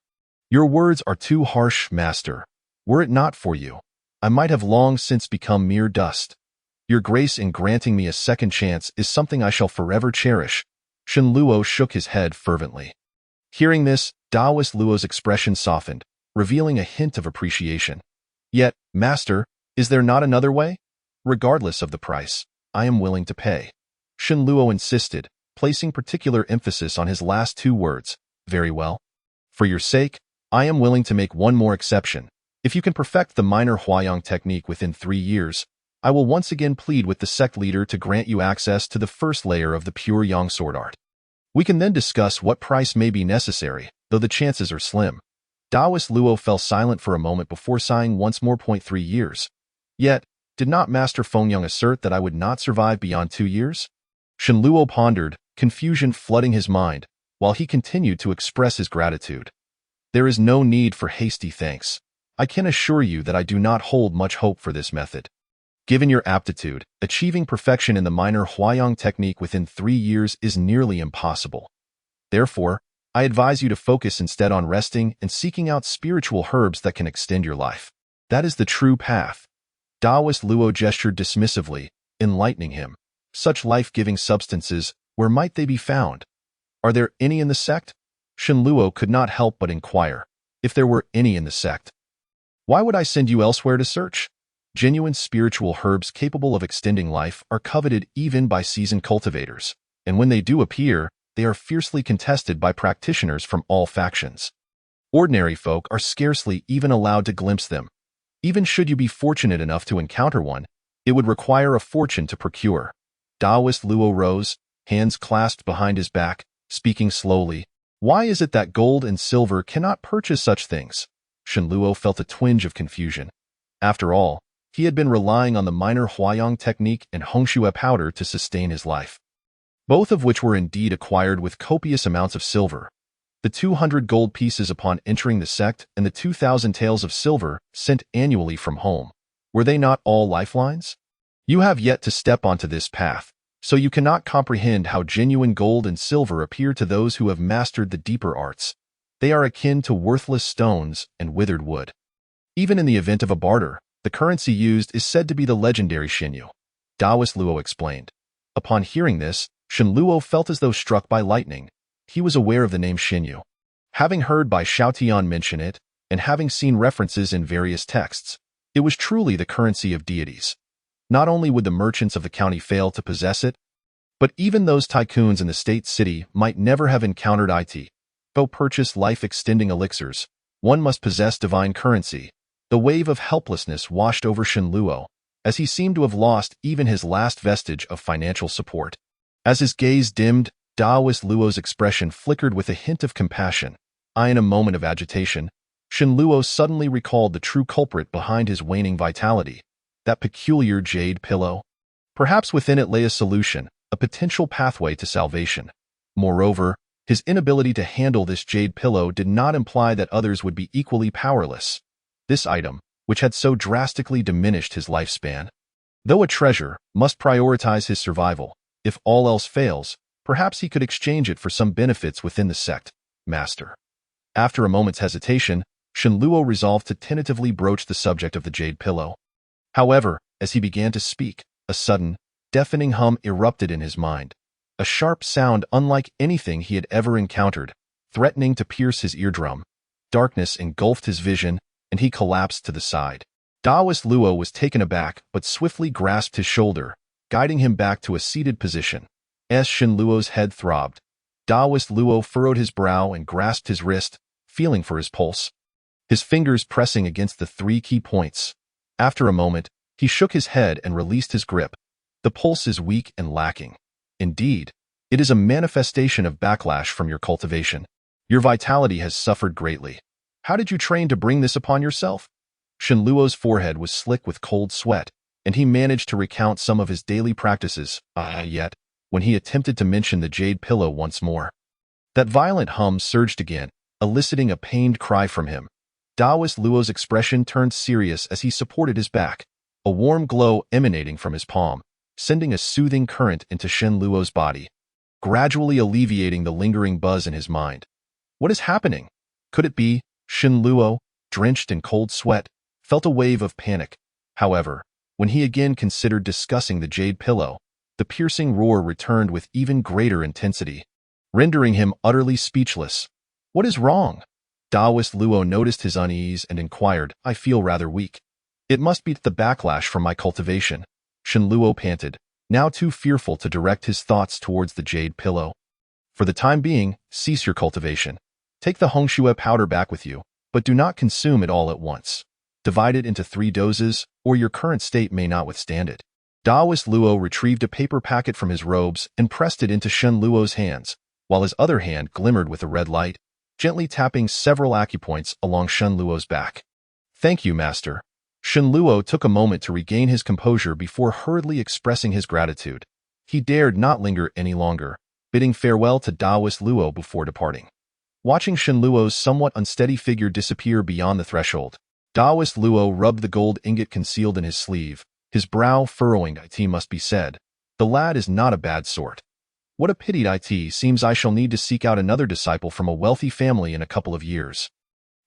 Your words are too harsh, Master. Were it not for you, I might have long since become mere dust. Your grace in granting me a second chance is something I shall forever cherish. Shen Luo shook his head fervently. Hearing this, Taoist Luo's expression softened, revealing a hint of appreciation. Yet, Master, is there not another way? Regardless of the price, I am willing to pay. Shen Luo insisted, placing particular emphasis on his last two words. Very well. For your sake, I am willing to make one more exception. If you can perfect the minor Huayang technique within 3 years, I will once again plead with the sect leader to grant you access to the first layer of the pure Yang sword art. We can then discuss what price may be necessary, though the chances are slim. Taoist Luo fell silent for a moment before sighing once more. 3 years. Yet, did not Master Fengyang assert that I would not survive beyond 2 years? Shen Luo pondered, confusion flooding his mind, while he continued to express his gratitude. There is no need for hasty thanks. I can assure you that I do not hold much hope for this method. Given your aptitude, achieving perfection in the minor Huayang technique within 3 years is nearly impossible. Therefore, I advise you to focus instead on resting and seeking out spiritual herbs that can extend your life. That is the true path. Taoist Luo gestured dismissively, enlightening him. Such life-giving substances, where might they be found? Are there any in the sect? Shen Luo could not help but inquire. If there were any in the sect, why would I send you elsewhere to search? Genuine spiritual herbs capable of extending life are coveted even by seasoned cultivators, and when they do appear, they are fiercely contested by practitioners from all factions. Ordinary folk are scarcely even allowed to glimpse them. Even should you be fortunate enough to encounter one, it would require a fortune to procure. Taoist Luo rose, hands clasped behind his back, speaking slowly. Why is it that gold and silver cannot purchase such things? Shen Luo felt a twinge of confusion. After all, he had been relying on the minor Huayang technique and Hongshui powder to sustain his life, both of which were indeed acquired with copious amounts of silver. The 200 gold pieces upon entering the sect and the 2,000 taels of silver sent annually from home. Were they not all lifelines? You have yet to step onto this path, so you cannot comprehend how genuine gold and silver appear to those who have mastered the deeper arts. They are akin to worthless stones and withered wood. Even in the event of a barter, the currency used is said to be the legendary Xinyu. Taoist Luo explained. Upon hearing this, Shen Luo felt as though struck by lightning. He was aware of the name Xinyu, having heard Bai Xiaotian mention it, and having seen references in various texts. It was truly the currency of deities. Not only would the merchants of the county fail to possess it, but even those tycoons in the state city might never have encountered it. Though purchase life-extending elixirs, one must possess divine currency. The wave of helplessness washed over Shen Luo, as he seemed to have lost even his last vestige of financial support. As his gaze dimmed, Taoist Luo's expression flickered with a hint of compassion. In a moment of agitation, Shen Luo suddenly recalled the true culprit behind his waning vitality. That peculiar jade pillow. Perhaps within it lay a solution, a potential pathway to salvation. Moreover, his inability to handle this jade pillow did not imply that others would be equally powerless. This item, which had so drastically diminished his lifespan, though a treasure, must prioritize his survival. If all else fails, perhaps he could exchange it for some benefits within the sect. Master. After a moment's hesitation, Shen Luo resolved to tentatively broach the subject of the jade pillow. However, as he began to speak, a sudden, deafening hum erupted in his mind. A sharp sound unlike anything he had ever encountered, threatening to pierce his eardrum. Darkness engulfed his vision, and he collapsed to the side. Taoist Luo was taken aback, but swiftly grasped his shoulder, guiding him back to a seated position. As Shin Luo's head throbbed, Taoist Luo furrowed his brow and grasped his wrist, feeling for his pulse. His fingers pressing against the 3 key points. After a moment, he shook his head and released his grip. The pulse is weak and lacking. Indeed, it is a manifestation of backlash from your cultivation. Your vitality has suffered greatly. How did you train to bring this upon yourself? Shin Luo's forehead was slick with cold sweat, and he managed to recount some of his daily practices, yet, when he attempted to mention the jade pillow once more, that violent hum surged again, eliciting a pained cry from him. Taoist Luo's expression turned serious as he supported his back, a warm glow emanating from his palm, sending a soothing current into Shin Luo's body, gradually alleviating the lingering buzz in his mind. What is happening? Could it be? Shin Luo, drenched in cold sweat, felt a wave of panic. However, when he again considered discussing the jade pillow, the piercing roar returned with even greater intensity, rendering him utterly speechless. What is wrong? Taoist Luo noticed his unease and inquired, I feel rather weak. It must be the backlash from my cultivation. Shin Luo panted, now too fearful to direct his thoughts towards the jade pillow. For the time being, cease your cultivation. Take the Hongxue powder back with you, but do not consume it all at once. Divide it into 3 doses, or your current state may not withstand it. Taoist Luo retrieved a paper packet from his robes and pressed it into Shin Luo's hands, while his other hand glimmered with a red light, gently tapping several acupoints along Shin Luo's back. Thank you, master. Shin Luo took a moment to regain his composure before hurriedly expressing his gratitude. He dared not linger any longer, bidding farewell to Taoist Luo before departing. Watching Shin Luo's somewhat unsteady figure disappear beyond the threshold, Taoist Luo rubbed the gold ingot concealed in his sleeve, his brow furrowing. It must be said, the lad is not a bad sort. What a pity. It seems I shall need to seek out another disciple from a wealthy family in a couple of years.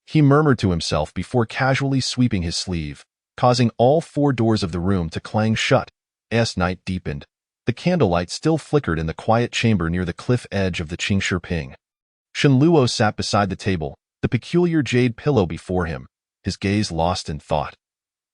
He murmured to himself before casually sweeping his sleeve, causing all 4 doors of the room to clang shut. As night deepened, the candlelight still flickered in the quiet chamber near the cliff edge of the Qingshi Ping. Shin Luo sat beside the table, the peculiar jade pillow before him, his gaze lost in thought.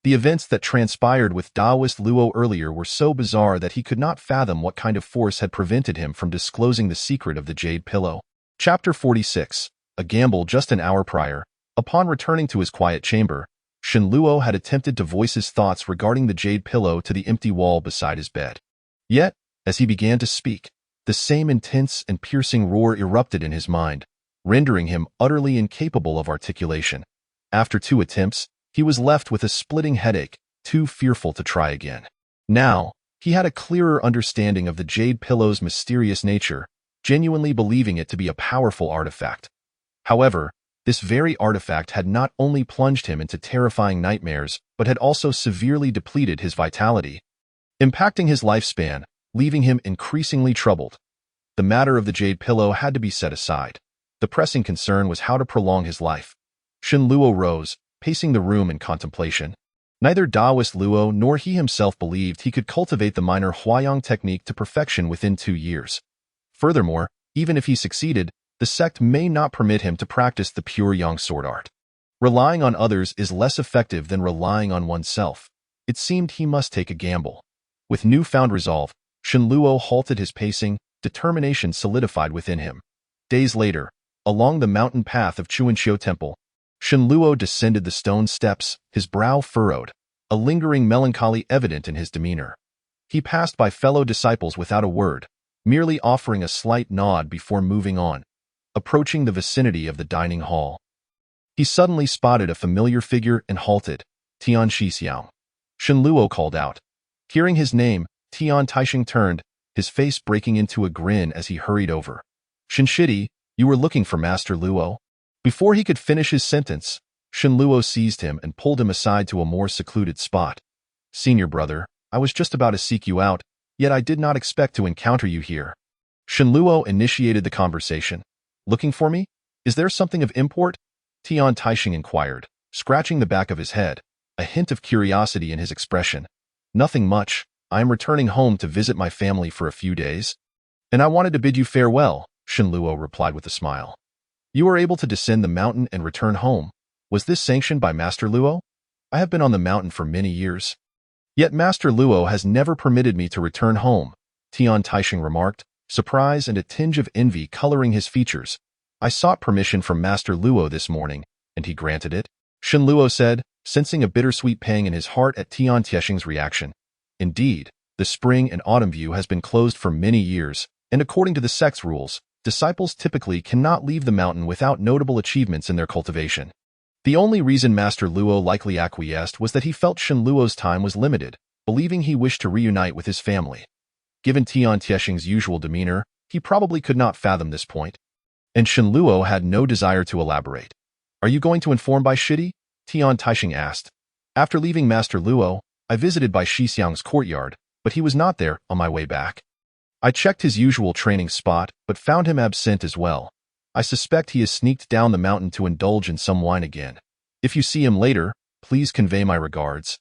The events that transpired with Taoist Luo earlier were so bizarre that he could not fathom what kind of force had prevented him from disclosing the secret of the jade pillow. Chapter 46. A gamble. Just an hour prior, upon returning to his quiet chamber, Shin Luo had attempted to voice his thoughts regarding the jade pillow to the empty wall beside his bed. Yet, as he began to speak, the same intense and piercing roar erupted in his mind, rendering him utterly incapable of articulation. After 2 attempts, he was left with a splitting headache, too fearful to try again. Now, he had a clearer understanding of the jade pillow's mysterious nature, genuinely believing it to be a powerful artifact. However, this very artifact had not only plunged him into terrifying nightmares, but had also severely depleted his vitality, impacting his lifespan, leaving him increasingly troubled. The matter of the jade pillow had to be set aside. The pressing concern was how to prolong his life. Shin Luo rose, pacing the room in contemplation. Neither Taoist Luo nor he himself believed he could cultivate the minor Huayang technique to perfection within 2 years. Furthermore, even if he succeeded, the sect may not permit him to practice the pure Yang sword art. Relying on others is less effective than relying on oneself. It seemed he must take a gamble. With newfound resolve, Shin Luo halted his pacing, determination solidified within him. Days later, along the mountain path of Chuanqiu Temple, Shin Luo descended the stone steps, his brow furrowed, a lingering melancholy evident in his demeanor. He passed by fellow disciples without a word, merely offering a slight nod before moving on. Approaching the vicinity of the dining hall, he suddenly spotted a familiar figure and halted. Tian Shixiao. Shin Luo called out. Hearing his name, Tian Taixing turned, his face breaking into a grin as he hurried over. Shin Shidi, you were looking for Master Luo? Before he could finish his sentence, Shin Luo seized him and pulled him aside to a more secluded spot. Senior brother, I was just about to seek you out, yet I did not expect to encounter you here. Shin Luo initiated the conversation. Looking for me? Is there something of import? Tian Taixing inquired, scratching the back of his head. a hint of curiosity in his expression. "Nothing much. I am returning home to visit my family for a few days. And I wanted to bid you farewell," Shenluo replied with a smile. "You are able to descend the mountain and return home. Was this sanctioned by Master Luo? I have been on the mountain for many years. Yet Master Luo has never permitted me to return home," Tian Taisheng remarked, surprise and a tinge of envy coloring his features. "I sought permission from Master Luo this morning, and he granted it," Shenluo said, sensing a bittersweet pang in his heart at Tian Taisheng's reaction. "Indeed, the spring and autumn view has been closed for many years, and according to the sect's rules, disciples typically cannot leave the mountain without notable achievements in their cultivation. The only reason Master Luo likely acquiesced was that he felt Shenluo's time was limited, believing he wished to reunite with his family. Given Tian Taisheng's usual demeanor, he probably could not fathom this point. And Shenluo had no desire to elaborate. "Are you going to inform Bai Shidi?" Tian Taisheng asked. "After leaving Master Luo, I visited Bai Shixiang's courtyard, but he was not there on my way back. I checked his usual training spot, but found him absent as well. I suspect he has sneaked down the mountain to indulge in some wine again. If you see him later, please convey my regards."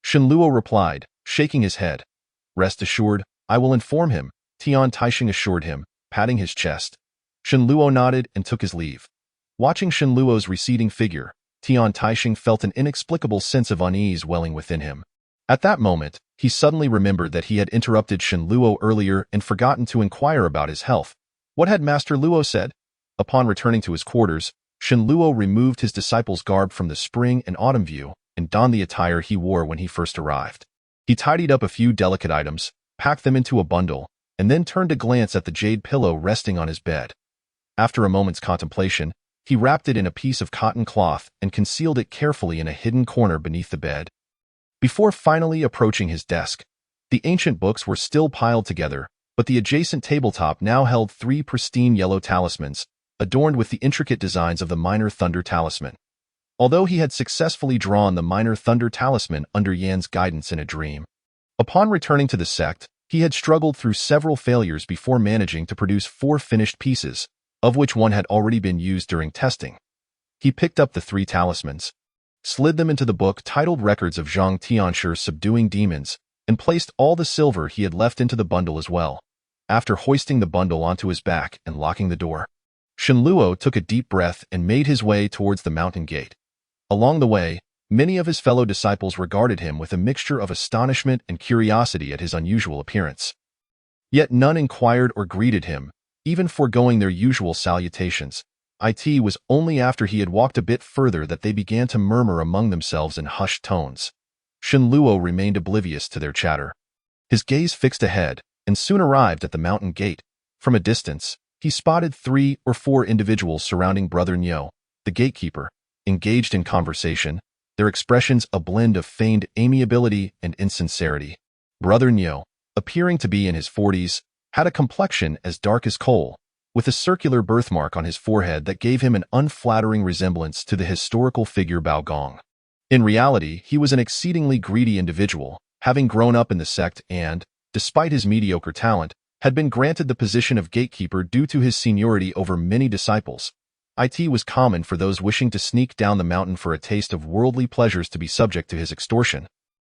Shenluo replied, shaking his head. "Rest assured, I will inform him," Tian Taisheng assured him, patting his chest. Shenluo nodded and took his leave. Watching Shenluo's receding figure, Tian Taisheng felt an inexplicable sense of unease welling within him. At that moment, he suddenly remembered that he had interrupted Shenluo earlier and forgotten to inquire about his health. What had Master Luo said? Upon returning to his quarters, Shenluo removed his disciple's garb from the spring and autumn view and donned the attire he wore when he first arrived. He tidied up a few delicate items, packed them into a bundle, and then turned to glance at the jade pillow resting on his bed. After a moment's contemplation, he wrapped it in a piece of cotton cloth and concealed it carefully in a hidden corner beneath the bed. Before finally approaching his desk, the ancient books were still piled together, but the adjacent tabletop now held 3 pristine yellow talismans, adorned with the intricate designs of the Minor Thunder Talisman. Although he had successfully drawn the Minor Thunder Talisman under Yan's guidance in a dream, upon returning to the sect, he had struggled through several failures before managing to produce 4 finished pieces, of which one had already been used during testing. He picked up the 3 talismans, slid them into the book titled Records of Zhang Tianshi Subduing Demons, and placed all the silver he had left into the bundle as well. After hoisting the bundle onto his back and locking the door, Shenluo took a deep breath and made his way towards the mountain gate. Along the way, many of his fellow disciples regarded him with a mixture of astonishment and curiosity at his unusual appearance. Yet none inquired or greeted him, even foregoing their usual salutations. It was only after he had walked a bit further that they began to murmur among themselves in hushed tones. Shenluo remained oblivious to their chatter. His gaze fixed ahead, and soon arrived at the mountain gate. From a distance, he spotted 3 or 4 individuals surrounding Brother Nyo, the gatekeeper, engaged in conversation, their expressions a blend of feigned amiability and insincerity. Brother Nyo, appearing to be in his 40s, had a complexion as dark as coal, with a circular birthmark on his forehead that gave him an unflattering resemblance to the historical figure Bao Gong. In reality, he was an exceedingly greedy individual, having grown up in the sect and, despite his mediocre talent, had been granted the position of gatekeeper due to his seniority over many disciples. It was common for those wishing to sneak down the mountain for a taste of worldly pleasures to be subject to his extortion.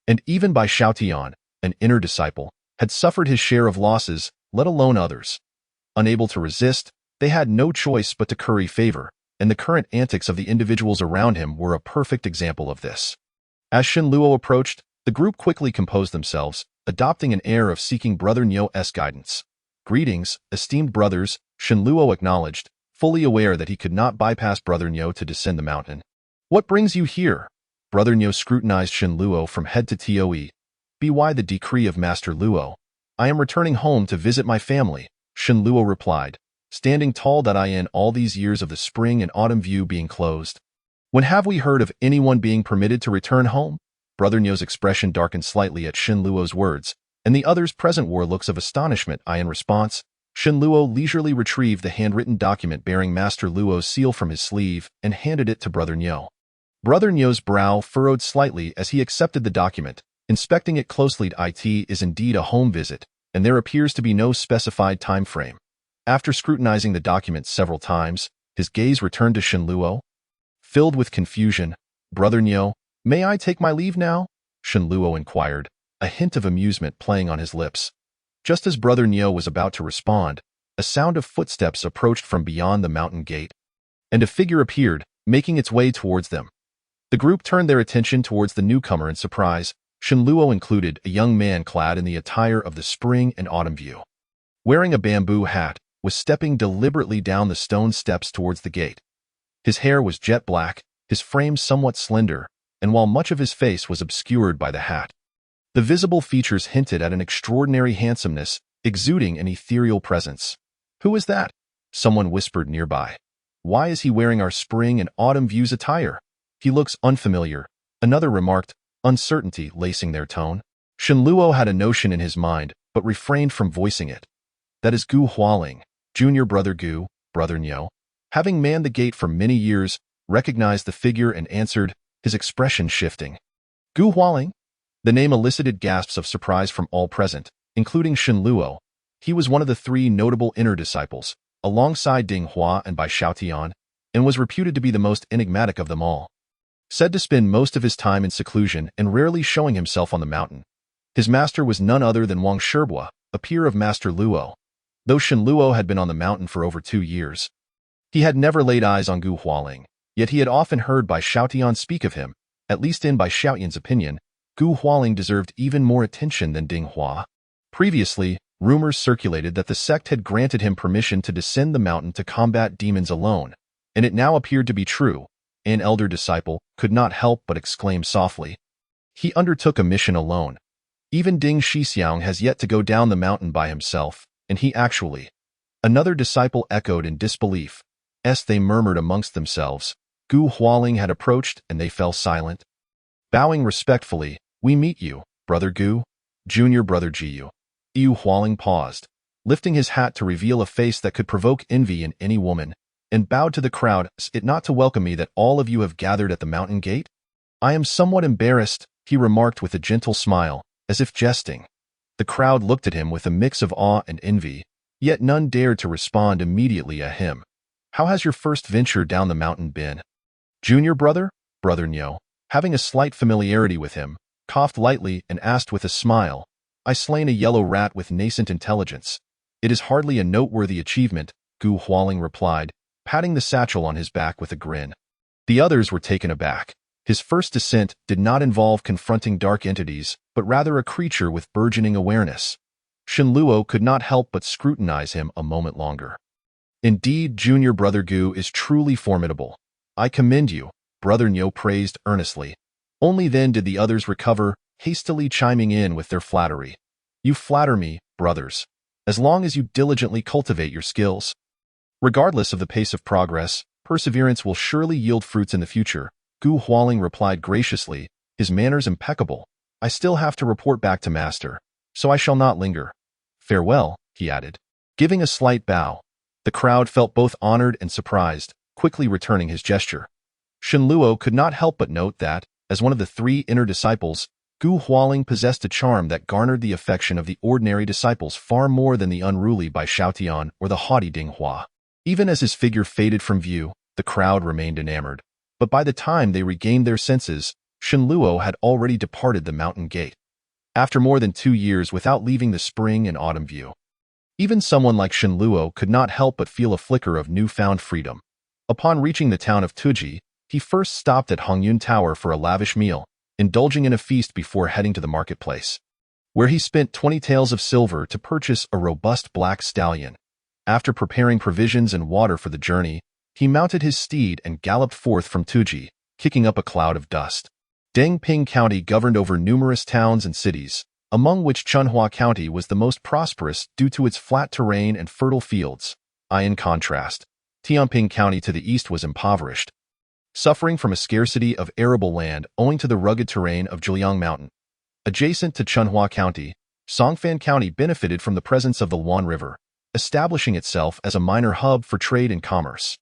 And even Bai Xiaotian, an inner disciple, had suffered his share of losses, let alone others. Unable to resist, they had no choice but to curry favor, and the current antics of the individuals around him were a perfect example of this. As Shenluo approached, the group quickly composed themselves, adopting an air of seeking Brother Nyo's guidance. "Greetings, esteemed brothers," Shenluo acknowledged, fully aware that he could not bypass Brother Nyo to descend the mountain. "What brings you here?" Brother Nyo scrutinized Shenluo from head to toe. "By the decree of Master Luo, I am returning home to visit my family," Shenluo replied, standing tall that in all these years of the spring and autumn view being closed. "When have we heard of anyone being permitted to return home?" Brother Nyo's expression darkened slightly at Shenluo's words, and the others present wore looks of astonishment. In response, Shenluo leisurely retrieved the handwritten document bearing Master Luo's seal from his sleeve and handed it to Brother Nyo. Brother Nyo's brow furrowed slightly as he accepted the document, inspecting it closely. "It is indeed a home visit, and there appears to be no specified time frame." After scrutinizing the document several times, his gaze returned to Shenluo. Filled with confusion, Brother Nyo, May I take my leave now? Shenluo inquired, a hint of amusement playing on his lips. Just as Brother Nyo was about to respond, a sound of footsteps approached from beyond the mountain gate, and a figure appeared, making its way towards them. The group turned their attention towards the newcomer in surprise. Shenluo included a young man clad in the attire of the spring and autumn view. Wearing a bamboo hat, was stepping deliberately down the stone steps towards the gate. His hair was jet black, his frame somewhat slender, and while much of his face was obscured by the hat, the visible features hinted at an extraordinary handsomeness, exuding an ethereal presence. Who is that? Someone whispered nearby. Why is he wearing our spring and autumn view's attire? He looks unfamiliar. Another remarked, uncertainty lacing their tone. Shenluo had a notion in his mind, but refrained from voicing it. That is Gu Hualing, junior brother Gu, Brother Nyo. Having manned the gate for many years, recognized the figure and answered, his expression shifting. Gu Hualing? The name elicited gasps of surprise from all present, including Shenluo. He was one of the three notable inner disciples, alongside Ding Hua and Bai Xiaotian, and was reputed to be the most enigmatic of them all. Said to spend most of his time in seclusion and rarely showing himself on the mountain. His master was none other than Wang Shibua, a peer of Master Luo. Though Shenluo had been on the mountain for over 2 years, he had never laid eyes on Gu Hualing, yet he had often heard Bai Xiaotian speak of him. At least in Bai Xiaotian's opinion, Gu Hualing deserved even more attention than Ding Hua. Previously, rumors circulated that the sect had granted him permission to descend the mountain to combat demons alone, and it now appeared to be true. An elder disciple could not help but exclaim softly. He undertook a mission alone. Even Ding Shixiang has yet to go down the mountain by himself, and he actually. Another disciple echoed in disbelief. They murmured amongst themselves. Gu Hualing had approached, and they fell silent. Bowing respectfully, we meet you, Brother Gu, junior brother Jiu. Gu Hualing paused, lifting his hat to reveal a face that could provoke envy in any woman, and bowed to the crowd. Is it not to welcome me that all of you have gathered at the mountain gate? I am somewhat embarrassed, he remarked with a gentle smile, as if jesting. The crowd looked at him with a mix of awe and envy, yet none dared to respond immediately at him. How has your first venture down the mountain been? Junior brother, Brother Nyo, having a slight familiarity with him, coughed lightly and asked with a smile, I slain a yellow rat with nascent intelligence. It is hardly a noteworthy achievement, Gu Hualing replied, patting the satchel on his back with a grin. The others were taken aback. His first descent did not involve confronting dark entities, but rather a creature with burgeoning awareness. Shenluo could not help but scrutinize him a moment longer. Indeed, junior brother Gu is truly formidable. I commend you, Brother Nyo praised earnestly. Only then did the others recover, hastily chiming in with their flattery. You flatter me, brothers, as long as you diligently cultivate your skills. Regardless of the pace of progress, perseverance will surely yield fruits in the future, Gu Hualing replied graciously, his manners impeccable. I still have to report back to Master, so I shall not linger. Farewell, he added, giving a slight bow. The crowd felt both honored and surprised, quickly returning his gesture. Shenluo could not help but note that, as one of the three inner disciples, Gu Hualing possessed a charm that garnered the affection of the ordinary disciples far more than the unruly Bai Xiaotian or the haughty Ding Hua. Even as his figure faded from view, the crowd remained enamored. But by the time they regained their senses, Shenluo had already departed the mountain gate. After more than 2 years without leaving the spring and autumn view, even someone like Shenluo could not help but feel a flicker of newfound freedom. Upon reaching the town of Tuji, he first stopped at Hongyun Tower for a lavish meal, indulging in a feast before heading to the marketplace, where he spent 20 taels of silver to purchase a robust black stallion. After preparing provisions and water for the journey, he mounted his steed and galloped forth from Tuji, kicking up a cloud of dust. Dengping County governed over numerous towns and cities, among which Chunhua County was the most prosperous due to its flat terrain and fertile fields. In contrast, Tianping County to the east was impoverished, suffering from a scarcity of arable land owing to the rugged terrain of Zhejiang Mountain. Adjacent to Chunhua County, Songfan County benefited from the presence of the Luan River, establishing itself as a minor hub for trade and commerce.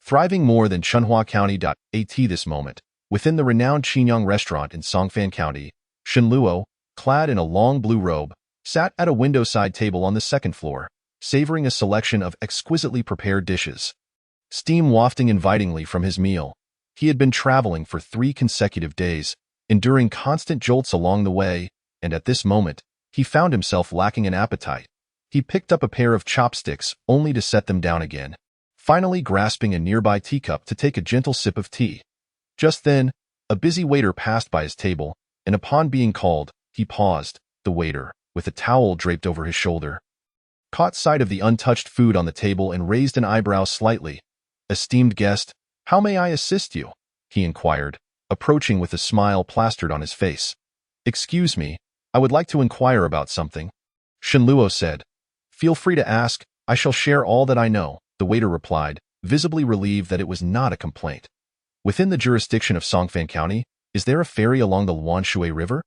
Thriving more than Chunhua County. At this moment, within the renowned Qinyang restaurant in Songfan County, Shenluo, clad in a long blue robe, sat at a window-side table on the second floor, savoring a selection of exquisitely prepared dishes. Steam wafting invitingly from his meal, He had been traveling for 3 consecutive days, enduring constant jolts along the way, and at this moment, he found himself lacking an appetite. He picked up a pair of chopsticks only to set them down again, finally grasping a nearby teacup to take a gentle sip of tea. Just then, a busy waiter passed by his table, and upon being called, he paused. The waiter, with a towel draped over his shoulder, caught sight of the untouched food on the table and raised an eyebrow slightly. "Esteemed guest, how may I assist you?" he inquired, approaching with a smile plastered on his face. "Excuse me, I would like to inquire about something," Shenluo said. "Feel free to ask, I shall share all that I know," the waiter replied, visibly relieved that it was not a complaint. "Within the jurisdiction of Songfan County, is there a ferry along the Luanshui River?"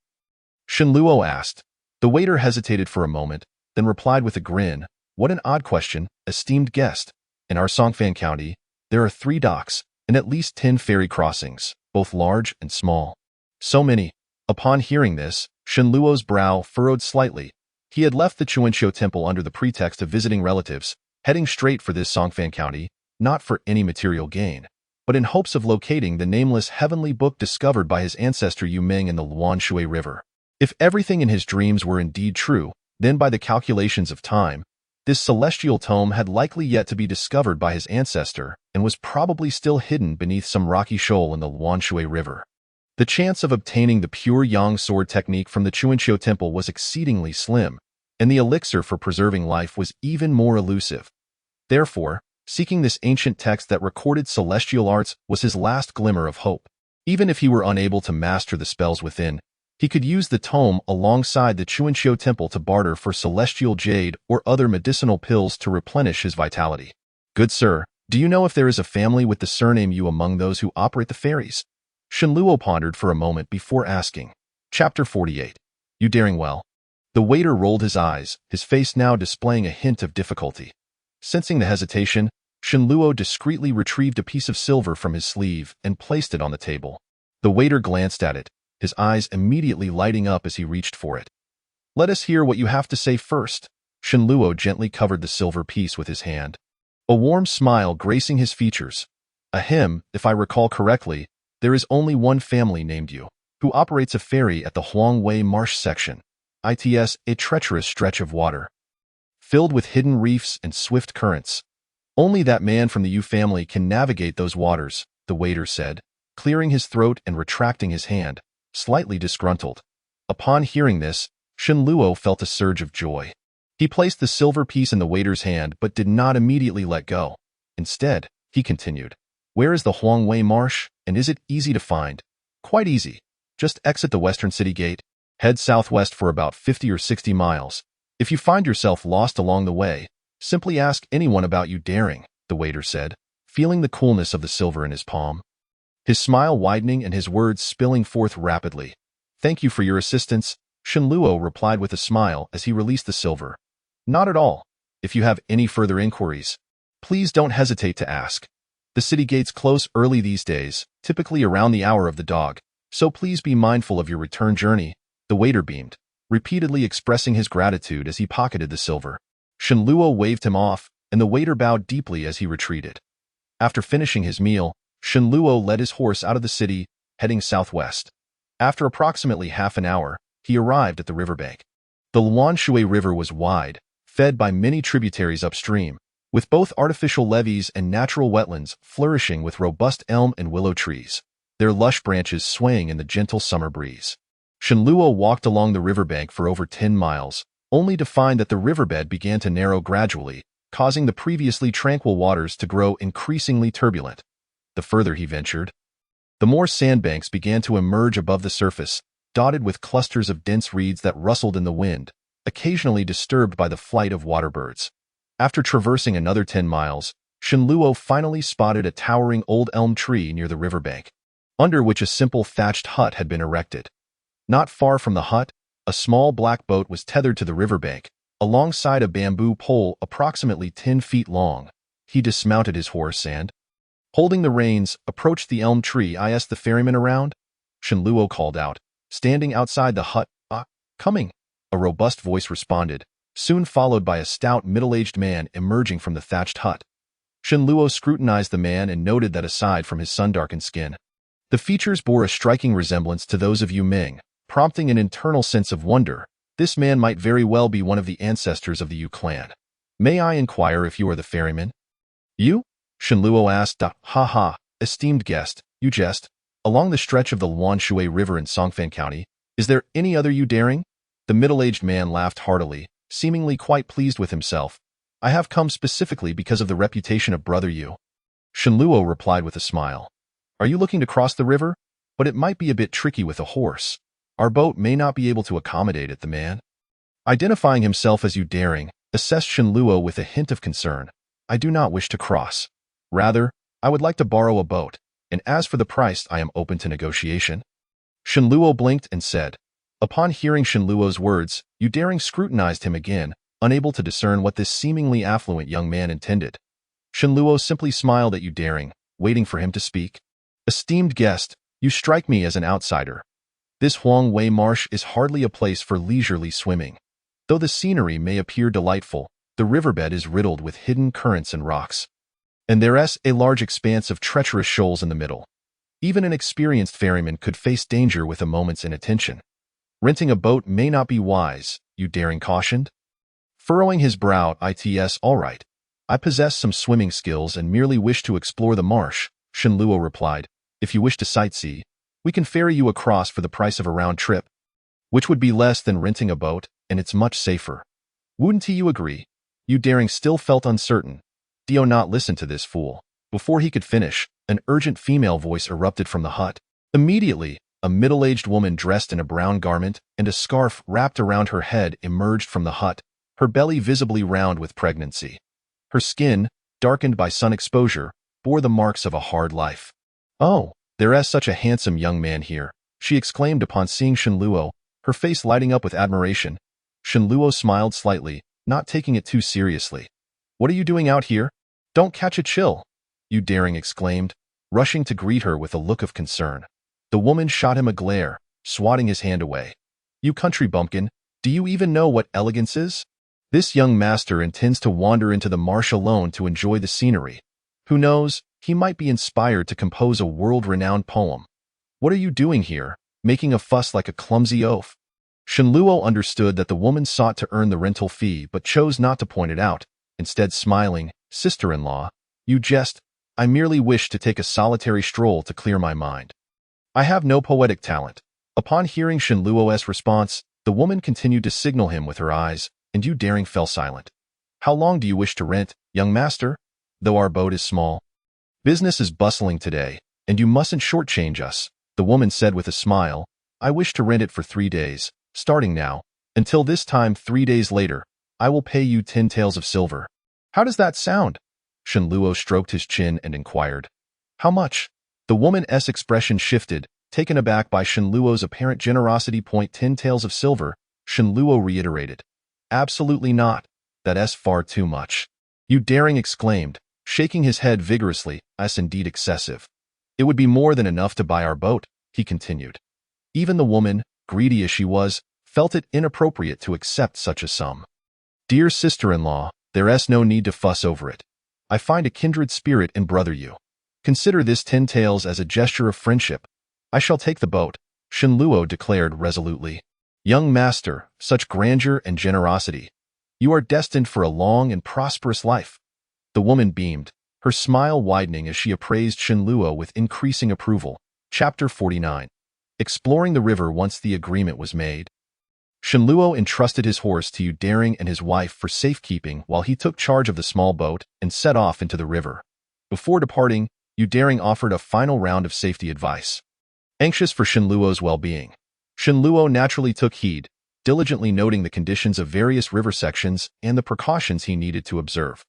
Shenluo asked. The waiter hesitated for a moment, then replied with a grin, "What an odd question, esteemed guest. In our Songfan County, there are 3 docks and at least 10 ferry crossings, both large and small." "So many." Upon hearing this, Shenluo's brow furrowed slightly. He had left the Chuanqiu Temple under the pretext of visiting relatives, heading straight for this Songfan County, not for any material gain, but in hopes of locating the nameless heavenly book discovered by his ancestor Yu Ming in the Luanshui River. If everything in his dreams were indeed true, then by the calculations of time, this celestial tome had likely yet to be discovered by his ancestor and was probably still hidden beneath some rocky shoal in the Luanshui River. The chance of obtaining the pure yang sword technique from the Chuanqiu Temple was exceedingly slim, and the elixir for preserving life was even more elusive. Therefore, seeking this ancient text that recorded celestial arts was his last glimmer of hope. Even if he were unable to master the spells within, he could use the tome alongside the Chuanqiu Temple to barter for celestial jade or other medicinal pills to replenish his vitality. "Good sir, do you know if there is a family with the surname Yu among those who operate the ferries?" Shenluo pondered for a moment before asking. Chapter 48. You daring well. The waiter rolled his eyes, his face now displaying a hint of difficulty. Sensing the hesitation, Shenluo discreetly retrieved a piece of silver from his sleeve and placed it on the table. The waiter glanced at it, his eyes immediately lighting up as he reached for it. "Let us hear what you have to say first." Shenluo gently covered the silver piece with his hand, a warm smile gracing his features. "Ahem, if I recall correctly, there is only one family named Yu, who operates a ferry at the Huangwei Marsh section. It's a treacherous stretch of water, filled with hidden reefs and swift currents. Only that man from the Yu family can navigate those waters," the waiter said, clearing his throat and retracting his hand, slightly disgruntled. Upon hearing this, Shenluo felt a surge of joy. He placed the silver piece in the waiter's hand but did not immediately let go. Instead, he continued, "Where is the Huangwei Marsh, and is it easy to find?" "Quite easy. Just exit the western city gate, head southwest for about 50 or 60 miles. If you find yourself lost along the way, simply ask anyone about you daring," the waiter said, feeling the coolness of the silver in his palm. His smile widening and his words spilling forth rapidly. "Thank you for your assistance," Shenluo replied with a smile as he released the silver. "Not at all. If you have any further inquiries, please don't hesitate to ask. The city gates close early these days, typically around the hour of the dog, so please be mindful of your return journey," the waiter beamed, repeatedly expressing his gratitude as he pocketed the silver. Shenluo waved him off, and the waiter bowed deeply as he retreated. After finishing his meal, Shenluo led his horse out of the city, heading southwest. After approximately half an hour, he arrived at the riverbank. The Luanshui River was wide, fed by many tributaries upstream, with both artificial levees and natural wetlands flourishing with robust elm and willow trees, their lush branches swaying in the gentle summer breeze. Shenluo walked along the riverbank for over 10 miles, only to find that the riverbed began to narrow gradually, causing the previously tranquil waters to grow increasingly turbulent. The further he ventured, the more sandbanks began to emerge above the surface, dotted with clusters of dense reeds that rustled in the wind, occasionally disturbed by the flight of water birds. After traversing another 10 miles, Shenluo finally spotted a towering old elm tree near the riverbank, under which a simple thatched hut had been erected. Not far from the hut, a small black boat was tethered to the riverbank, alongside a bamboo pole approximately 10 feet long. He dismounted his horse and, holding the reins, approached the elm tree. "Is the ferryman around?" Shenluo called out, standing outside the hut. Coming," a robust voice responded, soon followed by a stout middle-aged man emerging from the thatched hut. Shenluo scrutinized the man and noted that aside from his sun-darkened skin, the features bore a striking resemblance to those of Yu Ming, prompting an internal sense of wonder. This man might very well be one of the ancestors of the Yu clan. May I inquire if you are the ferryman? You? Shenluo asked. Ha ha, esteemed guest, you jest. Along the stretch of the Luanshui River in Songfan County, is there any other Yu daring? The middle-aged man laughed heartily, seemingly quite pleased with himself. I have come specifically because of the reputation of Brother Yu. Shenluo replied with a smile. Are you looking to cross the river? But it might be a bit tricky with a horse. Our boat may not be able to accommodate it, the man. Identifying himself as Yu daring, assessed Shenluo with a hint of concern. I do not wish to cross. Rather, I would like to borrow a boat, and as for the price, I am open to negotiation. Shenluo blinked and said. Upon hearing Shenluo's words, Yu daring scrutinized him again, unable to discern what this seemingly affluent young man intended. Shenluo simply smiled at Yu daring, waiting for him to speak. Esteemed guest, you strike me as an outsider. This Huang Wei Marsh is hardly a place for leisurely swimming. Though the scenery may appear delightful, the riverbed is riddled with hidden currents and rocks. And there's a large expanse of treacherous shoals in the middle. Even an experienced ferryman could face danger with a moment's inattention. Renting a boat may not be wise, Yu daring cautioned. Furrowing his brow, it's all right. I possess some swimming skills and merely wish to explore the marsh, Shenluo replied. If you wish to sightsee, we can ferry you across for the price of a round trip, which would be less than renting a boat, and it's much safer. Wouldn't you agree? Yu daring still felt uncertain. Dio not listen to this fool. Before he could finish, an urgent female voice erupted from the hut. Immediately, a middle-aged woman dressed in a brown garment and a scarf wrapped around her head emerged from the hut, her belly visibly round with pregnancy. Her skin, darkened by sun exposure, bore the marks of a hard life. Oh, there's such a handsome young man here, she exclaimed upon seeing Shenluo, her face lighting up with admiration. Shenluo smiled slightly, not taking it too seriously. What are you doing out here? Don't catch a chill, Yu daring exclaimed, rushing to greet her with a look of concern. The woman shot him a glare, swatting his hand away. You country bumpkin, do you even know what elegance is? This young master intends to wander into the marsh alone to enjoy the scenery. Who knows, he might be inspired to compose a world-renowned poem. What are you doing here, making a fuss like a clumsy oaf? Shenluo understood that the woman sought to earn the rental fee but chose not to point it out, instead smiling. Sister-in-law, you jest. I merely wish to take a solitary stroll to clear my mind. I have no poetic talent. Upon hearing Shenluo's response, the woman continued to signal him with her eyes, and Yu daring fell silent. How long do you wish to rent, young master? Though our boat is small. Business is bustling today, and you mustn't shortchange us, the woman said with a smile. I wish to rent it for 3 days, starting now. Until this time 3 days later, I will pay you 10 taels of silver. How does that sound? Shenluo stroked his chin and inquired. How much? The woman's expression shifted, taken aback by Shenluo's apparent generosity. 10 taels of silver, Shenluo reiterated. Absolutely not. That's far too much. Yu daring exclaimed, shaking his head vigorously. That's indeed excessive. It would be more than enough to buy our boat, he continued. Even the woman, greedy as she was, felt it inappropriate to accept such a sum. Dear sister-in-law, there's no need to fuss over it. I find a kindred spirit in Brother Yu. Consider this 10 taels as a gesture of friendship. I shall take the boat, Shenluo declared resolutely. Young master, such grandeur and generosity. You are destined for a long and prosperous life. The woman beamed, her smile widening as she appraised Shenluo with increasing approval. Chapter 49. Exploring the river once the agreement was made. Shenluo entrusted his horse to Yu daring and his wife for safekeeping while he took charge of the small boat and set off into the river. Before departing, Yu daring offered a final round of safety advice. Anxious for Shenluo's well-being, Shenluo naturally took heed, diligently noting the conditions of various river sections and the precautions he needed to observe.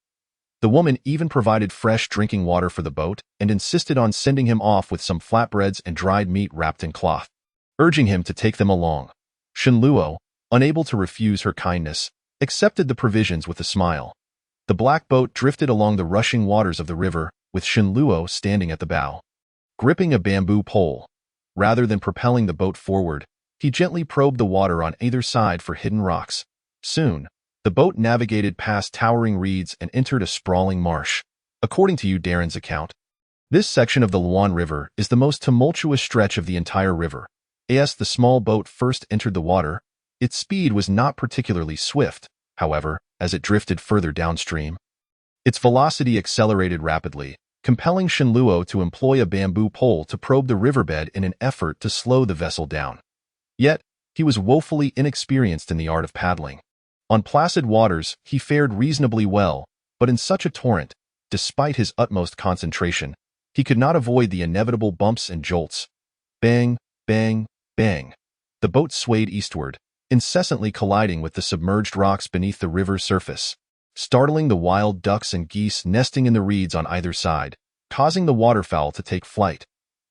The woman even provided fresh drinking water for the boat and insisted on sending him off with some flatbreads and dried meat wrapped in cloth, urging him to take them along. Shenluo, unable to refuse her kindness, accepted the provisions with a smile. The black boat drifted along the rushing waters of the river, with Shenluo standing at the bow, gripping a bamboo pole. Rather than propelling the boat forward, he gently probed the water on either side for hidden rocks. Soon, the boat navigated past towering reeds and entered a sprawling marsh. According to Darren's account, this section of the Luan River is the most tumultuous stretch of the entire river. As the small boat first entered the water, its speed was not particularly swift, however, as it drifted further downstream. Its velocity accelerated rapidly, compelling Shenluo to employ a bamboo pole to probe the riverbed in an effort to slow the vessel down. Yet, he was woefully inexperienced in the art of paddling. On placid waters, he fared reasonably well, but in such a torrent, despite his utmost concentration, he could not avoid the inevitable bumps and jolts. Bang, bang, bang. The boat swayed eastward, incessantly colliding with the submerged rocks beneath the river's surface, startling the wild ducks and geese nesting in the reeds on either side, causing the waterfowl to take flight.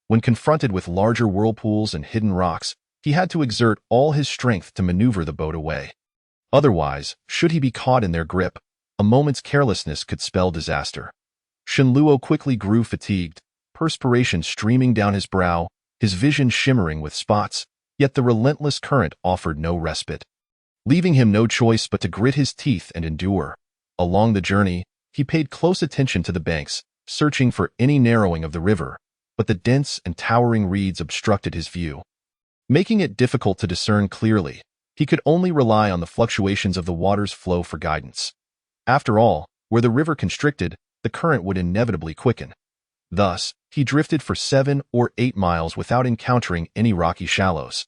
When confronted with larger whirlpools and hidden rocks, he had to exert all his strength to maneuver the boat away. Otherwise, should he be caught in their grip, a moment's carelessness could spell disaster. Shenluo quickly grew fatigued, perspiration streaming down his brow, his vision shimmering with spots, yet the relentless current offered no respite, leaving him no choice but to grit his teeth and endure. Along the journey, he paid close attention to the banks, searching for any narrowing of the river, but the dense and towering reeds obstructed his view, making it difficult to discern clearly. He could only rely on the fluctuations of the water's flow for guidance. After all, where the river constricted, the current would inevitably quicken. Thus, he drifted for 7 or 8 miles without encountering any rocky shallows.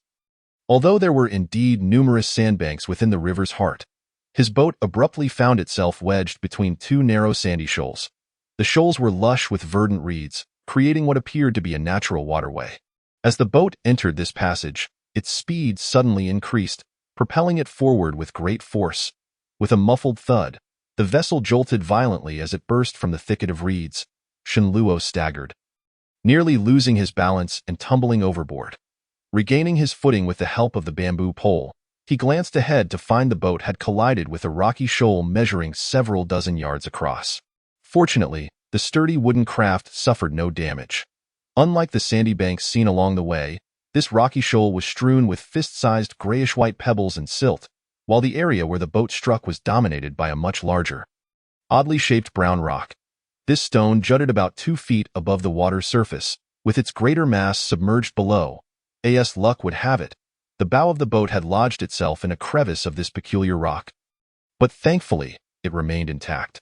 Although there were indeed numerous sandbanks within the river's heart, his boat abruptly found itself wedged between 2 narrow sandy shoals. The shoals were lush with verdant reeds, creating what appeared to be a natural waterway. As the boat entered this passage, its speed suddenly increased, propelling it forward with great force. With a muffled thud, the vessel jolted violently as it burst from the thicket of reeds. Shenluo staggered, nearly losing his balance and tumbling overboard. Regaining his footing with the help of the bamboo pole, he glanced ahead to find the boat had collided with a rocky shoal measuring several dozen yards across. Fortunately, the sturdy wooden craft suffered no damage. Unlike the sandy banks seen along the way, this rocky shoal was strewn with fist-sized grayish-white pebbles and silt, while the area where the boat struck was dominated by a much larger, oddly shaped brown rock. This stone jutted about 2 feet above the water's surface, with its greater mass submerged below. As luck would have it, the bow of the boat had lodged itself in a crevice of this peculiar rock. But thankfully, it remained intact.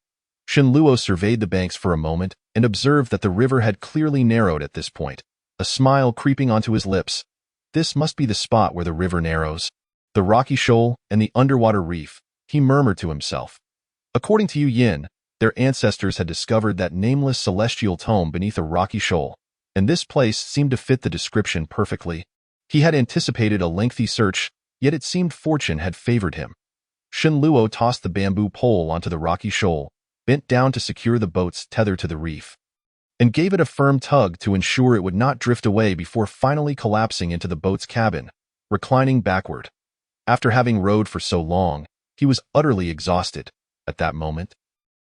Shenluo surveyed the banks for a moment and observed that the river had clearly narrowed at this point, a smile creeping onto his lips. This must be the spot where the river narrows. The rocky shoal and the underwater reef, he murmured to himself. According to Yu Yin, their ancestors had discovered that nameless celestial tome beneath a rocky shoal, and this place seemed to fit the description perfectly. He had anticipated a lengthy search, yet it seemed fortune had favored him. Shenluo tossed the bamboo pole onto the rocky shoal, bent down to secure the boat's tether to the reef, and gave it a firm tug to ensure it would not drift away before finally collapsing into the boat's cabin, reclining backward. After having rowed for so long, he was utterly exhausted. At that moment,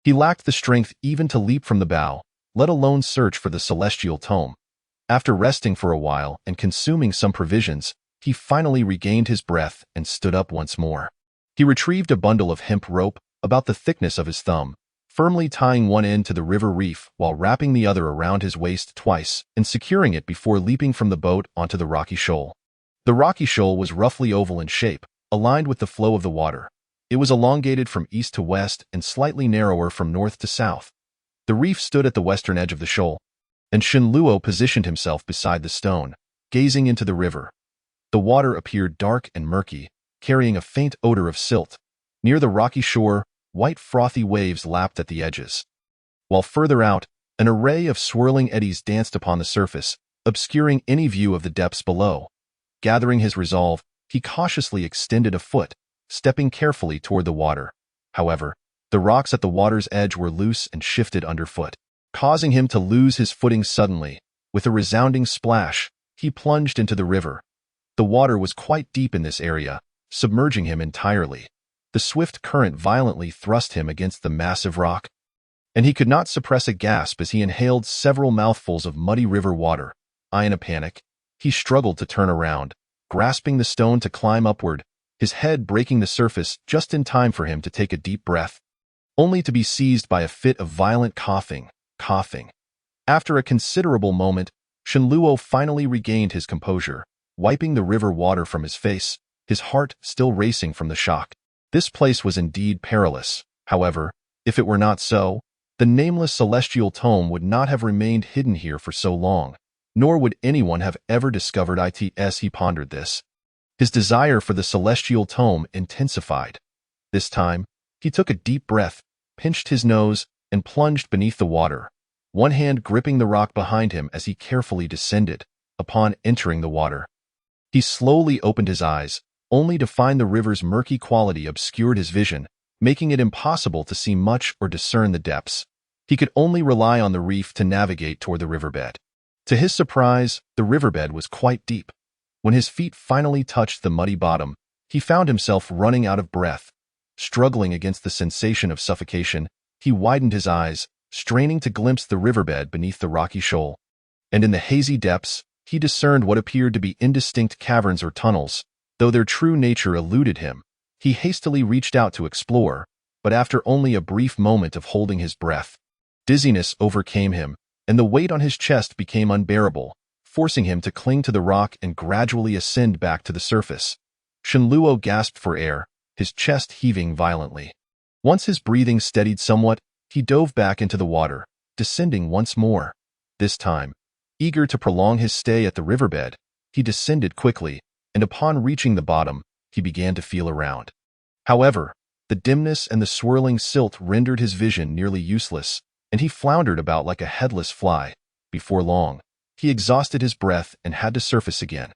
he lacked the strength even to leap from the bow, let alone search for the celestial tome. After resting for a while and consuming some provisions, he finally regained his breath and stood up once more. He retrieved a bundle of hemp rope, about the thickness of his thumb, firmly tying one end to the river reef while wrapping the other around his waist twice and securing it before leaping from the boat onto the rocky shoal. The rocky shoal was roughly oval in shape, aligned with the flow of the water. It was elongated from east to west and slightly narrower from north to south. The reef stood at the western edge of the shoal, and Shenluo positioned himself beside the stone, gazing into the river. The water appeared dark and murky, carrying a faint odor of silt. Near the rocky shore, white frothy waves lapped at the edges, while further out, an array of swirling eddies danced upon the surface, obscuring any view of the depths below. Gathering his resolve, he cautiously extended a foot, stepping carefully toward the water. However, the rocks at the water's edge were loose and shifted underfoot, causing him to lose his footing suddenly. With a resounding splash, he plunged into the river. The water was quite deep in this area, submerging him entirely. The swift current violently thrust him against the massive rock, and he could not suppress a gasp as he inhaled several mouthfuls of muddy river water. In a panic, he struggled to turn around, grasping the stone to climb upward, his head breaking the surface just in time for him to take a deep breath, only to be seized by a fit of violent coughing. coughing. After a considerable moment, Shenluo finally regained his composure, wiping the river water from his face, his heart still racing from the shock. This place was indeed perilous. However, if it were not so, the nameless celestial tome would not have remained hidden here for so long, nor would anyone have ever discovered it as he pondered this. His desire for the celestial tome intensified. This time, he took a deep breath, pinched his nose, and plunged beneath the water, one hand gripping the rock behind him as he carefully descended. Upon entering the water, he slowly opened his eyes, only to find the river's murky quality obscured his vision, making it impossible to see much or discern the depths. He could only rely on the reef to navigate toward the riverbed. To his surprise, the riverbed was quite deep. When his feet finally touched the muddy bottom, he found himself running out of breath. Struggling against the sensation of suffocation, he widened his eyes, straining to glimpse the riverbed beneath the rocky shoal. And in the hazy depths, he discerned what appeared to be indistinct caverns or tunnels. Though their true nature eluded him, he hastily reached out to explore, but after only a brief moment of holding his breath, dizziness overcame him, and the weight on his chest became unbearable, forcing him to cling to the rock and gradually ascend back to the surface. Shenluo gasped for air, his chest heaving violently. Once his breathing steadied somewhat, he dove back into the water, descending once more. This time, eager to prolong his stay at the riverbed, he descended quickly, and upon reaching the bottom, he began to feel around. However, the dimness and the swirling silt rendered his vision nearly useless, and he floundered about like a headless fly. Before long, he exhausted his breath and had to surface again.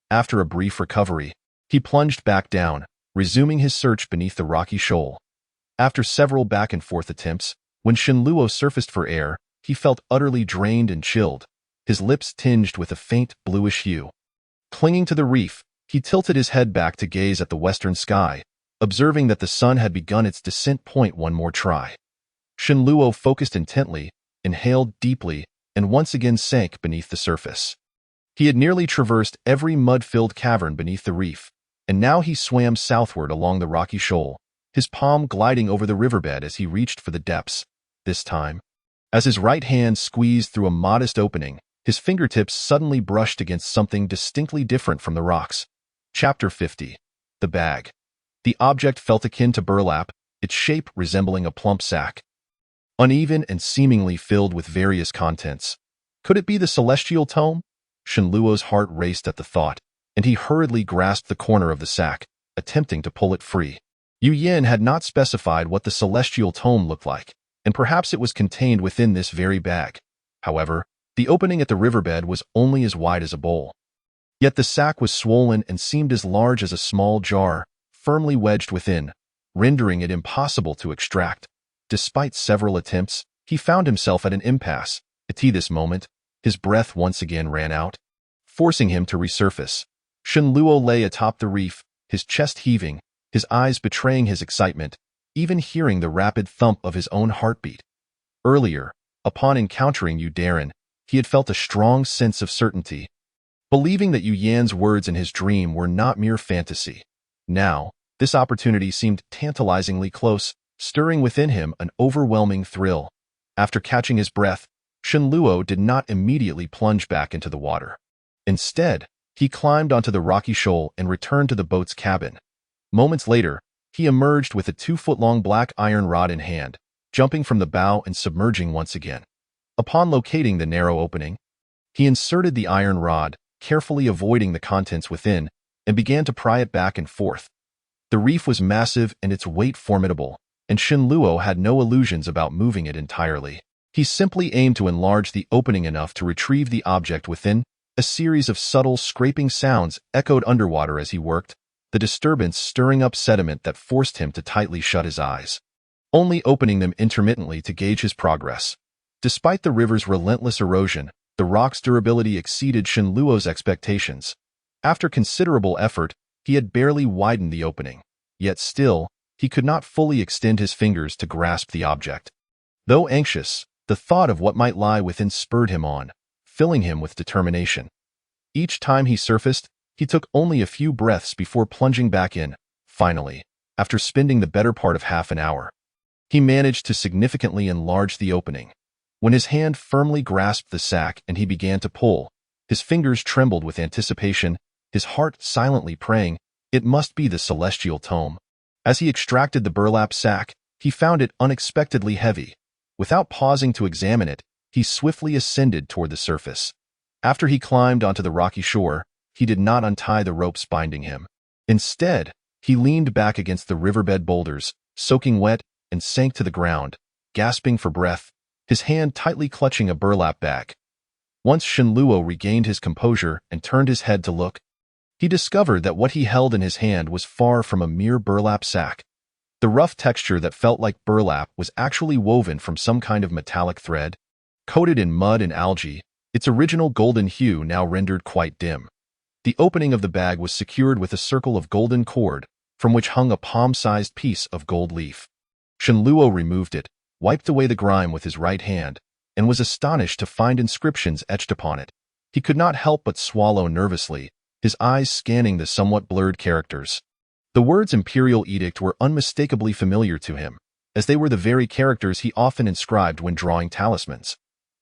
After a brief recovery, he plunged back down, resuming his search beneath the rocky shoal. After several back-and-forth attempts, when Shenluo surfaced for air, he felt utterly drained and chilled, his lips tinged with a faint bluish hue. Clinging to the reef, he tilted his head back to gaze at the western sky, observing that the sun had begun its descent point one more try. Shenluo focused intently, inhaled deeply, and once again sank beneath the surface. He had nearly traversed every mud-filled cavern beneath the reef, and now he swam southward along the rocky shoal, his palm gliding over the riverbed as he reached for the depths. This time, as his right hand squeezed through a modest opening, his fingertips suddenly brushed against something distinctly different from the rocks. Chapter 50. The bag. The object felt akin to burlap, its shape resembling a plump sack. Uneven and seemingly filled with various contents. Could it be the celestial tome? Shenluo's heart raced at the thought, and he hurriedly grasped the corner of the sack, attempting to pull it free. Yu Yin had not specified what the celestial tome looked like, and perhaps it was contained within this very bag. However, the opening at the riverbed was only as wide as a bowl. Yet the sack was swollen and seemed as large as a small jar, firmly wedged within, rendering it impossible to extract. Despite several attempts, he found himself at an impasse. At this moment, his breath once again ran out, forcing him to resurface. Shenluo lay atop the reef, his chest heaving, his eyes betraying his excitement, even hearing the rapid thump of his own heartbeat. Earlier, upon encountering Yu Darren, he had felt a strong sense of certainty, believing that Yu Yan's words in his dream were not mere fantasy. Now, this opportunity seemed tantalizingly close, stirring within him an overwhelming thrill. After catching his breath, Shenluo did not immediately plunge back into the water. Instead, he climbed onto the rocky shoal and returned to the boat's cabin. Moments later, he emerged with a 2-foot-long black iron rod in hand, jumping from the bow and submerging once again. Upon locating the narrow opening, he inserted the iron rod, carefully avoiding the contents within, and began to pry it back and forth. The reef was massive and its weight formidable, and Shenluo had no illusions about moving it entirely. He simply aimed to enlarge the opening enough to retrieve the object within. A series of subtle scraping sounds echoed underwater as he worked, the disturbance stirring up sediment that forced him to tightly shut his eyes, only opening them intermittently to gauge his progress. Despite the river's relentless erosion, the rock's durability exceeded Shenluo's expectations. After considerable effort, he had barely widened the opening, yet still, he could not fully extend his fingers to grasp the object. Though anxious, the thought of what might lie within spurred him on, filling him with determination. Each time he surfaced, he took only a few breaths before plunging back in. Finally, after spending the better part of half an hour, he managed to significantly enlarge the opening. When his hand firmly grasped the sack and he began to pull, his fingers trembled with anticipation, his heart silently praying, "It must be the celestial tome." As he extracted the burlap sack, he found it unexpectedly heavy. Without pausing to examine it, he swiftly ascended toward the surface. After he climbed onto the rocky shore, he did not untie the ropes binding him. Instead, he leaned back against the riverbed boulders, soaking wet, and sank to the ground, gasping for breath, his hand tightly clutching a burlap bag. Once Shenluo regained his composure and turned his head to look, he discovered that what he held in his hand was far from a mere burlap sack. The rough texture that felt like burlap was actually woven from some kind of metallic thread. Coated in mud and algae, its original golden hue now rendered quite dim. The opening of the bag was secured with a circle of golden cord, from which hung a palm-sized piece of gold leaf. Shenluo removed it, wiped away the grime with his right hand, and was astonished to find inscriptions etched upon it. He could not help but swallow nervously, his eyes scanning the somewhat blurred characters. The words Imperial Edict were unmistakably familiar to him, as they were the very characters he often inscribed when drawing talismans.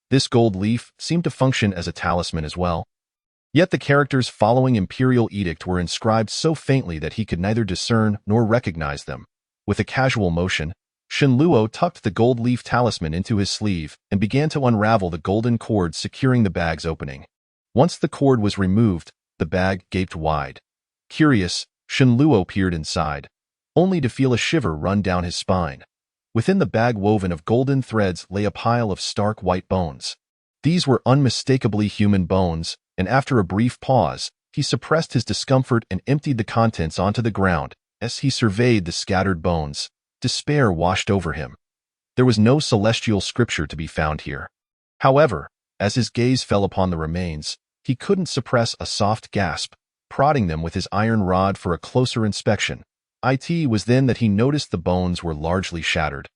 This gold leaf seemed to function as a talisman as well. Yet the characters following Imperial Edict were inscribed so faintly that he could neither discern nor recognize them. With a casual motion, Shenluo tucked the gold leaf talisman into his sleeve and began to unravel the golden cord securing the bag's opening. Once the cord was removed, the bag gaped wide. Curious, Shenluo peered inside, only to feel a shiver run down his spine. Within the bag woven of golden threads lay a pile of stark white bones. These were unmistakably human bones, and after a brief pause, he suppressed his discomfort and emptied the contents onto the ground. As he surveyed the scattered bones, despair washed over him. There was no celestial scripture to be found here. However, as his gaze fell upon the remains, he couldn't suppress a soft gasp, prodding them with his iron rod for a closer inspection. It was then that he noticed the bones were largely shattered,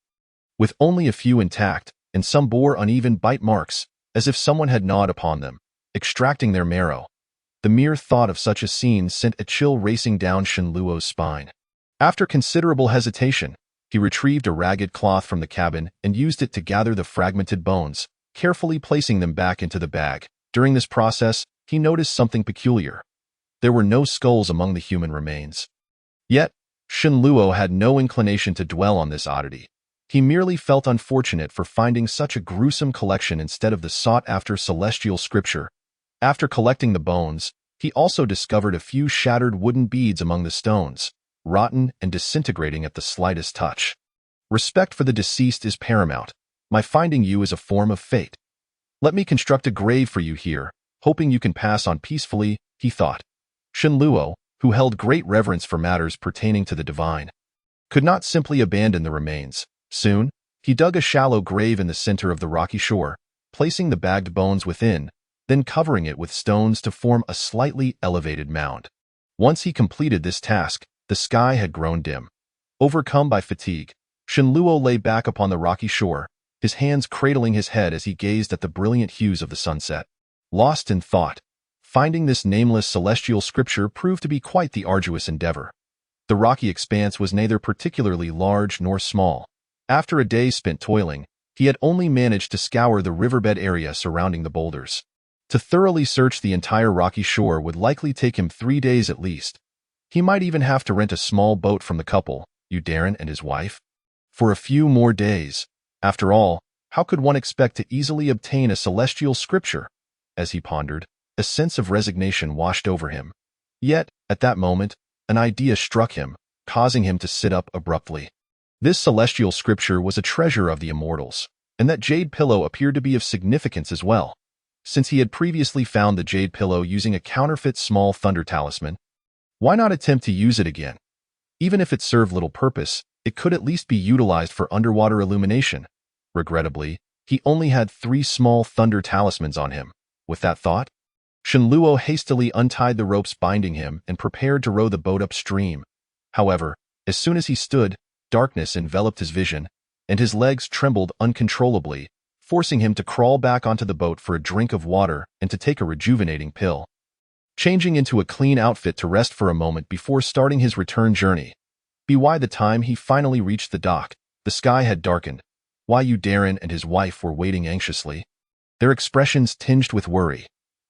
with only a few intact, and some bore uneven bite marks, as if someone had gnawed upon them, extracting their marrow. The mere thought of such a scene sent a chill racing down Shenluo's spine. After considerable hesitation, he retrieved a ragged cloth from the cabin and used it to gather the fragmented bones, carefully placing them back into the bag. During this process, he noticed something peculiar. There were no skulls among the human remains. Yet, Shenluo had no inclination to dwell on this oddity. He merely felt unfortunate for finding such a gruesome collection instead of the sought-after celestial scripture. After collecting the bones, he also discovered a few shattered wooden beads among the stones, rotten and disintegrating at the slightest touch. Respect for the deceased is paramount. My finding you is a form of fate. Let me construct a grave for you here, hoping you can pass on peacefully, he thought. Shenluo, who held great reverence for matters pertaining to the divine, could not simply abandon the remains. Soon, he dug a shallow grave in the center of the rocky shore, placing the bagged bones within, then covering it with stones to form a slightly elevated mound. Once he completed this task, the sky had grown dim. Overcome by fatigue, Shenluo lay back upon the rocky shore, his hands cradling his head as he gazed at the brilliant hues of the sunset. Lost in thought, finding this nameless celestial scripture proved to be quite the arduous endeavor. The rocky expanse was neither particularly large nor small. After a day spent toiling, he had only managed to scour the riverbed area surrounding the boulders. To thoroughly search the entire rocky shore would likely take him 3 days at least. He might even have to rent a small boat from the couple, Udaran and his wife, for a few more days. After all, how could one expect to easily obtain a celestial scripture? As he pondered, a sense of resignation washed over him. Yet, at that moment, an idea struck him, causing him to sit up abruptly. This celestial scripture was a treasure of the immortals, and that jade pillow appeared to be of significance as well. Since he had previously found the jade pillow using a counterfeit small thunder talisman, why not attempt to use it again? Even if it served little purpose, it could at least be utilized for underwater illumination. Regrettably, he only had 3 small thunder talismans on him. With that thought, Shenluo hastily untied the ropes binding him and prepared to row the boat upstream. However, as soon as he stood, darkness enveloped his vision, and his legs trembled uncontrollably, forcing him to crawl back onto the boat for a drink of water and to take a rejuvenating pill. Changing into a clean outfit to rest for a moment before starting his return journey. By the time he finally reached the dock, the sky had darkened, Why Yu Darren and his wife were waiting anxiously, their expressions tinged with worry.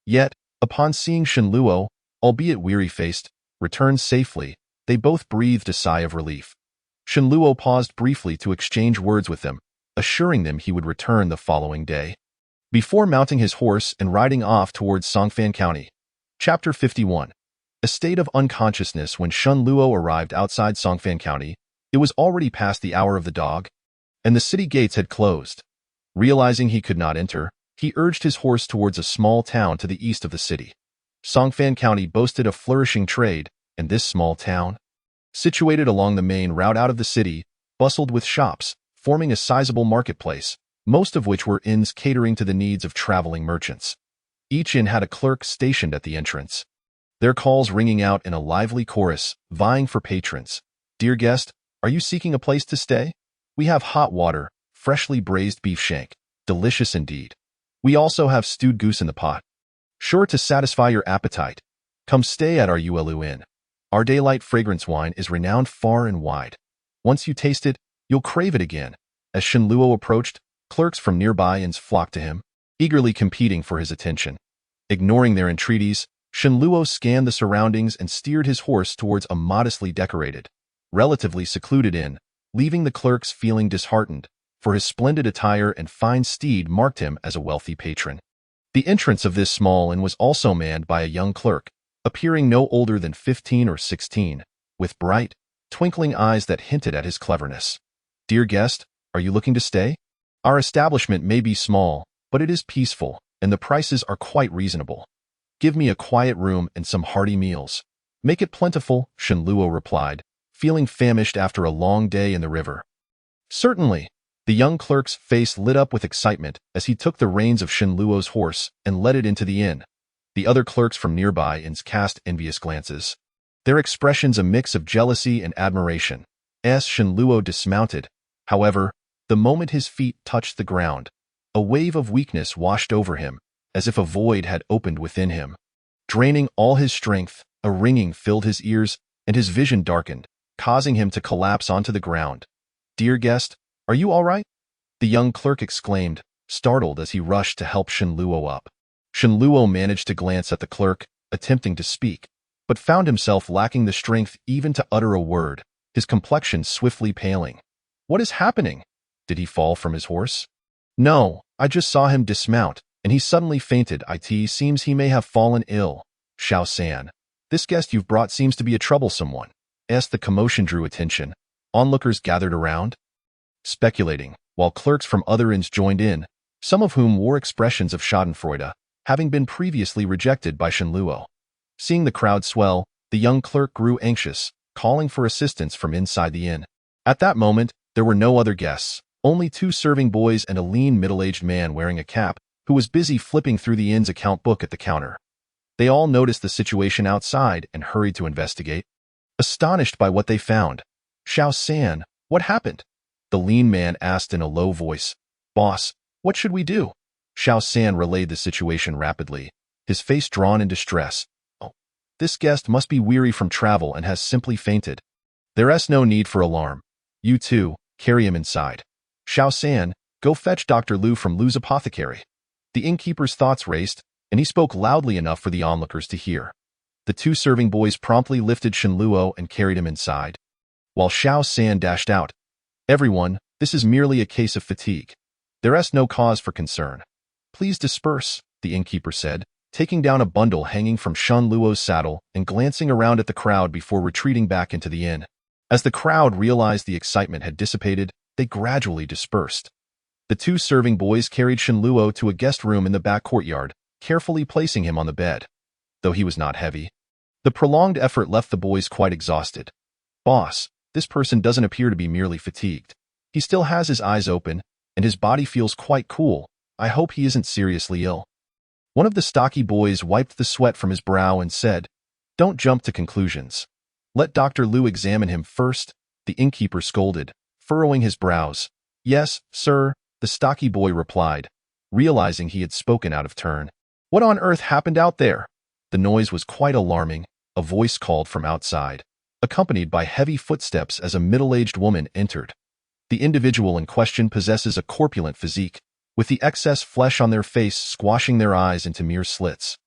Yet, upon seeing Shenluo, albeit weary-faced, return safely, they both breathed a sigh of relief. Shenluo paused briefly to exchange words with them, assuring them he would return the following day. Before mounting his horse and riding off towards Songfan County. Chapter 51. A state of unconsciousness. When Shenluo arrived outside Songfan County, it was already past the hour of the dog, and the city gates had closed. Realizing he could not enter, he urged his horse towards a small town to the east of the city. Songfan County boasted a flourishing trade, and this small town, situated along the main route out of the city, bustled with shops, forming a sizable marketplace, most of which were inns catering to the needs of traveling merchants. Each inn had a clerk stationed at the entrance, their calls ringing out in a lively chorus, vying for patrons. Dear guest, are you seeking a place to stay? We have hot water, freshly braised beef shank, delicious indeed. We also have stewed goose in the pot, sure to satisfy your appetite. Come stay at our Ulu Inn. Our daylight fragrance wine is renowned far and wide. Once you taste it, you'll crave it again. As Shenluo approached, clerks from nearby inns flocked to him, eagerly competing for his attention. Ignoring their entreaties, Shenluo scanned the surroundings and steered his horse towards a modestly decorated, relatively secluded inn, leaving the clerks feeling disheartened, for his splendid attire and fine steed marked him as a wealthy patron. The entrance of this small inn was also manned by a young clerk, appearing no older than 15 or 16, with bright, twinkling eyes that hinted at his cleverness. Dear guest, are you looking to stay? Our establishment may be small, but it is peaceful, and the prices are quite reasonable. Give me a quiet room and some hearty meals. Make it plentiful, Shenluo replied, feeling famished after a long day in the river. Certainly. The young clerk's face lit up with excitement as he took the reins of Shenluo's horse and led it into the inn. The other clerks from nearby inns cast envious glances, their expressions a mix of jealousy and admiration. As Shenluo dismounted, however, the moment his feet touched the ground, a wave of weakness washed over him, as if a void had opened within him. Draining all his strength, a ringing filled his ears, and his vision darkened, causing him to collapse onto the ground. Dear guest, are you all right? The young clerk exclaimed, startled as he rushed to help Shenluo up. Shenluo managed to glance at the clerk, attempting to speak, but found himself lacking the strength even to utter a word, his complexion swiftly paling. What is happening? Did he fall from his horse? No, I just saw him dismount, and he suddenly fainted. It seems he may have fallen ill. Xiao San, this guest you've brought seems to be a troublesome one. As the commotion drew attention, onlookers gathered around, speculating, while clerks from other inns joined in, some of whom wore expressions of schadenfreude, having been previously rejected by Shenluo. Seeing the crowd swell, the young clerk grew anxious, calling for assistance from inside the inn. At that moment, there were no other guests, only 2 serving boys and a lean middle-aged man wearing a cap, who was busy flipping through the inn's account book at the counter. They all noticed the situation outside and hurried to investigate, astonished by what they found. Xiao San, what happened? The lean man asked in a low voice. Boss, what should we do? Xiao San relayed the situation rapidly, his face drawn in distress. Oh, this guest must be weary from travel and has simply fainted. There's no need for alarm. You too, carry him inside. Xiao San, go fetch Dr. Lu from Lu's apothecary. The innkeeper's thoughts raced, and he spoke loudly enough for the onlookers to hear. The 2 serving boys promptly lifted Shenluo and carried him inside, while Xiao San dashed out. Everyone, this is merely a case of fatigue. There's no cause for concern. Please disperse, the innkeeper said, taking down a bundle hanging from Shenluo's saddle and glancing around at the crowd before retreating back into the inn. As the crowd realized the excitement had dissipated, they gradually dispersed. The 2 serving boys carried Shenluo to a guest room in the back courtyard, carefully placing him on the bed. Though he was not heavy, the prolonged effort left the boys quite exhausted. Boss, this person doesn't appear to be merely fatigued. He still has his eyes open, and his body feels quite cool. I hope he isn't seriously ill. One of the stocky boys wiped the sweat from his brow and said, Don't jump to conclusions. Let Dr. Lu examine him first, the innkeeper scolded, furrowing his brows. Yes, sir, the stocky boy replied, realizing he had spoken out of turn. What on earth happened out there? The noise was quite alarming. A voice called from outside, accompanied by heavy footsteps as a middle-aged woman entered. The individual in question possesses a corpulent physique, with the excess flesh on their face squashing their eyes into mere slits.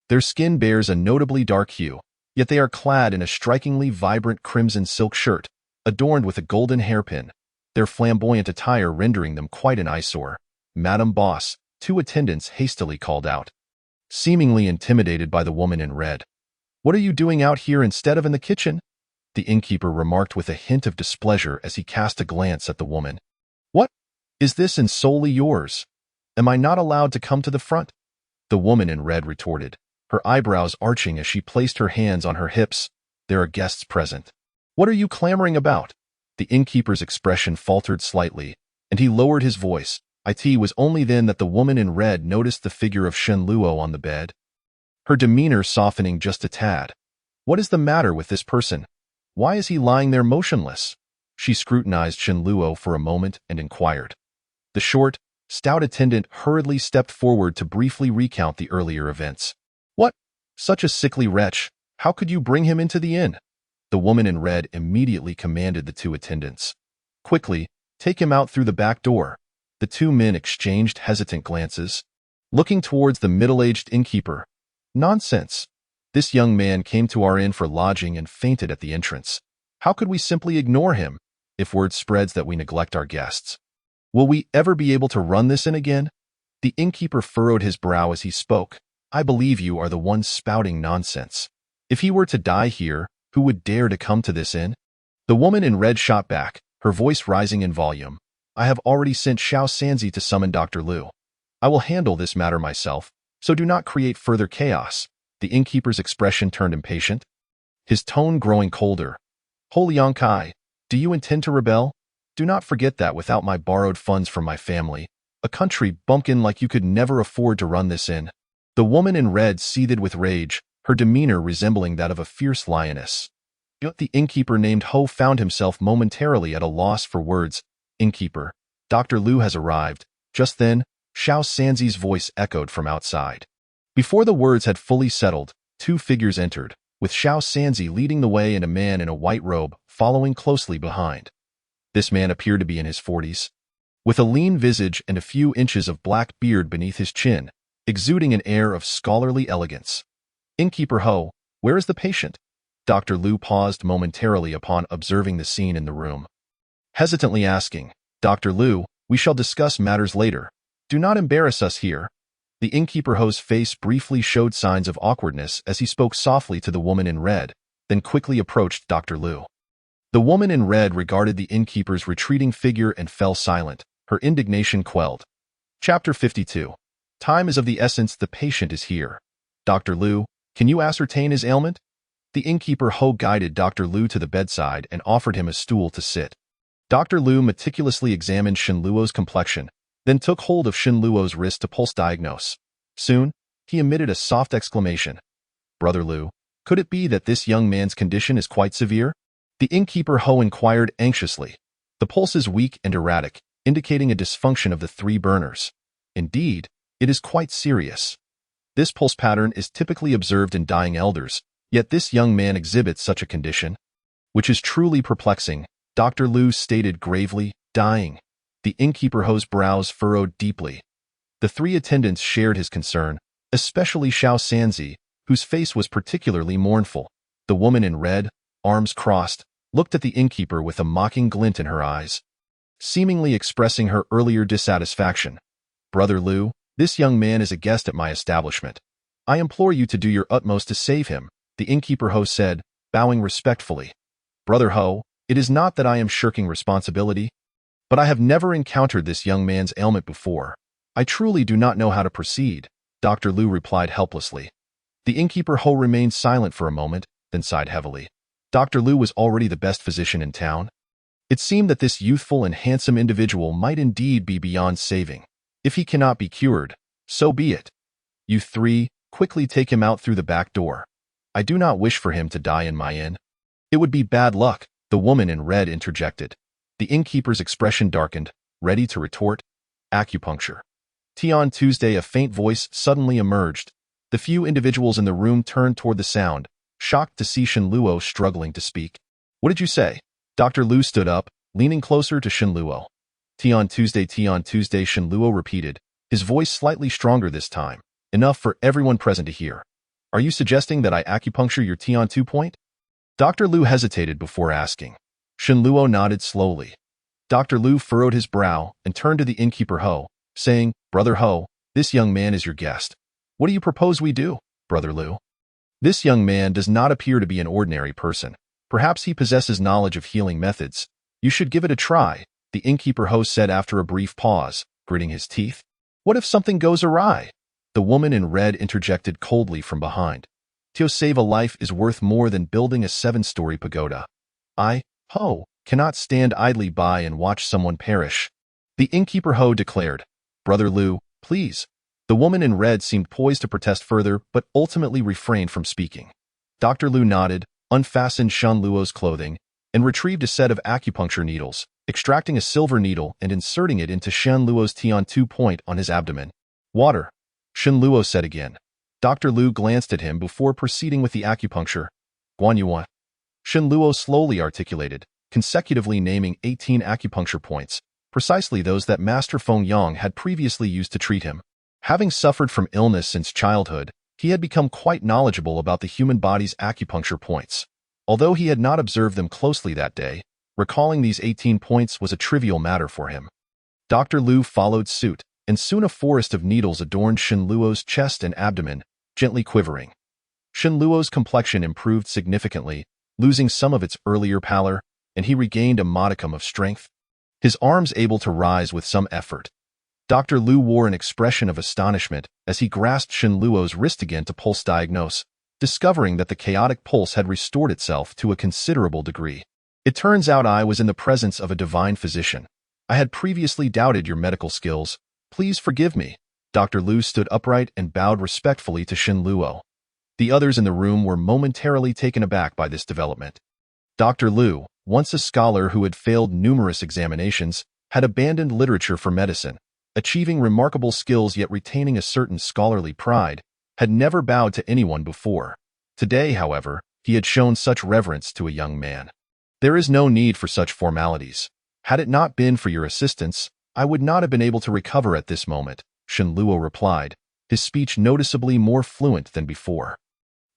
Their skin bears a notably dark hue, yet they are clad in a strikingly vibrant crimson silk shirt, adorned with a golden hairpin, their flamboyant attire rendering them quite an eyesore. "Madam Boss," two attendants hastily called out, seemingly intimidated by the woman in red. "What are you doing out here instead of in the kitchen?" the innkeeper remarked with a hint of displeasure as he cast a glance at the woman. "What? Is this and solely yours? Am I not allowed to come to the front?" the woman in red retorted, her eyebrows arching as she placed her hands on her hips. "There are guests present. What are you clamoring about?" The innkeeper's expression faltered slightly, and he lowered his voice. It was only then that the woman in red noticed the figure of Shen Luo on the bed, her demeanor softening just a tad. "What is the matter with this person? Why is he lying there motionless?" She scrutinized Shen Luo for a moment and inquired. The short, stout attendant hurriedly stepped forward to briefly recount the earlier events. "What? Such a sickly wretch. How could you bring him into the inn?" The woman in red immediately commanded the two attendants. "Quickly, take him out through the back door." The two men exchanged hesitant glances, looking towards the middle-aged innkeeper. "Nonsense. This young man came to our inn for lodging and fainted at the entrance. How could we simply ignore him if word spreads that we neglect our guests? Will we ever be able to run this inn again?" The innkeeper furrowed his brow as he spoke. "I believe you are the one spouting nonsense. If he were to die here, who would dare to come to this inn?" The woman in red shot back, her voice rising in volume. "I have already sent Xiao Sanzi to summon Dr. Lu. I will handle this matter myself, so do not create further chaos." The innkeeper's expression turned impatient, his tone growing colder. "Holy Yongkai, do you intend to rebel? Do not forget that without my borrowed funds from my family, a country bumpkin like you could never afford to run this inn." The woman in red seethed with rage, her demeanor resembling that of a fierce lioness. The innkeeper named Ho found himself momentarily at a loss for words. "Innkeeper, Dr. Lu has arrived." Just then, Xiao Sanzi's voice echoed from outside. Before the words had fully settled, two figures entered, with Xiao Sanzi leading the way and a man in a white robe following closely behind. This man appeared to be in his 40s, with a lean visage and a few inches of black beard beneath his chin, exuding an air of scholarly elegance. "Innkeeper Ho, where is the patient?" Dr. Lu paused momentarily upon observing the scene in the room, hesitantly asking. "Dr. Lu, we shall discuss matters later. Do not embarrass us here." The innkeeper Ho's face briefly showed signs of awkwardness as he spoke softly to the woman in red, then quickly approached Dr. Lu. The woman in red regarded the innkeeper's retreating figure and fell silent, her indignation quelled. Chapter 52. Time is of the essence. The patient is here. "Dr. Lu, can you ascertain his ailment?" The innkeeper Ho guided Dr. Lu to the bedside and offered him a stool to sit. Dr. Lu meticulously examined Shen Luo's complexion, then took hold of Shen Luo's wrist to pulse diagnose. Soon, he emitted a soft exclamation. "Brother Lu, could it be that this young man's condition is quite severe?" The innkeeper Ho inquired anxiously. "The pulse is weak and erratic, indicating a dysfunction of the three burners. Indeed, it is quite serious. This pulse pattern is typically observed in dying elders, yet this young man exhibits such a condition, which is truly perplexing," Dr. Lu stated gravely. "Dying." The innkeeper Ho's brows furrowed deeply. The three attendants shared his concern, especially Xiao Sanzi, whose face was particularly mournful. The woman in red, arms crossed, looked at the innkeeper with a mocking glint in her eyes, seemingly expressing her earlier dissatisfaction. "Brother Lu, this young man is a guest at my establishment. I implore you to do your utmost to save him," the innkeeper Ho said, bowing respectfully. "Brother Ho, it is not that I am shirking responsibility, but I have never encountered this young man's ailment before. I truly do not know how to proceed," Dr. Lu replied helplessly. The innkeeper Ho remained silent for a moment, then sighed heavily. Dr. Lu was already the best physician in town. It seemed that this youthful and handsome individual might indeed be beyond saving. If he cannot be cured, so be it. You three, quickly take him out through the back door. I do not wish for him to die in my inn. It would be bad luck, the woman in red interjected. The innkeeper's expression darkened, ready to retort. Acupuncture. On Tuesday, a faint voice suddenly emerged. The few individuals in the room turned toward the sound, shocked to see Shen Luo struggling to speak. "What did you say?" Dr. Lu stood up, leaning closer to Shen Luo. Tea on Tuesday, Shen Luo repeated, his voice slightly stronger this time, enough for everyone present to hear. Are you suggesting that I acupuncture your tea on 2 point? Dr. Lu hesitated before asking. Shen Luo nodded slowly. Dr. Lu furrowed his brow and turned to the innkeeper Ho, saying, Brother Ho, this young man is your guest. What do you propose we do, Brother Lu? This young man does not appear to be an ordinary person. Perhaps he possesses knowledge of healing methods. You should give it a try, the innkeeper Ho said after a brief pause, gritting his teeth. What if something goes awry? The woman in red interjected coldly from behind. To save a life is worth more than building a 7-story pagoda. I, Ho, cannot stand idly by and watch someone perish. The innkeeper Ho declared. Brother Lu, please. The woman in red seemed poised to protest further, but ultimately refrained from speaking. Dr. Lu nodded, unfastened Shen Luo's clothing, and retrieved a set of acupuncture needles, extracting a silver needle and inserting it into Shen Luo's tea on 2 point on his abdomen. Water, Shen Luo said again. Dr. Lu glanced at him before proceeding with the acupuncture. Guanyuan. Shen Luo slowly articulated, consecutively naming 18 acupuncture points, precisely those that Master Feng Yang had previously used to treat him. Having suffered from illness since childhood, he had become quite knowledgeable about the human body's acupuncture points. Although he had not observed them closely that day, recalling these 18 points was a trivial matter for him. Dr. Lu followed suit, and soon a forest of needles adorned Shen Luo's chest and abdomen, gently quivering. Shen Luo's complexion improved significantly, losing some of its earlier pallor, and he regained a modicum of strength. His arms able to rise with some effort. Dr. Lu wore an expression of astonishment as he grasped Shen Luo's wrist again to pulse diagnose, discovering that the chaotic pulse had restored itself to a considerable degree. It turns out I was in the presence of a divine physician. I had previously doubted your medical skills. Please forgive me. Dr. Lu stood upright and bowed respectfully to Shen Luo. The others in the room were momentarily taken aback by this development. Dr. Lu, once a scholar who had failed numerous examinations, had abandoned literature for medicine, achieving remarkable skills yet retaining a certain scholarly pride, had never bowed to anyone before. Today, however, he had shown such reverence to a young man. There is no need for such formalities. Had it not been for your assistance, I would not have been able to recover at this moment, Shen Luo replied, his speech noticeably more fluent than before.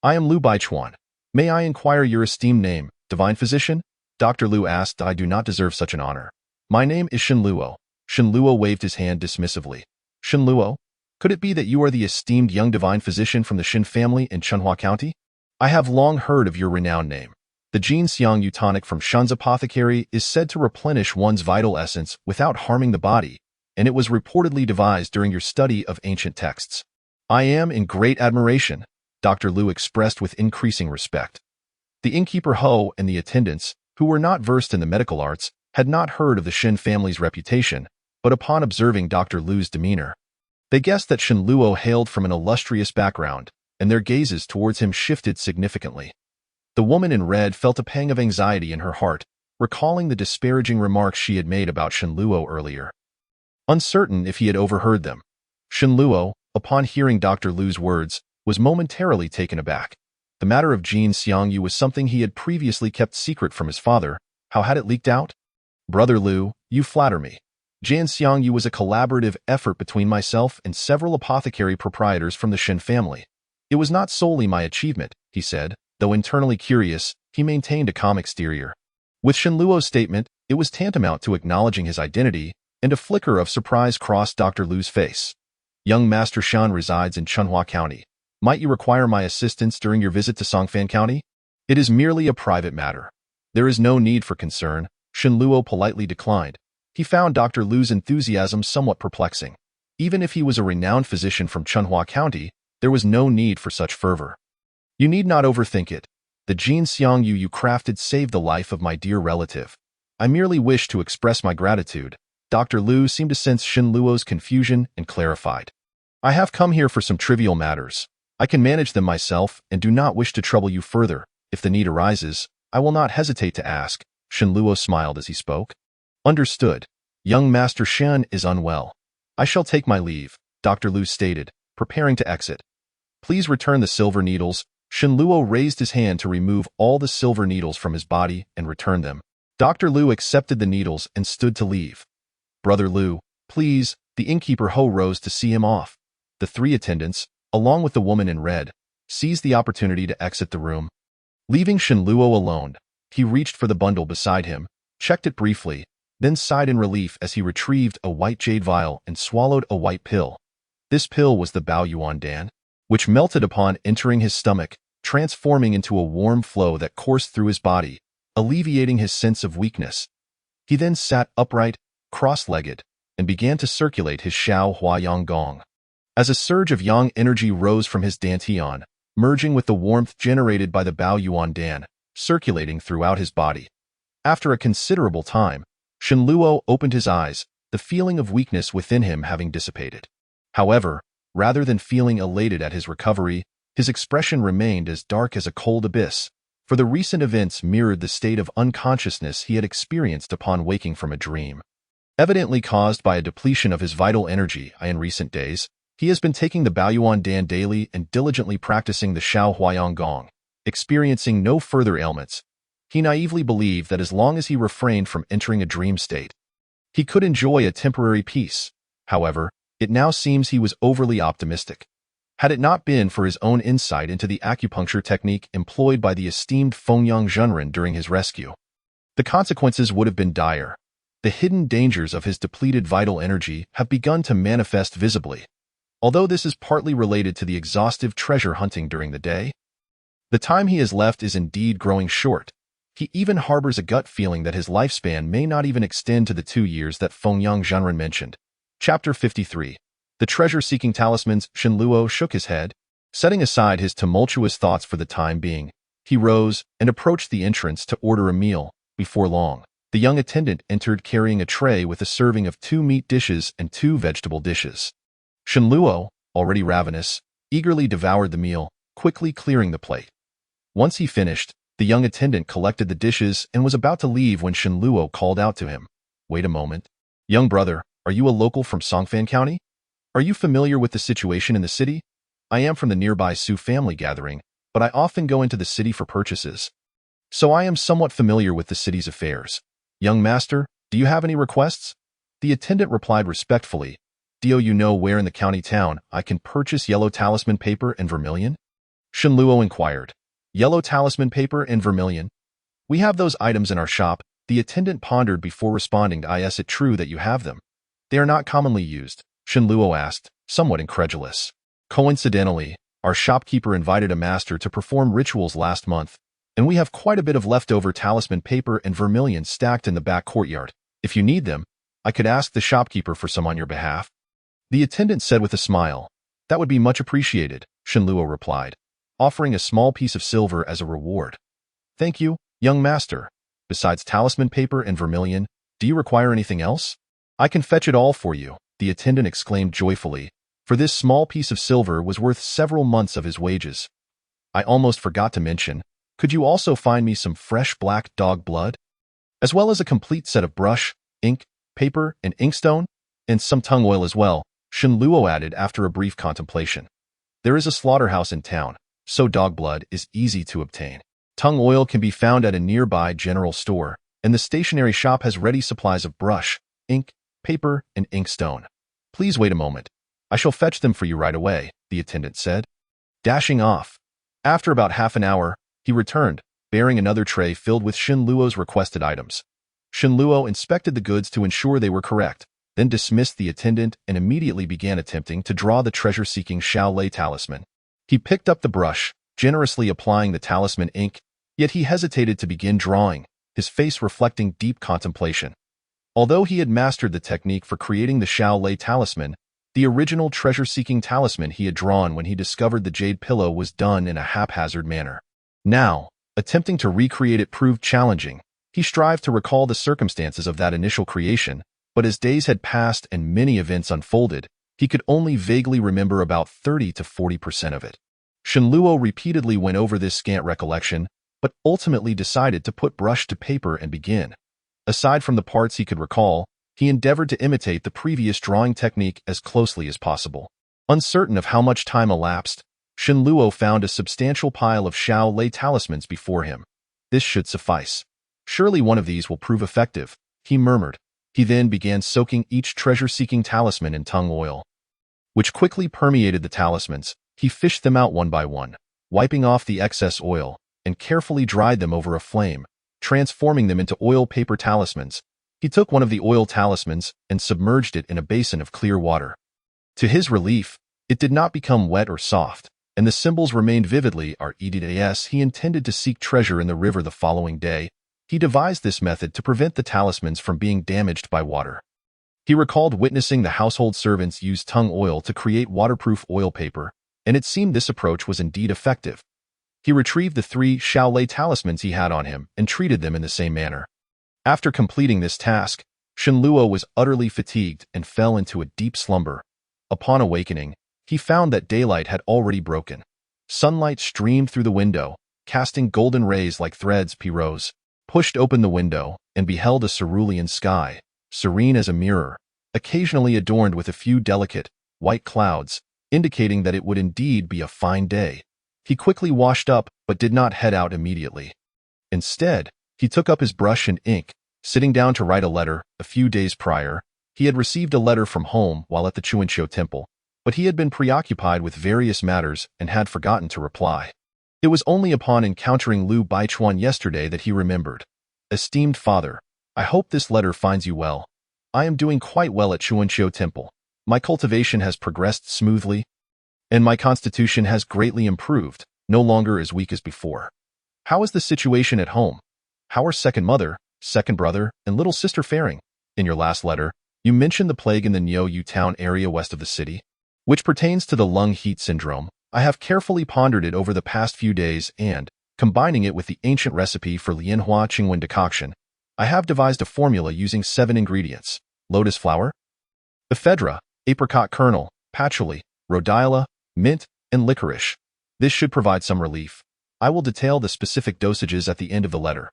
I am Lu Baichuan. May I inquire your esteemed name, divine physician? Dr. Lu asked. I do not deserve such an honor. My name is Shen Luo. Shen Luo waved his hand dismissively. Shen Luo, could it be that you are the esteemed young divine physician from the Shen family in Chunhua County? I have long heard of your renowned name. The Jin Xiang Yu tonic from Shen's apothecary is said to replenish one's vital essence without harming the body, and it was reportedly devised during your study of ancient texts. I am in great admiration, Dr. Lu expressed with increasing respect. The innkeeper Ho and the attendants, who were not versed in the medical arts, had not heard of the Shen family's reputation, but upon observing Dr. Lu's demeanor, they guessed that Shen Luo hailed from an illustrious background, and their gazes towards him shifted significantly. The woman in red felt a pang of anxiety in her heart, recalling the disparaging remarks she had made about Shen Luo earlier. Uncertain if he had overheard them, Shen Luo, upon hearing Dr. Lu's words, was momentarily taken aback. The matter of Jin Xiangyu was something he had previously kept secret from his father. How had it leaked out? Brother Lu, you flatter me. Jin Xiangyu was a collaborative effort between myself and several apothecary proprietors from the Shen family. It was not solely my achievement, he said. Though internally curious, he maintained a calm exterior. With Shen Luo's statement, it was tantamount to acknowledging his identity, and a flicker of surprise crossed Dr. Lu's face. Young Master Shan resides in Chunhua County. Might you require my assistance during your visit to Songfan County? It is merely a private matter. There is no need for concern, Shen Luo politely declined. He found Dr. Lu's enthusiasm somewhat perplexing. Even if he was a renowned physician from Chunhua County, there was no need for such fervor. You need not overthink it. The Jin Xiangyu you crafted saved the life of my dear relative. I merely wish to express my gratitude. Dr. Lu seemed to sense Shen Luo's confusion and clarified. I have come here for some trivial matters. I can manage them myself and do not wish to trouble you further. If the need arises, I will not hesitate to ask. Shen Luo smiled as he spoke. Understood. Young Master Shen is unwell. I shall take my leave, Dr. Lu stated, preparing to exit. Please return the silver needles. Shen Luo raised his hand to remove all the silver needles from his body and return them. Dr. Liu accepted the needles and stood to leave. Brother Liu, please, the innkeeper Ho rose to see him off. The three attendants, along with the woman in red, seized the opportunity to exit the room. Leaving Shen Luo alone, he reached for the bundle beside him, checked it briefly, then sighed in relief as he retrieved a white jade vial and swallowed a white pill. This pill was the Bao Yuan Dan, which melted upon entering his stomach, transforming into a warm flow that coursed through his body, alleviating his sense of weakness. He then sat upright, cross-legged, and began to circulate his Xiao Hua Yang Gong. As a surge of yang energy rose from his dantian, merging with the warmth generated by the Bao Yuan Dan, circulating throughout his body. After a considerable time, Shen Luo opened his eyes, the feeling of weakness within him having dissipated. However, rather than feeling elated at his recovery, his expression remained as dark as a cold abyss, for the recent events mirrored the state of unconsciousness he had experienced upon waking from a dream. Evidently caused by a depletion of his vital energy in recent days, he has been taking the Bao Yuan Dan daily and diligently practicing the Xiao Huayang Gong, experiencing no further ailments. He naively believed that as long as he refrained from entering a dream state, he could enjoy a temporary peace. However, it now seems he was overly optimistic. Had it not been for his own insight into the acupuncture technique employed by the esteemed Fengyang Zhenren during his rescue, the consequences would have been dire. The hidden dangers of his depleted vital energy have begun to manifest visibly. Although this is partly related to the exhaustive treasure hunting during the day, the time he has left is indeed growing short. He even harbors a gut feeling that his lifespan may not even extend to the 2 years that Fengyang Zhenren mentioned. Chapter 53. The treasure-seeking talismans. Shen Luo shook his head, setting aside his tumultuous thoughts for the time being. He rose and approached the entrance to order a meal. Before long, the young attendant entered carrying a tray with a serving of 2 meat dishes and 2 vegetable dishes. Shen Luo, already ravenous, eagerly devoured the meal, quickly clearing the plate. Once he finished, the young attendant collected the dishes and was about to leave when Shen Luo called out to him. Wait a moment. Young brother, are you a local from Songfan County? Are you familiar with the situation in the city? I am from the nearby Su family gathering, but I often go into the city for purchases. So I am somewhat familiar with the city's affairs. Young master, do you have any requests? The attendant replied respectfully. Do you know where in the county town I can purchase yellow talisman paper and vermilion? Shen Luo inquired. Yellow talisman paper and vermilion? We have those items in our shop. The attendant pondered before responding to is it true that you have them? They are not commonly used, Shen Luo asked, somewhat incredulous. Coincidentally, our shopkeeper invited a master to perform rituals last month, and we have quite a bit of leftover talisman paper and vermilion stacked in the back courtyard. If you need them, I could ask the shopkeeper for some on your behalf. The attendant said with a smile. That would be much appreciated, Shen Luo replied, offering a small piece of silver as a reward. Thank you, young master. Besides talisman paper and vermilion, do you require anything else? I can fetch it all for you, the attendant exclaimed joyfully, for this small piece of silver was worth several months of his wages. I almost forgot to mention, could you also find me some fresh black dog blood? As well as a complete set of brush, ink, paper, and inkstone? And some tung oil as well, Shen Luo added after a brief contemplation. There is a slaughterhouse in town, so dog blood is easy to obtain. Tung oil can be found at a nearby general store, and the stationery shop has ready supplies of brush, ink, paper, and inkstone. Please wait a moment. I shall fetch them for you right away, the attendant said. Dashing off. After about half an hour, he returned, bearing another tray filled with Shen Luo's requested items. Shen Luo inspected the goods to ensure they were correct, then dismissed the attendant and immediately began attempting to draw the treasure-seeking Xiao Lei talisman. He picked up the brush, generously applying the talisman ink, yet he hesitated to begin drawing, his face reflecting deep contemplation. Although he had mastered the technique for creating the Xiao Lei talisman, the original treasure-seeking talisman he had drawn when he discovered the jade pillow was done in a haphazard manner. Now, attempting to recreate it proved challenging. He strived to recall the circumstances of that initial creation, but as days had passed and many events unfolded, he could only vaguely remember about 30 to 40% of it. Shen Luo repeatedly went over this scant recollection, but ultimately decided to put brush to paper and begin. Aside from the parts he could recall, he endeavored to imitate the previous drawing technique as closely as possible. Uncertain of how much time elapsed, Shen Luo found a substantial pile of Xiao Lei talismans before him. This should suffice. Surely one of these will prove effective, he murmured. He then began soaking each treasure-seeking talisman in tung oil, which quickly permeated the talismans. He fished them out one by one, wiping off the excess oil, and carefully dried them over a flame, transforming them into oil paper talismans. He took one of the oil talismans and submerged it in a basin of clear water. To his relief, it did not become wet or soft, and the symbols remained vividly REDAS. He intended to seek treasure in the river the following day. He devised this method to prevent the talismans from being damaged by water. He recalled witnessing the household servants use tung oil to create waterproof oil paper, and it seemed this approach was indeed effective. He retrieved the 3 Shaolei talismans he had on him and treated them in the same manner. After completing this task, Shenluo was utterly fatigued and fell into a deep slumber. Upon awakening, he found that daylight had already broken. Sunlight streamed through the window, casting golden rays like threads. He rose, pushed open the window, and beheld a cerulean sky, serene as a mirror, occasionally adorned with a few delicate, white clouds, indicating that it would indeed be a fine day. He quickly washed up but did not head out immediately. Instead, he took up his brush and ink, sitting down to write a letter. A few days prior, he had received a letter from home while at the Chuanqiu temple, but he had been preoccupied with various matters and had forgotten to reply. It was only upon encountering Liu Baichuan yesterday that he remembered. Esteemed father, I hope this letter finds you well. I am doing quite well at Chuanqiu temple. My cultivation has progressed smoothly, and my constitution has greatly improved, no longer as weak as before. How is the situation at home? How are second mother, second brother, and little sister faring? In your last letter, you mentioned the plague in the Niuyu town area west of the city, which pertains to the lung heat syndrome. I have carefully pondered it over the past few days and, combining it with the ancient recipe for Lianhua Qingwen decoction, I have devised a formula using 7 ingredients: lotus flower, ephedra, apricot kernel, patchouli, rhodiola, mint, and licorice. This should provide some relief. I will detail the specific dosages at the end of the letter.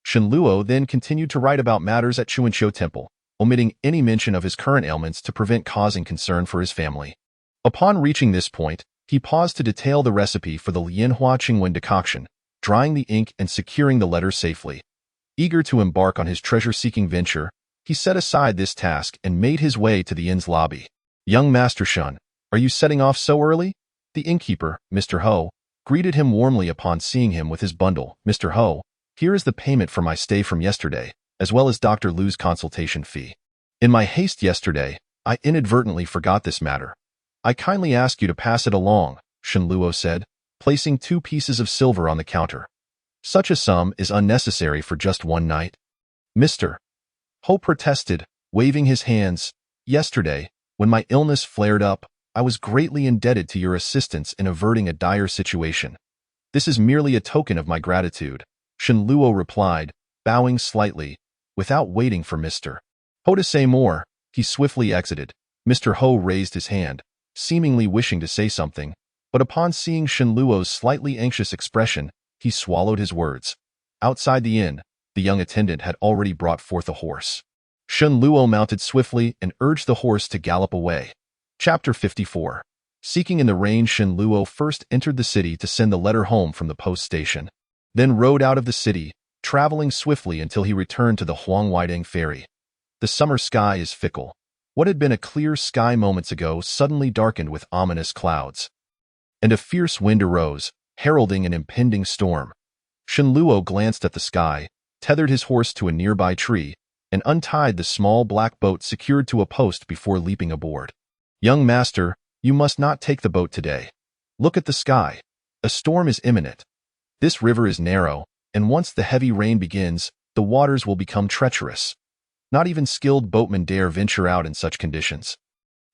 Shenluo then continued to write about matters at Chuanqiu temple, omitting any mention of his current ailments to prevent causing concern for his family. Upon reaching this point, he paused to detail the recipe for the Lianhua Qingwen decoction, drying the ink and securing the letter safely. Eager to embark on his treasure-seeking venture, he set aside this task and made his way to the inn's lobby. Young Master Shun, are you setting off so early? The innkeeper, Mr. Ho, greeted him warmly upon seeing him with his bundle. Mr. Ho, here is the payment for my stay from yesterday, as well as Dr. Lu's consultation fee. In my haste yesterday, I inadvertently forgot this matter. I kindly ask you to pass it along, Shenluo said, placing 2 pieces of silver on the counter. Such a sum is unnecessary for just one night. Mr. Ho protested, waving his hands. Yesterday, when my illness flared up, I was greatly indebted to your assistance in averting a dire situation. This is merely a token of my gratitude, Shenluo replied, bowing slightly. Without waiting for Mr. Ho to say more, he swiftly exited. Mr. Ho raised his hand, seemingly wishing to say something, but upon seeing Shenluo's slightly anxious expression, he swallowed his words. Outside the inn, the young attendant had already brought forth a horse. Shenluo mounted swiftly and urged the horse to gallop away. Chapter 54. Seeking in the rain, Shenluo first entered the city to send the letter home from the post station, then rode out of the city, traveling swiftly until he returned to the Huangweiding ferry. The summer sky is fickle. What had been a clear sky moments ago suddenly darkened with ominous clouds, and a fierce wind arose, heralding an impending storm. Shenluo glanced at the sky, tethered his horse to a nearby tree, and untied the small black boat secured to a post before leaping aboard. Young master, you must not take the boat today. Look at the sky. A storm is imminent. This river is narrow, and once the heavy rain begins, the waters will become treacherous. Not even skilled boatmen dare venture out in such conditions.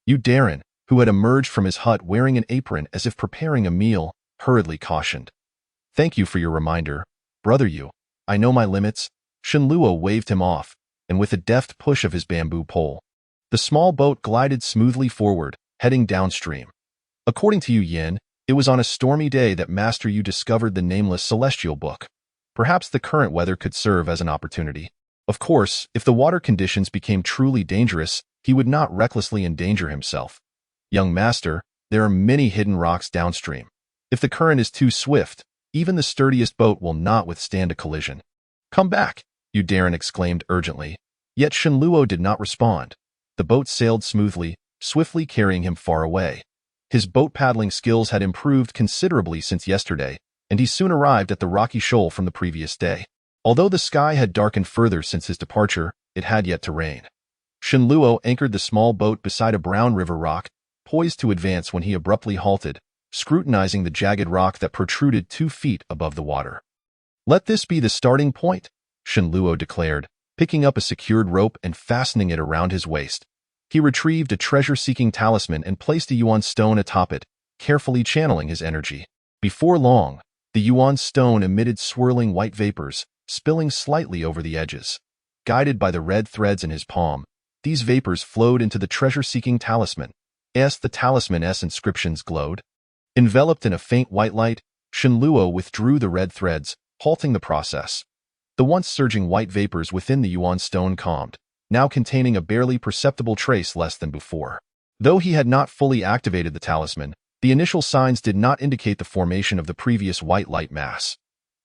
Yu Darren, who had emerged from his hut wearing an apron as if preparing a meal, hurriedly cautioned. Thank you for your reminder, brother Yu. I know my limits. Shenluo waved him off, and with a deft push of his bamboo pole, the small boat glided smoothly forward, heading downstream. According to Yu Yin, it was on a stormy day that Master Yu discovered the nameless celestial book. Perhaps the current weather could serve as an opportunity. Of course, if the water conditions became truly dangerous, he would not recklessly endanger himself. Young master, there are many hidden rocks downstream. If the current is too swift, even the sturdiest boat will not withstand a collision. Come back. Darren exclaimed urgently. Yet Shenluo did not respond. The boat sailed smoothly, swiftly carrying him far away. His boat paddling skills had improved considerably since yesterday, and he soon arrived at the rocky shoal from the previous day. Although the sky had darkened further since his departure, it had yet to rain. Shenluo anchored the small boat beside a brown river rock, poised to advance when he abruptly halted, scrutinizing the jagged rock that protruded 2 feet above the water. "Let this be the starting point," Shenluo declared, picking up a secured rope and fastening it around his waist. He retrieved a treasure-seeking talisman and placed a yuan stone atop it, carefully channeling his energy. Before long, the yuan stone emitted swirling white vapors, spilling slightly over the edges. Guided by the red threads in his palm, these vapors flowed into the treasure-seeking talisman. The talisman's inscriptions glowed. Enveloped in a faint white light, Shenluo withdrew the red threads, halting the process. The once surging white vapors within the yuan stone calmed, now containing a barely perceptible trace less than before. Though he had not fully activated the talisman, the initial signs did not indicate the formation of the previous white light mass.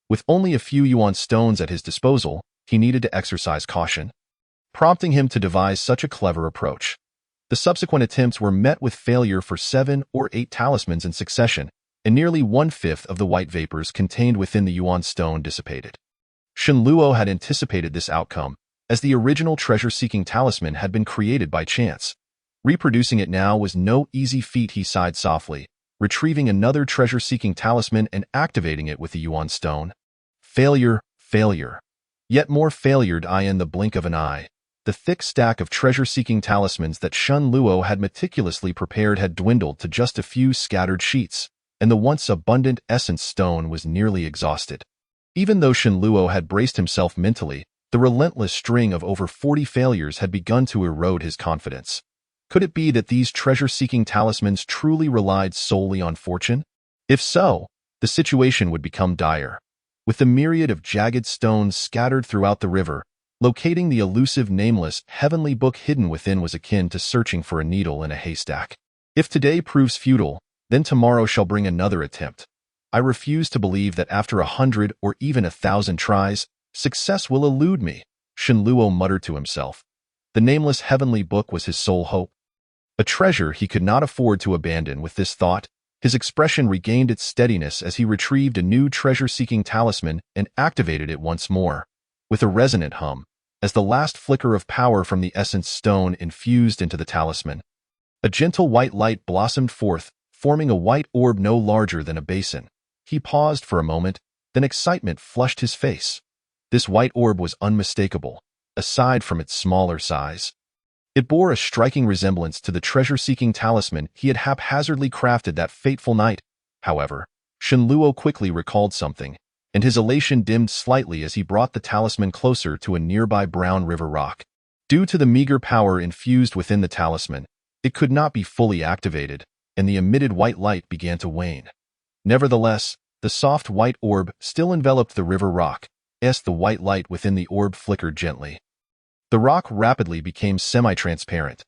With only a few yuan stones at his disposal, he needed to exercise caution, prompting him to devise such a clever approach. The subsequent attempts were met with failure for 7 or 8 talismans in succession, and nearly 1/5 of the white vapors contained within the yuan stone dissipated. Shenluo had anticipated this outcome, as the original treasure-seeking talisman had been created by chance. Reproducing it now was no easy feat. He sighed softly, retrieving another treasure-seeking talisman and activating it with the yuan stone. Failure, failure. Yet more failure in the blink of an eye. The thick stack of treasure-seeking talismans that Shenluo had meticulously prepared had dwindled to just a few scattered sheets, and the once abundant essence stone was nearly exhausted. Even though Shenluo had braced himself mentally, the relentless string of over 40 failures had begun to erode his confidence. Could it be that these treasure-seeking talismans truly relied solely on fortune? If so, the situation would become dire. With the myriad of jagged stones scattered throughout the river, locating the elusive nameless heavenly book hidden within was akin to searching for a needle in a haystack. If today proves futile, then tomorrow shall bring another attempt. I refuse to believe that after 100 or even 1,000 tries, success will elude me, Shenluo muttered to himself. The nameless heavenly book was his sole hope. A treasure he could not afford to abandon. With this thought, his expression regained its steadiness as he retrieved a new treasure-seeking talisman and activated it once more. With a resonant hum, as the last flicker of power from the essence stone infused into the talisman, a gentle white light blossomed forth, forming a white orb no larger than a basin. He paused for a moment, then excitement flushed his face. This white orb was unmistakable, aside from its smaller size. It bore a striking resemblance to the treasure-seeking talisman he had haphazardly crafted that fateful night. However, Shenluo quickly recalled something, and his elation dimmed slightly as he brought the talisman closer to a nearby brown river rock. Due to the meager power infused within the talisman, it could not be fully activated, and the emitted white light began to wane. Nevertheless, the soft white orb still enveloped the river rock, as the white light within the orb flickered gently. The rock rapidly became semi-transparent.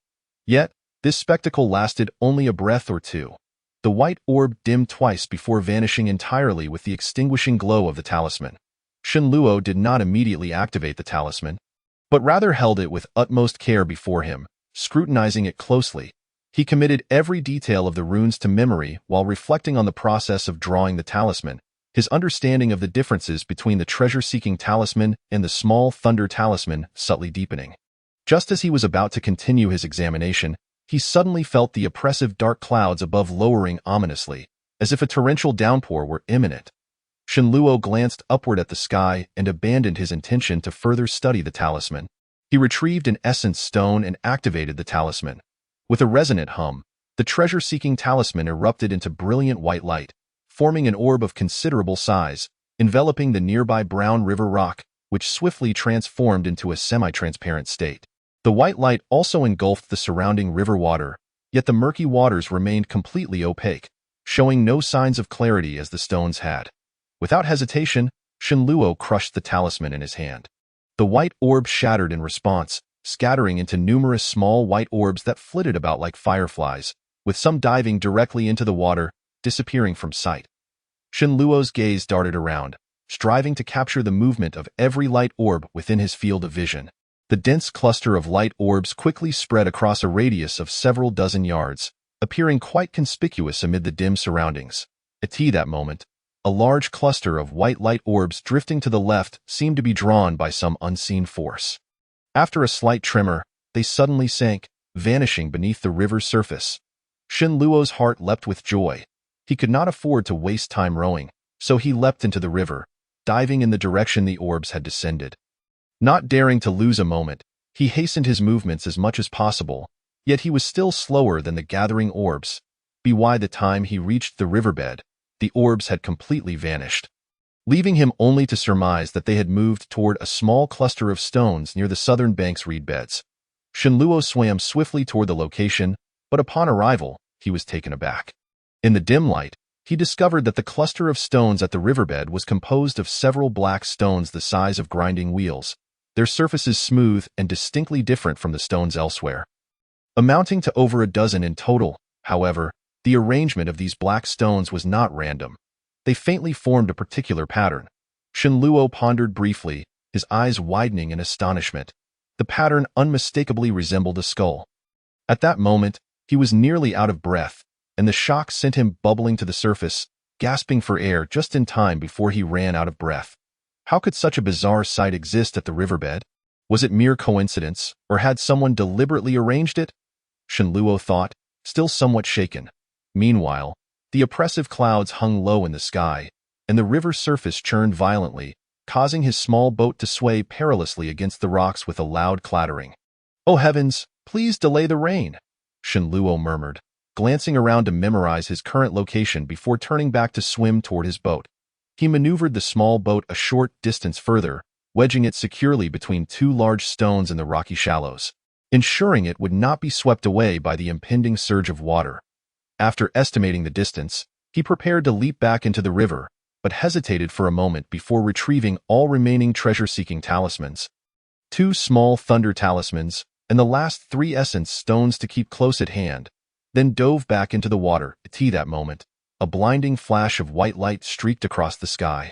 Yet, this spectacle lasted only a breath or two. The white orb dimmed twice before vanishing entirely with the extinguishing glow of the talisman. Shenluo did not immediately activate the talisman, but rather held it with utmost care before him, scrutinizing it closely. He committed every detail of the runes to memory while reflecting on the process of drawing the talisman, his understanding of the differences between the treasure-seeking talisman and the small thunder talisman subtly deepening. Just as he was about to continue his examination, he suddenly felt the oppressive dark clouds above lowering ominously, as if a torrential downpour were imminent. Shenluo glanced upward at the sky and abandoned his intention to further study the talisman. He retrieved an essence stone and activated the talisman. With a resonant hum, the treasure-seeking talisman erupted into brilliant white light, forming an orb of considerable size, enveloping the nearby brown river rock, which swiftly transformed into a semi-transparent state. The white light also engulfed the surrounding river water, yet the murky waters remained completely opaque, showing no signs of clarity as the stones had. Without hesitation, Shenluo crushed the talisman in his hand. The white orb shattered in response, scattering into numerous small white orbs that flitted about like fireflies, with some diving directly into the water, disappearing from sight. Shenluo's gaze darted around, striving to capture the movement of every light orb within his field of vision. The dense cluster of light orbs quickly spread across a radius of several dozen yards, appearing quite conspicuous amid the dim surroundings. At that moment, a large cluster of white light orbs drifting to the left seemed to be drawn by some unseen force. After a slight tremor, they suddenly sank, vanishing beneath the river's surface. Shen Luo's heart leapt with joy. He could not afford to waste time rowing, so he leapt into the river, diving in the direction the orbs had descended. Not daring to lose a moment, he hastened his movements as much as possible, yet he was still slower than the gathering orbs. By the time he reached the riverbed, the orbs had completely vanished, leaving him only to surmise that they had moved toward a small cluster of stones near the southern bank's reed beds. Shen Luo swam swiftly toward the location, but upon arrival, he was taken aback. In the dim light, he discovered that the cluster of stones at the riverbed was composed of several black stones the size of grinding wheels, their surfaces smooth and distinctly different from the stones elsewhere. Amounting to over a dozen in total, however, the arrangement of these black stones was not random. They faintly formed a particular pattern. Shen Luo pondered briefly, his eyes widening in astonishment. The pattern unmistakably resembled a skull. At that moment, he was nearly out of breath, and the shock sent him bubbling to the surface, gasping for air just in time before he ran out of breath. How could such a bizarre sight exist at the riverbed? Was it mere coincidence, or had someone deliberately arranged it? Shen Luo thought, still somewhat shaken. Meanwhile, the oppressive clouds hung low in the sky, and the river's surface churned violently, causing his small boat to sway perilously against the rocks with a loud clattering. "Oh heavens, please delay the rain," Shen Luo murmured, glancing around to memorize his current location before turning back to swim toward his boat. He maneuvered the small boat a short distance further, wedging it securely between two large stones in the rocky shallows, ensuring it would not be swept away by the impending surge of water. After estimating the distance, he prepared to leap back into the river, but hesitated for a moment before retrieving all remaining treasure-seeking talismans. 2 small thunder talismans, and the last 3 essence stones to keep close at hand, then dove back into the water. At that moment, a blinding flash of white light streaked across the sky,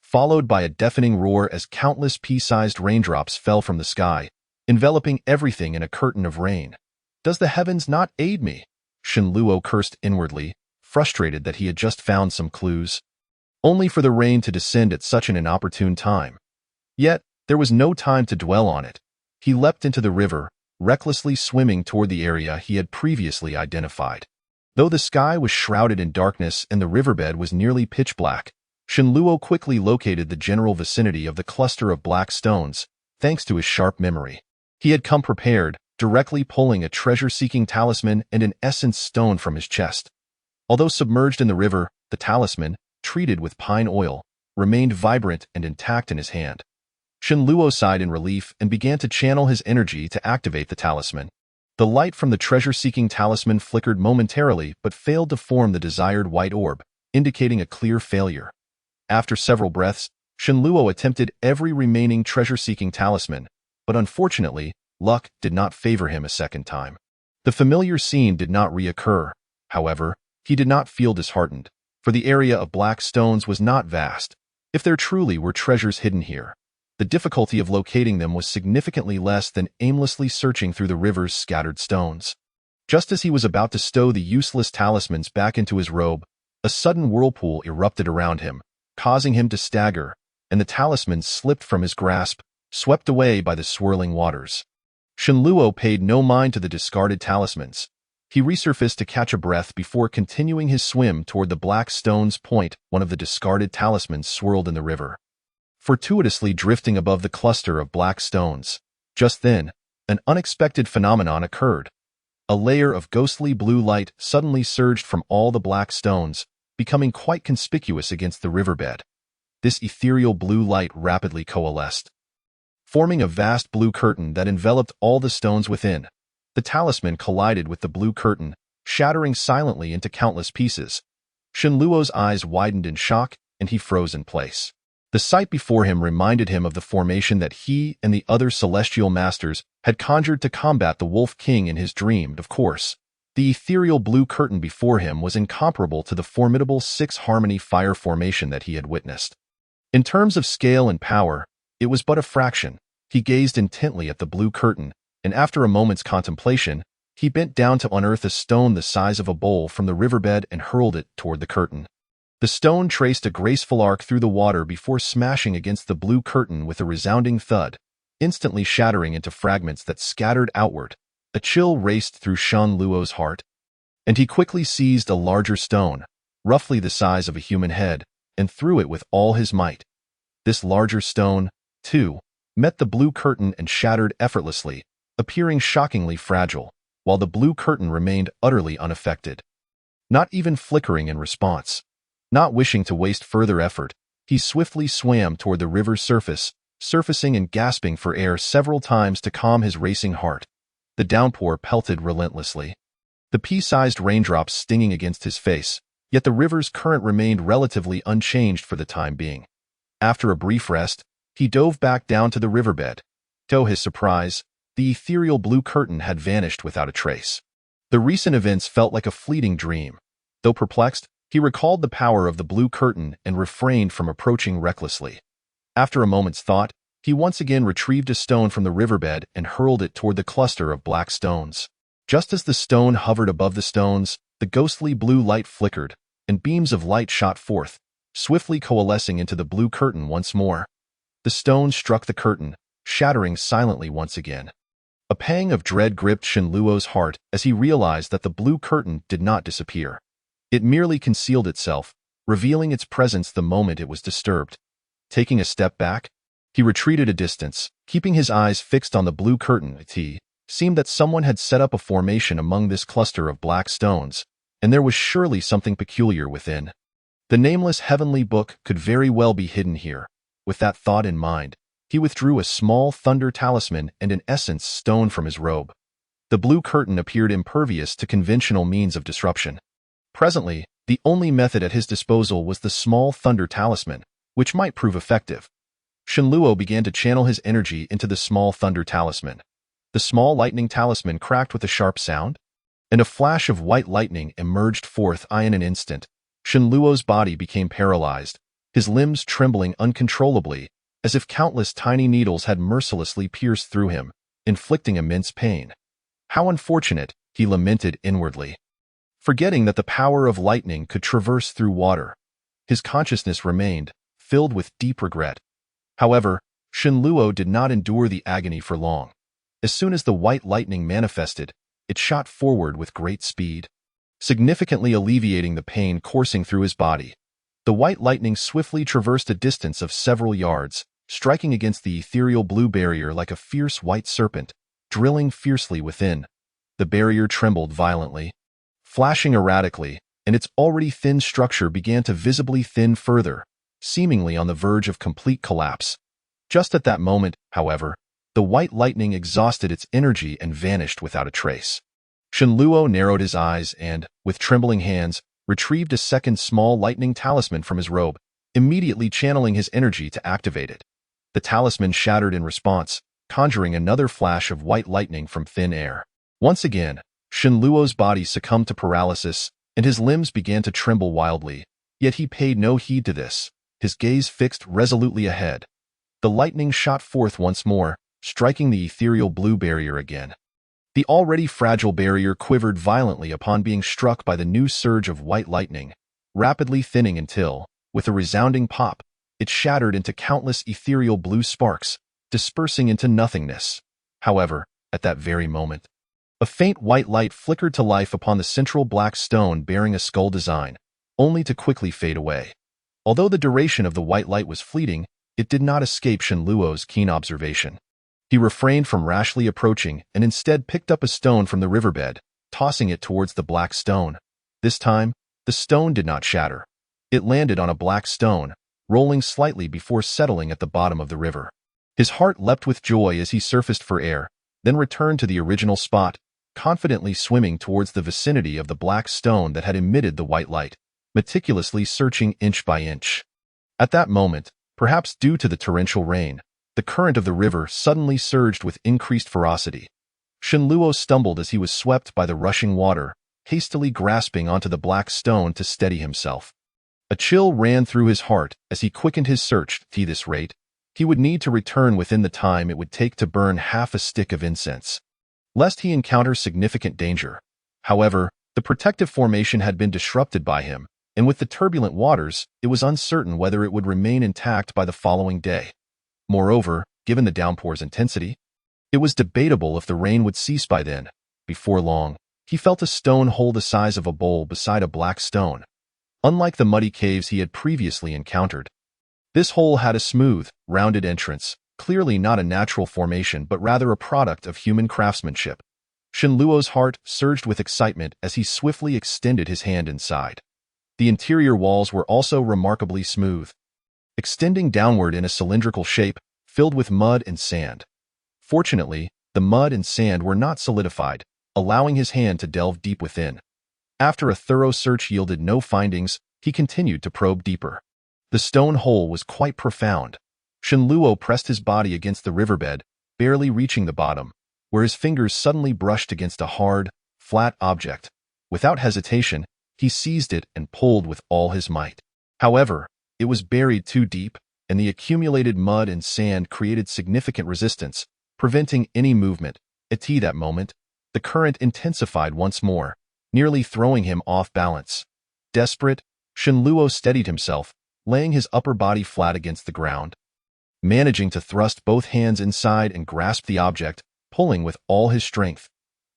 followed by a deafening roar as countless pea-sized raindrops fell from the sky, enveloping everything in a curtain of rain. "Does the heavens not aid me?" Shen Luo cursed inwardly, frustrated that he had just found some clues, only for the rain to descend at such an inopportune time. Yet, there was no time to dwell on it. He leapt into the river, recklessly swimming toward the area he had previously identified. Though the sky was shrouded in darkness and the riverbed was nearly pitch black, Shen Luo quickly located the general vicinity of the cluster of black stones, thanks to his sharp memory. He had come prepared, directly pulling a treasure-seeking talisman and an essence stone from his chest. Although submerged in the river, the talisman, treated with pine oil, remained vibrant and intact in his hand. Shen Luo sighed in relief and began to channel his energy to activate the talisman. The light from the treasure-seeking talisman flickered momentarily but failed to form the desired white orb, indicating a clear failure. After several breaths, Shen Luo attempted every remaining treasure-seeking talisman, but unfortunately, luck did not favor him a second time. The familiar scene did not reoccur. However, he did not feel disheartened, for the area of black stones was not vast. If there truly were treasures hidden here, the difficulty of locating them was significantly less than aimlessly searching through the river's scattered stones. Just as he was about to stow the useless talismans back into his robe, a sudden whirlpool erupted around him, causing him to stagger, and the talismans slipped from his grasp, swept away by the swirling waters. Shen Luo paid no mind to the discarded talismans. He resurfaced to catch a breath before continuing his swim toward the black stone's point. One of the discarded talismans swirled in the river, fortuitously drifting above the cluster of black stones. Just then, an unexpected phenomenon occurred. A layer of ghostly blue light suddenly surged from all the black stones, becoming quite conspicuous against the riverbed. This ethereal blue light rapidly coalesced, forming a vast blue curtain that enveloped all the stones within. The talisman collided with the blue curtain, shattering silently into countless pieces. Shen Luo's eyes widened in shock, and he froze in place. The sight before him reminded him of the formation that he and the other celestial masters had conjured to combat the Wolf King in his dream. Of course, the ethereal blue curtain before him was incomparable to the formidable 6-harmony fire formation that he had witnessed. In terms of scale and power, it was but a fraction. He gazed intently at the blue curtain, and after a moment's contemplation, he bent down to unearth a stone the size of a bowl from the riverbed and hurled it toward the curtain. The stone traced a graceful arc through the water before smashing against the blue curtain with a resounding thud, instantly shattering into fragments that scattered outward. A chill raced through Shen Luo's heart, and he quickly seized a larger stone, roughly the size of a human head, and threw it with all his might. This larger stone, too, met the blue curtain and shattered effortlessly, appearing shockingly fragile, while the blue curtain remained utterly unaffected, not even flickering in response. Not wishing to waste further effort, he swiftly swam toward the river's surface, surfacing and gasping for air several times to calm his racing heart. The downpour pelted relentlessly, the pea-sized raindrops stinging against his face, yet the river's current remained relatively unchanged for the time being. After a brief rest, he dove back down to the riverbed. To his surprise, the ethereal blue curtain had vanished without a trace. The recent events felt like a fleeting dream. Though perplexed, he recalled the power of the blue curtain and refrained from approaching recklessly. After a moment's thought, he once again retrieved a stone from the riverbed and hurled it toward the cluster of black stones. Just as the stone hovered above the stones, the ghostly blue light flickered, and beams of light shot forth, swiftly coalescing into the blue curtain once more. The stone struck the curtain, shattering silently once again. A pang of dread gripped Shen Luo's heart as he realized that the blue curtain did not disappear. It merely concealed itself, revealing its presence the moment it was disturbed. Taking a step back, he retreated a distance, keeping his eyes fixed on the blue curtain. It seemed that someone had set up a formation among this cluster of black stones, and there was surely something peculiar within. The nameless heavenly book could very well be hidden here. With that thought in mind, he withdrew a small thunder talisman and an essence stone from his robe. The blue curtain appeared impervious to conventional means of disruption. Presently, the only method at his disposal was the small thunder talisman, which might prove effective. Shen Luo began to channel his energy into the small thunder talisman. The small lightning talisman cracked with a sharp sound, and a flash of white lightning emerged forth in an instant. Shen Luo's body became paralyzed, his limbs trembling uncontrollably, as if countless tiny needles had mercilessly pierced through him, inflicting immense pain. How unfortunate, he lamented inwardly. Forgetting that the power of lightning could traverse through water, his consciousness remained, filled with deep regret. However, Shen Luo did not endure the agony for long. As soon as the white lightning manifested, it shot forward with great speed, significantly alleviating the pain coursing through his body. The white lightning swiftly traversed a distance of several yards, striking against the ethereal blue barrier like a fierce white serpent, drilling fiercely within. The barrier trembled violently, flashing erratically, and its already thin structure began to visibly thin further, seemingly on the verge of complete collapse. Just at that moment, however, the white lightning exhausted its energy and vanished without a trace. Shen Luo narrowed his eyes and, with trembling hands, retrieved a second small lightning talisman from his robe, immediately channeling his energy to activate it. The talisman shattered in response, conjuring another flash of white lightning from thin air. Once again, Shen Luo's body succumbed to paralysis, and his limbs began to tremble wildly, yet he paid no heed to this, his gaze fixed resolutely ahead. The lightning shot forth once more, striking the ethereal blue barrier again. The already fragile barrier quivered violently upon being struck by the new surge of white lightning, rapidly thinning until, with a resounding pop, it shattered into countless ethereal blue sparks, dispersing into nothingness. However, at that very moment, a faint white light flickered to life upon the central black stone bearing a skull design, only to quickly fade away. Although the duration of the white light was fleeting, it did not escape Shen Luo's keen observation. He refrained from rashly approaching and instead picked up a stone from the riverbed, tossing it towards the black stone. This time, the stone did not shatter. It landed on a black stone, rolling slightly before settling at the bottom of the river. His heart leapt with joy as he surfaced for air, then returned to the original spot, confidently swimming towards the vicinity of the black stone that had emitted the white light, meticulously searching inch by inch. At that moment, perhaps due to the torrential rain, the current of the river suddenly surged with increased ferocity. Shen Luo stumbled as he was swept by the rushing water, hastily grasping onto the black stone to steady himself. A chill ran through his heart as he quickened his search. At this rate, he would need to return within the time it would take to burn half a stick of incense, lest he encounter significant danger. However, the protective formation had been disrupted by him, and with the turbulent waters, it was uncertain whether it would remain intact by the following day. Moreover, given the downpour's intensity, it was debatable if the rain would cease by then. Before long, he felt a stone hole the size of a bowl beside a black stone. Unlike the muddy caves he had previously encountered, this hole had a smooth, rounded entrance, clearly not a natural formation but rather a product of human craftsmanship. Shenluo's heart surged with excitement as he swiftly extended his hand inside. The interior walls were also remarkably smooth, extending downward in a cylindrical shape, filled with mud and sand. Fortunately, the mud and sand were not solidified, allowing his hand to delve deep within. After a thorough search yielded no findings, he continued to probe deeper. The stone hole was quite profound. Shenluo pressed his body against the riverbed, barely reaching the bottom, where his fingers suddenly brushed against a hard, flat object. Without hesitation, he seized it and pulled with all his might. However, it was buried too deep, and the accumulated mud and sand created significant resistance, preventing any movement. At that moment, the current intensified once more, nearly throwing him off balance. Desperate, Shenluo steadied himself, laying his upper body flat against the ground. Managing to thrust both hands inside and grasp the object, pulling with all his strength.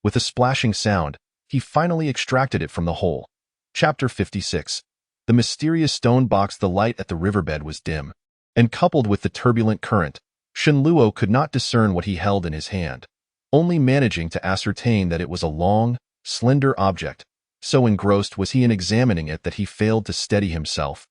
With a splashing sound, he finally extracted it from the hole. Chapter 56. The mysterious stone box. The light at the riverbed was dim, and coupled with the turbulent current, Shenluo could not discern what he held in his hand, only managing to ascertain that it was a long, slender object. So engrossed was he in examining it that he failed to steady himself,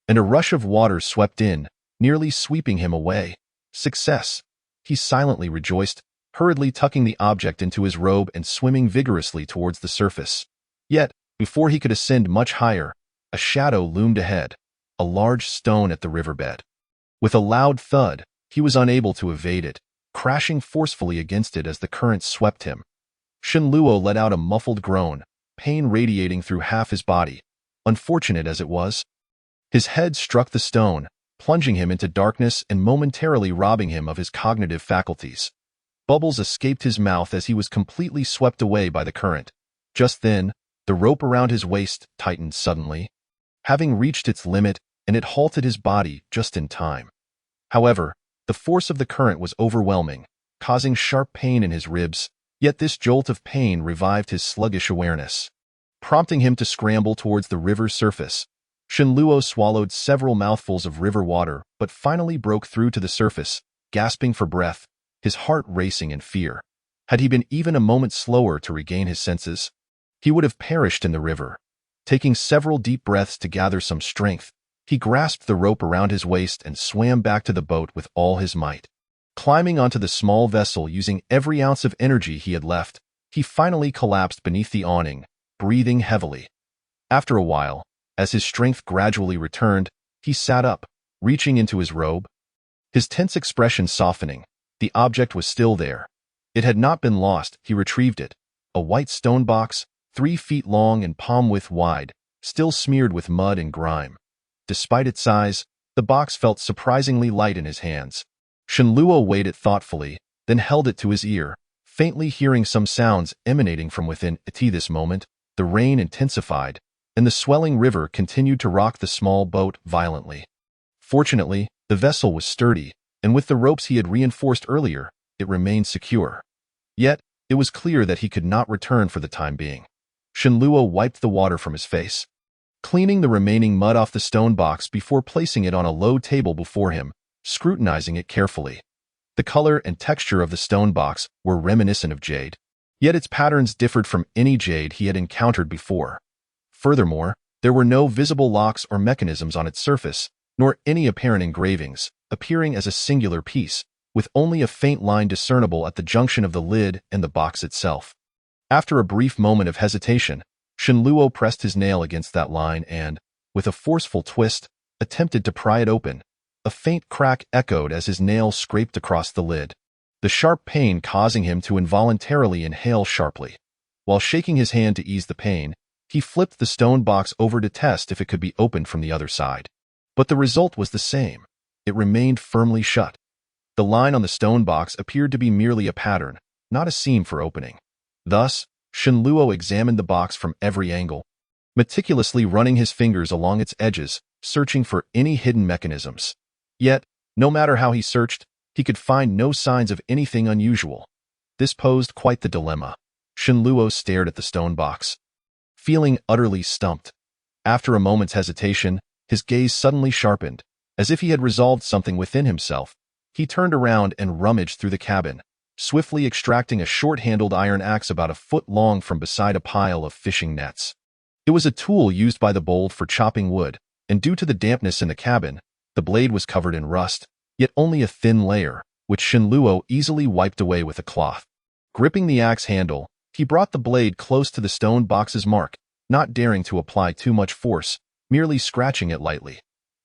and a rush of water swept in, nearly sweeping him away. Success! He silently rejoiced, hurriedly tucking the object into his robe and swimming vigorously towards the surface. Yet, before he could ascend much higher, a shadow loomed ahead, a large stone at the riverbed. With a loud thud, he was unable to evade it, crashing forcefully against it as the current swept him. Shenluo let out a muffled groan, pain radiating through half his body. Unfortunate as it was, his head struck the stone, plunging him into darkness and momentarily robbing him of his cognitive faculties. Bubbles escaped his mouth as he was completely swept away by the current. Just then, the rope around his waist tightened suddenly, having reached its limit, and it halted his body just in time. However, the force of the current was overwhelming, causing sharp pain in his ribs, yet this jolt of pain revived his sluggish awareness, prompting him to scramble towards the river's surface. Shenluo swallowed several mouthfuls of river water, but finally broke through to the surface, gasping for breath, his heart racing in fear. Had he been even a moment slower to regain his senses, he would have perished in the river. Taking several deep breaths to gather some strength, he grasped the rope around his waist and swam back to the boat with all his might. Climbing onto the small vessel using every ounce of energy he had left, he finally collapsed beneath the awning, breathing heavily. After a while, as his strength gradually returned, he sat up, reaching into his robe. His tense expression softening, the object was still there. It had not been lost. He retrieved it. A white stone box, 3 feet long and palm-width wide, still smeared with mud and grime. Despite its size, the box felt surprisingly light in his hands. Shenluo weighed it thoughtfully, then held it to his ear, faintly hearing some sounds emanating from within. At this moment, the rain intensified, and the swelling river continued to rock the small boat violently. Fortunately, the vessel was sturdy, and with the ropes he had reinforced earlier, it remained secure. Yet, it was clear that he could not return for the time being. Shenluo wiped the water from his face, cleaning the remaining mud off the stone box before placing it on a low table before him, scrutinizing it carefully. The color and texture of the stone box were reminiscent of jade, yet its patterns differed from any jade he had encountered before. Furthermore, there were no visible locks or mechanisms on its surface, nor any apparent engravings, appearing as a singular piece, with only a faint line discernible at the junction of the lid and the box itself. After a brief moment of hesitation, Shenluo pressed his nail against that line and, with a forceful twist, attempted to pry it open. A faint crack echoed as his nail scraped across the lid, the sharp pain causing him to involuntarily inhale sharply. While shaking his hand to ease the pain, He flipped the stone box over to test if it could be opened from the other side. But the result was the same. It remained firmly shut. The line on the stone box appeared to be merely a pattern, not a seam for opening. Thus, Shenluo examined the box from every angle, meticulously running his fingers along its edges, searching for any hidden mechanisms. Yet, no matter how he searched, he could find no signs of anything unusual. This posed quite the dilemma. Shenluo stared at the stone box, feeling utterly stumped. After a moment's hesitation, his gaze suddenly sharpened. As if he had resolved something within himself, he turned around and rummaged through the cabin, swiftly extracting a short-handled iron axe about a foot long from beside a pile of fishing nets. It was a tool used by the bold for chopping wood, and due to the dampness in the cabin, the blade was covered in rust, yet only a thin layer, which Shenluo easily wiped away with a cloth. Gripping the axe handle, he brought the blade close to the stone box's mark, not daring to apply too much force, merely scratching it lightly.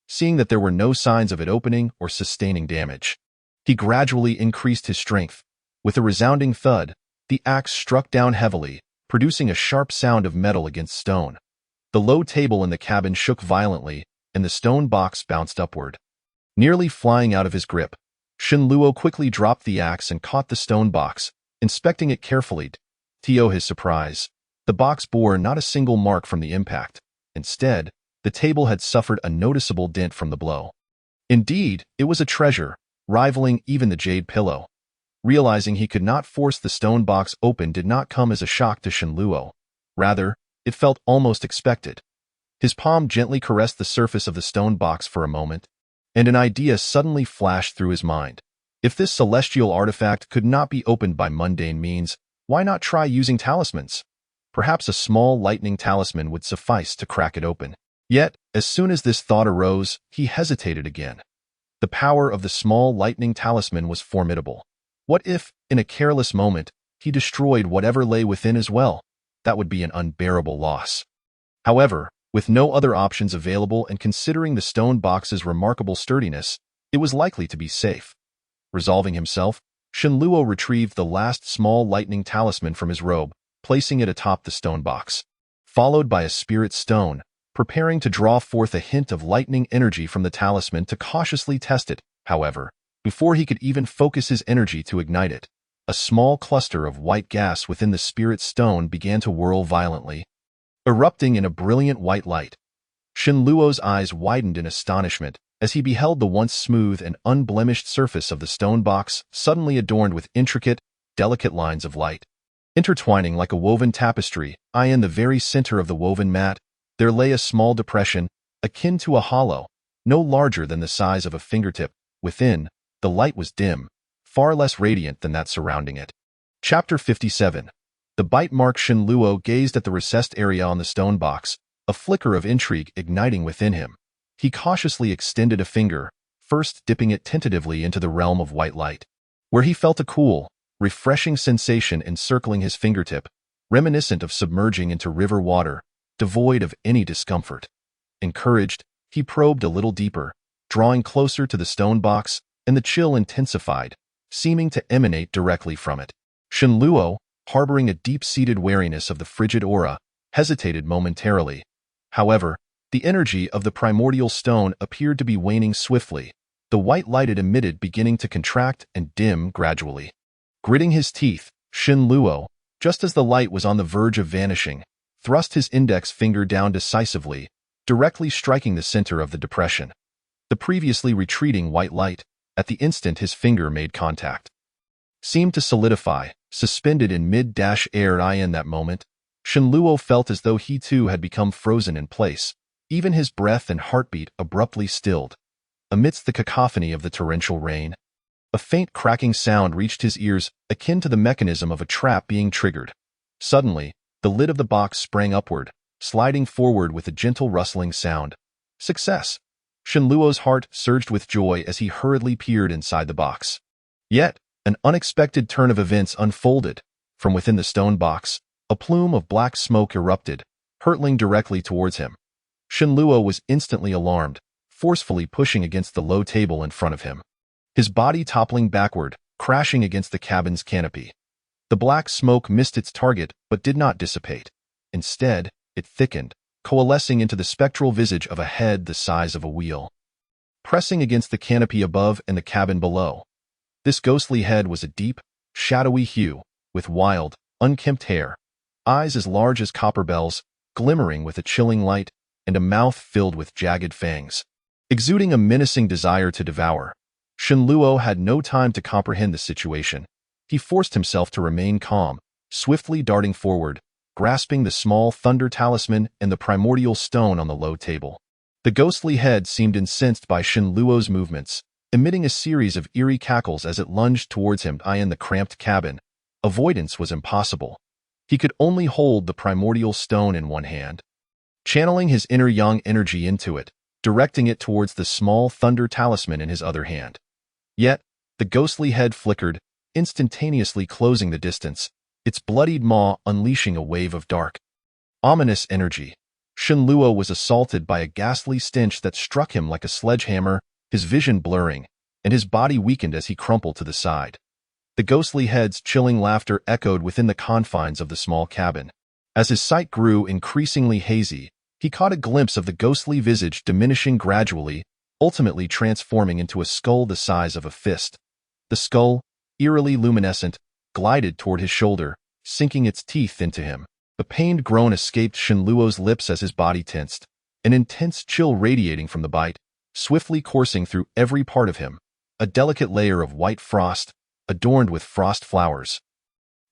Seeing that there were no signs of it opening or sustaining damage, he gradually increased his strength. With a resounding thud, the axe struck down heavily, producing a sharp sound of metal against stone. The low table in the cabin shook violently, and the stone box bounced upward. Nearly flying out of his grip, Shenluo quickly dropped the axe and caught the stone box, inspecting it carefully. To his surprise, the box bore not a single mark from the impact. Instead, the table had suffered a noticeable dent from the blow. Indeed, it was a treasure, rivaling even the jade pillow. Realizing he could not force the stone box open did not come as a shock to Shenluo. Rather, it felt almost expected. His palm gently caressed the surface of the stone box for a moment, and an idea suddenly flashed through his mind. If this celestial artifact could not be opened by mundane means, why not try using talismans? Perhaps a small lightning talisman would suffice to crack it open. Yet, as soon as this thought arose, he hesitated again. The power of the small lightning talisman was formidable. What if, in a careless moment, he destroyed whatever lay within as well? That would be an unbearable loss. However, with no other options available and considering the stone box's remarkable sturdiness, it was likely to be safe. Resolving himself, Shenluo retrieved the last small lightning talisman from his robe, placing it atop the stone box. Followed by a spirit stone, preparing to draw forth a hint of lightning energy from the talisman to cautiously test it. However, before he could even focus his energy to ignite it, a small cluster of white gas within the spirit stone began to whirl violently, erupting in a brilliant white light. Shenluo's eyes widened in astonishment as he beheld the once smooth and unblemished surface of the stone box suddenly adorned with intricate, delicate lines of light. Intertwining like a woven tapestry, in the very center of the woven mat, there lay a small depression, akin to a hollow, no larger than the size of a fingertip. Within, the light was dim, far less radiant than that surrounding it. Chapter 57. The bite mark. Shenluo gazed at the recessed area on the stone box, a flicker of intrigue igniting within him. He cautiously extended a finger, first dipping it tentatively into the realm of white light, where he felt a cool, refreshing sensation encircling his fingertip, reminiscent of submerging into river water, devoid of any discomfort. Encouraged, he probed a little deeper, drawing closer to the stone box, and the chill intensified, seeming to emanate directly from it. Shenluo, harboring a deep-seated wariness of the frigid aura, hesitated momentarily. However, the energy of the primordial stone appeared to be waning swiftly, the white light it emitted beginning to contract and dim gradually. Gritting his teeth, Shenluo, just as the light was on the verge of vanishing, thrust his index finger down decisively, directly striking the center of the depression. The previously retreating white light, at the instant his finger made contact, seemed to solidify, suspended in mid-air. In that moment, Shenluo felt as though he too had become frozen in place, even his breath and heartbeat abruptly stilled. Amidst the cacophony of the torrential rain, a faint cracking sound reached his ears, akin to the mechanism of a trap being triggered. Suddenly, the lid of the box sprang upward, sliding forward with a gentle rustling sound. Success! Shenluo's heart surged with joy as he hurriedly peered inside the box. Yet, an unexpected turn of events unfolded. From within the stone box, a plume of black smoke erupted, hurtling directly towards him. Shenluo was instantly alarmed, forcefully pushing against the low table in front of him, his body toppling backward, crashing against the cabin's canopy. The black smoke missed its target but did not dissipate. Instead, it thickened, coalescing into the spectral visage of a head the size of a wheel, pressing against the canopy above and the cabin below. This ghostly head was a deep, shadowy hue, with wild, unkempt hair, eyes as large as copper bells, glimmering with a chilling light, and a mouth filled with jagged fangs. Exuding a menacing desire to devour, Shenluo had no time to comprehend the situation. He forced himself to remain calm, swiftly darting forward, grasping the small thunder talisman and the primordial stone on the low table. The ghostly head seemed incensed by Shenluo's movements, emitting a series of eerie cackles as it lunged towards him in the cramped cabin. Avoidance was impossible. He could only hold the primordial stone in one hand, channeling his inner yang energy into it, directing it towards the small thunder talisman in his other hand. Yet, the ghostly head flickered, instantaneously closing the distance, its bloodied maw unleashing a wave of dark, ominous energy. Shenluo was assaulted by a ghastly stench that struck him like a sledgehammer, his vision blurring, and his body weakened as he crumpled to the side. The ghostly head's chilling laughter echoed within the confines of the small cabin. As his sight grew increasingly hazy, he caught a glimpse of the ghostly visage diminishing gradually, ultimately transforming into a skull the size of a fist. The skull, eerily luminescent, glided toward his shoulder, sinking its teeth into him. A pained groan escaped Shenluo's lips as his body tensed, an intense chill radiating from the bite, swiftly coursing through every part of him. A delicate layer of white frost, adorned with frost flowers,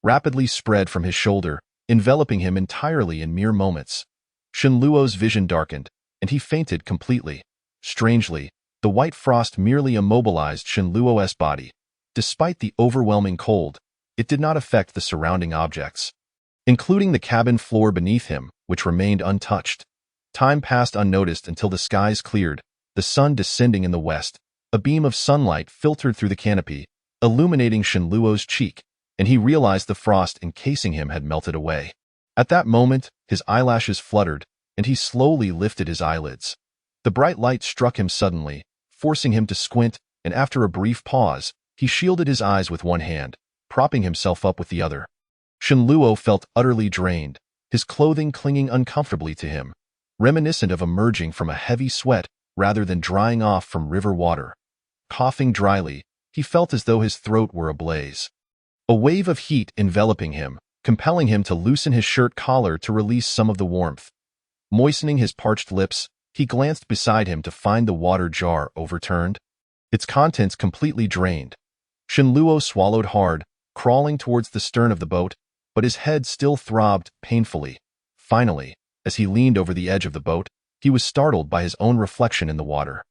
rapidly spread from his shoulder, enveloping him entirely in mere moments. Shenluo's vision darkened, and he fainted completely. Strangely, the white frost merely immobilized Shenluo's body. Despite the overwhelming cold, it did not affect the surrounding objects, including the cabin floor beneath him, which remained untouched. Time passed unnoticed until the skies cleared, the sun descending in the west. A beam of sunlight filtered through the canopy, illuminating Shenluo's cheek, and he realized the frost encasing him had melted away. At that moment, his eyelashes fluttered, and he slowly lifted his eyelids. The bright light struck him suddenly, forcing him to squint, and after a brief pause, he shielded his eyes with one hand, propping himself up with the other. Shenluo felt utterly drained, his clothing clinging uncomfortably to him, reminiscent of emerging from a heavy sweat rather than drying off from river water. Coughing dryly, he felt as though his throat were ablaze. A wave of heat enveloping him, compelling him to loosen his shirt collar to release some of the warmth. Moistening his parched lips, he glanced beside him to find the water jar overturned, its contents completely drained. Shenluo swallowed hard, crawling towards the stern of the boat, but his head still throbbed painfully. Finally, as he leaned over the edge of the boat, he was startled by his own reflection in the water.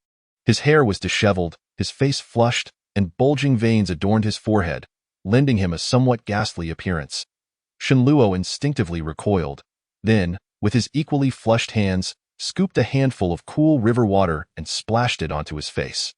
His hair was disheveled, his face flushed, and bulging veins adorned his forehead, lending him a somewhat ghastly appearance. Shenluo instinctively recoiled, then, with his equally flushed hands, scooped a handful of cool river water and splashed it onto his face.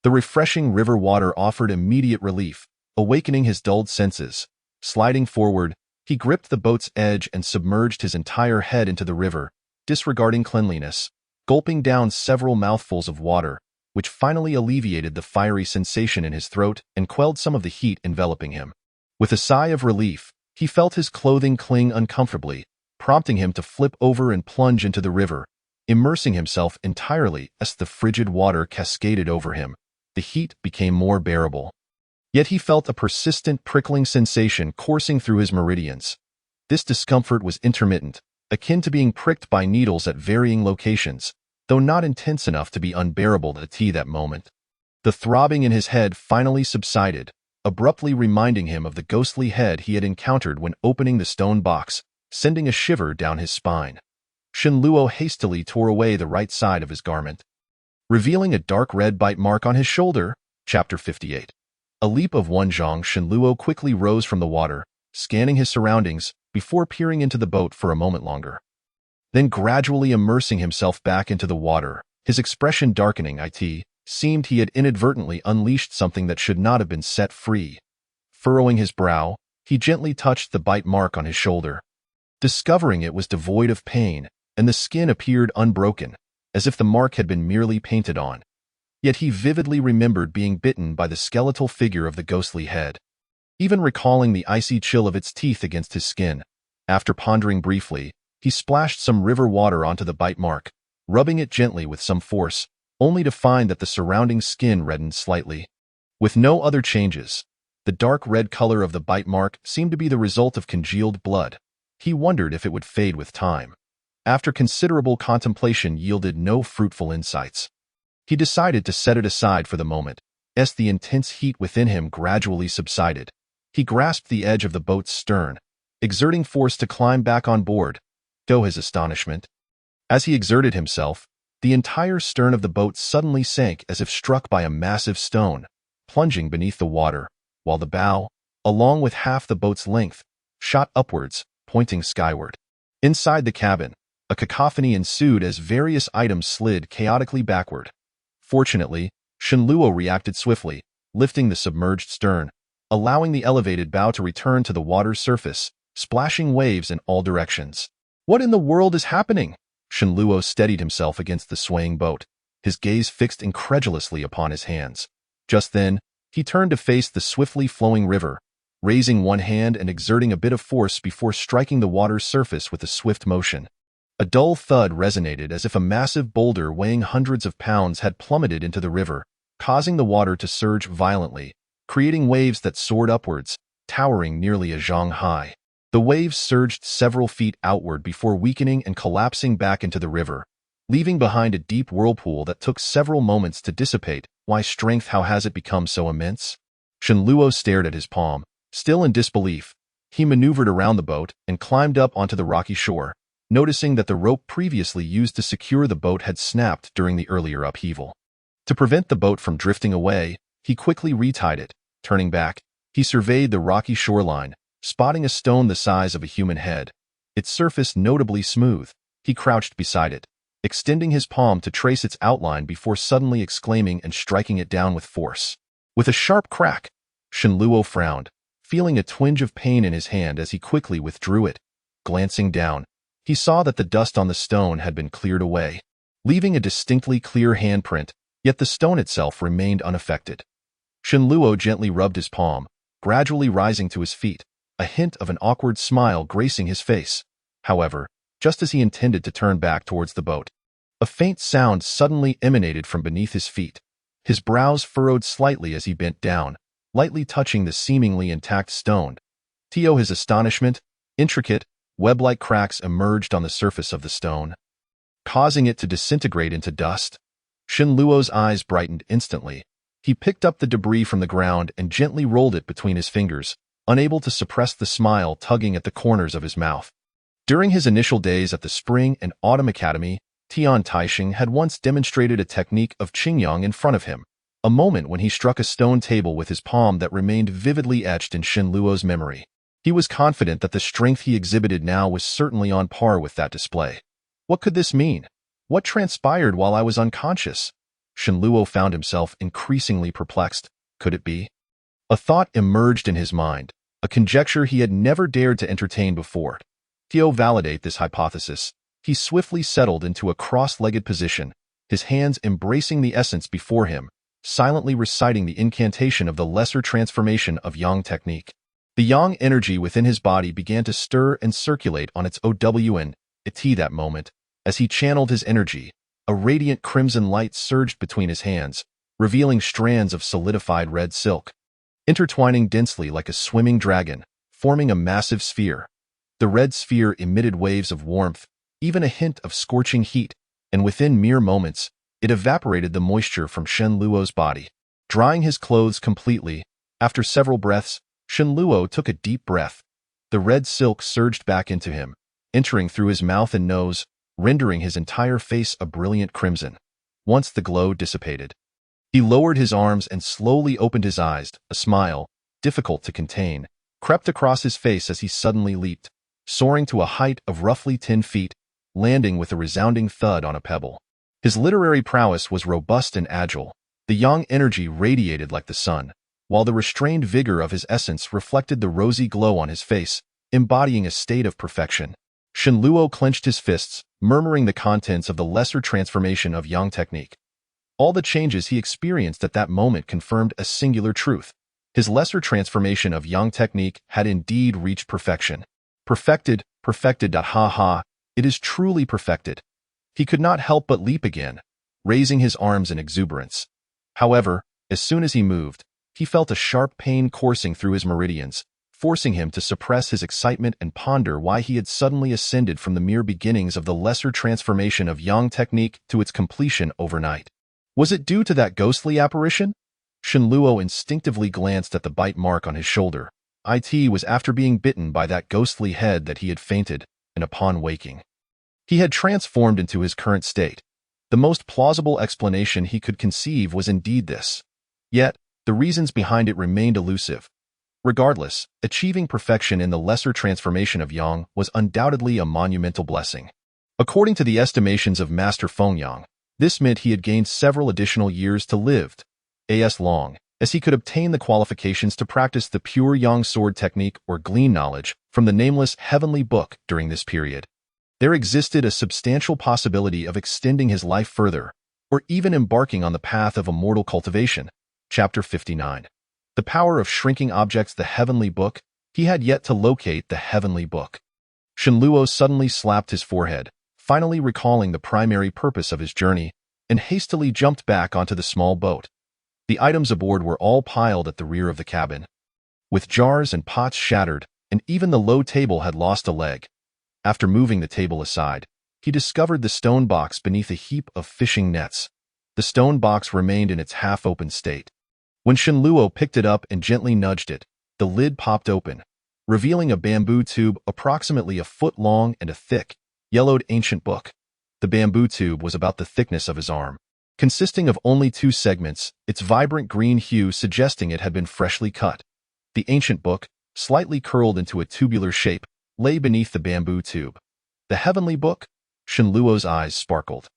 The refreshing river water offered immediate relief, awakening his dulled senses. Sliding forward, he gripped the boat's edge and submerged his entire head into the river, disregarding cleanliness, gulping down several mouthfuls of water, which finally alleviated the fiery sensation in his throat and quelled some of the heat enveloping him. With a sigh of relief, he felt his clothing cling uncomfortably, prompting him to flip over and plunge into the river, immersing himself entirely as the frigid water cascaded over him. The heat became more bearable. Yet he felt a persistent prickling sensation coursing through his meridians. This discomfort was intermittent, akin to being pricked by needles at varying locations, though not intense enough to be unbearable to that moment. The throbbing in his head finally subsided, abruptly reminding him of the ghostly head he had encountered when opening the stone box, sending a shiver down his spine. Shenluo hastily tore away the right side of his garment, revealing a dark red bite mark on his shoulder. Chapter 58. A leap of one zhang, Shenluo quickly rose from the water, scanning his surroundings before peering into the boat for a moment longer. Then gradually immersing himself back into the water, his expression darkening. It seemed he had inadvertently unleashed something that should not have been set free. Furrowing his brow, he gently touched the bite mark on his shoulder, discovering it was devoid of pain, and the skin appeared unbroken, as if the mark had been merely painted on. Yet he vividly remembered being bitten by the skeletal figure of the ghostly head, even recalling the icy chill of its teeth against his skin. After pondering briefly, He splashed some river water onto the bite mark, rubbing it gently with some force, only to find that the surrounding skin reddened slightly. With no other changes, the dark red color of the bite mark seemed to be the result of congealed blood. He wondered if it would fade with time. After considerable contemplation yielded no fruitful insights, he decided to set it aside for the moment, as the intense heat within him gradually subsided. He grasped the edge of the boat's stern, exerting force to climb back on board. To his astonishment, as he exerted himself, the entire stern of the boat suddenly sank as if struck by a massive stone, plunging beneath the water, while the bow, along with half the boat's length, shot upwards, pointing skyward. Inside the cabin, a cacophony ensued as various items slid chaotically backward. Fortunately, Shenluo reacted swiftly, lifting the submerged stern, allowing the elevated bow to return to the water's surface, splashing waves in all directions. What in the world is happening? Shenluo steadied himself against the swaying boat, his gaze fixed incredulously upon his hands. Just then, he turned to face the swiftly flowing river, raising one hand and exerting a bit of force before striking the water's surface with a swift motion. A dull thud resonated as if a massive boulder weighing hundreds of pounds had plummeted into the river, causing the water to surge violently, creating waves that soared upwards, towering nearly a zhang high. The waves surged several feet outward before weakening and collapsing back into the river, leaving behind a deep whirlpool that took several moments to dissipate. Why strength? How has it become so immense? Shenluo stared at his palm, still in disbelief. He maneuvered around the boat and climbed up onto the rocky shore, noticing that the rope previously used to secure the boat had snapped during the earlier upheaval. To prevent the boat from drifting away, he quickly retied it. Turning back, he surveyed the rocky shoreline, spotting a stone the size of a human head, its surface notably smooth. He crouched beside it, extending his palm to trace its outline before suddenly exclaiming and striking it down with force. With a sharp crack, Shenluo frowned, feeling a twinge of pain in his hand as he quickly withdrew it. Glancing down, he saw that the dust on the stone had been cleared away, leaving a distinctly clear handprint, yet the stone itself remained unaffected. Shenluo gently rubbed his palm, gradually rising to his feet, a hint of an awkward smile gracing his face. However, just as he intended to turn back towards the boat, a faint sound suddenly emanated from beneath his feet. His brows furrowed slightly as he bent down, lightly touching the seemingly intact stone. To his astonishment, intricate, web-like cracks emerged on the surface of the stone, causing it to disintegrate into dust. Shenluo's eyes brightened instantly. He picked up the debris from the ground and gently rolled it between his fingers, unable to suppress the smile tugging at the corners of his mouth. During his initial days at the Spring and Autumn Academy, Tian Taixing had once demonstrated a technique of Qingyang in front of him, a moment when he struck a stone table with his palm that remained vividly etched in Shenluo's memory. He was confident that the strength he exhibited now was certainly on par with that display. What could this mean? What transpired while I was unconscious? Shenluo found himself increasingly perplexed. Could it be? A thought emerged in his mind, a conjecture he had never dared to entertain before. To validate this hypothesis, he swiftly settled into a cross-legged position, his hands embracing the essence before him, silently reciting the incantation of the lesser transformation of Yang technique. The Yang energy within his body began to stir and circulate on its own it that moment. As he channeled his energy, a radiant crimson light surged between his hands, revealing strands of solidified red silk, intertwining densely like a swimming dragon, forming a massive sphere. The red sphere emitted waves of warmth, even a hint of scorching heat, and within mere moments, it evaporated the moisture from Shenluo's body, drying his clothes completely. After several breaths, Shenluo took a deep breath. The red silk surged back into him, entering through his mouth and nose, rendering his entire face a brilliant crimson. Once the glow dissipated, he lowered his arms and slowly opened his eyes. A smile, difficult to contain, crept across his face as he suddenly leaped, soaring to a height of roughly 10 feet, landing with a resounding thud on a pebble. His literary prowess was robust and agile. The Yang energy radiated like the sun, while the restrained vigor of his essence reflected the rosy glow on his face, embodying a state of perfection. Shenluo clenched his fists, murmuring the contents of the lesser transformation of Yang technique. All the changes he experienced at that moment confirmed a singular truth. His lesser transformation of Yang technique had indeed reached perfection. Perfected, ha ha. It is truly perfected. He could not help but leap again, raising his arms in exuberance. However, as soon as he moved, he felt a sharp pain coursing through his meridians, forcing him to suppress his excitement and ponder why he had suddenly ascended from the mere beginnings of the lesser transformation of Yang technique to its completion overnight. Was it due to that ghostly apparition? Shenluo instinctively glanced at the bite mark on his shoulder. It was after being bitten by that ghostly head that he had fainted, and upon waking, he had transformed into his current state. The most plausible explanation he could conceive was indeed this. Yet, the reasons behind it remained elusive. Regardless, achieving perfection in the lesser transformation of Yang was undoubtedly a monumental blessing. According to the estimations of Master Fengyang, this meant he had gained several additional years to live, as long as he could obtain the qualifications to practice the pure Yang sword technique or glean knowledge from the nameless heavenly book during this period. There existed a substantial possibility of extending his life further, or even embarking on the path of immortal cultivation. Chapter 59. The power of shrinking objects. The heavenly book. He had yet to locate the heavenly book. Shenluo suddenly slapped his forehead, finally recalling the primary purpose of his journey, and hastily jumped back onto the small boat. The items aboard were all piled at the rear of the cabin, with jars and pots shattered, and even the low table had lost a leg. After moving the table aside, he discovered the stone box beneath a heap of fishing nets. The stone box remained in its half-open state. When Shenluo picked it up and gently nudged it, the lid popped open, revealing a bamboo tube approximately a foot long and a thick, yellowed ancient book. The bamboo tube was about the thickness of his arm, consisting of only 2 segments, its vibrant green hue suggesting it had been freshly cut. The ancient book, slightly curled into a tubular shape, lay beneath the bamboo tube. The heavenly book? Shenluo's eyes sparkled.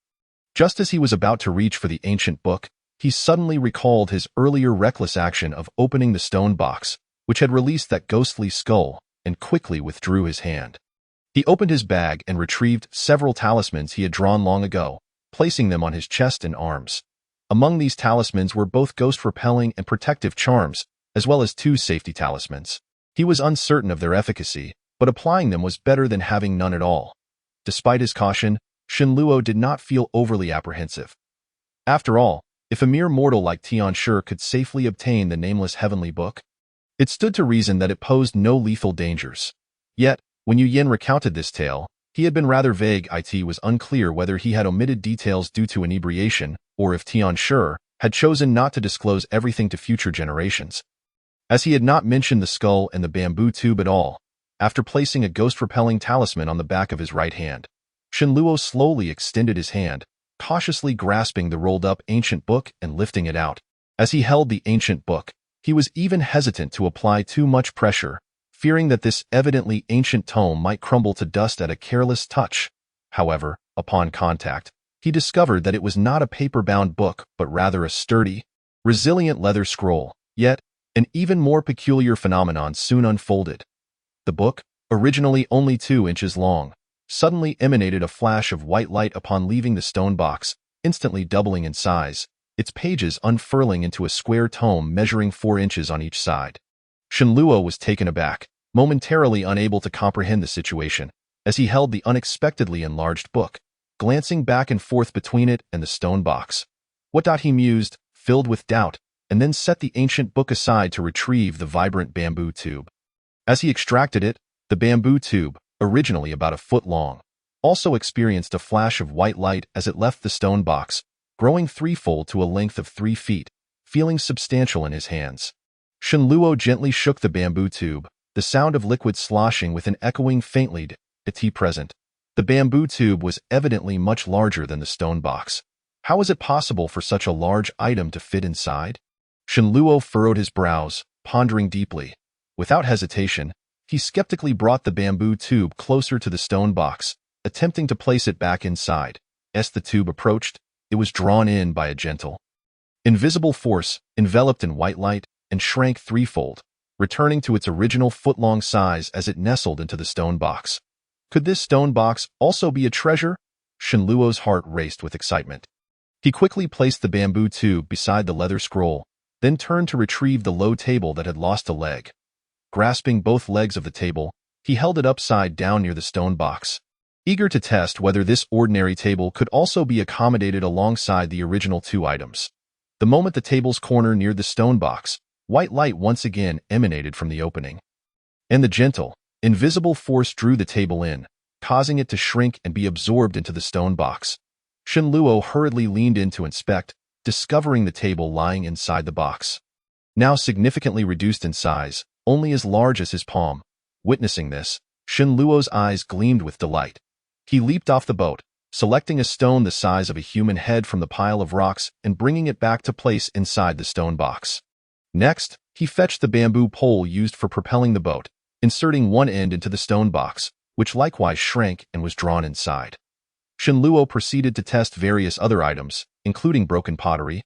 Just as he was about to reach for the ancient book, he suddenly recalled his earlier reckless action of opening the stone box, which had released that ghostly skull, and quickly withdrew his hand. He opened his bag and retrieved several talismans he had drawn long ago, placing them on his chest and arms. Among these talismans were both ghost-repelling and protective charms, as well as 2 safety talismans. He was uncertain of their efficacy, but applying them was better than having none at all. Despite his caution, Shenluo did not feel overly apprehensive. After all, if a mere mortal like Tianshi could safely obtain the nameless heavenly book, it stood to reason that it posed no lethal dangers. Yet, when Yu Yin recounted this tale, he had been rather vague. It was unclear whether he had omitted details due to inebriation, or if Tianshi had chosen not to disclose everything to future generations. As he had not mentioned the skull and the bamboo tube at all, after placing a ghost-repelling talisman on the back of his right hand, Shenluo slowly extended his hand, cautiously grasping the rolled-up ancient book and lifting it out. As he held the ancient book, he was even hesitant to apply too much pressure, fearing that this evidently ancient tome might crumble to dust at a careless touch. However, upon contact, he discovered that it was not a paper-bound book, but rather a sturdy, resilient leather scroll. Yet, an even more peculiar phenomenon soon unfolded. The book, originally only 2 inches long, suddenly emanated a flash of white light upon leaving the stone box, instantly doubling in size, its pages unfurling into a square tome measuring 4 inches on each side. Shenluo was taken aback, momentarily unable to comprehend the situation, as he held the unexpectedly enlarged book, glancing back and forth between it and the stone box. What? He mused, filled with doubt, and then set the ancient book aside to retrieve the vibrant bamboo tube. As he extracted it, the bamboo tube, originally about a foot long, also experienced a flash of white light as it left the stone box, growing threefold to a length of 3 feet, feeling substantial in his hands. Shenluo gently shook the bamboo tube, the sound of liquid sloshing with an echoing faintly "It present." The bamboo tube was evidently much larger than the stone box. How was it possible for such a large item to fit inside? Shenluo furrowed his brows, pondering deeply. Without hesitation, he skeptically brought the bamboo tube closer to the stone box, attempting to place it back inside. As the tube approached, it was drawn in by a gentle, invisible force, enveloped in white light, and shrank threefold, returning to its original foot-long size as it nestled into the stone box. Could this stone box also be a treasure? Shenluo's heart raced with excitement. He quickly placed the bamboo tube beside the leather scroll, then turned to retrieve the low table that had lost a leg. Grasping both legs of the table, he held it upside down near the stone box. eager to test whether this ordinary table could also be accommodated alongside the original two items. The moment the table's corner neared the stone box, white light once again emanated from the opening. And the gentle, invisible force drew the table in, causing it to shrink and be absorbed into the stone box. Shenluo hurriedly leaned in to inspect, discovering the table lying inside the box. Now significantly reduced in size, only as large as his palm. Witnessing this, Shenluo's eyes gleamed with delight. He leaped off the boat, selecting a stone the size of a human head from the pile of rocks and bringing it back to place inside the stone box. Next, he fetched the bamboo pole used for propelling the boat, inserting one end into the stone box, which likewise shrank and was drawn inside. Shenluo proceeded to test various other items, including broken pottery,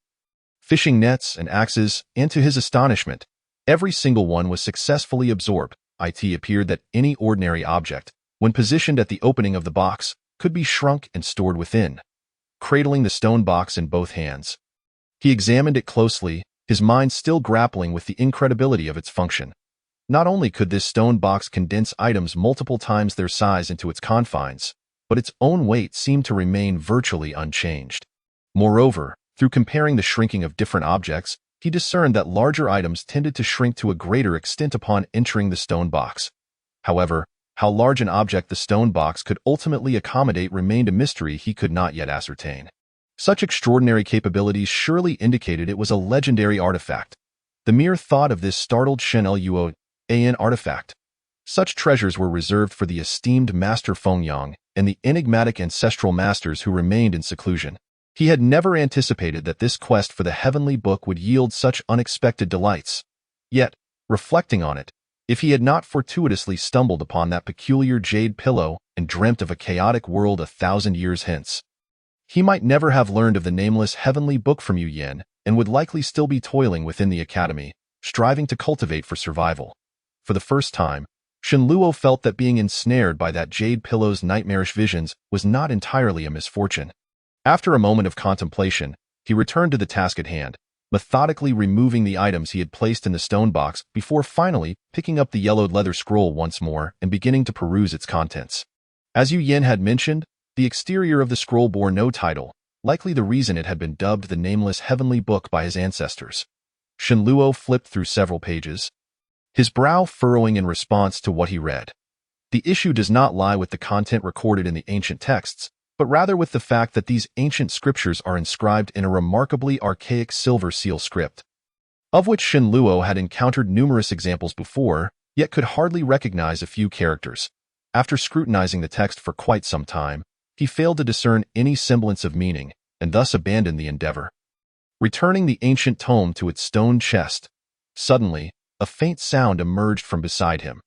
fishing nets, and axes, and to his astonishment, every single one was successfully absorbed. It appeared that any ordinary object, when positioned at the opening of the box, could be shrunk and stored within. Cradling the stone box in both hands, he examined it closely, his mind still grappling with the incredibility of its function. Not only could this stone box condense items multiple times their size into its confines, but its own weight seemed to remain virtually unchanged. Moreover, through comparing the shrinking of different objects, he discerned that larger items tended to shrink to a greater extent upon entering the stone box. However, how large an object the stone box could ultimately accommodate remained a mystery he could not yet ascertain. Such extraordinary capabilities surely indicated it was a legendary artifact. The mere thought of this startled Shenluo an artifact. Such treasures were reserved for the esteemed Master Fengyang and the enigmatic ancestral masters who remained in seclusion. He had never anticipated that this quest for the heavenly book would yield such unexpected delights. Yet, reflecting on it, if he had not fortuitously stumbled upon that peculiar jade pillow and dreamt of a chaotic world 1,000 years hence, he might never have learned of the nameless heavenly book from Yu Yen and would likely still be toiling within the academy, striving to cultivate for survival. For the first time, Shenluo felt that being ensnared by that jade pillow's nightmarish visions was not entirely a misfortune. After a moment of contemplation, he returned to the task at hand, methodically removing the items he had placed in the stone box before finally picking up the yellowed leather scroll once more and beginning to peruse its contents. As Yu Yen had mentioned, the exterior of the scroll bore no title, likely the reason it had been dubbed the nameless heavenly book by his ancestors. Shenluo flipped through several pages, his brow furrowing in response to what he read. The issue does not lie with the content recorded in the ancient texts, but rather with the fact that these ancient scriptures are inscribed in a remarkably archaic silver seal script, of which Shenluo had encountered numerous examples before, yet could hardly recognize a few characters. After scrutinizing the text for quite some time, he failed to discern any semblance of meaning, and thus abandoned the endeavor. Returning the ancient tome to its stone chest, suddenly, a faint sound emerged from beside him.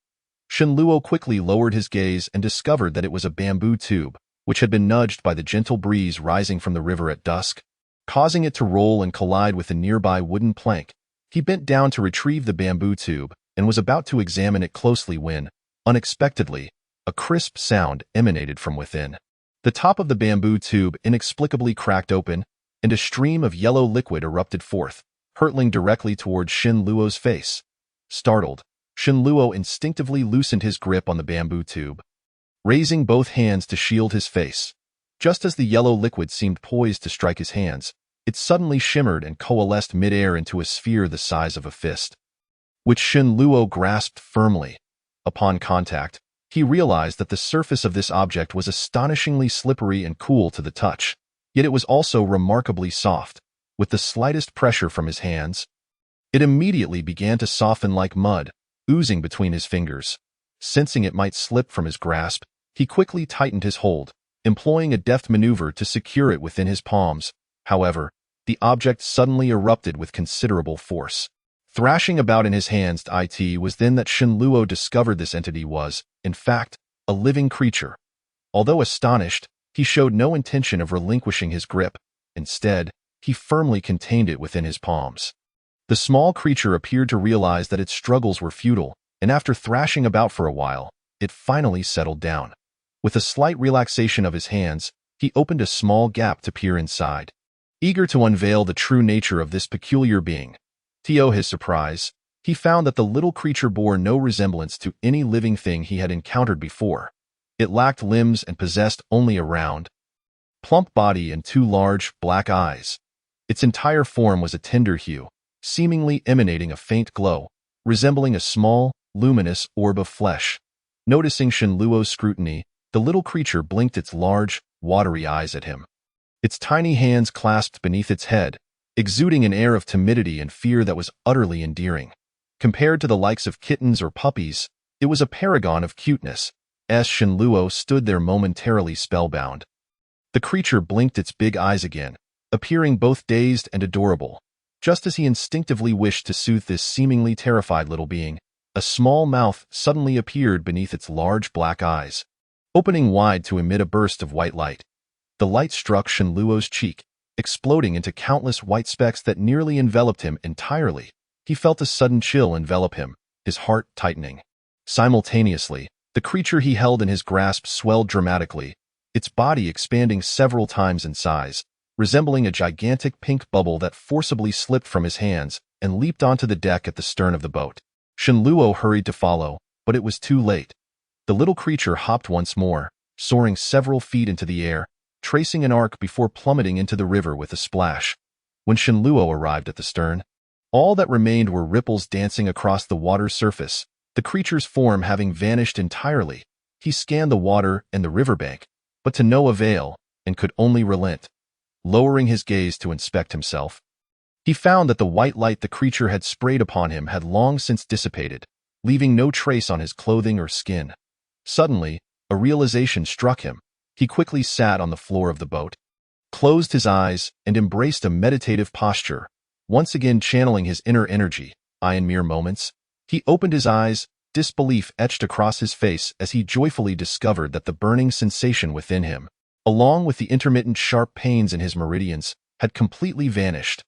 Shenluo quickly lowered his gaze and discovered that it was a bamboo tube, which had been nudged by the gentle breeze rising from the river at dusk, causing it to roll and collide with a nearby wooden plank. He bent down to retrieve the bamboo tube and was about to examine it closely when, unexpectedly, a crisp sound emanated from within. The top of the bamboo tube inexplicably cracked open, and a stream of yellow liquid erupted forth, hurtling directly towards Shenluo's face. Startled, Shenluo instinctively loosened his grip on the bamboo tube, raising both hands to shield his face. Just as the yellow liquid seemed poised to strike his hands, it suddenly shimmered and coalesced midair into a sphere the size of a fist, which Shenluo grasped firmly. Upon contact, he realized that the surface of this object was astonishingly slippery and cool to the touch, yet it was also remarkably soft. With the slightest pressure from his hands, it immediately began to soften like mud, oozing between his fingers. Sensing it might slip from his grasp, he quickly tightened his hold, employing a deft maneuver to secure it within his palms. However, the object suddenly erupted with considerable force. Thrashing about in his hands, it was then that Shenluo discovered this entity was, in fact, a living creature. Although astonished, he showed no intention of relinquishing his grip. Instead, he firmly contained it within his palms. The small creature appeared to realize that its struggles were futile, and after thrashing about for a while, it finally settled down. With a slight relaxation of his hands, he opened a small gap to peer inside. Eager to unveil the true nature of this peculiar being, to his surprise, he found that the little creature bore no resemblance to any living thing he had encountered before. It lacked limbs and possessed only a round, plump body and two large, black eyes. Its entire form was a tender hue, seemingly emanating a faint glow, resembling a small, luminous orb of flesh. Noticing Shenluo's scrutiny, the little creature blinked its large, watery eyes at him. Its tiny hands clasped beneath its head, exuding an air of timidity and fear that was utterly endearing. Compared to the likes of kittens or puppies, it was a paragon of cuteness, as Shenluo stood there momentarily spellbound. The creature blinked its big eyes again, appearing both dazed and adorable. Just as he instinctively wished to soothe this seemingly terrified little being, a small mouth suddenly appeared beneath its large black eyes, opening wide to emit a burst of white light. The light struck Shenluo's cheek, exploding into countless white specks that nearly enveloped him entirely. He felt a sudden chill envelop him, his heart tightening. Simultaneously, the creature he held in his grasp swelled dramatically, its body expanding several times in size, resembling a gigantic pink bubble that forcibly slipped from his hands and leaped onto the deck at the stern of the boat. Shenluo hurried to follow, but it was too late. The little creature hopped once more, soaring several feet into the air, tracing an arc before plummeting into the river with a splash. When Shenluo arrived at the stern, all that remained were ripples dancing across the water's surface, the creature's form having vanished entirely. He scanned the water and the riverbank, but to no avail, and could only relent. Lowering his gaze to inspect himself, he found that the white light the creature had sprayed upon him had long since dissipated, leaving no trace on his clothing or skin. Suddenly, a realization struck him. He quickly sat on the floor of the boat, closed his eyes, and embraced a meditative posture, once again channeling his inner energy. In mere moments, he opened his eyes, disbelief etched across his face as he joyfully discovered that the burning sensation within him, along with the intermittent sharp pains in his meridians, had completely vanished.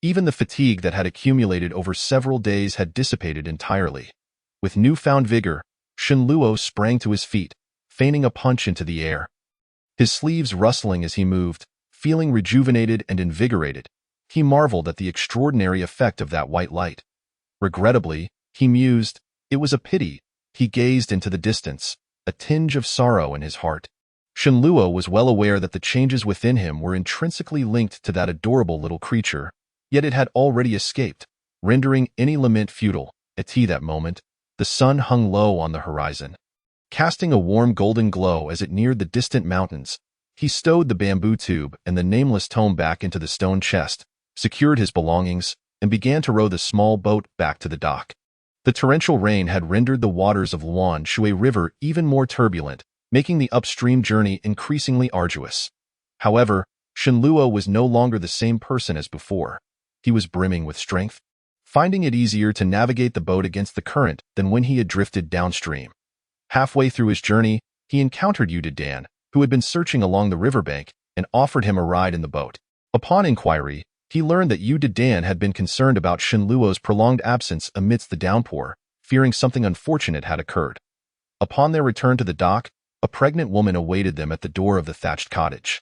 Even the fatigue that had accumulated over several days had dissipated entirely. With newfound vigor, Shenluo sprang to his feet, feigning a punch into the air. His sleeves rustling as he moved, feeling rejuvenated and invigorated, he marveled at the extraordinary effect of that white light. Regrettably, he mused, it was a pity. He gazed into the distance, a tinge of sorrow in his heart. Shenluo was well aware that the changes within him were intrinsically linked to that adorable little creature, yet it had already escaped, rendering any lament futile. At that moment, the sun hung low on the horizon, casting a warm golden glow as it neared the distant mountains. He stowed the bamboo tube and the nameless tome back into the stone chest, secured his belongings, and began to row the small boat back to the dock. The torrential rain had rendered the waters of Luan Shui River even more turbulent, making the upstream journey increasingly arduous. However, Shenluo was no longer the same person as before. He was brimming with strength, finding it easier to navigate the boat against the current than when he had drifted downstream. Halfway through his journey, he encountered Dan, who had been searching along the riverbank, and offered him a ride in the boat. Upon inquiry, he learned that Dan had been concerned about Shenluo's prolonged absence amidst the downpour, fearing something unfortunate had occurred. Upon their return to the dock, a pregnant woman awaited them at the door of the thatched cottage.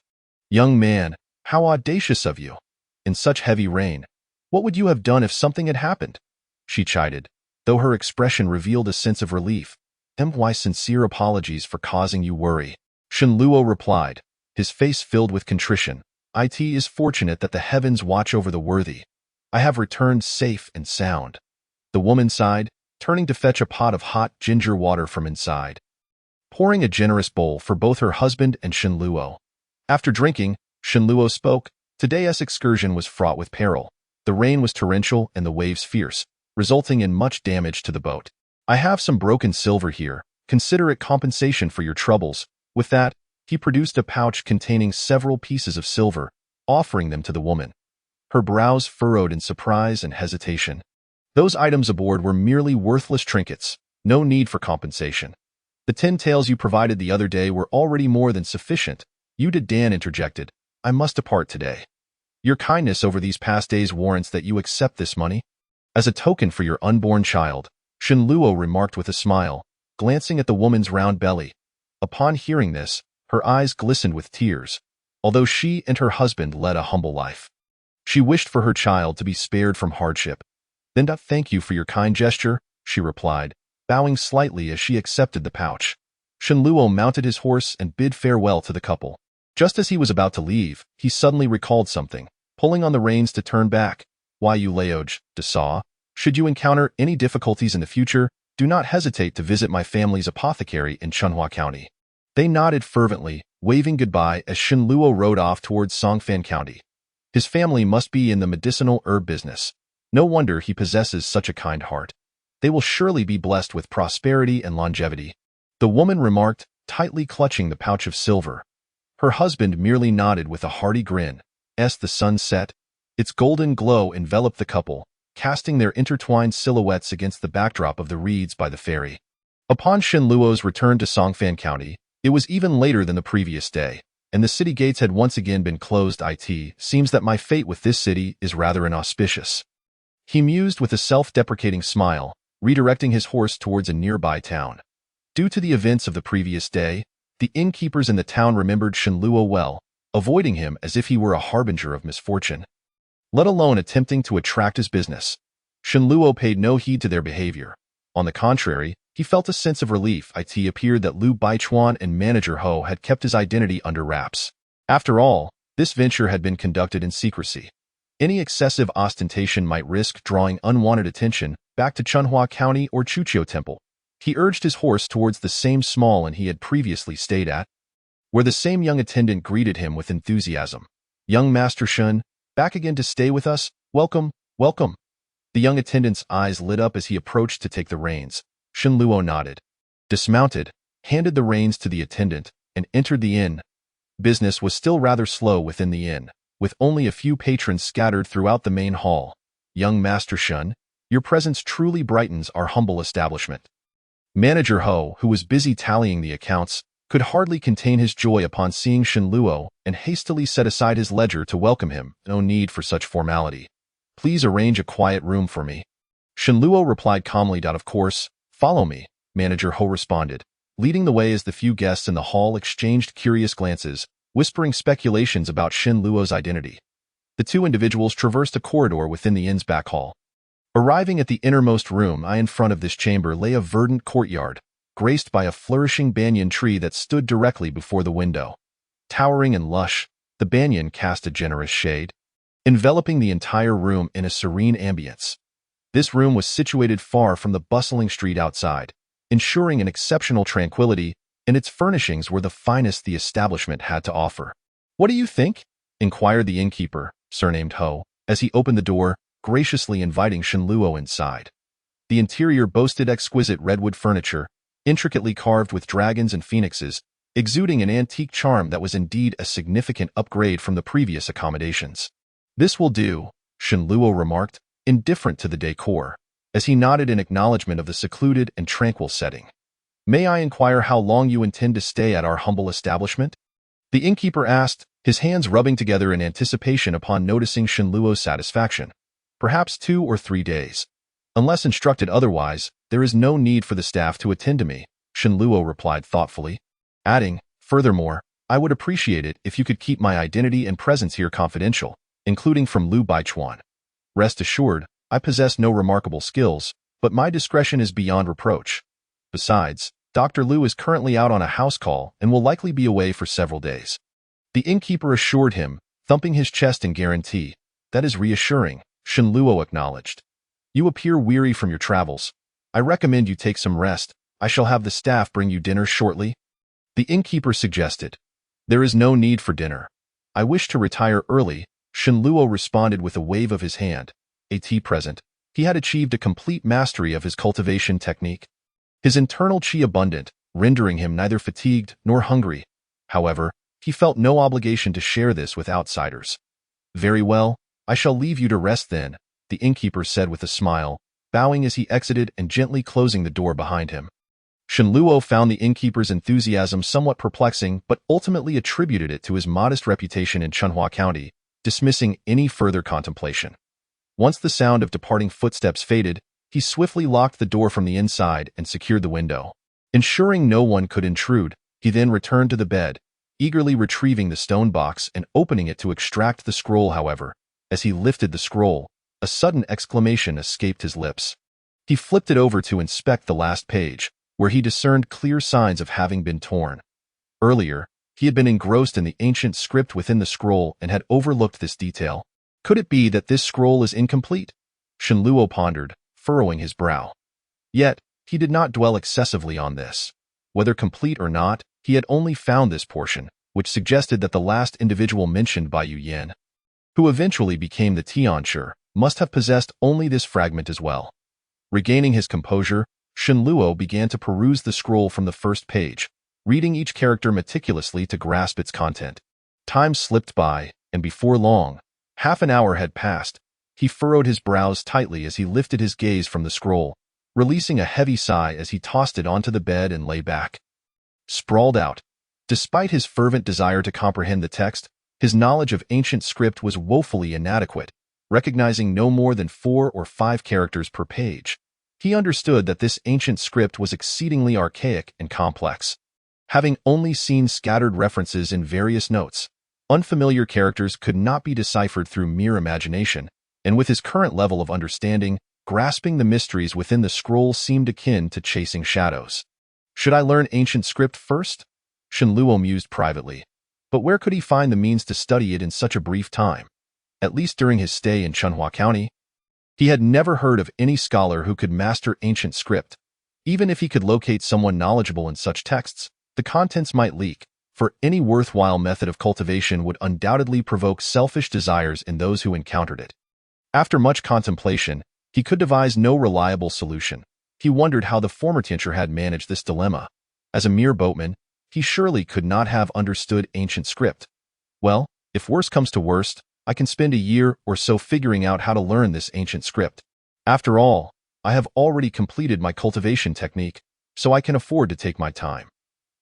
"Young man, how audacious of you! In such heavy rain, what would you have done if something had happened?" she chided, though her expression revealed a sense of relief. "My sincere apologies for causing you worry," Shenluo replied, his face filled with contrition. "It is fortunate that the heavens watch over the worthy. I have returned safe and sound." The woman sighed, turning to fetch a pot of hot ginger water from inside, pouring a generous bowl for both her husband and Shenluo. After drinking, Shenluo spoke. Today's excursion was fraught with peril. The rain was torrential and the waves fierce, resulting in much damage to the boat. "I have some broken silver here. Consider it compensation for your troubles." With that, he produced a pouch containing several pieces of silver, offering them to the woman. Her brows furrowed in surprise and hesitation. Those items aboard were merely worthless trinkets, no need for compensation. "The 10 taels you provided the other day were already more than sufficient," Dan interjected. "I must depart today. Your kindness over these past days warrants that you accept this money as a token for your unborn child," Shenluo remarked with a smile, glancing at the woman's round belly. Upon hearing this, her eyes glistened with tears, although she and her husband led a humble life. She wished for her child to be spared from hardship. "Then thank you for your kind gesture," she replied, bowing slightly as she accepted the pouch. Shenluo mounted his horse and bid farewell to the couple. Just as he was about to leave, he suddenly recalled something, pulling on the reins to turn back. Why you Leoj, de Saw? Should you encounter any difficulties in the future, do not hesitate to visit my family's apothecary in Chunhua County. They nodded fervently, waving goodbye as Shenluo rode off towards Songfan County. His family must be in the medicinal herb business. No wonder he possesses such a kind heart. They will surely be blessed with prosperity and longevity. The woman remarked, tightly clutching the pouch of silver. Her husband merely nodded with a hearty grin. As the sun set, its golden glow enveloped the couple, casting their intertwined silhouettes against the backdrop of the reeds by the ferry. Upon Shenluo's return to Songfan County, it was even later than the previous day, and the city gates had once again been closed. It seems that my fate with this city is rather inauspicious. He mused with a self-deprecating smile, redirecting his horse towards a nearby town. Due to the events of the previous day, the innkeepers in the town remembered Shenluo well, avoiding him as if he were a harbinger of misfortune, let alone attempting to attract his business. Shenluo paid no heed to their behavior. On the contrary, he felt a sense of relief. It appeared that Lu Baichuan and manager Ho had kept his identity under wraps. After all, this venture had been conducted in secrecy. Any excessive ostentation might risk drawing unwanted attention back to Chunhua County or Chuchio Temple. He urged his horse towards the same small inn he had previously stayed at, where the same young attendant greeted him with enthusiasm. Young Master Shun, back again to stay with us? Welcome, welcome. The young attendant's eyes lit up as he approached to take the reins. Shenluo nodded, dismounted, handed the reins to the attendant, and entered the inn. Business was still rather slow within the inn, with only a few patrons scattered throughout the main hall. Young Master Shun, your presence truly brightens our humble establishment. Manager Ho, who was busy tallying the accounts, could hardly contain his joy upon seeing Shenluo and hastily set aside his ledger to welcome him. No need for such formality. Please arrange a quiet room for me. Shenluo replied calmly. Of course, follow me, Manager Ho responded, leading the way as the few guests in the hall exchanged curious glances, whispering speculations about Shenluo's identity. The two individuals traversed a corridor within the inn's back hall. Arriving at the innermost room, in front of this chamber lay a verdant courtyard, graced by a flourishing banyan tree that stood directly before the window. Towering and lush, the banyan cast a generous shade, enveloping the entire room in a serene ambience. This room was situated far from the bustling street outside, ensuring an exceptional tranquility, and its furnishings were the finest the establishment had to offer. What do you think? Inquired the innkeeper, surnamed Ho, as he opened the door, graciously inviting Shenluo inside. The interior boasted exquisite redwood furniture, intricately carved with dragons and phoenixes, exuding an antique charm that was indeed a significant upgrade from the previous accommodations. This will do, Shenluo remarked, indifferent to the decor, as he nodded in acknowledgement of the secluded and tranquil setting. May I inquire how long you intend to stay at our humble establishment? The innkeeper asked, his hands rubbing together in anticipation upon noticing Shenluo's satisfaction. Perhaps 2 or 3 days. Unless instructed otherwise, there is no need for the staff to attend to me, Shenluo replied thoughtfully, adding, furthermore, I would appreciate it if you could keep my identity and presence here confidential, including from Lu Baichuan. Rest assured, I possess no remarkable skills, but my discretion is beyond reproach. Besides, Dr. Lu is currently out on a house call and will likely be away for several days. The innkeeper assured him, thumping his chest in guarantee. That is reassuring, Shenluo acknowledged. You appear weary from your travels. I recommend you take some rest. I shall have the staff bring you dinner shortly. The innkeeper suggested. There is no need for dinner. I wish to retire early, Shenluo responded with a wave of his hand. At present, he had achieved a complete mastery of his cultivation technique. His internal chi abundant, rendering him neither fatigued nor hungry. However, he felt no obligation to share this with outsiders. Very well, I shall leave you to rest then, the innkeeper said with a smile, bowing as he exited and gently closing the door behind him. Shenluo found the innkeeper's enthusiasm somewhat perplexing but ultimately attributed it to his modest reputation in Chunhua County, dismissing any further contemplation. Once the sound of departing footsteps faded, he swiftly locked the door from the inside and secured the window. Ensuring no one could intrude, he then returned to the bed, eagerly retrieving the stone box and opening it to extract the scroll. However, as he lifted the scroll, a sudden exclamation escaped his lips. He flipped it over to inspect the last page, where he discerned clear signs of having been torn. Earlier, he had been engrossed in the ancient script within the scroll and had overlooked this detail. Could it be that this scroll is incomplete? Shenluo pondered, furrowing his brow. Yet, he did not dwell excessively on this. Whether complete or not, he had only found this portion, which suggested that the last individual mentioned by Yu Yan, who eventually became the Tianshi, must have possessed only this fragment as well. Regaining his composure, Shenluo began to peruse the scroll from the first page, reading each character meticulously to grasp its content. Time slipped by, and before long, half an hour had passed. He furrowed his brows tightly as he lifted his gaze from the scroll, releasing a heavy sigh as he tossed it onto the bed and lay back. Sprawled out. Despite his fervent desire to comprehend the text, his knowledge of ancient script was woefully inadequate, recognizing no more than 4 or 5 characters per page. He understood that this ancient script was exceedingly archaic and complex. Having only seen scattered references in various notes, unfamiliar characters could not be deciphered through mere imagination, and with his current level of understanding, grasping the mysteries within the scroll seemed akin to chasing shadows. Should I learn ancient script first? Shenluo mused privately. But where could he find the means to study it in such a brief time? At least during his stay in Chunhua County. He had never heard of any scholar who could master ancient script. Even if he could locate someone knowledgeable in such texts, the contents might leak, for any worthwhile method of cultivation would undoubtedly provoke selfish desires in those who encountered it. After much contemplation, he could devise no reliable solution. He wondered how the former teacher had managed this dilemma. As a mere boatman, he surely could not have understood ancient script. Well, if worse comes to worst, I can spend a year or so figuring out how to learn this ancient script. After all, I have already completed my cultivation technique, so I can afford to take my time.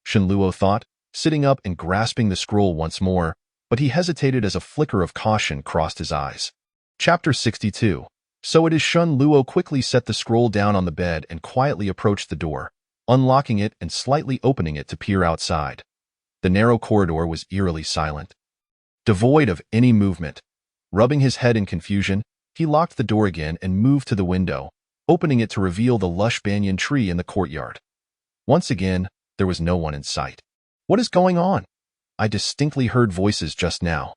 Shenluo thought, sitting up and grasping the scroll once more, but he hesitated as a flicker of caution crossed his eyes. Chapter 62. So it is. Shenluo quickly set the scroll down on the bed and quietly approached the door, unlocking it and slightly opening it to peer outside. The narrow corridor was eerily silent, devoid of any movement. Rubbing his head in confusion, he locked the door again and moved to the window, opening it to reveal the lush banyan tree in the courtyard. Once again, there was no one in sight. What is going on? I distinctly heard voices just now.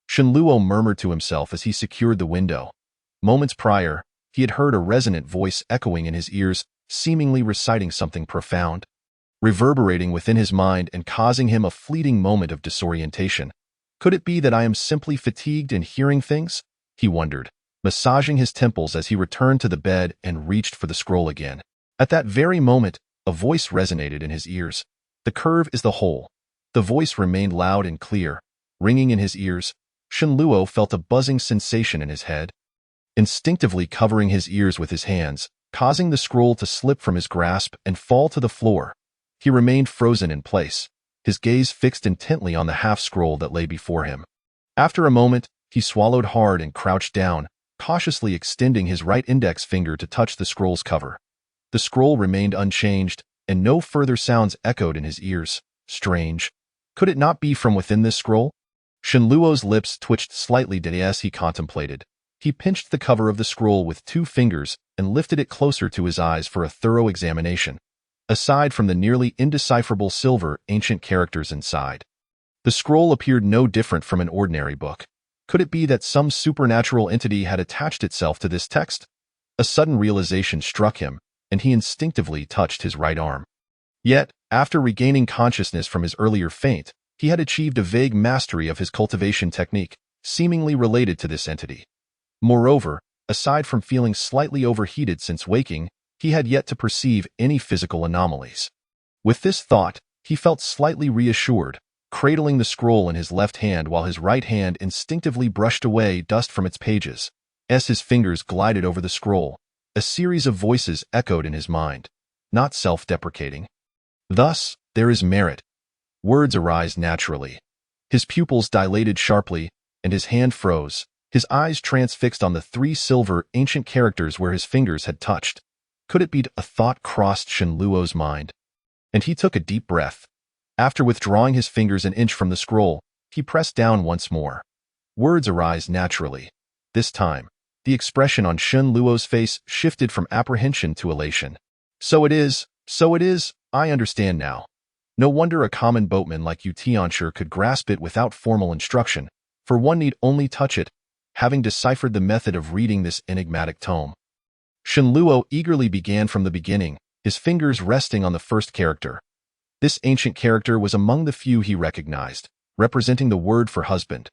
Shenluo murmured to himself as he secured the window. Moments prior, he had heard a resonant voice echoing in his ears, seemingly reciting something profound, reverberating within his mind and causing him a fleeting moment of disorientation. Could it be that I am simply fatigued in hearing things? He wondered, massaging his temples as he returned to the bed and reached for the scroll again. At that very moment, a voice resonated in his ears. The curve is the whole. The voice remained loud and clear, ringing in his ears. Shenluo felt a buzzing sensation in his head, instinctively covering his ears with his hands, causing the scroll to slip from his grasp and fall to the floor. He remained frozen in place, his gaze fixed intently on the half-scroll that lay before him. After a moment, he swallowed hard and crouched down, cautiously extending his right index finger to touch the scroll's cover. The scroll remained unchanged, and no further sounds echoed in his ears. Strange. Could it not be from within this scroll? Shenluo's lips twitched slightly as he contemplated. He pinched the cover of the scroll with 2 fingers and lifted it closer to his eyes for a thorough examination. Aside from the nearly indecipherable silver ancient characters inside, the scroll appeared no different from an ordinary book. Could it be that some supernatural entity had attached itself to this text? A sudden realization struck him, and he instinctively touched his right arm. Yet, after regaining consciousness from his earlier faint, he had achieved a vague mastery of his cultivation technique, seemingly related to this entity. Moreover, aside from feeling slightly overheated since waking, he had yet to perceive any physical anomalies. With this thought, he felt slightly reassured, cradling the scroll in his left hand while his right hand instinctively brushed away dust from its pages. As his fingers glided over the scroll, a series of voices echoed in his mind, not self-deprecating. Thus, there is merit. Words arise naturally. His pupils dilated sharply, and his hand froze, his eyes transfixed on the 3 silver ancient characters where his fingers had touched. Could it be? A thought crossed Shenluo's mind, and he took a deep breath. After withdrawing his fingers an inch from the scroll, he pressed down once more. Words arise naturally. This time, the expression on Shenluo's face shifted from apprehension to elation. So it is, So it is, I understand now. No wonder a common boatman like you Tianshur could grasp it without formal instruction, for one need only touch it, having deciphered the method of reading this enigmatic tome. Shenluo eagerly began from the beginning, his fingers resting on the first character. This ancient character was among the few he recognized, representing the word for husband.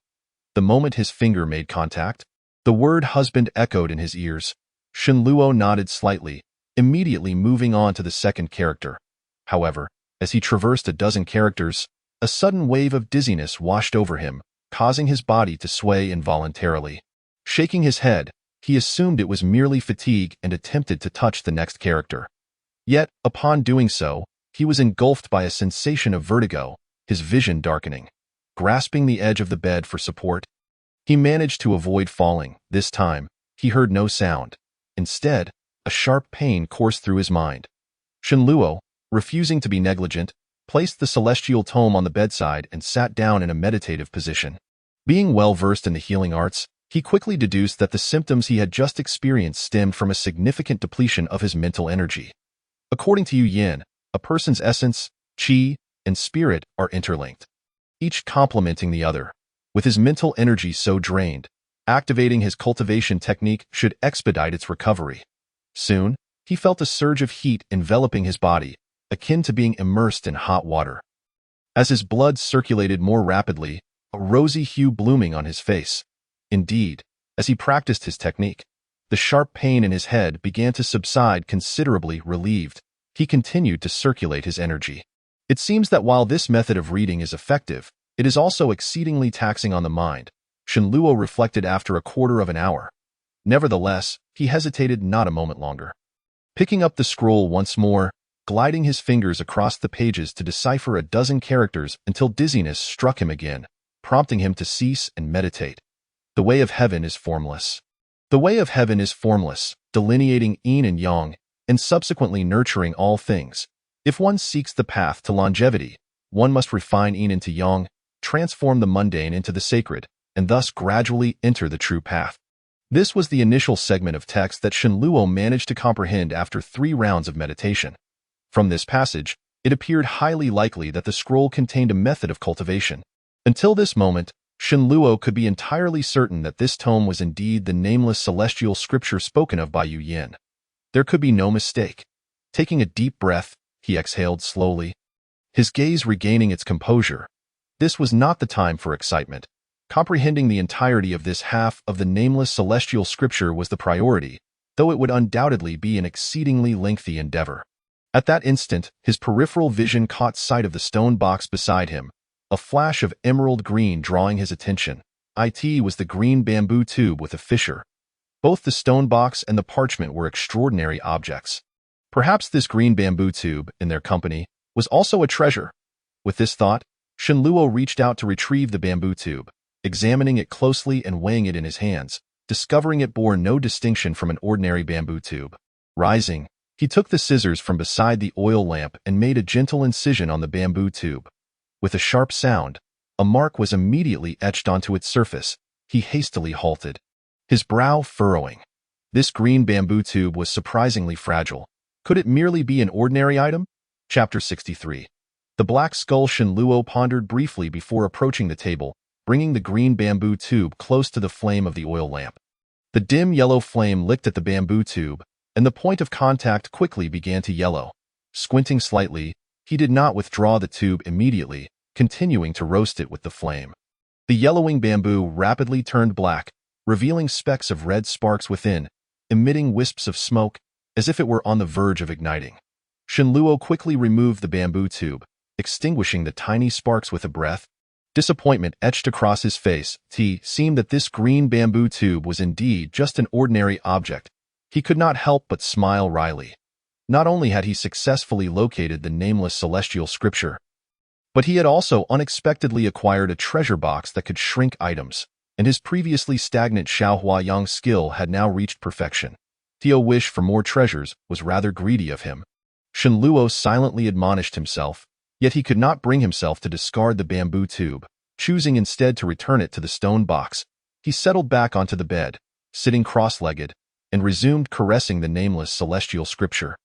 The moment his finger made contact, the word husband echoed in his ears. Shenluo nodded slightly, immediately moving on to the second character. However, as he traversed a dozen characters, a sudden wave of dizziness washed over him, causing his body to sway involuntarily. Shaking his head, he assumed it was merely fatigue and attempted to touch the next character. Yet, upon doing so, he was engulfed by a sensation of vertigo, his vision darkening. Grasping the edge of the bed for support, he managed to avoid falling. This time, he heard no sound. Instead, a sharp pain coursed through his mind. Shenluo, refusing to be negligent, placed the celestial tome on the bedside and sat down in a meditative position. Being well versed in the healing arts, he quickly deduced that the symptoms he had just experienced stemmed from a significant depletion of his mental energy. According to Yu Yin, a person's essence, qi, and spirit are interlinked, each complementing the other. With his mental energy so drained, activating his cultivation technique should expedite its recovery. Soon, he felt a surge of heat enveloping his body, akin to being immersed in hot water. As his blood circulated more rapidly, a rosy hue blooming on his face. Indeed, as he practiced his technique, the sharp pain in his head began to subside considerably. Relieved, he continued to circulate his energy. It seems that while this method of reading is effective, it is also exceedingly taxing on the mind, Shenluo reflected after a quarter of an hour. Nevertheless, he hesitated not a moment longer. Picking up the scroll once more, gliding his fingers across the pages to decipher a dozen characters until dizziness struck him again, prompting him to cease and meditate. The way of heaven is formless. The way of heaven is formless, delineating yin and yang, and subsequently nurturing all things. If one seeks the path to longevity, one must refine yin into yang, transform the mundane into the sacred, and thus gradually enter the true path. This was the initial segment of text that Shenluo managed to comprehend after 3 rounds of meditation. From this passage, it appeared highly likely that the scroll contained a method of cultivation. Until this moment, Shenluo could be entirely certain that this tome was indeed the nameless celestial scripture spoken of by Yu Yin. There could be no mistake. Taking a deep breath, he exhaled slowly, his gaze regaining its composure. This was not the time for excitement. Comprehending the entirety of this half of the nameless celestial scripture was the priority, though it would undoubtedly be an exceedingly lengthy endeavor. At that instant, his peripheral vision caught sight of the stone box beside him, a flash of emerald green drawing his attention. It was the green bamboo tube with a fissure. Both the stone box and the parchment were extraordinary objects. Perhaps this green bamboo tube, in their company, was also a treasure. With this thought, Shenluo reached out to retrieve the bamboo tube, examining it closely and weighing it in his hands, discovering it bore no distinction from an ordinary bamboo tube. Rising, he took the scissors from beside the oil lamp and made a gentle incision on the bamboo tube. With a sharp sound, a mark was immediately etched onto its surface. He hastily halted, his brow furrowing. This green bamboo tube was surprisingly fragile. Could it merely be an ordinary item? Chapter 63. The black skull. Shenluo pondered briefly before approaching the table, bringing the green bamboo tube close to the flame of the oil lamp. The dim yellow flame licked at the bamboo tube, and the point of contact quickly began to yellow. Squinting slightly, he did not withdraw the tube immediately, continuing to roast it with the flame. The yellowing bamboo rapidly turned black, revealing specks of red sparks within, emitting wisps of smoke, as if it were on the verge of igniting. Shenluo quickly removed the bamboo tube, extinguishing the tiny sparks with a breath. Disappointment etched across his face. It seemed that this green bamboo tube was indeed just an ordinary object. He could not help but smile wryly. Not only had he successfully located the nameless celestial scripture, but he had also unexpectedly acquired a treasure box that could shrink items, and his previously stagnant Xiaohua Yang skill had now reached perfection. Tio's wish for more treasures was rather greedy of him. Shenluo silently admonished himself, yet he could not bring himself to discard the bamboo tube, choosing instead to return it to the stone box. He settled back onto the bed, sitting cross-legged, and resumed caressing the nameless celestial scripture.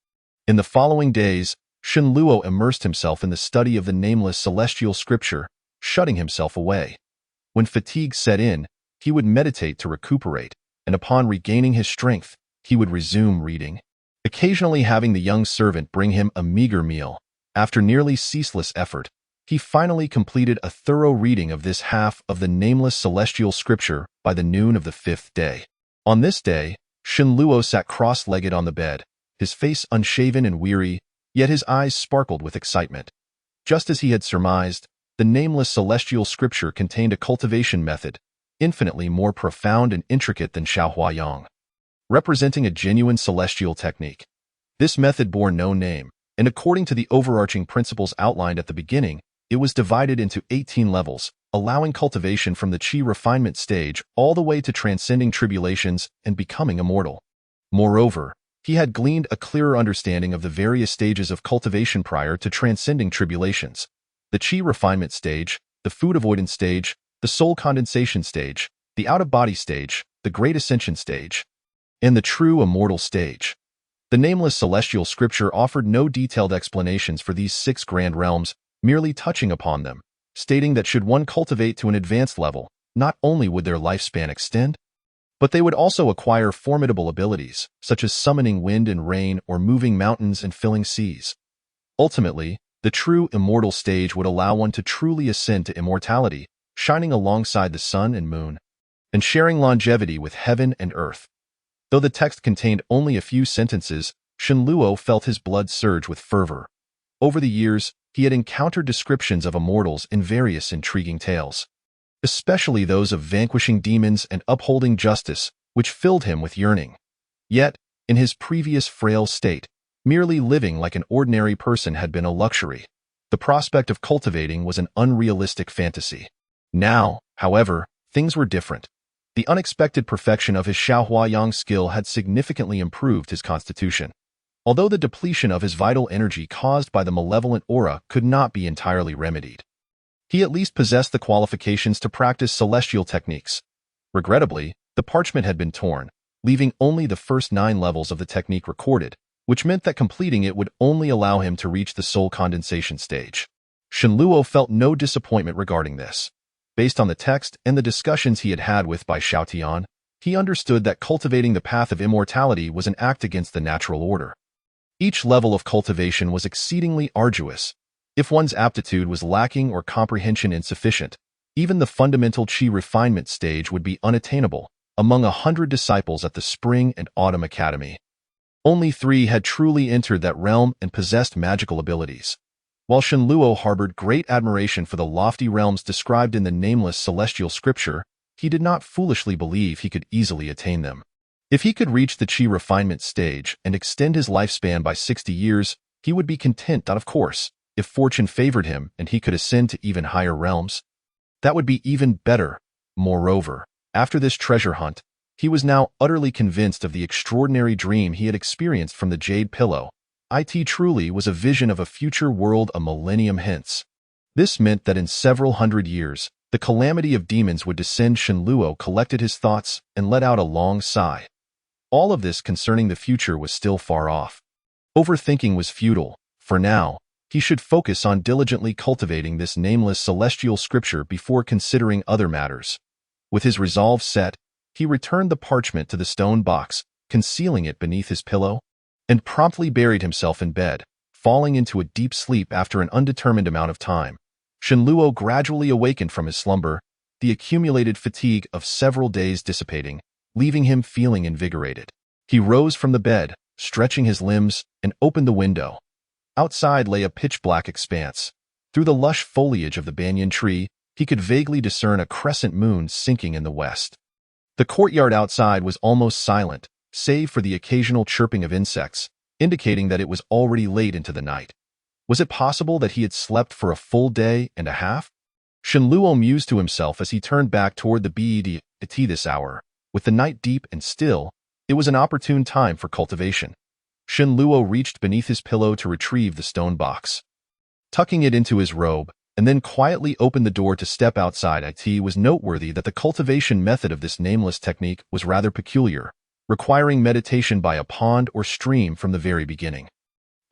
In the following days, Shenluo immersed himself in the study of the nameless celestial scripture, shutting himself away. When fatigue set in, he would meditate to recuperate, and upon regaining his strength, he would resume reading, occasionally having the young servant bring him a meager meal. After nearly ceaseless effort, he finally completed a thorough reading of this half of the nameless celestial scripture by the noon of the 5th day. On this day, Shenluo sat cross-legged on the bed, his face unshaven and weary, yet his eyes sparkled with excitement. Just as he had surmised, the nameless celestial scripture contained a cultivation method, infinitely more profound and intricate than Xiaohuayang, representing a genuine celestial technique. This method bore no name, and according to the overarching principles outlined at the beginning, it was divided into 18 levels, allowing cultivation from the qi refinement stage all the way to transcending tribulations and becoming immortal. Moreover, he had gleaned a clearer understanding of the various stages of cultivation prior to transcending tribulations: the qi refinement stage, the food avoidance stage, the soul condensation stage, the out-of-body stage, the great ascension stage, and the true immortal stage. The nameless celestial scripture offered no detailed explanations for these 6 grand realms, merely touching upon them, stating that should one cultivate to an advanced level, not only would their lifespan extend, but they would also acquire formidable abilities, such as summoning wind and rain or moving mountains and filling seas. Ultimately, the true immortal stage would allow one to truly ascend to immortality, shining alongside the sun and moon, and sharing longevity with heaven and earth. Though the text contained only a few sentences, Shenluo felt his blood surge with fervor. Over the years, he had encountered descriptions of immortals in various intriguing tales, especially those of vanquishing demons and upholding justice, which filled him with yearning. Yet, in his previous frail state, merely living like an ordinary person had been a luxury. The prospect of cultivating was an unrealistic fantasy. Now, however, things were different. The unexpected perfection of his Xiaohuayang skill had significantly improved his constitution. Although the depletion of his vital energy caused by the malevolent aura could not be entirely remedied, he at least possessed the qualifications to practice celestial techniques. Regrettably, the parchment had been torn, leaving only the first 9 levels of the technique recorded, which meant that completing it would only allow him to reach the soul condensation stage. Shenluo felt no disappointment regarding this. Based on the text and the discussions he had had with Bai Xiaotian, he understood that cultivating the path of immortality was an act against the natural order. Each level of cultivation was exceedingly arduous. If one's aptitude was lacking or comprehension insufficient, even the fundamental qi refinement stage would be unattainable. Among 100 disciples at the Spring and Autumn Academy, only 3 had truly entered that realm and possessed magical abilities. While Shenluo harbored great admiration for the lofty realms described in the nameless celestial scripture, he did not foolishly believe he could easily attain them. If he could reach the qi refinement stage and extend his lifespan by 60 years, he would be content, of course. If fortune favored him and he could ascend to even higher realms, that would be even better. Moreover, after this treasure hunt, he was now utterly convinced of the extraordinary dream he had experienced from the Jade Pillow. It truly was a vision of a future world a millennium hence. This meant that in several hundred years, the calamity of demons would descend. Shenluo collected his thoughts and let out a long sigh. All of this concerning the future was still far off. Overthinking was futile. For now, he should focus on diligently cultivating this nameless celestial scripture before considering other matters. With his resolve set, he returned the parchment to the stone box, concealing it beneath his pillow, and promptly buried himself in bed, falling into a deep sleep after an undetermined amount of time. Shenluo gradually awakened from his slumber, the accumulated fatigue of several days dissipating, leaving him feeling invigorated. He rose from the bed, stretching his limbs, and opened the window. Outside lay a pitch-black expanse. Through the lush foliage of the banyan tree, he could vaguely discern a crescent moon sinking in the west. The courtyard outside was almost silent, save for the occasional chirping of insects, indicating that it was already late into the night. Was it possible that he had slept for a full day and a half? Shenluo mused to himself as he turned back toward the bed at this hour. With the night deep and still, it was an opportune time for cultivation. Shenluo reached beneath his pillow to retrieve the stone box. Tucking it into his robe, and then quietly opened the door to step outside. It was noteworthy that the cultivation method of this nameless technique was rather peculiar, requiring meditation by a pond or stream from the very beginning.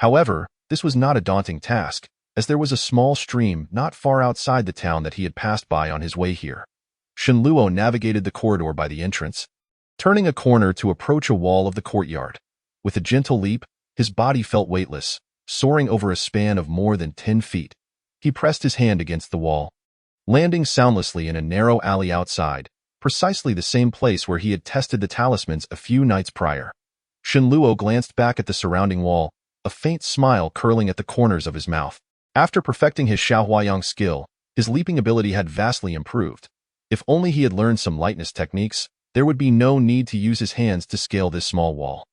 However, this was not a daunting task, as there was a small stream not far outside the town that he had passed by on his way here. Shenluo navigated the corridor by the entrance, turning a corner to approach a wall of the courtyard. With a gentle leap, his body felt weightless, soaring over a span of more than 10 feet. He pressed his hand against the wall, landing soundlessly in a narrow alley outside, precisely the same place where he had tested the talismans a few nights prior. Shenluo glanced back at the surrounding wall, a faint smile curling at the corners of his mouth. After perfecting his Xiaohuayang skill, his leaping ability had vastly improved. If only he had learned some lightness techniques, there would be no need to use his hands to scale this small wall.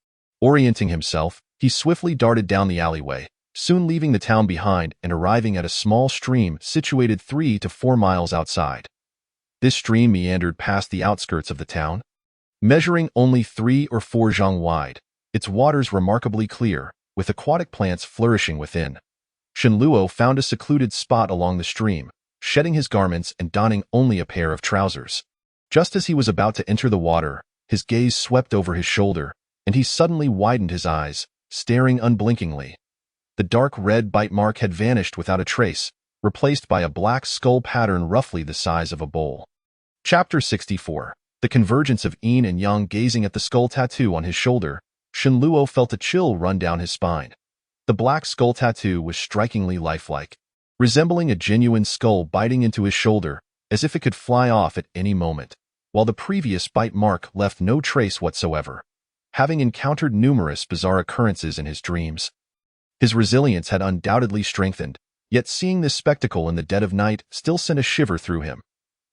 Orienting himself, he swiftly darted down the alleyway, soon leaving the town behind and arriving at a small stream situated 3 to 4 miles outside. This stream meandered past the outskirts of the town, measuring only 3 or 4 zhang wide, its waters remarkably clear, with aquatic plants flourishing within. Shenluo found a secluded spot along the stream, shedding his garments and donning only a pair of trousers. Just as he was about to enter the water, his gaze swept over his shoulder, and he suddenly widened his eyes, staring unblinkingly. The dark red bite mark had vanished without a trace, replaced by a black skull pattern roughly the size of a bowl. Chapter 64. The convergence of yin and yang. Gazing at the skull tattoo on his shoulder, Shenluo felt a chill run down his spine. The black skull tattoo was strikingly lifelike, resembling a genuine skull biting into his shoulder, as if it could fly off at any moment, while the previous bite mark left no trace whatsoever. Having encountered numerous bizarre occurrences in his dreams, his resilience had undoubtedly strengthened, yet seeing this spectacle in the dead of night still sent a shiver through him.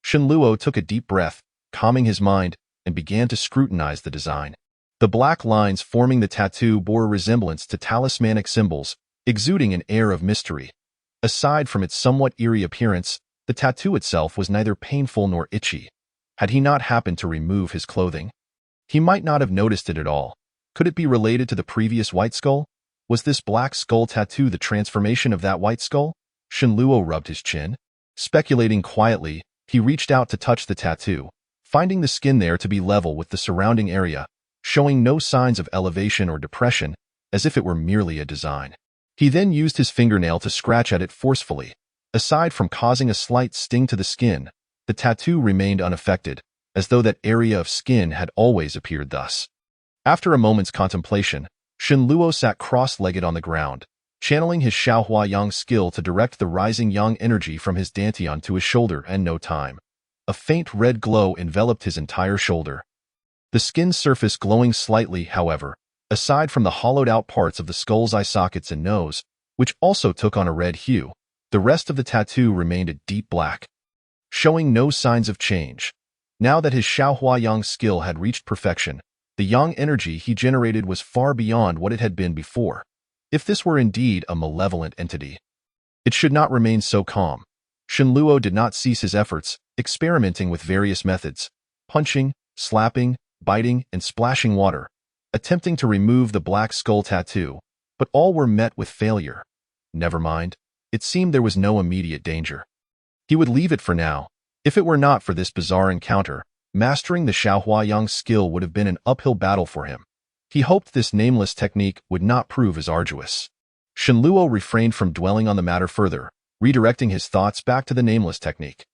Shenluo took a deep breath, calming his mind, and began to scrutinize the design. The black lines forming the tattoo bore a resemblance to talismanic symbols, exuding an air of mystery. Aside from its somewhat eerie appearance, the tattoo itself was neither painful nor itchy. Had he not happened to remove his clothing, he might not have noticed it at all. Could it be related to the previous white skull? Was this black skull tattoo the transformation of that white skull? Shenluo rubbed his chin. Speculating quietly, he reached out to touch the tattoo, finding the skin there to be level with the surrounding area, showing no signs of elevation or depression, as if it were merely a design. He then used his fingernail to scratch at it forcefully. Aside from causing a slight sting to the skin, the tattoo remained unaffected, as though that area of skin had always appeared thus. After a moment's contemplation, Shenluo sat cross-legged on the ground, channeling his Xiaohuayang skill to direct the rising yang energy from his dantian to his shoulder in no time. A faint red glow enveloped his entire shoulder, the skin surface glowing slightly. However, aside from the hollowed-out parts of the skull's eye sockets and nose, which also took on a red hue, the rest of the tattoo remained a deep black, showing no signs of change. Now that his Xiaohuayang skill had reached perfection, the yang energy he generated was far beyond what it had been before. If this were indeed a malevolent entity, it should not remain so calm. Shenluo did not cease his efforts, experimenting with various methods, punching, slapping, biting, and splashing water, attempting to remove the black skull tattoo, but all were met with failure. Never mind, it seemed there was no immediate danger. He would leave it for now. If it were not for this bizarre encounter, mastering the Xiaohuayang skill would have been an uphill battle for him. He hoped this nameless technique would not prove as arduous. Shenluo refrained from dwelling on the matter further, redirecting his thoughts back to the nameless technique.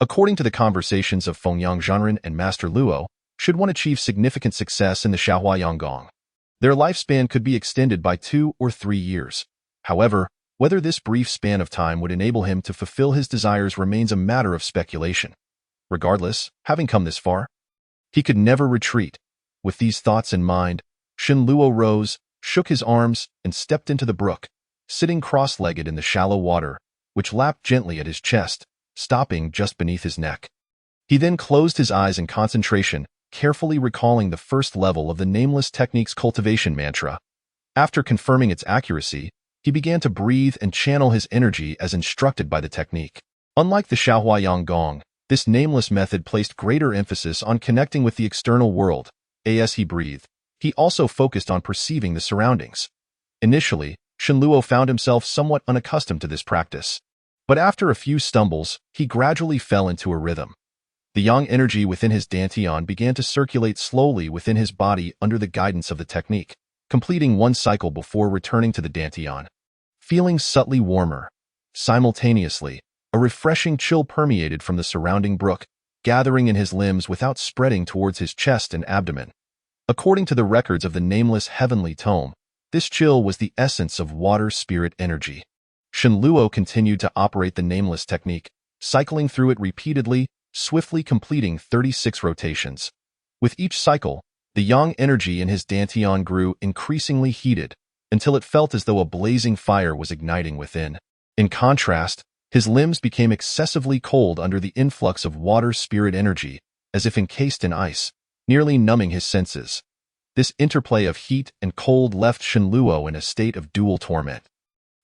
According to the conversations of Fengyang Zhanren and Master Luo, should one achieve significant success in the Xiaohuayang Gong, their lifespan could be extended by 2 or 3 years. However, whether this brief span of time would enable him to fulfill his desires remains a matter of speculation. Regardless, having come this far, he could never retreat. With these thoughts in mind, Shenluo rose, shook his arms, and stepped into the brook, sitting cross-legged in the shallow water, which lapped gently at his chest, stopping just beneath his neck. He then closed his eyes in concentration, carefully recalling the first level of the Nameless Technique's cultivation mantra. After confirming its accuracy, he began to breathe and channel his energy as instructed by the technique. Unlike the Xiaohuayang Gong, this nameless method placed greater emphasis on connecting with the external world. As he breathed, he also focused on perceiving the surroundings. Initially, Shenluo found himself somewhat unaccustomed to this practice, but after a few stumbles, he gradually fell into a rhythm. The yang energy within his dantian began to circulate slowly within his body under the guidance of the technique, completing one cycle before returning to the Dantian. Feeling subtly warmer. Simultaneously, a refreshing chill permeated from the surrounding brook, gathering in his limbs without spreading towards his chest and abdomen. According to the records of the nameless heavenly tome, this chill was the essence of water spirit energy. Shenluo continued to operate the nameless technique, cycling through it repeatedly, swiftly completing 36 rotations. With each cycle, the yang energy in his Dantian grew increasingly heated, until it felt as though a blazing fire was igniting within. In contrast, his limbs became excessively cold under the influx of water spirit energy, as if encased in ice, nearly numbing his senses. This interplay of heat and cold left Shenluo in a state of dual torment.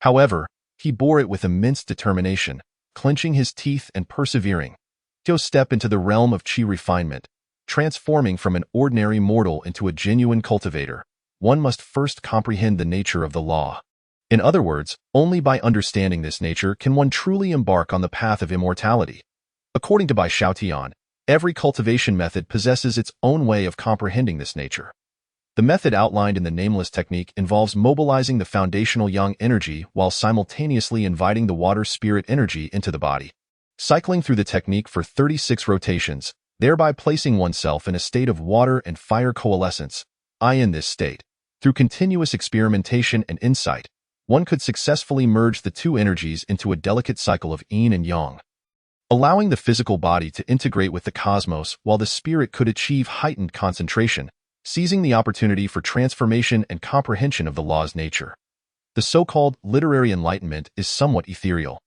However, he bore it with immense determination, clenching his teeth and persevering. To step into the realm of chi refinement, transforming from an ordinary mortal into a genuine cultivator, one must first comprehend the nature of the law. In other words, only by understanding this nature can one truly embark on the path of immortality. According to Bai Xiaotian, every cultivation method possesses its own way of comprehending this nature. The method outlined in the nameless technique involves mobilizing the foundational yang energy while simultaneously inviting the water spirit energy into the body. Cycling through the technique for 36 rotations, thereby placing oneself in a state of water and fire coalescence. In this state, through continuous experimentation and insight, one could successfully merge the two energies into a delicate cycle of yin and yang, allowing the physical body to integrate with the cosmos while the spirit could achieve heightened concentration, seizing the opportunity for transformation and comprehension of the law's nature. The so-called literary enlightenment is somewhat ethereal,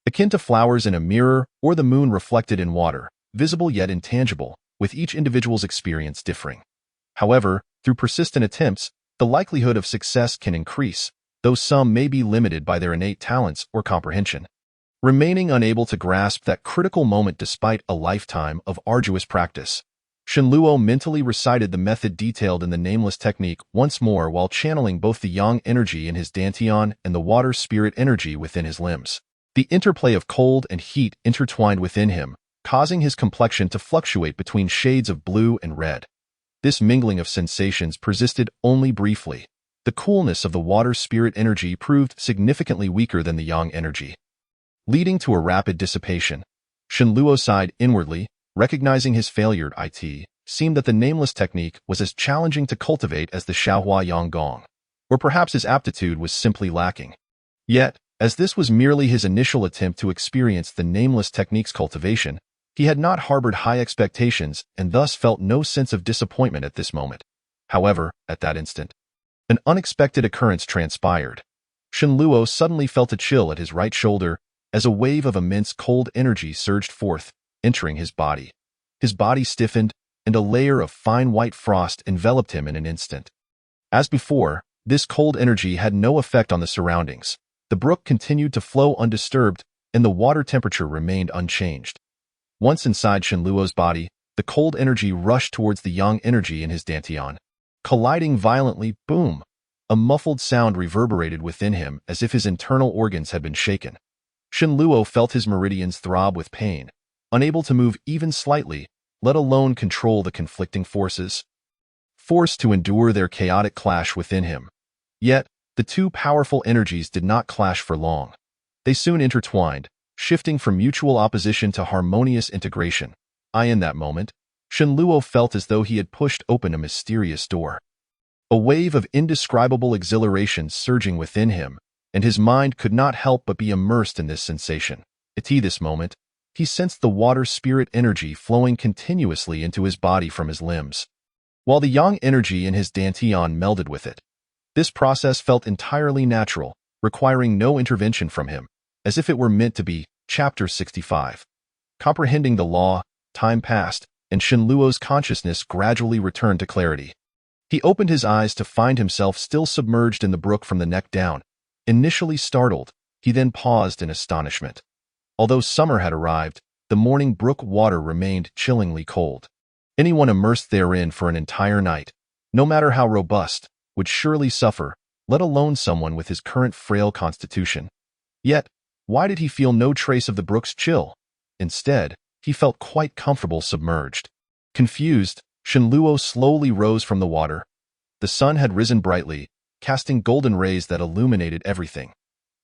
akin to flowers in a mirror or the moon reflected in water, visible yet intangible, with each individual's experience differing. However, through persistent attempts, the likelihood of success can increase, though some may be limited by their innate talents or comprehension. Remaining unable to grasp that critical moment despite a lifetime of arduous practice, Shenluo mentally recited the method detailed in the nameless technique once more while channeling both the yang energy in his Dantian and the water spirit energy within his limbs. The interplay of cold and heat intertwined within him, causing his complexion to fluctuate between shades of blue and red. This mingling of sensations persisted only briefly. The coolness of the water spirit energy proved significantly weaker than the yang energy, leading to a rapid dissipation. Shenluo sighed inwardly, recognizing his failure. It seemed that the nameless technique was as challenging to cultivate as the Xiaohua Yang Gong, or perhaps his aptitude was simply lacking. Yet, as this was merely his initial attempt to experience the nameless technique's cultivation, he had not harbored high expectations and thus felt no sense of disappointment at this moment. However, at that instant, an unexpected occurrence transpired. Shenluo suddenly felt a chill at his right shoulder as a wave of immense cold energy surged forth, entering his body. His body stiffened, and a layer of fine white frost enveloped him in an instant. As before, this cold energy had no effect on the surroundings. The brook continued to flow undisturbed, and the water temperature remained unchanged. Once inside Shenluo's body, the cold energy rushed towards the yang energy in his Dantian. Colliding violently, boom! A muffled sound reverberated within him as if his internal organs had been shaken. Shenluo felt his meridians throb with pain, unable to move even slightly, let alone control the conflicting forces, forced to endure their chaotic clash within him. Yet, the two powerful energies did not clash for long. They soon intertwined, shifting from mutual opposition to harmonious integration. In that moment, Shenluo felt as though he had pushed open a mysterious door. A wave of indescribable exhilaration surging within him, and his mind could not help but be immersed in this sensation. At this moment, he sensed the water spirit energy flowing continuously into his body from his limbs, while the yang energy in his Dantian melded with it. This process felt entirely natural, requiring no intervention from him, as if it were meant to be. Chapter 65. Comprehending the law, time passed, and Shenluo's consciousness gradually returned to clarity. He opened his eyes to find himself still submerged in the brook from the neck down. Initially startled, he then paused in astonishment. Although summer had arrived, the morning brook water remained chillingly cold. Anyone immersed therein for an entire night, no matter how robust, would surely suffer, let alone someone with his current frail constitution. Yet, why did he feel no trace of the brook's chill? Instead, he felt quite comfortable submerged. Confused, Shenluo slowly rose from the water. The sun had risen brightly, casting golden rays that illuminated everything.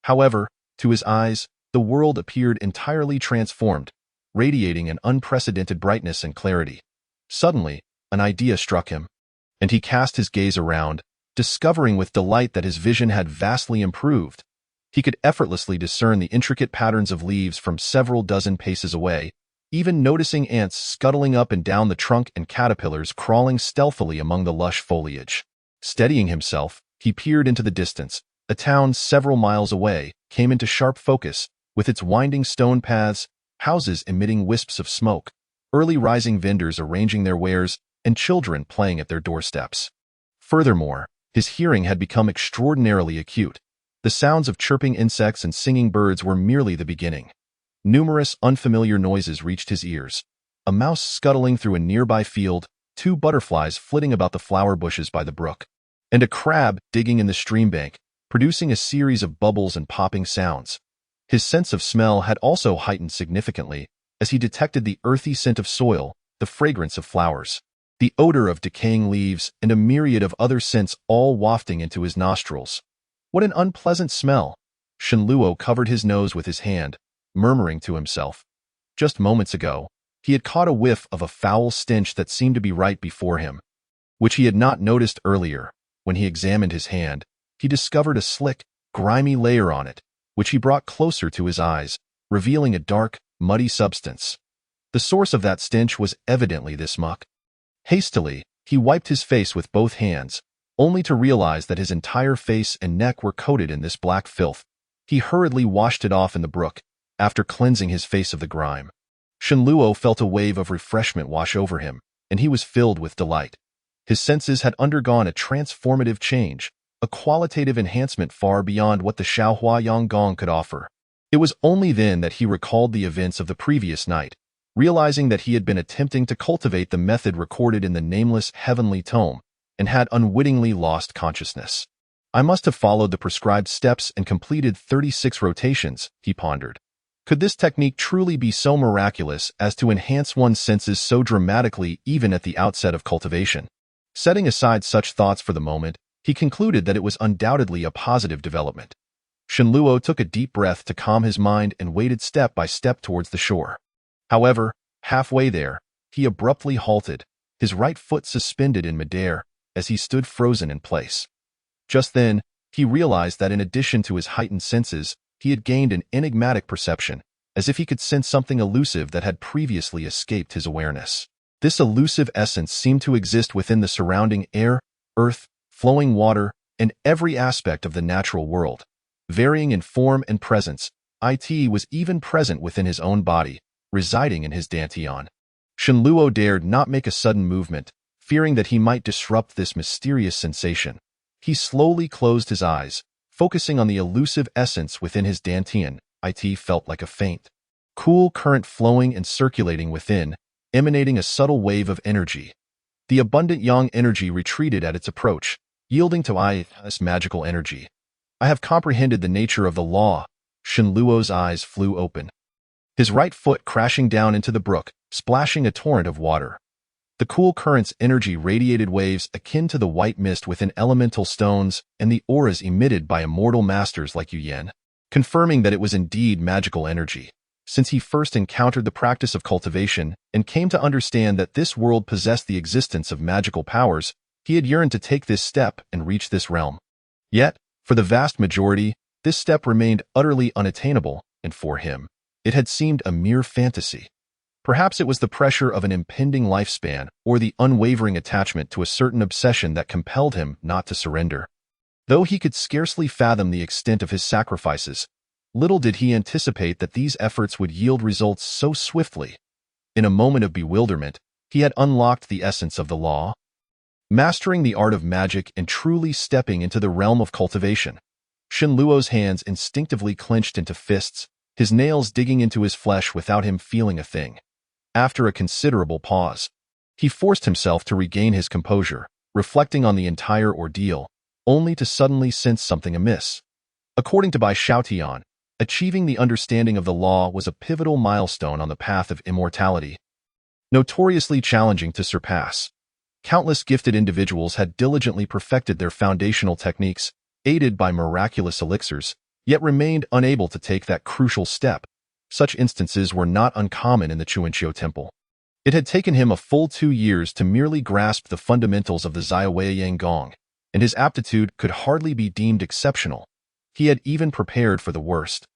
However, to his eyes, the world appeared entirely transformed, radiating an unprecedented brightness and clarity. Suddenly, an idea struck him, and he cast his gaze around, discovering with delight that his vision had vastly improved. He could effortlessly discern the intricate patterns of leaves from several dozen paces away, even noticing ants scuttling up and down the trunk and caterpillars crawling stealthily among the lush foliage. Steadying himself, he peered into the distance. A town several miles away came into sharp focus, with its winding stone paths, houses emitting wisps of smoke, early rising vendors arranging their wares, and children playing at their doorsteps. Furthermore, his hearing had become extraordinarily acute. The sounds of chirping insects and singing birds were merely the beginning. Numerous unfamiliar noises reached his ears. A mouse scuttling through a nearby field, 2 butterflies flitting about the flower bushes by the brook, and a crab digging in the stream bank, producing a series of bubbles and popping sounds. His sense of smell had also heightened significantly as he detected the earthy scent of soil, the fragrance of flowers, the odor of decaying leaves, and a myriad of other scents all wafting into his nostrils. What an unpleasant smell! Shenluo covered his nose with his hand, murmuring to himself. Just moments ago, he had caught a whiff of a foul stench that seemed to be right before him, which he had not noticed earlier. When he examined his hand, he discovered a slick, grimy layer on it, which he brought closer to his eyes, revealing a dark, muddy substance. The source of that stench was evidently this muck. Hastily, he wiped his face with both hands, only to realize that his entire face and neck were coated in this black filth. He hurriedly washed it off in the brook, after cleansing his face of the grime. Shenluo felt a wave of refreshment wash over him, and he was filled with delight. His senses had undergone a transformative change, a qualitative enhancement far beyond what the Xiaohua Yanggong could offer. It was only then that he recalled the events of the previous night, realizing that he had been attempting to cultivate the method recorded in the nameless heavenly tome, and had unwittingly lost consciousness. I must have followed the prescribed steps and completed 36 rotations, he pondered. Could this technique truly be so miraculous as to enhance one's senses so dramatically even at the outset of cultivation? Setting aside such thoughts for the moment, he concluded that it was undoubtedly a positive development. Shenluo took a deep breath to calm his mind and waded step by step towards the shore. However, halfway there, he abruptly halted, his right foot suspended in midair, as he stood frozen in place. Just then, he realized that in addition to his heightened senses, he had gained an enigmatic perception, as if he could sense something elusive that had previously escaped his awareness. This elusive essence seemed to exist within the surrounding air, earth, flowing water, and every aspect of the natural world. Varying in form and presence, it was even present within his own body, residing in his dantian. Shenluo dared not make a sudden movement, fearing that he might disrupt this mysterious sensation. He slowly closed his eyes, focusing on the elusive essence within his dantian. It felt like a faint, cool current flowing and circulating within, emanating a subtle wave of energy. The abundant yang energy retreated at its approach, yielding to this magical energy. I have comprehended the nature of the law. Shenluo's eyes flew open, his right foot crashing down into the brook, splashing a torrent of water. The cool current's energy radiated waves akin to the white mist within elemental stones and the auras emitted by immortal masters like Yu Yan, confirming that it was indeed magical energy. Since he first encountered the practice of cultivation and came to understand that this world possessed the existence of magical powers, he had yearned to take this step and reach this realm. Yet, for the vast majority, this step remained utterly unattainable, and for him, it had seemed a mere fantasy. Perhaps it was the pressure of an impending lifespan or the unwavering attachment to a certain obsession that compelled him not to surrender. Though he could scarcely fathom the extent of his sacrifices, little did he anticipate that these efforts would yield results so swiftly. In a moment of bewilderment, he had unlocked the essence of the law, mastering the art of magic and truly stepping into the realm of cultivation. Shenluo's hands instinctively clenched into fists, his nails digging into his flesh without him feeling a thing. After a considerable pause, he forced himself to regain his composure, reflecting on the entire ordeal, only to suddenly sense something amiss. According to Bai Xiaotian, achieving the understanding of the law was a pivotal milestone on the path of immortality, notoriously challenging to surpass. Countless gifted individuals had diligently perfected their foundational techniques, aided by miraculous elixirs, yet remained unable to take that crucial step. Such instances were not uncommon in the Chuanqiu Temple. It had taken him a full 2 years to merely grasp the fundamentals of the Zaiwei Yang Gong, and his aptitude could hardly be deemed exceptional. He had even prepared for the worst.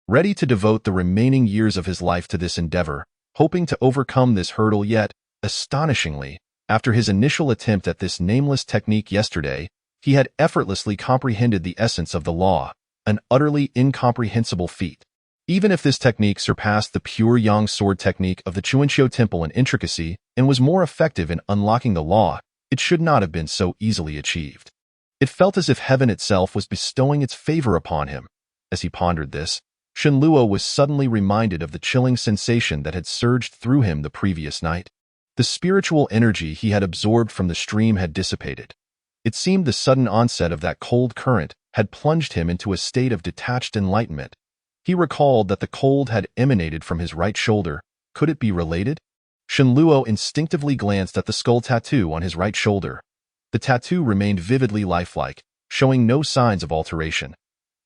Ready to devote the remaining years of his life to this endeavor, hoping to overcome this hurdle yet, astonishingly, after his initial attempt at this nameless technique yesterday, he had effortlessly comprehended the essence of the law, an utterly incomprehensible feat. Even if this technique surpassed the pure Yang sword technique of the Chuanqiu Temple in intricacy and was more effective in unlocking the law, it should not have been so easily achieved. It felt as if heaven itself was bestowing its favor upon him. As he pondered this, Shenluo was suddenly reminded of the chilling sensation that had surged through him the previous night. The spiritual energy he had absorbed from the stream had dissipated. It seemed the sudden onset of that cold current had plunged him into a state of detached enlightenment. He recalled that the cold had emanated from his right shoulder. Could it be related? Shenluo instinctively glanced at the skull tattoo on his right shoulder. The tattoo remained vividly lifelike, showing no signs of alteration.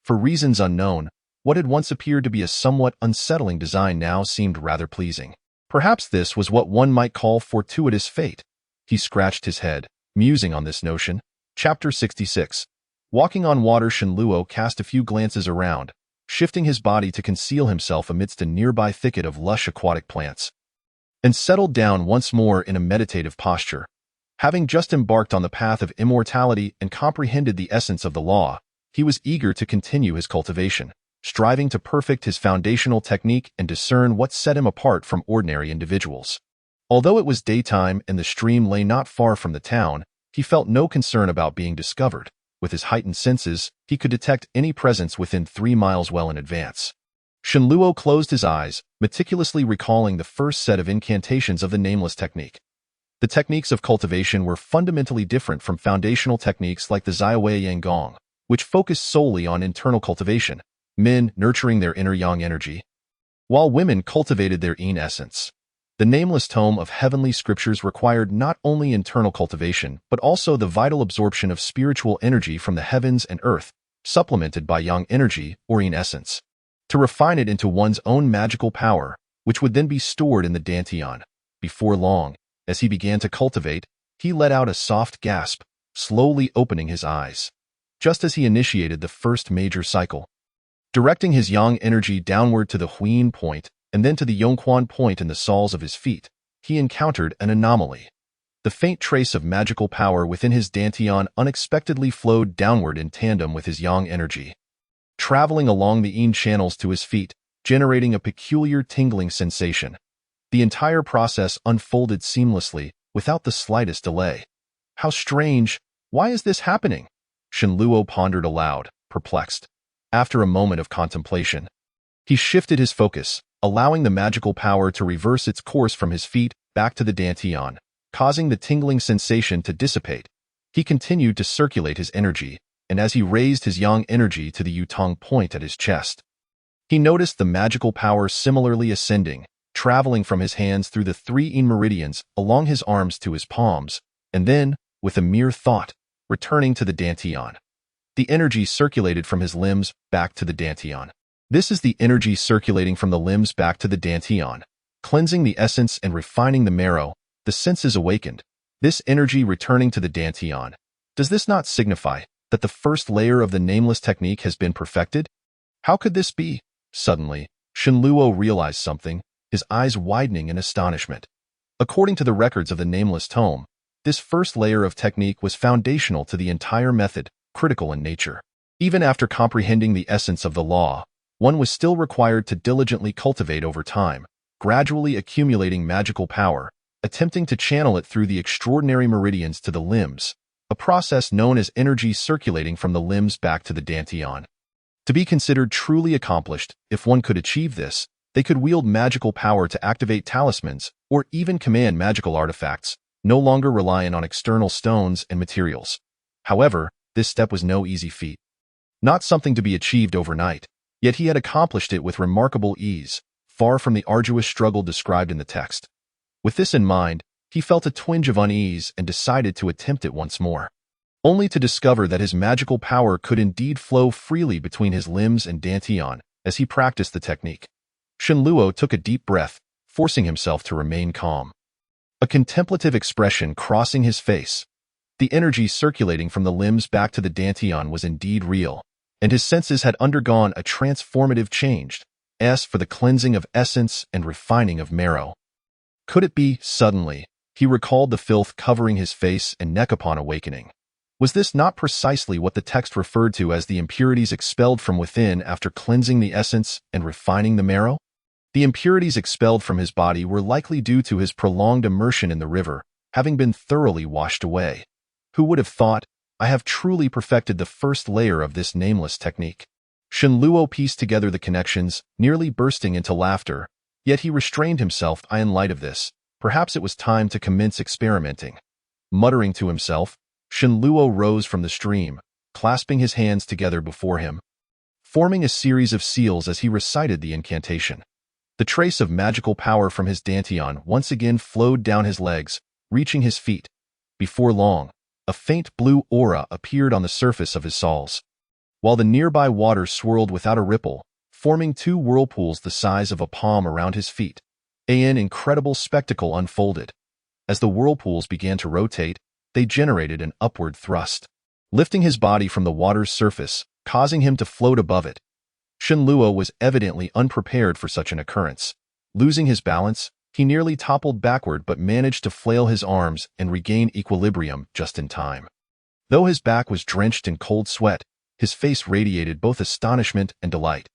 For reasons unknown, what had once appeared to be a somewhat unsettling design now seemed rather pleasing. Perhaps this was what one might call fortuitous fate. He scratched his head, musing on this notion. Chapter 66. Walking on water, Shenluo cast a few glances around, shifting his body to conceal himself amidst a nearby thicket of lush aquatic plants, and settled down once more in a meditative posture. Having just embarked on the path of immortality and comprehended the essence of the law, he was eager to continue his cultivation, striving to perfect his foundational technique and discern what set him apart from ordinary individuals. Although it was daytime and the stream lay not far from the town, he felt no concern about being discovered. With his heightened senses, he could detect any presence within 3 miles well in advance. Shenluo closed his eyes, meticulously recalling the first set of incantations of the nameless technique. The techniques of cultivation were fundamentally different from foundational techniques like the Zaiwei Yang Gong, which focused solely on internal cultivation, men nurturing their inner yang energy, while women cultivated their yin essence. The nameless tome of heavenly scriptures required not only internal cultivation, but also the vital absorption of spiritual energy from the heavens and earth, supplemented by yang energy or yin essence, to refine it into one's own magical power, which would then be stored in the dantian. Before long, as he began to cultivate, he let out a soft gasp, slowly opening his eyes. Just as he initiated the first major cycle, directing his yang energy downward to the Huyin point and then to the Yongquan point in the soles of his feet, he encountered an anomaly. The faint trace of magical power within his dantian unexpectedly flowed downward in tandem with his yang energy, traveling along the yin channels to his feet, generating a peculiar tingling sensation. The entire process unfolded seamlessly, without the slightest delay. How strange! Why is this happening? Shenluo pondered aloud, perplexed. After a moment of contemplation, he shifted his focus, allowing the magical power to reverse its course from his feet back to the dantian, causing the tingling sensation to dissipate. He continued to circulate his energy, and as he raised his yang energy to the Yutong point at his chest, he noticed the magical power similarly ascending, traveling from his hands through the 3 yin meridians along his arms to his palms, and then, with a mere thought, returning to the dantian. The energy circulated from his limbs back to the dantian. This is the energy circulating from the limbs back to the dantian, cleansing the essence and refining the marrow. The senses awakened. This energy returning to the dantian. Does this not signify that the first layer of the nameless technique has been perfected? How could this be? Suddenly, Shenluo realized something, his eyes widening in astonishment. According to the records of the nameless tome, this first layer of technique was foundational to the entire method, critical in nature. Even after comprehending the essence of the law, one was still required to diligently cultivate over time, gradually accumulating magical power, attempting to channel it through the extraordinary meridians to the limbs, a process known as energy circulating from the limbs back to the dantian. To be considered truly accomplished, if one could achieve this, they could wield magical power to activate talismans or even command magical artifacts, no longer reliant on external stones and materials. However, this step was no easy feat. Not something to be achieved overnight, yet he had accomplished it with remarkable ease, far from the arduous struggle described in the text. With this in mind, he felt a twinge of unease and decided to attempt it once more, only to discover that his magical power could indeed flow freely between his limbs and dantian as he practiced the technique. Shenluo took a deep breath, forcing himself to remain calm. A contemplative expression crossing his face. The energy circulating from the limbs back to the dantian was indeed real, and his senses had undergone a transformative change, as for the cleansing of essence and refining of marrow. Could it be, suddenly, he recalled the filth covering his face and neck upon awakening? Was this not precisely what the text referred to as the impurities expelled from within after cleansing the essence and refining the marrow? The impurities expelled from his body were likely due to his prolonged immersion in the river, having been thoroughly washed away. Who would have thought, I have truly perfected the first layer of this nameless technique? Shenluo pieced together the connections, nearly bursting into laughter, yet he restrained himself in light of this. Perhaps it was time to commence experimenting. Muttering to himself, Shenluo rose from the stream, clasping his hands together before him, forming a series of seals as he recited the incantation. The trace of magical power from his dantian once again flowed down his legs, reaching his feet. Before long, a faint blue aura appeared on the surface of his soles, while the nearby water swirled without a ripple, forming two whirlpools the size of a palm around his feet. An incredible spectacle unfolded. As the whirlpools began to rotate, they generated an upward thrust, lifting his body from the water's surface, causing him to float above it. Shenluo was evidently unprepared for such an occurrence. Losing his balance, he nearly toppled backward but managed to flail his arms and regain equilibrium just in time. Though his back was drenched in cold sweat, his face radiated both astonishment and delight.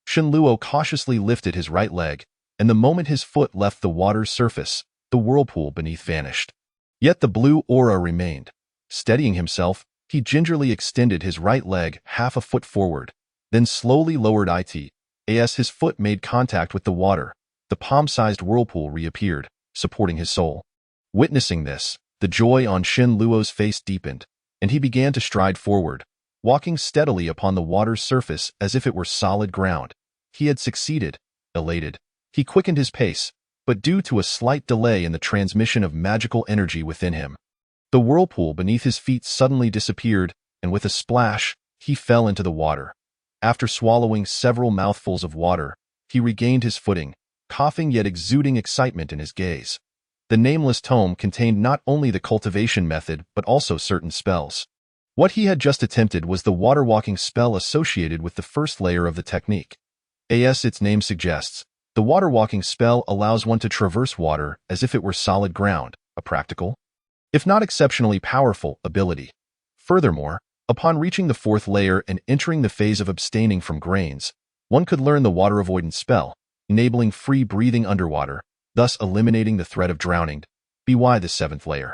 Shenluo cautiously lifted his right leg, and the moment his foot left the water's surface, the whirlpool beneath vanished. Yet the blue aura remained. Steadying himself, he gingerly extended his right leg half a foot forward, then slowly lowered it. As his foot made contact with the water, the palm-sized whirlpool reappeared, supporting his soul. Witnessing this, the joy on Shenluo's face deepened, and he began to stride forward, walking steadily upon the water's surface as if it were solid ground. He had succeeded. Elated, he quickened his pace, but due to a slight delay in the transmission of magical energy within him, the whirlpool beneath his feet suddenly disappeared, and with a splash, he fell into the water. After swallowing several mouthfuls of water, he regained his footing, coughing yet exuding excitement in his gaze. The nameless tome contained not only the cultivation method but also certain spells. What he had just attempted was the water-walking spell associated with the first layer of the technique. As its name suggests, the water-walking spell allows one to traverse water as if it were solid ground, a practical, if not exceptionally powerful, ability. Furthermore, upon reaching the fourth layer and entering the phase of abstaining from grains, one could learn the water avoidance spell, enabling free breathing underwater, thus eliminating the threat of drowning. By the seventh layer.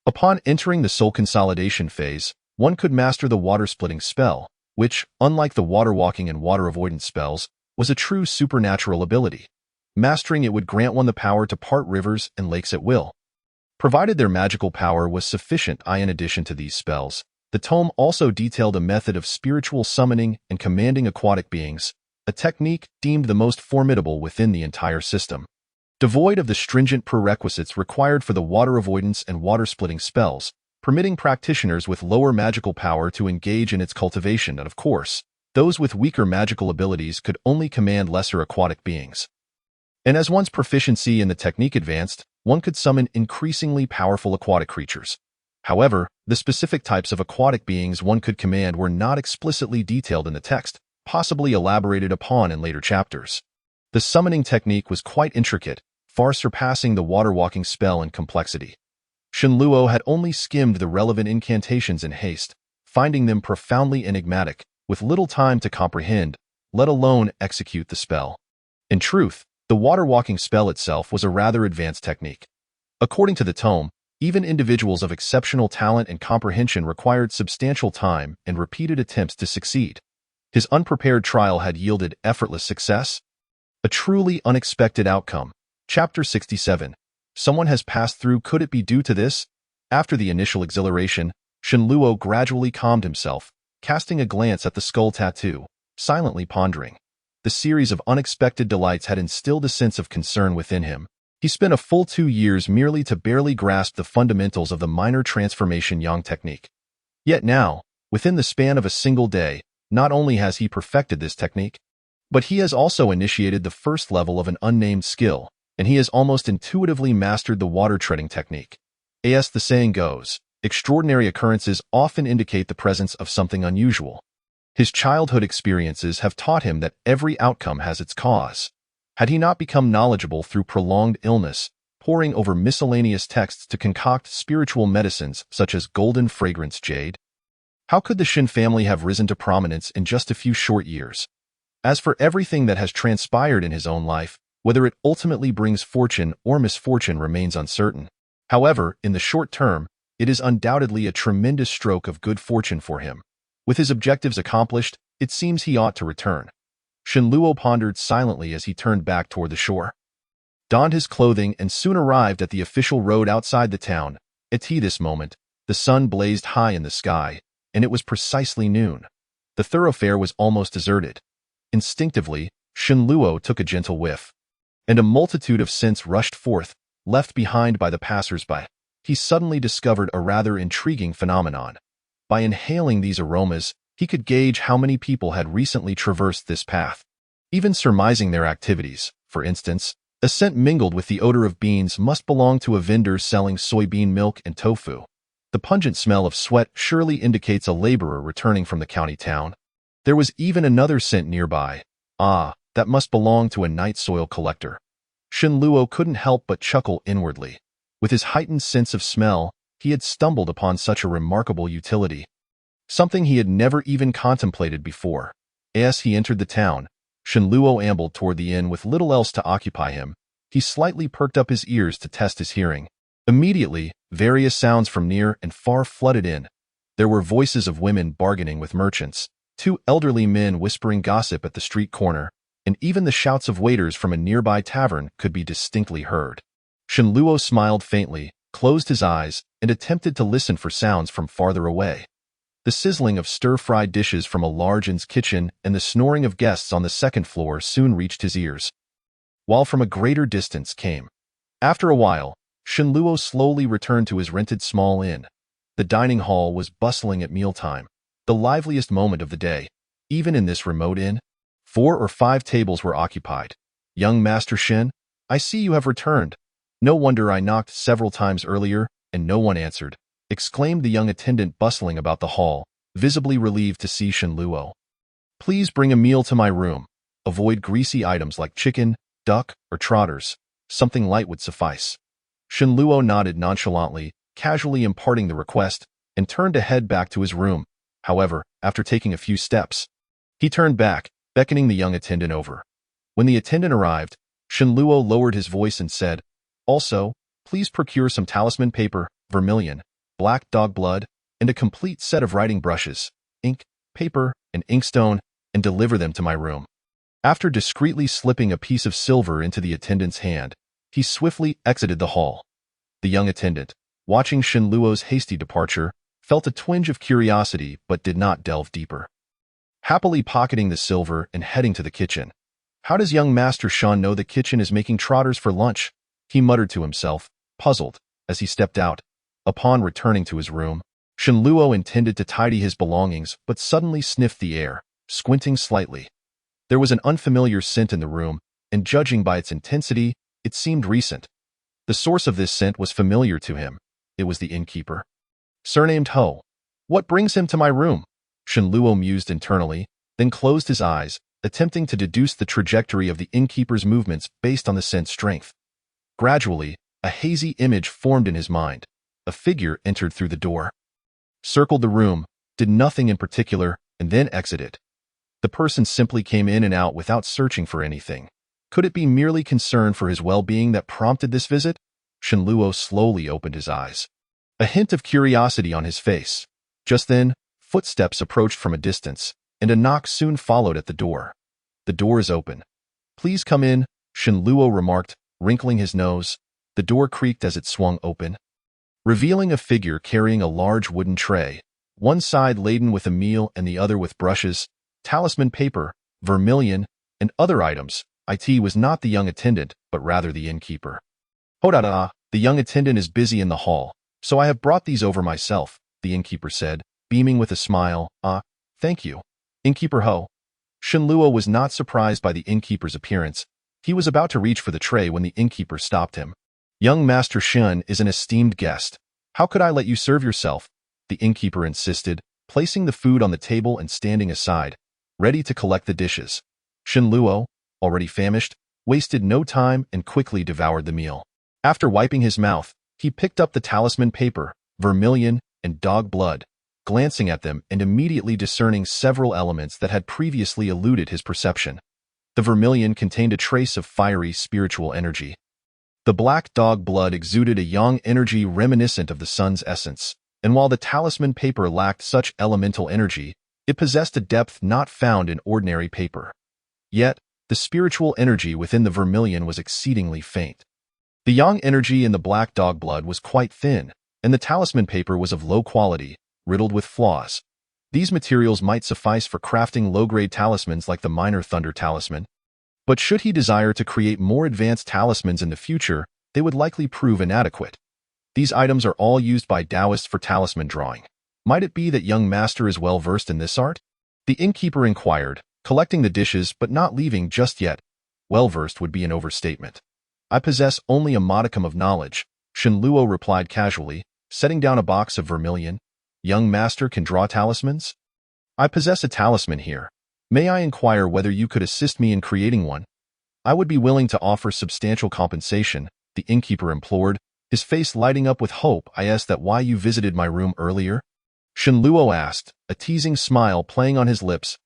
Upon entering the soul consolidation phase, one could master the water-splitting spell, which, unlike the water-walking and water avoidance spells, was a true supernatural ability. Mastering it would grant one the power to part rivers and lakes at will. Provided their magical power was sufficient. In addition to these spells, the tome also detailed a method of spiritual summoning and commanding aquatic beings, a technique deemed the most formidable within the entire system. Devoid of the stringent prerequisites required for the water avoidance and water-splitting spells, permitting practitioners with lower magical power to engage in its cultivation, and of course, those with weaker magical abilities could only command lesser aquatic beings. And as one's proficiency in the technique advanced, one could summon increasingly powerful aquatic creatures. However, the specific types of aquatic beings one could command were not explicitly detailed in the text, possibly elaborated upon in later chapters. The summoning technique was quite intricate, far surpassing the water-walking spell in complexity. Shenluo had only skimmed the relevant incantations in haste, finding them profoundly enigmatic, with little time to comprehend, let alone execute the spell. In truth, the water-walking spell itself was a rather advanced technique. According to the tome, even individuals of exceptional talent and comprehension required substantial time and repeated attempts to succeed. His unprepared trial had yielded effortless success. A truly unexpected outcome. Chapter 67. Someone has passed through. Could it be due to this? After the initial exhilaration, Shenluo gradually calmed himself, casting a glance at the skull tattoo, silently pondering. The series of unexpected delights had instilled a sense of concern within him. He spent a full 2 years merely to barely grasp the fundamentals of the minor transformation yang technique. Yet now, within the span of a single day, not only has he perfected this technique, but he has also initiated the first level of an unnamed skill, and he has almost intuitively mastered the water treading technique. As the saying goes, extraordinary occurrences often indicate the presence of something unusual. His childhood experiences have taught him that every outcome has its cause. Had he not become knowledgeable through prolonged illness, poring over miscellaneous texts to concoct spiritual medicines such as golden fragrance jade? How could the Shin family have risen to prominence in just a few short years? As for everything that has transpired in his own life, whether it ultimately brings fortune or misfortune remains uncertain. However, in the short term, it is undoubtedly a tremendous stroke of good fortune for him. With his objectives accomplished, it seems he ought to return. Shin Luo pondered silently as he turned back toward the shore, donned his clothing, and soon arrived at the official road outside the town. At this moment, the sun blazed high in the sky, and it was precisely noon. The thoroughfare was almost deserted. Instinctively, Shin Luo took a gentle whiff, and a multitude of scents rushed forth, left behind by the passers-by. He suddenly discovered a rather intriguing phenomenon. By inhaling these aromas, he could gauge how many people had recently traversed this path. Even surmising their activities, for instance, a scent mingled with the odor of beans must belong to a vendor selling soybean milk and tofu. The pungent smell of sweat surely indicates a laborer returning from the county town. There was even another scent nearby. That must belong to a night soil collector. Shin Luo couldn't help but chuckle inwardly. With his heightened sense of smell, he had stumbled upon such a remarkable utility, something he had never even contemplated before. As he entered the town, Shin Luo ambled toward the inn with little else to occupy him. He slightly perked up his ears to test his hearing. Immediately, various sounds from near and far flooded in. There were voices of women bargaining with merchants, 2 elderly men whispering gossip at the street corner, and even the shouts of waiters from a nearby tavern could be distinctly heard. Shin Luo smiled faintly, closed his eyes, and attempted to listen for sounds from farther away. The sizzling of stir-fried dishes from a large inn's kitchen and the snoring of guests on the second floor soon reached his ears, while from a greater distance came. After a while, Shin Luo slowly returned to his rented small inn. The dining hall was bustling at mealtime, the liveliest moment of the day. Even in this remote inn, 4 or 5 tables were occupied. "Young Master Shin, I see you have returned. No wonder I knocked several times earlier, and no one answered," exclaimed the young attendant bustling about the hall, visibly relieved to see Shin Luo. "Please bring a meal to my room. Avoid greasy items like chicken, duck, or trotters. Something light would suffice." Shin Luo nodded nonchalantly, casually imparting the request, and turned to head back to his room. However, after taking a few steps, he turned back, beckoning the young attendant over. When the attendant arrived, Shin Luo lowered his voice and said, "Also, please procure some talisman paper, vermilion, black dog blood, and a complete set of writing brushes, ink, paper, and inkstone, and deliver them to my room." After discreetly slipping a piece of silver into the attendant's hand, he swiftly exited the hall. The young attendant, watching Shin Luo's hasty departure, felt a twinge of curiosity but did not delve deeper. Happily pocketing the silver and heading to the kitchen. "How does young Master Shan know the kitchen is making trotters for lunch?" he muttered to himself, puzzled, as he stepped out. Upon returning to his room, Shin Luo intended to tidy his belongings but suddenly sniffed the air, squinting slightly. There was an unfamiliar scent in the room, and judging by its intensity, it seemed recent. The source of this scent was familiar to him. It was the innkeeper, surnamed Ho. "What brings him to my room?" Shin Luo mused internally, then closed his eyes, attempting to deduce the trajectory of the innkeeper's movements based on the scent's strength. Gradually, a hazy image formed in his mind. A figure entered through the door, circled the room, did nothing in particular, and then exited. The person simply came in and out without searching for anything. Could it be merely concern for his well-being that prompted this visit? Shin Luo slowly opened his eyes, a hint of curiosity on his face. Just then, footsteps approached from a distance, and a knock soon followed at the door. "The door is open. Please come in," Shin Luo remarked, wrinkling his nose. The door creaked as it swung open, revealing a figure carrying a large wooden tray, one side laden with a meal and the other with brushes, talisman paper, vermilion, and other items. It was not the young attendant, but rather the innkeeper. Hodada, the young attendant is busy in the hall, so I have brought these over myself, the innkeeper said, beaming with a smile. Thank you. Innkeeper Ho. Shenluo was not surprised by the innkeeper's appearance. He was about to reach for the tray when the innkeeper stopped him. Young Master Shen is an esteemed guest. How could I let you serve yourself? The innkeeper insisted, placing the food on the table and standing aside, ready to collect the dishes. Shenluo, already famished, wasted no time and quickly devoured the meal. After wiping his mouth, he picked up the talisman paper, vermilion, and dog blood, glancing at them and immediately discerning several elements that had previously eluded his perception. The vermilion contained a trace of fiery spiritual energy. The black dog blood exuded a yang energy reminiscent of the sun's essence, and while the talisman paper lacked such elemental energy, it possessed a depth not found in ordinary paper. Yet, the spiritual energy within the vermilion was exceedingly faint. The yang energy in the black dog blood was quite thin, and the talisman paper was of low quality, riddled with flaws. These materials might suffice for crafting low-grade talismans like the minor thunder talisman. But should he desire to create more advanced talismans in the future, they would likely prove inadequate. These items are all used by Taoists for talisman drawing. Might it be that young master is well versed in this art? The innkeeper inquired, collecting the dishes but not leaving just yet. Well versed would be an overstatement. I possess only a modicum of knowledge, Shenluo replied casually, setting down a box of vermilion. Young master can draw talismans? I possess a talisman here. May I inquire whether you could assist me in creating one? I would be willing to offer substantial compensation, the innkeeper implored, his face lighting up with hope. I asked that why you visited my room earlier? Shenluo asked, a teasing smile playing on his lips.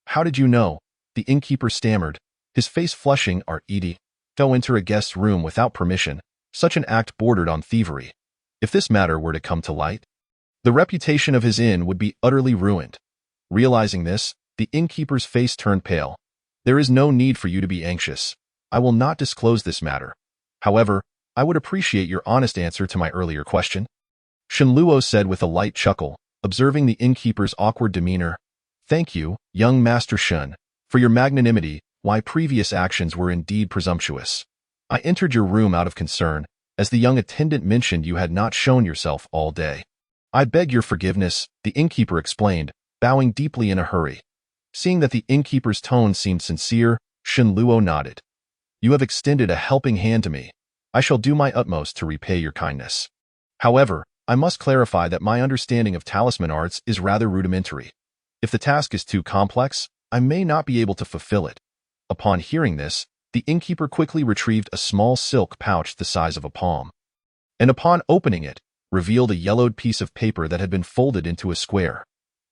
How did you know? The innkeeper stammered, his face flushing. Don't enter a guest's room without permission. Such an act bordered on thievery. If this matter were to come to light, the reputation of his inn would be utterly ruined. Realizing this, the innkeeper's face turned pale. There is no need for you to be anxious. I will not disclose this matter. However, I would appreciate your honest answer to my earlier question. Shenluo said with a light chuckle, observing the innkeeper's awkward demeanor. Thank you, young Master Shen, for your magnanimity. My previous actions were indeed presumptuous. I entered your room out of concern, as the young attendant mentioned you had not shown yourself all day. I beg your forgiveness, the innkeeper explained, bowing deeply in a hurry. Seeing that the innkeeper's tone seemed sincere, Shenluo nodded. You have extended a helping hand to me. I shall do my utmost to repay your kindness. However, I must clarify that my understanding of talisman arts is rather rudimentary. If the task is too complex, I may not be able to fulfill it. Upon hearing this, the innkeeper quickly retrieved a small silk pouch the size of a palm, and upon opening it, revealed a yellowed piece of paper that had been folded into a square.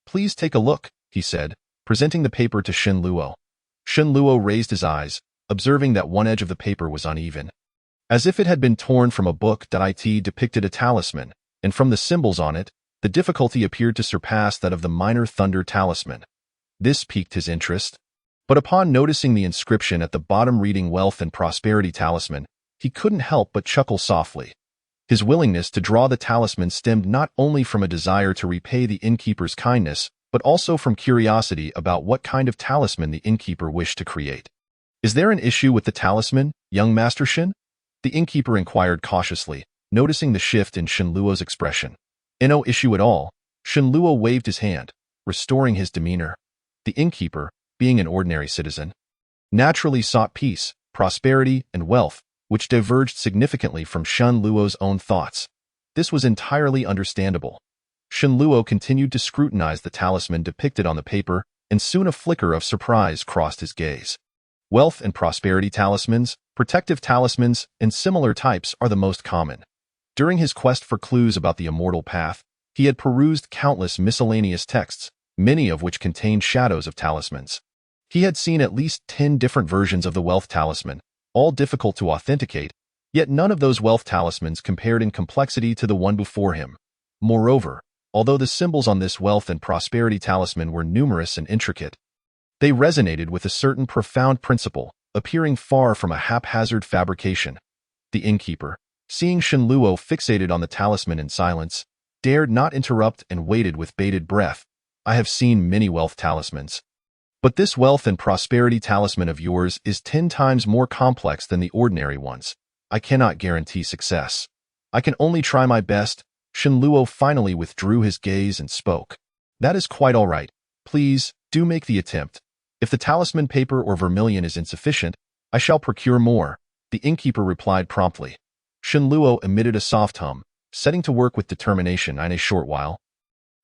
Please take a look, he said, presenting the paper to Shenluo. Shenluo raised his eyes, observing that one edge of the paper was uneven, as if it had been torn from a book that depicted a talisman, and from the symbols on it, the difficulty appeared to surpass that of the minor thunder talisman. This piqued his interest. But upon noticing the inscription at the bottom reading Wealth and Prosperity Talisman, he couldn't help but chuckle softly. His willingness to draw the talisman stemmed not only from a desire to repay the innkeeper's kindness, but also from curiosity about what kind of talisman the innkeeper wished to create. Is there an issue with the talisman, young Master Shen? The innkeeper inquired cautiously, noticing the shift in Shenluo's expression. No issue at all. Shenluo waved his hand, restoring his demeanor. The innkeeper, being an ordinary citizen, naturally sought peace, prosperity, and wealth, which diverged significantly from Shenluo's own thoughts. This was entirely understandable. Shenluo continued to scrutinize the talisman depicted on the paper, and soon a flicker of surprise crossed his gaze. Wealth and prosperity talismans, protective talismans, and similar types are the most common. During his quest for clues about the immortal path, he had perused countless miscellaneous texts, many of which contained shadows of talismans. He had seen at least 10 different versions of the wealth talisman, all difficult to authenticate, yet none of those wealth talismans compared in complexity to the one before him. Moreover, although the symbols on this wealth and prosperity talisman were numerous and intricate, they resonated with a certain profound principle, appearing far from a haphazard fabrication. The innkeeper, seeing Shenluo fixated on the talisman in silence, dared not interrupt and waited with bated breath. I have seen many wealth talismans, but this wealth and prosperity talisman of yours is 10 times more complex than the ordinary ones. I cannot guarantee success. I can only try my best. Shenluo finally withdrew his gaze and spoke. That is quite all right. Please, do make the attempt. If the talisman paper or vermilion is insufficient, I shall procure more, the innkeeper replied promptly. Shenluo emitted a soft hum, setting to work with determination in a short while.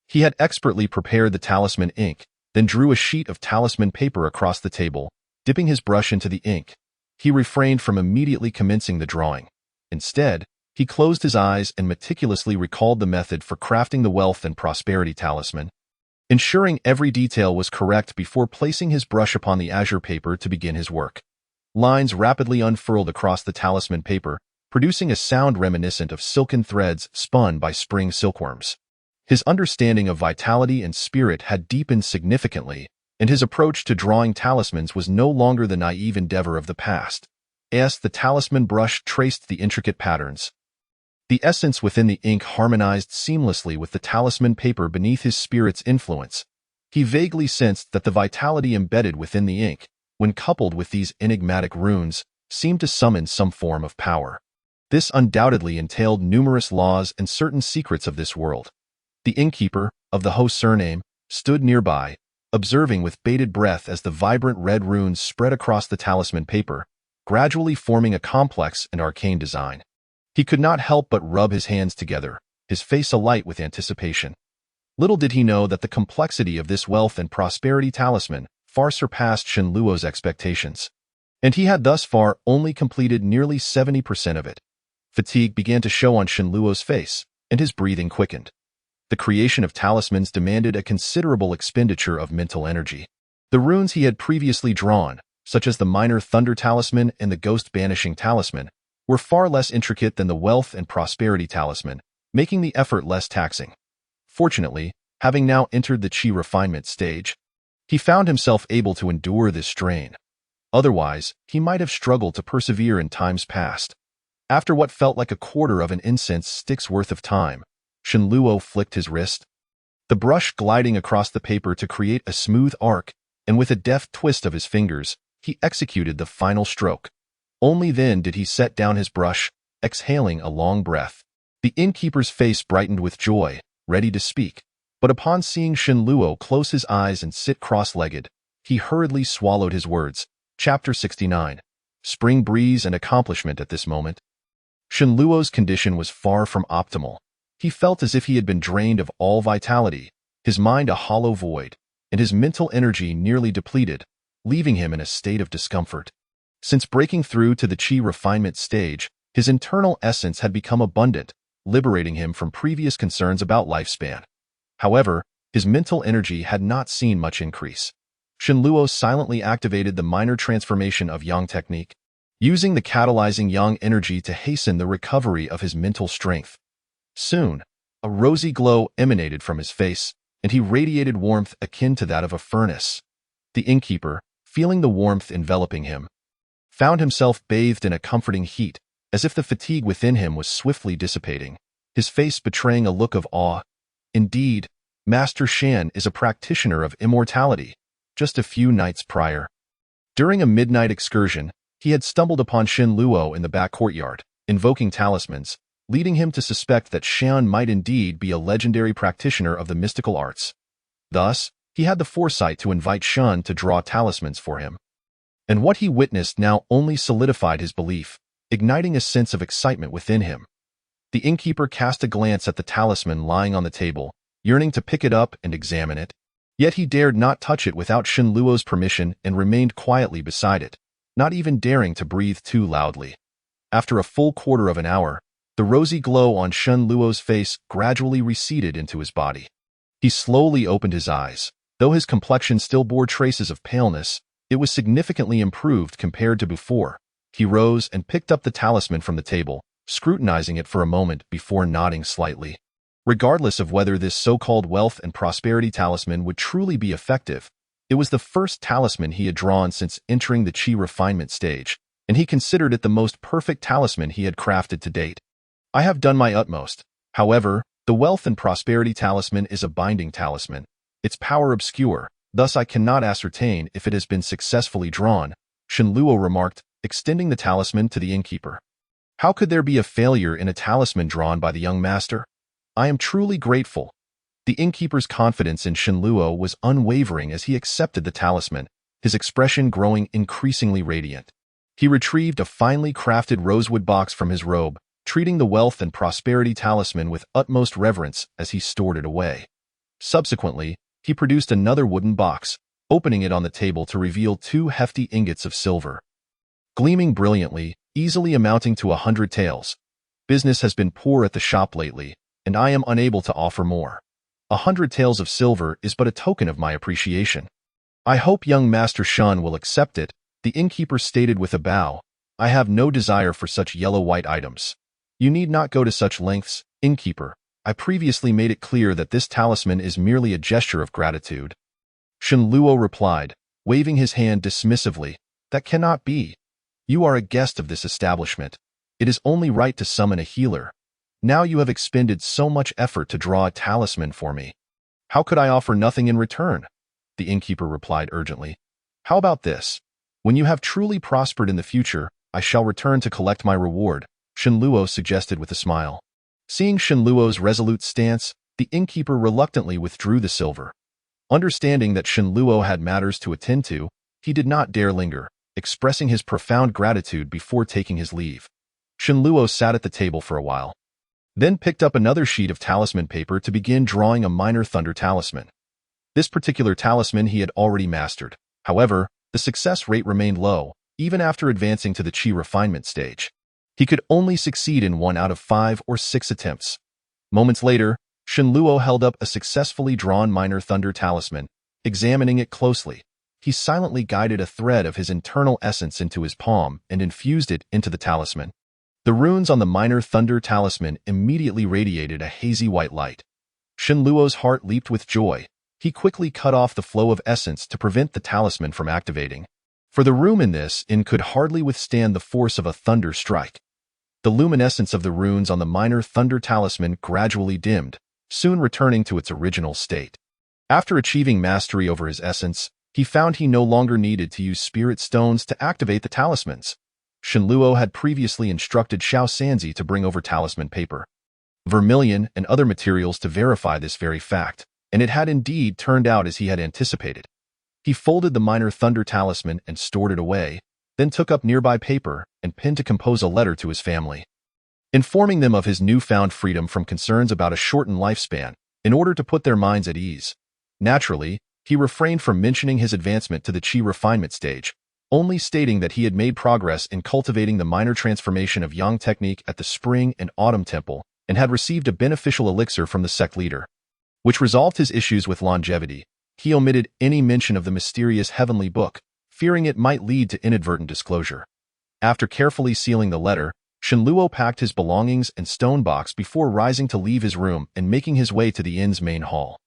He had expertly prepared the talisman ink, then drew a sheet of talisman paper across the table, dipping his brush into the ink. He refrained from immediately commencing the drawing. Instead, he closed his eyes and meticulously recalled the method for crafting the wealth and prosperity talisman, ensuring every detail was correct before placing his brush upon the azure paper to begin his work. Lines rapidly unfurled across the talisman paper, producing a sound reminiscent of silken threads spun by spring silkworms. His understanding of vitality and spirit had deepened significantly, and his approach to drawing talismans was no longer the naive endeavor of the past. As the talisman brush traced the intricate patterns, the essence within the ink harmonized seamlessly with the talisman paper beneath his spirit's influence. He vaguely sensed that the vitality embedded within the ink, when coupled with these enigmatic runes, seemed to summon some form of power. This undoubtedly entailed numerous laws and certain secrets of this world. The innkeeper, of the Ho surname, stood nearby, observing with bated breath as the vibrant red runes spread across the talisman paper, gradually forming a complex and arcane design. He could not help but rub his hands together, his face alight with anticipation. Little did he know that the complexity of this wealth and prosperity talisman far surpassed Shenluo's expectations, and he had thus far only completed nearly 70% of it. Fatigue began to show on Shenluo's face, and his breathing quickened. The creation of talismans demanded a considerable expenditure of mental energy. The runes he had previously drawn, such as the minor thunder talisman and the ghost banishing talisman, were far less intricate than the wealth and prosperity talisman, making the effort less taxing. Fortunately, having now entered the chi refinement stage, he found himself able to endure this strain. Otherwise, he might have struggled to persevere in times past. After what felt like a quarter of an incense stick's worth of time, Shenluo flicked his wrist, the brush gliding across the paper to create a smooth arc, and with a deft twist of his fingers, he executed the final stroke. Only then did he set down his brush, exhaling a long breath. The innkeeper's face brightened with joy, ready to speak, but upon seeing Shenluo close his eyes and sit cross-legged, he hurriedly swallowed his words. Chapter 69. Spring breeze and accomplishment. At this moment, Shenluo's condition was far from optimal. He felt as if he had been drained of all vitality, his mind a hollow void, and his mental energy nearly depleted, leaving him in a state of discomfort. Since breaking through to the chi refinement stage, his internal essence had become abundant, liberating him from previous concerns about lifespan. However, his mental energy had not seen much increase. Shenluo silently activated the minor transformation of yang technique, using the catalyzing yang energy to hasten the recovery of his mental strength. Soon, a rosy glow emanated from his face, and he radiated warmth akin to that of a furnace. The innkeeper, feeling the warmth enveloping him, found himself bathed in a comforting heat, as if the fatigue within him was swiftly dissipating, his face betraying a look of awe. Indeed, Master Shan is a practitioner of immortality. Just a few nights prior, during a midnight excursion, he had stumbled upon Shenluo in the back courtyard, invoking talismans, leading him to suspect that Shan might indeed be a legendary practitioner of the mystical arts. Thus, he had the foresight to invite Shan to draw talismans for him. And what he witnessed now only solidified his belief, igniting a sense of excitement within him. The innkeeper cast a glance at the talisman lying on the table, yearning to pick it up and examine it. Yet he dared not touch it without Shenluo's permission and remained quietly beside it, not even daring to breathe too loudly. After a full quarter of an hour, the rosy glow on Shenluo's face gradually receded into his body. He slowly opened his eyes. Though his complexion still bore traces of paleness, it was significantly improved compared to before. He rose and picked up the talisman from the table, scrutinizing it for a moment before nodding slightly. Regardless of whether this so-called wealth and prosperity talisman would truly be effective, it was the first talisman he had drawn since entering the chi refinement stage, and he considered it the most perfect talisman he had crafted to date. I have done my utmost. However, the wealth and prosperity talisman is a binding talisman, its power obscure, thus I cannot ascertain if it has been successfully drawn, Shenluo remarked, extending the talisman to the innkeeper. How could there be a failure in a talisman drawn by the young master? I am truly grateful. The innkeeper's confidence in Shenluo was unwavering as he accepted the talisman, his expression growing increasingly radiant. He retrieved a finely crafted rosewood box from his robe, treating the wealth and prosperity talisman with utmost reverence as he stored it away. Subsequently, he produced another wooden box, opening it on the table to reveal 2 hefty ingots of silver. Gleaming brilliantly, easily amounting to 100 taels. Business has been poor at the shop lately, and I am unable to offer more. 100 taels of silver is but a token of my appreciation. I hope young Master Shun will accept it, the innkeeper stated with a bow. I have no desire for such yellow-white items. You need not go to such lengths, innkeeper. I previously made it clear that this talisman is merely a gesture of gratitude. Shenluo replied, waving his hand dismissively. That cannot be. You are a guest of this establishment. It is only right to summon a healer. Now you have expended so much effort to draw a talisman for me. How could I offer nothing in return? The innkeeper replied urgently. How about this? When you have truly prospered in the future, I shall return to collect my reward, Shenluo suggested with a smile. Seeing Shenluo's resolute stance, the innkeeper reluctantly withdrew the silver. Understanding that Shenluo had matters to attend to, he did not dare linger, expressing his profound gratitude before taking his leave. Shenluo sat at the table for a while, then picked up another sheet of talisman paper to begin drawing a minor thunder talisman. This particular talisman he had already mastered. However, the success rate remained low, even after advancing to the chi refinement stage. He could only succeed in 1 out of 5 or 6 attempts. Moments later, Shenluo held up a successfully drawn minor thunder talisman. Examining it closely, he silently guided a thread of his internal essence into his palm and infused it into the talisman. The runes on the minor thunder talisman immediately radiated a hazy white light. Shenluo's heart leaped with joy. He quickly cut off the flow of essence to prevent the talisman from activating. For the room in this inn could hardly withstand the force of a thunder strike. The luminescence of the runes on the minor thunder talisman gradually dimmed, soon returning to its original state. After achieving mastery over his essence, he found he no longer needed to use spirit stones to activate the talismans. Shenluo had previously instructed Xiao Sanzi to bring over talisman paper, vermilion, and other materials to verify this very fact, and it had indeed turned out as he had anticipated. He folded the minor thunder talisman and stored it away, then took up nearby paper and pen to compose a letter to his family, informing them of his newfound freedom from concerns about a shortened lifespan, in order to put their minds at ease. Naturally, he refrained from mentioning his advancement to the chi refinement stage, only stating that he had made progress in cultivating the minor transformation of yang technique at the spring and autumn temple, and had received a beneficial elixir from the sect leader, which resolved his issues with longevity. He omitted any mention of the mysterious heavenly book, fearing it might lead to inadvertent disclosure. After carefully sealing the letter, Shenluo packed his belongings and stone box before rising to leave his room and making his way to the inn's main hall.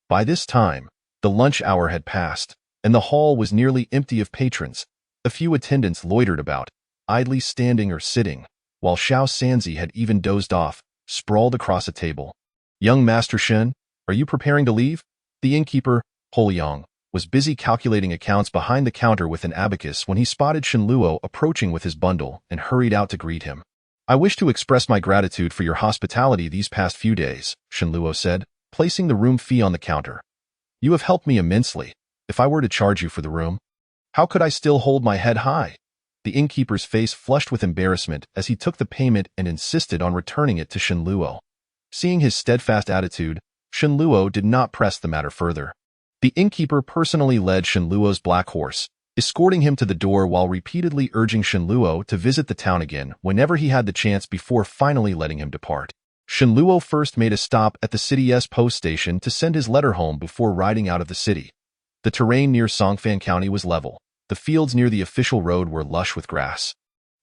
By this time, the lunch hour had passed, and the hall was nearly empty of patrons. A few attendants loitered about, idly standing or sitting, while Xiao Sanzi had even dozed off, sprawled across a table. Young Master Shen, are you preparing to leave? The innkeeper, Holyong, was busy calculating accounts behind the counter with an abacus when he spotted Shenluo approaching with his bundle and hurried out to greet him. I wish to express my gratitude for your hospitality these past few days, Shenluo said, placing the room fee on the counter. You have helped me immensely. If I were to charge you for the room, how could I still hold my head high? The innkeeper's face flushed with embarrassment as he took the payment and insisted on returning it to Shenluo. Seeing his steadfast attitude, Shenluo did not press the matter further. The innkeeper personally led Shenluo's black horse, escorting him to the door while repeatedly urging Shenluo to visit the town again whenever he had the chance before finally letting him depart. Shenluo first made a stop at the city's post station to send his letter home before riding out of the city. The terrain near Songfan County was level. The fields near the official road were lush with grass,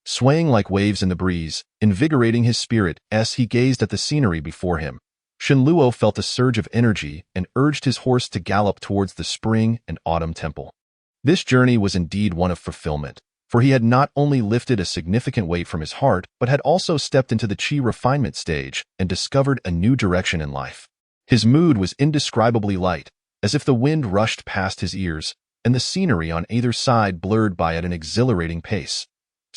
swaying like waves in the breeze, invigorating his spirit as he gazed at the scenery before him. Shenluo felt a surge of energy and urged his horse to gallop towards the spring and autumn temple. This journey was indeed one of fulfillment, for he had not only lifted a significant weight from his heart, but had also stepped into the chi refinement stage and discovered a new direction in life. His mood was indescribably light, as if the wind rushed past his ears, and the scenery on either side blurred by at an exhilarating pace.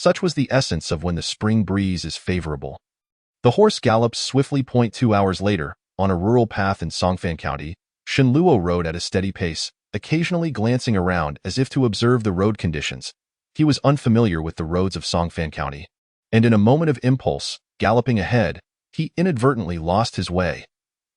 Such was the essence of when the spring breeze is favorable. The horse gallops swiftly. 2 hours later, on a rural path in Songfan County, Shenluo rode at a steady pace, occasionally glancing around as if to observe the road conditions. He was unfamiliar with the roads of Songfan County, and in a moment of impulse, galloping ahead, he inadvertently lost his way.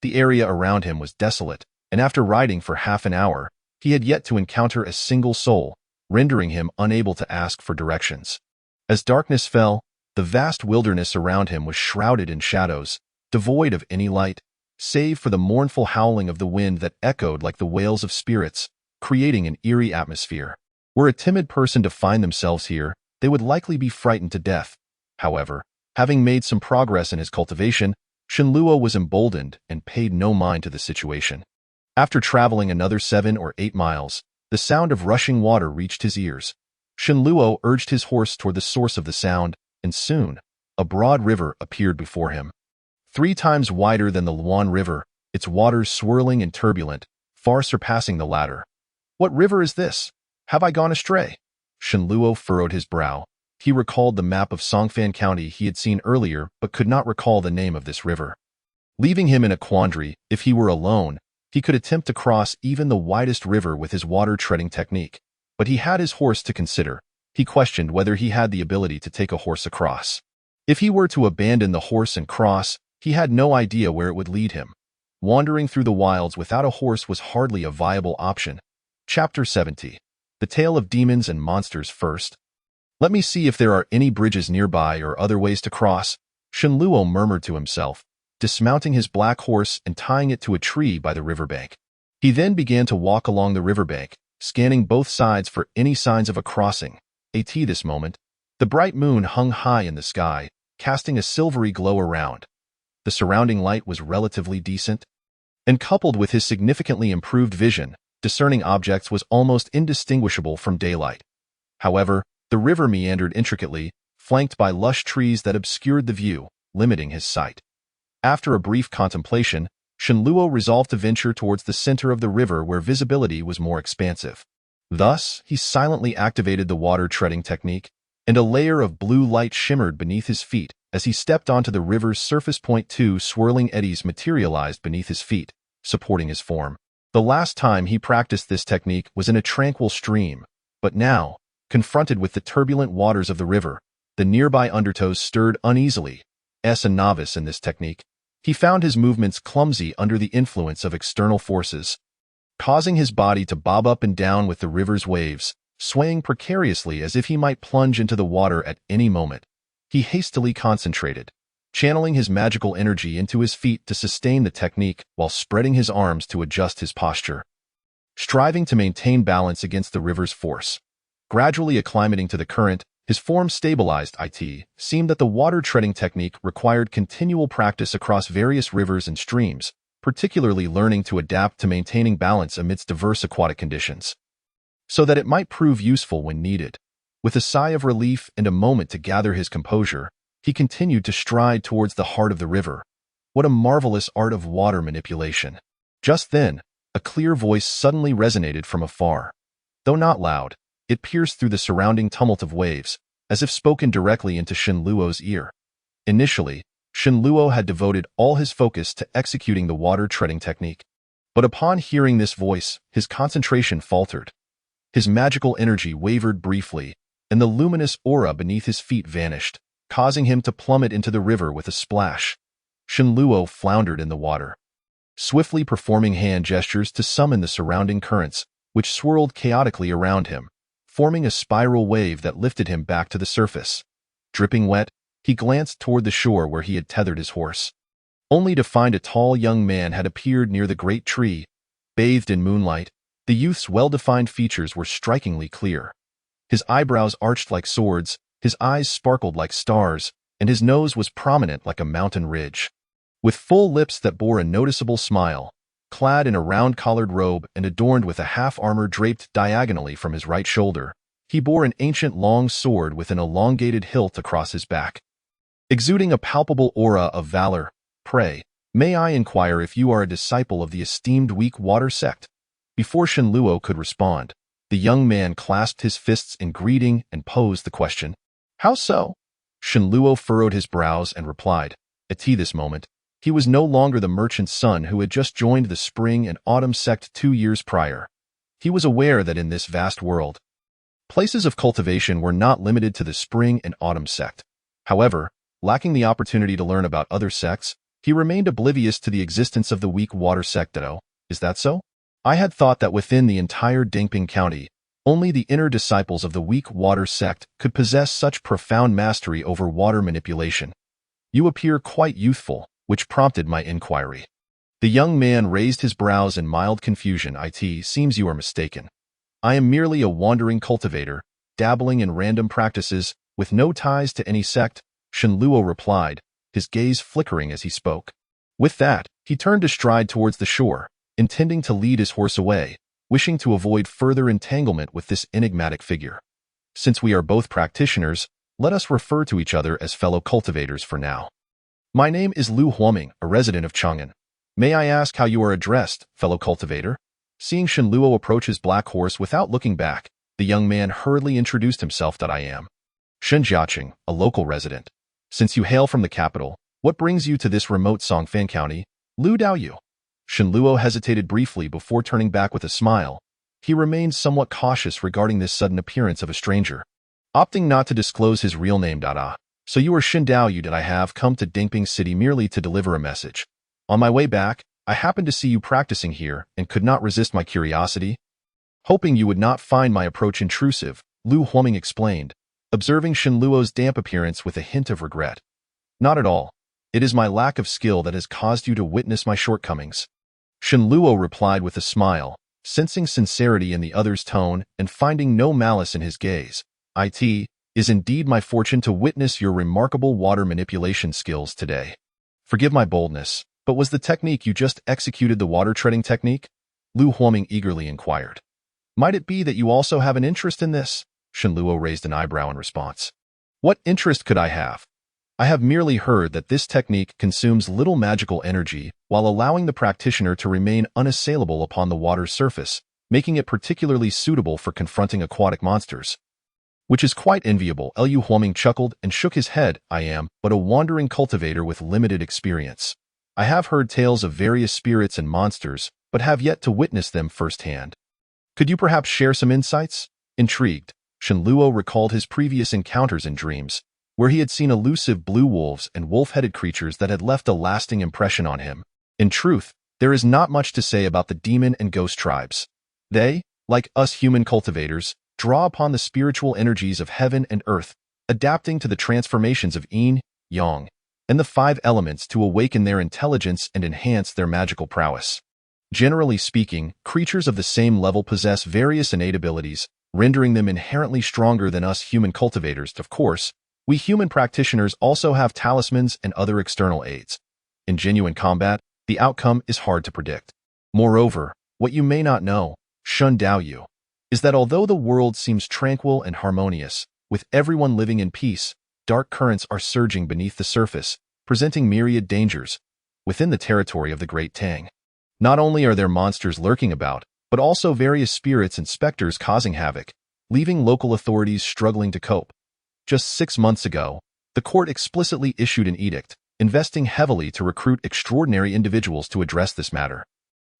The area around him was desolate, and after riding for half an hour, he had yet to encounter a single soul, rendering him unable to ask for directions. As darkness fell, the vast wilderness around him was shrouded in shadows, devoid of any light, save for the mournful howling of the wind that echoed like the wails of spirits, creating an eerie atmosphere. Were a timid person to find themselves here, they would likely be frightened to death. However, having made some progress in his cultivation, Shenluo was emboldened and paid no mind to the situation. After traveling another 7 or 8 miles, the sound of rushing water reached his ears. Shenluo urged his horse toward the source of the sound, and soon, a broad river appeared before him. 3 times wider than the Luan River, its waters swirling and turbulent, far surpassing the latter. What river is this? Have I gone astray? Shenluo furrowed his brow. He recalled the map of Songfan County he had seen earlier but could not recall the name of this river. Leaving him in a quandary, if he were alone, he could attempt to cross even the widest river with his water-treading technique. But he had his horse to consider. He questioned whether he had the ability to take a horse across. If he were to abandon the horse and cross, he had no idea where it would lead him. Wandering through the wilds without a horse was hardly a viable option. Chapter 70. The Tale of Demons and Monsters First. Let me see if there are any bridges nearby or other ways to cross, Shenluo murmured to himself, dismounting his black horse and tying it to a tree by the riverbank. He then began to walk along the riverbank, scanning both sides for any signs of a crossing. At this moment, the bright moon hung high in the sky, casting a silvery glow around. The surrounding light was relatively decent, and coupled with his significantly improved vision, discerning objects was almost indistinguishable from daylight. However, the river meandered intricately, flanked by lush trees that obscured the view, limiting his sight. After a brief contemplation, Shenluo resolved to venture towards the center of the river where visibility was more expansive. Thus, he silently activated the water-treading technique, and a layer of blue light shimmered beneath his feet as he stepped onto the river's surface. 2 swirling eddies materialized beneath his feet, supporting his form. The last time he practiced this technique was in a tranquil stream, but now, confronted with the turbulent waters of the river, the nearby undertows stirred uneasily. As a novice in this technique, he found his movements clumsy under the influence of external forces, causing his body to bob up and down with the river's waves, swaying precariously as if he might plunge into the water at any moment. He hastily concentrated, channeling his magical energy into his feet to sustain the technique while spreading his arms to adjust his posture. Striving to maintain balance against the river's force, gradually acclimating to the current, his form stabilized. It seemed that the water-treading technique required continual practice across various rivers and streams, particularly learning to adapt to maintaining balance amidst diverse aquatic conditions, so that it might prove useful when needed. With a sigh of relief and a moment to gather his composure, he continued to stride towards the heart of the river. What a marvelous art of water manipulation! Just then, a clear voice suddenly resonated from afar. Though not loud, it pierced through the surrounding tumult of waves, as if spoken directly into Shenluo's ear. Initially, Shenluo had devoted all his focus to executing the water-treading technique. But upon hearing this voice, his concentration faltered. His magical energy wavered briefly, and the luminous aura beneath his feet vanished, causing him to plummet into the river with a splash. Shenluo floundered in the water, swiftly performing hand gestures to summon the surrounding currents, which swirled chaotically around him, forming a spiral wave that lifted him back to the surface. Dripping wet, he glanced toward the shore where he had tethered his horse, only to find a tall young man had appeared near the great tree. Bathed in moonlight, the youth's well-defined features were strikingly clear. His eyebrows arched like swords, his eyes sparkled like stars, and his nose was prominent like a mountain ridge. With full lips that bore a noticeable smile, clad in a round-collared robe and adorned with a half-armor draped diagonally from his right shoulder, he bore an ancient long sword with an elongated hilt across his back. Exuding a palpable aura of valor, "Pray, may I inquire if you are a disciple of the esteemed weak water sect?" Before Shenluo could respond, the young man clasped his fists in greeting and posed the question. How so? Shenluo furrowed his brows and replied. At this moment, he was no longer the merchant's son who had just joined the spring and autumn sect 2 years prior. He was aware that in this vast world, places of cultivation were not limited to the spring and autumn sect. However, lacking the opportunity to learn about other sects, he remained oblivious to the existence of the weak water sect. Is that so? I had thought that within the entire Dingping County, only the inner disciples of the weak water sect could possess such profound mastery over water manipulation. You appear quite youthful, which prompted my inquiry. The young man raised his brows in mild confusion. It seems you are mistaken. I am merely a wandering cultivator, dabbling in random practices, with no ties to any sect, Shenluo replied, his gaze flickering as he spoke. With that, he turned to stride towards the shore, intending to lead his horse away, wishing to avoid further entanglement with this enigmatic figure. Since we are both practitioners, let us refer to each other as fellow cultivators for now. My name is Lu Huoming, a resident of Chang'an. May I ask how you are addressed, fellow cultivator? Seeing Shenluo approach his black horse without looking back, the young man hurriedly introduced himself. I am Shen Jiaqing, a local resident. Since you hail from the capital, what brings you to this remote Songfan County? Lu Daoyu. Shenluo hesitated briefly before turning back with a smile. He remained somewhat cautious regarding this sudden appearance of a stranger, opting not to disclose his real name. So you are Shen Daoyu. I have come to Dingping City merely to deliver a message. On my way back, I happened to see you practicing here and could not resist my curiosity. Hoping you would not find my approach intrusive, Lu Huoming explained, observing Shenluo's damp appearance with a hint of regret. Not at all. It is my lack of skill that has caused you to witness my shortcomings. Shenluo replied with a smile, sensing sincerity in the other's tone and finding no malice in his gaze. It is indeed my fortune to witness your remarkable water manipulation skills today. Forgive my boldness, but was the technique you just executed the water treading technique? Lu Huoming eagerly inquired. Might it be that you also have an interest in this? Shenluo raised an eyebrow in response. What interest could I have? I have merely heard that this technique consumes little magical energy while allowing the practitioner to remain unassailable upon the water's surface, making it particularly suitable for confronting aquatic monsters. Which is quite enviable. Lu Huoming chuckled and shook his head. I am but a wandering cultivator with limited experience. I have heard tales of various spirits and monsters, but have yet to witness them firsthand. Could you perhaps share some insights? Intrigued, Shenluo recalled his previous encounters in dreams, where he had seen elusive blue wolves and wolf-headed creatures that had left a lasting impression on him. In truth, there is not much to say about the demon and ghost tribes. They, like us human cultivators, draw upon the spiritual energies of heaven and earth, adapting to the transformations of yin, yang, and the 5 elements to awaken their intelligence and enhance their magical prowess. Generally speaking, creatures of the same level possess various innate abilities, rendering them inherently stronger than us human cultivators. Of course, we human practitioners also have talismans and other external aids. In genuine combat, the outcome is hard to predict. Moreover, what you may not know, Shen Daoyu, is that although the world seems tranquil and harmonious, with everyone living in peace, dark currents are surging beneath the surface, presenting myriad dangers within the territory of the Great Tang. Not only are there monsters lurking about, but also various spirits and specters causing havoc, leaving local authorities struggling to cope. Just 6 months ago, the court explicitly issued an edict, investing heavily to recruit extraordinary individuals to address this matter.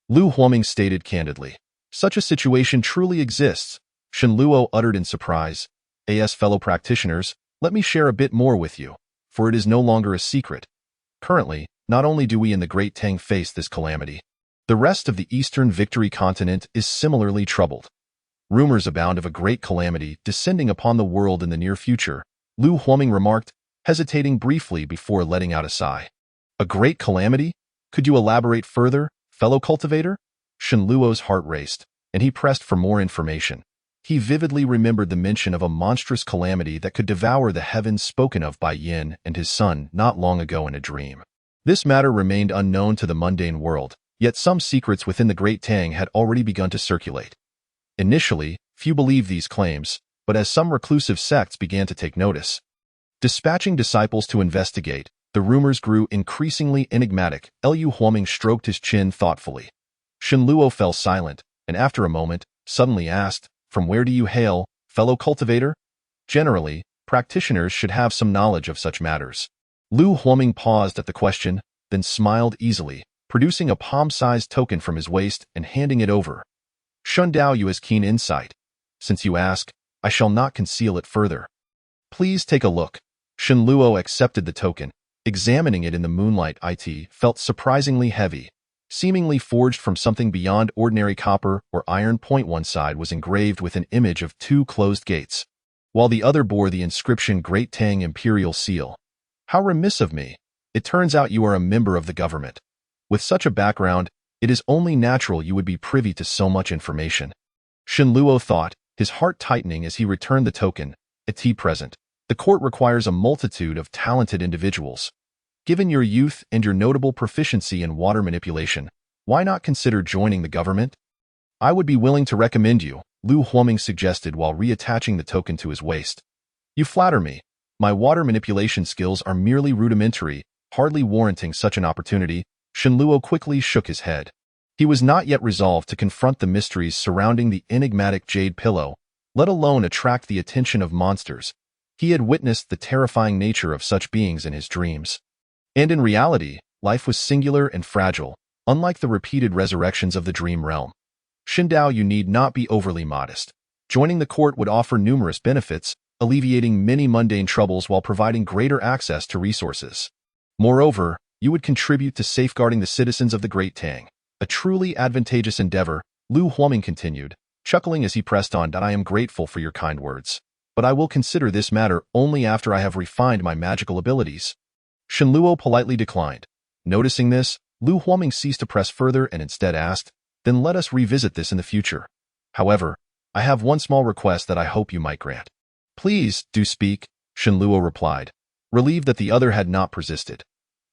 Lu Huoming stated candidly. Such a situation truly exists, Shenluo uttered in surprise. As fellow practitioners, let me share a bit more with you, for it is no longer a secret. Currently, not only do we in the Great Tang face this calamity, the rest of the Eastern Victory continent is similarly troubled. Rumors abound of a great calamity descending upon the world in the near future, Lu Huoming remarked, hesitating briefly before letting out a sigh. A great calamity? Could you elaborate further, fellow cultivator? Shenluo's heart raced, and he pressed for more information. He vividly remembered the mention of a monstrous calamity that could devour the heavens spoken of by Yin and his son not long ago in a dream. This matter remained unknown to the mundane world, yet some secrets within the Great Tang had already begun to circulate. Initially, few believed these claims, but as some reclusive sects began to take notice, dispatching disciples to investigate, the rumors grew increasingly enigmatic. Lu Huoming stroked his chin thoughtfully. Shenluo fell silent, and after a moment, suddenly asked, From where do you hail, fellow cultivator? Generally, Practitioners should have some knowledge of such matters. Lu Huoming paused at the question, then smiled easily, producing a palm-sized token from his waist and handing it over. Shun Dao Yu has keen insight. Since you ask, I shall not conceal it further. Please take a look. Shen Luo accepted the token. Examining it in the moonlight, it felt surprisingly heavy. Seemingly forged from something beyond ordinary copper or iron. One side was engraved with an image of two closed gates, while the other bore the inscription Great Tang Imperial Seal. How remiss of me. It turns out you are a member of the government. With such a background, it is only natural you would be privy to so much information. Shen Luo thought, his heart tightening as he returned the token. At present, the court requires a multitude of talented individuals. Given your youth and your notable proficiency in water manipulation, why not consider joining the government? I would be willing to recommend you, Lu Huoming suggested while reattaching the token to his waist. You flatter me. My water manipulation skills are merely rudimentary, hardly warranting such an opportunity. Shen Luo quickly shook his head. He was not yet resolved to confront the mysteries surrounding the enigmatic jade pillow, let alone attract the attention of monsters. He had witnessed the terrifying nature of such beings in his dreams. And in reality, life was singular and fragile, unlike the repeated resurrections of the dream realm. Shen Dao, you need not be overly modest. Joining the court would offer numerous benefits, alleviating many mundane troubles while providing greater access to resources. Moreover, you would contribute to safeguarding the citizens of the Great Tang. A truly advantageous endeavor, Lu Huoming continued, chuckling as he pressed on. I am grateful for your kind words, but I will consider this matter only after I have refined my magical abilities. Shen Luo politely declined. Noticing this, Lu Huoming ceased to press further and instead asked, then let us revisit this in the future. However, I have one small request that I hope you might grant. Please, do speak, Shen Luo replied, relieved that the other had not persisted.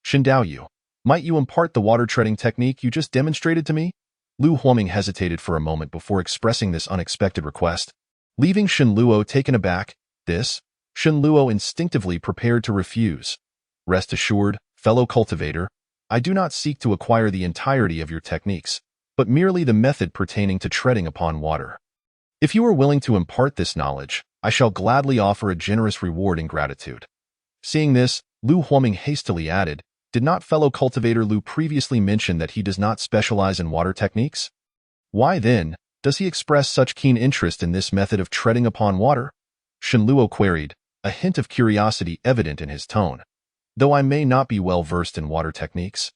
Shen Daoyu, might you impart the water-treading technique you just demonstrated to me? Lu Huoming hesitated for a moment before expressing this unexpected request. Leaving Shen Luo taken aback, Shen Luo instinctively prepared to refuse. Rest assured, fellow cultivator, I do not seek to acquire the entirety of your techniques, but merely the method pertaining to treading upon water. If you are willing to impart this knowledge, I shall gladly offer a generous reward in gratitude. Seeing this, Lu Huoming hastily added, did not fellow cultivator Lu previously mention that he does not specialize in water techniques? Why then, does he express such keen interest in this method of treading upon water? Shen Luo queried, a hint of curiosity evident in his tone. Though I may not be well versed in water techniques,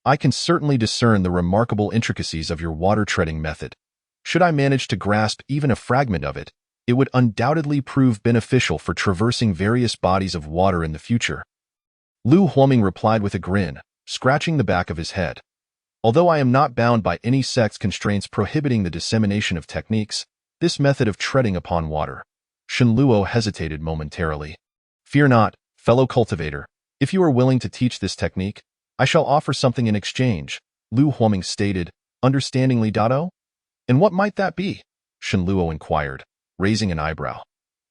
I can certainly discern the remarkable intricacies of your water-treading method. Should I manage to grasp even a fragment of it, it would undoubtedly prove beneficial for traversing various bodies of water in the future. Lu Huoming replied with a grin, scratching the back of his head. Although I am not bound by any sect's constraints prohibiting the dissemination of techniques, this method of treading upon water. Shen Luo hesitated momentarily. Fear not, fellow cultivator. If you are willing to teach this technique, I shall offer something in exchange, Lu Huoming stated, understandingly. And what might that be? Shen Luo inquired, raising an eyebrow.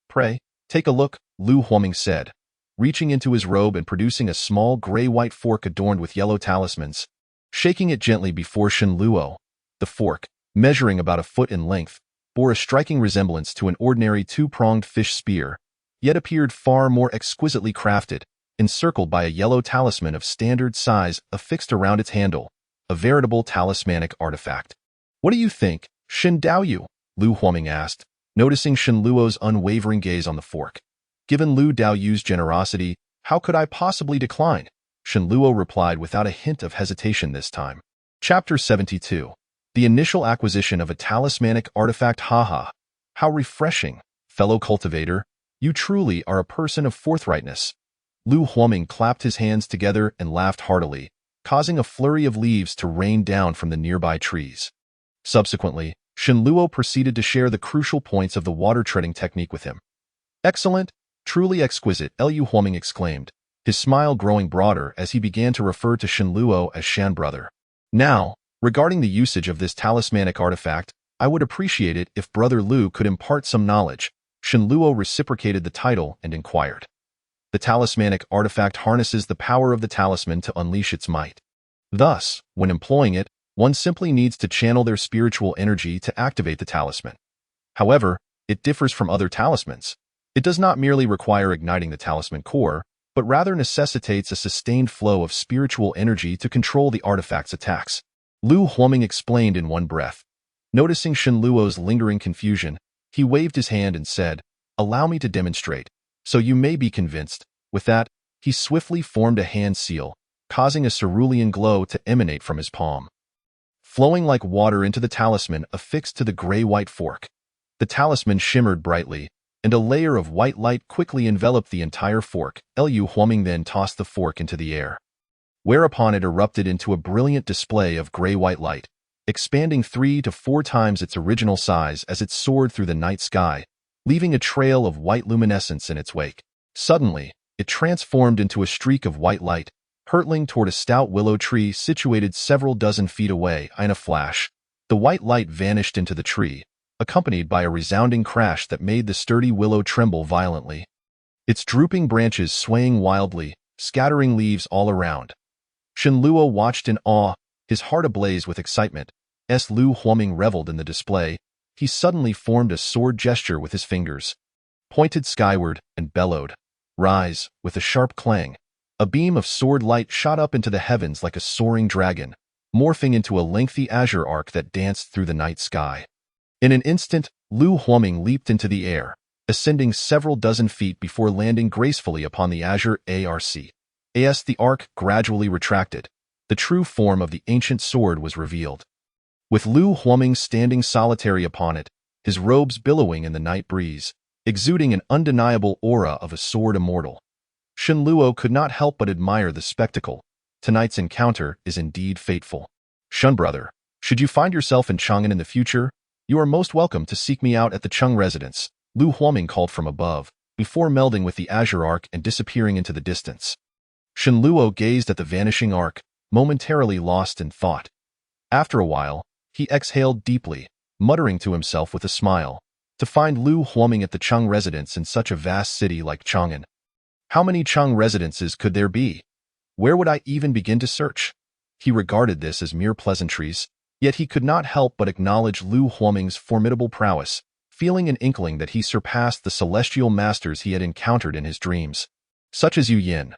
Pray, take a look, Lu Huoming said, reaching into his robe and producing a small gray-white fork adorned with yellow talismans. Shaking it gently before Shen Luo, the fork, measuring about a foot in length, bore a striking resemblance to an ordinary two-pronged fish spear, yet appeared far more exquisitely crafted, encircled by a yellow talisman of standard size affixed around its handle, a veritable talismanic artifact. What do you think, Shen Daoyu? Lu Huoming asked, noticing Shen Luo's unwavering gaze on the fork. Given Lu Daoyu's generosity, how could I possibly decline? Shen Luo replied without a hint of hesitation this time. Chapter 72. The initial acquisition of a talismanic artifact. Haha. How refreshing, fellow cultivator. You truly are a person of forthrightness. Lu Huoming clapped his hands together and laughed heartily, causing a flurry of leaves to rain down from the nearby trees. Subsequently, Shen Luo proceeded to share the crucial points of the water-treading technique with him. Excellent, truly exquisite, Lu Huoming exclaimed, his smile growing broader as he began to refer to Shen Luo as Shan brother. Now, regarding the usage of this talismanic artifact, I would appreciate it if Brother Lu could impart some knowledge. Shen Luo reciprocated the title and inquired. The talismanic artifact harnesses the power of the talisman to unleash its might. Thus, when employing it, one simply needs to channel their spiritual energy to activate the talisman. However, it differs from other talismans. It does not merely require igniting the talisman core, but rather necessitates a sustained flow of spiritual energy to control the artifact's attacks. Lu Huoming explained in one breath. Noticing Shen Luo's lingering confusion, he waved his hand and said, "Allow me to demonstrate, so you may be convinced." With that, he swiftly formed a hand seal, causing a cerulean glow to emanate from his palm. Flowing like water into the talisman affixed to the gray-white fork. The talisman shimmered brightly, and a layer of white light quickly enveloped the entire fork. Lu Huoming then tossed the fork into the air, whereupon it erupted into a brilliant display of gray-white light, expanding 3 to 4 times its original size as it soared through the night sky, leaving a trail of white luminescence in its wake. Suddenly, it transformed into a streak of white light, hurtling toward a stout willow tree situated several dozen feet away. In a flash, the white light vanished into the tree, accompanied by a resounding crash that made the sturdy willow tremble violently, its drooping branches swaying wildly, scattering leaves all around. Shen Luo watched in awe, his heart ablaze with excitement. As Lu Huoming reveled in the display, he suddenly formed a sword gesture with his fingers, pointed skyward, and bellowed, "Rise!" With a sharp clang. A beam of sword light shot up into the heavens like a soaring dragon, morphing into a lengthy azure arc that danced through the night sky. In an instant, Lu Huoming leaped into the air, ascending several dozen feet before landing gracefully upon the azure arc. As the arc gradually retracted, the true form of the ancient sword was revealed. With Lu Huoming standing solitary upon it, his robes billowing in the night breeze, exuding an undeniable aura of a sword immortal. Shen Luo could not help but admire the spectacle. Tonight's encounter is indeed fateful. Shen brother, should you find yourself in Chang'an in the future, you are most welcome to seek me out at the Cheng residence, Lu Huoming called from above, before melding with the azure arc and disappearing into the distance. Shen Luo gazed at the vanishing arc, momentarily lost in thought. After a while, he exhaled deeply, muttering to himself with a smile, to find Lu Huoming at the Cheng residence in such a vast city like Chang'an. How many Cheng residences could there be? Where would I even begin to search? He regarded this as mere pleasantries, yet he could not help but acknowledge Lu Huoming's formidable prowess, feeling an inkling that he surpassed the celestial masters he had encountered in his dreams. Such as Yu Yin.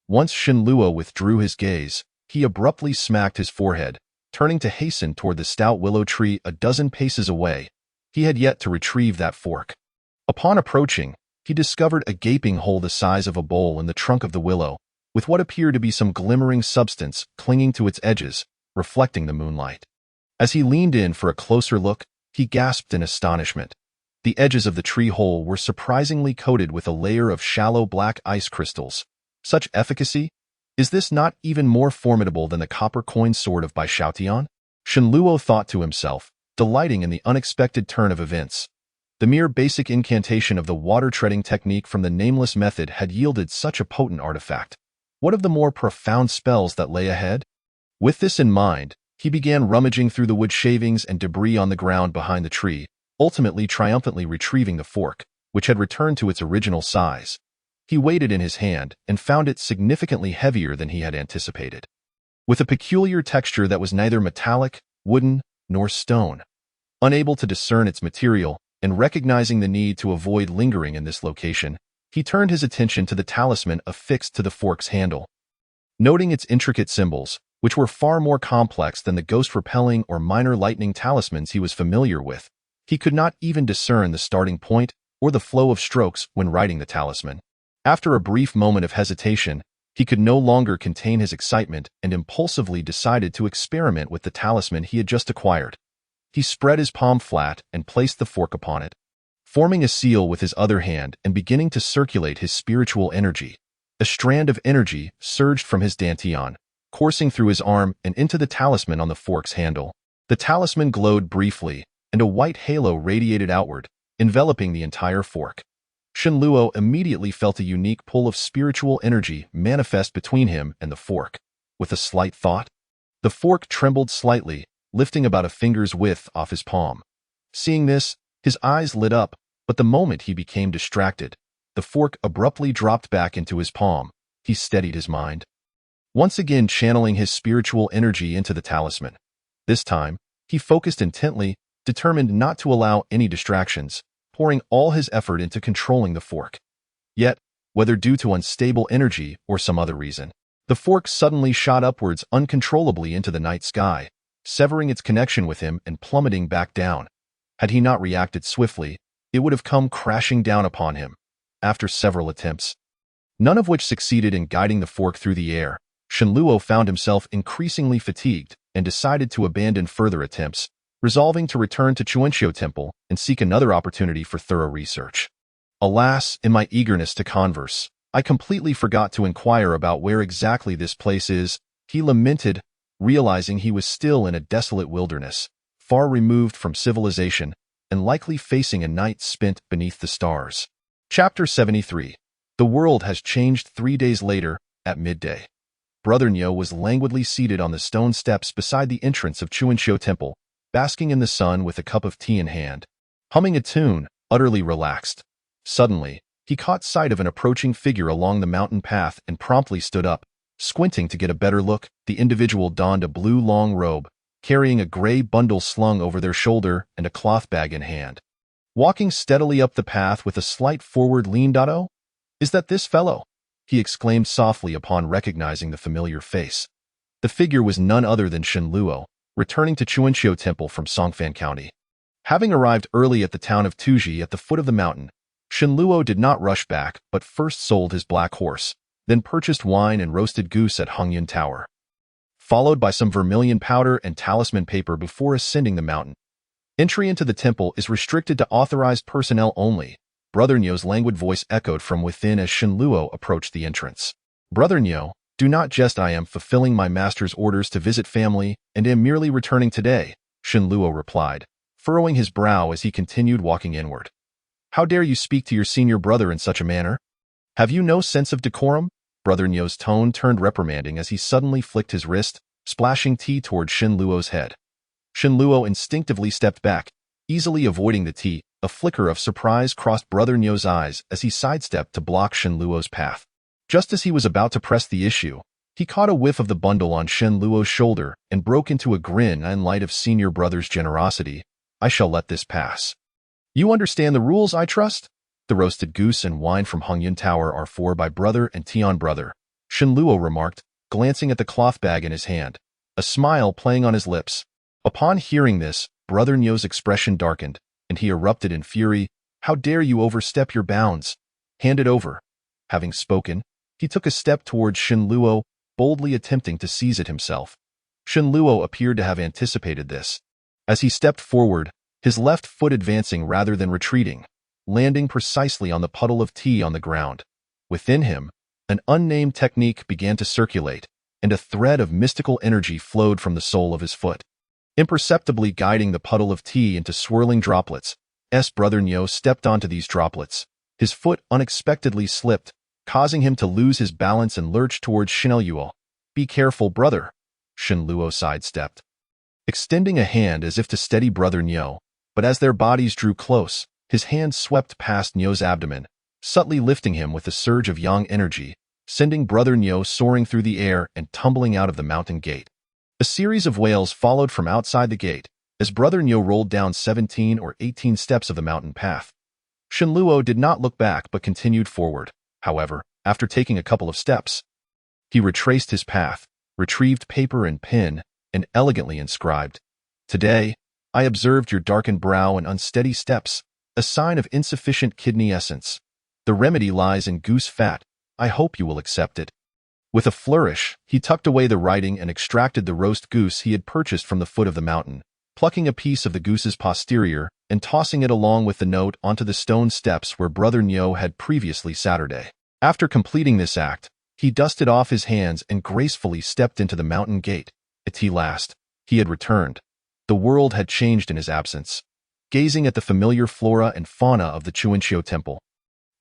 Once Shen Luo withdrew his gaze, he abruptly smacked his forehead, turning to hasten toward the stout willow tree a dozen paces away. He had yet to retrieve that fork. Upon approaching, he discovered a gaping hole the size of a bowl in the trunk of the willow, with what appeared to be some glimmering substance clinging to its edges, reflecting the moonlight. As he leaned in for a closer look, he gasped in astonishment. The edges of the tree hole were surprisingly coated with a layer of shallow black ice crystals. Such efficacy? Is this not even more formidable than the copper coin sword of Bai Xiaotian? Shen Luo thought to himself, delighting in the unexpected turn of events. The mere basic incantation of the water-treading technique from the nameless method had yielded such a potent artifact. What of the more profound spells that lay ahead? With this in mind, he began rummaging through the wood shavings and debris on the ground behind the tree, ultimately triumphantly retrieving the fork, which had returned to its original size. He weighed it in his hand and found it significantly heavier than he had anticipated, with a peculiar texture that was neither metallic, wooden, nor stone. Unable to discern its material, and recognizing the need to avoid lingering in this location, he turned his attention to the talisman affixed to the fork's handle. Noting its intricate symbols, which were far more complex than the ghost-repelling or minor lightning talismans he was familiar with, he could not even discern the starting point or the flow of strokes when writing the talisman. After a brief moment of hesitation, he could no longer contain his excitement and impulsively decided to experiment with the talisman he had just acquired. He spread his palm flat and placed the fork upon it, forming a seal with his other hand and beginning to circulate his spiritual energy. A strand of energy surged from his dantian, coursing through his arm and into the talisman on the fork's handle. The talisman glowed briefly, and a white halo radiated outward, enveloping the entire fork. Shen Luo immediately felt a unique pull of spiritual energy manifest between him and the fork. With a slight thought, the fork trembled slightly, lifting about a finger's width off his palm. Seeing this, his eyes lit up, but the moment he became distracted, the fork abruptly dropped back into his palm. He steadied his mind, once again channeling his spiritual energy into the talisman. This time, he focused intently, determined not to allow any distractions, pouring all his effort into controlling the fork. Yet, whether due to unstable energy or some other reason, the fork suddenly shot upwards uncontrollably into the night sky, severing its connection with him and plummeting back down. Had he not reacted swiftly, it would have come crashing down upon him. After several attempts, none of which succeeded in guiding the fork through the air, Shenluo found himself increasingly fatigued and decided to abandon further attempts, resolving to return to Chuanxiu Temple and seek another opportunity for thorough research. Alas, in my eagerness to converse, I completely forgot to inquire about where exactly this place is, he lamented, realizing he was still in a desolate wilderness, far removed from civilization, and likely facing a night spent beneath the stars. Chapter 73. The world has changed 3 days later, at midday. Brother Nyo was languidly seated on the stone steps beside the entrance of Chuanxiu Temple, basking in the sun with a cup of tea in hand, humming a tune, utterly relaxed. Suddenly, he caught sight of an approaching figure along the mountain path and promptly stood up. Squinting to get a better look, the individual donned a blue long robe, carrying a gray bundle slung over their shoulder and a cloth bag in hand. Walking steadily up the path with a slight forward lean. "Oh, is that this fellow?" he exclaimed softly upon recognizing the familiar face. The figure was none other than Shenluo, returning to Chuanxiu Temple from Songfan County. Having arrived early at the town of Tuji at the foot of the mountain, Shenluo did not rush back but first sold his black horse, then purchased wine and roasted goose at Hongyun Tower, followed by some vermilion powder and talisman paper before ascending the mountain. Entry into the temple is restricted to authorized personnel only. Brother Nyo's languid voice echoed from within as Shenluo approached the entrance. "Brother Nyo, do not jest. I am fulfilling my master's orders to visit family and am merely returning today," Shenluo replied, furrowing his brow as he continued walking inward. "How dare you speak to your senior brother in such a manner? Have you no sense of decorum?" Brother Nyo's tone turned reprimanding as he suddenly flicked his wrist, splashing tea toward Shenluo's head. Shenluo instinctively stepped back, easily avoiding the tea. A flicker of surprise crossed Brother Nyo's eyes as he sidestepped to block Shenluo's path. Just as he was about to press the issue, he caught a whiff of the bundle on Shenluo's shoulder and broke into a grin in light of senior brother's generosity. "I shall let this pass. You understand the rules, I trust? The roasted goose and wine from Hongyun Tower are for by brother and tea on brother," Shenluo remarked, glancing at the cloth bag in his hand, a smile playing on his lips. Upon hearing this, Brother Nyo's expression darkened, and he erupted in fury. "How dare you overstep your bounds? Hand it over." Having spoken, he took a step towards Shenluo, boldly attempting to seize it himself. Shenluo appeared to have anticipated this. As he stepped forward, his left foot advancing rather than retreating, landing precisely on the puddle of tea on the ground. Within him, an unnamed technique began to circulate, and a thread of mystical energy flowed from the sole of his foot, imperceptibly guiding the puddle of tea into swirling droplets. Brother Nyo stepped onto these droplets. His foot unexpectedly slipped, causing him to lose his balance and lurch towards Shenluo. "Be careful, brother." Shenluo sidestepped, extending a hand as if to steady Brother Nyo, but as their bodies drew close, his hand swept past Nyo's abdomen, subtly lifting him with a surge of yang energy, sending Brother Nyo soaring through the air and tumbling out of the mountain gate. A series of wails followed from outside the gate, as Brother Nyo rolled down 17 or 18 steps of the mountain path. Shenluo did not look back but continued forward. However, after taking a couple of steps, he retraced his path, retrieved paper and pen, and elegantly inscribed, "Today, I observed your darkened brow and unsteady steps, a sign of insufficient kidney essence. The remedy lies in goose fat. I hope you will accept it." With a flourish, he tucked away the writing and extracted the roast goose he had purchased from the foot of the mountain, plucking a piece of the goose's posterior and tossing it along with the note onto the stone steps where Brother Nyo had previously Saturday. After completing this act, he dusted off his hands and gracefully stepped into the mountain gate. At last, he had returned. The world had changed in his absence. Gazing at the familiar flora and fauna of the Chuanxiu Temple,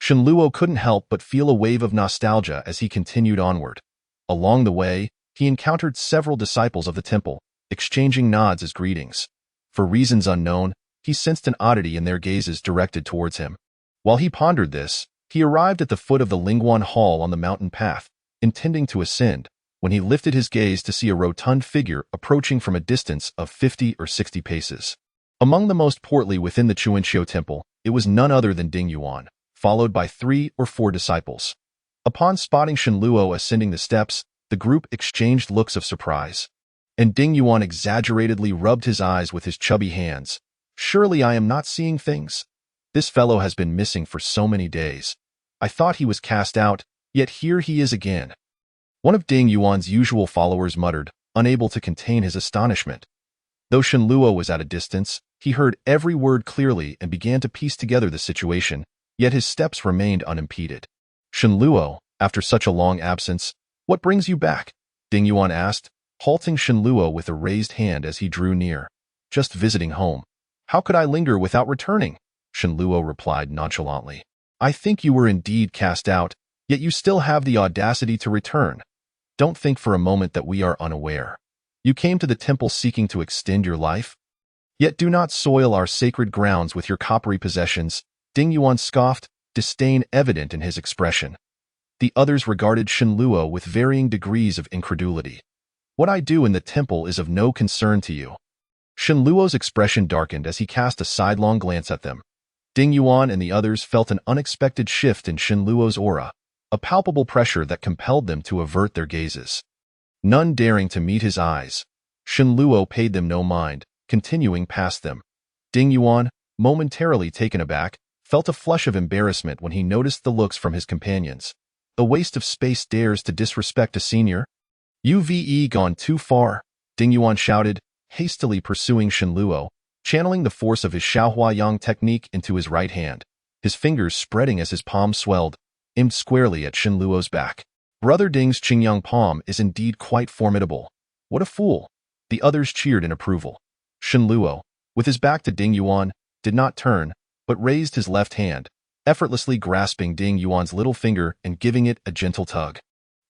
Shenluo couldn't help but feel a wave of nostalgia as he continued onward. Along the way, he encountered several disciples of the temple, exchanging nods as greetings. For reasons unknown, he sensed an oddity in their gazes directed towards him. While he pondered this, he arrived at the foot of the Lingguan Hall on the mountain path, intending to ascend, when he lifted his gaze to see a rotund figure approaching from a distance of 50 or 60 paces. Among the most portly within the Chuanxiu Temple, It was none other than Ding Yuan, followed by 3 or 4 disciples. Upon spotting Shen Luo ascending the steps, the group exchanged looks of surprise. And Ding Yuan exaggeratedly rubbed his eyes with his chubby hands. Surely I am not seeing things? This fellow has been missing for so many days. I thought he was cast out, yet here he is again. One of Ding Yuan's usual followers muttered, unable to contain his astonishment. Though Shen Luo was at a distance, he heard every word clearly and began to piece together the situation, yet his steps remained unimpeded. Shen Luo, after such a long absence, what brings you back? Ding Yuan asked, halting Shen Luo with a raised hand as he drew near. Just visiting home. How could I linger without returning? Shen Luo replied nonchalantly. I think you were indeed cast out, yet you still have the audacity to return. Don't think for a moment that we are unaware. You came to the temple seeking to extend your life? Yet do not soil our sacred grounds with your coppery possessions. Ding Yuan scoffed, disdain evident in his expression. The others regarded Shen Luo with varying degrees of incredulity. What I do in the temple is of no concern to you. Shen Luo's expression darkened as he cast a sidelong glance at them. Ding Yuan and the others felt an unexpected shift in Shen Luo's aura, a palpable pressure that compelled them to avert their gazes. None daring to meet his eyes, Shen Luo paid them no mind, continuing past them. Ding Yuan, momentarily taken aback, felt a flush of embarrassment when he noticed the looks from his companions. A waste of space dares to disrespect a senior? You've gone too far, Ding Yuan shouted, hastily pursuing Shen Luo, channeling the force of his Shaohuayang technique into his right hand, his fingers spreading as his palm swelled, aimed squarely at Shen Luo's back. Brother Ding's Qingyang palm is indeed quite formidable. What a fool! The others cheered in approval. Shen Luo, with his back to Ding Yuan, did not turn, but raised his left hand, effortlessly grasping Ding Yuan's little finger and giving it a gentle tug.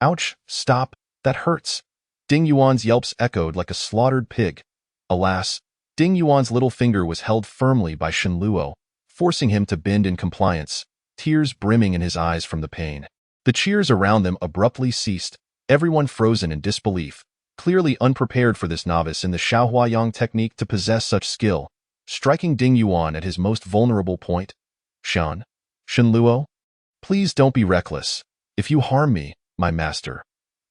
Ouch! Stop! That hurts! Ding Yuan's yelps echoed like a slaughtered pig. Alas, Ding Yuan's little finger was held firmly by Shen Luo, forcing him to bend in compliance, tears brimming in his eyes from the pain. The cheers around them abruptly ceased, everyone frozen in disbelief, clearly unprepared for this novice in the Shaohuayang technique to possess such skill, striking Ding Yuan at his most vulnerable point. Shen Luo? Please don't be reckless. If you harm me, my master.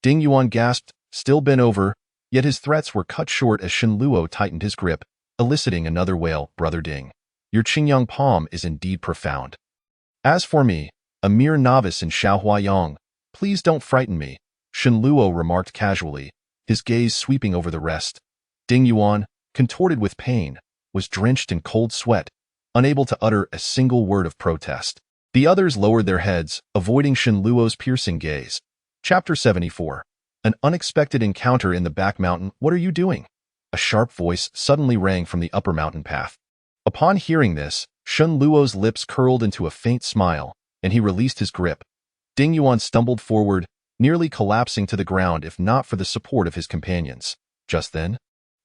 Ding Yuan gasped, still bent over, yet his threats were cut short as Shen Luo tightened his grip, eliciting another wail. Brother Ding, your Qingyang palm is indeed profound. As for me, a mere novice in Shaohuayang, please don't frighten me, Shen Luo remarked casually, his gaze sweeping over the rest. Ding Yuan, contorted with pain, was drenched in cold sweat, unable to utter a single word of protest. The others lowered their heads, avoiding Shen Luo's piercing gaze. Chapter 74. An unexpected encounter in the back mountain. What are you doing? A sharp voice suddenly rang from the upper mountain path. Upon hearing this, Shen Luo's lips curled into a faint smile, and he released his grip. Ding Yuan stumbled forward, nearly collapsing to the ground if not for the support of his companions. Just then,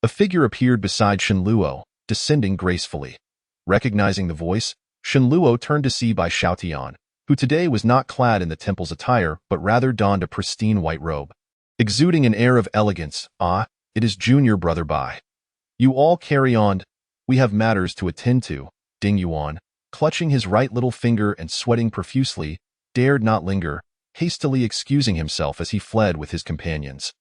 a figure appeared beside Shen Luo, descending gracefully. Recognizing the voice, Shen Luo turned to see Bai Xiaotian, who today was not clad in the temple's attire but rather donned a pristine white robe. Exuding an air of elegance, it is junior brother Bai. You all carry on. We have matters to attend to. Ding Yuan, clutching his right little finger and sweating profusely, dared not linger, hastily excusing himself as he fled with his companions.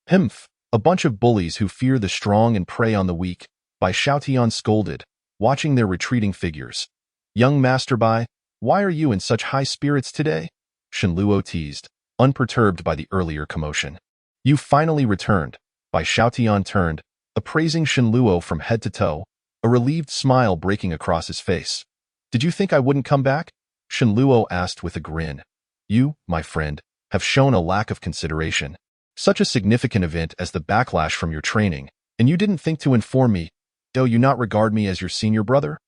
Humph! A bunch of bullies who fear the strong and prey on the weak, Bai Xiaotian scolded, watching their retreating figures. Young Master Bai, why are you in such high spirits today? Shen Luo teased, unperturbed by the earlier commotion. You finally returned. Bai Xiaotian turned, appraising Shen Luo from head to toe, a relieved smile breaking across his face. Did you think I wouldn't come back? Shen Luo asked with a grin. You, my friend, have shown a lack of consideration. Such a significant event as the backlash from your training, and you didn't think to inform me. Do you not regard me as your senior brother?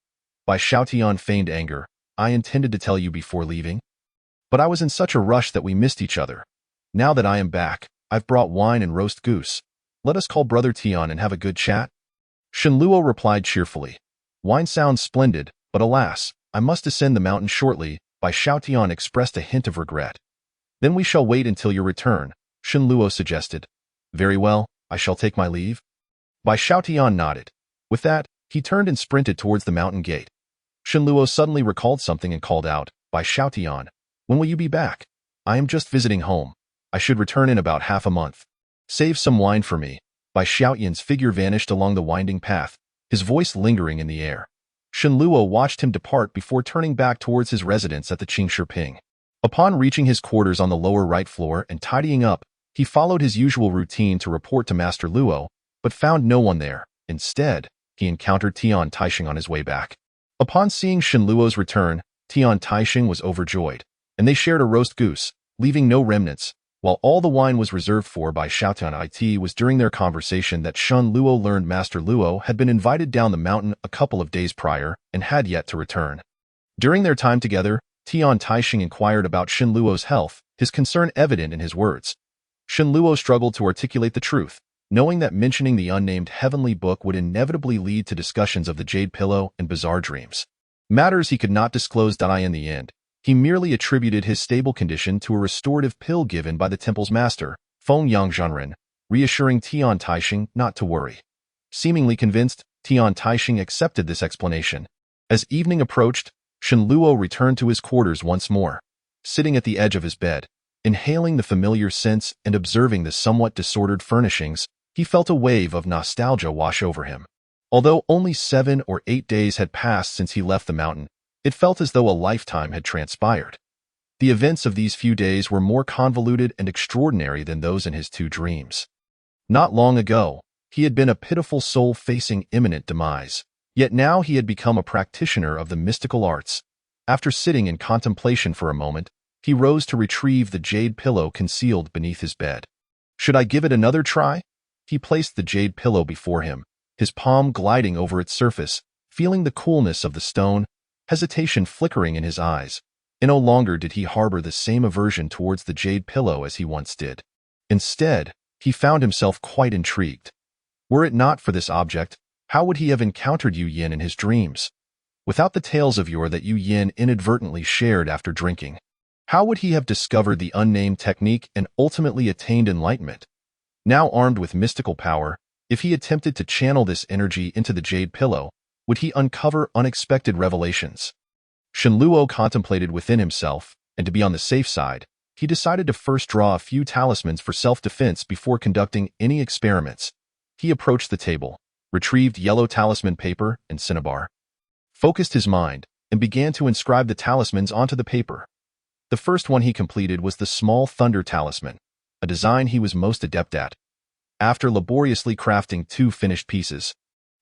Bai Xiaotian feigned anger. I intended to tell you before leaving. But I was in such a rush that we missed each other. Now that I am back, I've brought wine and roast goose. Let us call Brother Tian and have a good chat. Shen Luo replied cheerfully. Wine sounds splendid, but alas, I must ascend the mountain shortly. Bai Xiaotian expressed a hint of regret. Then we shall wait until your return, Shen Luo suggested. Very well, I shall take my leave. Bai Xiaotian nodded. With that, he turned and sprinted towards the mountain gate. Shenluo suddenly recalled something and called out, "By Xiaotian, when will you be back? I am just visiting home. I should return in about half a month. Save some wine for me." By Xiaotian's figure vanished along the winding path, his voice lingering in the air. Shenluo watched him depart before turning back towards his residence at the Qingshiping. Upon reaching his quarters on the lower right floor and tidying up, he followed his usual routine to report to Master Luo, but found no one there. Instead, he encountered Tian Taisheng on his way back. Upon seeing Shenluo's return, Tian Taisheng was overjoyed, and they shared a roast goose, leaving no remnants. While all the wine was reserved for by Xiaotian, it was during their conversation that Shenluo learned Master Luo had been invited down the mountain a couple of days prior and had yet to return. During their time together, Tian Taisheng inquired about Shenluo's health, his concern evident in his words. Shenluo struggled to articulate the truth, knowing that mentioning the unnamed heavenly book would inevitably lead to discussions of the jade pillow and bizarre dreams. Matters he could not disclose. In the end, he merely attributed his stable condition to a restorative pill given by the temple's master, Feng Yangzhenren, reassuring Tian Taisheng not to worry. Seemingly convinced, Tian Taisheng accepted this explanation. As evening approached, Shenluo returned to his quarters once more. Sitting at the edge of his bed, inhaling the familiar scents and observing the somewhat disordered furnishings, he felt a wave of nostalgia wash over him. Although only 7 or 8 days had passed since he left the mountain, it felt as though a lifetime had transpired. The events of these few days were more convoluted and extraordinary than those in his 2 dreams. Not long ago, he had been a pitiful soul facing imminent demise, yet now he had become a practitioner of the mystical arts. After sitting in contemplation for a moment, he rose to retrieve the jade pillow concealed beneath his bed. Should I give it another try? He placed the jade pillow before him, his palm gliding over its surface, feeling the coolness of the stone, hesitation flickering in his eyes. And no longer did he harbor the same aversion towards the jade pillow as he once did. Instead, he found himself quite intrigued. Were it not for this object, how would he have encountered Yu Yin in his dreams? Without the tales of yore that Yu Yin inadvertently shared after drinking, how would he have discovered the unnamed technique and ultimately attained enlightenment? Now armed with mystical power, if he attempted to channel this energy into the jade pillow, would he uncover unexpected revelations? Shenluo contemplated within himself, and to be on the safe side, he decided to first draw a few talismans for self-defense before conducting any experiments. He approached the table, retrieved yellow talisman paper and cinnabar, focused his mind, and began to inscribe the talismans onto the paper. The first one he completed was the small thunder talisman, a design he was most adept at. After laboriously crafting 2 finished pieces,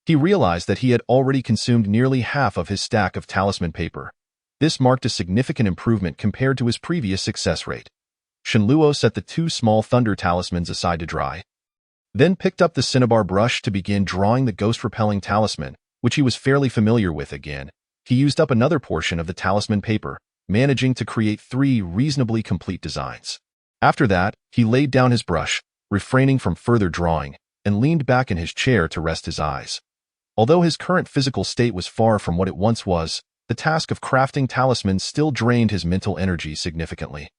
he realized that he had already consumed nearly half of his stack of talisman paper. This marked a significant improvement compared to his previous success rate. Shenluo set the 2 small thunder talismans aside to dry, then picked up the cinnabar brush to begin drawing the ghost-repelling talisman, which he was fairly familiar with again. He used up another portion of the talisman paper, managing to create 3 reasonably complete designs. After that, he laid down his brush, refraining from further drawing, and leaned back in his chair to rest his eyes. Although his current physical state was far from what it once was, the task of crafting talismans still drained his mental energy significantly.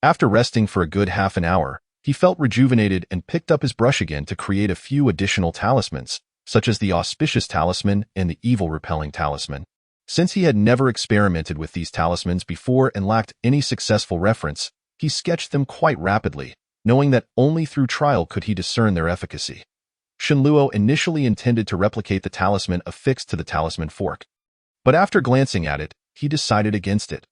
After resting for a good half an hour, he felt rejuvenated and picked up his brush again to create a few additional talismans, such as the auspicious talisman and the evil-repelling talisman. Since he had never experimented with these talismans before and lacked any successful reference, he sketched them quite rapidly, knowing that only through trial could he discern their efficacy. Shenluo initially intended to replicate the talisman affixed to the talisman fork, but after glancing at it, he decided against it.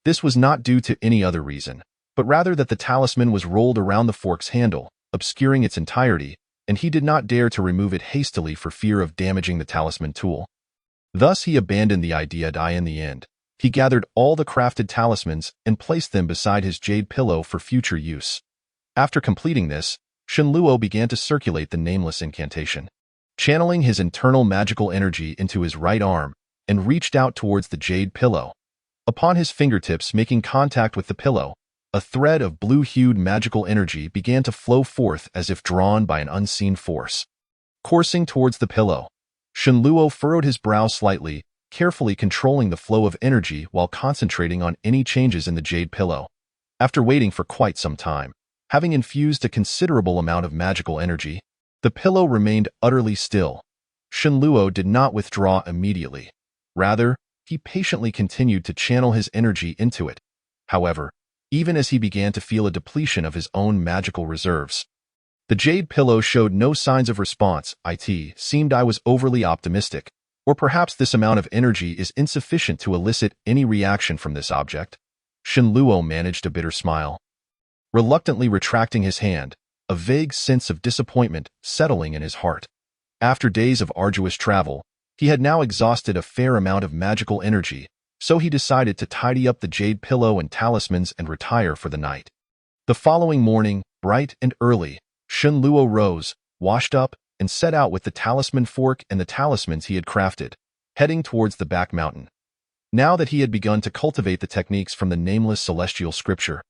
This was not due to any other reason, but rather that the talisman was rolled around the fork's handle, obscuring its entirety, and he did not dare to remove it hastily for fear of damaging the talisman tool. Thus he abandoned the idea. In the end, he gathered all the crafted talismans and placed them beside his jade pillow for future use. After completing this, Shenluo began to circulate the nameless incantation, channeling his internal magical energy into his right arm, and reached out towards the jade pillow. Upon his fingertips making contact with the pillow, a thread of blue-hued magical energy began to flow forth as if drawn by an unseen force. Coursing towards the pillow, Shenluo furrowed his brow slightly, carefully controlling the flow of energy while concentrating on any changes in the jade pillow. After waiting for quite some time, having infused a considerable amount of magical energy, the pillow remained utterly still. Shenluo did not withdraw immediately. Rather, he patiently continued to channel his energy into it. However, even as he began to feel a depletion of his own magical reserves, the jade pillow showed no signs of response. It seemed I was overly optimistic, or perhaps this amount of energy is insufficient to elicit any reaction from this object. Shenluo managed a bitter smile. Reluctantly retracting his hand, a vague sense of disappointment settling in his heart. After days of arduous travel, he had now exhausted a fair amount of magical energy, so he decided to tidy up the jade pillow and talismans and retire for the night. The following morning, bright and early, Shenluo rose, washed up, and set out with the talisman fork and the talismans he had crafted, heading towards the back mountain. Now that he had begun to cultivate the techniques from the nameless celestial scripture,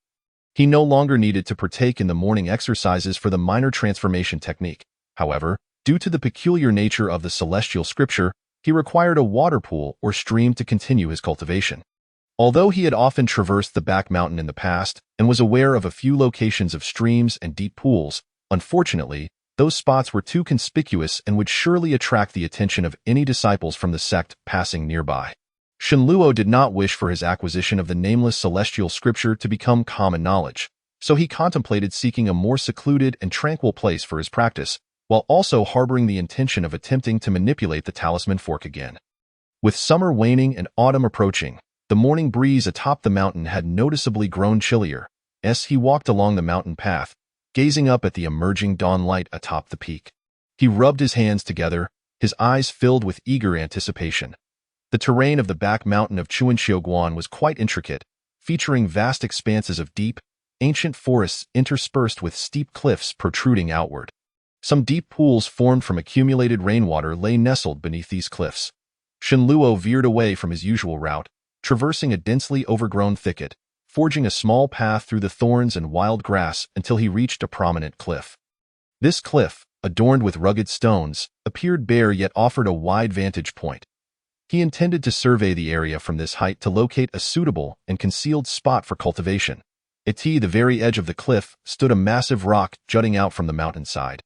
he no longer needed to partake in the morning exercises for the minor transformation technique. However, due to the peculiar nature of the celestial scripture, he required a water pool or stream to continue his cultivation. Although he had often traversed the back mountain in the past and was aware of a few locations of streams and deep pools, unfortunately, those spots were too conspicuous and would surely attract the attention of any disciples from the sect passing nearby. Shenluo did not wish for his acquisition of the nameless celestial scripture to become common knowledge, so he contemplated seeking a more secluded and tranquil place for his practice, while also harboring the intention of attempting to manipulate the talisman fork again. With summer waning and autumn approaching, the morning breeze atop the mountain had noticeably grown chillier as he walked along the mountain path, gazing up at the emerging dawn light atop the peak. He rubbed his hands together, his eyes filled with eager anticipation. The terrain of the back mountain of Chuanxiaoguan was quite intricate, featuring vast expanses of deep, ancient forests interspersed with steep cliffs protruding outward. Some deep pools formed from accumulated rainwater lay nestled beneath these cliffs. Shenluo veered away from his usual route, traversing a densely overgrown thicket, forging a small path through the thorns and wild grass until he reached a prominent cliff. This cliff, adorned with rugged stones, appeared bare yet offered a wide vantage point. He intended to survey the area from this height to locate a suitable and concealed spot for cultivation. At the very edge of the cliff stood a massive rock jutting out from the mountainside.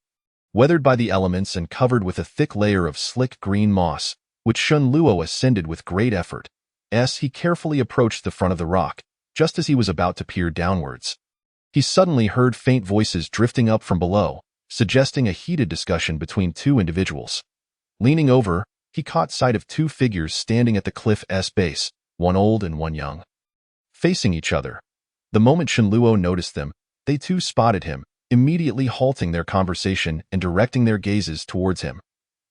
Weathered by the elements and covered with a thick layer of slick green moss, which Shenluo ascended with great effort, he carefully approached the front of the rock, just as he was about to peer downwards. He suddenly heard faint voices drifting up from below, suggesting a heated discussion between two individuals. Leaning over, he caught sight of two figures standing at the cliff's base, one old and one young, facing each other. The moment Shenluo noticed them, they too spotted him, immediately halting their conversation and directing their gazes towards him.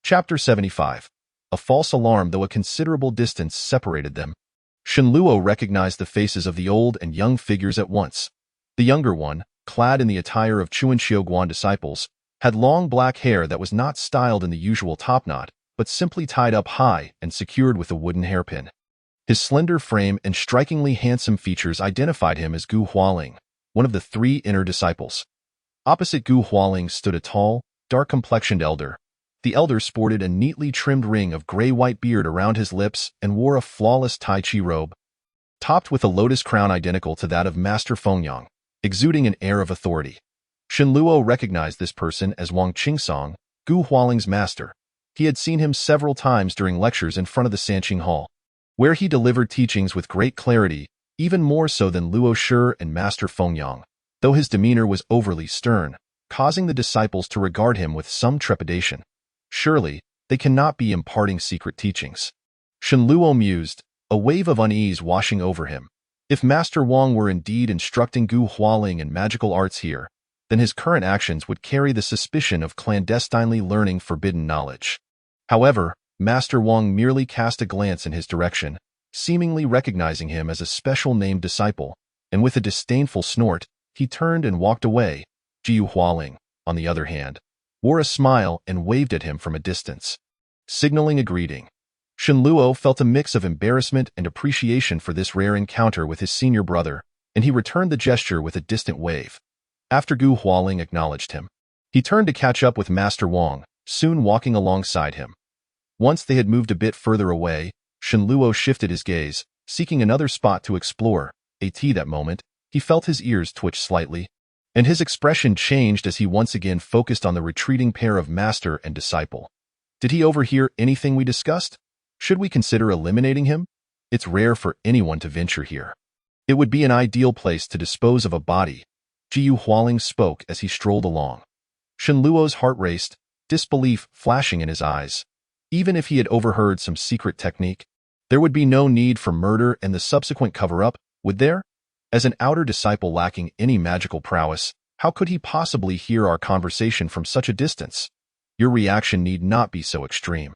Chapter 75. A false alarm, though a considerable distance separated them. Shenluo recognized the faces of the old and young figures at once. The younger one, clad in the attire of Chuanxiaoguan disciples, had long black hair that was not styled in the usual topknot, but simply tied up high and secured with a wooden hairpin. His slender frame and strikingly handsome features identified him as Gu Hualing, one of the three inner disciples. Opposite Gu Hualing stood a tall, dark-complexioned elder. The elder sported a neatly trimmed ring of gray-white beard around his lips and wore a flawless Tai Chi robe, topped with a lotus crown identical to that of Master Fengyang, exuding an air of authority. Shenluo recognized this person as Wang Qingsong, Gu Hualing's master. He had seen him several times during lectures in front of the Sanqing Hall, where he delivered teachings with great clarity, even more so than Luo Shi and Master Fengyang, though his demeanor was overly stern, causing the disciples to regard him with some trepidation. Surely, they cannot be imparting secret teachings. Shenluo mused, a wave of unease washing over him. If Master Wang were indeed instructing Gu Hualing in magical arts here, then his current actions would carry the suspicion of clandestinely learning forbidden knowledge. However, Master Wang merely cast a glance in his direction, seemingly recognizing him as a special named disciple, and with a disdainful snort, he turned and walked away. Gu Hualing, on the other hand, wore a smile and waved at him from a distance, signaling a greeting. Shenluo felt a mix of embarrassment and appreciation for this rare encounter with his senior brother, and he returned the gesture with a distant wave. After Gu Hualing acknowledged him, he turned to catch up with Master Wang, soon walking alongside him. Once they had moved a bit further away, Shenluo shifted his gaze, seeking another spot to explore. At that moment, he felt his ears twitch slightly, and his expression changed as he once again focused on the retreating pair of master and disciple. Did he overhear anything we discussed? Should we consider eliminating him? It's rare for anyone to venture here. It would be an ideal place to dispose of a body, Jiyu Hualing spoke as he strolled along. Shenluo's heart raced, disbelief flashing in his eyes. Even if he had overheard some secret technique, there would be no need for murder and the subsequent cover-up, would there? As an outer disciple lacking any magical prowess, how could he possibly hear our conversation from such a distance? Your reaction need not be so extreme.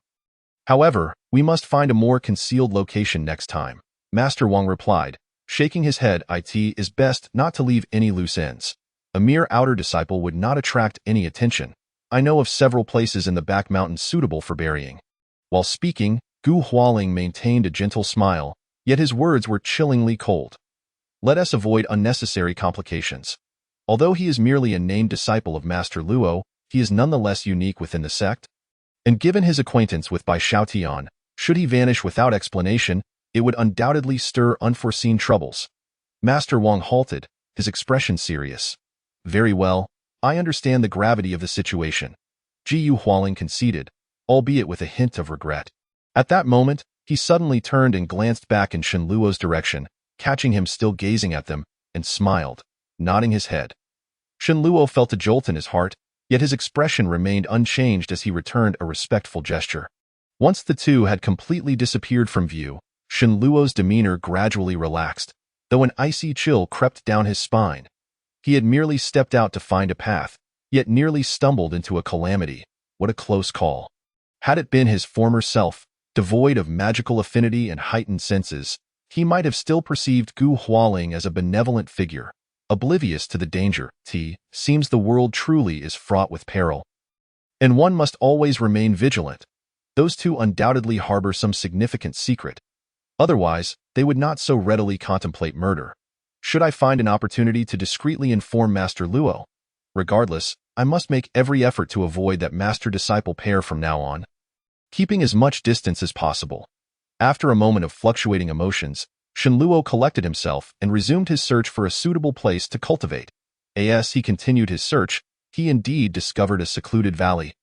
However, we must find a more concealed location next time, Master Wang replied, shaking his head. It is best not to leave any loose ends. A mere outer disciple would not attract any attention. I know of several places in the back mountains suitable for burying. While speaking, Gu Hualing maintained a gentle smile, yet his words were chillingly cold. Let us avoid unnecessary complications. Although he is merely a named disciple of Master Luo, he is nonetheless unique within the sect. And given his acquaintance with Bai Xiaotian, should he vanish without explanation, it would undoubtedly stir unforeseen troubles. Master Wang halted, his expression serious. Very well, I understand the gravity of the situation. Jiyu Hualing conceded, albeit with a hint of regret. At that moment, he suddenly turned and glanced back in Shenluo's direction, catching him still gazing at them, and smiled, nodding his head. Shenluo felt a jolt in his heart, yet his expression remained unchanged as he returned a respectful gesture. Once the two had completely disappeared from view, Shenluo's demeanor gradually relaxed, though an icy chill crept down his spine. He had merely stepped out to find a path, yet nearly stumbled into a calamity. What a close call. Had it been his former self, devoid of magical affinity and heightened senses, he might have still perceived Gu Hualing as a benevolent figure, oblivious to the danger. Seems the world truly is fraught with peril. And one must always remain vigilant. Those two undoubtedly harbor some significant secret. Otherwise, they would not so readily contemplate murder. Should I find an opportunity to discreetly inform Master Luo? Regardless, I must make every effort to avoid that master-disciple pair from now on, keeping as much distance as possible. After a moment of fluctuating emotions, Shenluo collected himself and resumed his search for a suitable place to cultivate. As he continued his search, he indeed discovered a secluded valley.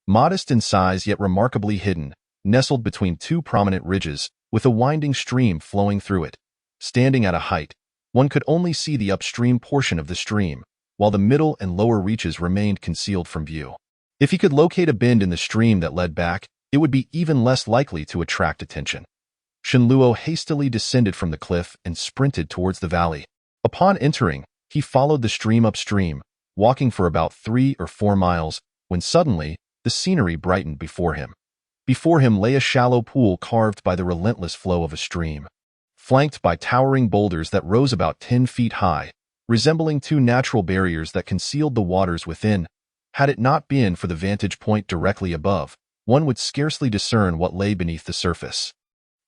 Modest in size yet remarkably hidden, nestled between two prominent ridges, with a winding stream flowing through it. Standing at a height, one could only see the upstream portion of the stream, while the middle and lower reaches remained concealed from view. If he could locate a bend in the stream that led back, it would be even less likely to attract attention. Shenluo hastily descended from the cliff and sprinted towards the valley. Upon entering, he followed the stream upstream, walking for about 3 or 4 miles, when suddenly, the scenery brightened before him. Before him lay a shallow pool carved by the relentless flow of a stream, flanked by towering boulders that rose about 10 feet high, resembling 2 natural barriers that concealed the waters within. Had it not been for the vantage point directly above, one would scarcely discern what lay beneath the surface.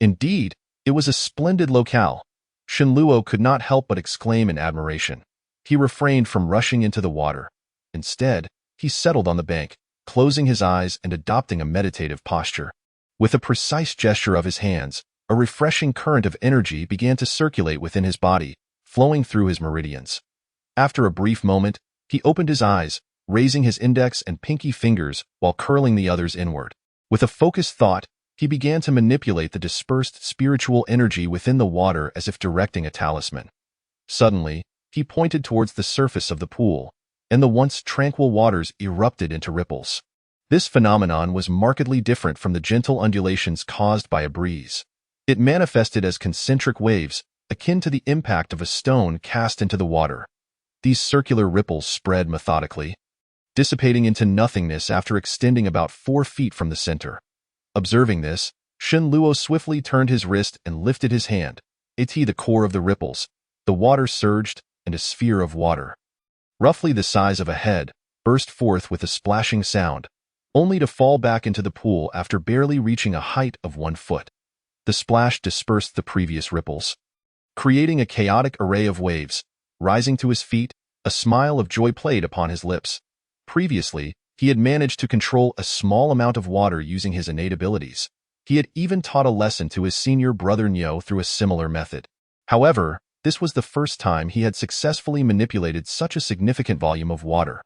Indeed, it was a splendid locale. Shenluo could not help but exclaim in admiration. He refrained from rushing into the water. Instead, he settled on the bank, closing his eyes and adopting a meditative posture. With a precise gesture of his hands, a refreshing current of energy began to circulate within his body, flowing through his meridians. After a brief moment, he opened his eyes, raising his index and pinky fingers while curling the others inward. With a focused thought, he began to manipulate the dispersed spiritual energy within the water as if directing a talisman. Suddenly, he pointed towards the surface of the pool, and the once tranquil waters erupted into ripples. This phenomenon was markedly different from the gentle undulations caused by a breeze. It manifested as concentric waves, akin to the impact of a stone cast into the water. These circular ripples spread methodically, dissipating into nothingness after extending about 4 feet from the center. Observing this, Shenluo swiftly turned his wrist and lifted his hand. The core of the ripples, the water surged, and a sphere of water, roughly the size of a head, burst forth with a splashing sound, only to fall back into the pool after barely reaching a height of 1 foot. The splash dispersed the previous ripples, creating a chaotic array of waves. Rising to his feet, a smile of joy played upon his lips. Previously, he had managed to control a small amount of water using his innate abilities. He had even taught a lesson to his senior brother Nyo through a similar method. However, this was the first time he had successfully manipulated such a significant volume of water.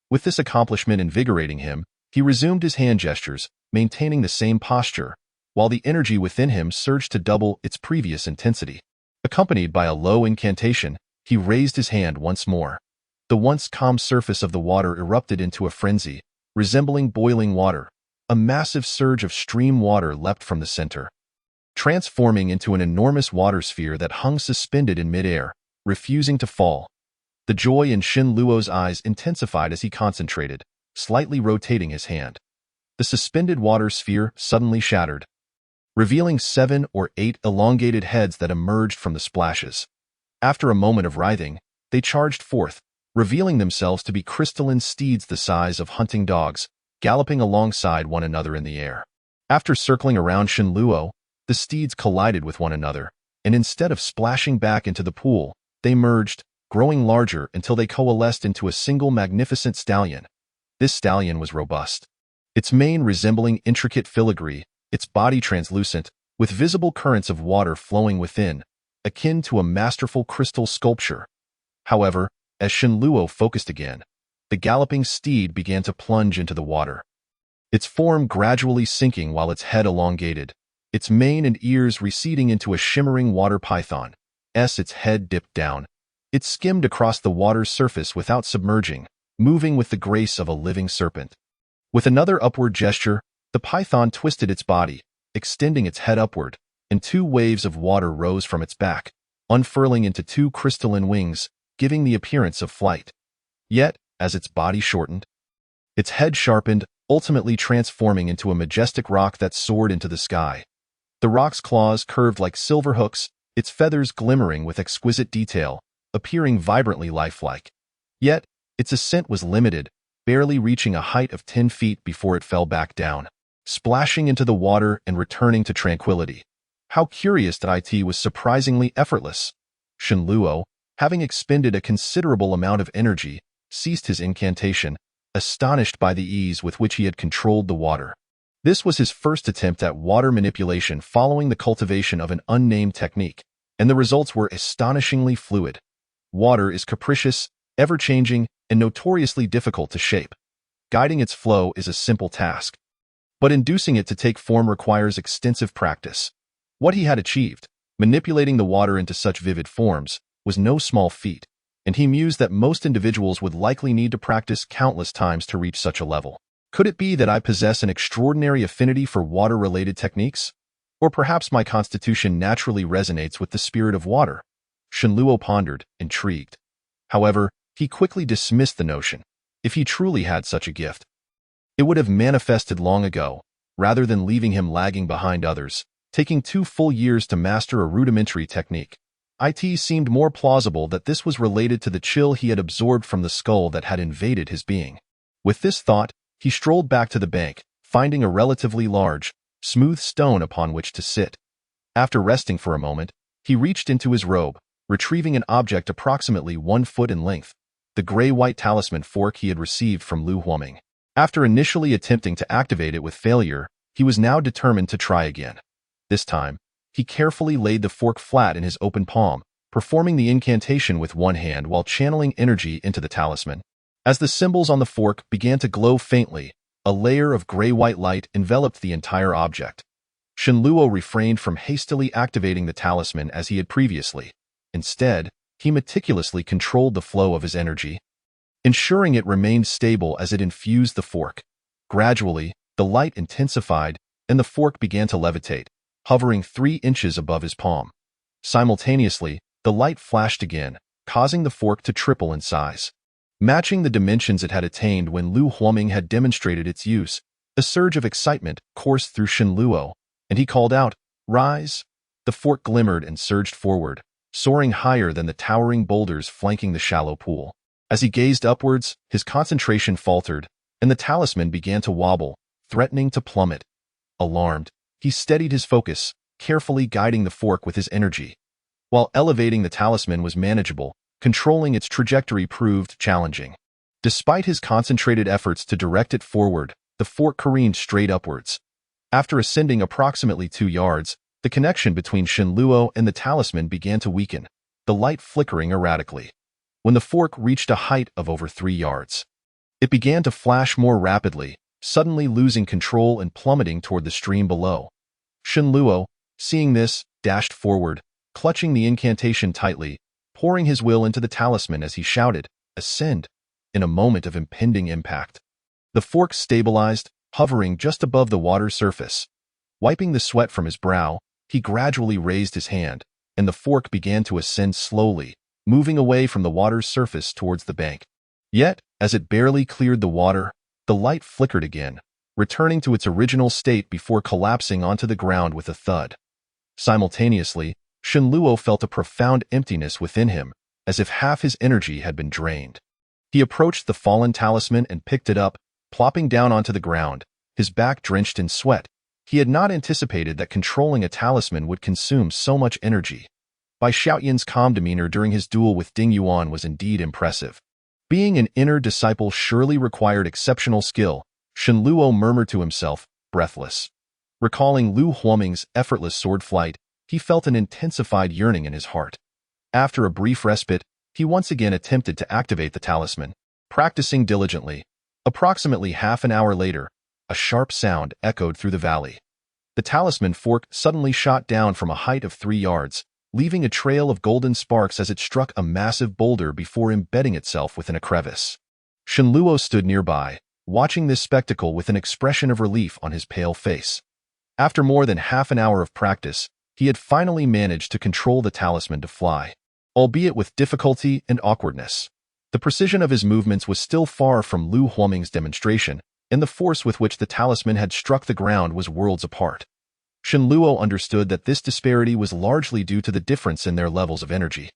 With this accomplishment invigorating him, he resumed his hand gestures, maintaining the same posture, while the energy within him surged to double its previous intensity. Accompanied by a low incantation, he raised his hand once more. The once calm surface of the water erupted into a frenzy, resembling boiling water. A massive surge of stream water leapt from the center, transforming into an enormous water sphere that hung suspended in midair, refusing to fall. The joy in Shin Luo's eyes intensified as he concentrated, slightly rotating his hand. The suspended water sphere suddenly shattered, revealing 7 or 8 elongated heads that emerged from the splashes. After a moment of writhing, they charged forth, revealing themselves to be crystalline steeds the size of hunting dogs, galloping alongside one another in the air. After circling around Shin Luo, the steeds collided with one another, and instead of splashing back into the pool, they merged, growing larger until they coalesced into a single magnificent stallion. This stallion was robust, its mane resembling intricate filigree, its body translucent, with visible currents of water flowing within, akin to a masterful crystal sculpture. However, as Shin Luo focused again, the galloping steed began to plunge into the water, its form gradually sinking while its head elongated, its mane and ears receding into a shimmering water python. As its head dipped down, it skimmed across the water's surface without submerging, moving with the grace of a living serpent. With another upward gesture, the python twisted its body, extending its head upward, and 2 waves of water rose from its back, unfurling into 2 crystalline wings, giving the appearance of flight. Yet, as its body shortened, its head sharpened, ultimately transforming into a majestic rock that soared into the sky. The rock's claws curved like silver hooks, its feathers glimmering with exquisite detail, appearing vibrantly lifelike. Yet, its ascent was limited, barely reaching a height of 10 feet before it fell back down, splashing into the water and returning to tranquility. How curious that it was surprisingly effortless. Shin Luo, having expended a considerable amount of energy, ceased his incantation, astonished by the ease with which he had controlled the water. This was his first attempt at water manipulation following the cultivation of an unnamed technique, and the results were astonishingly fluid. Water is capricious, ever-changing, and notoriously difficult to shape. Guiding its flow is a simple task, but inducing it to take form requires extensive practice. What he had achieved, manipulating the water into such vivid forms, was no small feat, and he mused that most individuals would likely need to practice countless times to reach such a level. Could it be that I possess an extraordinary affinity for water-related techniques? Or perhaps my constitution naturally resonates with the spirit of water? Shin Luo pondered, intrigued. However, he quickly dismissed the notion. If he truly had such a gift, it would have manifested long ago, rather than leaving him lagging behind others, taking 2 full years to master a rudimentary technique. It seemed more plausible that this was related to the chill he had absorbed from the skull that had invaded his being. With this thought, he strolled back to the bank, finding a relatively large, smooth stone upon which to sit. After resting for a moment, he reached into his robe, retrieving an object approximately 1 foot in length, the gray-white talisman fork he had received from Lu Huoming. After initially attempting to activate it with failure, he was now determined to try again. This time, he carefully laid the fork flat in his open palm, performing the incantation with one hand while channeling energy into the talisman. As the symbols on the fork began to glow faintly, a layer of gray-white light enveloped the entire object. Shin Luo refrained from hastily activating the talisman as he had previously. Instead, he meticulously controlled the flow of his energy, ensuring it remained stable as it infused the fork. Gradually, the light intensified, and the fork began to levitate, hovering 3 inches above his palm. Simultaneously, the light flashed again, causing the fork to triple in size. Matching the dimensions it had attained when Lu Huoming had demonstrated its use, a surge of excitement coursed through Shin Luo, and he called out, "Rise!" The fork glimmered and surged forward, soaring higher than the towering boulders flanking the shallow pool. As he gazed upwards, his concentration faltered, and the talisman began to wobble, threatening to plummet. Alarmed, he steadied his focus, carefully guiding the fork with his energy. While elevating the talisman was manageable, controlling its trajectory proved challenging. Despite his concentrated efforts to direct it forward, the fork careened straight upwards. After ascending approximately 2 yards, the connection between Shin Luo and the talisman began to weaken, the light flickering erratically. When the fork reached a height of over 3 yards, it began to flash more rapidly, suddenly losing control and plummeting toward the stream below. Shen Luo, seeing this, dashed forward, clutching the incantation tightly, pouring his will into the talisman as he shouted, "Ascend!" in a moment of impending impact. The fork stabilized, hovering just above the water's surface. Wiping the sweat from his brow, he gradually raised his hand, and the fork began to ascend slowly, moving away from the water's surface towards the bank. Yet, as it barely cleared the water, the light flickered again, returning to its original state before collapsing onto the ground with a thud. Simultaneously, Shen Luo felt a profound emptiness within him, as if half his energy had been drained. He approached the fallen talisman and picked it up, plopping down onto the ground, his back drenched in sweat. He had not anticipated that controlling a talisman would consume so much energy. Bai Xiaoyan's calm demeanor during his duel with Ding Yuan was indeed impressive. Being an inner disciple surely required exceptional skill, Shen Luo murmured to himself, breathless. Recalling Lu Huoming's effortless sword flight, he felt an intensified yearning in his heart. After a brief respite, he once again attempted to activate the talisman, practicing diligently. Approximately half an hour later, a sharp sound echoed through the valley. The talisman fork suddenly shot down from a height of 3 yards, leaving a trail of golden sparks as it struck a massive boulder before embedding itself within a crevice. Shen Luo stood nearby, watching this spectacle with an expression of relief on his pale face. After more than half an hour of practice, he had finally managed to control the talisman to fly, albeit with difficulty and awkwardness. The precision of his movements was still far from Lu Huoming's demonstration, and the force with which the talisman had struck the ground was worlds apart. Shen Luo understood that this disparity was largely due to the difference in their levels of energy.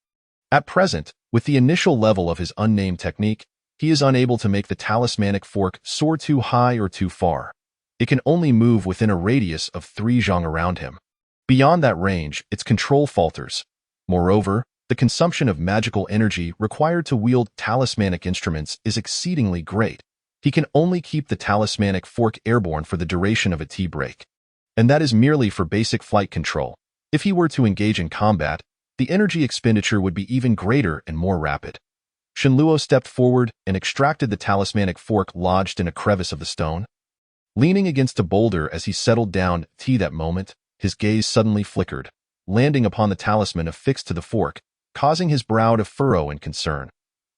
At present, with the initial level of his unnamed technique, he is unable to make the talismanic fork soar too high or too far. It can only move within a radius of 3 zhang around him. Beyond that range, its control falters. Moreover, the consumption of magical energy required to wield talismanic instruments is exceedingly great. He can only keep the talismanic fork airborne for the duration of a tea break. And that is merely for basic flight control. If he were to engage in combat, the energy expenditure would be even greater and more rapid. Shen Luo stepped forward and extracted the talismanic fork lodged in a crevice of the stone. Leaning against a boulder as he settled down that moment, his gaze suddenly flickered, landing upon the talisman affixed to the fork, causing his brow to furrow in concern.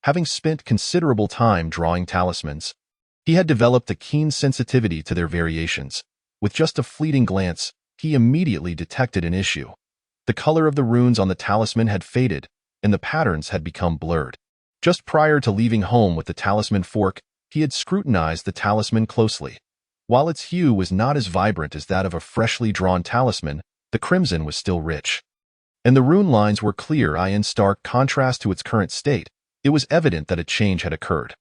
Having spent considerable time drawing talismans, he had developed a keen sensitivity to their variations. With just a fleeting glance, he immediately detected an issue. The color of the runes on the talisman had faded, and the patterns had become blurred. Just prior to leaving home with the talisman fork, he had scrutinized the talisman closely. While its hue was not as vibrant as that of a freshly drawn talisman, the crimson was still rich. And the rune lines were clear in stark contrast to its current state. It was evident that a change had occurred.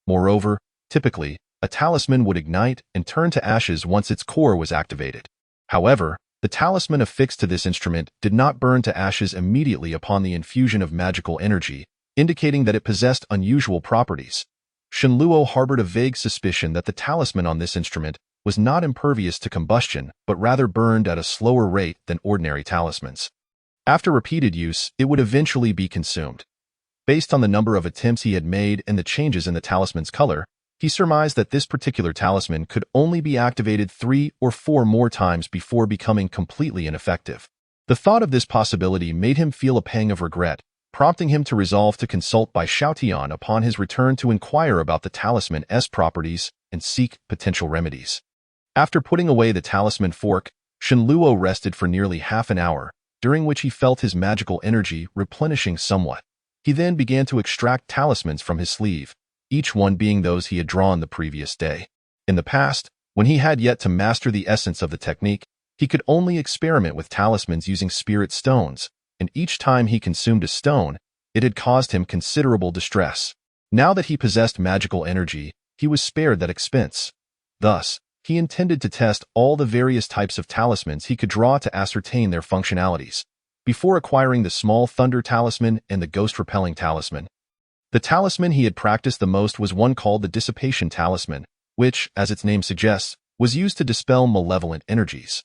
Moreover, typically, a talisman would ignite and turn to ashes once its core was activated. However, the talisman affixed to this instrument did not burn to ashes immediately upon the infusion of magical energy, indicating that it possessed unusual properties. Shen Luo harbored a vague suspicion that the talisman on this instrument was not impervious to combustion, but rather burned at a slower rate than ordinary talismans. After repeated use, it would eventually be consumed. Based on the number of attempts he had made and the changes in the talisman's color, he surmised that this particular talisman could only be activated 3 or 4 more times before becoming completely ineffective. The thought of this possibility made him feel a pang of regret, prompting him to resolve to consult Bai Xiaotian upon his return to inquire about the talisman's properties and seek potential remedies. After putting away the talisman fork, Shen Luo rested for nearly half an hour, during which he felt his magical energy replenishing somewhat. He then began to extract talismans from his sleeve, each one being those he had drawn the previous day. In the past, when he had yet to master the essence of the technique, he could only experiment with talismans using spirit stones, and each time he consumed a stone, it had caused him considerable distress. Now that he possessed magical energy, he was spared that expense. Thus, he intended to test all the various types of talismans he could draw to ascertain their functionalities, before acquiring the small thunder talisman and the ghost-repelling talisman. The talisman he had practiced the most was one called the dissipation talisman, which, as its name suggests, was used to dispel malevolent energies.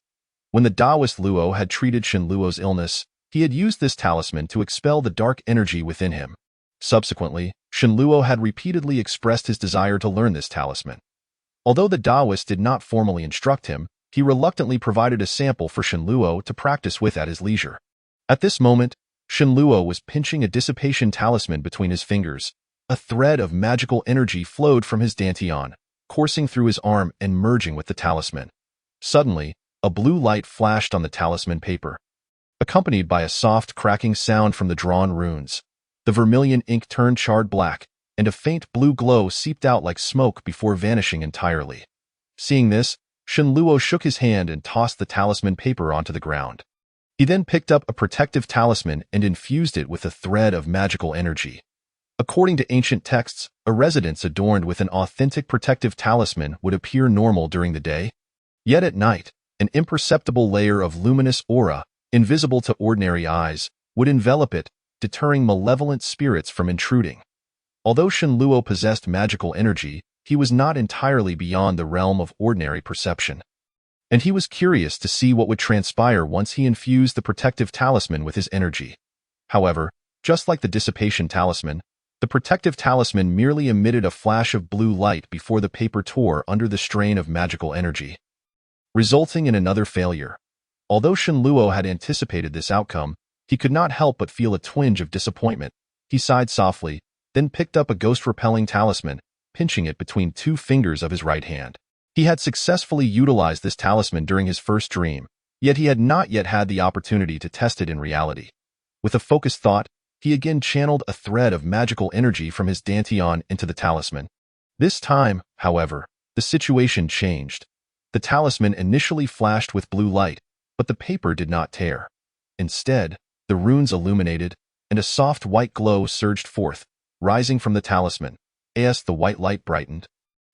When the Taoist Luo had treated Shen Luo's illness, he had used this talisman to expel the dark energy within him. Subsequently, Shen Luo had repeatedly expressed his desire to learn this talisman. Although the Taoist did not formally instruct him, he reluctantly provided a sample for Shenluo to practice with at his leisure. At this moment, Shenluo was pinching a dissipation talisman between his fingers. A thread of magical energy flowed from his dantian, coursing through his arm and merging with the talisman. Suddenly, a blue light flashed on the talisman paper, accompanied by a soft cracking sound from the drawn runes. The vermilion ink turned charred black, and a faint blue glow seeped out like smoke before vanishing entirely. Seeing this, Shenluo shook his hand and tossed the talisman paper onto the ground. He then picked up a protective talisman and infused it with a thread of magical energy. According to ancient texts, a residence adorned with an authentic protective talisman would appear normal during the day. Yet at night, an imperceptible layer of luminous aura, invisible to ordinary eyes, would envelop it, deterring malevolent spirits from intruding. Although Shenluo possessed magical energy, he was not entirely beyond the realm of ordinary perception. And he was curious to see what would transpire once he infused the protective talisman with his energy. However, just like the dissipation talisman, the protective talisman merely emitted a flash of blue light before the paper tore under the strain of magical energy, resulting in another failure. Although Shenluo had anticipated this outcome, he could not help but feel a twinge of disappointment. He sighed softly, then picked up a ghost-repelling talisman, pinching it between two fingers of his right hand. He had successfully utilized this talisman during his first dream, yet he had not yet had the opportunity to test it in reality. With a focused thought, he again channeled a thread of magical energy from his dantian into the talisman. This time, however, the situation changed. The talisman initially flashed with blue light, but the paper did not tear. Instead, the runes illuminated, and a soft white glow surged forth, rising from the talisman. As the white light brightened,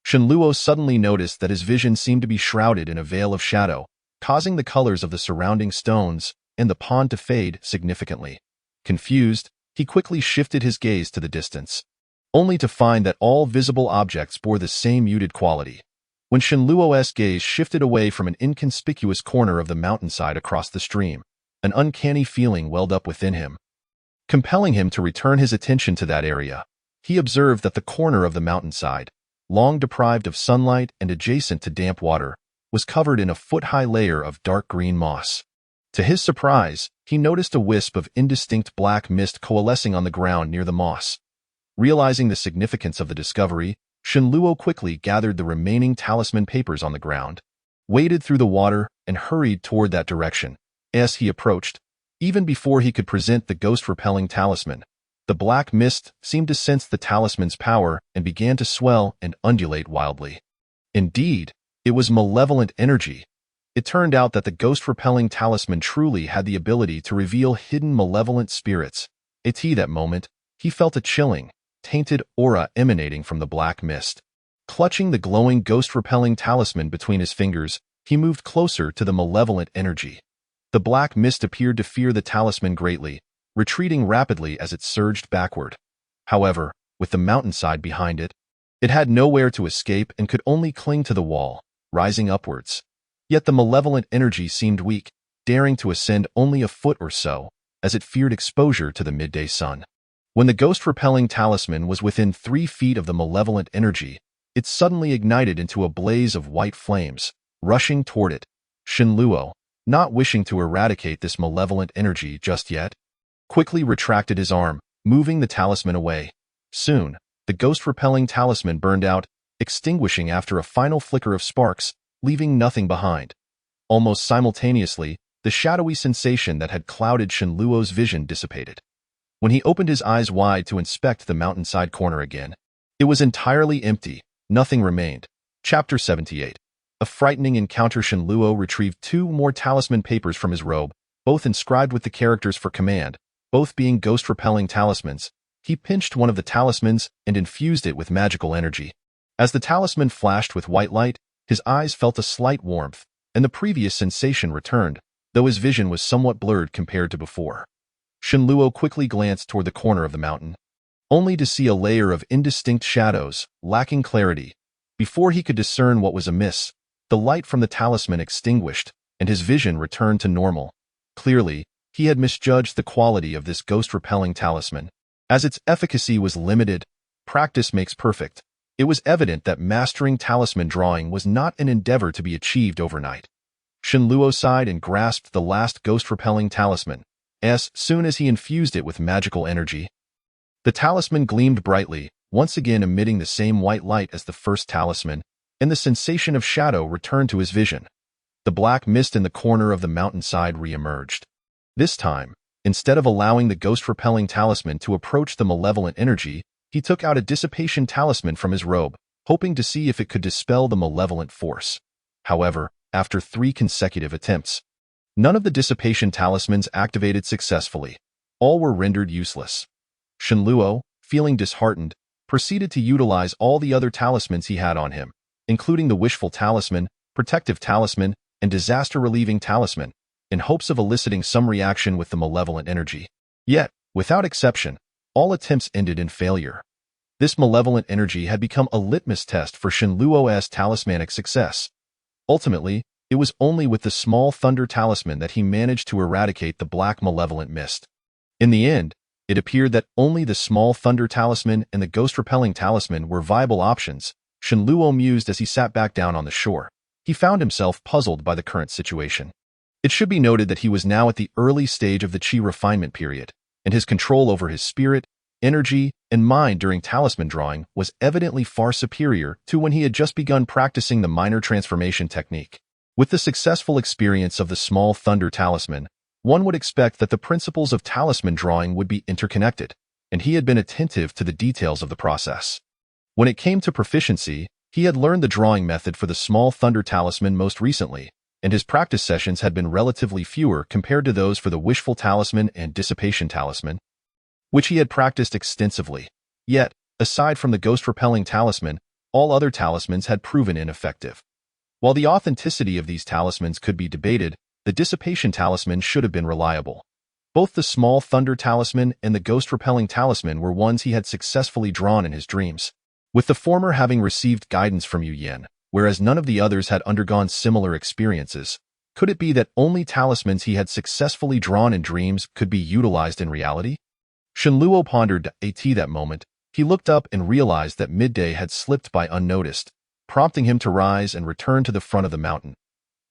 Shenluo suddenly noticed that his vision seemed to be shrouded in a veil of shadow, causing the colors of the surrounding stones and the pond to fade significantly. Confused, he quickly shifted his gaze to the distance, only to find that all visible objects bore the same muted quality. When Shenluo's gaze shifted away from an inconspicuous corner of the mountainside across the stream, an uncanny feeling welled up within him, compelling him to return his attention to that area. He observed that the corner of the mountainside, long deprived of sunlight and adjacent to damp water, was covered in a foot-high layer of dark green moss. To his surprise, he noticed a wisp of indistinct black mist coalescing on the ground near the moss. Realizing the significance of the discovery, Shenluo quickly gathered the remaining talisman papers on the ground, waded through the water, and hurried toward that direction. As he approached, even before he could present the ghost-repelling talisman, the black mist seemed to sense the talisman's power and began to swell and undulate wildly. Indeed, it was malevolent energy. It turned out that the ghost-repelling talisman truly had the ability to reveal hidden malevolent spirits. At that moment, he felt a chilling, tainted aura emanating from the black mist. Clutching the glowing ghost-repelling talisman between his fingers, he moved closer to the malevolent energy. The black mist appeared to fear the talisman greatly, retreating rapidly as it surged backward. However, with the mountainside behind it, it had nowhere to escape and could only cling to the wall, rising upwards. Yet the malevolent energy seemed weak, daring to ascend only a foot or so, as it feared exposure to the midday sun. When the ghost-repelling talisman was within 3 feet of the malevolent energy, it suddenly ignited into a blaze of white flames, rushing toward it. Shenluo, not wishing to eradicate this malevolent energy just yet, quickly retracted his arm, moving the talisman away. Soon, the ghost-repelling talisman burned out, extinguishing after a final flicker of sparks, leaving nothing behind. Almost simultaneously, the shadowy sensation that had clouded Shenluo's vision dissipated. When he opened his eyes wide to inspect the mountainside corner again, it was entirely empty. Nothing remained. Chapter 78. A frightening encounter. Shenluo retrieved 2 more talisman papers from his robe, both inscribed with the characters for command, both being ghost-repelling talismans. He pinched one of the talismans and infused it with magical energy. As the talisman flashed with white light, his eyes felt a slight warmth, and the previous sensation returned, though his vision was somewhat blurred compared to before. Shenluo quickly glanced toward the corner of the mountain, only to see a layer of indistinct shadows, lacking clarity. Before he could discern what was amiss, the light from the talisman extinguished, and his vision returned to normal. Clearly, he had misjudged the quality of this ghost-repelling talisman. As its efficacy was limited, practice makes perfect. It was evident that mastering talisman drawing was not an endeavor to be achieved overnight. Shenluo sighed and grasped the last ghost-repelling talisman. As soon as he infused it with magical energy, the talisman gleamed brightly, once again emitting the same white light as the first talisman, and the sensation of shadow returned to his vision. The black mist in the corner of the mountainside reemerged. This time, instead of allowing the ghost-repelling talisman to approach the malevolent energy, he took out a dissipation talisman from his robe, hoping to see if it could dispel the malevolent force. However, after 3 consecutive attempts, none of the dissipation talismans activated successfully. All were rendered useless. Shenluo, feeling disheartened, proceeded to utilize all the other talismans he had on him, including the wishful talisman, protective talisman, and disaster-relieving talisman, in hopes of eliciting some reaction with the malevolent energy. Yet, without exception, all attempts ended in failure. This malevolent energy had become a litmus test for Shenluo's talismanic success. Ultimately, it was only with the small thunder talisman that he managed to eradicate the black malevolent mist. In the end, it appeared that only the small thunder talisman and the ghost-repelling talisman were viable options. Shenluo mused as he sat back down on the shore. He found himself puzzled by the current situation. It should be noted that he was now at the early stage of the chi refinement period, and his control over his spirit, energy, and mind during talisman drawing was evidently far superior to when he had just begun practicing the minor transformation technique. With the successful experience of the small thunder talisman, one would expect that the principles of talisman drawing would be interconnected, and he had been attentive to the details of the process. When it came to proficiency, he had learned the drawing method for the small thunder talisman most recently, and his practice sessions had been relatively fewer compared to those for the wishful talisman and dissipation talisman, which he had practiced extensively. Yet, aside from the ghost-repelling talisman, all other talismans had proven ineffective. While the authenticity of these talismans could be debated, the dissipation talisman should have been reliable. Both the small thunder talisman and the ghost-repelling talisman were ones he had successfully drawn in his dreams, with the former having received guidance from Yu Yan, whereas none of the others had undergone similar experiences. Could it be that only talismans he had successfully drawn in dreams could be utilized in reality? Shenluo pondered that moment. He looked up and realized that midday had slipped by unnoticed, prompting him to rise and return to the front of the mountain.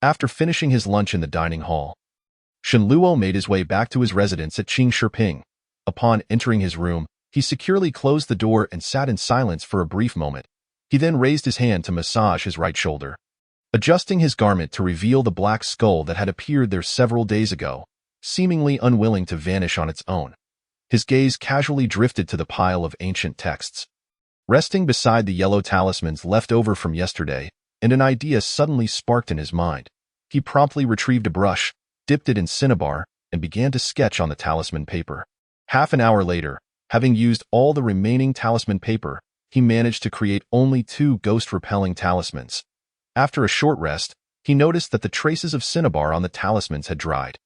After finishing his lunch in the dining hall, Shenluo made his way back to his residence at Qingshiping. Upon entering his room, he securely closed the door and sat in silence for a brief moment. He then raised his hand to massage his right shoulder, adjusting his garment to reveal the black skull that had appeared there several days ago, seemingly unwilling to vanish on its own. His gaze casually drifted to the pile of ancient texts, resting beside the yellow talismans left over from yesterday, and an idea suddenly sparked in his mind. He promptly retrieved a brush, dipped it in cinnabar, and began to sketch on the talisman paper. Half an hour later, having used all the remaining talisman paper, he managed to create only 2 ghost-repelling talismans. After a short rest, he noticed that the traces of cinnabar on the talismans had dried.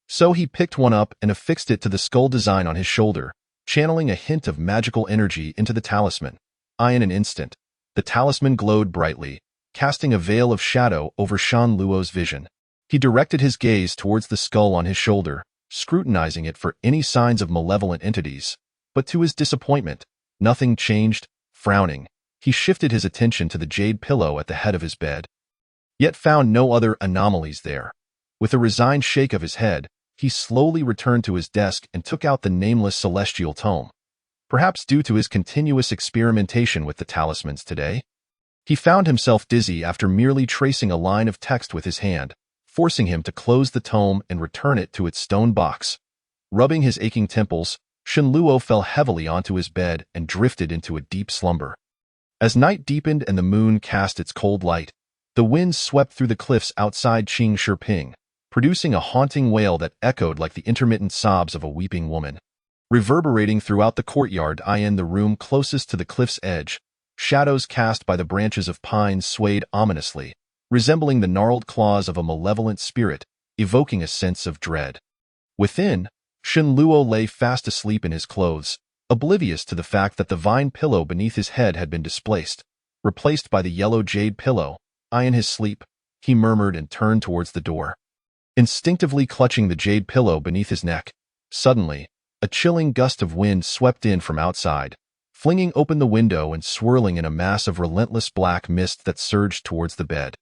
So he picked one up and affixed it to the skull design on his shoulder, channeling a hint of magical energy into the talisman. In an instant, the talisman glowed brightly, casting a veil of shadow over Shenluo's vision. He directed his gaze towards the skull on his shoulder, scrutinizing it for any signs of malevolent entities. But to his disappointment, nothing changed. Frowning, he shifted his attention to the jade pillow at the head of his bed, yet found no other anomalies there. With a resigned shake of his head, he slowly returned to his desk and took out the nameless celestial tome. Perhaps due to his continuous experimentation with the talismans today, he found himself dizzy after merely tracing a line of text with his hand, forcing him to close the tome and return it to its stone box. Rubbing his aching temples, Shenluo fell heavily onto his bed and drifted into a deep slumber. As night deepened and the moon cast its cold light, the wind swept through the cliffs outside Qingshiping, producing a haunting wail that echoed like the intermittent sobs of a weeping woman. Reverberating throughout the courtyard in the room closest to the cliff's edge, shadows cast by the branches of pines swayed ominously, resembling the gnarled claws of a malevolent spirit, evoking a sense of dread. Within, Shenluo lay fast asleep in his clothes, oblivious to the fact that the vine pillow beneath his head had been displaced, replaced by the yellow jade pillow. In his sleep, he murmured and turned towards the door, instinctively clutching the jade pillow beneath his neck. Suddenly, a chilling gust of wind swept in from outside, flinging open the window and swirling in a mass of relentless black mist that surged towards the bed.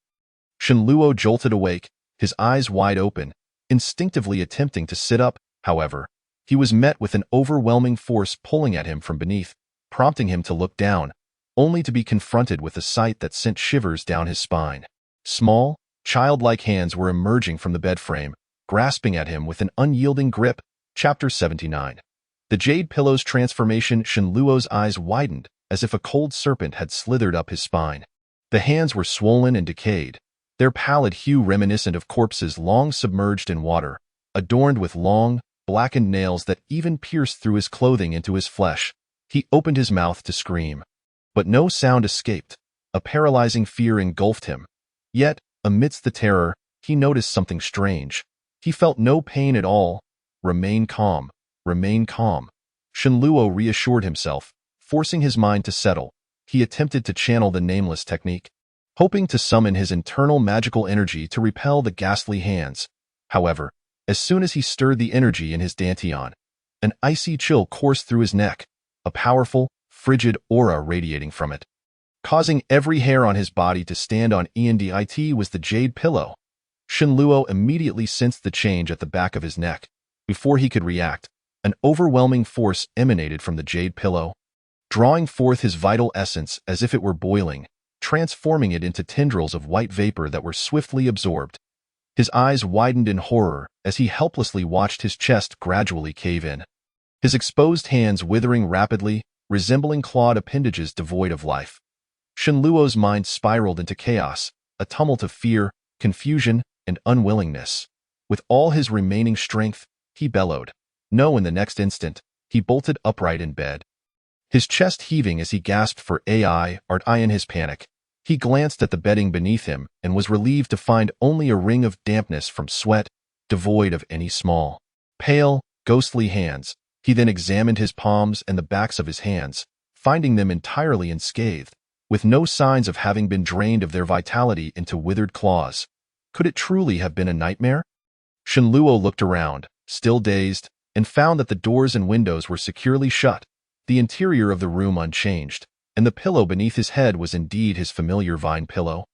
Shenluo jolted awake, his eyes wide open, instinctively attempting to sit up. However, he was met with an overwhelming force pulling at him from beneath, prompting him to look down, only to be confronted with a sight that sent shivers down his spine. Small, childlike hands were emerging from the bed frame, grasping at him with an unyielding grip. Chapter 79. The jade pillow's transformation. Shenluo's eyes widened, as if a cold serpent had slithered up his spine. The hands were swollen and decayed, their pallid hue reminiscent of corpses long submerged in water, adorned with long, blackened nails that even pierced through his clothing into his flesh. He opened his mouth to scream, but no sound escaped. A paralyzing fear engulfed him. Yet, amidst the terror, he noticed something strange. He felt no pain at all. Remain calm. Remain calm. Shenluo reassured himself, forcing his mind to settle. He attempted to channel the nameless technique, hoping to summon his internal magical energy to repel the ghastly hands. However, as soon as he stirred the energy in his dantian, an icy chill coursed through his neck, a powerful, frigid aura radiating from it, causing every hair on his body to stand on end. It was the jade pillow. Shenluo immediately sensed the change at the back of his neck. Before he could react, an overwhelming force emanated from the jade pillow, drawing forth his vital essence as if it were boiling, transforming it into tendrils of white vapor that were swiftly absorbed. His eyes widened in horror as he helplessly watched his chest gradually cave in, his exposed hands withering rapidly, resembling clawed appendages devoid of life. Shenluo's mind spiraled into chaos, a tumult of fear, confusion, and unwillingness. With all his remaining strength, he bellowed, "No!" In the next instant, he bolted upright in bed, his chest heaving as he gasped for avert. In his panic, he glanced at the bedding beneath him and was relieved to find only a ring of dampness from sweat, devoid of any small, pale, ghostly hands. He then examined his palms and the backs of his hands, finding them entirely unscathed, with no signs of having been drained of their vitality into withered claws. Could it truly have been a nightmare? Shenluo looked around, still dazed, and found that the doors and windows were securely shut, the interior of the room unchanged, and the pillow beneath his head was indeed his familiar vine pillow.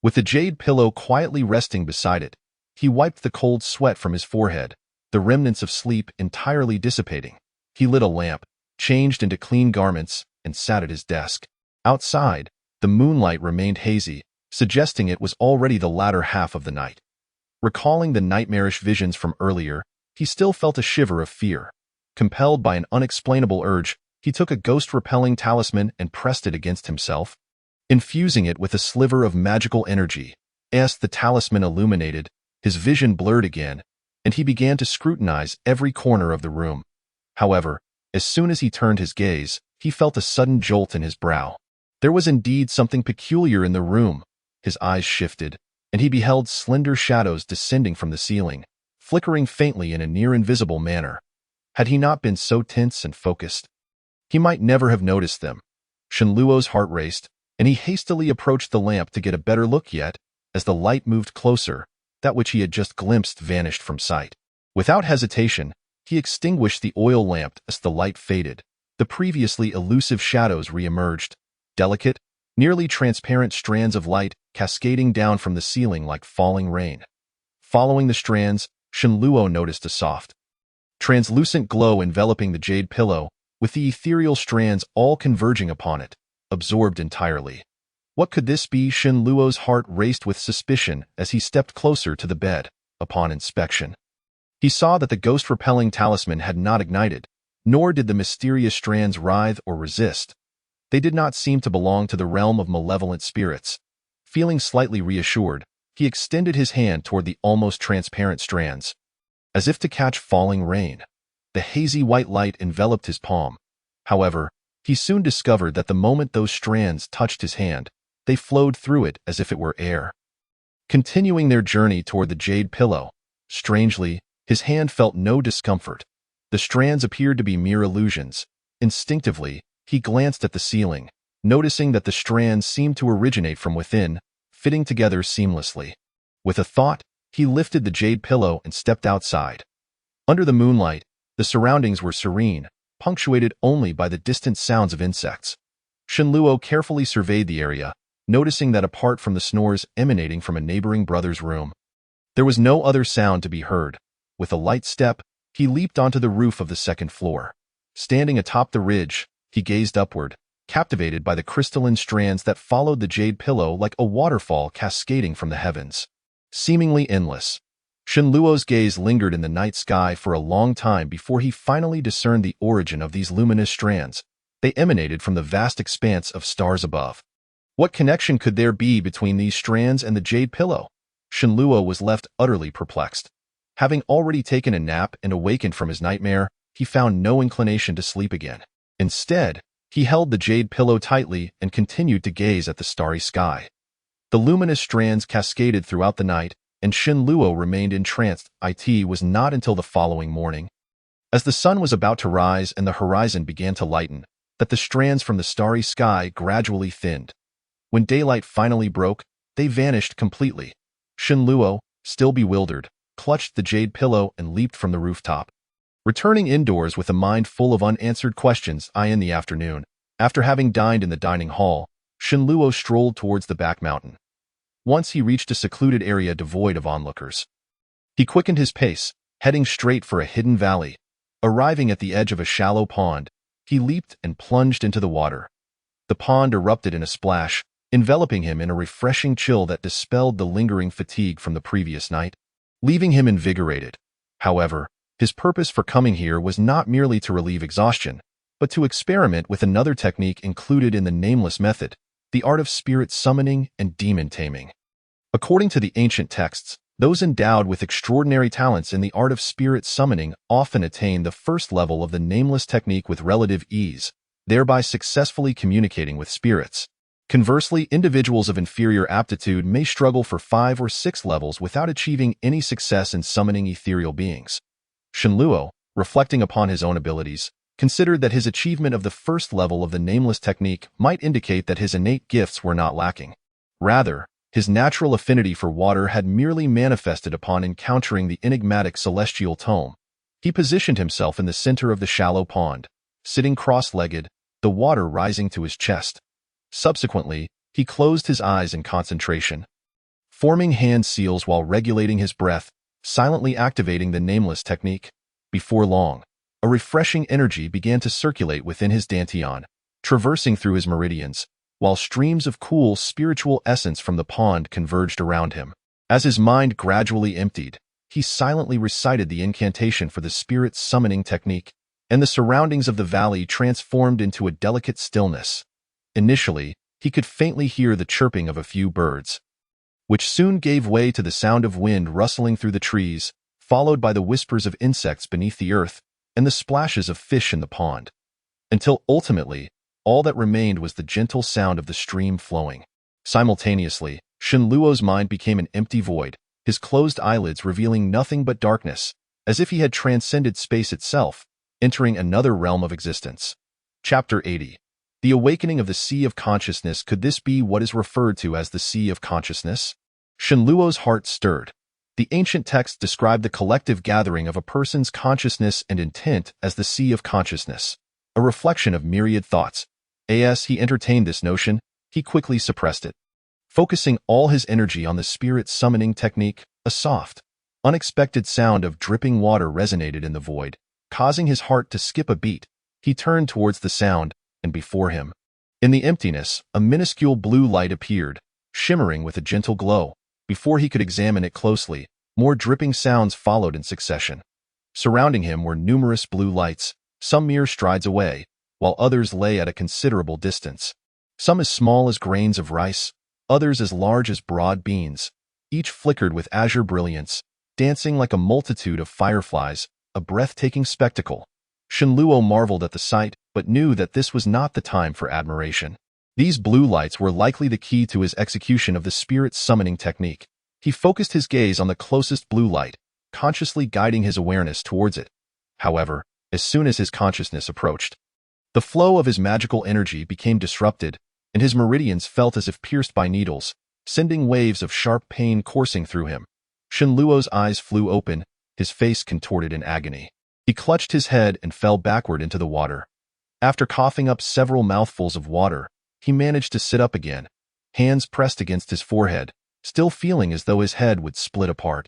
With the jade pillow quietly resting beside it, he wiped the cold sweat from his forehead, the remnants of sleep entirely dissipating. He lit a lamp, changed into clean garments, and sat at his desk. Outside, the moonlight remained hazy, suggesting it was already the latter half of the night. Recalling the nightmarish visions from earlier, he still felt a shiver of fear. Compelled by an unexplainable urge, he took a ghost-repelling talisman and pressed it against himself, infusing it with a sliver of magical energy. As the talisman illuminated, his vision blurred again, and he began to scrutinize every corner of the room. However, as soon as he turned his gaze, he felt a sudden jolt in his brow. There was indeed something peculiar in the room. His eyes shifted, and he beheld slender shadows descending from the ceiling, flickering faintly in a near-invisible manner. Had he not been so tense and focused, he might never have noticed them. Shenluo's heart raced, and he hastily approached the lamp to get a better look. Yet, as the light moved closer, that which he had just glimpsed vanished from sight. Without hesitation, he extinguished the oil lamp. As the light faded, the previously elusive shadows re-emerged, delicate, nearly transparent strands of light cascading down from the ceiling like falling rain. Following the strands, Shenluo noticed a soft, translucent glow enveloping the jade pillow, with the ethereal strands all converging upon it, absorbed entirely. What could this be? Shenluo's heart raced with suspicion as he stepped closer to the bed. Upon inspection, he saw that the ghost-repelling talisman had not ignited, nor did the mysterious strands writhe or resist. They did not seem to belong to the realm of malevolent spirits. Feeling slightly reassured, he extended his hand toward the almost transparent strands, as if to catch falling rain. The hazy white light enveloped his palm. However, he soon discovered that the moment those strands touched his hand, they flowed through it as if it were air. Continuing their journey toward the jade pillow, strangely, his hand felt no discomfort. The strands appeared to be mere illusions. Instinctively, he glanced at the ceiling, noticing that the strands seemed to originate from within, fitting together seamlessly. With a thought, he lifted the jade pillow and stepped outside. Under the moonlight, the surroundings were serene, punctuated only by the distant sounds of insects. Shenluo carefully surveyed the area, noticing that apart from the snores emanating from a neighboring brother's room, There was no other sound to be heard. With a light step, he leaped onto the roof of the second floor. Standing atop the ridge, he gazed upward, captivated by the crystalline strands that followed the jade pillow like a waterfall cascading from the heavens. Seemingly endless, Shenluo's gaze lingered in the night sky for a long time before he finally discerned the origin of these luminous strands. They emanated from the vast expanse of stars above. What connection could there be between these strands and the jade pillow? Shenluo was left utterly perplexed. Having already taken a nap and awakened from his nightmare, he found no inclination to sleep again. Instead, he held the jade pillow tightly and continued to gaze at the starry sky. The luminous strands cascaded throughout the night, and Shenluo remained entranced. It was not until the following morning, as the sun was about to rise and the horizon began to lighten, that the strands from the starry sky gradually thinned. When daylight finally broke, they vanished completely. Shenluo, still bewildered, clutched the jade pillow and leaped from the rooftop. Returning indoors with a mind full of unanswered questions, in the afternoon, after having dined in the dining hall, Shenluo strolled towards the back mountain. Once he reached a secluded area devoid of onlookers, he quickened his pace, heading straight for a hidden valley. Arriving at the edge of a shallow pond, he leaped and plunged into the water. The pond erupted in a splash, enveloping him in a refreshing chill that dispelled the lingering fatigue from the previous night, leaving him invigorated. However, his purpose for coming here was not merely to relieve exhaustion, but to experiment with another technique included in the nameless method, the art of spirit summoning and demon taming. According to the ancient texts, those endowed with extraordinary talents in the art of spirit summoning often attain the first level of the nameless technique with relative ease, thereby successfully communicating with spirits. Conversely, individuals of inferior aptitude may struggle for 5 or 6 levels without achieving any success in summoning ethereal beings. Shenluo, reflecting upon his own abilities, considered that his achievement of the first level of the nameless technique might indicate that his innate gifts were not lacking. Rather, his natural affinity for water had merely manifested upon encountering the enigmatic celestial tome. He positioned himself in the center of the shallow pond, sitting cross-legged, the water rising to his chest. Subsequently, he closed his eyes in concentration, forming hand seals while regulating his breath, silently activating the nameless technique. Before long, a refreshing energy began to circulate within his dantian, traversing through his meridians, while streams of cool spiritual essence from the pond converged around him. As his mind gradually emptied, he silently recited the incantation for the spirit summoning technique, and the surroundings of the valley transformed into a delicate stillness. Initially, he could faintly hear the chirping of a few birds, which soon gave way to the sound of wind rustling through the trees, followed by the whispers of insects beneath the earth and the splashes of fish in the pond, until ultimately, all that remained was the gentle sound of the stream flowing. Simultaneously, Shenluo's mind became an empty void, his closed eyelids revealing nothing but darkness, as if he had transcended space itself, entering another realm of existence. Chapter 80. The Awakening of the Sea of Consciousness. Could this be what is referred to as the Sea of Consciousness? Shenluo's heart stirred. The ancient texts describe the collective gathering of a person's consciousness and intent as the Sea of Consciousness, a reflection of myriad thoughts. As he entertained this notion, he quickly suppressed it. Focusing all his energy on the spirit summoning technique, a soft, unexpected sound of dripping water resonated in the void, causing his heart to skip a beat. He turned towards the sound, and before him, in the emptiness, a minuscule blue light appeared, shimmering with a gentle glow. Before he could examine it closely, more dripping sounds followed in succession. Surrounding him were numerous blue lights, some mere strides away, while others lay at a considerable distance. Some as small as grains of rice, others as large as broad beans. Each flickered with azure brilliance, dancing like a multitude of fireflies, a breathtaking spectacle. Shenluo marveled at the sight, but knew that this was not the time for admiration. These blue lights were likely the key to his execution of the spirit summoning technique. He focused his gaze on the closest blue light, consciously guiding his awareness towards it. However, as soon as his consciousness approached, the flow of his magical energy became disrupted, and his meridians felt as if pierced by needles, sending waves of sharp pain coursing through him. Shenluo's eyes flew open, his face contorted in agony. He clutched his head and fell backward into the water. After coughing up several mouthfuls of water, he managed to sit up again, hands pressed against his forehead, still feeling as though his head would split apart.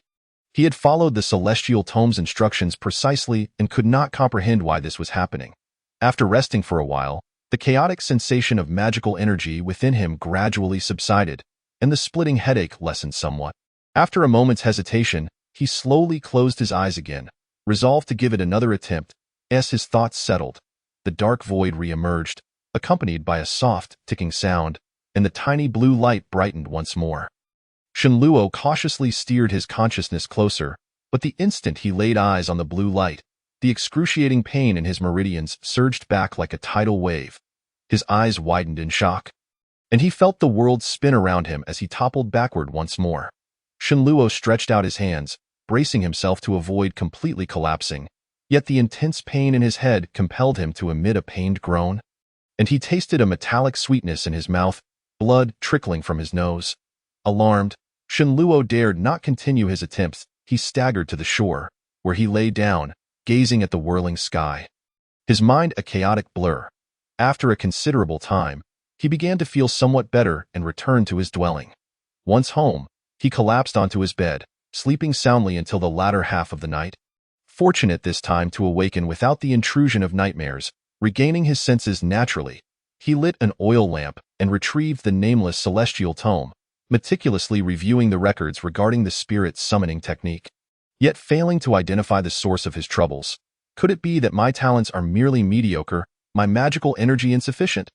He had followed the celestial tome's instructions precisely and could not comprehend why this was happening. After resting for a while, the chaotic sensation of magical energy within him gradually subsided, and the splitting headache lessened somewhat. After a moment's hesitation, he slowly closed his eyes again, resolved to give it another attempt. As his thoughts settled, the dark void re-emerged, accompanied by a soft, ticking sound, and the tiny blue light brightened once more. Shenluo cautiously steered his consciousness closer, but the instant he laid eyes on the blue light, the excruciating pain in his meridians surged back like a tidal wave. His eyes widened in shock, and he felt the world spin around him as he toppled backward once more. Shenluo stretched out his hands, bracing himself to avoid completely collapsing, yet the intense pain in his head compelled him to emit a pained groan, and he tasted a metallic sweetness in his mouth, blood trickling from his nose. Alarmed, Shenluo dared not continue his attempts. He staggered to the shore, where he lay down, gazing at the whirling sky. His mind a chaotic blur. After a considerable time, he began to feel somewhat better and returned to his dwelling. Once home, he collapsed onto his bed, sleeping soundly until the latter half of the night. Fortunate this time to awaken without the intrusion of nightmares, regaining his senses naturally, he lit an oil lamp and retrieved the nameless celestial tome, meticulously reviewing the records regarding the spirit summoning technique. Yet failing to identify the source of his troubles. Could it be that my talents are merely mediocre, my magical energy insufficient?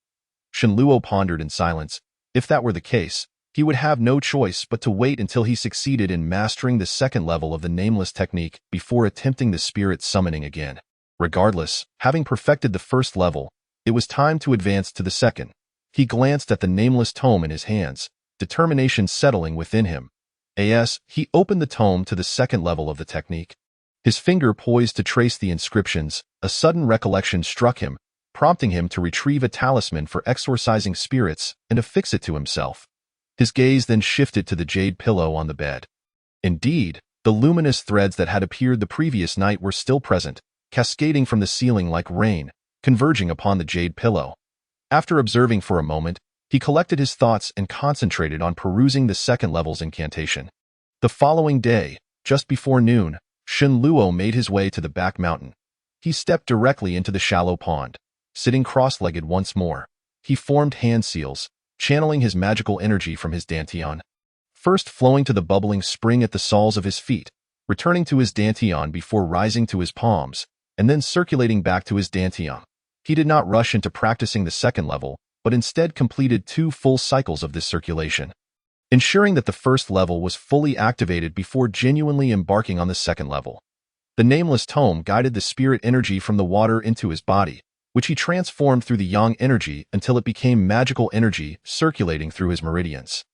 Shenluo pondered in silence. If that were the case, he would have no choice but to wait until he succeeded in mastering the second level of the nameless technique before attempting the spirit summoning again. Regardless, having perfected the first level, it was time to advance to the second. He glanced at the nameless tome in his hands, determination settling within him. As he opened the tome to the second level of the technique, his finger poised to trace the inscriptions, a sudden recollection struck him, prompting him to retrieve a talisman for exorcising spirits and affix it to himself. His gaze then shifted to the jade pillow on the bed. Indeed, the luminous threads that had appeared the previous night were still present, cascading from the ceiling like rain, converging upon the jade pillow. After observing for a moment, he collected his thoughts and concentrated on perusing the second level's incantation. The following day, just before noon, Shenluo made his way to the back mountain. He stepped directly into the shallow pond. Sitting cross-legged once more, he formed hand seals, channeling his magical energy from his dantian. First flowing to the bubbling spring at the soles of his feet, returning to his dantian before rising to his palms, and then circulating back to his dantian. He did not rush into practicing the second level, but instead completed 2 full cycles of this circulation, ensuring that the first level was fully activated before genuinely embarking on the second level. The nameless tome guided the spirit energy from the water into his body, which he transformed through the yang energy until it became magical energy circulating through his meridians.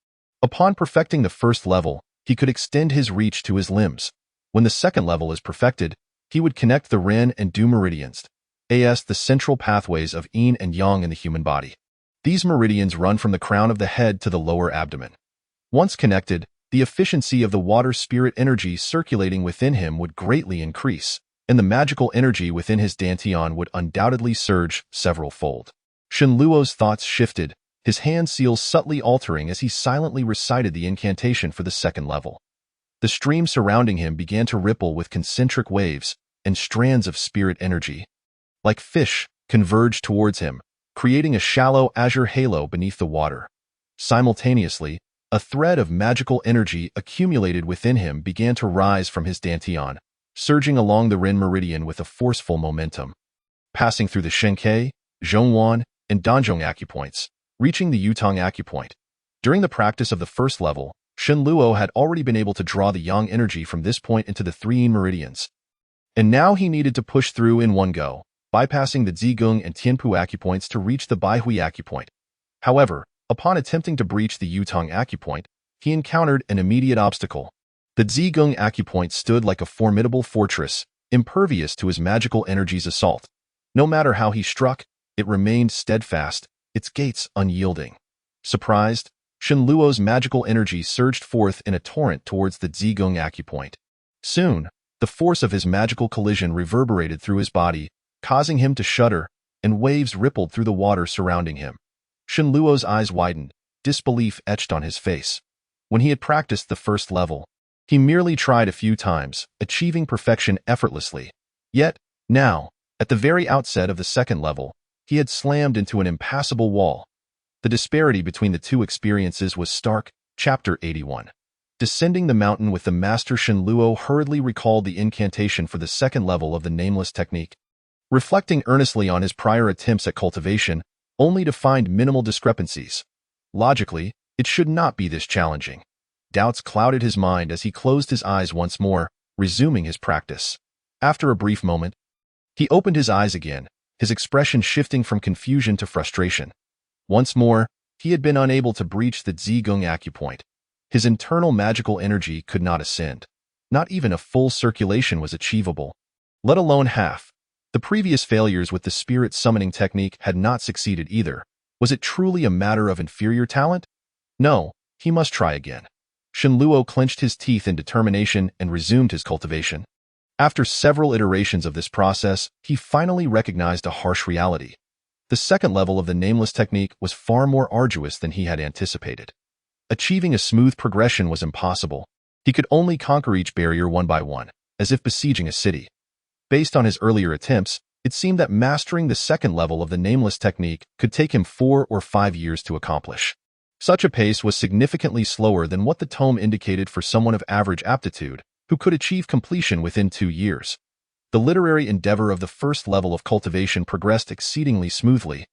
Upon perfecting the first level, he could extend his reach to his limbs. When the second level is perfected, he would connect the ren and du meridians, as the central pathways of yin and yang in the human body. These meridians run from the crown of the head to the lower abdomen. Once connected, the efficiency of the water spirit energy circulating within him would greatly increase, and the magical energy within his dantian would undoubtedly surge several-fold. Shenluo's thoughts shifted, his hand seals subtly altering as he silently recited the incantation for the second level. The stream surrounding him began to ripple with concentric waves and strands of spirit energy, like fish, converged towards him, creating a shallow azure halo beneath the water. Simultaneously, a thread of magical energy accumulated within him began to rise from his dantian, surging along the ren meridian with a forceful momentum, passing through the Shenkei, Zhongwan, and Danzhong acupoints, reaching the Yutong acupoint. During the practice of the first level, Shenluo had already been able to draw the yang energy from this point into the 3 yin meridians, and now he needed to push through in one go, bypassing the Zhigung and Tianpu acupoints to reach the Baihui acupoint. However, upon attempting to breach the Yutong acupoint, he encountered an immediate obstacle. The Zhigung acupoint stood like a formidable fortress, impervious to his magical energy's assault. No matter how he struck, it remained steadfast, its gates unyielding. Surprised, Shenluo's magical energy surged forth in a torrent towards the Zhigung acupoint. Soon, the force of his magical collision reverberated through his body, causing him to shudder, and waves rippled through the water surrounding him. Shenluo's eyes widened, disbelief etched on his face. When he had practiced the first level, He merely tried a few times, achieving perfection effortlessly. Yet, now, at the very outset of the second level, he had slammed into an impassable wall. The disparity between the two experiences was stark. Chapter 81. Descending the mountain with the master Shenluo hurriedly recalled the incantation for the second level of the nameless technique, reflecting earnestly on his prior attempts at cultivation, only to find minimal discrepancies. Logically, it should not be this challenging. Doubts clouded his mind as he closed his eyes once more, resuming his practice. After a brief moment, he opened his eyes again, his expression shifting from confusion to frustration. Once more, he had been unable to breach the Zhigung acupoint. His internal magical energy could not ascend. Not even a full circulation was achievable, let alone half. The previous failures with the spirit summoning technique had not succeeded either. Was it truly a matter of inferior talent? No, he must try again. Shenluo clenched his teeth in determination and resumed his cultivation. After several iterations of this process, he finally recognized a harsh reality. The second level of the nameless technique was far more arduous than he had anticipated. Achieving a smooth progression was impossible. He could only conquer each barrier one by one, as if besieging a city. Based on his earlier attempts, it seemed that mastering the second level of the nameless technique could take him 4 or 5 years to accomplish. Such a pace was significantly slower than what the tome indicated for someone of average aptitude, who could achieve completion within 2 years. The literary endeavor of the first level of cultivation progressed exceedingly smoothly,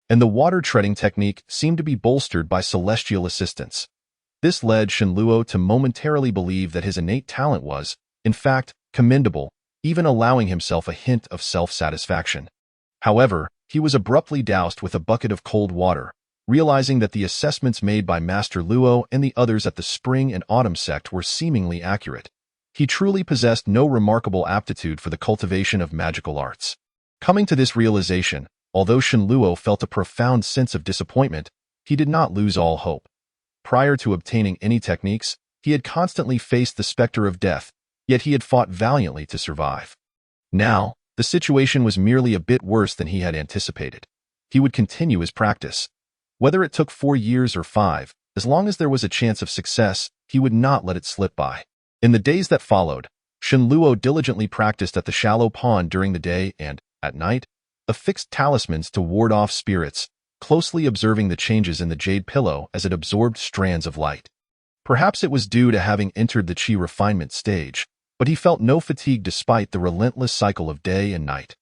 and the water-treading technique seemed to be bolstered by celestial assistance. This led Shenluo to momentarily believe that his innate talent was, in fact, commendable, even allowing himself a hint of self-satisfaction. However, he was abruptly doused with a bucket of cold water, realizing that the assessments made by Master Luo and the others at the spring and autumn sect were seemingly accurate. He truly possessed no remarkable aptitude for the cultivation of magical arts. Coming to this realization, although Shenluo felt a profound sense of disappointment, he did not lose all hope. Prior to obtaining any techniques, he had constantly faced the specter of death, yet he had fought valiantly to survive. Now, the situation was merely a bit worse than he had anticipated. He would continue his practice. Whether it took 4 years or 5, as long as there was a chance of success, he would not let it slip by. In the days that followed, Shenluo diligently practiced at the shallow pond during the day and, at night, affixed talismans to ward off spirits, closely observing the changes in the jade pillow as it absorbed strands of light. Perhaps it was due to having entered the chi refinement stage, but he felt no fatigue despite the relentless cycle of day and night.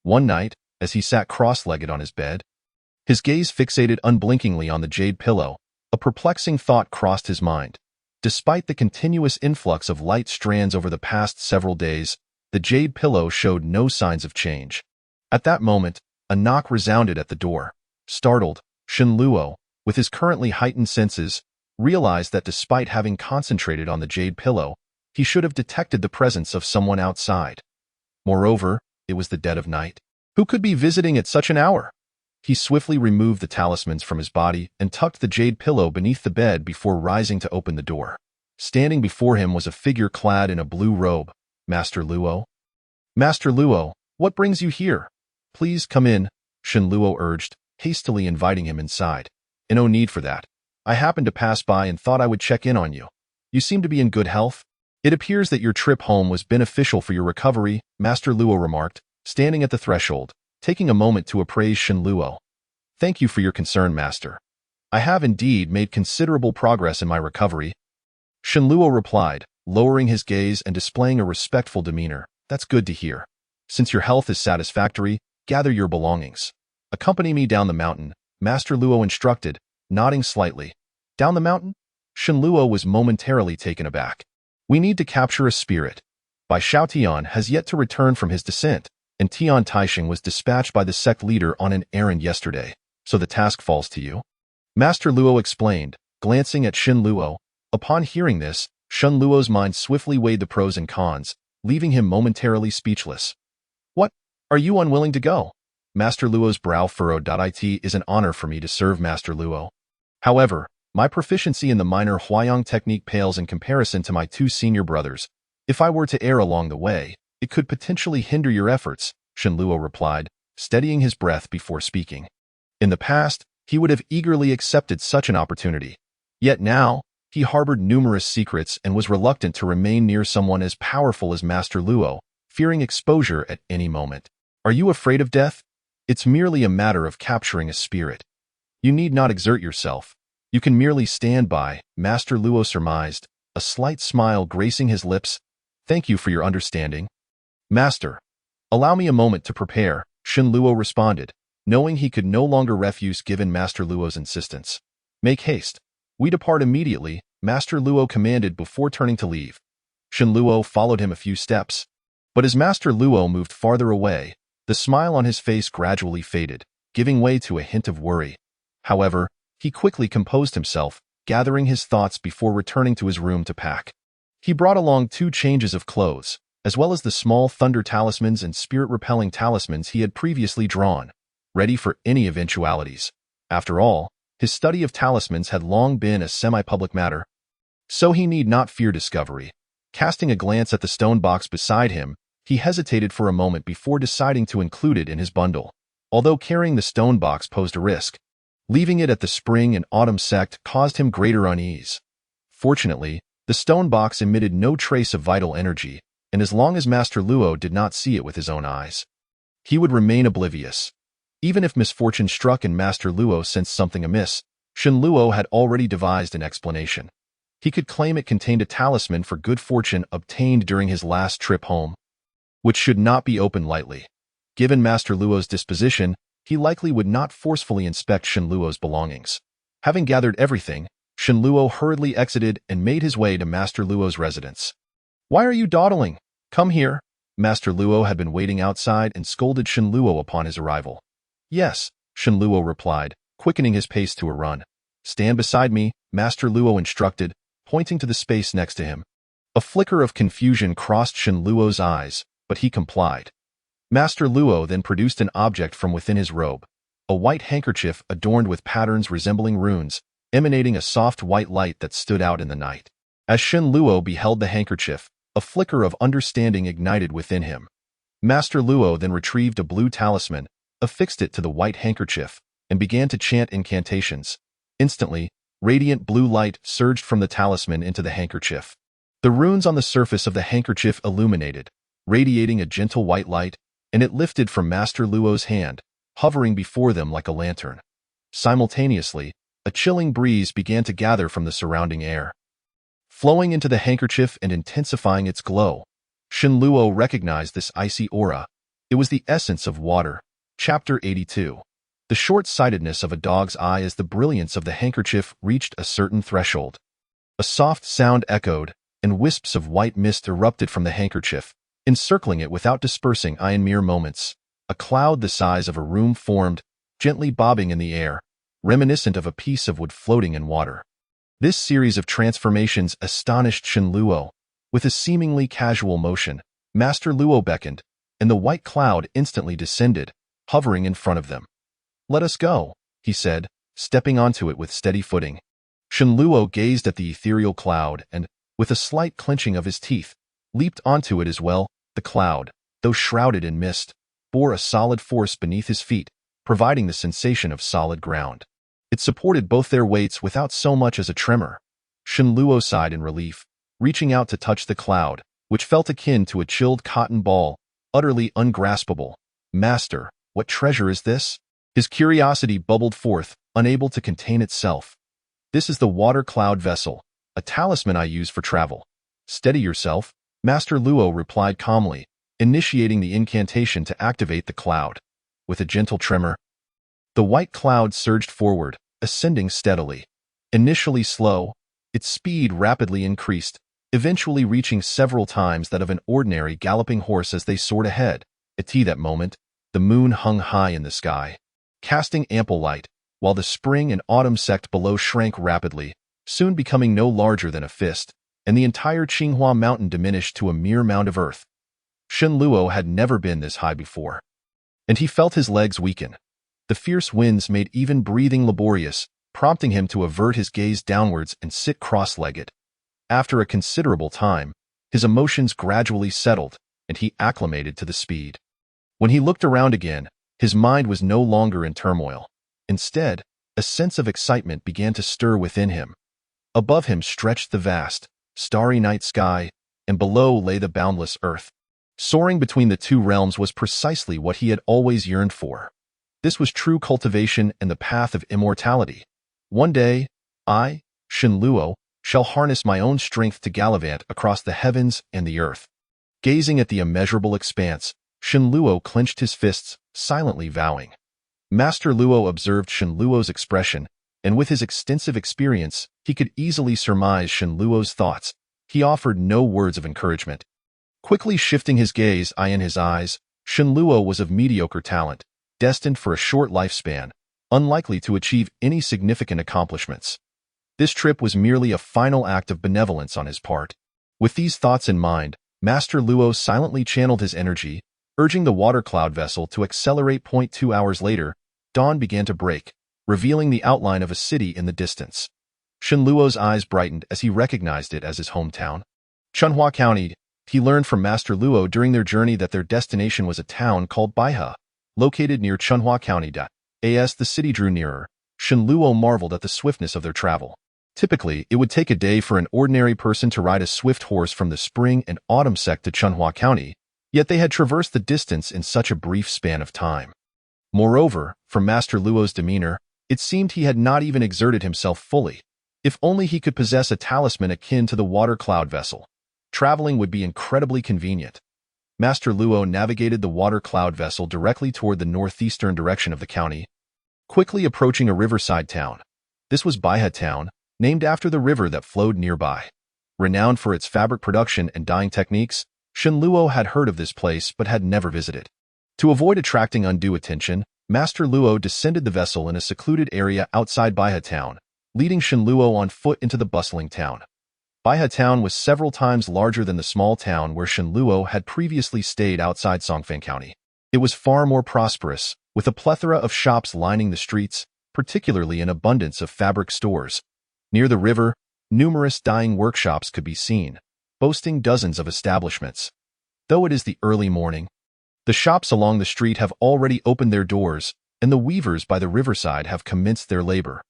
One night, as he sat cross-legged on his bed, his gaze fixated unblinkingly on the jade pillow, a perplexing thought crossed his mind. Despite the continuous influx of light strands over the past several days, the jade pillow showed no signs of change. At that moment, a knock resounded at the door. Startled, Shenluo, with his currently heightened senses, realized that despite having concentrated on the jade pillow, he should have detected the presence of someone outside. Moreover, it was the dead of night. Who could be visiting at such an hour? He swiftly removed the talismans from his body and tucked the jade pillow beneath the bed before rising to open the door. Standing before him was a figure clad in a blue robe. Master Luo? Master Luo, what brings you here? Please come in, Shenluo urged, hastily inviting him inside. No need for that. I happened to pass by and thought I would check in on you. You seem to be in good health. It appears that your trip home was beneficial for your recovery, Master Luo remarked, standing at the threshold, taking a moment to appraise Shenluo. Thank you for your concern, Master. I have indeed made considerable progress in my recovery. Shenluo replied, lowering his gaze and displaying a respectful demeanor. That's good to hear. Since your health is satisfactory, gather your belongings. Accompany me down the mountain, Master Luo instructed, nodding slightly. Down the mountain? Shenluo was momentarily taken aback. We need to capture a spirit. Bai Xiaotian has yet to return from his descent, and Tian Taixing was dispatched by the sect leader on an errand yesterday, so the task falls to you. Master Luo explained, glancing at Shenluo. Upon hearing this, Shenluo's mind swiftly weighed the pros and cons, leaving him momentarily speechless. What? Are you unwilling to go? Master Luo's brow furrowed. It is an honor for me to serve Master Luo. However, my proficiency in the minor Huayang technique pales in comparison to my 2 senior brothers. If I were to err along the way, it could potentially hinder your efforts, Shenluo replied, steadying his breath before speaking. In the past, he would have eagerly accepted such an opportunity. Yet now, He harbored numerous secrets and was reluctant to remain near someone as powerful as Master Luo, fearing exposure at any moment. Are you afraid of death? It's merely a matter of capturing a spirit. You need not exert yourself. You can merely stand by, Master Luo surmised, a slight smile gracing his lips. Thank you for your understanding. Master, allow me a moment to prepare, Shen Luo responded, knowing he could no longer refuse given Master Luo's insistence. Make haste. We depart immediately, Master Luo commanded before turning to leave. Shen Luo followed him a few steps. But as Master Luo moved farther away, the smile on his face gradually faded, giving way to a hint of worry. However, he quickly composed himself, gathering his thoughts before returning to his room to pack. He brought along 2 changes of clothes, as well as the small thunder talismans and spirit-repelling talismans he had previously drawn, ready for any eventualities. After all, his study of talismans had long been a semi-public matter, so he need not fear discovery. Casting a glance at the stone box beside him, he hesitated for a moment before deciding to include it in his bundle. Although carrying the stone box posed a risk, leaving it at the spring and autumn sect caused him greater unease. Fortunately, the stone box emitted no trace of vital energy, and as long as Master Luo did not see it with his own eyes, he would remain oblivious. Even if misfortune struck and Master Luo sensed something amiss, Shen Luo had already devised an explanation. He could claim it contained a talisman for good fortune obtained during his last trip home, which should not be opened lightly. Given Master Luo's disposition, he likely would not forcefully inspect Shen Luo's belongings. Having gathered everything, Shen Luo hurriedly exited and made his way to Master Luo's residence. Why are you dawdling? Come here. Master Luo had been waiting outside and scolded Shen Luo upon his arrival. Yes, Shen Luo replied, quickening his pace to a run. Stand beside me, Master Luo instructed, pointing to the space next to him. A flicker of confusion crossed Shen Luo's eyes, but he complied. Master Luo then produced an object from within his robe, a white handkerchief adorned with patterns resembling runes, emanating a soft white light that stood out in the night. As Shen Luo beheld the handkerchief, a flicker of understanding ignited within him. Master Luo then retrieved a blue talisman, affixed it to the white handkerchief, and began to chant incantations. Instantly, radiant blue light surged from the talisman into the handkerchief. The runes on the surface of the handkerchief illuminated, radiating a gentle white light, and it lifted from Master Luo's hand, hovering before them like a lantern. Simultaneously, a chilling breeze began to gather from the surrounding air, flowing into the handkerchief and intensifying its glow. Shen Luo recognized this icy aura. It was the essence of water. Chapter 82. The short-sightedness of a dog's eye as the brilliance of the handkerchief reached a certain threshold. A soft sound echoed, and wisps of white mist erupted from the handkerchief, encircling it without dispersing in mere moments. A cloud the size of a room formed, gently bobbing in the air, reminiscent of a piece of wood floating in water. This series of transformations astonished Shen Luo. With a seemingly casual motion, Master Luo beckoned, and the white cloud instantly descended, hovering in front of them. Let us go, he said, stepping onto it with steady footing. Shen Luo gazed at the ethereal cloud and, with a slight clenching of his teeth, leaped onto it as well. The cloud, though shrouded in mist, bore a solid force beneath his feet, providing the sensation of solid ground. It supported both their weights without so much as a tremor. Shen Luo sighed in relief, reaching out to touch the cloud, which felt akin to a chilled cotton ball, utterly ungraspable. Master, what treasure is this? His curiosity bubbled forth, unable to contain itself. This is the water cloud vessel, a talisman I use for travel. Steady yourself, Master Luo replied calmly, initiating the incantation to activate the cloud. With a gentle tremor, the white cloud surged forward, ascending steadily. Initially slow, its speed rapidly increased, eventually reaching several times that of an ordinary galloping horse as they soared ahead. At that moment, the moon hung high in the sky, casting ample light, while the spring and autumn sect below shrank rapidly, soon becoming no larger than a fist, and the entire Qinghua mountain diminished to a mere mound of earth. Shen Luo had never been this high before, and he felt his legs weaken. The fierce winds made even breathing laborious, prompting him to avert his gaze downwards and sit cross-legged. After a considerable time, his emotions gradually settled, and he acclimated to the speed. When he looked around again, his mind was no longer in turmoil. Instead, a sense of excitement began to stir within him. Above him stretched the vast, starry night sky, and below lay the boundless earth. Soaring between the two realms was precisely what he had always yearned for. This was true cultivation and the path of immortality. One day, I, Shenluo, shall harness my own strength to gallivant across the heavens and the earth. Gazing at the immeasurable expanse, Shenluo clenched his fists, silently vowing. Master Luo observed Shenluo's expression, and with his extensive experience, he could easily surmise Shenluo's thoughts. He offered no words of encouragement. Quickly shifting his gaze in his eyes, Shenluo was of mediocre talent, destined for a short lifespan, unlikely to achieve any significant accomplishments. This trip was merely a final act of benevolence on his part. With these thoughts in mind, Master Luo silently channeled his energy, urging the water cloud vessel to accelerate. 2 hours later, dawn began to break, revealing the outline of a city in the distance. Shenluo's eyes brightened as he recognized it as his hometown. Chunhua County. He learned from Master Luo during their journey that their destination was a town called Baihe, located near Chunhua County. As the city drew nearer, Shenluo marveled at the swiftness of their travel. Typically, it would take a day for an ordinary person to ride a swift horse from the spring and autumn sect to Chunhua County, yet they had traversed the distance in such a brief span of time. Moreover, from Master Luo's demeanor, it seemed he had not even exerted himself fully. If only he could possess a talisman akin to the water cloud vessel, traveling would be incredibly convenient. Master Luo navigated the water cloud vessel directly toward the northeastern direction of the county, quickly approaching a riverside town. This was Baihe Town, named after the river that flowed nearby. Renowned for its fabric production and dyeing techniques, Shenluo had heard of this place but had never visited. To avoid attracting undue attention, Master Luo descended the vessel in a secluded area outside Baihe Town, leading Shenluo on foot into the bustling town. Baihe Town was several times larger than the small town where Shenluo had previously stayed outside Songfan County. It was far more prosperous, with a plethora of shops lining the streets, particularly an abundance of fabric stores. Near the river, numerous dyeing workshops could be seen, boasting dozens of establishments. Though it is the early morning, the shops along the street have already opened their doors, and the weavers by the riverside have commenced their labor.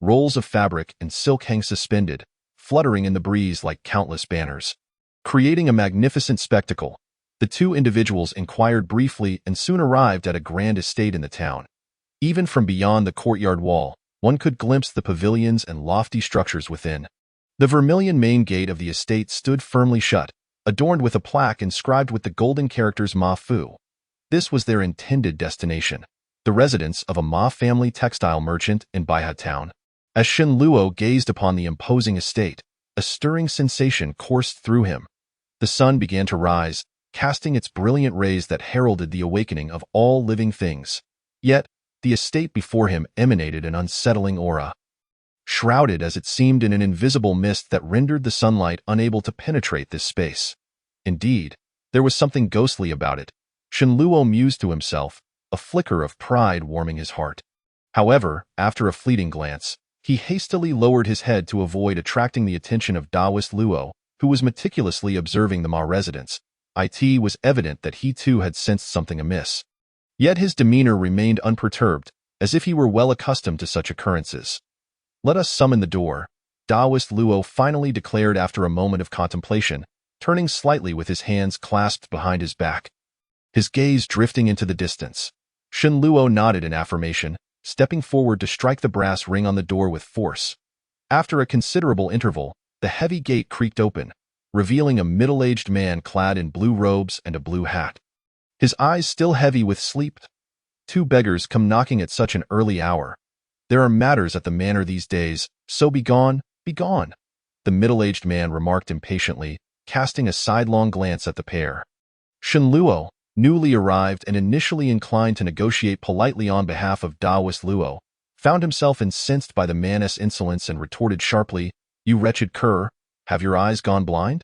Rolls of fabric and silk hang suspended, fluttering in the breeze like countless banners. Creating a magnificent spectacle, the two individuals inquired briefly and soon arrived at a grand estate in the town. Even from beyond the courtyard wall, one could glimpse the pavilions and lofty structures within. The vermilion main gate of the estate stood firmly shut, adorned with a plaque inscribed with the golden characters Ma Fu. This was their intended destination, the residence of a Ma family textile merchant in Baihe Town. As Shenluo gazed upon the imposing estate, a stirring sensation coursed through him. The sun began to rise, casting its brilliant rays that heralded the awakening of all living things. Yet, the estate before him emanated an unsettling aura, shrouded as it seemed in an invisible mist that rendered the sunlight unable to penetrate this space. Indeed, there was something ghostly about it. Shenluo mused to himself, a flicker of pride warming his heart. However, after a fleeting glance, he hastily lowered his head to avoid attracting the attention of Taoist Luo, who was meticulously observing the Ma residence. It was evident that he too had sensed something amiss. Yet his demeanor remained unperturbed, as if he were well accustomed to such occurrences. "Let us summon the door," Taoist Luo finally declared after a moment of contemplation, turning slightly with his hands clasped behind his back. His gaze drifting into the distance. Shenluo nodded in affirmation, stepping forward to strike the brass ring on the door with force. After a considerable interval, the heavy gate creaked open, revealing a middle-aged man clad in blue robes and a blue hat. His eyes still heavy with sleep. "Two beggars come knocking at such an early hour. There are matters at the manor these days, so be gone, be gone," the middle-aged man remarked impatiently, casting a sidelong glance at the pair. Shenluo, newly arrived and initially inclined to negotiate politely on behalf of Taoist Luo, found himself incensed by the man's insolence and retorted sharply, "You wretched cur, have your eyes gone blind?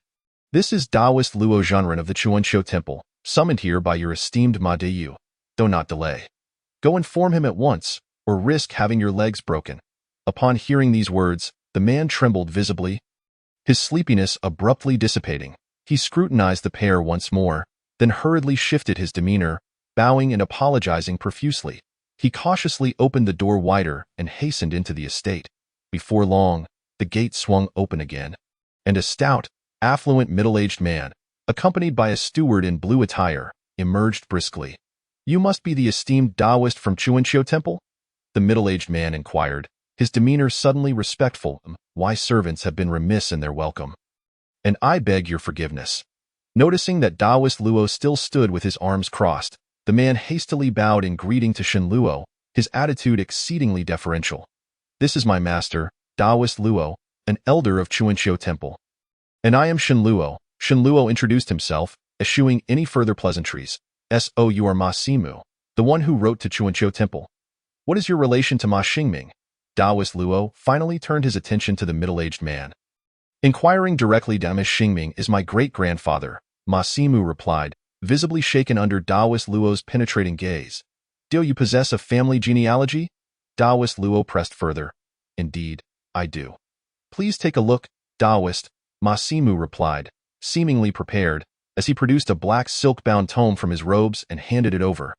This is Taoist Luo Zhenren of the Chuanqiu Temple, summoned here by your esteemed Ma Deyu. Do not delay. Go inform him at once, or risk having your legs broken." Upon hearing these words, the man trembled visibly, his sleepiness abruptly dissipating. He scrutinized the pair once more, then hurriedly shifted his demeanor, bowing and apologizing profusely. He cautiously opened the door wider and hastened into the estate. Before long, the gate swung open again, and a stout, affluent middle-aged man, accompanied by a steward in blue attire, emerged briskly. "You must be the esteemed Taoist from Chuanqiu Temple?" the middle-aged man inquired, his demeanor suddenly respectful. "Why, servants have been remiss in their welcome. And I beg your forgiveness." Noticing that Taoist Luo still stood with his arms crossed, the man hastily bowed in greeting to Shen Luo, his attitude exceedingly deferential. "This is my master, Taoist Luo, an elder of Chuanqiu Temple." "And I am Shen Luo." Shen Luo introduced himself, eschewing any further pleasantries. "So you are Ma Simu, the one who wrote to Chuanqiu Temple. What is your relation to Ma Xingming?" Taoist Luo finally turned his attention to the middle-aged man. Inquiring directly, "Ma Xingming is my great-grandfather," Ma Simu replied, visibly shaken under Taoist Luo's penetrating gaze. "Do you possess a family genealogy?" Taoist Luo pressed further. "Indeed, I do." "Please take a look, Taoist," Ma Simu replied, seemingly prepared, as he produced a black silk-bound tome from his robes and handed it over.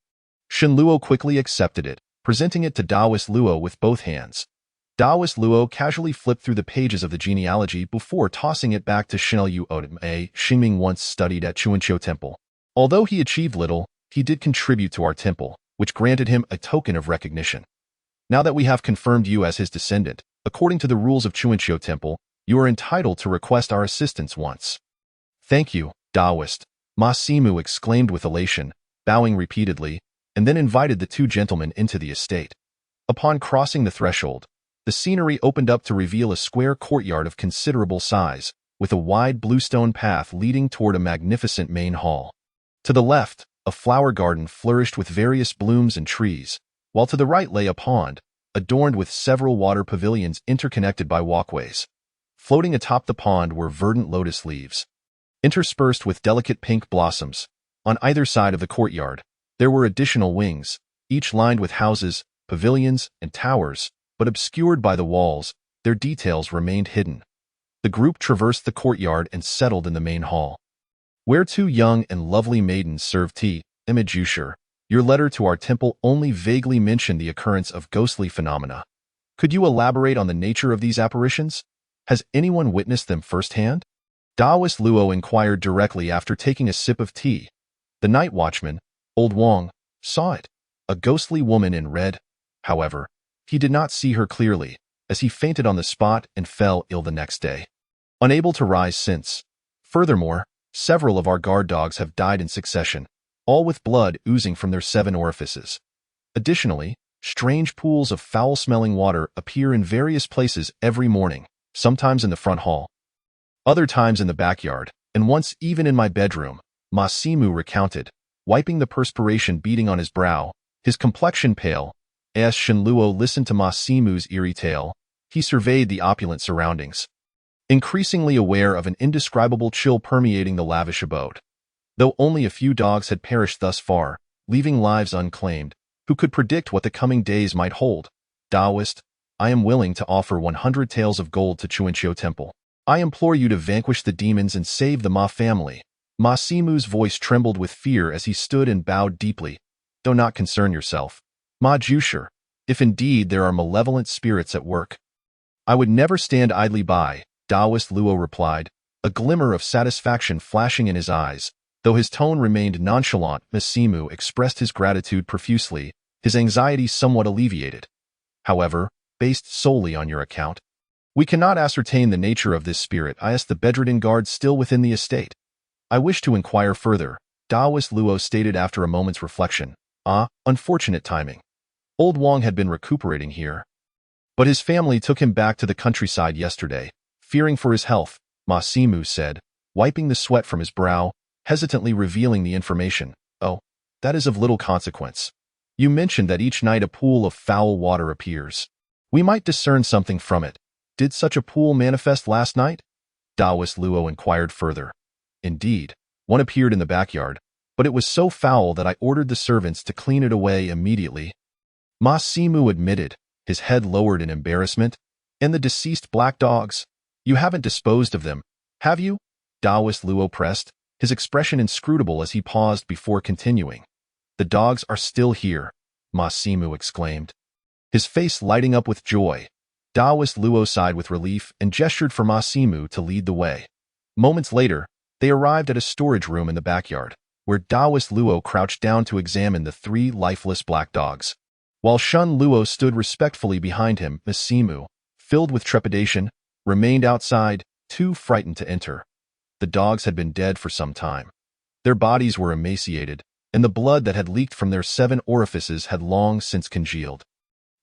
Shen Luo quickly accepted it, presenting it to Taoist Luo with both hands. Taoist Luo casually flipped through the pages of the genealogy before tossing it back to Shen Luo. "Ma Xingming once studied at Chuanqiu Temple. Although he achieved little, he did contribute to our temple, which granted him a token of recognition. Now that we have confirmed you as his descendant, according to the rules of Chuanqiu Temple, you are entitled to request our assistance once." "Thank you, Taoist," Ma Simu exclaimed with elation, bowing repeatedly, and then invited the two gentlemen into the estate. Upon crossing the threshold, the scenery opened up to reveal a square courtyard of considerable size, with a wide bluestone path leading toward a magnificent main hall. To the left, a flower garden flourished with various blooms and trees, while to the right lay a pond, adorned with several water pavilions interconnected by walkways. Floating atop the pond were verdant lotus leaves, interspersed with delicate pink blossoms. On either side of the courtyard, there were additional wings, each lined with houses, pavilions, and towers, but obscured by the walls, their details remained hidden. The group traversed the courtyard and settled in the main hall, where two young and lovely maidens served tea. "Image, your letter to our temple only vaguely mentioned the occurrence of ghostly phenomena. Could you elaborate on the nature of these apparitions? Has anyone witnessed them firsthand?" Taoist Luo inquired directly after taking a sip of tea. The night watchman, Old Wang, saw it, a ghostly woman in red. However, he did not see her clearly, as he fainted on the spot and fell ill the next day, unable to rise since. Furthermore, several of our guard dogs have died in succession, all with blood oozing from their 7 orifices. Additionally, strange pools of foul-smelling water appear in various places every morning, sometimes in the front hall, other times in the backyard, and once even in my bedroom, Ma Simu recounted, wiping the perspiration beading on his brow, his complexion pale. As Shen Luo listened to Ma Simu's eerie tale, he surveyed the opulent surroundings, increasingly aware of an indescribable chill permeating the lavish abode. Though only a few dogs had perished thus far, leaving lives unclaimed, who could predict what the coming days might hold? "Taoist, I am willing to offer 100 taels of gold to Chuanqiu Temple. I implore you to vanquish the demons and save the Ma family." Ma Simu's voice trembled with fear as he stood and bowed deeply. "Do not concern yourself, Ma Jusher, if indeed there are malevolent spirits at work. I would never stand idly by," Taoist Luo replied, a glimmer of satisfaction flashing in his eyes. Though his tone remained nonchalant, Ma Simu expressed his gratitude profusely, his anxiety somewhat alleviated. "However, based solely on your account, we cannot ascertain the nature of this spirit. I ask the bedridden guard still within the estate. I wish to inquire further," Taoist Luo stated after a moment's reflection. Unfortunate timing. Old Wang had been recuperating here, but his family took him back to the countryside yesterday, fearing for his health, Ma Simu said, wiping the sweat from his brow, hesitantly revealing the information. "Oh, that is of little consequence. You mentioned that each night a pool of foul water appears. We might discern something from it. Did such a pool manifest last night?" Taoist Luo inquired further. "Indeed, one appeared in the backyard, but it was so foul that I ordered the servants to clean it away immediately," Ma Simu admitted, his head lowered in embarrassment. "And the deceased black dogs? You haven't disposed of them, have you?" Taoist Luo pressed, his expression inscrutable as he paused before continuing. "The dogs are still here," Ma Simu exclaimed, his face lighting up with joy. Taoist Luo sighed with relief and gestured for Ma Simu to lead the way. Moments later, they arrived at a storage room in the backyard, where Taoist Luo crouched down to examine the 3 lifeless black dogs. While Shun Luo stood respectfully behind him, Ma Simu, filled with trepidation, remained outside, too frightened to enter. The dogs had been dead for some time. Their bodies were emaciated, and the blood that had leaked from their 7 orifices had long since congealed.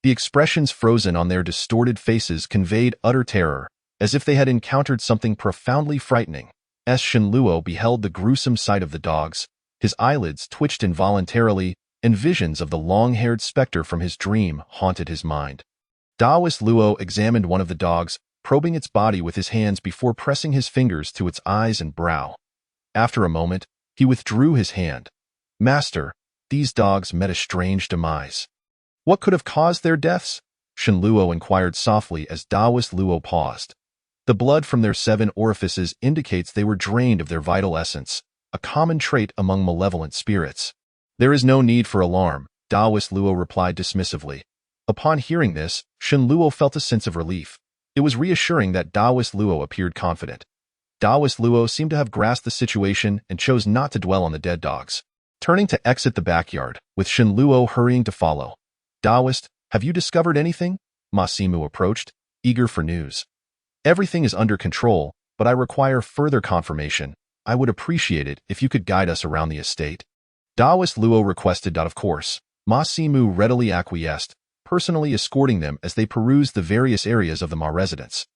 The expressions frozen on their distorted faces conveyed utter terror, as if they had encountered something profoundly frightening. As Shun Luo beheld the gruesome sight of the dogs, his eyelids twitched involuntarily, and visions of the long-haired specter from his dream haunted his mind. Taoist Luo examined one of the dogs, probing its body with his hands before pressing his fingers to its eyes and brow. After a moment, he withdrew his hand. "Master, these dogs met a strange demise." "What could have caused their deaths?" Shun Luo inquired softly as Taoist Luo paused. "The blood from their 7 orifices indicates they were drained of their vital essence, a common trait among malevolent spirits." "There is no need for alarm," Taoist Luo replied dismissively. Upon hearing this, Shun Luo felt a sense of relief. It was reassuring that Taoist Luo appeared confident. Taoist Luo seemed to have grasped the situation and chose not to dwell on the dead dogs. Turning to exit the backyard, with Shun Luo hurrying to follow. "Taoist, have you discovered anything?" Ma Simu approached, eager for news. "Everything is under control, but I require further confirmation. I would appreciate it if you could guide us around the estate." Taoist Luo requested that, of course. Ma Simu readily acquiesced, personally escorting them as they perused the various areas of the Ma residence.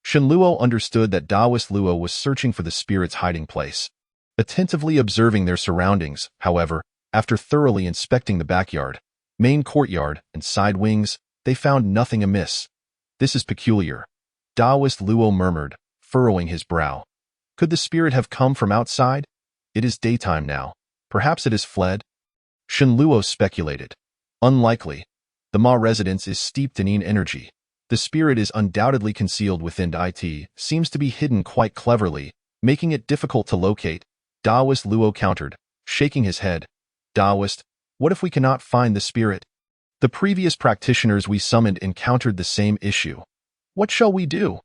Shun Luo understood that Taoist Luo was searching for the spirit's hiding place. Attentively observing their surroundings, however, after thoroughly inspecting the backyard, main courtyard, and side wings, they found nothing amiss. "This is peculiar," Taoist Luo murmured, furrowing his brow. "Could the spirit have come from outside? It is daytime now. Perhaps it has fled?" Shun Luo speculated. "Unlikely. The Ma residence is steeped in yin energy. The spirit is undoubtedly concealed within it, seems to be hidden quite cleverly, making it difficult to locate." Taoist Luo countered, shaking his head. "Taoist, what if we cannot find the spirit? The previous practitioners we summoned encountered the same issue. What shall we do?"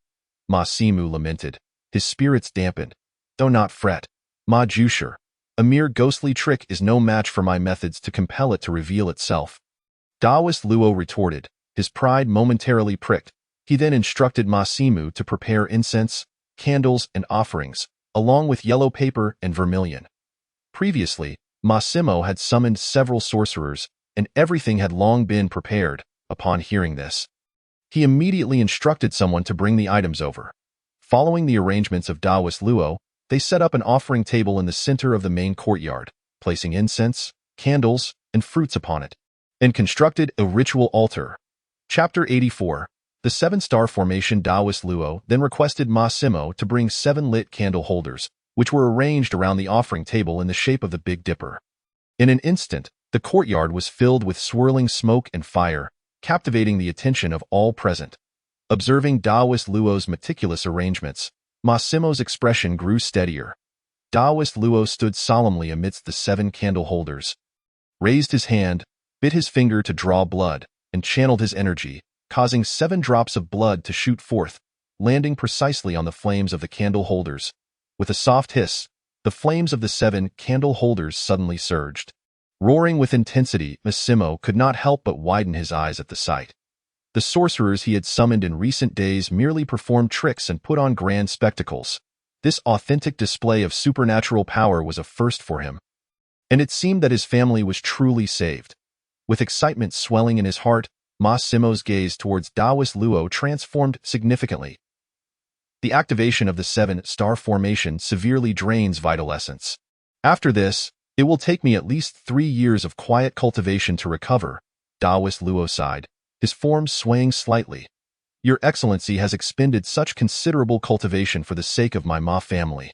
Ma Simu lamented, his spirits dampened. "Do not fret, Ma Jusher. A mere ghostly trick is no match for my methods to compel it to reveal itself." Taoist Luo retorted, his pride momentarily pricked. He then instructed Ma Simu to prepare incense, candles, and offerings, along with yellow paper and vermilion. Previously, Ma Simo had summoned several sorcerers, and everything had long been prepared. Upon hearing this, he immediately instructed someone to bring the items over. Following the arrangements of Taoist Luo, they set up an offering table in the center of the main courtyard, placing incense, candles, and fruits upon it, and constructed a ritual altar. Chapter 84. The 7-star formation. Taoist Luo then requested Ma Simo to bring 7 lit candle holders, which were arranged around the offering table in the shape of the Big Dipper. In an instant, the courtyard was filled with swirling smoke and fire, captivating the attention of all present. Observing Taoist Luo's meticulous arrangements, Ma Simo's expression grew steadier. Taoist Luo stood solemnly amidst the 7 candle holders, raised his hand, bit his finger to draw blood, and channeled his energy, causing 7 drops of blood to shoot forth, landing precisely on the flames of the candle holders. With a soft hiss, the flames of the 7 candle holders suddenly surged. Roaring with intensity, Ma Simo could not help but widen his eyes at the sight. The sorcerers he had summoned in recent days merely performed tricks and put on grand spectacles. This authentic display of supernatural power was a first for him. And it seemed that his family was truly saved. With excitement swelling in his heart, Ma Simo's gaze towards Taoist Luo transformed significantly. The activation of the 7-star formation severely drains vital essence. "After this, it will take me at least 3 years of quiet cultivation to recover," Taoist Luo sighed, his form swaying slightly. "Your Excellency has expended such considerable cultivation for the sake of my Ma family.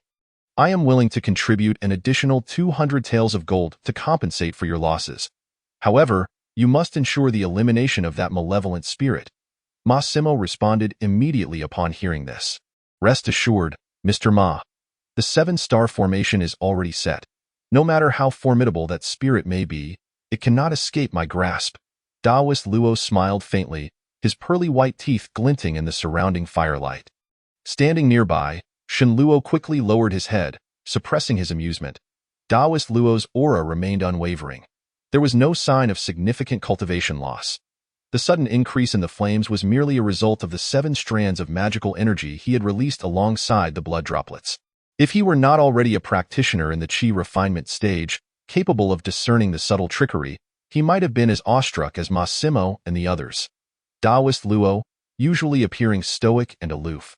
I am willing to contribute an additional 200 taels of gold to compensate for your losses. However, you must ensure the elimination of that malevolent spirit." Ma Simo responded immediately upon hearing this. "Rest assured, Mr. Ma. The 7-star formation is already set. No matter how formidable that spirit may be, it cannot escape my grasp." Taoist Luo smiled faintly, his pearly white teeth glinting in the surrounding firelight. Standing nearby, Shenluo quickly lowered his head, suppressing his amusement. Taoist Luo's aura remained unwavering. There was no sign of significant cultivation loss. The sudden increase in the flames was merely a result of the 7 strands of magical energy he had released alongside the blood droplets. If he were not already a practitioner in the qi refinement stage, capable of discerning the subtle trickery, he might have been as awestruck as Massimo and the others. Taoist Luo, usually appearing stoic and aloof,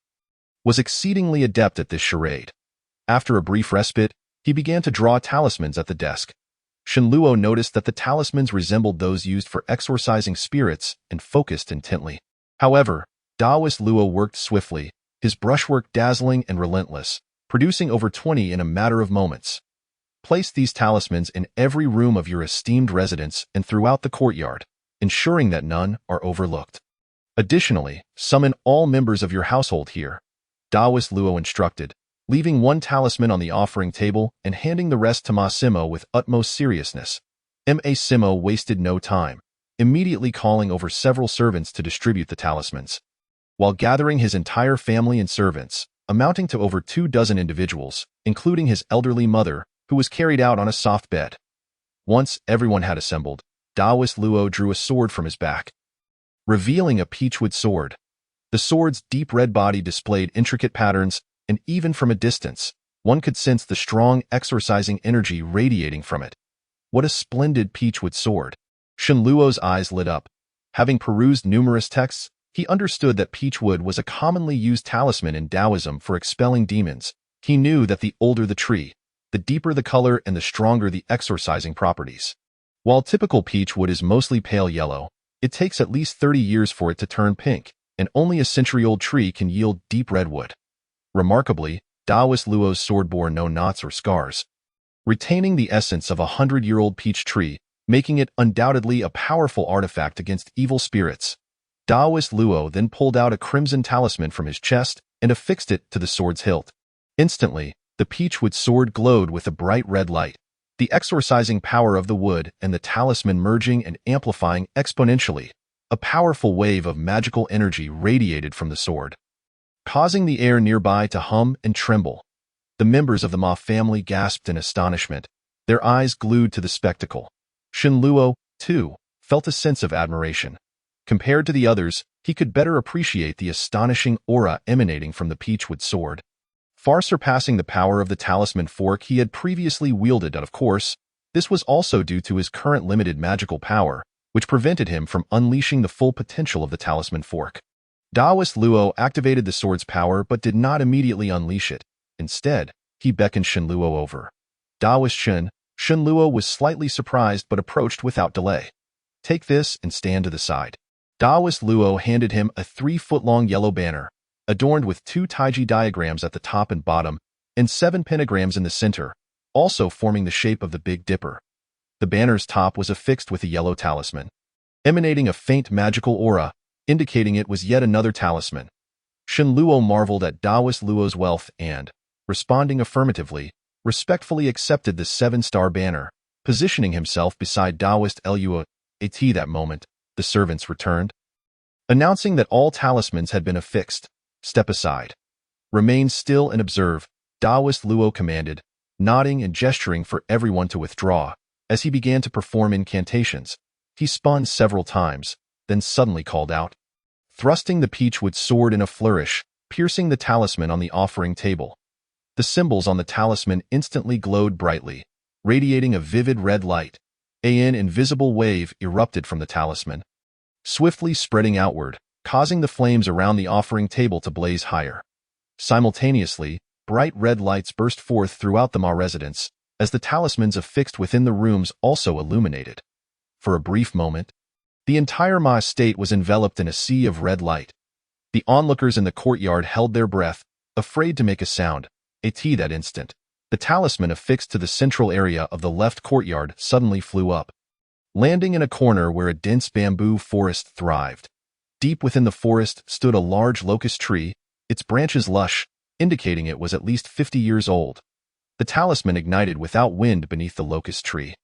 was exceedingly adept at this charade. After a brief respite, he began to draw talismans at the desk. Shenluo noticed that the talismans resembled those used for exorcising spirits and focused intently. However, Taoist Luo worked swiftly, his brushwork dazzling and relentless, producing over 20 in a matter of moments. Place these talismans in every room of your esteemed residence and throughout the courtyard, ensuring that none are overlooked. Additionally, summon all members of your household here, Taoist Luo instructed, leaving 1 talisman on the offering table and handing the rest to Massimo with utmost seriousness. Massimo wasted no time, immediately calling over several servants to distribute the talismans. While gathering his entire family and servants, amounting to over 24 individuals, including his elderly mother, who was carried out on a soft bed. Once everyone had assembled, Taoist Luo drew a sword from his back, revealing a peachwood sword. The sword's deep red body displayed intricate patterns, and even from a distance, one could sense the strong exorcising energy radiating from it. What a splendid peachwood sword! Shenluo's eyes lit up. Having perused numerous texts, he understood that peachwood was a commonly used talisman in Taoism for expelling demons. He knew that the older the tree, the deeper the color and the stronger the exorcising properties. While typical peachwood is mostly pale yellow, it takes at least 30 years for it to turn pink, and only a century-old tree can yield deep red wood. Remarkably, Taoist Luo's sword bore no knots or scars, retaining the essence of a 100-year-old peach tree, making it undoubtedly a powerful artifact against evil spirits. Taoist Luo then pulled out a crimson talisman from his chest and affixed it to the sword's hilt. Instantly, the peachwood sword glowed with a bright red light, the exorcising power of the wood and the talisman merging and amplifying exponentially. A powerful wave of magical energy radiated from the sword, causing the air nearby to hum and tremble. The members of the Ma family gasped in astonishment, their eyes glued to the spectacle. Shenluo, too, felt a sense of admiration. Compared to the others, he could better appreciate the astonishing aura emanating from the peachwood sword, far surpassing the power of the talisman fork he had previously wielded. And of course, this was also due to his current limited magical power, which prevented him from unleashing the full potential of the talisman fork. Taoist Luo activated the sword's power but did not immediately unleash it. Instead, he beckoned Shenluo over. Taoist Shenluo was slightly surprised but approached without delay. Take this and stand to the side. Taoist Luo handed him a 3-foot-long yellow banner, adorned with 2 taiji diagrams at the top and bottom, and 7 pentagrams in the center, also forming the shape of the Big Dipper. The banner's top was affixed with a yellow talisman, emanating a faint magical aura, indicating it was yet another talisman. Shenluo marveled at Taoist Luo's wealth and, responding affirmatively, respectfully accepted the 7-star banner, positioning himself beside Taoist Luo. At that moment, the servants returned, announcing that all talismans had been affixed. Step aside. Remain still and observe, Taoist Luo commanded, nodding and gesturing for everyone to withdraw. As he began to perform incantations, he spun several times, then suddenly called out, thrusting the peachwood sword in a flourish, piercing the talisman on the offering table. The symbols on the talisman instantly glowed brightly, radiating a vivid red light. An invisible wave erupted from the talisman, swiftly spreading outward, causing the flames around the offering table to blaze higher. Simultaneously, bright red lights burst forth throughout the Ma residence, as the talismans affixed within the rooms also illuminated. For a brief moment, the entire Ma estate was enveloped in a sea of red light. The onlookers in the courtyard held their breath, afraid to make a sound. At that instant, the talisman affixed to the central area of the left courtyard suddenly flew up, landing in a corner where a dense bamboo forest thrived. Deep within the forest stood a large locust tree, its branches lush, indicating it was at least 50 years old. The talisman ignited without wind beneath the locust tree,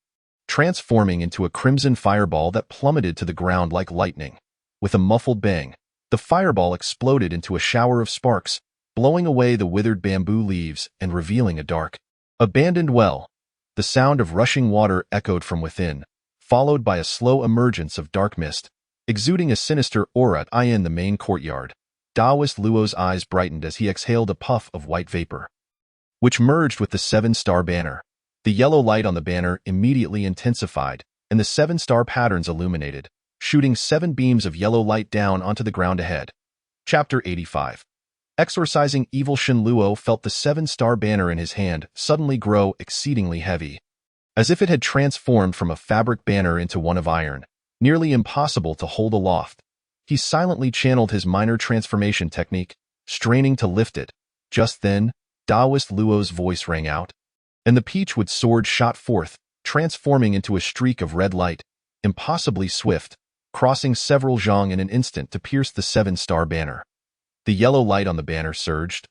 transforming into a crimson fireball that plummeted to the ground like lightning. With a muffled bang, the fireball exploded into a shower of sparks, blowing away the withered bamboo leaves and revealing a dark, abandoned well. The sound of rushing water echoed from within, followed by a slow emergence of dark mist, exuding a sinister aura in the main courtyard. Taoist Luo's eyes brightened as he exhaled a puff of white vapor, which merged with the seven-star banner. The yellow light on the banner immediately intensified, and the seven-star patterns illuminated, shooting 7 beams of yellow light down onto the ground ahead. Chapter 85. Exorcising evil. Shen Luo felt the seven-star banner in his hand suddenly grow exceedingly heavy, as if it had transformed from a fabric banner into one of iron, nearly impossible to hold aloft. He silently channeled his minor transformation technique, straining to lift it. Just then, Taoist Luo's voice rang out, and the peachwood sword shot forth, transforming into a streak of red light, impossibly swift, crossing several zhang in an instant to pierce the seven-star banner. The yellow light on the banner surged,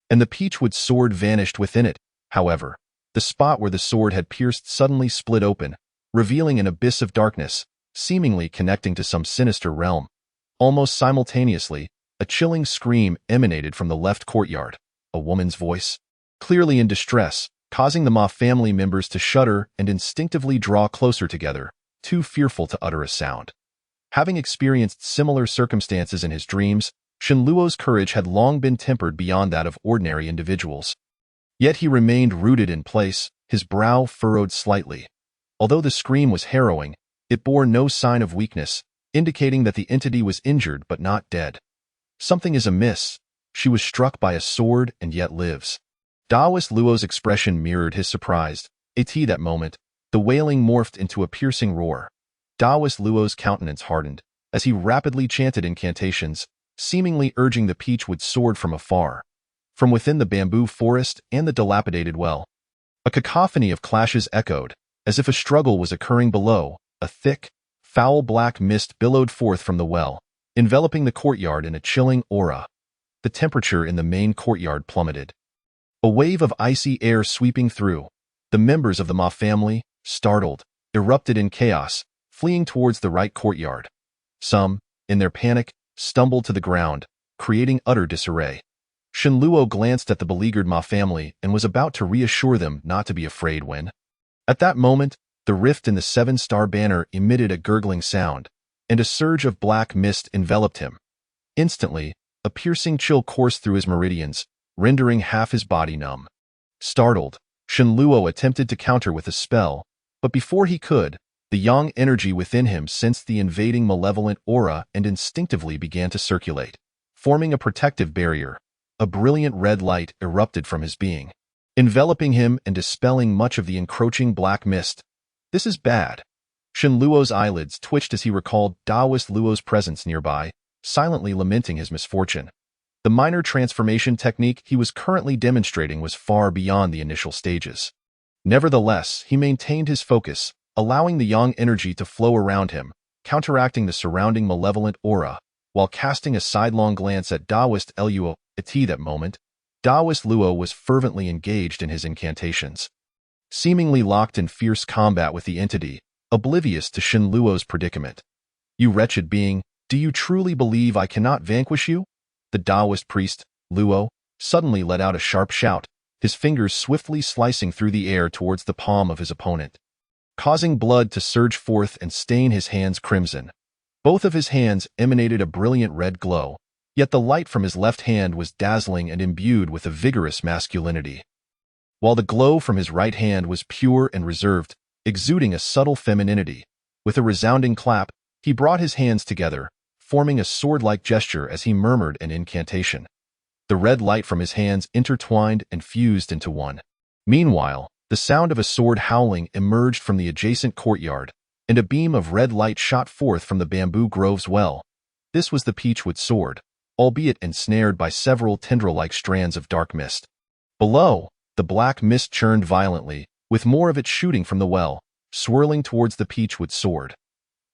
and the peachwood sword vanished within it. However, the spot where the sword had pierced suddenly split open, revealing an abyss of darkness, seemingly connecting to some sinister realm. Almost simultaneously, a chilling scream emanated from the left courtyard, a woman's voice, clearly in distress, causing the Ma family members to shudder and instinctively draw closer together, too fearful to utter a sound. Having experienced similar circumstances in his dreams, Shen Luo's courage had long been tempered beyond that of ordinary individuals. Yet he remained rooted in place, his brow furrowed slightly. Although the scream was harrowing, it bore no sign of weakness, indicating that the entity was injured but not dead. Something is amiss. She was struck by a sword and yet lives. Taoist Luo's expression mirrored his surprise. At that moment, the wailing morphed into a piercing roar. Taoist Luo's countenance hardened as he rapidly chanted incantations, seemingly urging the peachwood sword from afar. From within the bamboo forest and the dilapidated well, a cacophony of clashes echoed, as if a struggle was occurring below. A thick, foul black mist billowed forth from the well, enveloping the courtyard in a chilling aura. The temperature in the main courtyard plummeted, a wave of icy air sweeping through. The members of the Ma family, startled, erupted in chaos, fleeing towards the right courtyard. Some, in their panic, stumbled to the ground, creating utter disarray. Shen Luo glanced at the beleaguered Ma family and was about to reassure them not to be afraid when, at that moment, the rift in the seven-star banner emitted a gurgling sound, and a surge of black mist enveloped him. Instantly, a piercing chill coursed through his meridians, rendering half his body numb. Startled, Shen Luo attempted to counter with a spell, but before he could, the yang energy within him sensed the invading malevolent aura and instinctively began to circulate, forming a protective barrier. A brilliant red light erupted from his being, enveloping him and dispelling much of the encroaching black mist. This is bad. Shen Luo's eyelids twitched as he recalled Taoist Luo's presence nearby, silently lamenting his misfortune. The minor transformation technique he was currently demonstrating was far beyond the initial stages. Nevertheless, he maintained his focus, allowing the yang energy to flow around him, counteracting the surrounding malevolent aura, while casting a sidelong glance at Taoist Luo. At that moment, Taoist Luo was fervently engaged in his incantations, seemingly locked in fierce combat with the entity, oblivious to Shen Luo's predicament. You wretched being, do you truly believe I cannot vanquish you? The Taoist priest, Luo, suddenly let out a sharp shout, his fingers swiftly slicing through the air towards the palm of his opponent, causing blood to surge forth and stain his hands crimson. Both of his hands emanated a brilliant red glow, yet the light from his left hand was dazzling and imbued with a vigorous masculinity, while the glow from his right hand was pure and reserved, exuding a subtle femininity. With a resounding clap, he brought his hands together, forming a sword-like gesture as he murmured an incantation. The red light from his hands intertwined and fused into one. Meanwhile, the sound of a sword howling emerged from the adjacent courtyard, and a beam of red light shot forth from the bamboo grove's well. This was the peachwood sword, albeit ensnared by several tendril-like strands of dark mist. Below, the black mist churned violently, with more of it shooting from the well, swirling towards the peachwood sword.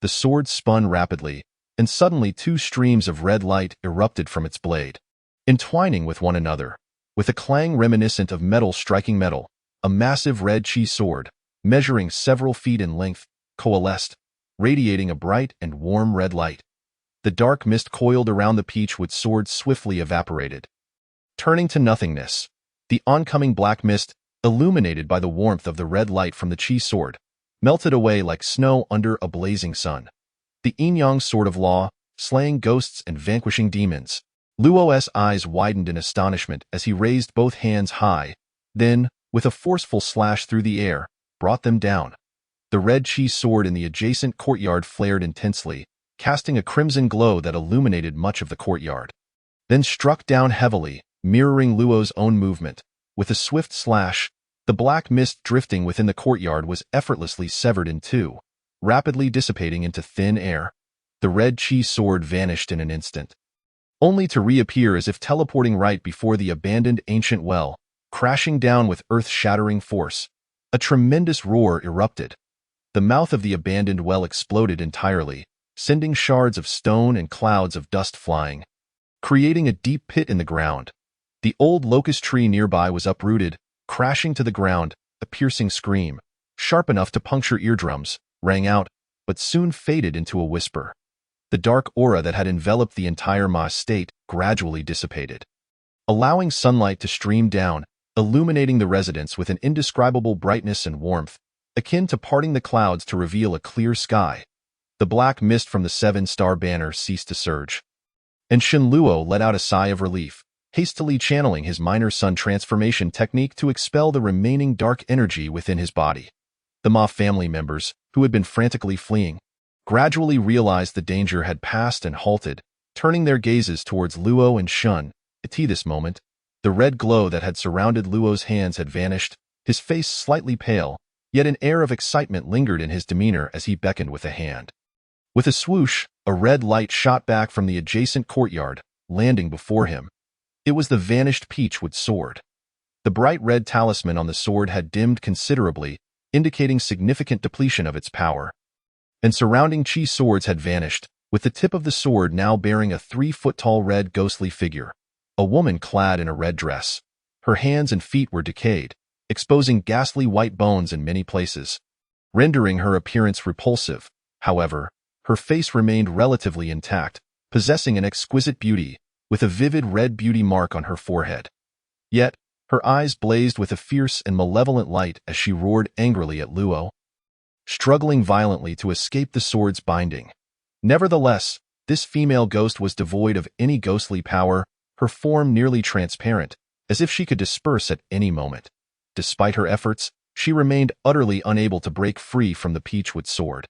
The sword spun rapidly, and suddenly 2 streams of red light erupted from its blade, entwining with one another. With a clang reminiscent of metal striking metal, a massive red chi sword, measuring several feet in length, coalesced, radiating a bright and warm red light. The dark mist coiled around the peachwood sword swiftly evaporated, turning to nothingness. The oncoming black mist, illuminated by the warmth of the red light from the chi sword, melted away like snow under a blazing sun. The yin-yang sword of law, slaying ghosts and vanquishing demons. Luo's eyes widened in astonishment as he raised both hands high, then, with a forceful slash through the air, brought them down. The red chi sword in the adjacent courtyard flared intensely, casting a crimson glow that illuminated much of the courtyard. Then struck down heavily, mirroring Luo's own movement. With a swift slash, the black mist drifting within the courtyard was effortlessly severed in two, rapidly dissipating into thin air. The red chi sword vanished in an instant, only to reappear as if teleporting right before the abandoned ancient well, crashing down with earth-shattering force. A tremendous roar erupted. The mouth of the abandoned well exploded entirely, sending shards of stone and clouds of dust flying, creating a deep pit in the ground. The old locust tree nearby was uprooted, crashing to the ground. A piercing scream, sharp enough to puncture eardrums, rang out, but soon faded into a whisper. The dark aura that had enveloped the entire Ma state gradually dissipated, allowing sunlight to stream down, illuminating the residence with an indescribable brightness and warmth, akin to parting the clouds to reveal a clear sky. The black mist from the seven-star banner ceased to surge, and Shen Luo let out a sigh of relief, hastily channeling his minor sun transformation technique to expel the remaining dark energy within his body. The Ma family members, who had been frantically fleeing, gradually realized the danger had passed and halted, turning their gazes towards Luo and Shun. At this moment, the red glow that had surrounded Luo's hands had vanished, his face slightly pale, yet an air of excitement lingered in his demeanor as he beckoned with a hand. With a swoosh, a red light shot back from the adjacent courtyard, landing before him. It was the vanished peachwood sword. The bright red talisman on the sword had dimmed considerably, indicating significant depletion of its power. And surrounding chi swords had vanished, with the tip of the sword now bearing a 3-foot-tall red ghostly figure, a woman clad in a red dress. Her hands and feet were decayed, exposing ghastly white bones in many places, rendering her appearance repulsive. However, her face remained relatively intact, possessing an exquisite beauty, with a vivid red beauty mark on her forehead. Yet, her eyes blazed with a fierce and malevolent light as she roared angrily at Luo, struggling violently to escape the sword's binding. Nevertheless, this female ghost was devoid of any ghostly power, her form nearly transparent, as if she could disperse at any moment. Despite her efforts, she remained utterly unable to break free from the peachwood sword.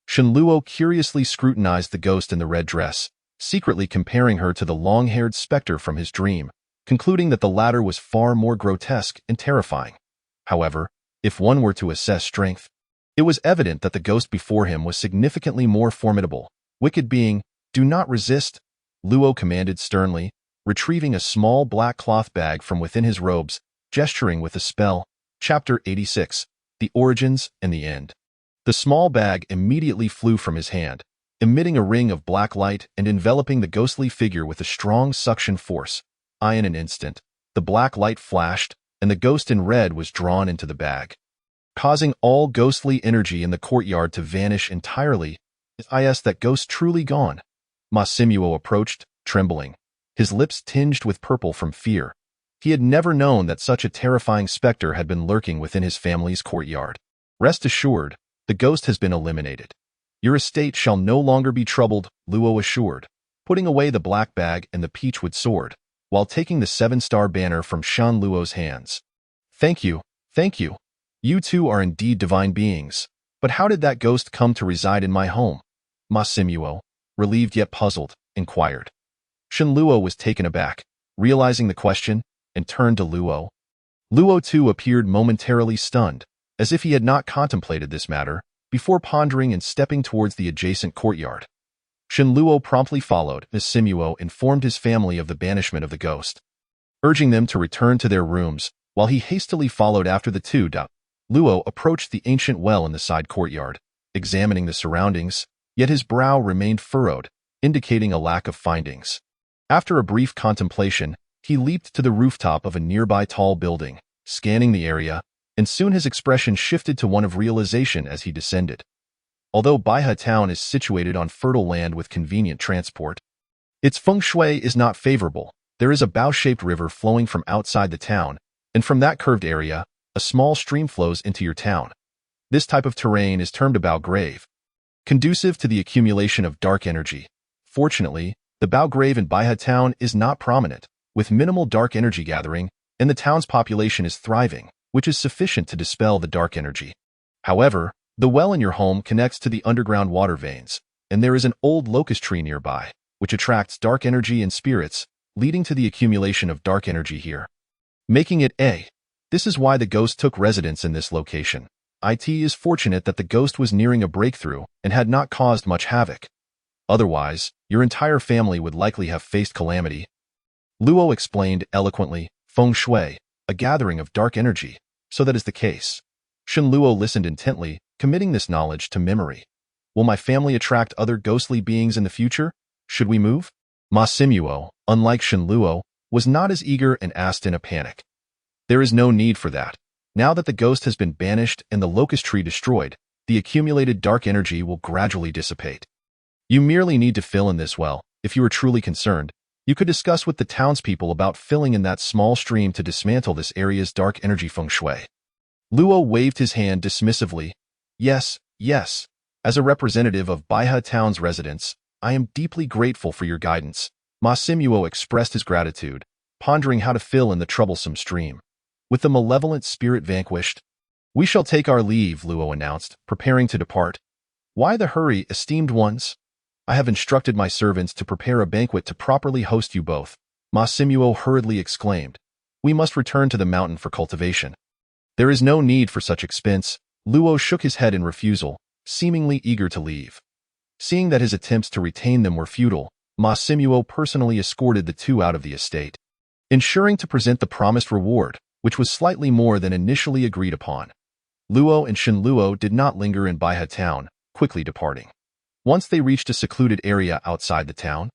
Shen Luo curiously scrutinized the ghost in the red dress, secretly comparing her to the long-haired specter from his dream, concluding that the latter was far more grotesque and terrifying. However, if one were to assess strength, it was evident that the ghost before him was significantly more formidable. Wicked being, do not resist, Luo commanded sternly, retrieving a small black cloth bag from within his robes, gesturing with a spell. Chapter 86, The Origins and the End. The small bag immediately flew from his hand, emitting a ring of black light and enveloping the ghostly figure with a strong suction force. In an instant, the black light flashed, and the ghost in red was drawn into the bag, causing all ghostly energy in the courtyard to vanish entirely. Is that ghost truly gone? Ma Simuo approached, trembling, his lips tinged with purple from fear. He had never known that such a terrifying specter had been lurking within his family's courtyard. Rest assured, the ghost has been eliminated. Your estate shall no longer be troubled, Luo assured, putting away the black bag and the peachwood sword, while taking the 7-star banner from Shan Luo's hands. Thank you, thank you. You two are indeed divine beings. But how did that ghost come to reside in my home? Ma Simuo, relieved yet puzzled, inquired. Shen Luo was taken aback, realizing the question, and turned to Luo. Luo too appeared momentarily stunned, as if he had not contemplated this matter, before pondering and stepping towards the adjacent courtyard. Shen Luo promptly followed as Simuo informed his family of the banishment of the ghost, urging them to return to their rooms, while he hastily followed after the two. Luo approached the ancient well in the side courtyard, examining the surroundings, yet his brow remained furrowed, indicating a lack of findings. After a brief contemplation, he leaped to the rooftop of a nearby tall building, scanning the area, and soon his expression shifted to one of realization as he descended. Although Baihe town is situated on fertile land with convenient transport, its feng shui is not favorable. There is a bow-shaped river flowing from outside the town, and from that curved area, a small stream flows into your town. This type of terrain is termed a bow grave, conducive to the accumulation of dark energy. Fortunately, the bow grave in Baihe town is not prominent, with minimal dark energy gathering, and the town's population is thriving, which is sufficient to dispel the dark energy. However, the well in your home connects to the underground water veins, and there is an old locust tree nearby, which attracts dark energy and spirits, leading to the accumulation of dark energy here, making it a. This is why the ghost took residence in this location. It is fortunate that the ghost was nearing a breakthrough and had not caused much havoc. Otherwise, your entire family would likely have faced calamity. Luo explained eloquently, feng shui, a gathering of dark energy, so that is the case. Shen Luo listened intently, committing this knowledge to memory. Will my family attract other ghostly beings in the future? Should we move? Ma Simuo, unlike Shen Luo, was not as eager and asked in a panic. There is no need for that. Now that the ghost has been banished and the locust tree destroyed, the accumulated dark energy will gradually dissipate. You merely need to fill in this well. If you are truly concerned, you could discuss with the townspeople about filling in that small stream to dismantle this area's dark energy feng shui. Luo waved his hand dismissively. Yes, yes. As a representative of Baihe town's residents, I am deeply grateful for your guidance. Ma Simuo expressed his gratitude, pondering how to fill in the troublesome stream. With the malevolent spirit vanquished, we shall take our leave, Luo announced, preparing to depart. Why the hurry, esteemed ones? I have instructed my servants to prepare a banquet to properly host you both. Ma Simuo hurriedly exclaimed. We must return to the mountain for cultivation. There is no need for such expense. Luo shook his head in refusal, seemingly eager to leave. Seeing that his attempts to retain them were futile, Ma Simuo personally escorted the two out of the estate, ensuring to present the promised reward, which was slightly more than initially agreed upon. Luo and Shen Luo did not linger in Baihe town, quickly departing. Once they reached a secluded area outside the town,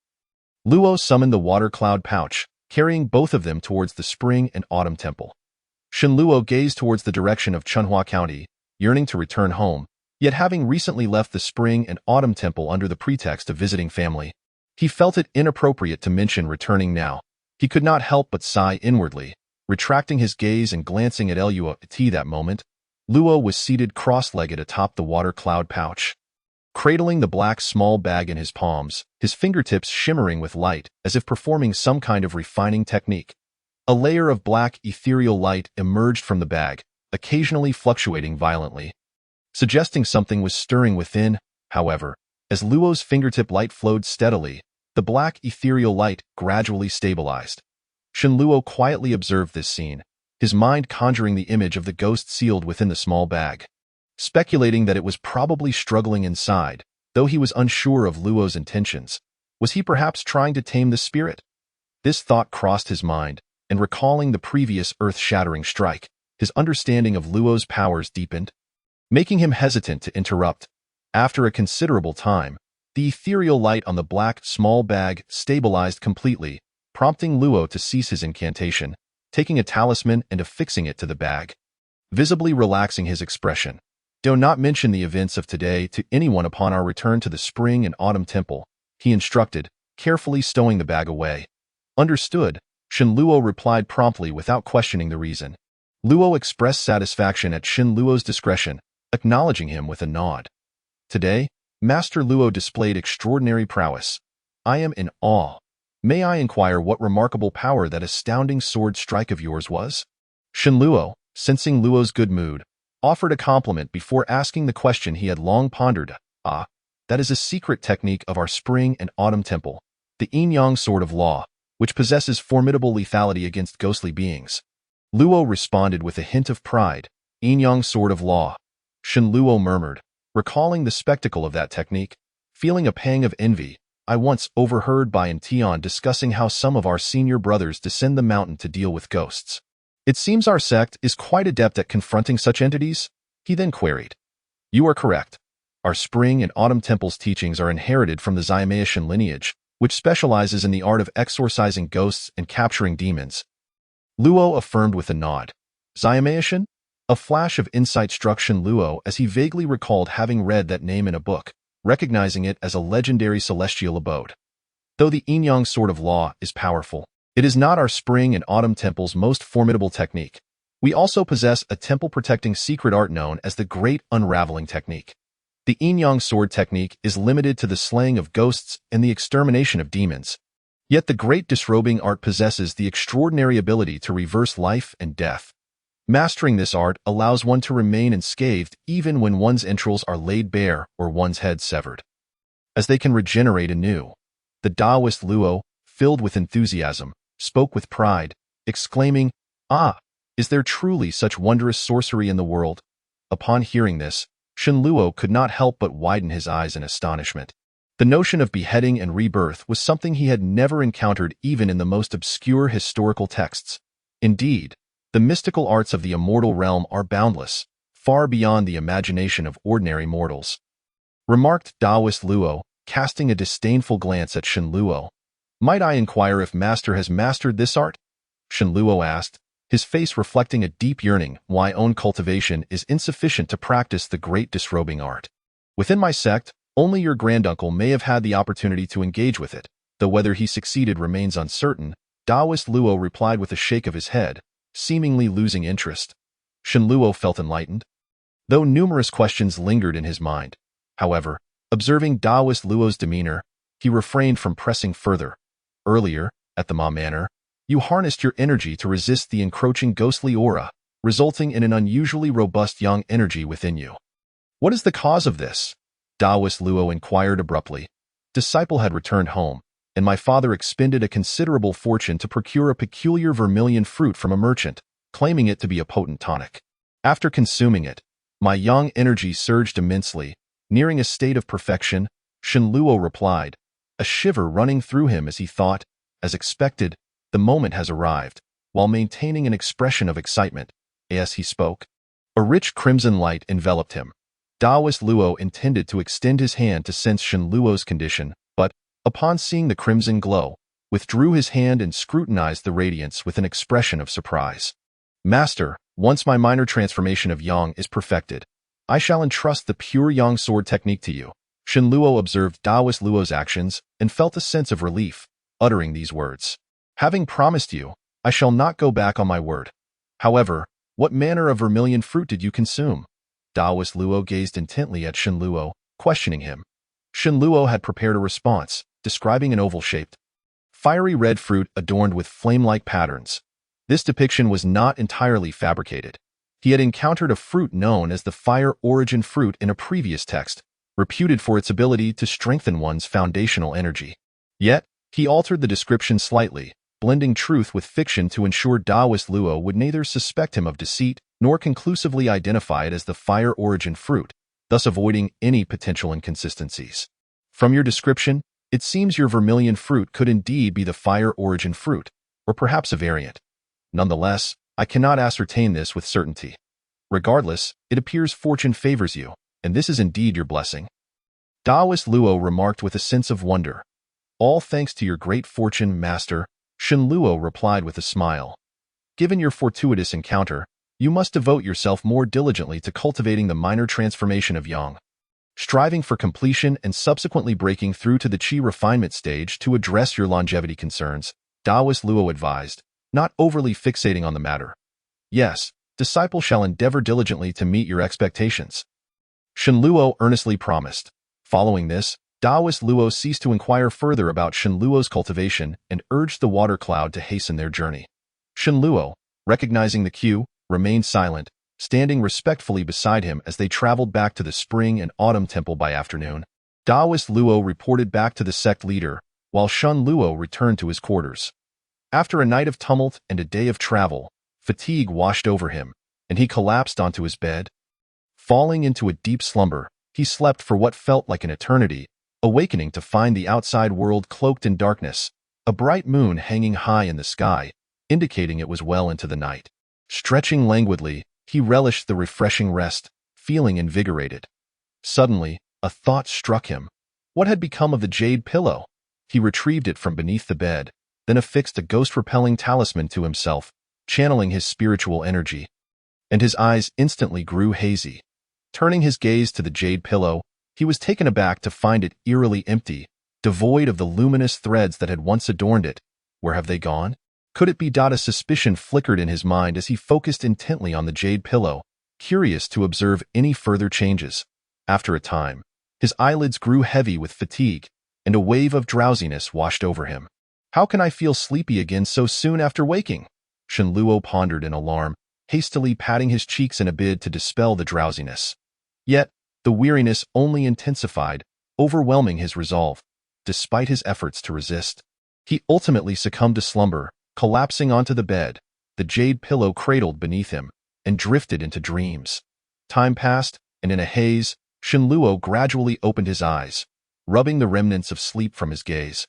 Luo summoned the water cloud pouch, carrying both of them towards the spring and autumn temple. Shen Luo gazed towards the direction of Chunhua County, yearning to return home, yet having recently left the spring and autumn temple under the pretext of visiting family, he felt it inappropriate to mention returning now. He could not help but sigh inwardly, retracting his gaze and glancing at Luo. At that moment, Luo was seated cross-legged atop the water cloud pouch, cradling the black small bag in his palms, his fingertips shimmering with light as if performing some kind of refining technique. A layer of black ethereal light emerged from the bag, occasionally fluctuating violently, suggesting something was stirring within. However, as Luo's fingertip light flowed steadily, the black ethereal light gradually stabilized. Shen Luo quietly observed this scene, his mind conjuring the image of the ghost sealed within the small bag, speculating that it was probably struggling inside, though he was unsure of Luo's intentions. Was he perhaps trying to tame the spirit? This thought crossed his mind, and recalling the previous earth-shattering strike, his understanding of Luo's powers deepened, making him hesitant to interrupt. After a considerable time, the ethereal light on the black small bag stabilized completely, prompting Luo to cease his incantation, taking a talisman and affixing it to the bag, visibly relaxing his expression. Do not mention the events of today to anyone upon our return to the spring and autumn temple, he instructed, carefully stowing the bag away. Understood, Shen Luo replied promptly without questioning the reason. Luo expressed satisfaction at Shen Luo's discretion, acknowledging him with a nod. Today, Master Luo displayed extraordinary prowess. I am in awe. May I inquire what remarkable power that astounding sword strike of yours was? Shen Luo, sensing Luo's good mood, offered a compliment before asking the question he had long pondered. Ah, that is a secret technique of our spring and autumn temple, the yin-yang sword of law, which possesses formidable lethality against ghostly beings. Luo responded with a hint of pride. Yin-yang sword of law. Shen Luo murmured, recalling the spectacle of that technique. Feeling a pang of envy, I once overheard Bai and Tian discussing how some of our senior brothers descend the mountain to deal with ghosts. It seems our sect is quite adept at confronting such entities, he then queried. You are correct. Our spring and autumn temple's teachings are inherited from the Xiamaishan lineage, which specializes in the art of exorcising ghosts and capturing demons. Luo affirmed with a nod. Xiamaishan? A flash of insight struck Shen Luo as he vaguely recalled having read that name in a book, recognizing it as a legendary celestial abode. Though the yin-yang sword of law is powerful, it is not our spring and autumn temple's most formidable technique. We also possess a temple-protecting secret art known as the Great Unraveling Technique. The yin-yang sword technique is limited to the slaying of ghosts and the extermination of demons. Yet the Great Disrobing art possesses the extraordinary ability to reverse life and death. Mastering this art allows one to remain unscathed even when one's entrails are laid bare or one's head severed, as they can regenerate anew. The Taoist Luo, filled with enthusiasm, spoke with pride, exclaiming, "Ah! Is there truly such wondrous sorcery in the world?" Upon hearing this, Shen Luo could not help but widen his eyes in astonishment. The notion of beheading and rebirth was something he had never encountered even in the most obscure historical texts. Indeed, the mystical arts of the immortal realm are boundless, far beyond the imagination of ordinary mortals. Remarked Taoist Luo, casting a disdainful glance at Shen Luo. "Might I inquire if Master has mastered this art?" Shen Luo asked, his face reflecting a deep yearning. "My own cultivation is insufficient to practice the Great Disrobing art. Within my sect, only your granduncle may have had the opportunity to engage with it, though whether he succeeded remains uncertain," Taoist Luo replied with a shake of his head, seemingly losing interest. Shen Luo felt enlightened, though numerous questions lingered in his mind. However, observing Taoist Luo's demeanor, he refrained from pressing further. "Earlier, at the Ma Manor, you harnessed your energy to resist the encroaching ghostly aura, resulting in an unusually robust yang energy within you. What is the cause of this?" Taoist Luo inquired abruptly. "Disciple had returned home, and my father expended a considerable fortune to procure a peculiar vermilion fruit from a merchant, claiming it to be a potent tonic. After consuming it, my yang energy surged immensely, nearing a state of perfection," Shen Luo replied, a shiver running through him as he thought, as expected, the moment has arrived, while maintaining an expression of excitement. As he spoke, a rich crimson light enveloped him. Taoist Luo intended to extend his hand to sense Shen Luo's condition, but, upon seeing the crimson glow, withdrew his hand and scrutinized the radiance with an expression of surprise. "Master, once my minor transformation of yang is perfected, I shall entrust the pure yang sword technique to you." Shen Luo observed Taoist Luo's actions and felt a sense of relief, uttering these words. "Having promised you, I shall not go back on my word. However, what manner of vermilion fruit did you consume?" Taoist Luo gazed intently at Shen Luo, questioning him. Shen Luo had prepared a response, describing an oval-shaped, fiery red fruit adorned with flame-like patterns. This depiction was not entirely fabricated. He had encountered a fruit known as the fire origin fruit in a previous text, reputed for its ability to strengthen one's foundational energy. Yet, he altered the description slightly, blending truth with fiction to ensure Taoist Luo would neither suspect him of deceit nor conclusively identify it as the fire origin fruit, thus avoiding any potential inconsistencies. "From your description, it seems your vermilion fruit could indeed be the fire origin fruit, or perhaps a variant. Nonetheless, I cannot ascertain this with certainty. Regardless, it appears fortune favors you, and this is indeed your blessing." Taoist Luo remarked with a sense of wonder. "All thanks to your great fortune, Master," Shen Luo replied with a smile. "Given your fortuitous encounter, you must devote yourself more diligently to cultivating the minor transformation of yang, striving for completion and subsequently breaking through to the qi refinement stage to address your longevity concerns," Taoist Luo advised, not overly fixating on the matter. "Yes, disciple shall endeavor diligently to meet your expectations," Shen Luo earnestly promised. Following this, Taoist Luo ceased to inquire further about Shen Luo's cultivation and urged the water cloud to hasten their journey. Shen Luo, recognizing the cue, remained silent, standing respectfully beside him as they traveled back to the spring and autumn temple by afternoon. Taoist Luo reported back to the sect leader, while Shen Luo returned to his quarters. After a night of tumult and a day of travel, fatigue washed over him, and he collapsed onto his bed. Falling into a deep slumber, he slept for what felt like an eternity, awakening to find the outside world cloaked in darkness, a bright moon hanging high in the sky, indicating it was well into the night. Stretching languidly, he relished the refreshing rest, feeling invigorated. Suddenly, a thought struck him. What had become of the jade pillow? He retrieved it from beneath the bed, then affixed a ghost-repelling talisman to himself, channeling his spiritual energy. and his eyes instantly grew hazy. Turning his gaze to the jade pillow, he was taken aback to find it eerily empty, devoid of the luminous threads that had once adorned it. Where have they gone? Could it be? A suspicion flickered in his mind as he focused intently on the jade pillow, curious to observe any further changes. After a time, his eyelids grew heavy with fatigue, and a wave of drowsiness washed over him. How can I feel sleepy again so soon after waking? Shenluo pondered in alarm, hastily patting his cheeks in a bid to dispel the drowsiness. Yet, the weariness only intensified, overwhelming his resolve. Despite his efforts to resist, he ultimately succumbed to slumber, collapsing onto the bed, the jade pillow cradled beneath him, and drifted into dreams. Time passed, and in a haze, Shenluo gradually opened his eyes, rubbing the remnants of sleep from his gaze.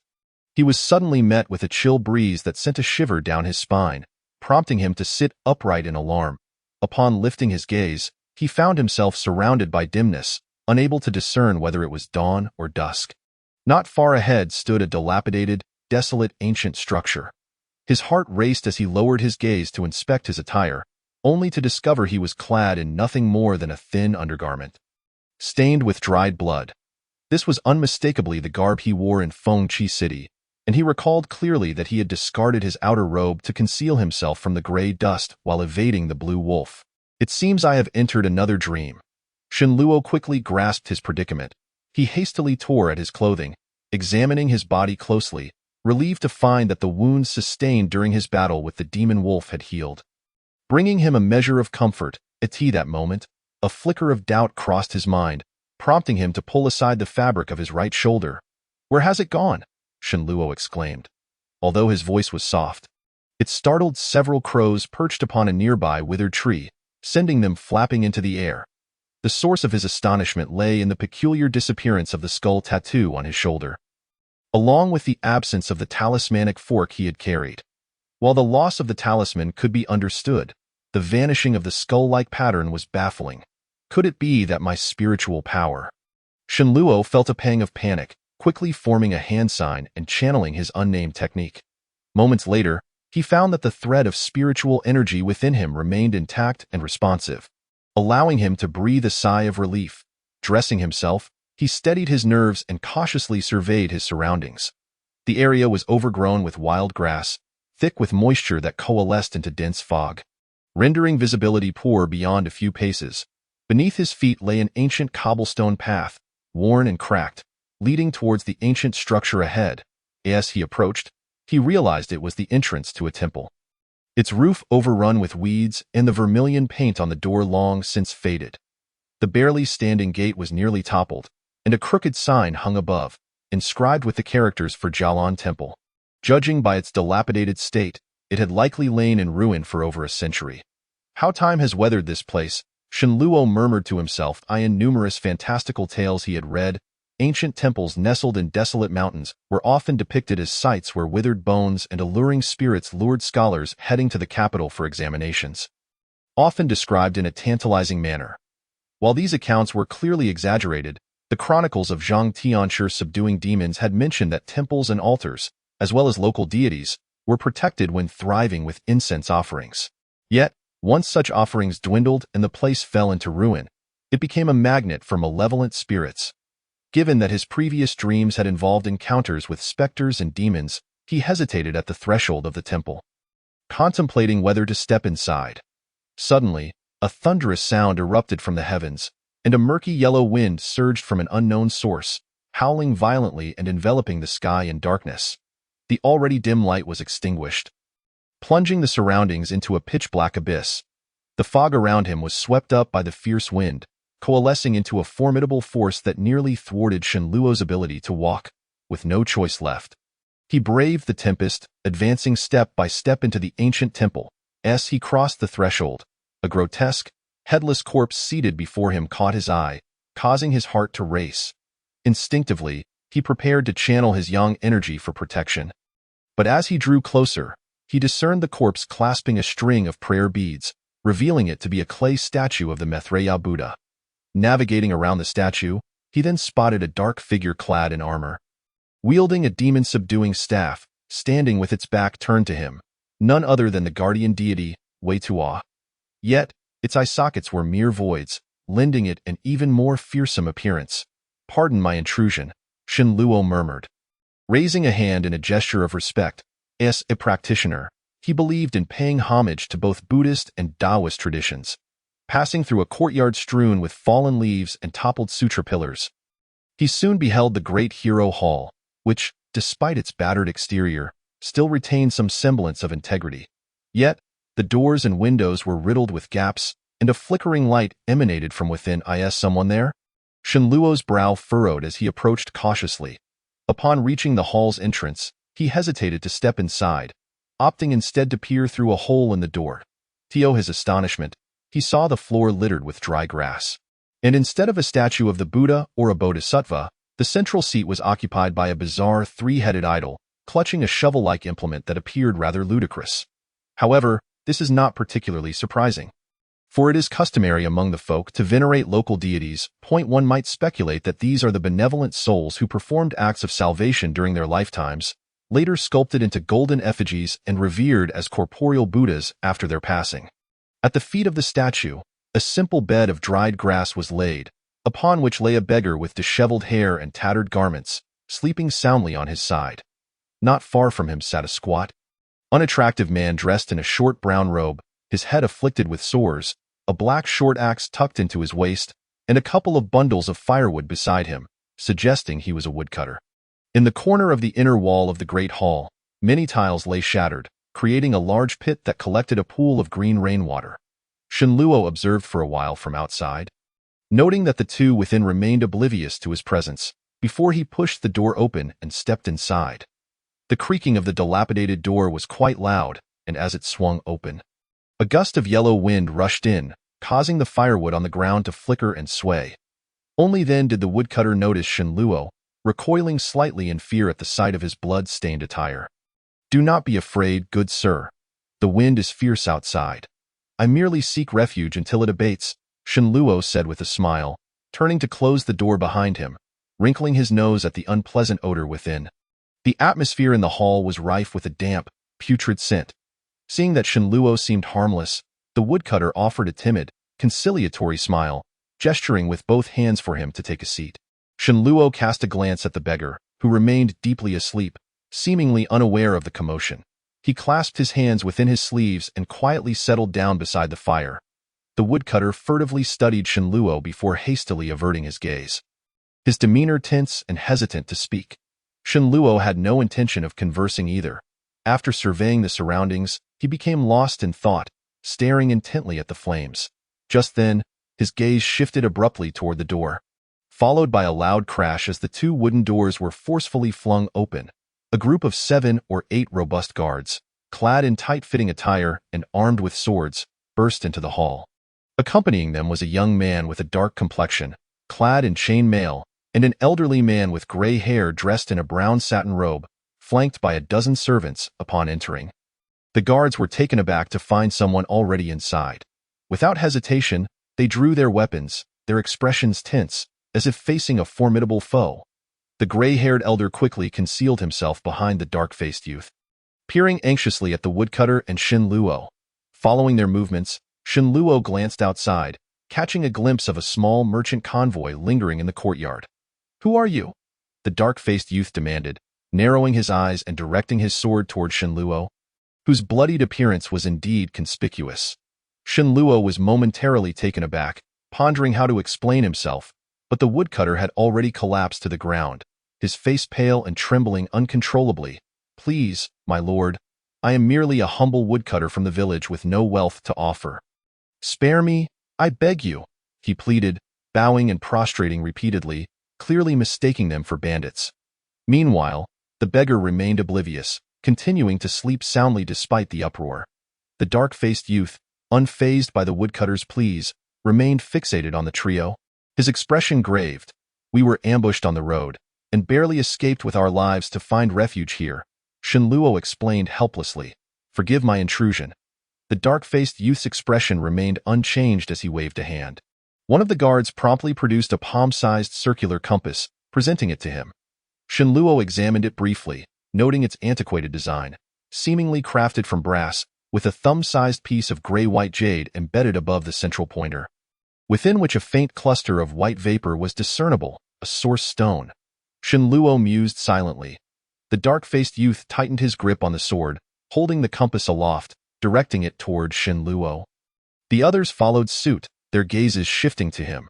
He was suddenly met with a chill breeze that sent a shiver down his spine, prompting him to sit upright in alarm. Upon lifting his gaze, he found himself surrounded by dimness, unable to discern whether it was dawn or dusk. Not far ahead stood a dilapidated, desolate ancient structure. His heart raced as he lowered his gaze to inspect his attire, only to discover he was clad in nothing more than a thin undergarment, stained with dried blood. This was unmistakably the garb he wore in Fengqi City, and he recalled clearly that he had discarded his outer robe to conceal himself from the gray dust while evading the blue wolf. It seems I have entered another dream. Shenluo quickly grasped his predicament. He hastily tore at his clothing, examining his body closely, relieved to find that the wounds sustained during his battle with the demon wolf had healed. Bringing him a measure of comfort, at that moment, a flicker of doubt crossed his mind, prompting him to pull aside the fabric of his right shoulder. "Where has it gone?" Shenluo exclaimed. Although his voice was soft, it startled several crows perched upon a nearby withered tree, sending them flapping into the air. The source of his astonishment lay in the peculiar disappearance of the skull tattoo on his shoulder, along with the absence of the talismanic fork he had carried. While the loss of the talisman could be understood, the vanishing of the skull-like pattern was baffling. Could it be that my spiritual power? Shenluo felt a pang of panic, quickly forming a hand sign and channeling his unnamed technique. Moments later, he found that the thread of spiritual energy within him remained intact and responsive, allowing him to breathe a sigh of relief. Dressing himself, he steadied his nerves and cautiously surveyed his surroundings. The area was overgrown with wild grass, thick with moisture that coalesced into dense fog, rendering visibility poor beyond a few paces. Beneath his feet lay an ancient cobblestone path, worn and cracked, leading towards the ancient structure ahead. As he approached, he realized it was the entrance to a temple. Its roof overrun with weeds and the vermilion paint on the door long since faded. The barely standing gate was nearly toppled, and a crooked sign hung above, inscribed with the characters for Jialan Temple. Judging by its dilapidated state, it had likely lain in ruin for over a century. How time has weathered this place, Shenluo murmured to himself. In numerous fantastical tales he had read, ancient temples nestled in desolate mountains were often depicted as sites where withered bones and alluring spirits lured scholars heading to the capital for examinations, often described in a tantalizing manner. While these accounts were clearly exaggerated, the chronicles of Zhang Tianshi subduing demons had mentioned that temples and altars, as well as local deities, were protected when thriving with incense offerings. Yet, once such offerings dwindled and the place fell into ruin, it became a magnet for malevolent spirits. Given that his previous dreams had involved encounters with specters and demons, he hesitated at the threshold of the temple, contemplating whether to step inside. Suddenly, a thunderous sound erupted from the heavens, and a murky yellow wind surged from an unknown source, howling violently and enveloping the sky in darkness. The already dim light was extinguished, plunging the surroundings into a pitch-black abyss. The fog around him was swept up by the fierce wind, coalescing into a formidable force that nearly thwarted Shenluo's ability to walk. With no choice left, he braved the tempest, advancing step by step into the ancient temple. As he crossed the threshold, a grotesque, headless corpse seated before him caught his eye, causing his heart to race. Instinctively, he prepared to channel his yang energy for protection. But as he drew closer, he discerned the corpse clasping a string of prayer beads, revealing it to be a clay statue of the Maitreya Buddha. Navigating around the statue, he then spotted a dark figure clad in armor, wielding a demon-subduing staff, standing with its back turned to him, none other than the guardian deity, Wei Tuo. Yet, Its eye sockets were mere voids, lending it an even more fearsome appearance. "Pardon my intrusion," Shen Luo murmured. Raising a hand in a gesture of respect, as a practitioner, he believed in paying homage to both Buddhist and Taoist traditions. Passing through a courtyard strewn with fallen leaves and toppled sutra pillars, he soon beheld the great Hero Hall, which, despite its battered exterior, still retained some semblance of integrity. Yet, the doors and windows were riddled with gaps, and a flickering light emanated from within. "Is someone there?" Shen Luo's brow furrowed as he approached cautiously. Upon reaching the hall's entrance, he hesitated to step inside, opting instead to peer through a hole in the door. To his astonishment, he saw the floor littered with dry grass. And instead of a statue of the Buddha or a bodhisattva, the central seat was occupied by a bizarre three-headed idol, clutching a shovel-like implement that appeared rather ludicrous. However, this is not particularly surprising, for it is customary among the folk to venerate local deities. One might speculate that these are the benevolent souls who performed acts of salvation during their lifetimes, later sculpted into golden effigies and revered as corporeal Buddhas after their passing. At the feet of the statue, a simple bed of dried grass was laid, upon which lay a beggar with disheveled hair and tattered garments, sleeping soundly on his side. Not far from him sat a squat, unattractive man dressed in a short brown robe, his head afflicted with sores, a black short axe tucked into his waist, and a couple of bundles of firewood beside him, suggesting he was a woodcutter. In the corner of the inner wall of the great hall, many tiles lay shattered, creating a large pit that collected a pool of green rainwater. Shen Luo observed for a while from outside, noting that the two within remained oblivious to his presence, before he pushed the door open and stepped inside. The creaking of the dilapidated door was quite loud, and as it swung open, a gust of yellow wind rushed in, causing the firewood on the ground to flicker and sway. Only then did the woodcutter notice Shen Luo, recoiling slightly in fear at the sight of his blood-stained attire. "Do not be afraid, good sir. The wind is fierce outside. I merely seek refuge until it abates," Shen Luo said with a smile, turning to close the door behind him, wrinkling his nose at the unpleasant odor within. The atmosphere in the hall was rife with a damp, putrid scent. Seeing that Shen Luo seemed harmless, the woodcutter offered a timid, conciliatory smile, gesturing with both hands for him to take a seat. Shen Luo cast a glance at the beggar, who remained deeply asleep, seemingly unaware of the commotion. He clasped his hands within his sleeves and quietly settled down beside the fire. The woodcutter furtively studied Shen Luo before hastily averting his gaze, his demeanor tense and hesitant to speak. Shen Luo had no intention of conversing either. After surveying the surroundings, he became lost in thought, staring intently at the flames. Just then, his gaze shifted abruptly toward the door, followed by a loud crash as the two wooden doors were forcefully flung open. A group of 7 or 8 robust guards, clad in tight-fitting attire and armed with swords, burst into the hall. Accompanying them was a young man with a dark complexion, clad in chain mail, and an elderly man with gray hair dressed in a brown satin robe, flanked by a dozen servants upon entering. The guards were taken aback to find someone already inside. Without hesitation, they drew their weapons, their expressions tense, as if facing a formidable foe. The gray-haired elder quickly concealed himself behind the dark-faced youth, peering anxiously at the woodcutter and Shen Luo. Following their movements, Shen Luo glanced outside, catching a glimpse of a small merchant convoy lingering in the courtyard. "Who are you?" the dark-faced youth demanded, narrowing his eyes and directing his sword toward Shen Luo, whose bloodied appearance was indeed conspicuous. Shen Luo was momentarily taken aback, pondering how to explain himself, but the woodcutter had already collapsed to the ground, his face pale and trembling uncontrollably. "Please, my lord, I am merely a humble woodcutter from the village with no wealth to offer. Spare me, I beg you," he pleaded, bowing and prostrating repeatedly, clearly mistaking them for bandits. Meanwhile, the beggar remained oblivious, continuing to sleep soundly despite the uproar. The dark-faced youth, unfazed by the woodcutter's pleas, remained fixated on the trio, his expression graved. "We were ambushed on the road, and barely escaped with our lives to find refuge here," Shen Luo explained helplessly. "Forgive my intrusion." The dark-faced youth's expression remained unchanged as he waved a hand. One of the guards promptly produced a palm-sized circular compass, presenting it to him. Shen Luo examined it briefly, noting its antiquated design, seemingly crafted from brass, with a thumb-sized piece of gray-white jade embedded above the central pointer, within which a faint cluster of white vapor was discernible, a source stone. Shenluo mused silently. The dark-faced youth tightened his grip on the sword, holding the compass aloft, directing it toward Shenluo. The others followed suit, their gazes shifting to him.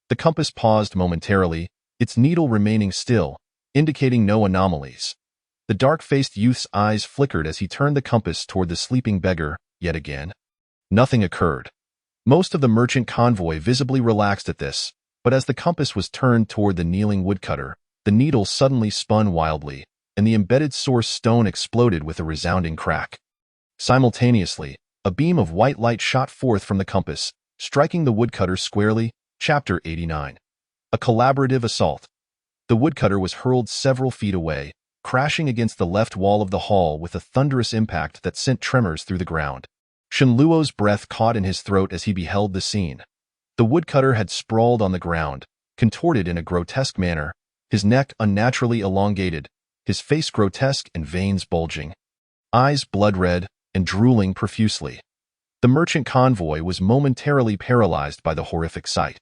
The compass paused momentarily, its needle remaining still, indicating no anomalies. The dark-faced youth's eyes flickered as he turned the compass toward the sleeping beggar, yet again. Nothing occurred. Most of the merchant convoy visibly relaxed at this, but as the compass was turned toward the kneeling woodcutter, the needle suddenly spun wildly, and the embedded source stone exploded with a resounding crack. Simultaneously, a beam of white light shot forth from the compass, striking the woodcutter squarely. Chapter 89. A collaborative assault. The woodcutter was hurled several feet away, crashing against the left wall of the hall with a thunderous impact that sent tremors through the ground. Shenluo's breath caught in his throat as he beheld the scene. The woodcutter had sprawled on the ground, contorted in a grotesque manner, his neck unnaturally elongated, his face grotesque and veins bulging, eyes blood-red and drooling profusely. The merchant convoy was momentarily paralyzed by the horrific sight.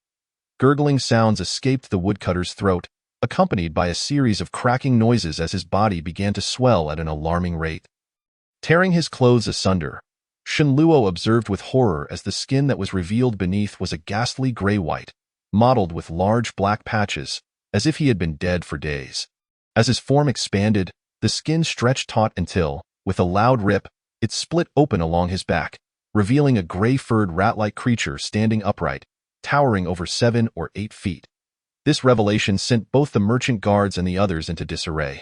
Gurgling sounds escaped the woodcutter's throat, accompanied by a series of cracking noises as his body began to swell at an alarming rate. Tearing his clothes asunder, Shenluo observed with horror as the skin that was revealed beneath was a ghastly gray-white, mottled with large black patches, as if he had been dead for days. As his form expanded, the skin stretched taut until, with a loud rip, it split open along his back, revealing a gray-furred rat-like creature standing upright, towering over 7 or 8 feet. This revelation sent both the merchant guards and the others into disarray.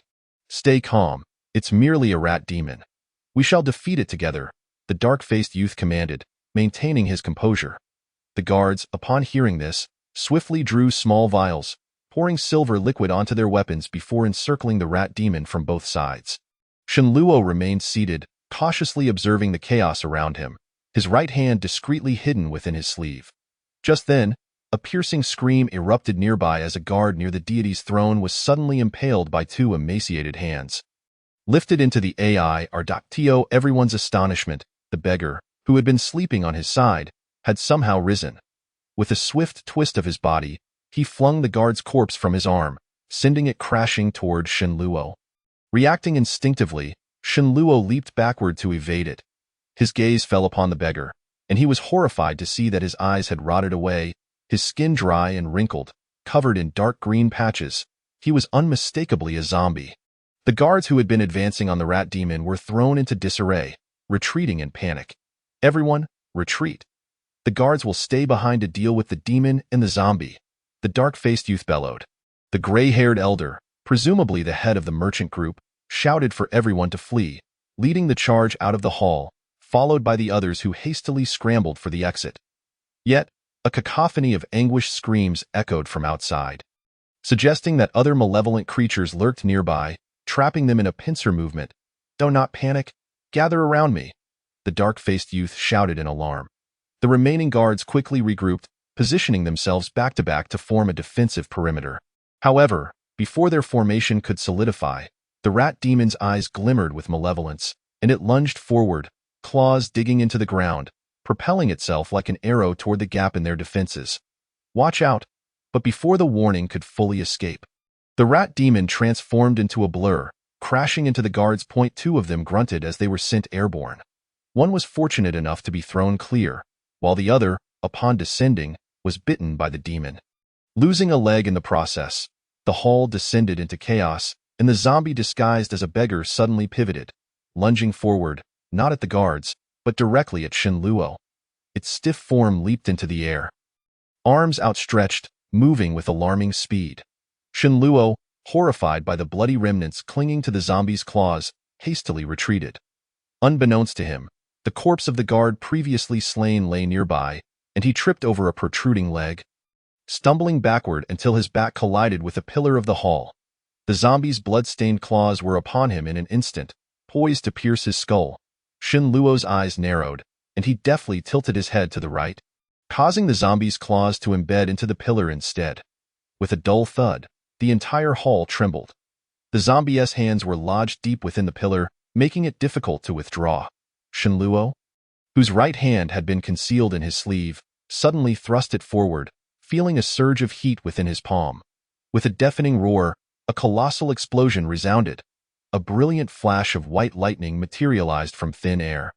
"Stay calm. It's merely a rat demon. We shall defeat it together," the dark-faced youth commanded, maintaining his composure. The guards, upon hearing this, swiftly drew small vials, pouring silver liquid onto their weapons before encircling the rat demon from both sides. Shenluo remained seated, cautiously observing the chaos around him, his right hand discreetly hidden within his sleeve. Just then, a piercing scream erupted nearby as a guard near the deity's throne was suddenly impaled by 2 emaciated hands. Lifted into the AI to everyone's astonishment, the beggar, who had been sleeping on his side, had somehow risen. With a swift twist of his body, he flung the guard's corpse from his arm, sending it crashing toward Shenluo. Reacting instinctively, Shenluo leaped backward to evade it. His gaze fell upon the beggar, and he was horrified to see that his eyes had rotted away, his skin dry and wrinkled, covered in dark green patches. He was unmistakably a zombie. The guards who had been advancing on the rat demon were thrown into disarray, retreating in panic. "Everyone, retreat. The guards will stay behind to deal with the demon and the zombie," the dark-faced youth bellowed. The gray-haired elder, presumably the head of the merchant group, shouted for everyone to flee, leading the charge out of the hall, followed by the others who hastily scrambled for the exit. Yet, a cacophony of anguished screams echoed from outside, suggesting that other malevolent creatures lurked nearby, trapping them in a pincer movement. "Do not panic. Gather around me," the dark-faced youth shouted in alarm. The remaining guards quickly regrouped, positioning themselves back-to-back to form a defensive perimeter. However, before their formation could solidify, the rat demon's eyes glimmered with malevolence, and it lunged forward, claws digging into the ground, propelling itself like an arrow toward the gap in their defenses. "Watch out!" But before the warning could fully escape, the rat demon transformed into a blur, crashing into the guards. 2 of them grunted as they were sent airborne. One was fortunate enough to be thrown clear, while the other, upon descending, was bitten by the demon. Losing a leg in the process, the hall descended into chaos, and the zombie disguised as a beggar suddenly pivoted, lunging forward, not at the guards, but directly at Shenluo. Its stiff form leaped into the air, arms outstretched, moving with alarming speed. Shenluo, horrified by the bloody remnants clinging to the zombie's claws, hastily retreated. Unbeknownst to him, the corpse of the guard previously slain lay nearby, and he tripped over a protruding leg, stumbling backward until his back collided with a pillar of the hall. The zombie's blood-stained claws were upon him in an instant, poised to pierce his skull. Shenluo's eyes narrowed, and he deftly tilted his head to the right, causing the zombie's claws to embed into the pillar instead. With a dull thud, the entire hall trembled. The zombie's hands were lodged deep within the pillar, making it difficult to withdraw. "Shenluo, whose right hand had been concealed in his sleeve, suddenly thrust it forward, feeling a surge of heat within his palm. With a deafening roar, a colossal explosion resounded. A brilliant flash of white lightning materialized from thin air,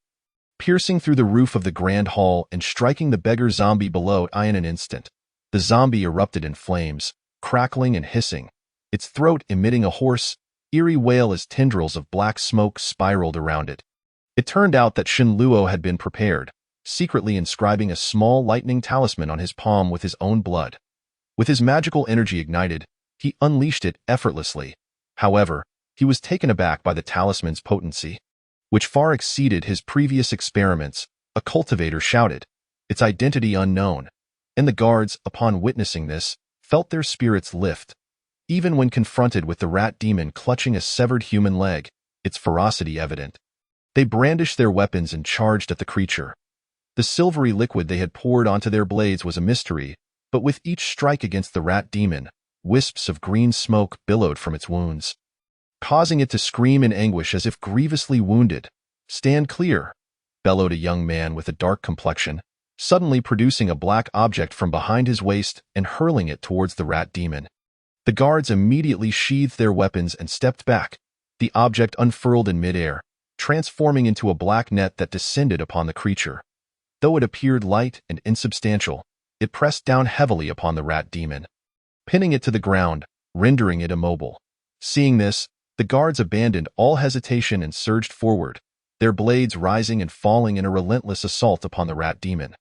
piercing through the roof of the grand hall and striking the beggar zombie below in an instant. The zombie erupted in flames, crackling and hissing, its throat emitting a hoarse, eerie wail as tendrils of black smoke spiraled around it. It turned out that Shen Luo had been prepared, secretly inscribing a small lightning talisman on his palm with his own blood. With his magical energy ignited, he unleashed it effortlessly. However, he was taken aback by the talisman's potency, which far exceeded his previous experiments. A cultivator shouted, its identity unknown, and the guards, upon witnessing this, felt their spirits lift. Even when confronted with the rat demon clutching a severed human leg, its ferocity evident, they brandished their weapons and charged at the creature. The silvery liquid they had poured onto their blades was a mystery, but with each strike against the rat demon, wisps of green smoke billowed from its wounds, causing it to scream in anguish as if grievously wounded. "Stand clear," bellowed a young man with a dark complexion, suddenly producing a black object from behind his waist and hurling it towards the rat demon. The guards immediately sheathed their weapons and stepped back. The object unfurled in midair, transforming into a black net that descended upon the creature. Though it appeared light and insubstantial, it pressed down heavily upon the rat demon, pinning it to the ground, rendering it immobile. Seeing this, the guards abandoned all hesitation and surged forward, their blades rising and falling in a relentless assault upon the rat demon.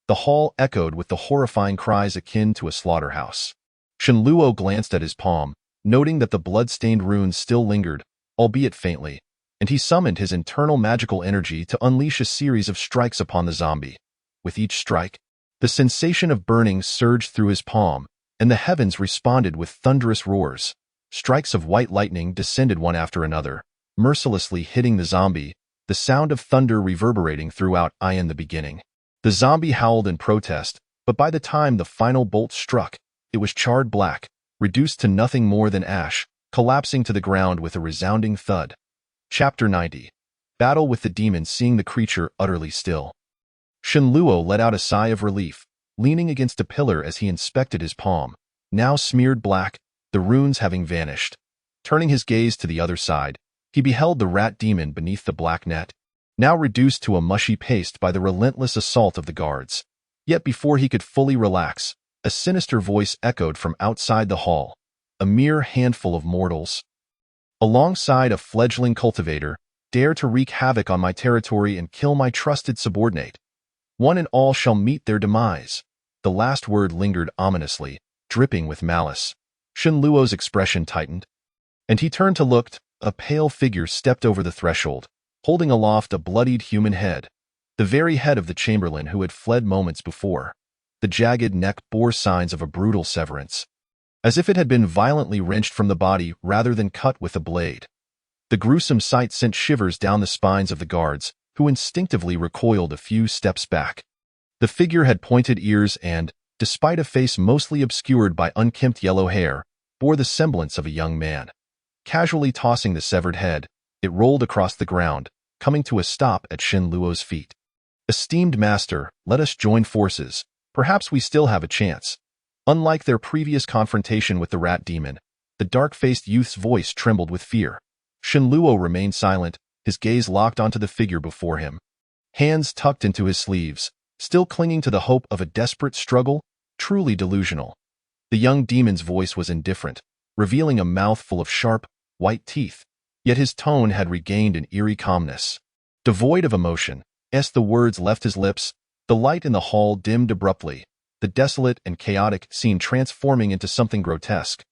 The hall echoed with the horrifying cries akin to a slaughterhouse. Shen Luo glanced at his palm, noting that the blood-stained runes still lingered, albeit faintly, and he summoned his internal magical energy to unleash a series of strikes upon the zombie. With each strike, the sensation of burning surged through his palm, and the heavens responded with thunderous roars. Strikes of white lightning descended one after another, mercilessly hitting the zombie, the sound of thunder reverberating throughout in the beginning. The zombie howled in protest, but by the time the final bolt struck, it was charred black, reduced to nothing more than ash, collapsing to the ground with a resounding thud. Chapter 90. Battle with the demon. Seeing the creature utterly still, Shen Luo let out a sigh of relief, leaning against a pillar as he inspected his palm, now smeared black, the runes having vanished. Turning his gaze to the other side, he beheld the rat demon beneath the black net, now reduced to a mushy paste by the relentless assault of the guards. Yet before he could fully relax, a sinister voice echoed from outside the hall. "A mere handful of mortals, alongside a fledgling cultivator, dare to wreak havoc on my territory and kill my trusted subordinate. One and all shall meet their demise." The last word lingered ominously, dripping with malice. Shen Luo's expression tightened, and he turned to look. A pale figure stepped over the threshold, holding aloft a bloodied human head, the very head of the chamberlain who had fled moments before. The jagged neck bore signs of a brutal severance, as if it had been violently wrenched from the body rather than cut with a blade. The gruesome sight sent shivers down the spines of the guards, who instinctively recoiled a few steps back. The figure had pointed ears and, despite a face mostly obscured by unkempt yellow hair, bore the semblance of a young man. Casually tossing the severed head, it rolled across the ground, coming to a stop at Shen Luo's feet. "Esteemed master, let us join forces. Perhaps we still have a chance." Unlike their previous confrontation with the rat demon, the dark-faced youth's voice trembled with fear. Shen Luo remained silent, his gaze locked onto the figure before him. Hands tucked into his sleeves, still clinging to the hope of a desperate struggle, truly delusional. The young demon's voice was indifferent, revealing a mouth full of sharp, white teeth, yet his tone had regained an eerie calmness. Devoid of emotion, as the words left his lips, the light in the hall dimmed abruptly, the desolate and chaotic scene transforming into something grotesque.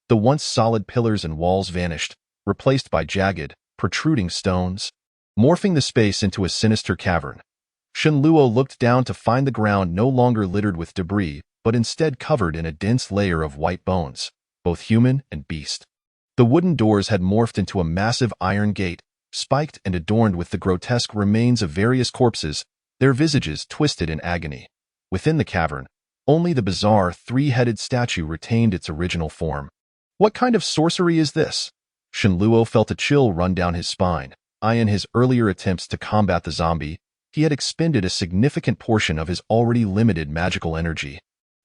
The once solid pillars and walls vanished, replaced by jagged, protruding stones, morphing the space into a sinister cavern. Shen Luo looked down to find the ground no longer littered with debris, but instead covered in a dense layer of white bones, both human and beast. The wooden doors had morphed into a massive iron gate, spiked and adorned with the grotesque remains of various corpses, their visages twisted in agony. Within the cavern, only the bizarre three-headed statue retained its original form. What kind of sorcery is this? Shen Luo felt a chill run down his spine. In his earlier attempts to combat the zombie, he had expended a significant portion of his already limited magical energy.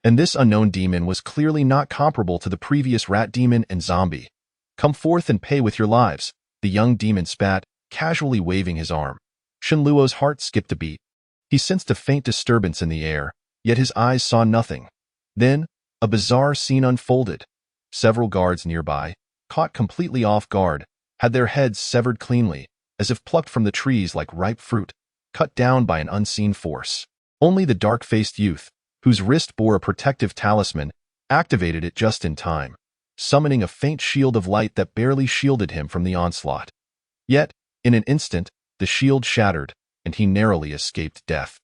And this unknown demon was clearly not comparable to the previous rat demon and zombie. "Come forth and pay with your lives," the young demon spat, casually waving his arm. Shenluo's heart skipped a beat. He sensed a faint disturbance in the air, yet his eyes saw nothing. Then, a bizarre scene unfolded. Several guards nearby, caught completely off guard, had their heads severed cleanly, as if plucked from the trees like ripe fruit, cut down by an unseen force. Only the dark-faced youth, whose wrist bore a protective talisman, activated it just in time, summoning a faint shield of light that barely shielded him from the onslaught. Yet, in an instant, the shield shattered, and he narrowly escaped death.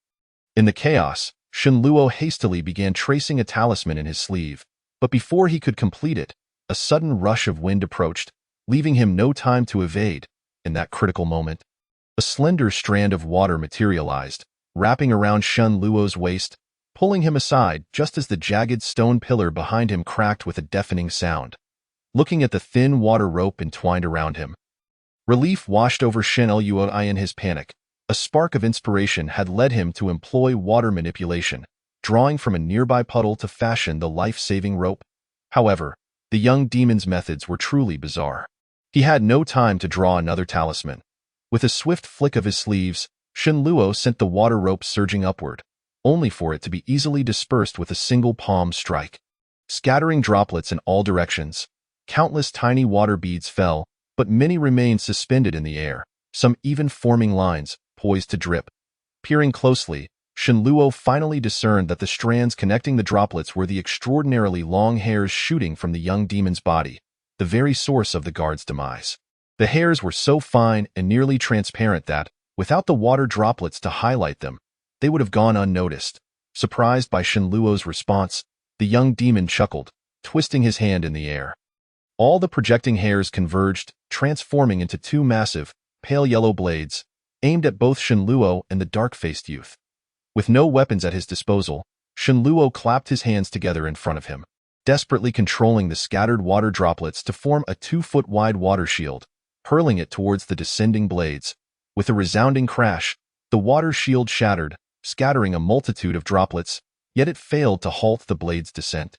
In the chaos, Shenluo hastily began tracing a talisman in his sleeve, but before he could complete it, a sudden rush of wind approached, leaving him no time to evade. In that critical moment, a slender strand of water materialized, wrapping around Shenluo's waist, pulling him aside just as the jagged stone pillar behind him cracked with a deafening sound. Looking at the thin water rope entwined around him, relief washed over Shenluo in his panic. A spark of inspiration had led him to employ water manipulation, drawing from a nearby puddle to fashion the life-saving rope. However, the young demon's methods were truly bizarre. He had no time to draw another talisman. With a swift flick of his sleeves, Shenluo sent the water rope surging upward, only for it to be easily dispersed with a single palm strike. Scattering droplets in all directions, countless tiny water beads fell, but many remained suspended in the air, some even forming lines, poised to drip. Peering closely, Shenluo finally discerned that the strands connecting the droplets were the extraordinarily long hairs shooting from the young demon's body, the very source of the guard's demise. The hairs were so fine and nearly transparent that, without the water droplets to highlight them, they would have gone unnoticed. Surprised by Shenluo's response, the young demon chuckled, twisting his hand in the air. All the projecting hairs converged, transforming into two massive, pale yellow blades, aimed at both Shenluo and the dark-faced youth. With no weapons at his disposal, Shenluo clapped his hands together in front of him, desperately controlling the scattered water droplets to form a 2-foot-wide water shield, hurling it towards the descending blades. With a resounding crash, the water shield shattered, scattering a multitude of droplets, yet it failed to halt the blade's descent.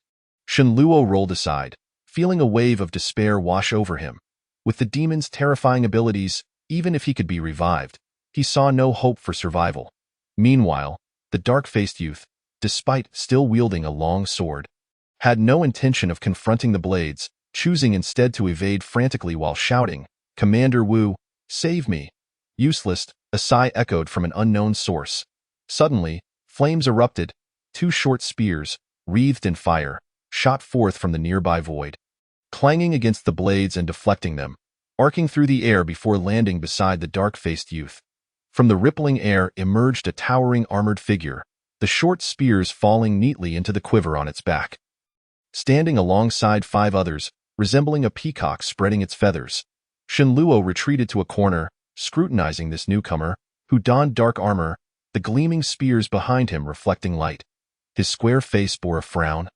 Shenluo rolled aside, feeling a wave of despair wash over him. With the demon's terrifying abilities, even if he could be revived, he saw no hope for survival. Meanwhile, the dark-faced youth, despite still wielding a long sword, had no intention of confronting the blades, choosing instead to evade frantically while shouting, "Commander Wu, save me!" Useless, a sigh echoed from an unknown source. Suddenly, flames erupted. 2 short spears, wreathed in fire, shot forth from the nearby void, clanging against the blades and deflecting them, arcing through the air before landing beside the dark-faced youth. From the rippling air emerged a towering armored figure, the short spears falling neatly into the quiver on its back. Standing alongside 5 others, resembling a peacock spreading its feathers, Shenluo retreated to a corner, scrutinizing this newcomer, who donned dark armor, the gleaming spears behind him reflecting light. His square face bore a frown,